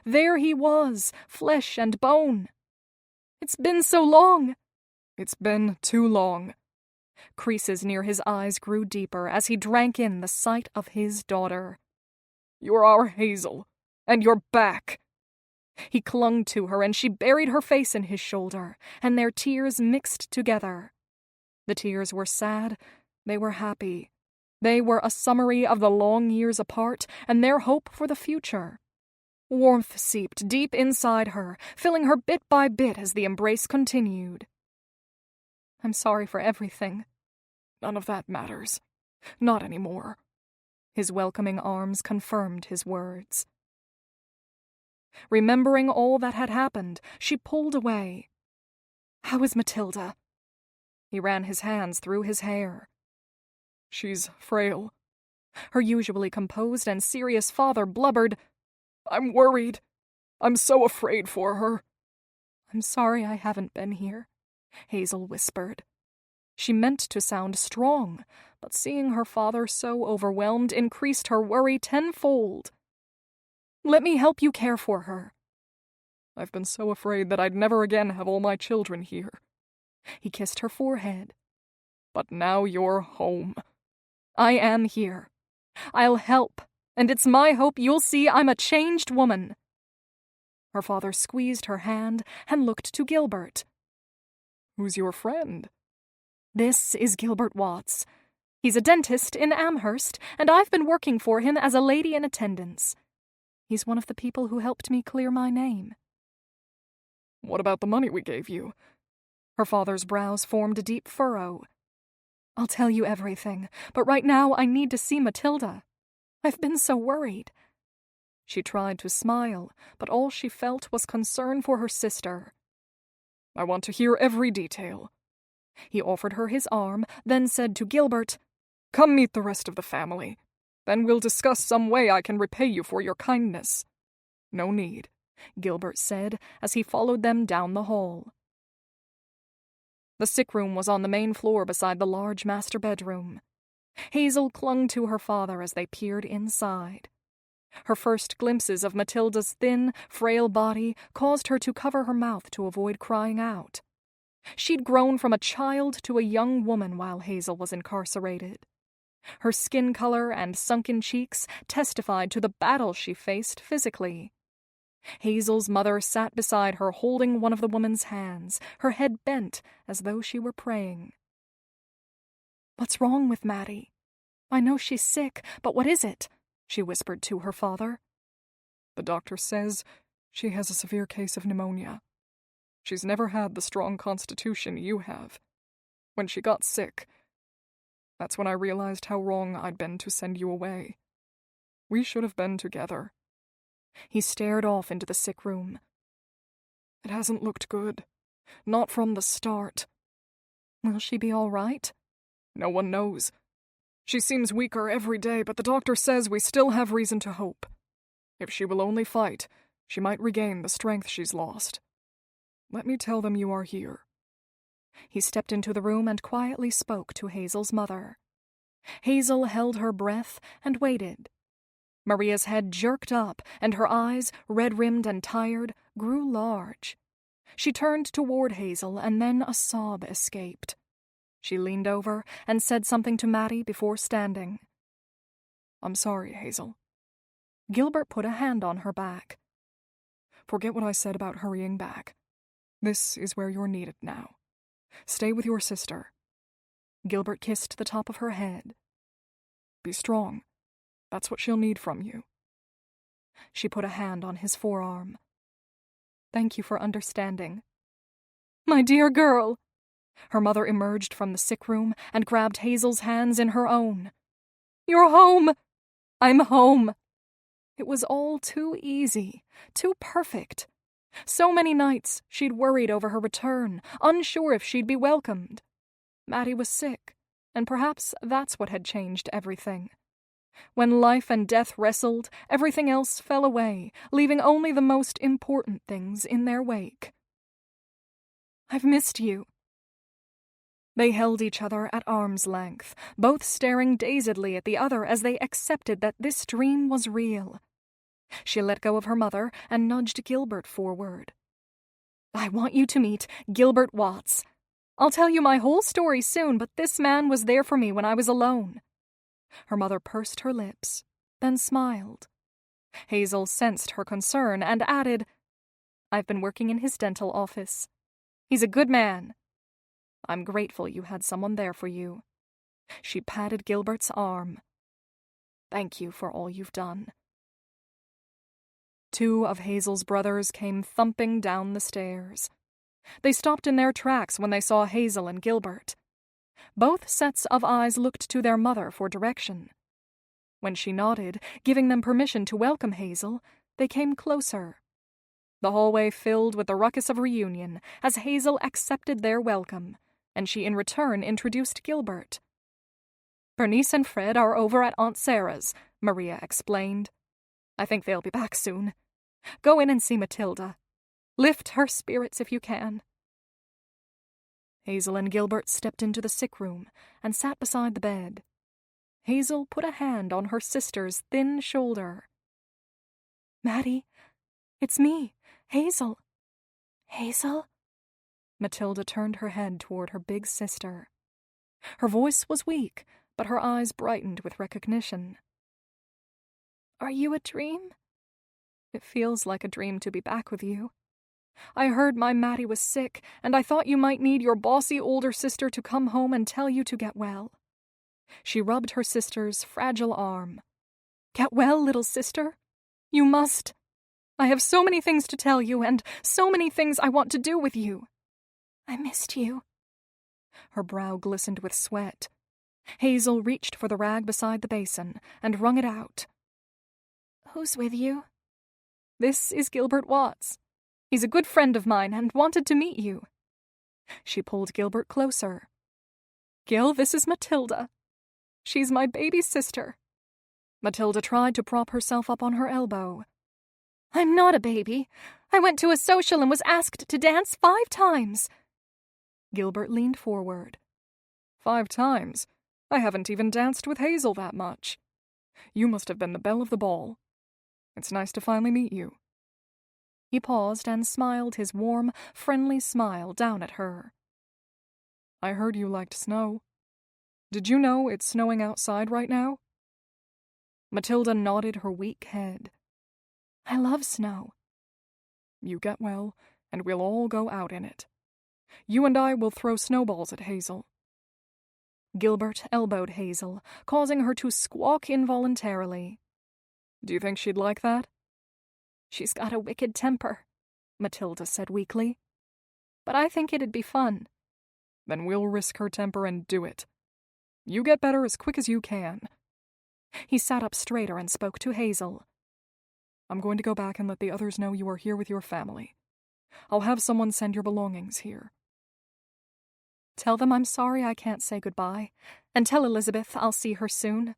C: There he was, flesh and bone. "It's been so long."
D: "It's been too long."
C: Creases near his eyes grew deeper as he drank in the sight of his daughter.
D: "You're our Hazel, and you're back."
C: He clung to her, and she buried her face in his shoulder, and their tears mixed together. The tears were sad, they were happy. They were a summary of the long years apart and their hope for the future. Warmth seeped deep inside her, filling her bit by bit as the embrace continued. "I'm sorry for everything."
D: "None of that matters. Not anymore."
C: His welcoming arms confirmed his words. Remembering all that had happened, she pulled away. "How is Matilda?" He ran his hands through his hair.
D: "She's frail."
C: Her usually composed and serious father blubbered,
D: "I'm worried. I'm so afraid for her."
C: "I'm sorry I haven't been here," Hazel whispered. She meant to sound strong, but seeing her father so overwhelmed increased her worry tenfold. "Let me help you care for her."
D: "I've been so afraid that I'd never again have all my children here."
C: He kissed her forehead.
D: "But now you're home."
C: "I am here. I'll help, and it's my hope you'll see I'm a changed woman." Her father squeezed her hand and looked to Gilbert.
D: "Who's your friend?"
C: "This is Gilbert Watts. He's a dentist in Amherst, and I've been working for him as a lady in attendance. He's one of the people who helped me clear my name."
D: "What about the money we gave you?"
C: Her father's brows formed a deep furrow. "I'll tell you everything, but right now I need to see Matilda. I've been so worried." She tried to smile, but all she felt was concern for her sister.
D: "I want to hear every detail."
C: He offered her his arm, then said to Gilbert,
D: "Come meet the rest of the family. Then we'll discuss some way I can repay you for your kindness."
C: "No need," Gilbert said as he followed them down the hall. The sick room was on the main floor beside the large master bedroom. Hazel clung to her father as they peered inside. Her first glimpses of Matilda's thin, frail body caused her to cover her mouth to avoid crying out. She'd grown from a child to a young woman while Hazel was incarcerated. Her skin color and sunken cheeks testified to the battle she faced physically. Hazel's mother sat beside her holding one of the woman's hands, her head bent as though she were praying. "What's wrong with Maddie? I know she's sick, but what is it?" she whispered to her father.
D: "The doctor says she has a severe case of pneumonia. She's never had the strong constitution you have. when she got sick. That's when I realized how wrong I'd been to send you away. We should have been together."
A: He stared off into the sick room.
D: "It hasn't looked good. Not from the start."
A: "Will she be all right?"
D: "No one knows. She seems weaker every day, but the doctor says we still have reason to hope. If she will only fight, she might regain the strength she's lost. Let me tell them you are here."
A: He stepped into the room and quietly spoke to Hazel's mother. Hazel held her breath and waited. Maria's head jerked up, and her eyes, red-rimmed and tired, grew large. She turned toward Hazel, and then a sob escaped. She leaned over and said something to Maddie before standing.
D: "I'm sorry, Hazel."
A: Gilbert put a hand on her back.
D: "Forget what I said about hurrying back. This is where you're needed now. Stay with your sister."
A: Gilbert kissed the top of her head.
D: "Be strong. That's what she'll need from you."
A: She put a hand on his forearm. "Thank you for understanding." "My dear girl!" Her mother emerged from the sick room and grabbed Hazel's hands in her own. "You're home! I'm home!" It was all too easy, too perfect. So many nights she'd worried over her return, unsure if she'd be welcomed. Maddie was sick, and perhaps that's what had changed everything. When life and death wrestled, everything else fell away, leaving only the most important things in their wake. "I've missed you." They held each other at arm's length, both staring dazedly at the other as they accepted that this dream was real. She let go of her mother and nudged Gilbert forward. "I want you to meet Gilbert Watts. I'll tell you my whole story soon, but this man was there for me when I was alone." Her mother pursed her lips, then smiled. Hazel sensed her concern and added, "I've been working in his dental office. He's a good man. I'm grateful you had someone there for you." She patted Gilbert's arm. "Thank you for all you've done." Two of Hazel's brothers came thumping down the stairs. They stopped in their tracks when they saw Hazel and Gilbert. Both sets of eyes looked to their mother for direction. When she nodded, giving them permission to welcome Hazel, they came closer. The hallway filled with the ruckus of reunion as Hazel accepted their welcome, and she in return introduced Gilbert. "Bernice and Fred are over at Aunt Sarah's," Maria explained. "I think they'll be back soon. Go in and see Matilda. Lift her spirits if you can." Hazel and Gilbert stepped into the sick room and sat beside the bed. Hazel put a hand on her sister's thin shoulder. "Maddie, it's me, Hazel." "Hazel?" Matilda turned her head toward her big sister. Her voice was weak, but her eyes brightened with recognition. "Are you a dream?" "It feels like a dream to be back with you. I heard my Maddie was sick, and I thought you might need your bossy older sister to come home and tell you to get well." She rubbed her sister's fragile arm. "Get well, little sister? You must. I have so many things to tell you, and so many things I want to do with you." "I missed you." Her brow glistened with sweat. Hazel reached for the rag beside the basin and wrung it out. "Who's with you?" "This is Gilbert Watts. He's a good friend of mine and wanted to meet you." She pulled Gilbert closer. "Gil, this is Matilda. She's my baby sister." Matilda tried to prop herself up on her elbow. "I'm not a baby. I went to a social and was asked to dance 5 times. Gilbert leaned forward.
D: 5 times? I haven't even danced with Hazel that much. You must have been the belle of the ball. It's nice to finally meet you."
A: He paused and smiled his warm, friendly smile down at her.
D: "I heard you liked snow. Did you know it's snowing outside right now?"
A: Matilda nodded her weak head. "I love snow."
D: "You get well, and we'll all go out in it. You and I will throw snowballs at Hazel."
A: Gilbert elbowed Hazel, causing her to squawk involuntarily.
D: "Do you think she'd like that?"
A: "She's got a wicked temper," Matilda said weakly. "But I think it'd be fun."
D: Then we'll risk her temper and do it. You get better as quick as you can.
A: He sat up straighter and spoke to Hazel.
D: I'm going to go back and let the others know you are here with your family. I'll have someone send your belongings here.
A: Tell them I'm sorry I can't say goodbye, and tell Elizabeth I'll see her soon.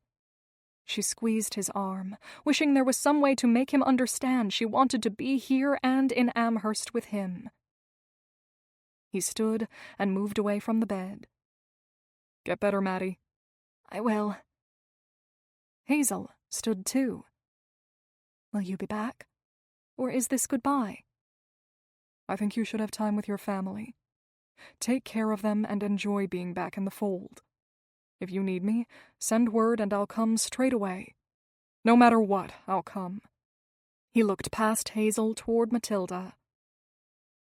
A: She squeezed his arm, wishing there was some way to make him understand she wanted to be here and in Amherst with him. He stood and moved away from the bed.
D: Get better, Maddie.
A: I will. Hazel stood too. Will you be back? Or is this goodbye?
D: I think you should have time with your family. Take care of them and enjoy being back in the fold. If you need me, send word and I'll come straight away. No matter what, I'll come.
A: He looked past Hazel toward Matilda.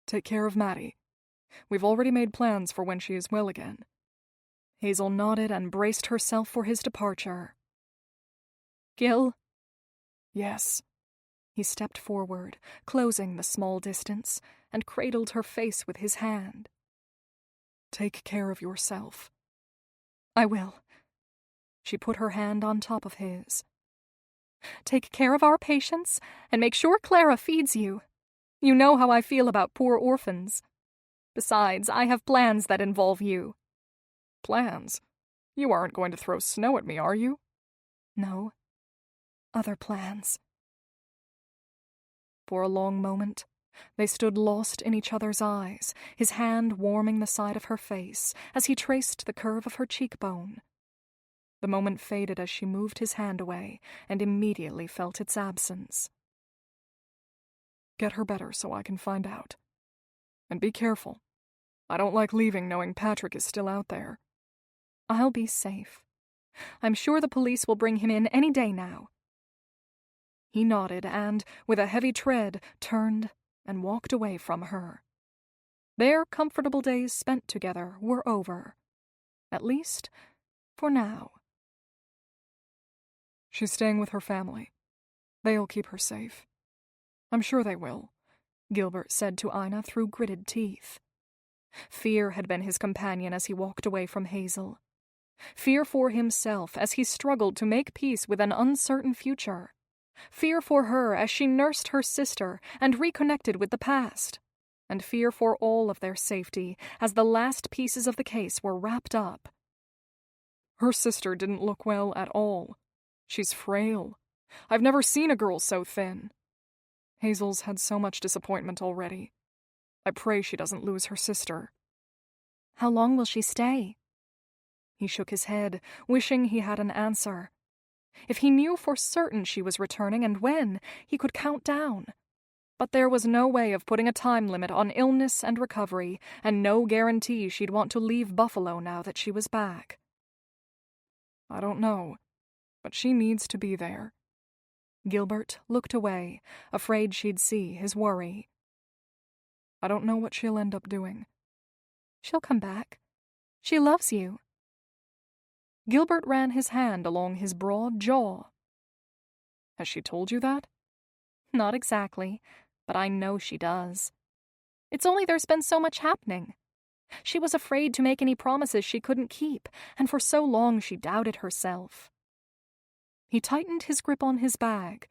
D: Take care of Maddie. We've already made plans for when she is well again.
A: Hazel nodded and braced herself for his departure. Gil?
D: Yes.
A: He stepped forward, closing the small distance, and cradled her face with his hand.
D: Take care of yourself.
A: I will. She put her hand on top of his. Take care of our patients, and make sure Clara feeds you. You know how I feel about poor orphans. Besides, I have plans that involve you.
D: Plans? You aren't going to throw snow at me, are you?
A: No. Other plans.
D: For a long moment, they stood lost in each other's eyes, his hand warming the side of her face as he traced the curve of her cheekbone. The moment faded as she moved his hand away and immediately felt its absence. Get her better so I can find out. And be careful. I don't like leaving knowing Patrick is still out there.
A: I'll be safe. I'm sure the police will bring him in any day now. He nodded and, with a heavy tread, turned and walked away from her. Their comfortable days spent together were over. At least, for now.
D: She's staying with her family. They'll keep her safe. I'm sure they will, Gilbert said to Ina through gritted teeth. Fear had been his companion as he walked away from Hazel. Fear for himself as he struggled to make peace with an uncertain future. Fear for her as she nursed her sister and reconnected with the past. And fear for all of their safety as the last pieces of the case were wrapped up. Her sister didn't look well at all. She's frail. I've never seen a girl so thin. Hazel's had so much disappointment already. I pray she doesn't lose her sister.
A: How long will she stay? He shook his head, wishing he had an answer. If he knew for certain she was returning and when, he could count down. But there was no way of putting a time limit on illness and recovery, and no guarantee she'd want to leave Buffalo now that she was back.
D: I don't know, but she needs to be there.
A: Gilbert looked away, afraid she'd see his worry.
D: I don't know what she'll end up doing.
A: She'll come back. She loves you. Gilbert ran his hand along his broad jaw.
D: Has she told you that?
A: Not exactly, but I know she does. It's only there's been so much happening. She was afraid to make any promises she couldn't keep, and for so long she doubted herself. He tightened his grip on his bag.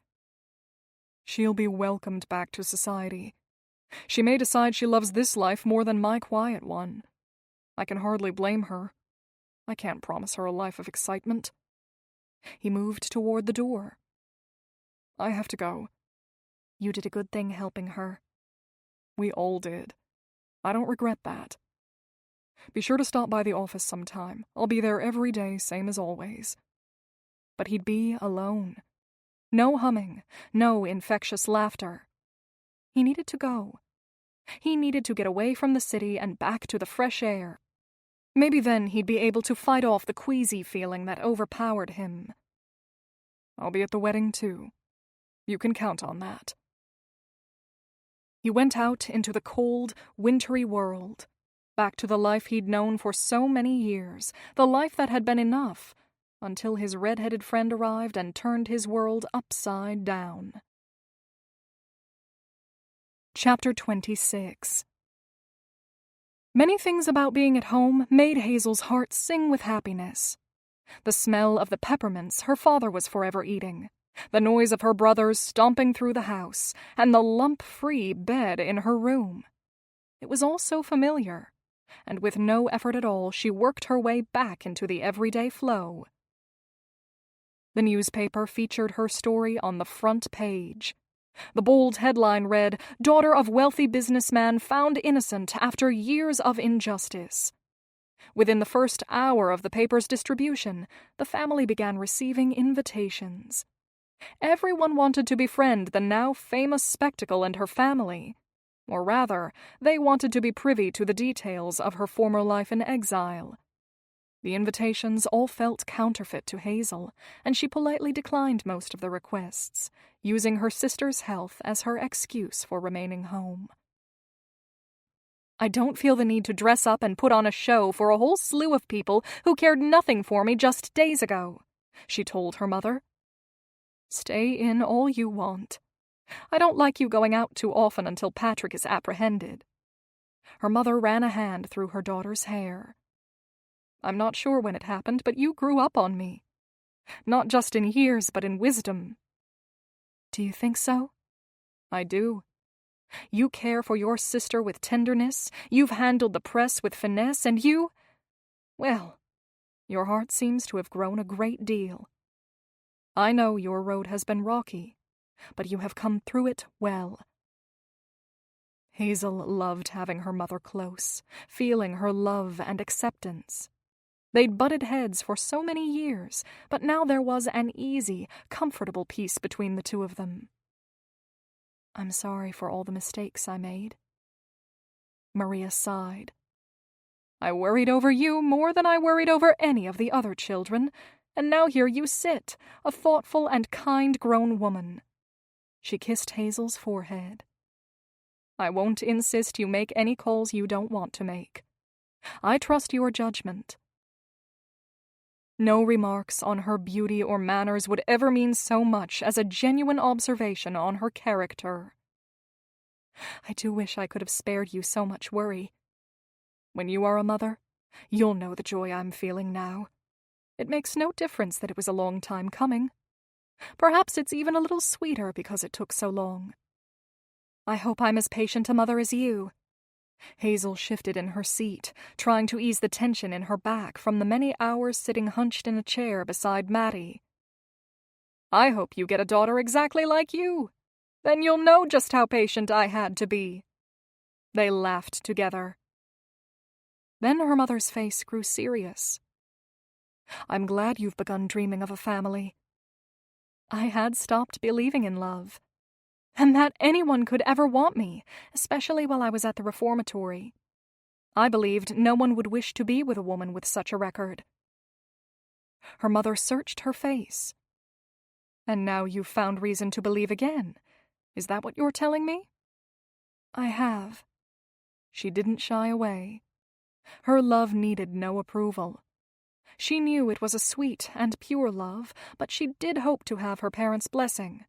D: She'll be welcomed back to society. She may decide she loves this life more than my quiet one. I can hardly blame her. I can't promise her a life of excitement.
A: He moved toward the door.
D: I have to go.
A: You did a good thing helping her.
D: We all did. I don't regret that. Be sure to stop by the office sometime. I'll be there every day, same as always.
A: But he'd be alone. No humming, no infectious laughter. He needed to go. He needed to get away from the city and back to the fresh air. Maybe then he'd be able to fight off the queasy feeling that overpowered him.
D: I'll be at the wedding, too. You can count on that.
A: He went out into the cold, wintry world, back to the life he'd known for so many years, the life that had been enough, until his red-headed friend arrived and turned his world upside down. Chapter 26.
C: Many things about being at home made Hazel's heart sing with happiness. The smell of the peppermints her father was forever eating, the noise of her brothers stomping through the house, and the lump-free bed in her room. It was all so familiar, and with no effort at all she worked her way back into the everyday flow. The newspaper featured her story on the front page. The bold headline read, "Daughter of wealthy businessman found innocent after years of injustice." Within the first hour of the paper's distribution, the family began receiving invitations. Everyone wanted to befriend the now famous spectacle and her family. Or rather, they wanted to be privy to the details of her former life in exile. The invitations all felt counterfeit to Hazel, and she politely declined most of the requests, using her sister's health as her excuse for remaining home. "I don't feel the need to dress up and put on a show for a whole slew of people who cared nothing for me just days ago," she told her mother. "Stay in all you want. I don't like you going out too often until Patrick is apprehended." Her mother ran a hand through her daughter's hair. "I'm not sure when it happened, but you grew up on me. Not just in years, but in wisdom." "Do you think so?" "I do. You care for your sister with tenderness, you've handled the press with finesse, and well, your heart seems to have grown a great deal. I know your road has been rocky, but you have come through it well." Hazel loved having her mother close, feeling her love and acceptance. They'd butted heads for so many years, but now there was an easy, comfortable peace between the two of them. "I'm sorry for all the mistakes I made." Maria sighed. "I worried over you more than I worried over any of the other children, and now here you sit, a thoughtful and kind grown woman." She kissed Hazel's forehead. "I won't insist you make any calls you don't want to make. I trust your judgment." No remarks on her beauty or manners would ever mean so much as a genuine observation on her character. "I do wish I could have spared you so much worry. When you are a mother, you'll know the joy I'm feeling now. It makes no difference that it was a long time coming. Perhaps it's even a little sweeter because it took so long. I hope I'm as patient a mother as you." Hazel shifted in her seat, trying to ease the tension in her back from the many hours sitting hunched in a chair beside Maddie. "I hope you get a daughter exactly like you. Then you'll know just how patient I had to be." They laughed together. Then her mother's face grew serious. "I'm glad you've begun dreaming of a family. I had stopped believing in love, and that anyone could ever want me, especially while I was at the reformatory. I believed no one would wish to be with a woman with such a record." Her mother searched her face. "And now you've found reason to believe again. Is that what you're telling me?" "I have." She didn't shy away. Her love needed no approval. She knew it was a sweet and pure love, but she did hope to have her parents' blessing.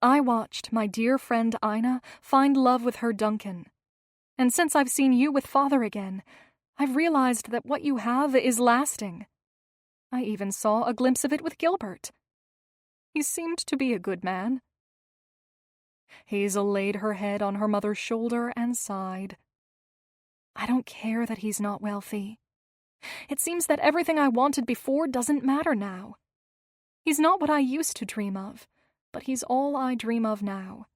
C: "I watched my dear friend Ina find love with her Duncan. And since I've seen you with Father again, I've realized that what you have is lasting. I even saw a glimpse of it with Gilbert. He seemed to be a good man." Hazel laid her head on her mother's shoulder and sighed. "I don't care that he's not wealthy. It seems that everything I wanted before doesn't matter now. He's not what I used to dream of, but he's all I dream of now.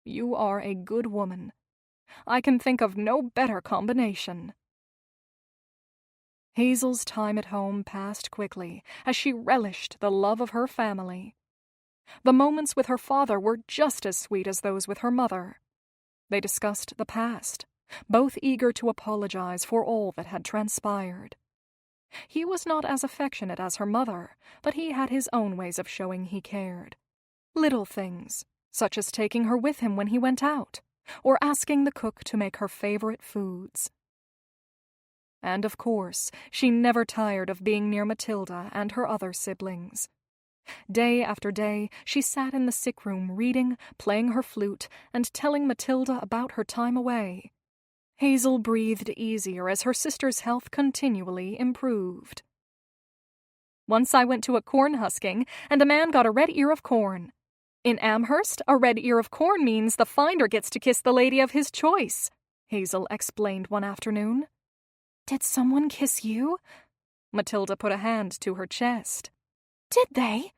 C: You are a good woman. I can think of no better combination." Hazel's time at home passed quickly as she relished the love of her family. The moments with her father were just as sweet as those with her mother. They discussed the past, both eager to apologize for all that had transpired. He was not as affectionate as her mother, but he had his own ways of showing he cared. Little things, such as taking her with him when he went out, or asking the cook to make her favorite foods. And of course, she never tired of being near Matilda and her other siblings. Day after day, she sat in the sick room reading, playing her flute, and telling Matilda about her time away. Hazel breathed easier as her sister's health continually improved. Once I went to a corn husking, and a man got a red ear of corn. In Amherst, a red ear of corn means the finder gets to kiss the lady of his choice, Hazel explained one afternoon.
A: Did someone kiss you?
C: Matilda put a hand to her chest.
A: Did they?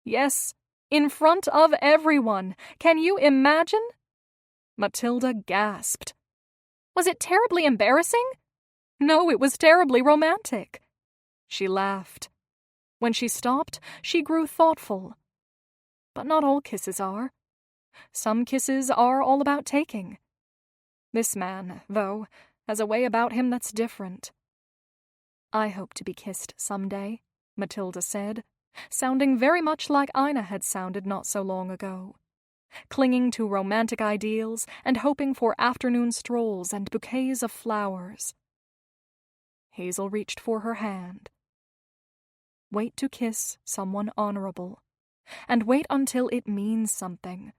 C: Yes, in front of everyone. Can you imagine? Matilda gasped.
A: Was it terribly embarrassing?
C: No, it was terribly romantic. She laughed. When she stopped, she grew thoughtful. But not all kisses are. Some kisses are all about taking. This man, though, has a way about him that's different. I hope to be kissed someday, Matilda said, sounding very much like Ina had sounded not so long ago, clinging to romantic ideals and hoping for afternoon strolls and bouquets of flowers. Hazel reached for her hand. Wait to kiss someone honorable, and wait until it means something.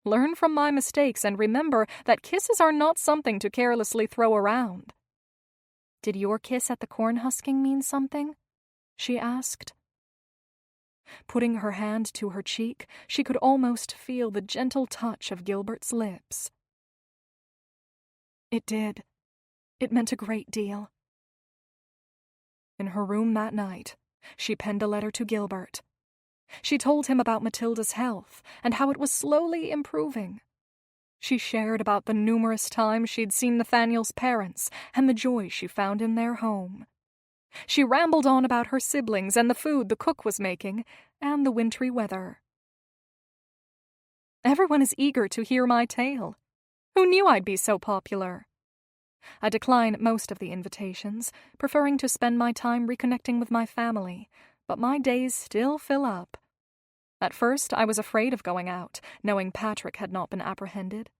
C: Learn from my mistakes and remember that kisses are not something to carelessly throw around.
A: Did your kiss at the corn husking mean something? She asked.
C: Putting her hand to her cheek, she could almost feel the gentle touch of Gilbert's lips. It did. It meant a great deal. In her room that night, she penned a letter to Gilbert. She told him about Matilda's health and how it was slowly improving. She shared about the numerous times she'd seen Nathaniel's parents and the joy she found in their home. She rambled on about her siblings and the food the cook was making and the wintry weather. Everyone is eager to hear my tale. Who knew I'd be so popular? I decline most of the invitations, preferring to spend my time reconnecting with my family, but my days still fill up. At first, I was afraid of going out, knowing Patrick had not been apprehended.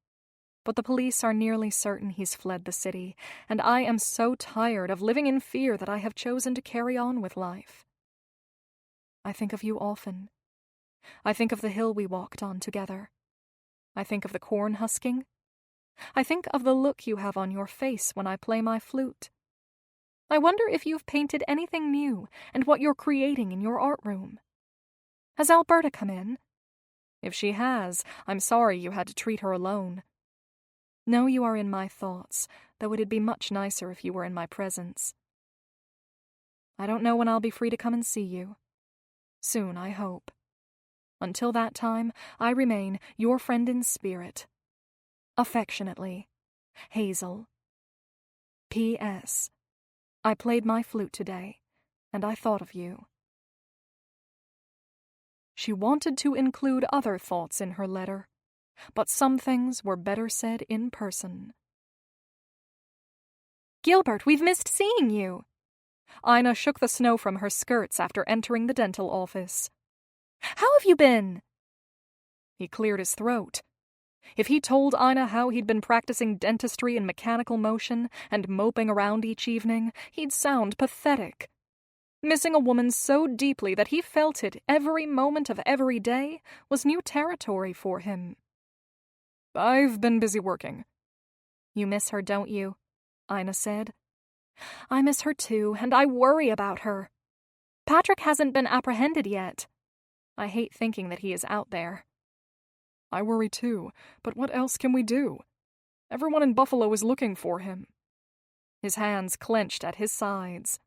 C: But the police are nearly certain he's fled the city, and I am so tired of living in fear that I have chosen to carry on with life. I think of you often. I think of the hill we walked on together. I think of the corn husking. I think of the look you have on your face when I play my flute. I wonder if you've painted anything new and what you're creating in your art room. Has Alberta come in? If she has, I'm sorry you had to treat her alone. Know you are in my thoughts, though it'd be much nicer if you were in my presence. I don't know when I'll be free to come and see you. Soon, I hope. Until that time, I remain your friend in spirit. Affectionately, Hazel. P.S. I played my flute today, and I thought of you. She wanted to include other thoughts in her letter, but some things were better said in person.
A: Gilbert, we've missed seeing you.
C: Ina shook the snow from her skirts after entering the dental office.
A: How have you been?
C: He cleared his throat. If he told Ina how he'd been practicing dentistry in mechanical motion and moping around each evening, he'd sound pathetic. Missing a woman so deeply that he felt it every moment of every day was new territory for him. I've been busy working.
A: You miss her, don't you? Ina said. I miss her too, and I worry about her. Patrick hasn't been apprehended yet. I hate thinking that he is out there.
D: I worry too, but what else can we do? Everyone in Buffalo is looking for him.
C: His hands clenched at his sides.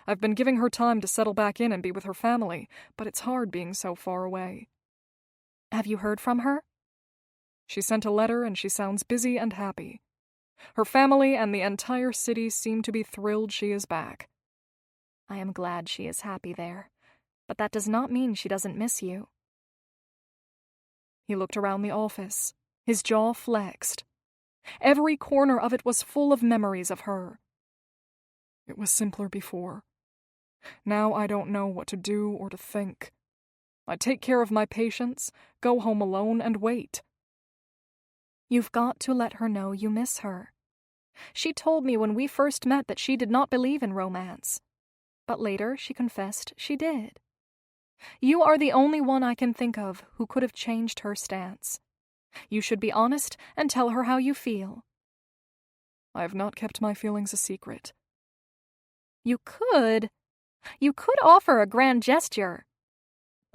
D: I've been giving her time to settle back in and be with her family, but it's hard being so far away.
A: Have you heard from her?
D: She sent a letter and she sounds busy and happy. Her family and the entire city seem to be thrilled she is back.
A: I am glad she is happy there, but that does not mean she doesn't miss you.
C: He looked around the office, his jaw flexed. Every corner of it was full of memories of her.
D: It was simpler before. Now I don't know what to do or to think. I take care of my patients, go home alone, and wait.
A: You've got to let her know you miss her. She told me when we first met that she did not believe in romance, but later she confessed she did. You are the only one I can think of who could have changed her stance. You should be honest and tell her how you feel.
D: I have not kept my feelings a secret.
C: You could offer a grand gesture.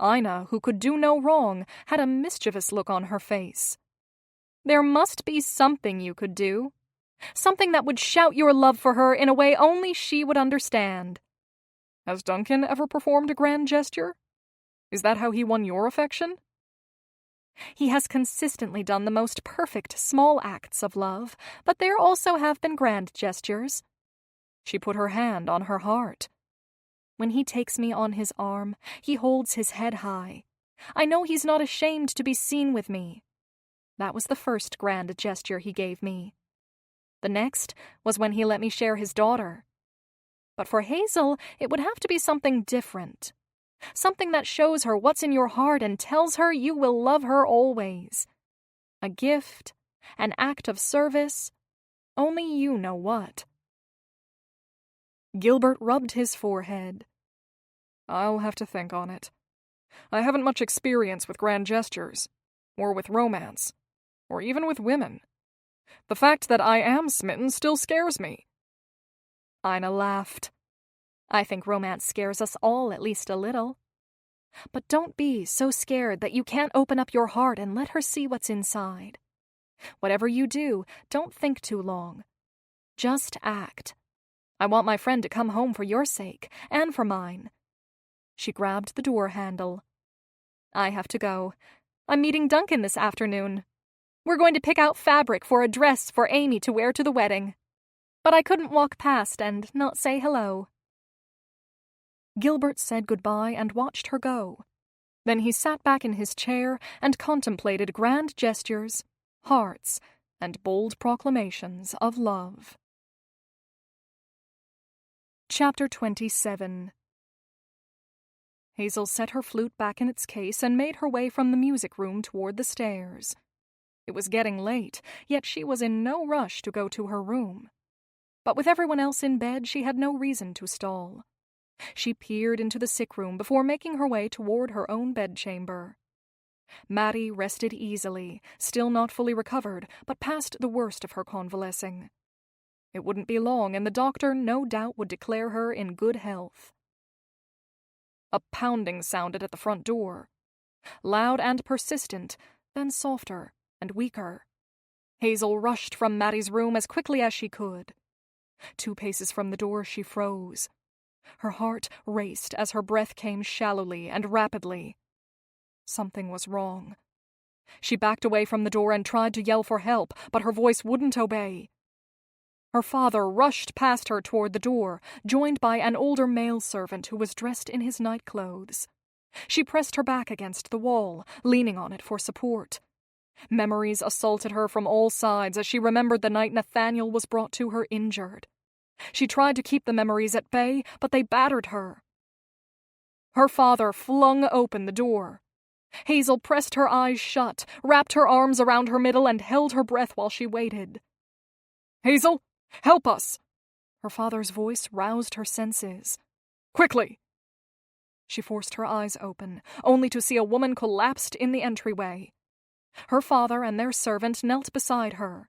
B: Ina, who could do no wrong, had a mischievous look on her face.
C: There must be something you could do. Something that would shout your love for her in a way only she would understand.
D: Has Duncan ever performed a grand gesture? Is that how he won your affection?
C: He has consistently done the most perfect small acts of love, but there also have been grand gestures.
B: She put her hand on her heart.
C: When he takes me on his arm, he holds his head high. I know he's not ashamed to be seen with me. That was the first grand gesture he gave me. The next was when he let me share his daughter. But for Hazel, it would have to be something different. Something that shows her what's in your heart and tells her you will love her always. A gift, an act of service, only you know what.
B: Gilbert rubbed his forehead.
D: I'll have to think on it. I haven't much experience with grand gestures, or with romance, or even with women. The fact that I am smitten still scares me.
C: Ina laughed. I think romance scares us all at least a little. But don't be so scared that you can't open up your heart and let her see what's inside. Whatever you do, don't think too long. Just act. I want my friend to come home for your sake, and for mine. She grabbed the door handle. I have to go. I'm meeting Duncan this afternoon. We're going to pick out fabric for a dress for Amy to wear to the wedding. But I couldn't walk past and not say hello.
B: Gilbert said goodbye and watched her go. Then he sat back in his chair and contemplated grand gestures, hearts, and bold proclamations of love. Chapter 27. Hazel set her flute back in its case and made her way from the music room toward the stairs. It was getting late, yet she was in no rush to go to her room. But with everyone else in bed, she had no reason to stall. She peered into the sick room before making her way toward her own bedchamber. Mattie rested easily, still not fully recovered, but past the worst of her convalescing. It wouldn't be long, and the doctor no doubt would declare her in good health. A pounding sounded at the front door. Loud and persistent, then softer and weaker. Hazel rushed from Mattie's room as quickly as she could. 2 paces from the door, she froze. Her heart raced as her breath came shallowly and rapidly. Something was wrong. She backed away from the door and tried to yell for help, but her voice wouldn't obey. Her father rushed past her toward the door, joined by an older male servant who was dressed in his nightclothes. She pressed her back against the wall, leaning on it for support. Memories assaulted her from all sides as she remembered the night Nathaniel was brought to her injured. She tried to keep the memories at bay, but they battered her. Her father flung open the door. Hazel pressed her eyes shut, wrapped her arms around her middle, and held her breath while she waited. "Hazel, help us!" Her father's voice roused her senses. "Quickly!" She forced her eyes open, only to see a woman collapsed in the entryway. Her father and their servant knelt beside her.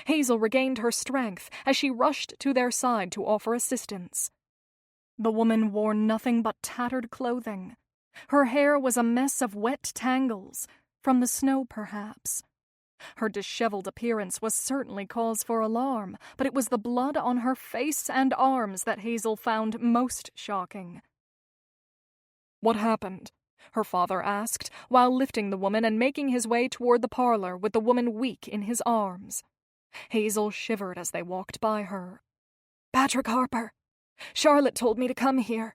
B: Hazel regained her strength as she rushed to their side to offer assistance. The woman wore nothing but tattered clothing. Her hair was a mess of wet tangles, from the snow perhaps. Her disheveled appearance was certainly cause for alarm, but it was the blood on her face and arms that Hazel found most shocking. "What happened?" her father asked, while lifting the woman and making his way toward the parlor with the woman weak in his arms. Hazel shivered as they walked by her. "Patrick Harper. Charlotte told me to come here."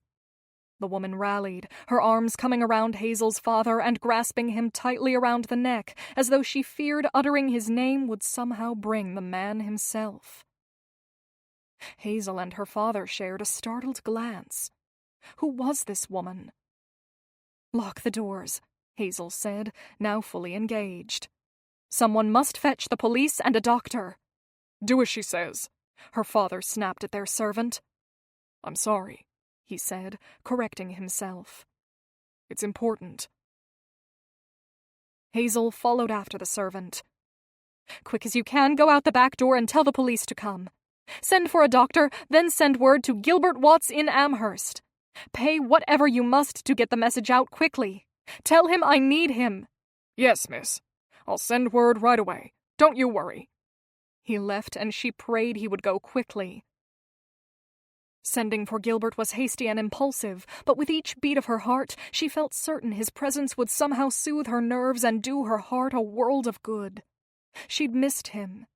B: The woman rallied, her arms coming around Hazel's father and grasping him tightly around the neck, as though she feared uttering his name would somehow bring the man himself. Hazel and her father shared a startled glance. Who was this woman? "Lock the doors," Hazel said, now fully engaged. "Someone must fetch the police and a doctor." "Do as she says," her father snapped at their servant. "I'm sorry," he said, correcting himself. "It's important." Hazel followed after the servant.
C: Quick as you can, go out the back door and tell the police to come. Send for a doctor, then send word to Gilbert Watts in Amherst. Pay whatever you must to get the message out quickly. Tell him I need him."
D: "Yes, miss. I'll send word right away. Don't you worry."
C: He left, and she prayed he would go quickly. Sending for Gilbert was hasty and impulsive, but with each beat of her heart, she felt certain his presence would somehow soothe her nerves and do her heart a world of good. She'd missed him.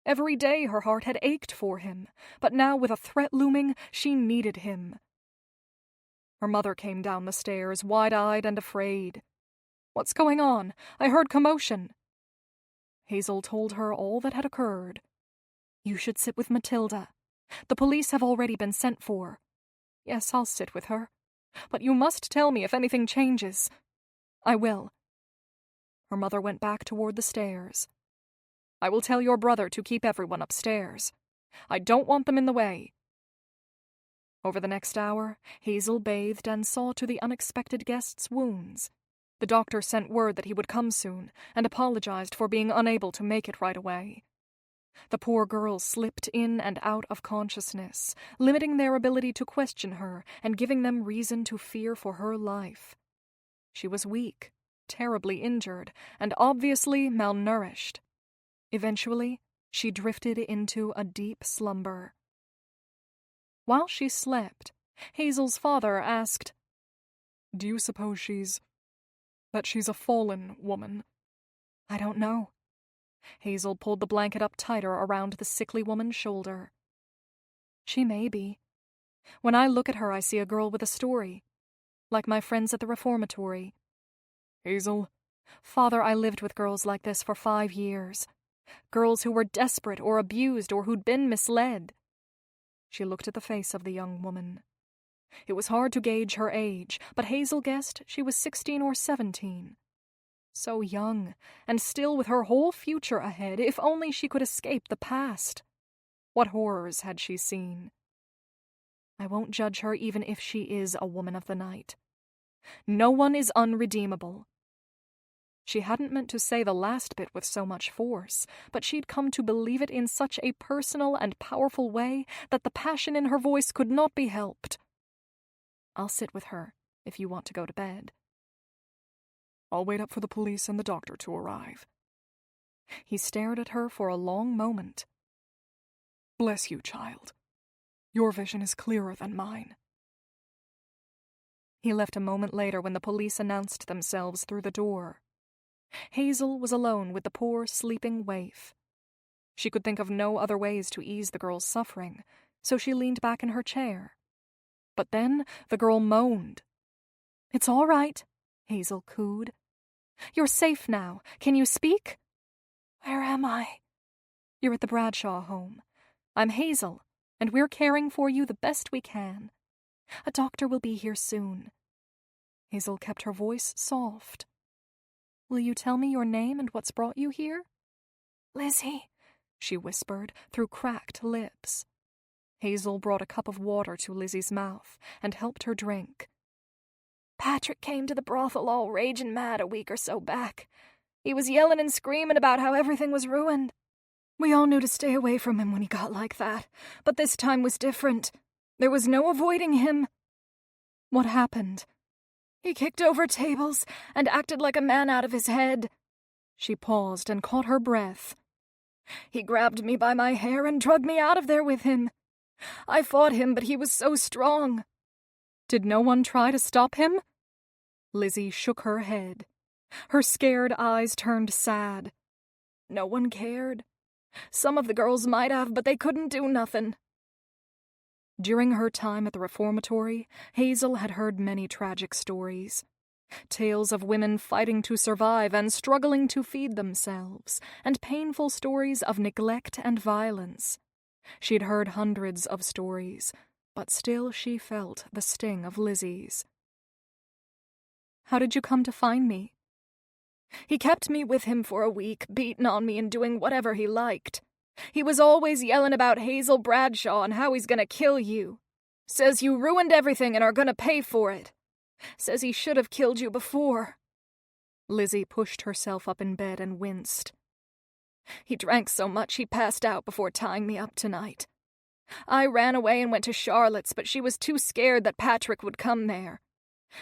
C: Every day her heart had ached for him, but now with a threat looming, she needed him. Her mother came down the stairs, wide-eyed and afraid. "What's going on? I heard commotion." Hazel told her all that had occurred. "You should sit with Matilda. The police have already been sent for." "Yes, I'll sit with her. But you must tell me if anything changes." "I will." Her mother went back toward the stairs. "I will tell your brother to keep everyone upstairs. I don't want them in the way." Over the next hour, Hazel bathed and saw to the unexpected guest's wounds. The doctor sent word that he would come soon, and apologized for being unable to make it right away. The poor girl slipped in and out of consciousness, limiting their ability to question her and giving them reason to fear for her life. She was weak, terribly injured, and obviously malnourished. Eventually, she drifted into a deep slumber. While she slept, Hazel's father asked,
D: "Do you suppose she's a fallen woman?"
C: "I don't know." Hazel pulled the blanket up tighter around the sickly woman's shoulder. "She may be. When I look at her, I see a girl with a story, like my friends at the reformatory."
D: "Hazel?"
C: "Father, I lived with girls like this for 5 years. Girls who were desperate or abused or who'd been misled." She looked at the face of the young woman. It was hard to gauge her age, but Hazel guessed she was 16 or 17. So young, and still with her whole future ahead, if only she could escape the past. What horrors had she seen? I won't judge her even if she is a woman of the night. No one is unredeemable. She hadn't meant to say the last bit with so much force, but she'd come to believe it in such a personal and powerful way that the passion in her voice could not be helped. "I'll sit with her, if you want to go to bed."
D: "I'll wait up for the police and the doctor to arrive."
C: He stared at her for a long moment.
D: "Bless you, child. Your vision is clearer than mine."
C: He left a moment later when the police announced themselves through the door. Hazel was alone with the poor, sleeping waif. She could think of no other ways to ease the girl's suffering, so she leaned back in her chair. But then the girl moaned. "It's all right," Hazel cooed. "You're safe now. Can you speak?"
B: "Where am I?"
C: "You're at the Bradshaw home. I'm Hazel, and we're caring for you the best we can. A doctor will be here soon." Hazel kept her voice soft. "Will you tell me your name and what's brought you here?"
B: "Lizzie,"
C: she whispered through cracked lips. Hazel brought a cup of water to Lizzie's mouth and helped her drink.
B: "Patrick came to the brothel all raging mad a week or so back. He was yelling and screaming about how everything was ruined. We all knew to stay away from him when he got like that, but this time was different. There was no avoiding him."
C: "What happened?"
B: "He kicked over tables and acted like a man out of his head."
C: She paused and caught her breath.
B: "He grabbed me by my hair and dragged me out of there with him. I fought him, but he was so strong."
C: "Did no one try to stop him?" Lizzie shook her head. Her scared eyes turned sad.
B: "No one cared. Some of the girls might have, but they couldn't do nothing."
C: During her time at the reformatory, Hazel had heard many tragic stories. Tales of women fighting to survive and struggling to feed themselves, and painful stories of neglect and violence. She'd heard hundreds of stories, but still she felt the sting of Lizzie's. "How did you come to find me?"
B: "He kept me with him for a week, beating on me and doing whatever he liked. He was always yelling about Hazel Bradshaw and how he's gonna kill you. Says you ruined everything and are gonna pay for it. Says he should have killed you before."
C: Lizzie pushed herself up in bed and winced.
B: He drank so much he passed out before tying me up tonight. I ran away and went to Charlotte's, but she was too scared that Patrick would come there.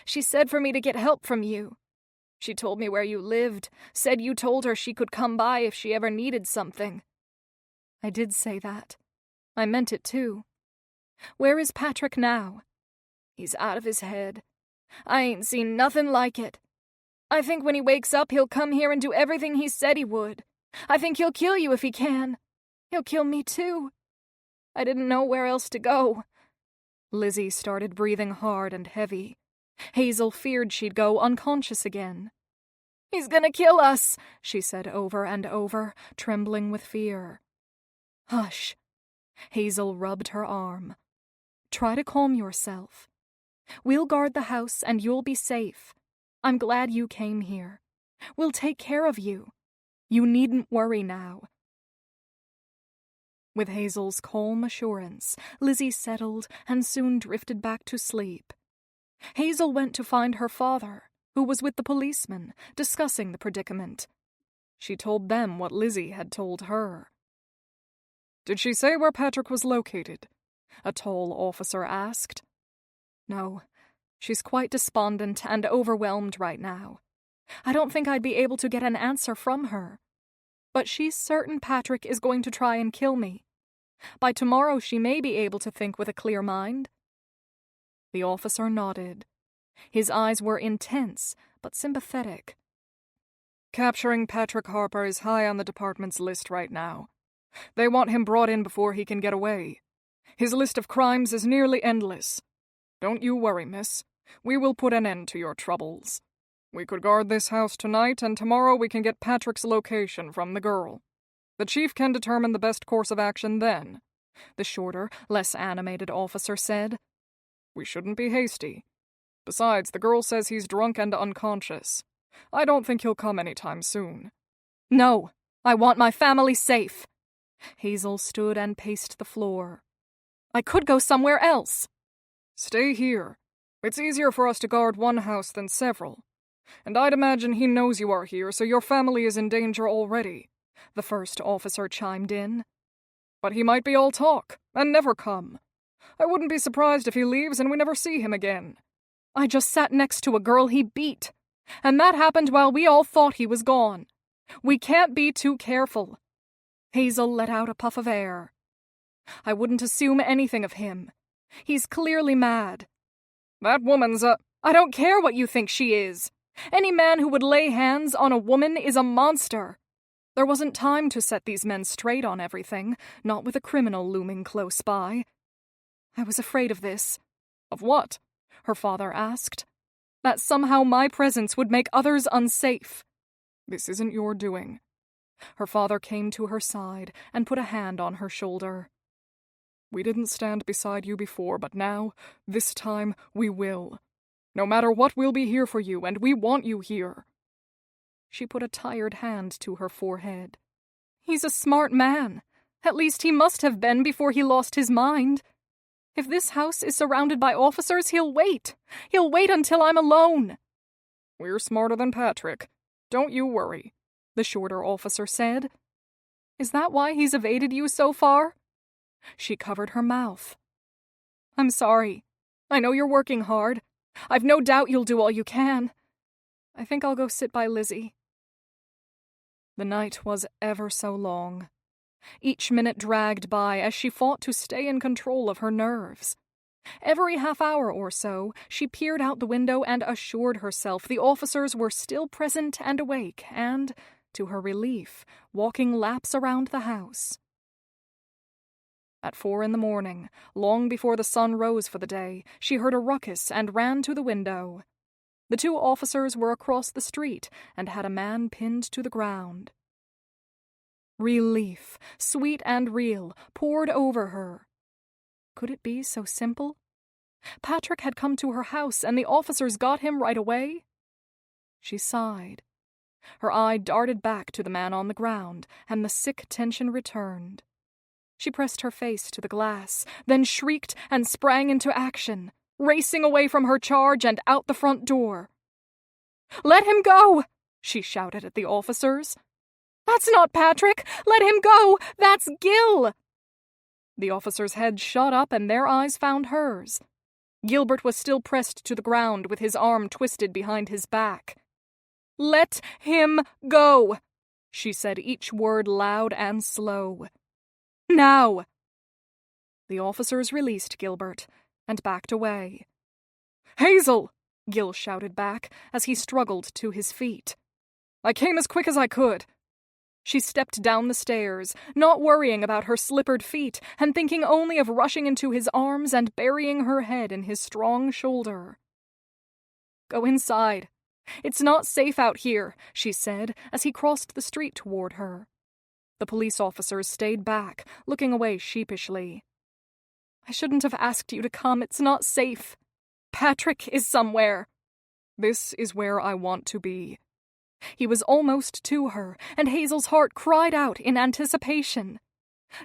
B: She said for me to get help from you. She told me where you lived, said you told her she could come by if she ever needed something.
C: I did say that. I meant it too. Where is Patrick now?
B: He's out of his head. I ain't seen nothing like it. I think when he wakes up he'll come here and do everything he said he would. I think he'll kill you if he can. He'll kill me too. I didn't know where else to go.
C: Lizzie started breathing hard and heavy. Hazel feared she'd go unconscious again.
B: He's gonna kill us,
C: she said over and over, trembling with fear. Hush. Hazel rubbed her arm. Try to calm yourself. We'll guard the house and you'll be safe. I'm glad you came here. We'll take care of you. You needn't worry now. With Hazel's calm assurance, Lizzie settled and soon drifted back to sleep. Hazel went to find her father, who was with the policeman, discussing the predicament. She told them what Lizzie had told her.
D: "Did she say where Patrick was located?" a tall officer asked.
C: "No, she's quite despondent and overwhelmed right now. I don't think I'd be able to get an answer from her. But she's certain Patrick is going to try and kill me. By tomorrow she may be able to think with a clear mind." The officer nodded. His eyes were intense, but sympathetic.
D: "Capturing Patrick Harper is high on the department's list right now. They want him brought in before he can get away. His list of crimes is nearly endless. Don't you worry, miss. We will put an end to your troubles. We could guard this house tonight, and tomorrow we can get Patrick's location from the girl. The chief can determine the best course of action then,"
C: the shorter, less animated officer said.
D: "We shouldn't be hasty. Besides, the girl says he's drunk and unconscious. I don't think he'll come any time soon."
C: "No, I want my family safe." Hazel stood and paced the floor. "I could go somewhere else."
D: "Stay here. It's easier for us to guard one house than several. And I'd imagine he knows you are here, so your family is in danger already," the first officer chimed in. "But he might be all talk, and never come. I wouldn't be surprised if he leaves and we never see him again."
C: "I just sat next to a girl he beat, and that happened while we all thought he was gone. We can't be too careful." Hazel let out a puff of air. "I wouldn't assume anything of him. He's clearly mad."
D: "That woman's
C: I don't care what you think she is. Any man who would lay hands on a woman is a monster. There wasn't time to set these men straight on everything, not with a criminal looming close by. I was afraid of this."
D: "Of what?"
C: her father asked. "That somehow my presence would make others unsafe."
D: "This isn't your doing."
C: Her father came to her side and put a hand on her shoulder.
D: "We didn't stand beside you before, but now, this time, we will. No matter what, we'll be here for you, and we want you here."
C: She put a tired hand to her forehead. "He's a smart man. At least he must have been before he lost his mind. If this house is surrounded by officers, he'll wait. He'll wait until I'm alone."
D: "We're smarter than Patrick. Don't you worry,"
C: the shorter officer said. "Is that why he's evaded you so far?" She covered her mouth. "I'm sorry. I know you're working hard. I've no doubt you'll do all you can. I think I'll go sit by Lizzie." The night was ever so long. Each minute dragged by as she fought to stay in control of her nerves. Every half hour or so, she peered out the window and assured herself the officers were still present and awake and, to her relief, walking laps around the house. At 4 a.m, long before the sun rose for the day, she heard a ruckus and ran to the window. The 2 officers were across the street and had a man pinned to the ground. Relief, sweet and real, poured over her. Could it be so simple? Patrick had come to her house and the officers got him right away? She sighed. Her eye darted back to the man on the ground, and the sick tension returned. She pressed her face to the glass, then shrieked and sprang into action, racing away from her charge and out the front door. "Let him go!" she shouted at the officers.
B: "That's not Patrick! Let him go! That's Gil!"
C: The officer's head shot up and their eyes found hers. Gilbert was still pressed to the ground with his arm twisted behind his back.
B: "Let him go,"
C: she said each word loud and slow.
B: "Now!"
C: The officers released Gilbert and backed away.
D: "Hazel!"
C: Gil shouted back as he struggled to his feet.
D: "I came as quick as I could."
C: She stepped down the stairs, not worrying about her slippered feet and thinking only of rushing into his arms and burying her head in his strong shoulder.
B: "Go inside. It's not safe out here,"
C: she said as he crossed the street toward her. The police officers stayed back, looking away sheepishly.
B: "I shouldn't have asked you to come. It's not safe. Patrick is somewhere."
C: "This is where I want to be." He was almost to her, and Hazel's heart cried out in anticipation.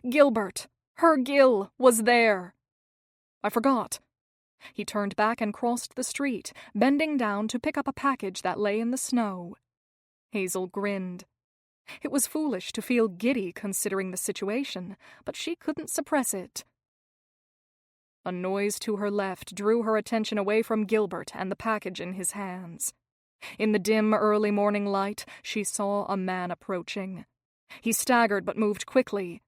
C: Gilbert, her Gil, was there. "I forgot." He turned back and crossed the street, bending down to pick up a package that lay in the snow. Hazel grinned. It was foolish to feel giddy considering the situation, but she couldn't suppress it. A noise to her left drew her attention away from Gilbert and the package in his hands. In the dim early morning light, she saw a man approaching. He staggered but moved quickly.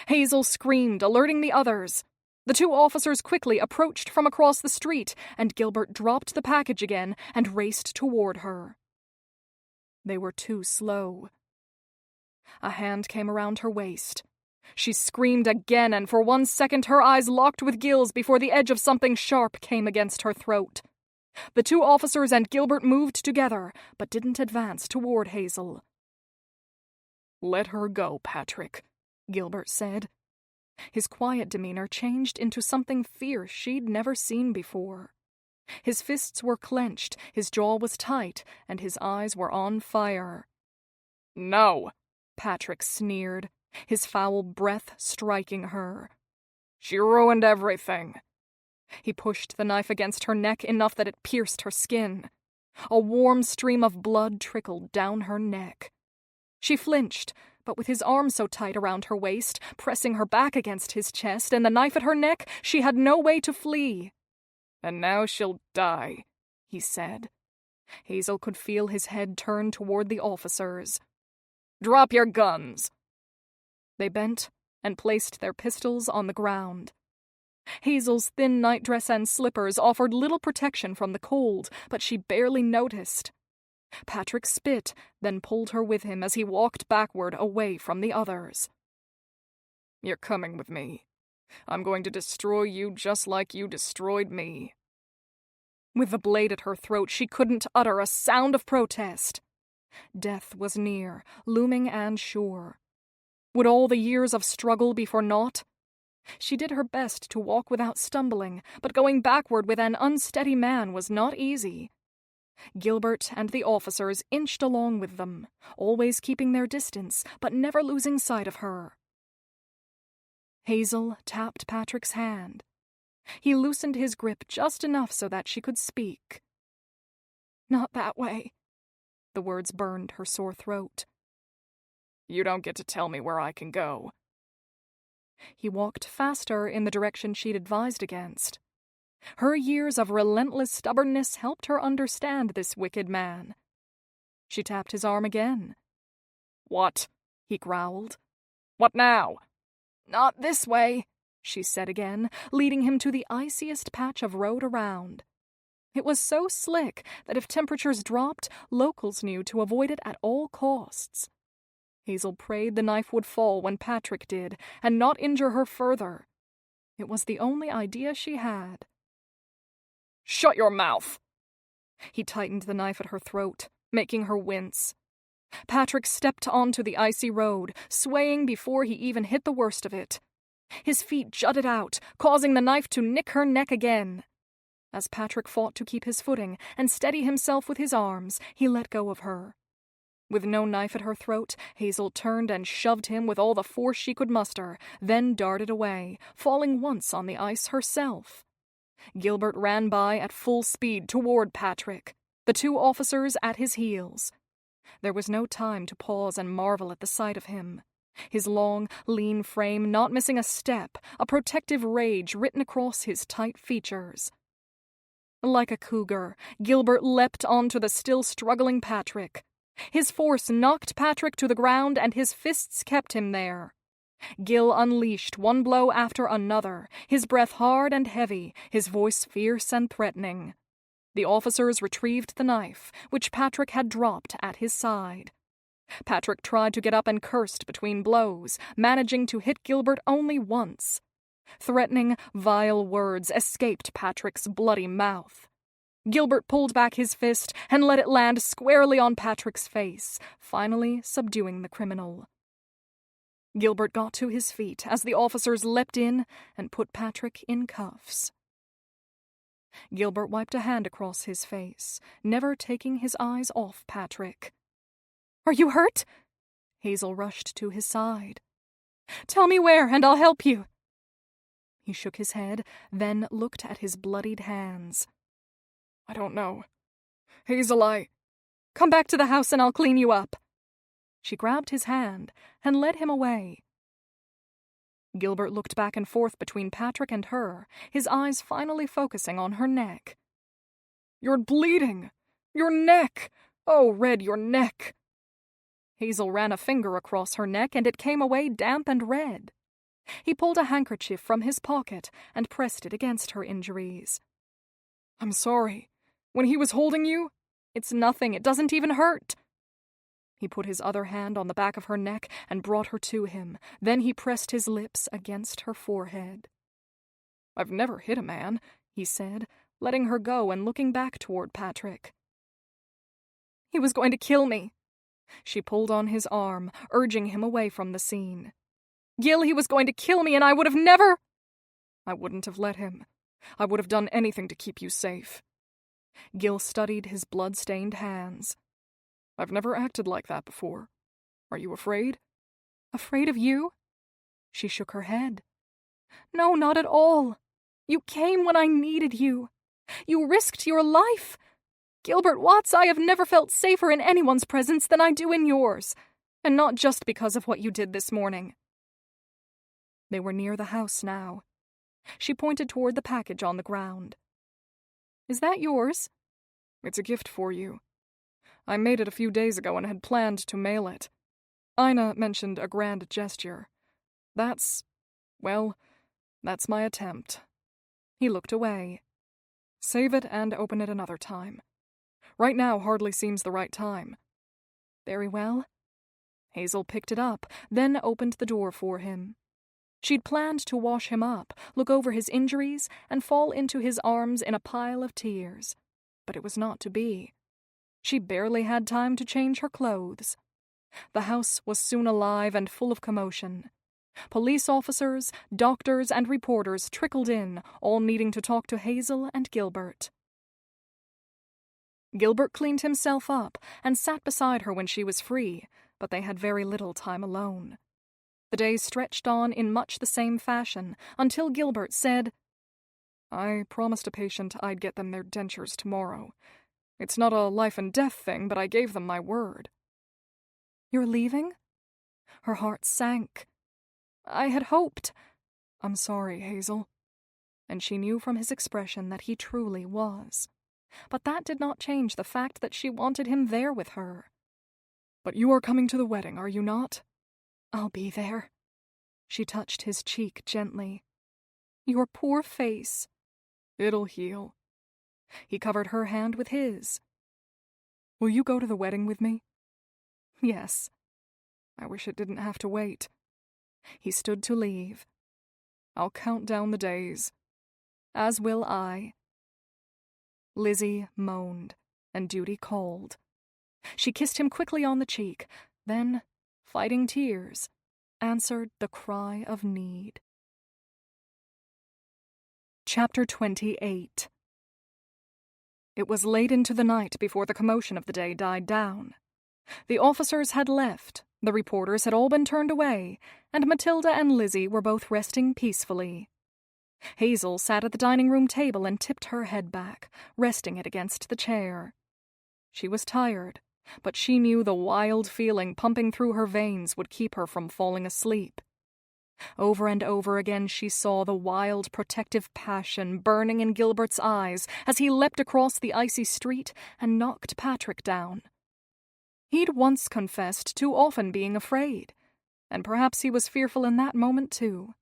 C: Hazel screamed, alerting the others. The two officers quickly approached from across the street, and Gilbert dropped the package again and raced toward her. They were too slow. A hand came around her waist. She screamed again, and for 1 second her eyes locked with Gil's before the edge of something sharp came against her throat. The two officers and Gilbert moved together, but didn't advance toward Hazel. "Let her go, Patrick," Gilbert said. His quiet demeanor changed into something fierce she'd never seen before. His fists were clenched, his jaw was tight, and his eyes were on fire. "No," Patrick sneered, his foul breath striking her. "She ruined everything." He pushed the knife against her neck enough that it pierced her skin. A warm stream of blood trickled down her neck. She flinched, but with his arm so tight around her waist, pressing her back against his chest, and the knife at her neck, she had no way to flee. "And now she'll die," he said. Hazel could feel his head turn toward the officers. "Drop your guns." They bent and placed their pistols on the ground. Hazel's thin nightdress and slippers offered little protection from the cold, but she barely noticed. Patrick spit, then pulled her with him as he walked backward away from the others. "You're coming with me. I'm going to destroy you just like you destroyed me." With the blade at her throat, she couldn't utter a sound of protest. Death was near, looming and sure. Would all the years of struggle be for naught? She did her best to walk without stumbling, but going backward with an unsteady man was not easy. Gilbert and the officers inched along with them, always keeping their distance, but never losing sight of her. Hazel tapped Patrick's hand. He loosened his grip just enough so that she could speak.
B: "Not that way."
C: The words burned her sore throat. "You don't get to tell me where I can go." He walked faster in the direction she'd advised against. Her years of relentless stubbornness helped her understand this wicked man. She tapped his arm again. "What?" he growled. "What now?" "Not this way," she said again, leading him to the iciest patch of road around. It was so slick that if temperatures dropped, locals knew to avoid it at all costs. Hazel prayed the knife would fall when Patrick did, and not injure her further. It was the only idea she had. "Shut your mouth!" He tightened the knife at her throat, making her wince. Patrick stepped onto the icy road, swaying before he even hit the worst of it. His feet jutted out, causing the knife to nick her neck again. As Patrick fought to keep his footing and steady himself with his arms, he let go of her. With no knife at her throat, Hazel turned and shoved him with all the force she could muster, then darted away, falling once on the ice herself. Gilbert ran by at full speed toward Patrick, the two officers at his heels. There was no time to pause and marvel at the sight of him. His long, lean frame not missing a step, a protective rage written across his tight features. Like a cougar, Gilbert leapt onto the still struggling Patrick. His force knocked Patrick to the ground, and his fists kept him there. Gil unleashed one blow after another, his breath hard and heavy, his voice fierce and threatening. The officers retrieved the knife, which Patrick had dropped at his side. Patrick tried to get up and cursed between blows, managing to hit Gilbert only once. Threatening, vile words escaped Patrick's bloody mouth. Gilbert pulled back his fist and let it land squarely on Patrick's face, finally subduing the criminal. Gilbert got to his feet as the officers leapt in and put Patrick in cuffs. Gilbert wiped a hand across his face, never taking his eyes off Patrick. "Are you hurt?" Hazel rushed to his side. "Tell me where, and I'll help you." He shook his head, then looked at his bloodied hands.
D: "I don't know. Hazel,
C: Come back to the house and I'll clean you up." She grabbed his hand and led him away. Gilbert looked back and forth between Patrick and her, his eyes finally focusing on her neck.
D: "You're bleeding! Your neck! Oh, Red, your neck!"
C: Hazel ran a finger across her neck, and it came away damp and red. He pulled a handkerchief from his pocket and pressed it against her injuries.
D: "I'm sorry. When he was holding you?"
C: "It's nothing. It doesn't even hurt." He put his other hand on the back of her neck and brought her to him. Then he pressed his lips against her forehead.
D: "I've never hit a man,"
C: he said, letting her go and looking back toward Patrick. "He was going to kill me." She pulled on his arm, urging him away from the scene. "Gil, he was going to kill me, and I would have never—"
D: "I wouldn't have let him. I would have done anything to keep you safe."
C: Gil studied his blood-stained hands.
D: "I've never acted like that before. Are you afraid?"
C: "Afraid of you?" She shook her head. "No, not at all. You came when I needed you. You risked your life. Gilbert Watts, I have never felt safer in anyone's presence than I do in yours, and not just because of what you did this morning." They were near the house now. She pointed toward the package on the ground. "Is that yours?"
D: "It's a gift for you. I made it a few days ago and had planned to mail it. Ina mentioned a grand gesture. That's my attempt."
C: He looked away.
D: "Save it and open it another time. Right now hardly seems the right time."
C: "Very well." Hazel picked it up, then opened the door for him. She'd planned to wash him up, look over his injuries, and fall into his arms in a pile of tears. But it was not to be. She barely had time to change her clothes. The house was soon alive and full of commotion. Police officers, doctors, and reporters trickled in, all needing to talk to Hazel and Gilbert. Gilbert cleaned himself up and sat beside her when she was free, but they had very little time alone. The days stretched on in much the same fashion until Gilbert said,
D: "I promised a patient I'd get them their dentures tomorrow. It's not a life and death thing, but I gave them my word."
C: "You're leaving?" Her heart sank. "I had hoped—"
D: "I'm sorry, Hazel."
C: And she knew from his expression that he truly was. But that did not change the fact that she wanted him there with her.
D: "But you are coming to the wedding, are you not?"
C: "I'll be there." She touched his cheek gently. "Your poor face."
D: "It'll heal."
C: He covered her hand with his.
D: "Will you go to the wedding with me?"
C: "Yes."
D: "I wish it didn't have to wait."
C: He stood to leave.
D: "I'll count down the days."
C: "As will I." Lizzie moaned, and duty called. She kissed him quickly on the cheek, then, fighting tears, answered the cry of need. Chapter 28. It was late into the night before the commotion of the day died down. The officers had left, the reporters had all been turned away, and Matilda and Lizzie were both resting peacefully. Hazel sat at the dining-room table and tipped her head back, resting it against the chair. She was tired, but she knew the wild feeling pumping through her veins would keep her from falling asleep. Over and over again she saw the wild, protective passion burning in Gilbert's eyes as he leapt across the icy street and knocked Patrick down. He'd once confessed to often being afraid, and perhaps he was fearful in that moment too,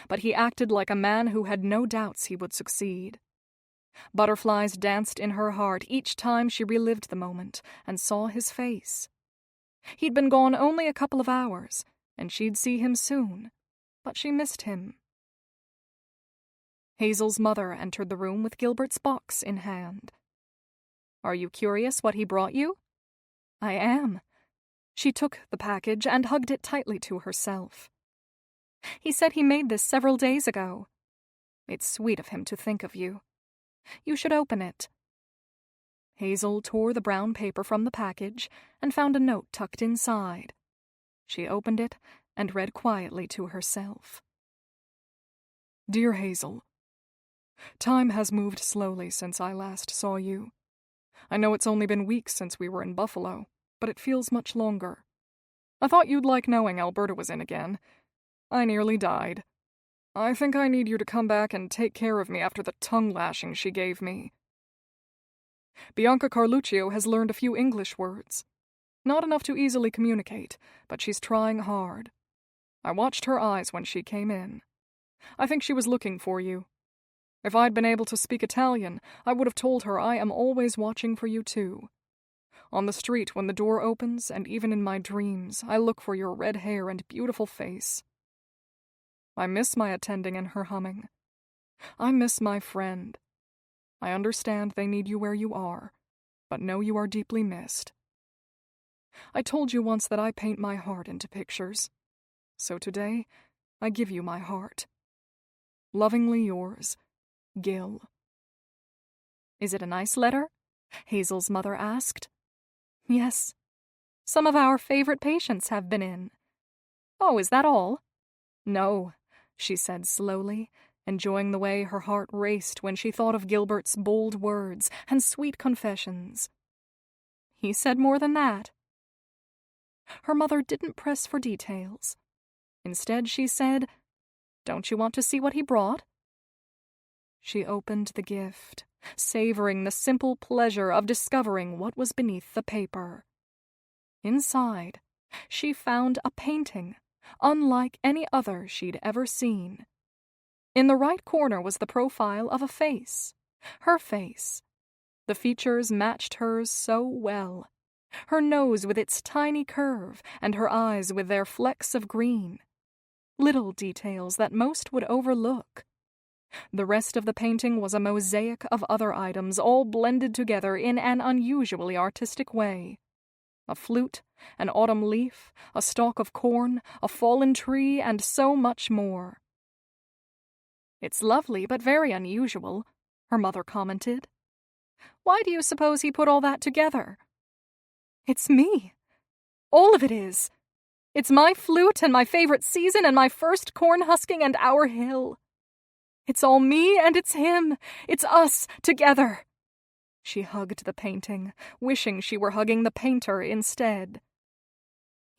C: but he acted like a man who had no doubts he would succeed. Butterflies danced in her heart each time she relived the moment and saw his face. He'd been gone only a couple of hours, and she'd see him soon, but she missed him. Hazel's mother entered the room with Gilbert's box in hand. "Are you curious what he brought you?" "I am." She took the package and hugged it tightly to herself. "He said he made this several days ago. It's sweet of him to think of you. You should open it." Hazel tore the brown paper from the package and found a note tucked inside. She opened it and read quietly to herself. "Dear Hazel, time has moved slowly since I last saw you. I know it's only been weeks since we were in Buffalo, but it feels much longer. I thought you'd like knowing Alberta was in again. I nearly died. I think I need you to come back and take care of me after the tongue-lashing she gave me. Bianca Carluccio has learned a few English words. Not enough to easily communicate, but she's trying hard. I watched her eyes when she came in. I think she was looking for you. If I'd been able to speak Italian, I would have told her I am always watching for you too. On the street when the door opens, and even in my dreams, I look for your red hair and beautiful face. I miss my attending and her humming. I miss my friend. I understand they need you where you are, but know you are deeply missed. I told you once that I paint my heart into pictures. So today, I give you my heart. Lovingly yours, Gil." "Is it a nice letter?" Hazel's mother asked. "Yes. Some of our favorite patients have been in." "Oh, is that all?" "No," she said slowly, enjoying the way her heart raced when she thought of Gilbert's bold words and sweet confessions. "He said more than that." Her mother didn't press for details. Instead, she said, "Don't you want to see what he brought?" She opened the gift, savoring the simple pleasure of discovering what was beneath the paper. Inside, she found a painting, unlike any other she'd ever seen. In the right corner was the profile of a face, her face. The features matched hers so well. Her nose with its tiny curve, and her eyes with their flecks of green. Little details that most would overlook. The rest of the painting was a mosaic of other items, all blended together in an unusually artistic way. A flute, an autumn leaf, a stalk of corn, a fallen tree, and so much more. "It's lovely, but very unusual," her mother commented. "Why do you suppose he put all that together?" "It's me. All of it is. It's my flute and my favorite season and my first corn husking and our hill. It's all me and it's him. It's us together." She hugged the painting, wishing she were hugging the painter instead.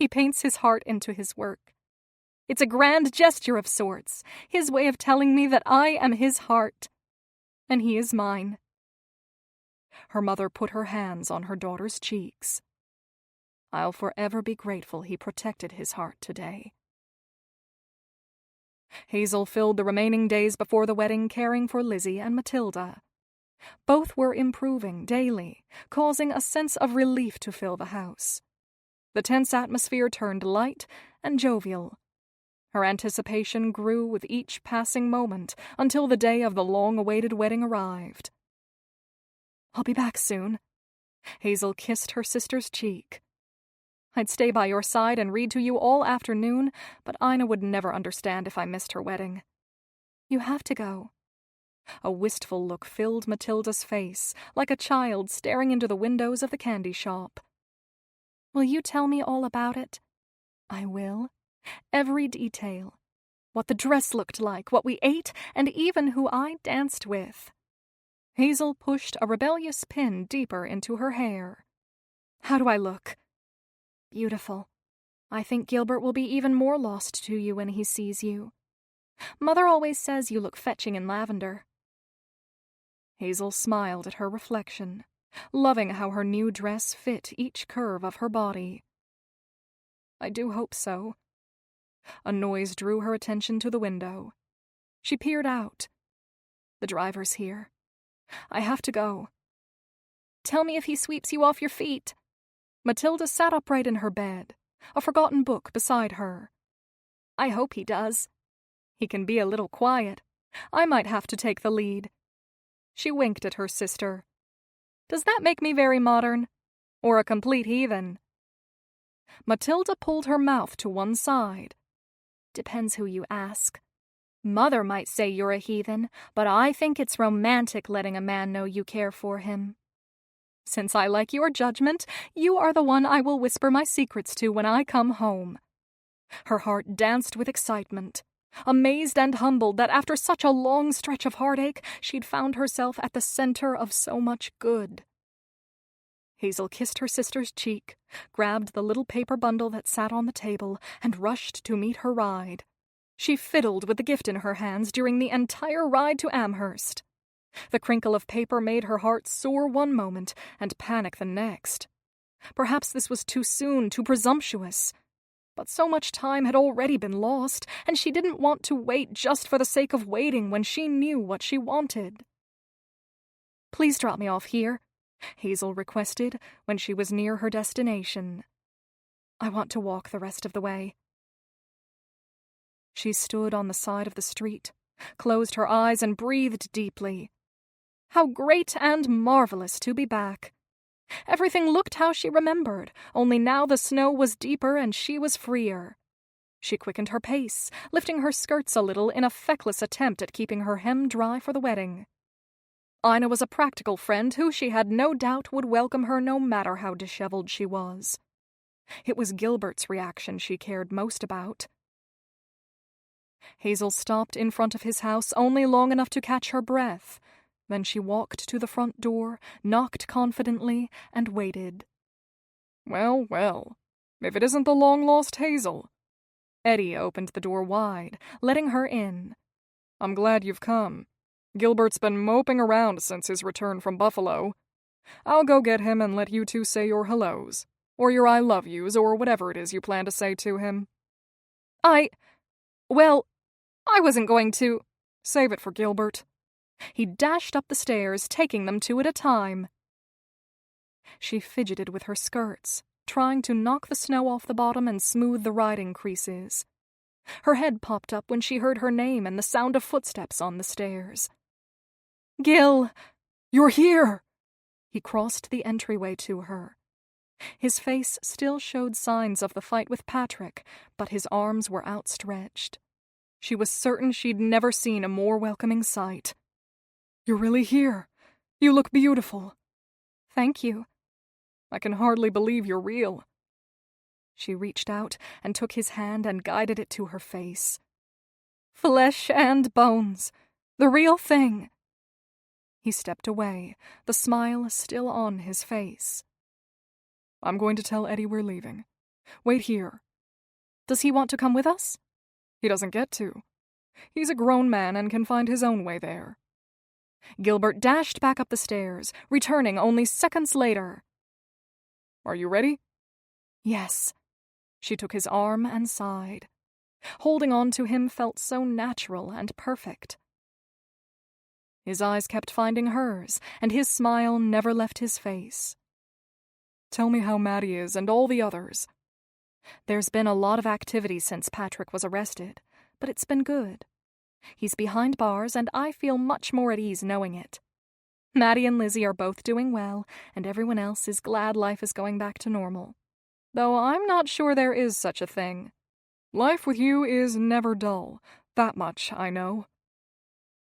C: "He paints his heart into his work. It's a grand gesture of sorts, his way of telling me that I am his heart, and he is mine." Her mother put her hands on her daughter's cheeks. "I'll forever be grateful he protected his heart today." Hazel filled the remaining days before the wedding caring for Lizzie and Matilda. Both were improving daily, causing a sense of relief to fill the house. The tense atmosphere turned light and jovial. Her anticipation grew with each passing moment until the day of the long-awaited wedding arrived. "I'll be back soon." Hazel kissed her sister's cheek. "I'd stay by your side and read to you all afternoon, but Ina would never understand if I missed her wedding." "You have to go." A wistful look filled Matilda's face, like a child staring into the windows of the candy shop. "Will you tell me all about it?" "I will. Every detail. What the dress looked like, what we ate, and even who I danced with." Hazel pushed a rebellious pin deeper into her hair. How do I look? Beautiful. I think Gilbert will be even more lost to you when he sees you. Mother always says you look fetching in lavender.
A: Hazel smiled at her reflection, loving how her new dress fit each curve of her body. I do hope so. A noise drew her attention to the window. She peered out. The driver's here. I have to go.
C: Tell me if he sweeps you off your feet.
A: Matilda sat upright in her bed, a forgotten book beside her.
C: I hope he does.
A: He can be a little quiet. I might have to take the lead. She winked at her sister. Does that make me very modern? Or a complete heathen? Matilda pulled her mouth to one side.
C: Depends who you ask. Mother might say you're a heathen, but I think it's romantic letting a man know you care for him.
A: Since I like your judgment, you are the one I will whisper my secrets to when I come home. Her heart danced with excitement, amazed and humbled that after such a long stretch of heartache, she'd found herself at the center of so much good. Hazel kissed her sister's cheek, grabbed the little paper bundle that sat on the table, and rushed to meet her ride. She fiddled with the gift in her hands during the entire ride to Amherst. The crinkle of paper made her heart soar one moment and panic the next. Perhaps this was too soon, too presumptuous. But so much time had already been lost, and she didn't want to wait just for the sake of waiting when she knew what she wanted. Please drop me off here, Hazel requested when she was near her destination. I want to walk the rest of the way. She stood on the side of the street, closed her eyes and breathed deeply. How great and marvelous to be back. Everything looked how she remembered, only now the snow was deeper and she was freer. She quickened her pace, lifting her skirts a little in a feckless attempt at keeping her hem dry for the wedding. Ina was a practical friend who she had no doubt would welcome her no matter how disheveled she was. It was Gilbert's reaction she cared most about. Hazel stopped in front of his house only long enough to catch her breath. Then she walked to the front door, knocked confidently, and waited. Well, well, if it isn't the long-lost Hazel. Eddie opened the door wide, letting her in. I'm glad you've come. Gilbert's been moping around since his return from Buffalo. I'll go get him and let you two say your hellos, or your I love yous, or whatever it is you plan to say to him.
C: Well, I wasn't going to.
A: Save it for Gilbert. He dashed up the stairs, taking them two at a time. She fidgeted with her skirts, trying to knock the snow off the bottom and smooth the riding creases. Her head popped up when she heard her name and the sound of footsteps on the stairs. Gil, you're here! He crossed the entryway to her. His face still showed signs of the fight with Patrick, but his arms were outstretched. She was certain she'd never seen a more welcoming sight. You're really here. You look beautiful. Thank you. I can hardly believe you're real. She reached out and took his hand and guided it to her face. Flesh and bones. The real thing. He stepped away, the smile still on his face. I'm going to tell Eddie we're leaving. Wait here. Does he want to come with us? He doesn't get to. He's a grown man and can find his own way there. Gilbert dashed back up the stairs, returning only seconds later. Are you ready? Yes. She took his arm and sighed. Holding on to him felt so natural and perfect. His eyes kept finding hers, and his smile never left his face. Tell me how Maddie is and all the others. There's been a lot of activity since Patrick was arrested, but it's been good. He's behind bars, and I feel much more at ease knowing it. Maddie and Lizzie are both doing well, and everyone else is glad life is going back to normal. Though I'm not sure there is such a thing. Life with you is never dull. That much I know.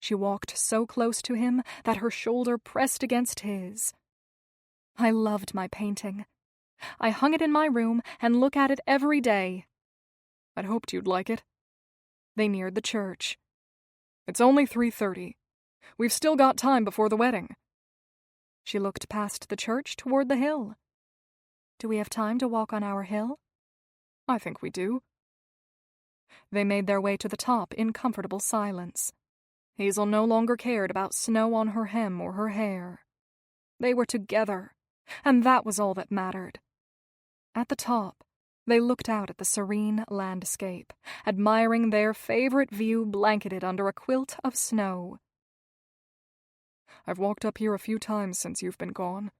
A: She walked so close to him that her shoulder pressed against his. I loved my painting. I hung it in my room and look at it every day. I'd hoped you'd like it. They neared the church. It's only 3:30. We've still got time before the wedding. She looked past the church toward the hill.
C: Do we have time to walk on our hill?
D: I think we do.
C: They made their way to the top in comfortable silence. Hazel no longer cared about snow on her hem or her hair. They were together, and that was all that mattered. At the top, they looked out at the serene landscape, admiring their favorite view blanketed under a quilt of snow.
D: I've walked up here a few times since you've been gone,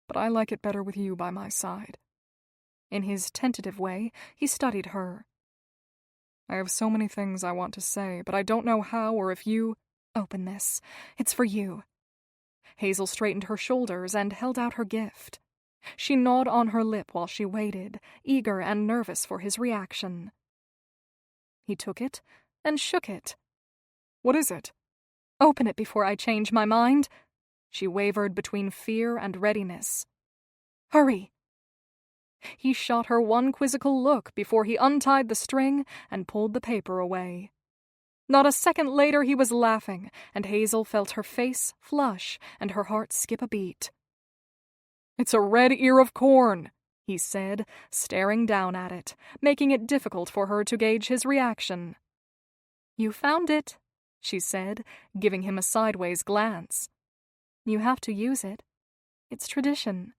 D: but I like it better with you by my side.
C: In his tentative way, he studied her.
D: I have so many things I want to say, but I don't know how or if you...
C: Open this. It's for you. Hazel straightened her shoulders and held out her gift. She gnawed on her lip while she waited, eager and nervous for his reaction. He took it and shook it.
D: What is it?
C: Open it before I change my mind. She wavered between fear and readiness. Hurry. He shot her one quizzical look before he untied the string and pulled the paper away. Not a second later he was laughing, and Hazel felt her face flush and her heart skip a beat.
D: It's a red ear of corn,
C: he said, staring down at it, making it difficult for her to gauge his reaction. You found it, she said, giving him a sideways glance. You have to use it. It's tradition.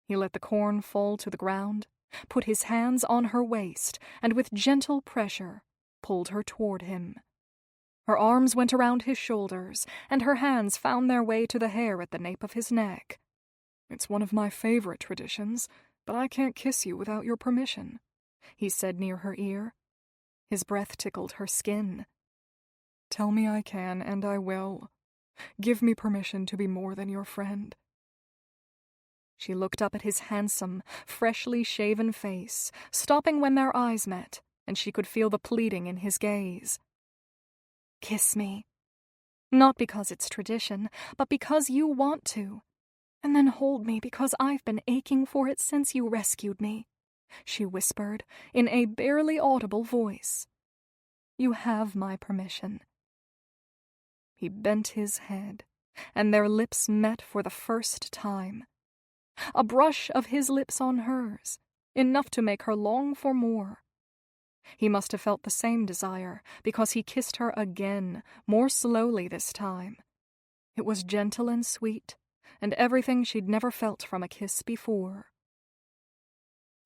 C: He let the corn fall to the ground, put his hands on her waist, and with gentle pressure, pulled her toward him. Her arms went around his shoulders, and her hands found their way to the hair at the nape of his neck.
D: It's one of my favorite traditions, but I can't kiss you without your permission,
C: he said near her ear. His breath tickled her skin.
D: Tell me I can, and I will. Give me permission to be more than your friend.
C: She looked up at his handsome, freshly shaven face, stopping when their eyes met, and she could feel the pleading in his gaze. Kiss me. Not because it's tradition, but because you want to. And then hold me because I've been aching for it since you rescued me, she whispered in a barely audible voice. You have my permission. He bent his head, and their lips met for the first time. A brush of his lips on hers, enough to make her long for more. He must have felt the same desire, because he kissed her again, more slowly this time. It was gentle and sweet, and everything she'd never felt from a kiss before.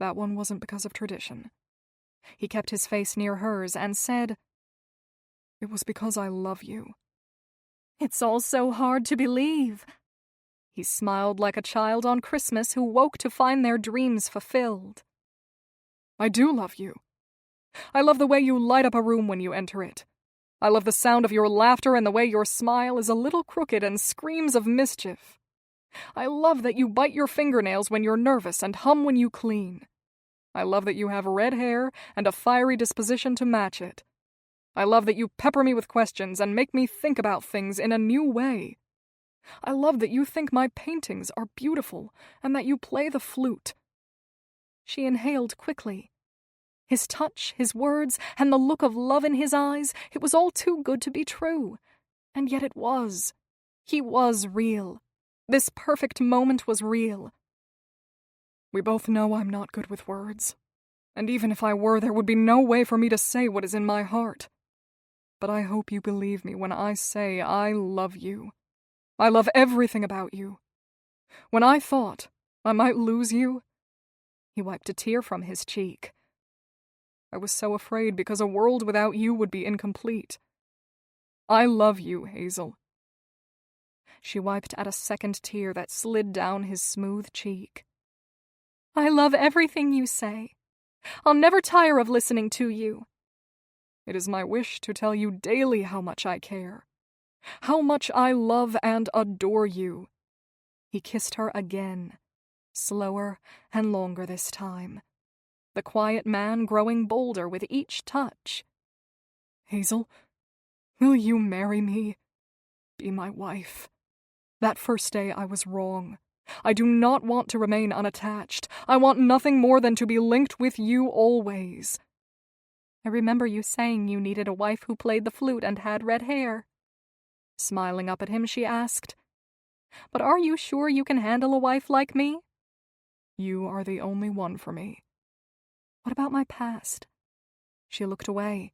D: That one wasn't because of tradition.
C: He kept his face near hers and said,
D: It was because I love you.
C: It's all so hard to believe. He smiled like a child on Christmas who woke to find their dreams fulfilled.
D: I do love you. I love the way you light up a room when you enter it. I love the sound of your laughter and the way your smile is a little crooked and screams of mischief. I love that you bite your fingernails when you're nervous and hum when you clean. I love that you have red hair and a fiery disposition to match it. I love that you pepper me with questions and make me think about things in a new way. I love that you think my paintings are beautiful and that you play the flute.
C: She inhaled quickly. His touch, his words, and the look of love in his eyes, it was all too good to be true. And yet it was. He was real. This perfect moment was real.
D: We both know I'm not good with words. And even if I were, there would be no way for me to say what is in my heart. But I hope you believe me when I say I love you. I love everything about you. When I thought I might lose you,
C: he wiped a tear from his cheek.
D: I was so afraid because a world without you would be incomplete. I love you, Hazel.
C: She wiped at a second tear that slid down his smooth cheek. I love everything you say. I'll never tire of listening to you.
D: It is my wish to tell you daily how much I care. How much I love and adore you.
C: He kissed her again, slower and longer this time, the quiet man growing bolder with each touch.
D: Hazel, will you marry me? Be my wife. That first day I was wrong. I do not want to remain unattached. I want nothing more than to be linked with you always.
C: I remember you saying you needed a wife who played the flute and had red hair. Smiling up at him, she asked, But are you sure you can handle a wife like me?
D: You are the only one for me.
A: What about my past? She looked away.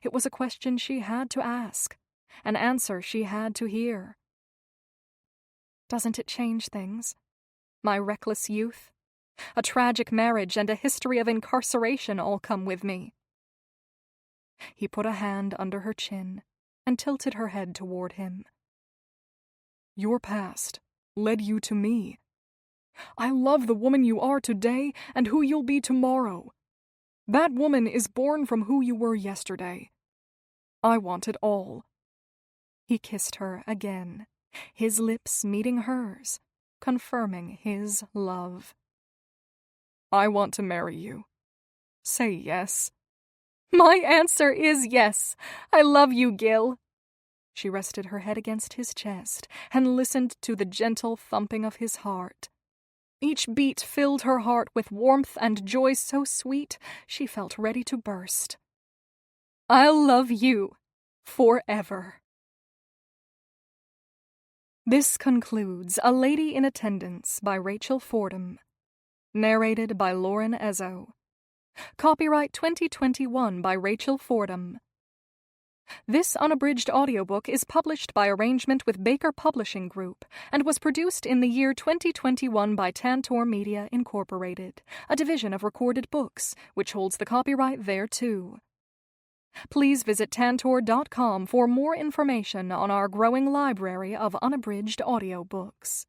A: It was a question she had to ask, an answer she had to hear. Doesn't it change things? My reckless youth, a tragic marriage, and a history of incarceration all come with me. He put a hand under her chin and tilted her head toward him.
D: Your past led you to me. I love the woman you are today and who you'll be tomorrow. That woman is born from who you were yesterday. I want it all.
A: He kissed her again, his lips meeting hers, confirming his love.
D: I want to marry you. Say yes.
A: My answer is yes. I love you, Gil. She rested her head against his chest and listened to the gentle thumping of his heart. Each beat filled her heart with warmth and joy so sweet she felt ready to burst. I'll love you forever. This concludes A Lady in Attendance by Rachel Fordham. Narrated by Lauren Ezzo. Copyright 2021 by Rachel Fordham. This unabridged audiobook is published by arrangement with Baker Publishing Group and was produced in the year 2021 by Tantor Media Incorporated, a division of Recorded Books, which holds the copyright thereto. Please visit tantor.com for more information on our growing library of unabridged audiobooks.